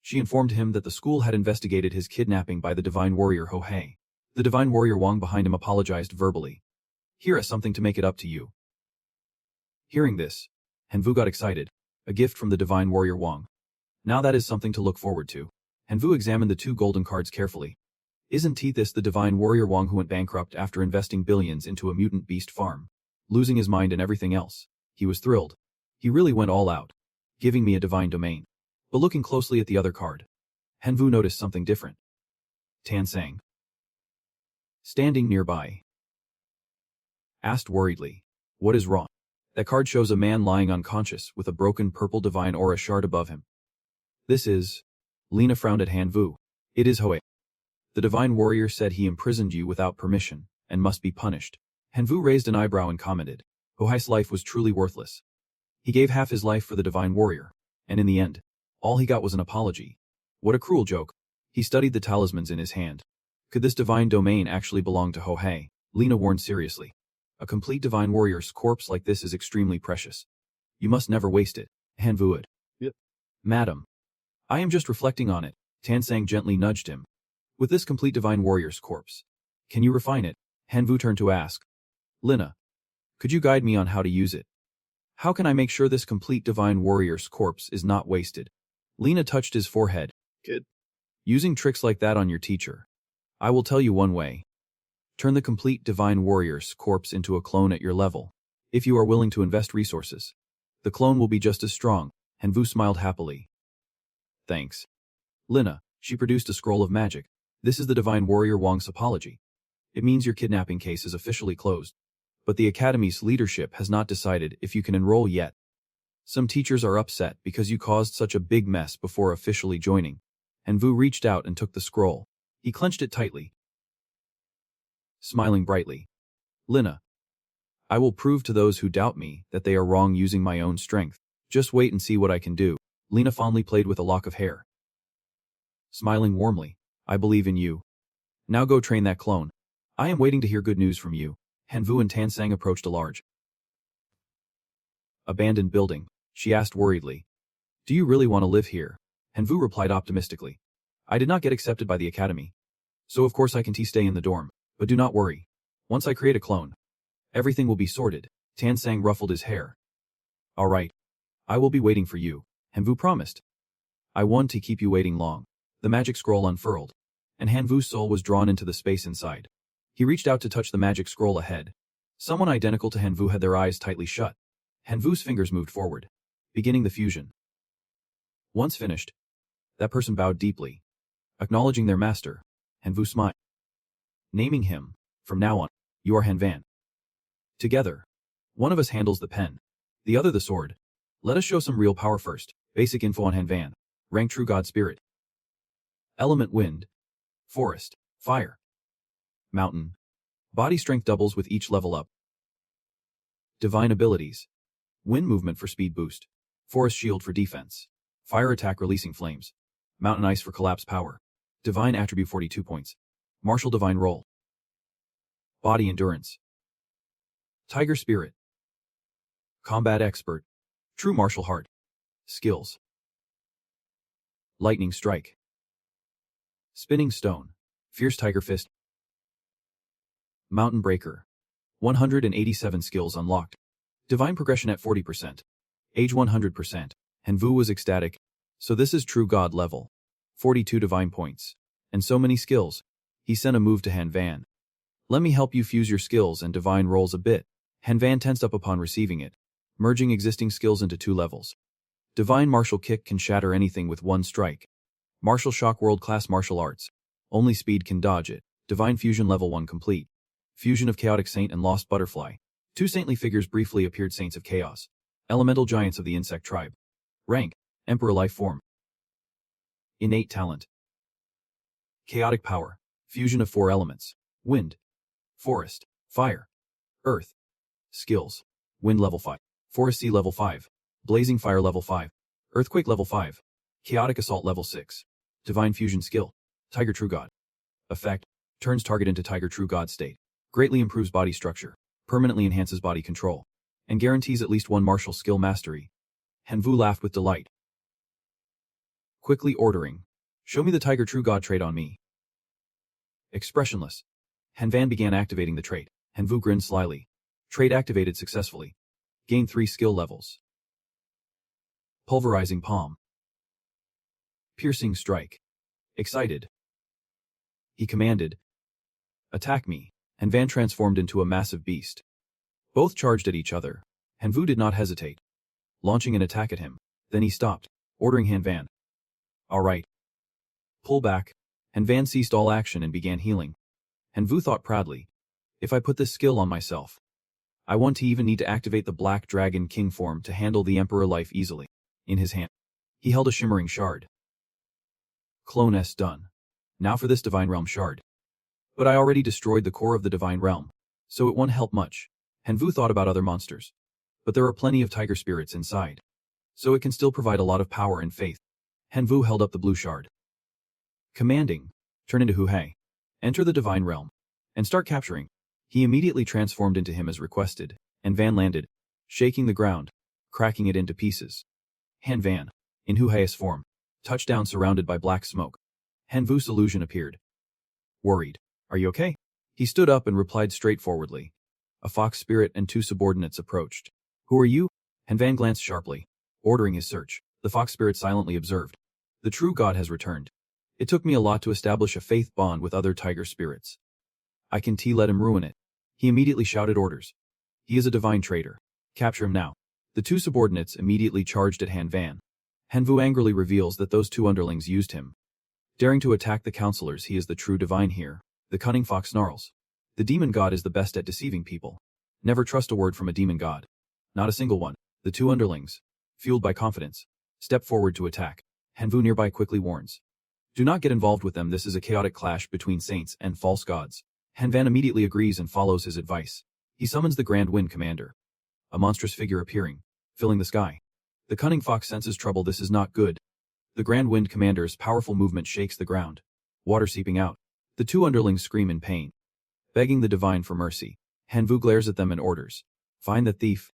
She informed him that the school had investigated his kidnapping by the divine warrior Hohei. The divine warrior Wang behind him apologized verbally. Here is something to make it up to you. Hearing this, Hanvu got excited. A gift from the divine warrior Wang. Now that is something to look forward to. Hanvu examined the 2 golden cards carefully. Isn't this the divine warrior Wang who went bankrupt after investing billions into a mutant beast farm? Losing his mind and everything else. He was thrilled. He really went all out. Giving me a divine domain. But looking closely at the other card, Hanvu noticed something different. Tansang, standing nearby, asked worriedly, what is wrong? That card shows a man lying unconscious with a broken purple divine aura shard above him. This is... Lena frowned at Hanvu. It is Hoei. The divine warrior said he imprisoned you without permission, and must be punished. Hanvu raised an eyebrow and commented, Hohei's life was truly worthless. He gave half his life for the divine warrior, and in the end, all he got was an apology. What a cruel joke. He studied the talismans in his hand. Could this divine domain actually belong to Hohei? Lena warned seriously. A complete divine warrior's corpse like this is extremely precious. You must never waste it. Hanvu would. Yep. Madam. I am just reflecting on it. Tansang gently nudged him. With this complete divine warrior's corpse, can you refine it? Hanvu turned to ask. Lena, could you guide me on how to use it? How can I make sure this complete divine warrior's corpse is not wasted? Lena touched his forehead. Good. Using tricks like that on your teacher. I will tell you one way. Turn the complete divine warrior's corpse into a clone at your level. If you are willing to invest resources, the clone will be just as strong. Hanvu smiled happily. Thanks. Lena, she produced a scroll of magic. This is the divine warrior Wang's apology. It means your kidnapping case is officially closed. But the academy's leadership has not decided if you can enroll yet. Some teachers are upset because you caused such a big mess before officially joining. Hanvu reached out and took the scroll. He clenched it tightly, smiling brightly. Lena, I will prove to those who doubt me that they are wrong using my own strength. Just wait and see what I can do. Lena fondly played with a lock of hair. Smiling warmly, I believe in you. Now go train that clone. I am waiting to hear good news from you. Hanvu and Tansang approached a large, abandoned building. She asked worriedly, do you really want to live here? Hanvu replied optimistically. I did not get accepted by the academy. So of course I can stay in the dorm. But do not worry. Once I create a clone, everything will be sorted. Tansang ruffled his hair. All right. I will be waiting for you. Hanvu promised. I want to keep you waiting long. The magic scroll unfurled, and Hanvu's soul was drawn into the space inside. He reached out to touch the magic scroll ahead. Someone identical to Hanvu had their eyes tightly shut. Hanvu's fingers moved forward, beginning the fusion. Once finished, that person bowed deeply, acknowledging their master. Hanvu smiled. Naming him, from now on, you are Hanvan. Together, one of us handles the pen, the other the sword. Let us show some real power first. Basic info on Hanvan. Rank True God Spirit. Element Wind. Forest. Fire. Mountain. Body strength doubles with each level up. Divine abilities. Wind movement for speed boost. Forest shield for defense. Fire attack releasing flames. Mountain ice for collapse power. Divine attribute 42 points. Martial divine roll. Body endurance. Tiger spirit. Combat expert. True martial heart. Skills. Lightning strike. Spinning stone. Fierce tiger fist. Mountain breaker. 187 skills unlocked. Divine progression at 40%. Age 100%. Hanvu was ecstatic. So this is true god level. 42 divine points. And so many skills. He sent a move to Hanvan. Let me help you fuse your skills and divine rolls a bit. Hanvan tensed up upon receiving it, merging existing skills into 2 levels. Divine martial kick can shatter anything with 1 strike. Martial shock world-class martial arts. Only speed can dodge it. Divine fusion level 1 complete. Fusion of chaotic saint and lost butterfly. 2 saintly figures briefly appeared, saints of chaos. Elemental giants of the insect tribe. Rank, Emperor life form. Innate talent. Chaotic power. Fusion of 4 elements. Wind, forest, fire, earth. Skills. Wind level 5. Forest sea level 5. Blazing fire level 5. Earthquake level 5. Chaotic assault level 6. Divine fusion skill. Tiger True God. Effect. Turns target into Tiger True God state. Greatly improves body structure. Permanently enhances body control. And guarantees at least 1 martial skill mastery. Hanvu laughed with delight. Quickly ordering. Show me the Tiger True God trait on me. Expressionless. Hanvan began activating the trait. Hanvu grinned slyly. Trait activated successfully. Gained 3 skill levels. Pulverizing palm. Piercing strike. Excited. He commanded. Attack me. Hanvan transformed into a massive beast. Both charged at each other. Hanvu did not hesitate, launching an attack at him. Then he stopped, ordering Hanvan. All right. Pull back. Hanvan ceased all action and began healing. Hanvu thought proudly. If I put this skill on myself, I won't even need to activate the Black Dragon King form to handle the Emperor life easily. In his hand, he held a shimmering shard. Clone S done. Now for this Divine Realm shard. But I already destroyed the core of the Divine Realm, so it won't help much. Hanvu thought about other monsters. But there are plenty of tiger spirits inside, so it can still provide a lot of power and faith. Hanvu held up the blue shard. Commanding, turn into Huhei. Enter the Divine Realm, and start capturing. He immediately transformed into him as requested, and Van landed, shaking the ground, cracking it into pieces. Han Van, in Huhei's form, touched down surrounded by black smoke. Hanvu's illusion appeared. Worried. Are you okay? He stood up and replied straightforwardly. A fox spirit and 2 subordinates approached. Who are you? Han Van glanced sharply, ordering his search. The fox spirit silently observed. The true god has returned. It took me a lot to establish a faith bond with other tiger spirits. I can let him ruin it. He immediately shouted orders. He is a divine traitor. Capture him now. The 2 subordinates immediately charged at Han Van. Hanvu angrily reveals that those 2 underlings used him. Daring to attack the counselors, he is the true divine here. The cunning fox snarls. The demon god is the best at deceiving people. Never trust a word from a demon god. Not a single one. The 2 underlings, fueled by confidence, step forward to attack. Hanvu nearby quickly warns. Do not get involved with them. This is a chaotic clash between saints and false gods. Han Van immediately agrees and follows his advice. He summons the Grand Wind Commander. A monstrous figure appearing, filling the sky. The cunning fox senses trouble. This is not good. The Grand Wind Commander's powerful movement shakes the ground. Water seeping out. The 2 underlings scream in pain, begging the divine for mercy. Hanvu glares at them and orders. Find the thief.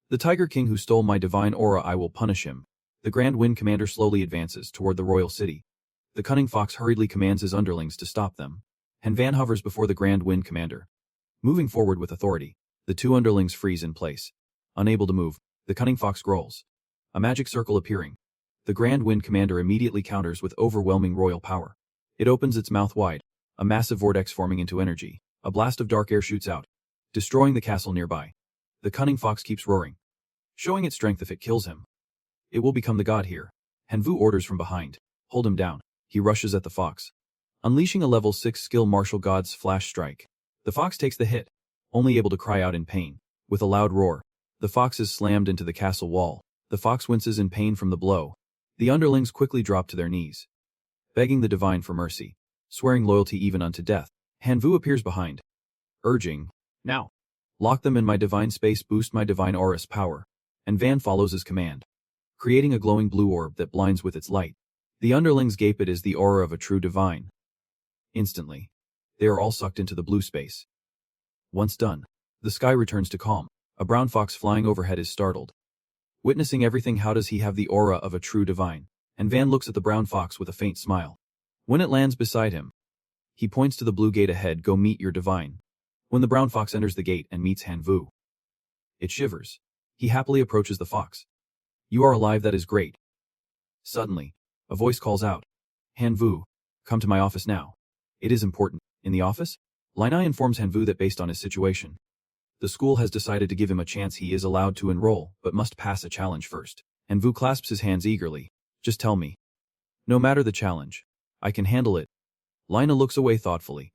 The Tiger King who stole my divine aura, I will punish him. The Grand Wind Commander slowly advances toward the royal city. The cunning fox hurriedly commands his underlings to stop them. Han Van hovers before the Grand Wind Commander, moving forward with authority. The 2 underlings freeze in place. Unable to move, the cunning fox growls. A magic circle appearing. The Grand Wind Commander immediately counters with overwhelming royal power. It opens its mouth wide, a massive vortex forming into energy. A blast of dark air shoots out, destroying the castle nearby. The cunning fox keeps roaring, showing its strength. If it kills him, it will become the god here. Hanvu orders from behind. Hold him down. He rushes at the fox, unleashing a level 6 skill martial god's flash strike. The fox takes the hit, only able to cry out in pain. With a loud roar, the fox is slammed into the castle wall. The fox winces in pain from the blow. The underlings quickly drop to their knees, begging the divine for mercy, swearing loyalty even unto death. Hanvu appears behind, urging, now, lock them in my divine space, boost my divine aura's power. And Van follows his command, creating a glowing blue orb that blinds with its light. The underlings gape. It is the aura of a true divine. Instantly, they are all sucked into the blue space. Once done, the sky returns to calm. A brown fox flying overhead is startled, witnessing everything. How does he have the aura of a true divine? And Van looks at the brown fox with a faint smile. When it lands beside him, he points to the blue gate ahead. Go meet your divine. When the brown fox enters the gate and meets Hanvu, it shivers. He happily approaches the fox. You are alive, that is great. Suddenly, a voice calls out. Hanvu, come to my office now. It is important. In the office, Linai informs Hanvu that based on his situation, the school has decided to give him a chance. He is allowed to enroll, but must pass a challenge first. Hanvu clasps his hands eagerly. Just tell me. No matter the challenge, I can handle it. Lina looks away thoughtfully.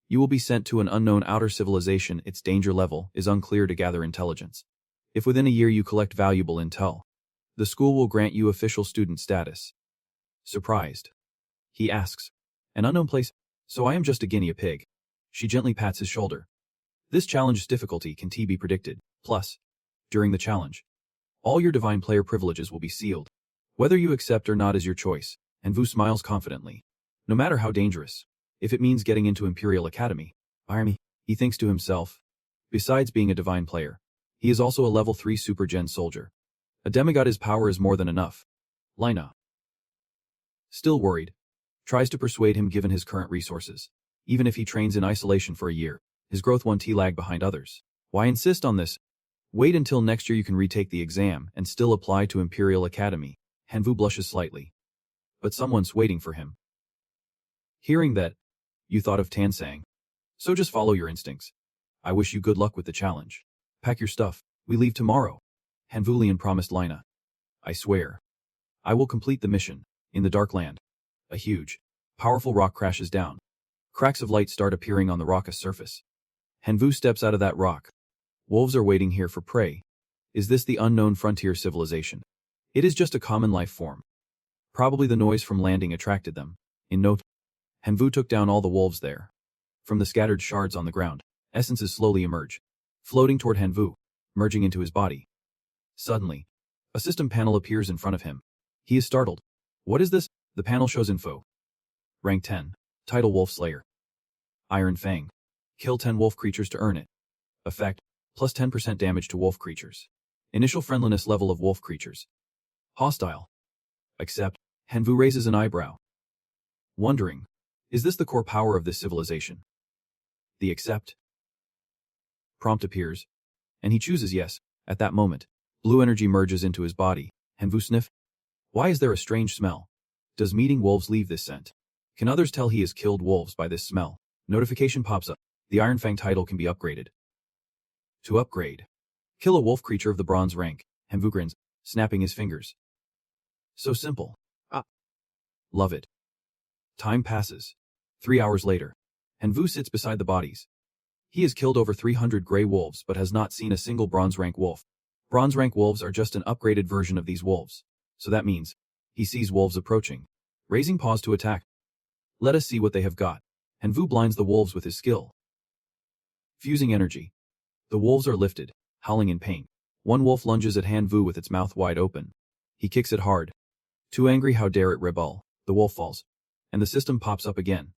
You will be sent to an unknown outer civilization. Its danger level is unclear to gather intelligence. If within a year you collect valuable intel, the school will grant you official student status. Surprised, He asks. An unknown place. So I am just a guinea pig. She gently pats his shoulder. This challenge's difficulty can be predicted. Plus, during the challenge, all your divine player privileges will be sealed. Whether you accept or not is your choice, and Vu smiles confidently. No matter how dangerous. If it means getting into Imperial Academy. Army, he thinks to himself. Besides being a divine player, he is also a level 3 super gen soldier. A demigod, his power is more than enough. Lina, still worried, tries to persuade him given his current resources. Even if he trains in isolation for a year, his growth won't lag behind others. Why insist on this? Wait until next year, you can retake the exam and still apply to Imperial Academy. Hanvu blushes slightly. But someone's waiting for him. Hearing that, you thought of Tansang. So just follow your instincts. I wish you good luck with the challenge. Pack your stuff, we leave tomorrow. Hanvulian promised Lina. I swear. I will complete the mission. In the dark land, a huge, powerful rock crashes down. Cracks of light start appearing on the rock's surface. Hanvu steps out of that rock. Wolves are waiting here for prey. Is this the unknown frontier civilization? It is just a common life form. Probably the noise from landing attracted them. In note, Hanvu took down all the wolves there. From the scattered shards on the ground, essences slowly emerge, floating toward Hanvu, merging into his body. Suddenly, a system panel appears in front of him. He is startled. What is this? The panel shows info. Rank 10. Title Wolf Slayer. Iron Fang. Kill 10 wolf creatures to earn it. Effect, plus 10% damage to wolf creatures. Initial friendliness level of wolf creatures. Hostile. Accept. Hanvu raises an eyebrow. Wondering, is this the core power of this civilization? The accept prompt appears, and he chooses yes. At that moment, blue energy merges into his body. Hanvu sniff. Why is there a strange smell? Does meeting wolves leave this scent? Can others tell he has killed wolves by this smell? Notification pops up. The Iron Fang title can be upgraded. To upgrade, kill a wolf creature of the bronze rank. Hanvu grins, snapping his fingers. So simple. Love it. Time passes. 3 hours later, Hanvu sits beside the bodies. He has killed over 300 gray wolves but has not seen a single bronze rank wolf. Bronze rank wolves are just an upgraded version of these wolves. So that means, he sees wolves approaching, raising paws to attack. Let us see what they have got. Hanvu blinds the wolves with his skill. Fusing energy. The wolves are lifted, howling in pain. One wolf lunges at Hanvu with its mouth wide open. He kicks it hard. Too angry, how dare it rebel. The wolf falls, and the system pops up again.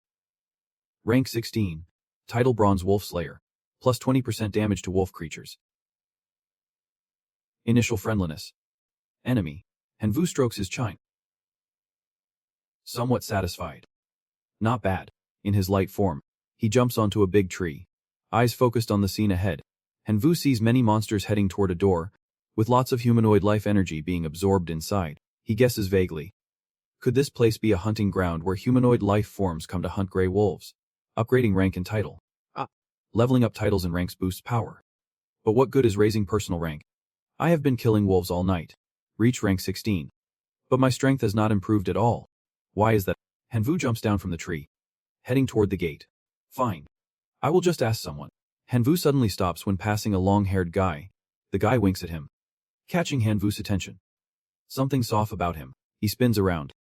Rank 16. Title Bronze Wolf Slayer. Plus 20% damage to wolf creatures. Initial friendliness. Enemy. Hanvu strokes his chin. Somewhat satisfied. Not bad. In his light form, he jumps onto a big tree. Eyes focused on the scene ahead. Hanvu sees many monsters heading toward a door, with lots of humanoid life energy being absorbed inside. He guesses vaguely. Could this place be a hunting ground where humanoid life forms come to hunt gray wolves? Upgrading rank and title. Leveling up titles and ranks boosts power. But what good is raising personal rank? I have been killing wolves all night. Reach rank 16. But my strength has not improved at all. Why is that? Hanvu jumps down from the tree, heading toward the gate. Fine. I will just ask someone. Hanvu suddenly stops when passing a long-haired guy. The guy winks at him, catching Hanvu's attention. Something's off about him. He spins around,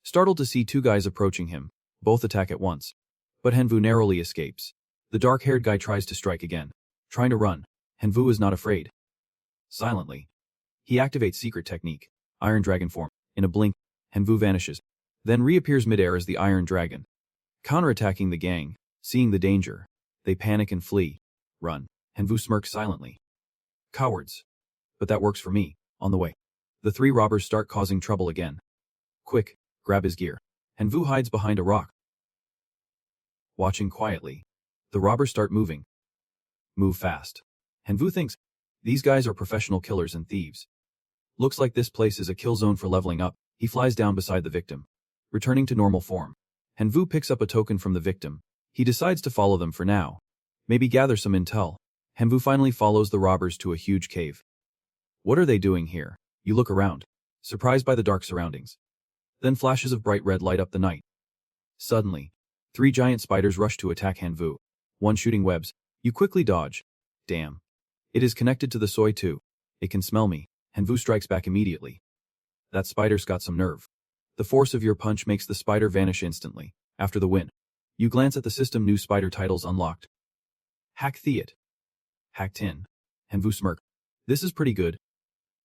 startled to see two guys approaching him. Both attack at once. But Hanvu narrowly escapes. The dark-haired guy tries to strike again. Trying to run, Hanvu is not afraid. Silently, he activates secret technique, Iron Dragon form. In a blink, Hanvu vanishes, then reappears midair as the Iron Dragon. Counterattacking the gang, seeing the danger, they panic and flee. Run. Hanvu smirks silently. Cowards. But that works for me. On the way, the three robbers start causing trouble again. Quick, grab his gear. Hanvu hides behind a rock. Watching quietly, the robbers start moving. Move fast. Hanvu thinks, these guys are professional killers and thieves. Looks like this place is a kill zone for leveling up. He flies down beside the victim, returning to normal form. Hanvu picks up a token from the victim. He decides to follow them for now. Maybe gather some intel. Hanvu finally follows the robbers to a huge cave. What are they doing here? You look around, surprised by the dark surroundings. Then flashes of bright red light up the night. Suddenly, 3 giant spiders rush to attack Hanvu. One shooting webs. You quickly dodge. Damn. It is connected to the soy too. It can smell me. Hanvu strikes back immediately. That spider's got some nerve. The force of your punch makes the spider vanish instantly. After the win, you glance at the system. New spider titles unlocked. Hack Theat. Hacked in. Hanvu smirk. This is pretty good.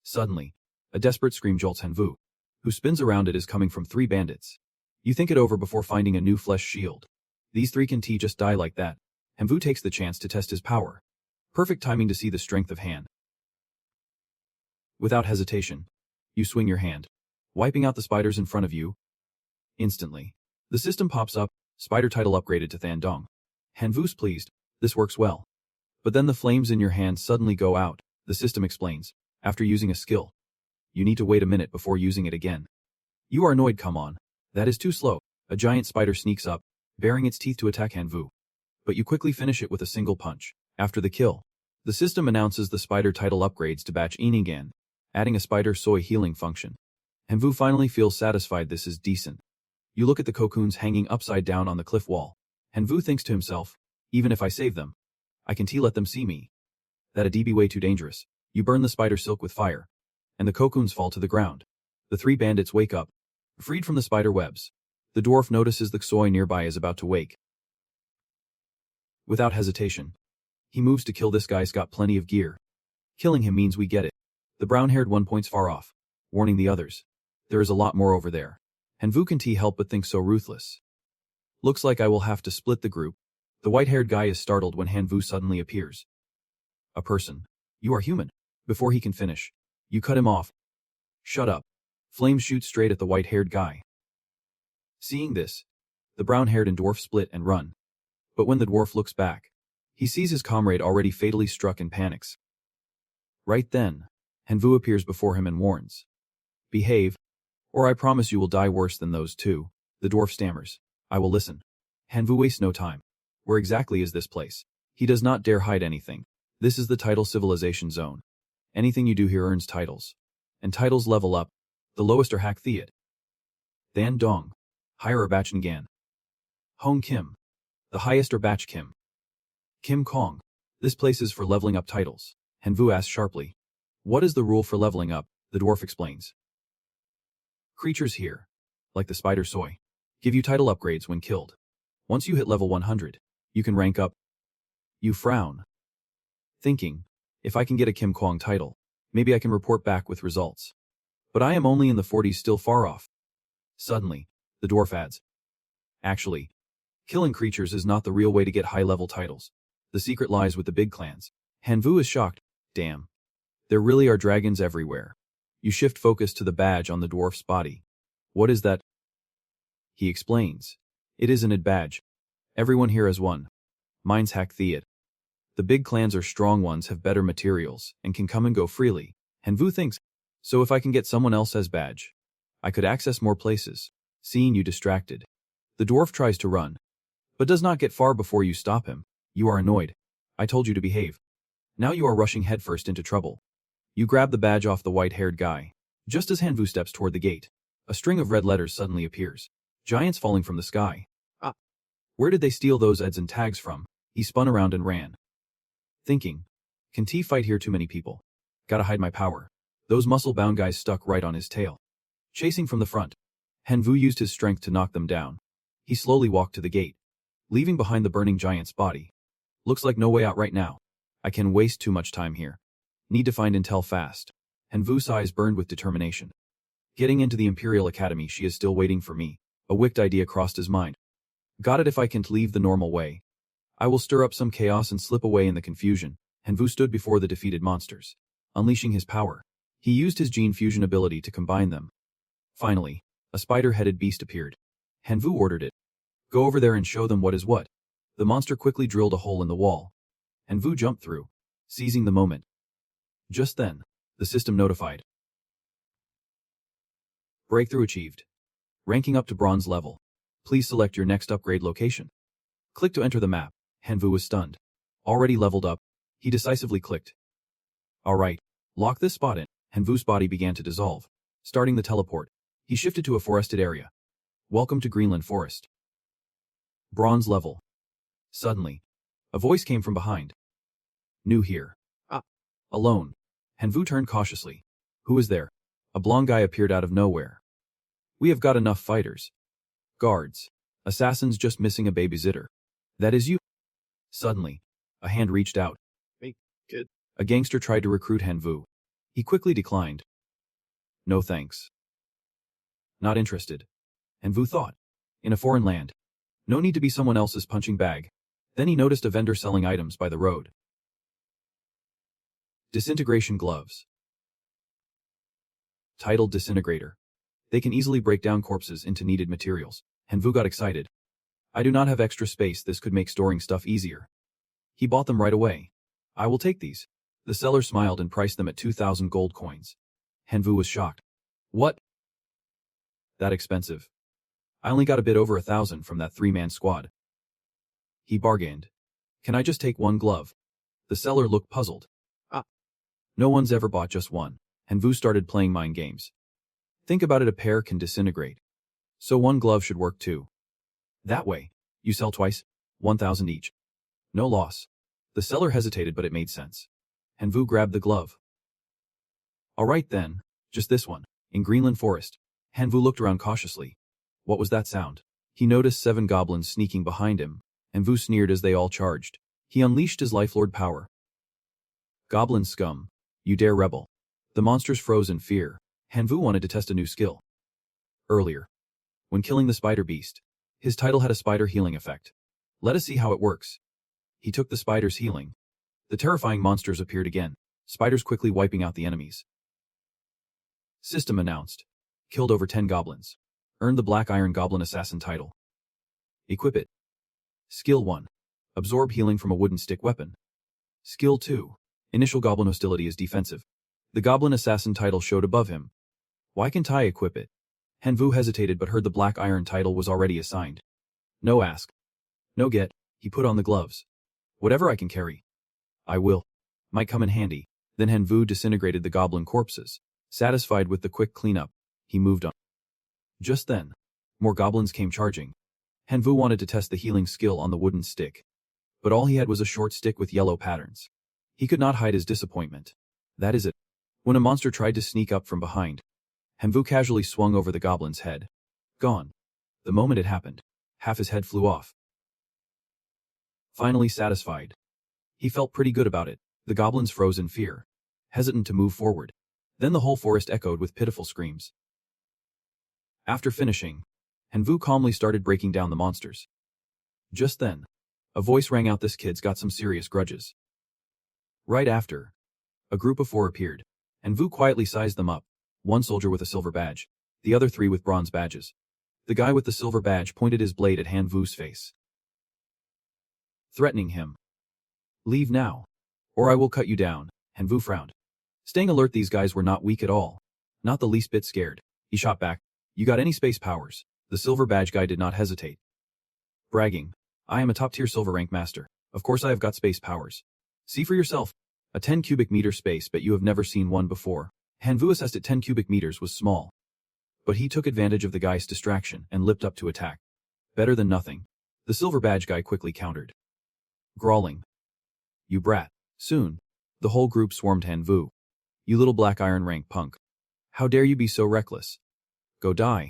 Suddenly, a desperate scream jolts Hanvu, who spins around. It is coming from 3 bandits. You think it over before finding a new flesh shield. These 3 can just die like that. Hanvu takes the chance to test his power. Perfect timing to see the strength of hand. Without hesitation, you swing your hand, wiping out the spiders in front of you. Instantly, the system pops up, spider title upgraded to Thandong. Hanvu's pleased, this works well. But then the flames in your hand suddenly go out, the system explains, after using a skill. You need to wait a minute before using it again. You are annoyed. Come on. That is too slow. A giant spider sneaks up, baring its teeth to attack Hanvu. But you quickly finish it with a single punch. After the kill, the system announces the spider title upgrades to batch Inigan, adding a spider soy healing function. Hanvu finally feels satisfied. This is decent. You look at the cocoons hanging upside down on the cliff wall. Hanvu thinks to himself, even if I save them, I can let them see me. That'd be way too dangerous. You burn the spider silk with fire, and the cocoons fall to the ground. The 3 bandits wake up, freed from the spider webs. The dwarf notices the soy nearby is about to wake. Without hesitation, he moves to kill this guy's got plenty of gear. Killing him means we get it. The brown-haired one points far off, warning the others. There is a lot more over there. Hanvu can't help but think so ruthless. Looks like I will have to split the group. The white-haired guy is startled when Hanvu suddenly appears. A person. You are human. Before he can finish, you cut him off. Shut up. Flames shoot straight at the white-haired guy. Seeing this, the brown-haired and dwarf split and run. But when the dwarf looks back, he sees his comrade already fatally struck and panics. Right then, Hanvu appears before him and warns. Behave, or I promise you will die worse than those 2. The dwarf stammers. I will listen. Hanvu wastes no time. Where exactly is this place? He does not dare hide anything. This is the title civilization zone. Anything you do here earns titles. And titles level up. The lowest are Hack Theat, Thandong, higher are Batch Ngan, Hong Kim. The highest are Batch Kim. Kim Kong. This place is for leveling up titles. Hanvu asks sharply. What is the rule for leveling up? The dwarf explains. Creatures here, like the spider soy, give you title upgrades when killed. Once you hit level 100, you can rank up. You frown, thinking, if I can get a Kim Kong title, maybe I can report back with results. But I am only in the 40s, still far off. Suddenly, the dwarf adds. Actually, killing creatures is not the real way to get high-level titles. The secret lies with the big clans. Hanvu is shocked. Damn. There really are dragons everywhere. You shift focus to the badge on the dwarf's body. What is that? He explains. It is an id badge. Everyone here has one. Mine's Hack Theat. The big clans are strong ones, have better materials, and can come and go freely. Hanvu thinks, so if I can get someone else as badge, I could access more places. Seeing you distracted, the dwarf tries to run, but does not get far before you stop him. You are annoyed. I told you to behave. Now you are rushing headfirst into trouble. You grab the badge off the white-haired guy. Just as Hanvu steps toward the gate, a string of red letters suddenly appears. Giants falling from the sky. Ah! Where did they steal those eds and tags from? He spun around and ran. Thinking, can T fight here? Too many people. Gotta hide my power. Those muscle-bound guys stuck right on his tail. Chasing from the front, Hanvu used his strength to knock them down. He slowly walked to the gate, leaving behind the burning giant's body. Looks like no way out right now. I can waste too much time here. Need to find intel fast. Hanvu's eyes burned with determination. Getting into the Imperial Academy, she is still waiting for me. A wicked idea crossed his mind. Got it, if I can't leave the normal way, I will stir up some chaos and slip away in the confusion. Hanvu stood before the defeated monsters, unleashing his power. He used his gene fusion ability to combine them. Finally, a spider-headed beast appeared. Hanvu ordered it. Go over there and show them what is what. The monster quickly drilled a hole in the wall. Hanvu jumped through, seizing the moment. Just then, the system notified. Breakthrough achieved. Ranking up to bronze level. Please select your next upgrade location. Click to enter the map. Hanvu was stunned. Already leveled up. He decisively clicked. Alright, lock this spot in. Hanvu's body began to dissolve. Starting the teleport, he shifted to a forested area. Welcome to Greenland Forest. Bronze level. Suddenly, a voice came from behind. New here. Ah. Alone. Hanvu turned cautiously. Who is there? A blond guy appeared out of nowhere. We have got enough fighters. Guards. Assassins just missing a babysitter. That is you. Suddenly, a hand reached out. Hey, kid. A gangster tried to recruit Hanvu. He quickly declined. No thanks. Not interested. Hanvu thought. In a foreign land. No need to be someone else's punching bag. Then he noticed a vendor selling items by the road. Disintegration gloves. Titled Disintegrator. They can easily break down corpses into needed materials. Hanvu got excited. I do not have extra space, this could make storing stuff easier. He bought them right away. I will take these. The seller smiled and priced them at 2,000 gold coins. Hanvu was shocked. What? That expensive? I only got a bit over 1,000 from that 3-man squad. He bargained. Can I just take one glove? The seller looked puzzled. No one's ever bought just one. Hanvu started playing mind games. Think about it, a pair can disintegrate. So one glove should work too. That way, you sell twice, 1,000 each. No loss. The seller hesitated, but it made sense. Hanvu grabbed the glove. All right then, just this one. In Greenland Forest. Hanvu looked around cautiously. What was that sound? He noticed 7 goblins sneaking behind him. Hanvu sneered as they all charged. He unleashed his lifelord power. Goblin scum. You dare rebel. The monsters froze in fear. Hanvu wanted to test a new skill. Earlier, when killing the spider beast, his title had a spider healing effect. Let us see how it works. He took the spider's healing. The terrifying monsters appeared again, spiders quickly wiping out the enemies. System announced. Killed over 10 goblins. Earned the Black Iron Goblin Assassin title. Equip it. Skill 1. Absorb healing from a wooden stick weapon. Skill 2. Initial goblin hostility is defensive. The Goblin Assassin title showed above him. Why can't I equip it? Hanvu hesitated but heard the Black Iron title was already assigned. No ask. No get. He put on the gloves. Whatever I can carry. I will. Might come in handy. Then Hanvu disintegrated the goblin corpses. Satisfied with the quick cleanup, he moved on. Just then, more goblins came charging. Hanvu wanted to test the healing skill on the wooden stick. But all he had was a short stick with yellow patterns. He could not hide his disappointment. That is it. When a monster tried to sneak up from behind, Hanvu casually swung over the goblin's head. Gone. The moment it happened, half his head flew off. Finally satisfied. He felt pretty good about it. The goblins froze in fear, hesitant to move forward. Then the whole forest echoed with pitiful screams. After finishing, Hanvu calmly started breaking down the monsters. Just then, a voice rang out, this kid's got some serious grudges. Right after, a group of 4 appeared. Hanvu quietly sized them up, 1 soldier with a silver badge, the other 3 with bronze badges. The guy with the silver badge pointed his blade at Hanvu's face, threatening him. Leave now, or I will cut you down. Hanvu frowned. Staying alert, these guys were not weak at all. Not the least bit scared. He shot back. You got any space powers? The silver badge guy did not hesitate. Bragging. I am a top-tier silver rank master. Of course I have got space powers. See for yourself. A 10 cubic meter space, but you have never seen one before. Hanvu assessed at 10 cubic meters was small. But he took advantage of the guy's distraction and leapt up to attack. Better than nothing. The silver badge guy quickly countered, growling. You brat. Soon, the whole group swarmed Hanvu. You little black iron rank punk. How dare you be so reckless? Go die.